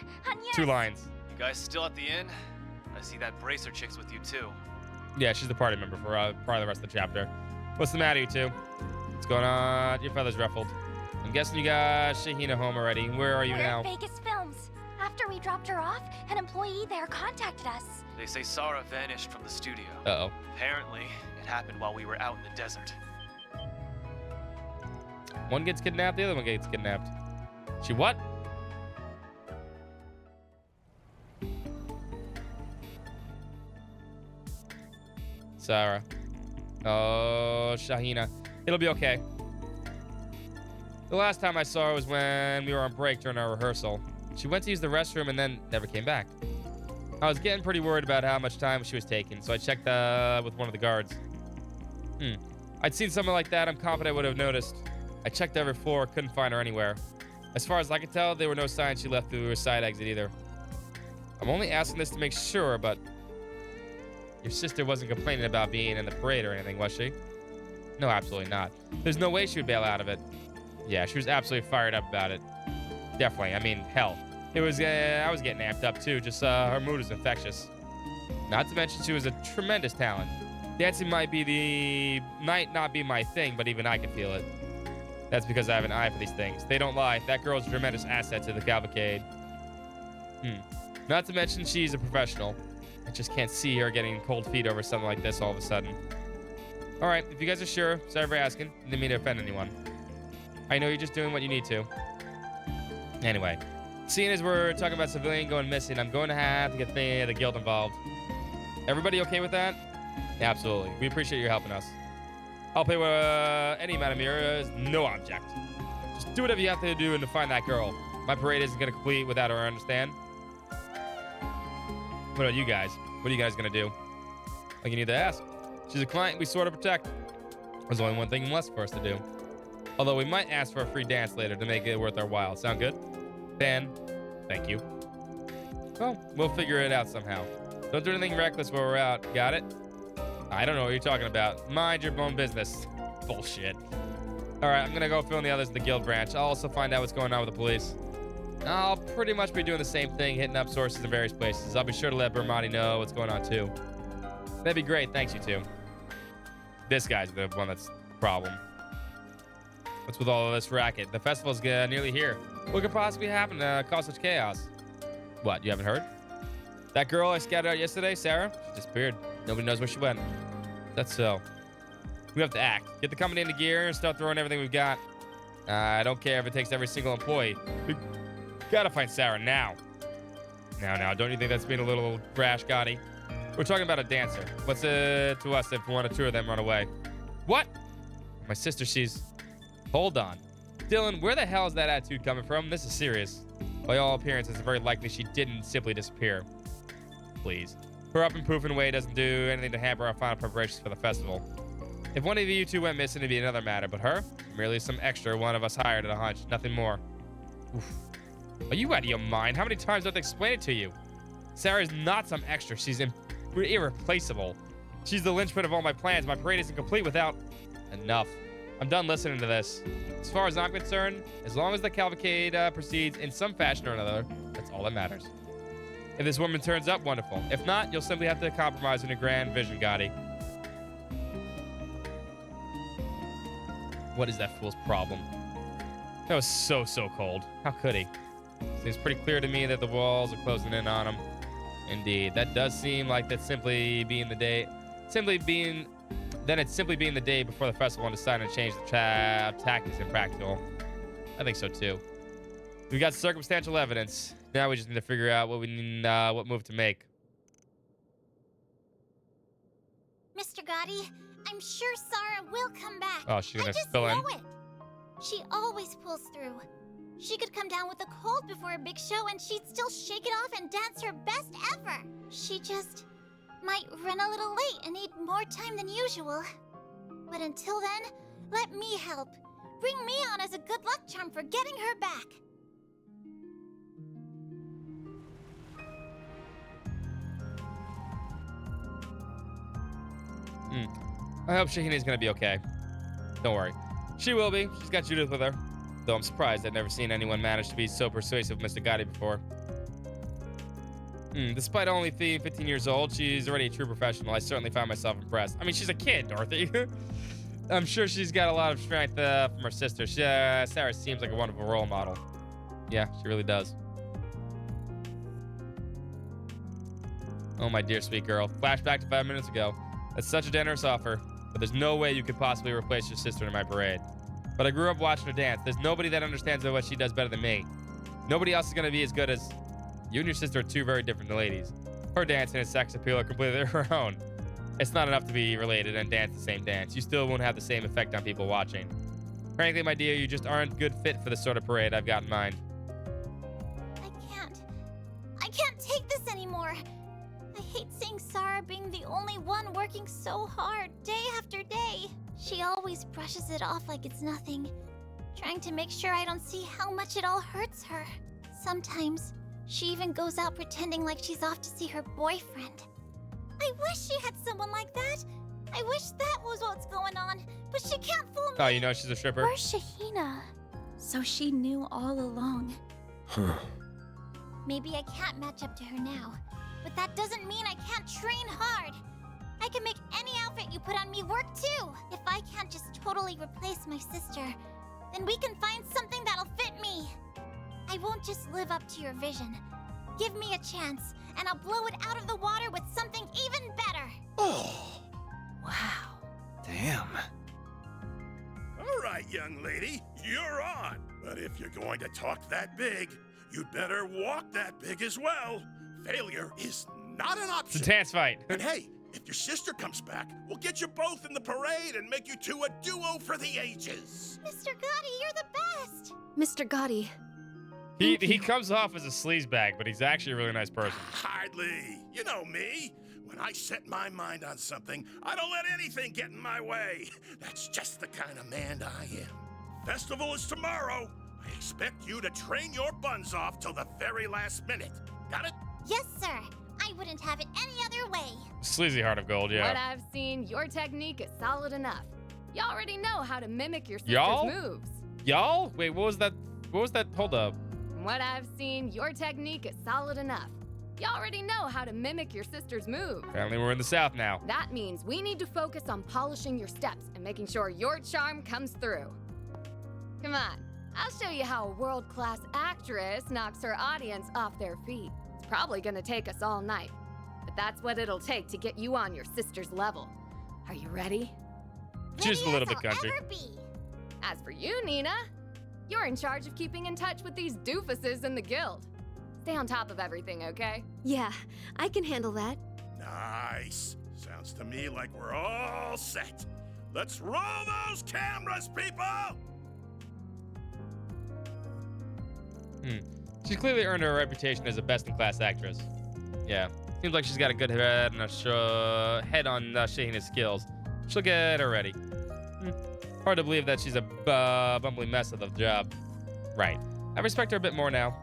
2 lines. You guys still at the inn? I see that bracer chick's with you too. Yeah, she's the party member for part of the rest of the chapter. What's the matter, you two? What's going on? Your feather's ruffled. I'm guessing you got Shahina home already. Where are you We're now? at Vegas Films. After we dropped her off, an employee there contacted us. They say Sarah vanished from the studio. Uh-oh. Apparently, it happened while we were out in the desert. One gets kidnapped, the other one gets kidnapped. She what? Sarah. Oh, Shahina. It'll be okay. The last time I saw her was when we were on break during our rehearsal. She went to use the restroom and then never came back. I was getting pretty worried about how much time she was taking, so I checked with one of the guards. I'd seen something like that. I'm confident I would have noticed. I checked every floor, couldn't find her anywhere. As far as I could tell, there were no signs she left through her side exit either. I'm only asking this to make sure, but your sister wasn't complaining about being in the parade or anything, was she? No, absolutely not. There's no way she would bail out of it. Yeah, she was absolutely fired up about it. Definitely. I mean, hell. It was, I was getting amped up too. Just, her mood was infectious. Not to mention she was a tremendous talent. Dancing might not be my thing, but even I can feel it. That's because I have an eye for these things. They don't lie. That girl's a tremendous asset to the cavalcade. Not to mention she's a professional. I just can't see her getting cold feet over something like this all of a sudden. All right, if you guys are sure, sorry for asking. Didn't mean to offend anyone. I know you're just doing what you need to. Anyway, seeing as we're talking about civilian going missing, I'm going to have to get the guild involved. Everybody okay with that? Absolutely. We appreciate you helping us. I'll pay any amount of mirrors, no object. Just do whatever you have to do to find that girl. My parade isn't going to complete without her, understand? What about you guys? What are you guys going to do? Like you need to ask. She's a client we sort of protect. There's only one thing less for us to do. Although we might ask for a free dance later to make it worth our while. Sound good? Dan, thank you. Well, we'll figure it out somehow. Don't do anything reckless while we're out. Got it? I don't know what you're talking about. Mind your own business. Bullshit. All right, I'm gonna go fill in the others in the guild branch. I'll also find out what's going on with the police. I'll pretty much be doing the same thing, hitting up sources in various places. I'll be sure to let Bermati know what's going on too. That'd be great. Thanks, you two. This guy's the one that's the problem. What's with all of this racket? The festival's nearly here. What could possibly happen to cause such chaos? What, you haven't heard? That girl I scouted out yesterday, Sarah, she disappeared. Nobody knows where she went. That's so. We have to act. Get the company into gear and start throwing everything we've got. I don't care if it takes every single employee. We gotta find Sarah now. Now, don't you think that's being a little rash, Gotti? We're talking about a dancer. What's it to us if one or two of them run away? What? My sister, she's... Hold on. Dylan, where the hell is that attitude coming from? This is serious. By all appearances, it's very likely she didn't simply disappear. Please. Her up and poofing way doesn't do anything to hamper our final preparations for the festival. If one of you two went missing, it'd be another matter, but her? Merely some extra one of us hired at a hunch, nothing more. Oof. Are you out of your mind? How many times do I have to explain it to you? Sarah's not some extra. She's irreplaceable. She's the linchpin of all my plans. My parade isn't complete without... Enough. I'm done listening to this. As far as I'm concerned, as long as the cavalcade proceeds in some fashion or another, that's all that matters. If this woman turns up, wonderful. If not, you'll simply have to compromise on your grand vision, Gotti. What is that fool's problem? That was so cold. How could he? Seems pretty clear to me that the walls are closing in on him. Indeed, that does seem like that simply being the day before the festival and deciding to change the tactics impractical. I think so too. We got circumstantial evidence. Now we just need to figure out what move to make. Mr. Gotti, I'm sure Sarah will come back. Oh, she's gonna I just fill in. know it. She always pulls through. She could come down with a cold before a big show and she'd still shake it off and dance her best ever. She just might run a little late and need more time than usual. But until then, let me help. Bring me on as a good luck charm for getting her back. I hope Shahina's gonna be okay. Don't worry. She will be. She's got Judith with her. Though I'm surprised I've never seen anyone manage to be so persuasive with Mr. Gotti before. Despite only 15 years old, she's already a true professional. I certainly find myself impressed. I mean, she's a kid, Dorothy. I'm sure she's got a lot of strength from her sister. Sarah seems like a wonderful role model. Yeah, she really does. Oh, my dear sweet girl. Flashback to 5 minutes ago. That's such a generous offer, but there's no way you could possibly replace your sister in my parade. But I grew up watching her dance. There's nobody that understands what she does better than me. Nobody else is going to be as good as... You and your sister are two very different ladies. Her dance and his sex appeal are completely her own. It's not enough to be related and dance the same dance. You still won't have the same effect on people watching. Frankly, my dear, you just aren't a good fit for the sort of parade I've got in mind. I can't take this anymore. I hate seeing Sarah being the only one working so hard day after day. She always brushes it off like it's nothing, trying to make sure I don't see how much it all hurts her. Sometimes, she even goes out pretending like she's off to see her boyfriend. I wish she had someone like that. I wish that was what's going on, but she can't fool me. Oh, you know she's a stripper? Where's Shahina? So she knew all along. Huh. Maybe I can't match up to her now, but that doesn't mean I can't train hard. I can make any outfit you put on me work too. If I can't just totally replace my sister, then we can find something that'll fit me. I won't just live up to your vision. Give me a chance, and I'll blow it out of the water with something even better. Oh. Wow. Damn. All right, young lady, you're on. But if you're going to talk that big, you'd better walk that big as well. Failure is not an option. It's a dance fight. And hey, if your sister comes back, we'll get you both in the parade and make you two a duo for the ages. Mr. Gotti, you're the best. Mr. Gotti. He comes off as a sleazebag, but he's actually a really nice person. Hardly. You know me. When I set my mind on something, I don't let anything get in my way. That's just the kind of man I am. Festival is tomorrow. I expect you to train your buns off till the very last minute. Got it? Yes, sir. I wouldn't have it any other way. Sleazy heart of gold, yeah. What I've seen, your technique is solid enough. You already know how to mimic your sister's Y'all? moves. Y'all? Wait, what was that? Hold up. From what I've seen, your technique is solid enough. You already know how to mimic your sister's move. Apparently we're in the South now. That means we need to focus on polishing your steps and making sure your charm comes through. Come on, I'll show you how a world-class actress knocks her audience off their feet. It's probably gonna take us all night, but that's what it'll take to get you on your sister's level. Are you ready? Just a little bit country. As for you, Nina, you're in charge of keeping in touch with these doofuses in the guild. Stay on top of everything, okay? Yeah, I can handle that. Nice. Sounds to me like we're all set. Let's roll those cameras, people! She's clearly earned her reputation as a best-in-class actress. Yeah, seems like she's got a good head on Shahina's skills. She'll get her ready. Hard to believe that she's a bumbling mess of the job. Right. I respect her a bit more now.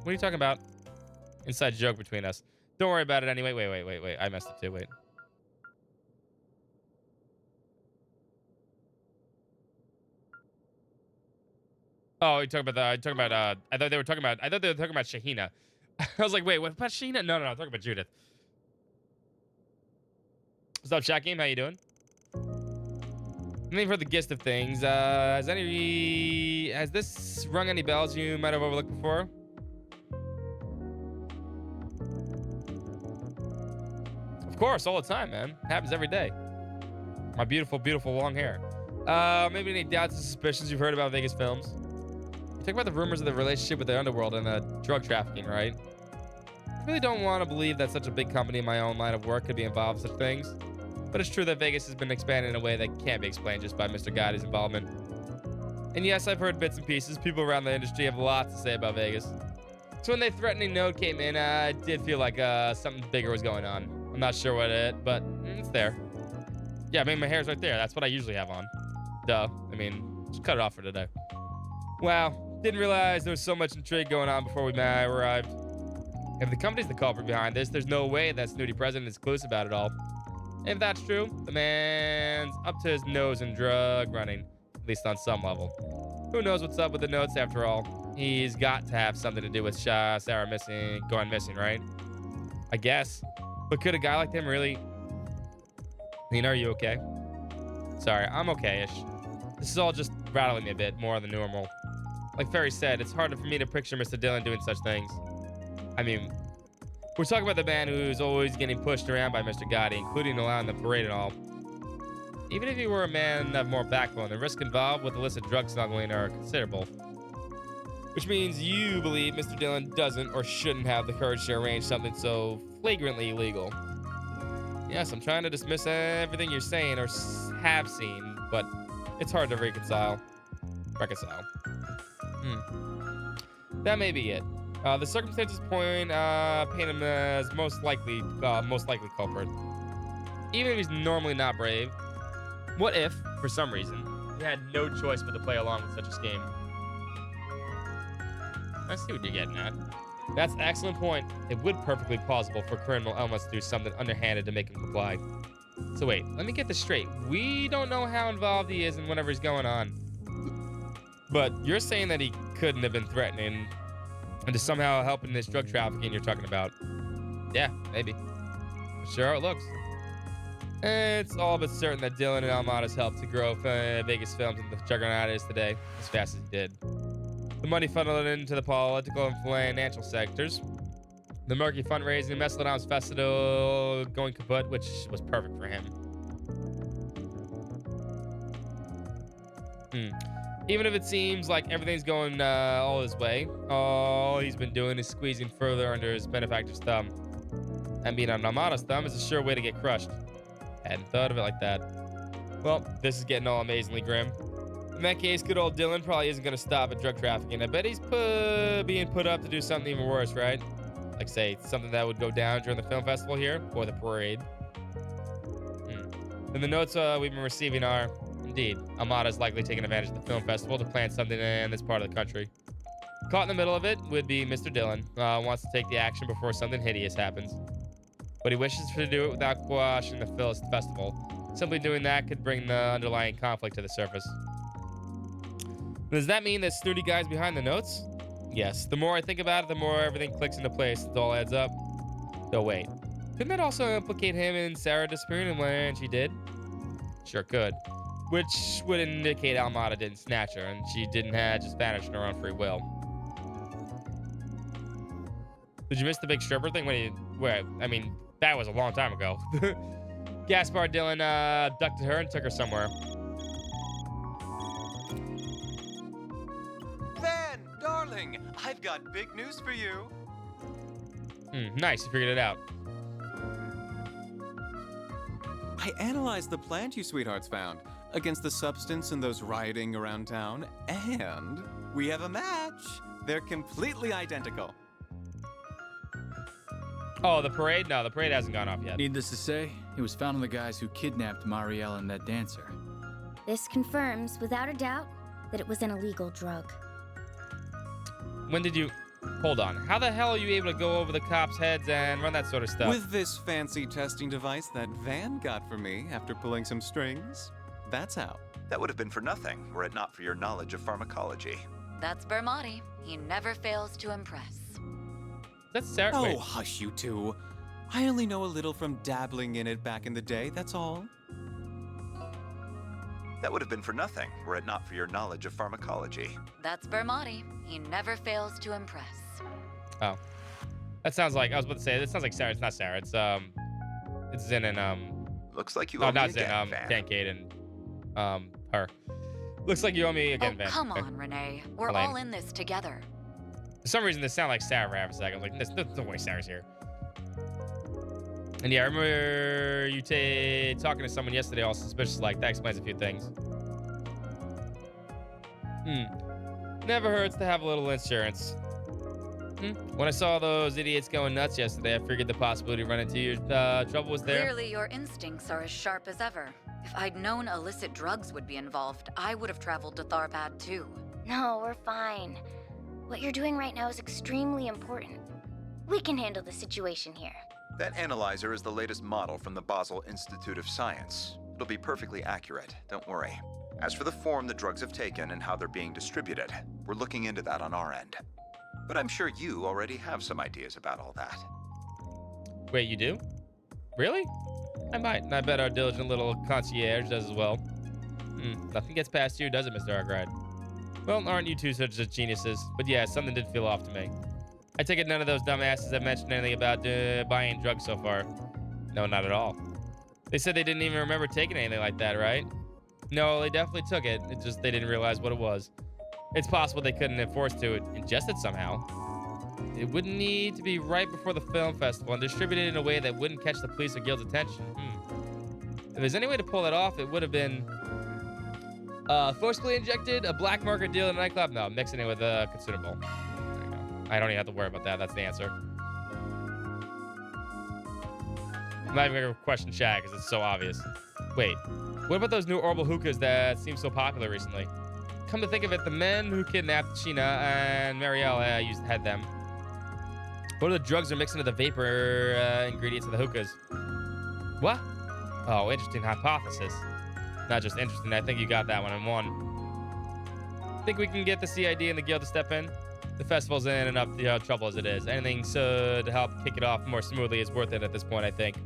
What are you talking about? Inside joke between us. Don't worry about it anyway. Wait. I messed up too. Wait. Oh, you're talking about I thought they were talking about Shahina. I was like, wait, what about Shahina? No, I'm talking about Judith. What's up, chat game? How you doing? I think you've heard the gist of things. Has this rung any bells you might have overlooked before? Of course, all the time, man. It happens every day. My beautiful, beautiful long hair. Maybe any doubts and suspicions you've heard about Vegas films? You talk about the rumors of the relationship with the underworld and the drug trafficking, right? I really don't want to believe that such a big company in my own line of work could be involved in such things. But it's true that Vegas has been expanding in a way that can't be explained just by Mr. Gotti's involvement. And yes, I've heard bits and pieces. People around the industry have lots to say about Vegas. So when the threatening note came in, I did feel like something bigger was going on. I'm not sure what but it's there. Yeah, I mean, my hair's right there. That's what I usually have on. Duh. I mean, just cut it off for today. Wow. Didn't realize there was so much intrigue going on before we arrived. If the company's the culprit behind this, there's no way that snooty president is clueless about it all. If that's true, the man's up to his nose in drug running, at least on some level. Who knows what's up with the notes after all? He's got to have something to do with Sarah going missing, right? I guess. But could a guy like him really... Nina, are you okay? Sorry, I'm okay-ish. This is all just rattling me a bit more than normal. Like Ferry said, it's harder for me to picture Mr. Dillon doing such things. I mean, we're talking about the man who's always getting pushed around by Mr. Gotti, including allowing the parade and all. Even if he were a man of more backbone, the risk involved with illicit drug smuggling are considerable. Which means you believe Mr. Dillon doesn't or shouldn't have the courage to arrange something so flagrantly illegal. Yes, I'm trying to dismiss everything you're saying or have seen, but it's hard to reconcile. That may be it. The circumstances paint him as most likely culprit. Even if he's normally not brave, what if, for some reason, he had no choice but to play along with such a scheme? I see what you're getting at. That's an excellent point. It would be perfectly plausible for criminal elements to do something underhanded to make him comply. So wait, let me get this straight. We don't know how involved he is in whatever's going on. But you're saying that he couldn't have been threatening and to somehow helping this drug trafficking you're talking about. Yeah, maybe. Sure how it looks. It's all but certain that Dillon and Almada's helped to grow Vegas films into the juggernaut it is today as fast as he did. The money funneled into the political and financial sectors. The murky fundraising, Mesalodon's festival going kaput, which was perfect for him. Even if it seems like everything's going all his way, all he's been doing is squeezing further under his benefactor's thumb. And being on Almada's thumb is a sure way to get crushed. Hadn't thought of it like that. Well, this is getting all amazingly grim. In that case, good old Dillon probably isn't going to stop at drug trafficking. I bet he's being put up to do something even worse, right? Like, say, something that would go down during the film festival here, or the parade. And the notes we've been receiving are, indeed, Almada's likely taking advantage of the film festival to plan something in this part of the country. Caught in the middle of it would be Mr. Dillon. Wants to take the action before something hideous happens. But he wishes to do it without quashing the festival. Simply doing that could bring the underlying conflict to the surface. Does that mean that snooty guy's behind the notes? Yes, the more I think about it, the more everything clicks into place. It all adds up. Oh, wait. Couldn't that also implicate him and Sarah disappearing when she did? Sure could. Which would indicate Almada didn't snatch her, and she didn't have just vanished on her own free will. Did you miss the big stripper thing? I mean, that was a long time ago. Gaspar Dillon abducted her and took her somewhere. Van, darling, I've got big news for you. Nice, you figured it out. I analyzed the plant you sweethearts found against the substance in those rioting around town, and we have a match. They're completely identical. Oh, the parade? No, the parade hasn't gone off yet. Needless to say, it was found on the guys who kidnapped Marielle and that dancer. This confirms, without a doubt, that it was an illegal drug. When did you... Hold on. How the hell are you able to go over the cops' heads and run that sort of stuff? With this fancy testing device that Van got for me after pulling some strings, that's how. That would have been for nothing were it not for your knowledge of pharmacology. That's Bermotti. He never fails to impress. That's Sarah. Oh, Wait. hush you two. I only know a little from dabbling in it back in the day, that's all. That would have been for nothing were it not for your knowledge of pharmacology. That's Bermotti. He never fails to impress. Oh. That sounds like... I was about to say, this sounds like Sarah. It's not Sarah. It's Zin and, Looks like you Oh, owe me not Zin. again, Van. Tancade and, her. Looks like you owe me again, Oh, Van. come on, Renee. We're Elaine. all in this together. For some reason, this sounded like Sarah for half a second. I was like, there's no way Sarah's here. And yeah, I remember you talking to someone yesterday all suspicious like. That explains a few things. Never hurts to have a little insurance. When I saw those idiots going nuts yesterday, I figured the possibility of running into your trouble was there. Clearly, your instincts are as sharp as ever. If I'd known illicit drugs would be involved, I would have traveled to Tharbad too. No, we're fine. What you're doing right now is extremely important. We can handle the situation here. That analyzer is the latest model from the Basel Institute of Science. It'll be perfectly accurate, don't worry. As for the form the drugs have taken and how they're being distributed, we're looking into that on our end. But I'm sure you already have some ideas about all that. Wait, you do? Really? I might, and I bet our diligent little concierge does as well. Nothing gets past you, does it, Mr. Arkwright? Well, aren't you two such geniuses? But yeah, something did feel off to me. I take it none of those dumbasses have mentioned anything about buying drugs so far. No, not at all. They said they didn't even remember taking anything like that, right? No, they definitely took it. It's just they didn't realize what it was. It's possible they couldn't have forced to ingest it somehow. It would need to be right before the film festival and distributed in a way that wouldn't catch the police or guild's attention. If there's any way to pull that off, it would have been forcibly injected, a black market deal in a nightclub. No, mixing it with a consumable. There you go. I don't even have to worry about that. That's the answer. I'm not even gonna question Shag because it's so obvious. Wait, what about those new orbital hookahs that seem so popular recently? Come to think of it, the men who kidnapped Sheena and Marielle had them. What are the drugs they're mixing into the vapor ingredients of the hookahs? What? Oh, interesting hypothesis. Not just interesting, I think you got that one in one. Think we can get the CID and the guild to step in? The festival's in enough trouble as it is. Anything so to help kick it off more smoothly is worth it at this point, I think.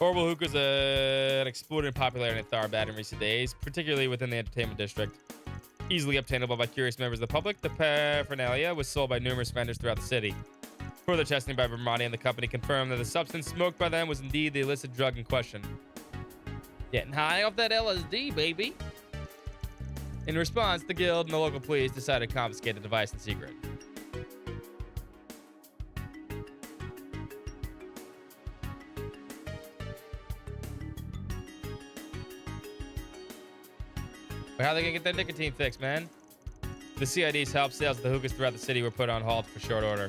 Orbital hookahs an exploded in popularity in Tharbad in recent days, particularly within the entertainment district. Easily obtainable by curious members of the public, the paraphernalia was sold by numerous vendors throughout the city. Further testing by Vermonti and the company confirmed that the substance smoked by them was indeed the illicit drug in question. Getting high off that LSD, baby. In response, the guild and the local police decided to confiscate the device in secret. But how are they gonna get their nicotine fix, man? The CID's help, sales of the hookahs throughout the city were put on hold for short order.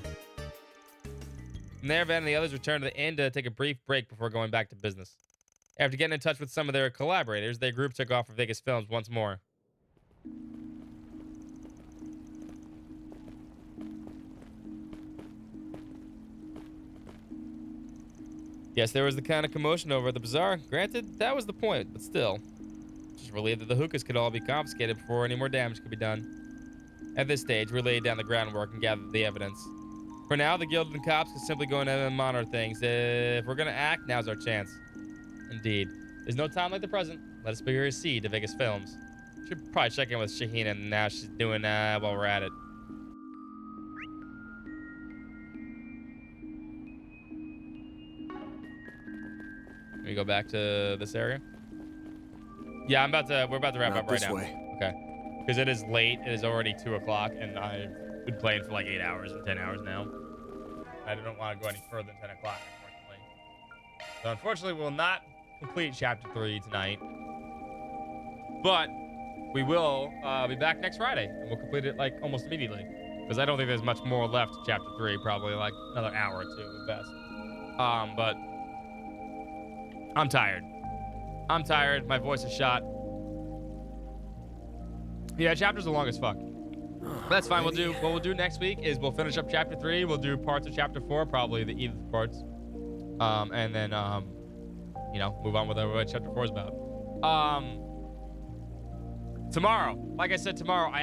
From there, Van and the others returned to the inn to take a brief break before going back to business. After getting in touch with some of their collaborators, their group took off for Vegas Films once more. Yes, there was the kind of commotion over at the bazaar. Granted, that was the point, but still. Just relieved that the hookahs could all be confiscated before any more damage could be done. At this stage, we laid down the groundwork and gathered the evidence. For now, the guild and cops can simply go in and monitor things. If we're gonna act, now's our chance. Indeed. There's no time like the present. Let us be your seed to Vegas Films. Should probably check in with Shahina now she's doing while we're at it. Can we go back to this area? Yeah, we're about to wrap up right now. Way. Okay. Because it is late. It is already 2 o'clock, and I've been playing for like 8 hours and 10 hours now. I don't want to go any further than 10 o'clock, unfortunately. So unfortunately, we'll not complete Chapter 3 tonight. But we will be back next Friday, and we'll complete it like almost immediately. Because I don't think there's much more left to Chapter 3. Probably like another hour or 2 at best. But I'm tired. I'm tired. My voice is shot. Yeah, chapters are long as fuck. But that's fine. What we'll do next week is we'll finish up Chapter 3. We'll do parts of Chapter 4, probably the either parts. And then, you know, move on with what Chapter 4 is about. Tomorrow, like I said, tomorrow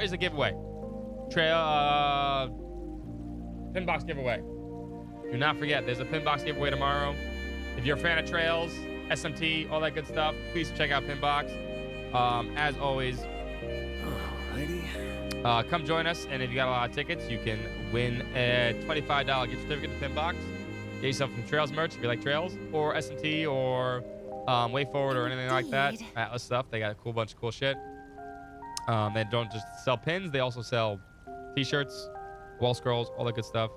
is a giveaway. Pin box giveaway. Do not forget, there's a pin box giveaway tomorrow. If you're a fan of trails, SMT, all that good stuff, please check out Pinbox. As always, come join us, and if you got a lot of tickets, you can win a $25 gift certificate to Pinbox. Get yourself some Trails merch if you like trails, or SMT, or Way Forward, or anything like that. Atlas stuff. They got a cool bunch of cool shit. They don't just sell pins; they also sell T-shirts, wall scrolls, all that good stuff.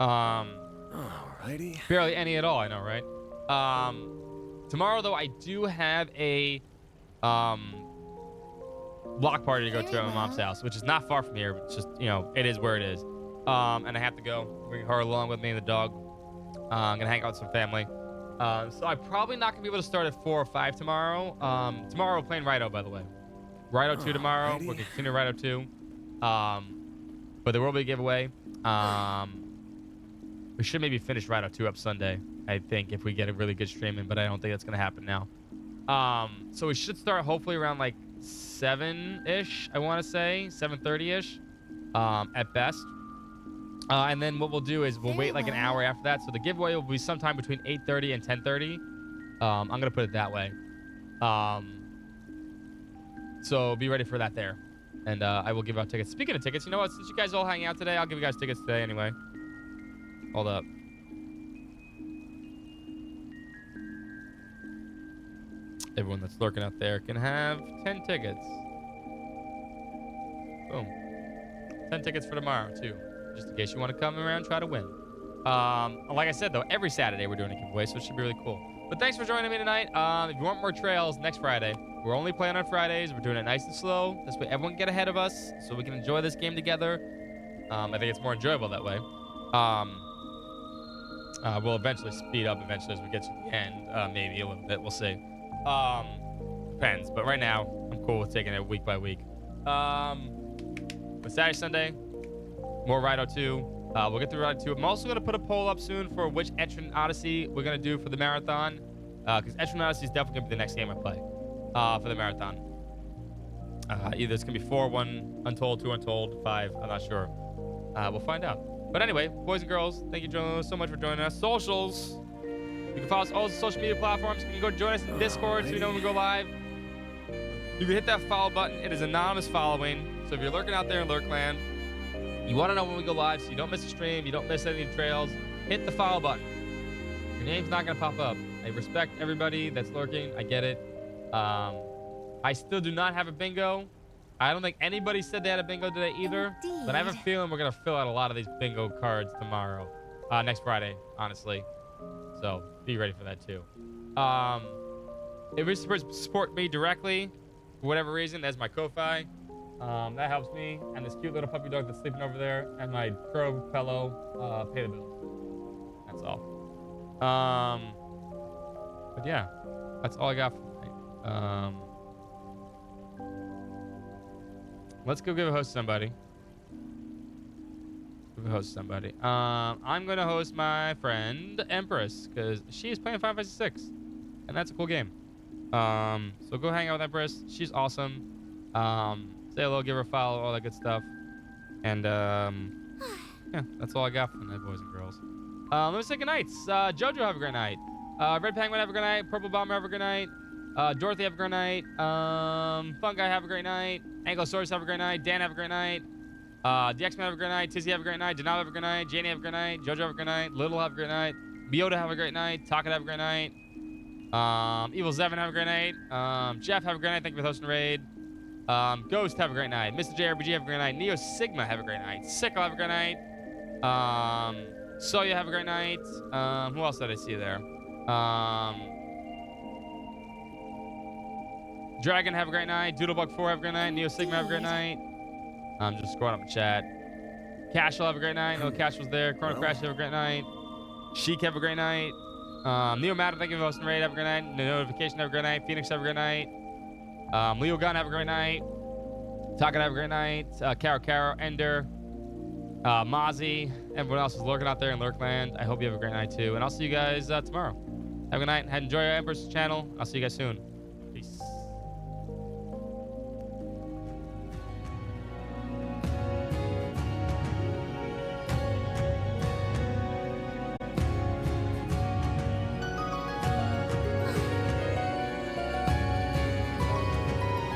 Alrighty. Barely any at all, I know, right? Tomorrow, though, I do have a block party to go to at my mom's house, which is not far from here. But it's just, you know, it is where it is. And I have to go. Bring her along with me and the dog. I'm gonna hang out with some family. So I'm probably not gonna be able to start at 4 or 5 tomorrow. Tomorrow we're playing Rido, by the way. Rido 2 tomorrow. We're gonna continue Rido 2. But there will be a giveaway. We should maybe finish Rido 2 up Sunday, I think, if we get a really good stream in, but I don't think that's gonna happen now. So we should start hopefully around like 7-ish, I want to say 7:30-ish, at best. And then what we'll do is we'll wait like an hour after that. So the giveaway will be sometime between 8:30 and 10:30. I'm gonna put it that way. So be ready for that there, and I will give out tickets. Speaking of tickets, you know what? Since you guys all hang out today, I'll give you guys tickets today anyway. Hold up. Everyone that's lurking out there can have 10 tickets. Boom. 10 tickets for tomorrow, too. Just in case you want to come around and try to win. Like I said, though, every Saturday we're doing a giveaway, so it should be really cool. But thanks for joining me tonight. If you want more trails, next Friday. We're only playing on Fridays. We're doing it nice and slow. This way everyone can get ahead of us so we can enjoy this game together. I think it's more enjoyable that way. We'll eventually speed up as we get to the end. Maybe a little bit. We'll see. Depends. But right now, I'm cool with taking it week by week. But Saturday, Sunday, more Rido 2. We'll get through Rido 2. I'm also going to put a poll up soon for which Etrian Odyssey we're going to do for the marathon. Because Etrian Odyssey is definitely going to be the next game I play for the marathon. Either it's going to be 4, 1 Untold, 2 Untold, 5. I'm not sure. We'll find out. But anyway, boys and girls, thank you so much for joining us. Socials. You can follow us on all the social media platforms. You can go join us in Discord so you know when we go live. You can hit that follow button. It is anonymous following. So if you're lurking out there in Lurkland, you want to know when we go live so you don't miss a stream, you don't miss any trails, hit the follow button. Your name's not going to pop up. I respect everybody that's lurking. I get it. I still do not have a bingo. I don't think anybody said they had a bingo today either. But I have a feeling we're going to fill out a lot of these bingo cards tomorrow. Next Friday, honestly. So be ready for that too. If you support me directly, for whatever reason, that's my Ko-Fi. That helps me and this cute little puppy dog that's sleeping over there and my crow fellow pay the bills. That's all. But yeah, that's all I got for tonight. Let's go give a host to somebody. I'm gonna host my friend Empress because she is playing Final Fantasy 6, and that's a cool game. So go hang out with Empress. She's awesome. Say hello, give her a follow, all that good stuff. And yeah, that's all I got for the night, boys and girls. Let me say good nights. Jojo, have a great night. Red Penguin, have a great night. Purple Bomber, have a great night. Dorothy, have a great night. Fungi, have a great night. Ankylosaurus, have a great night. Dan, have a great night. The X-Men, have a great night. Tizzy, have a great night. Denal, have a great night. Janie, have a great night. Jojo, have a great night. Little, have a great night. Biota, have a great night. Taka, have a great night. Evil Zevin, have a great night. Jeff, have a great night. Thank you for hosting the raid. Ghost, have a great night. Mr. JRPG, have a great night. Neo Sigma, have a great night. Sickle, have a great night. Soya, have a great night. Who else did I see there? Dragon, have a great night. Doodlebug4, have a great night. Neo Sigma, have a great night. I'm just scrolling up the chat. Cash will have a great night. No, Cash was there. Chrono Crash, have a great night. Sheik, have a great night. Neo Matter, thank you for hosting the raid. Have a great night. No Notification, have a great night. Phoenix, have a great night. Leo Gunn, have a great night. Taka, have a great night. Caro, Ender. Mozzie. Everyone else is lurking out there in Lurkland. I hope you have a great night too. And I'll see you guys tomorrow. Have a good night. Enjoy our Empress channel. I'll see you guys soon. Peace.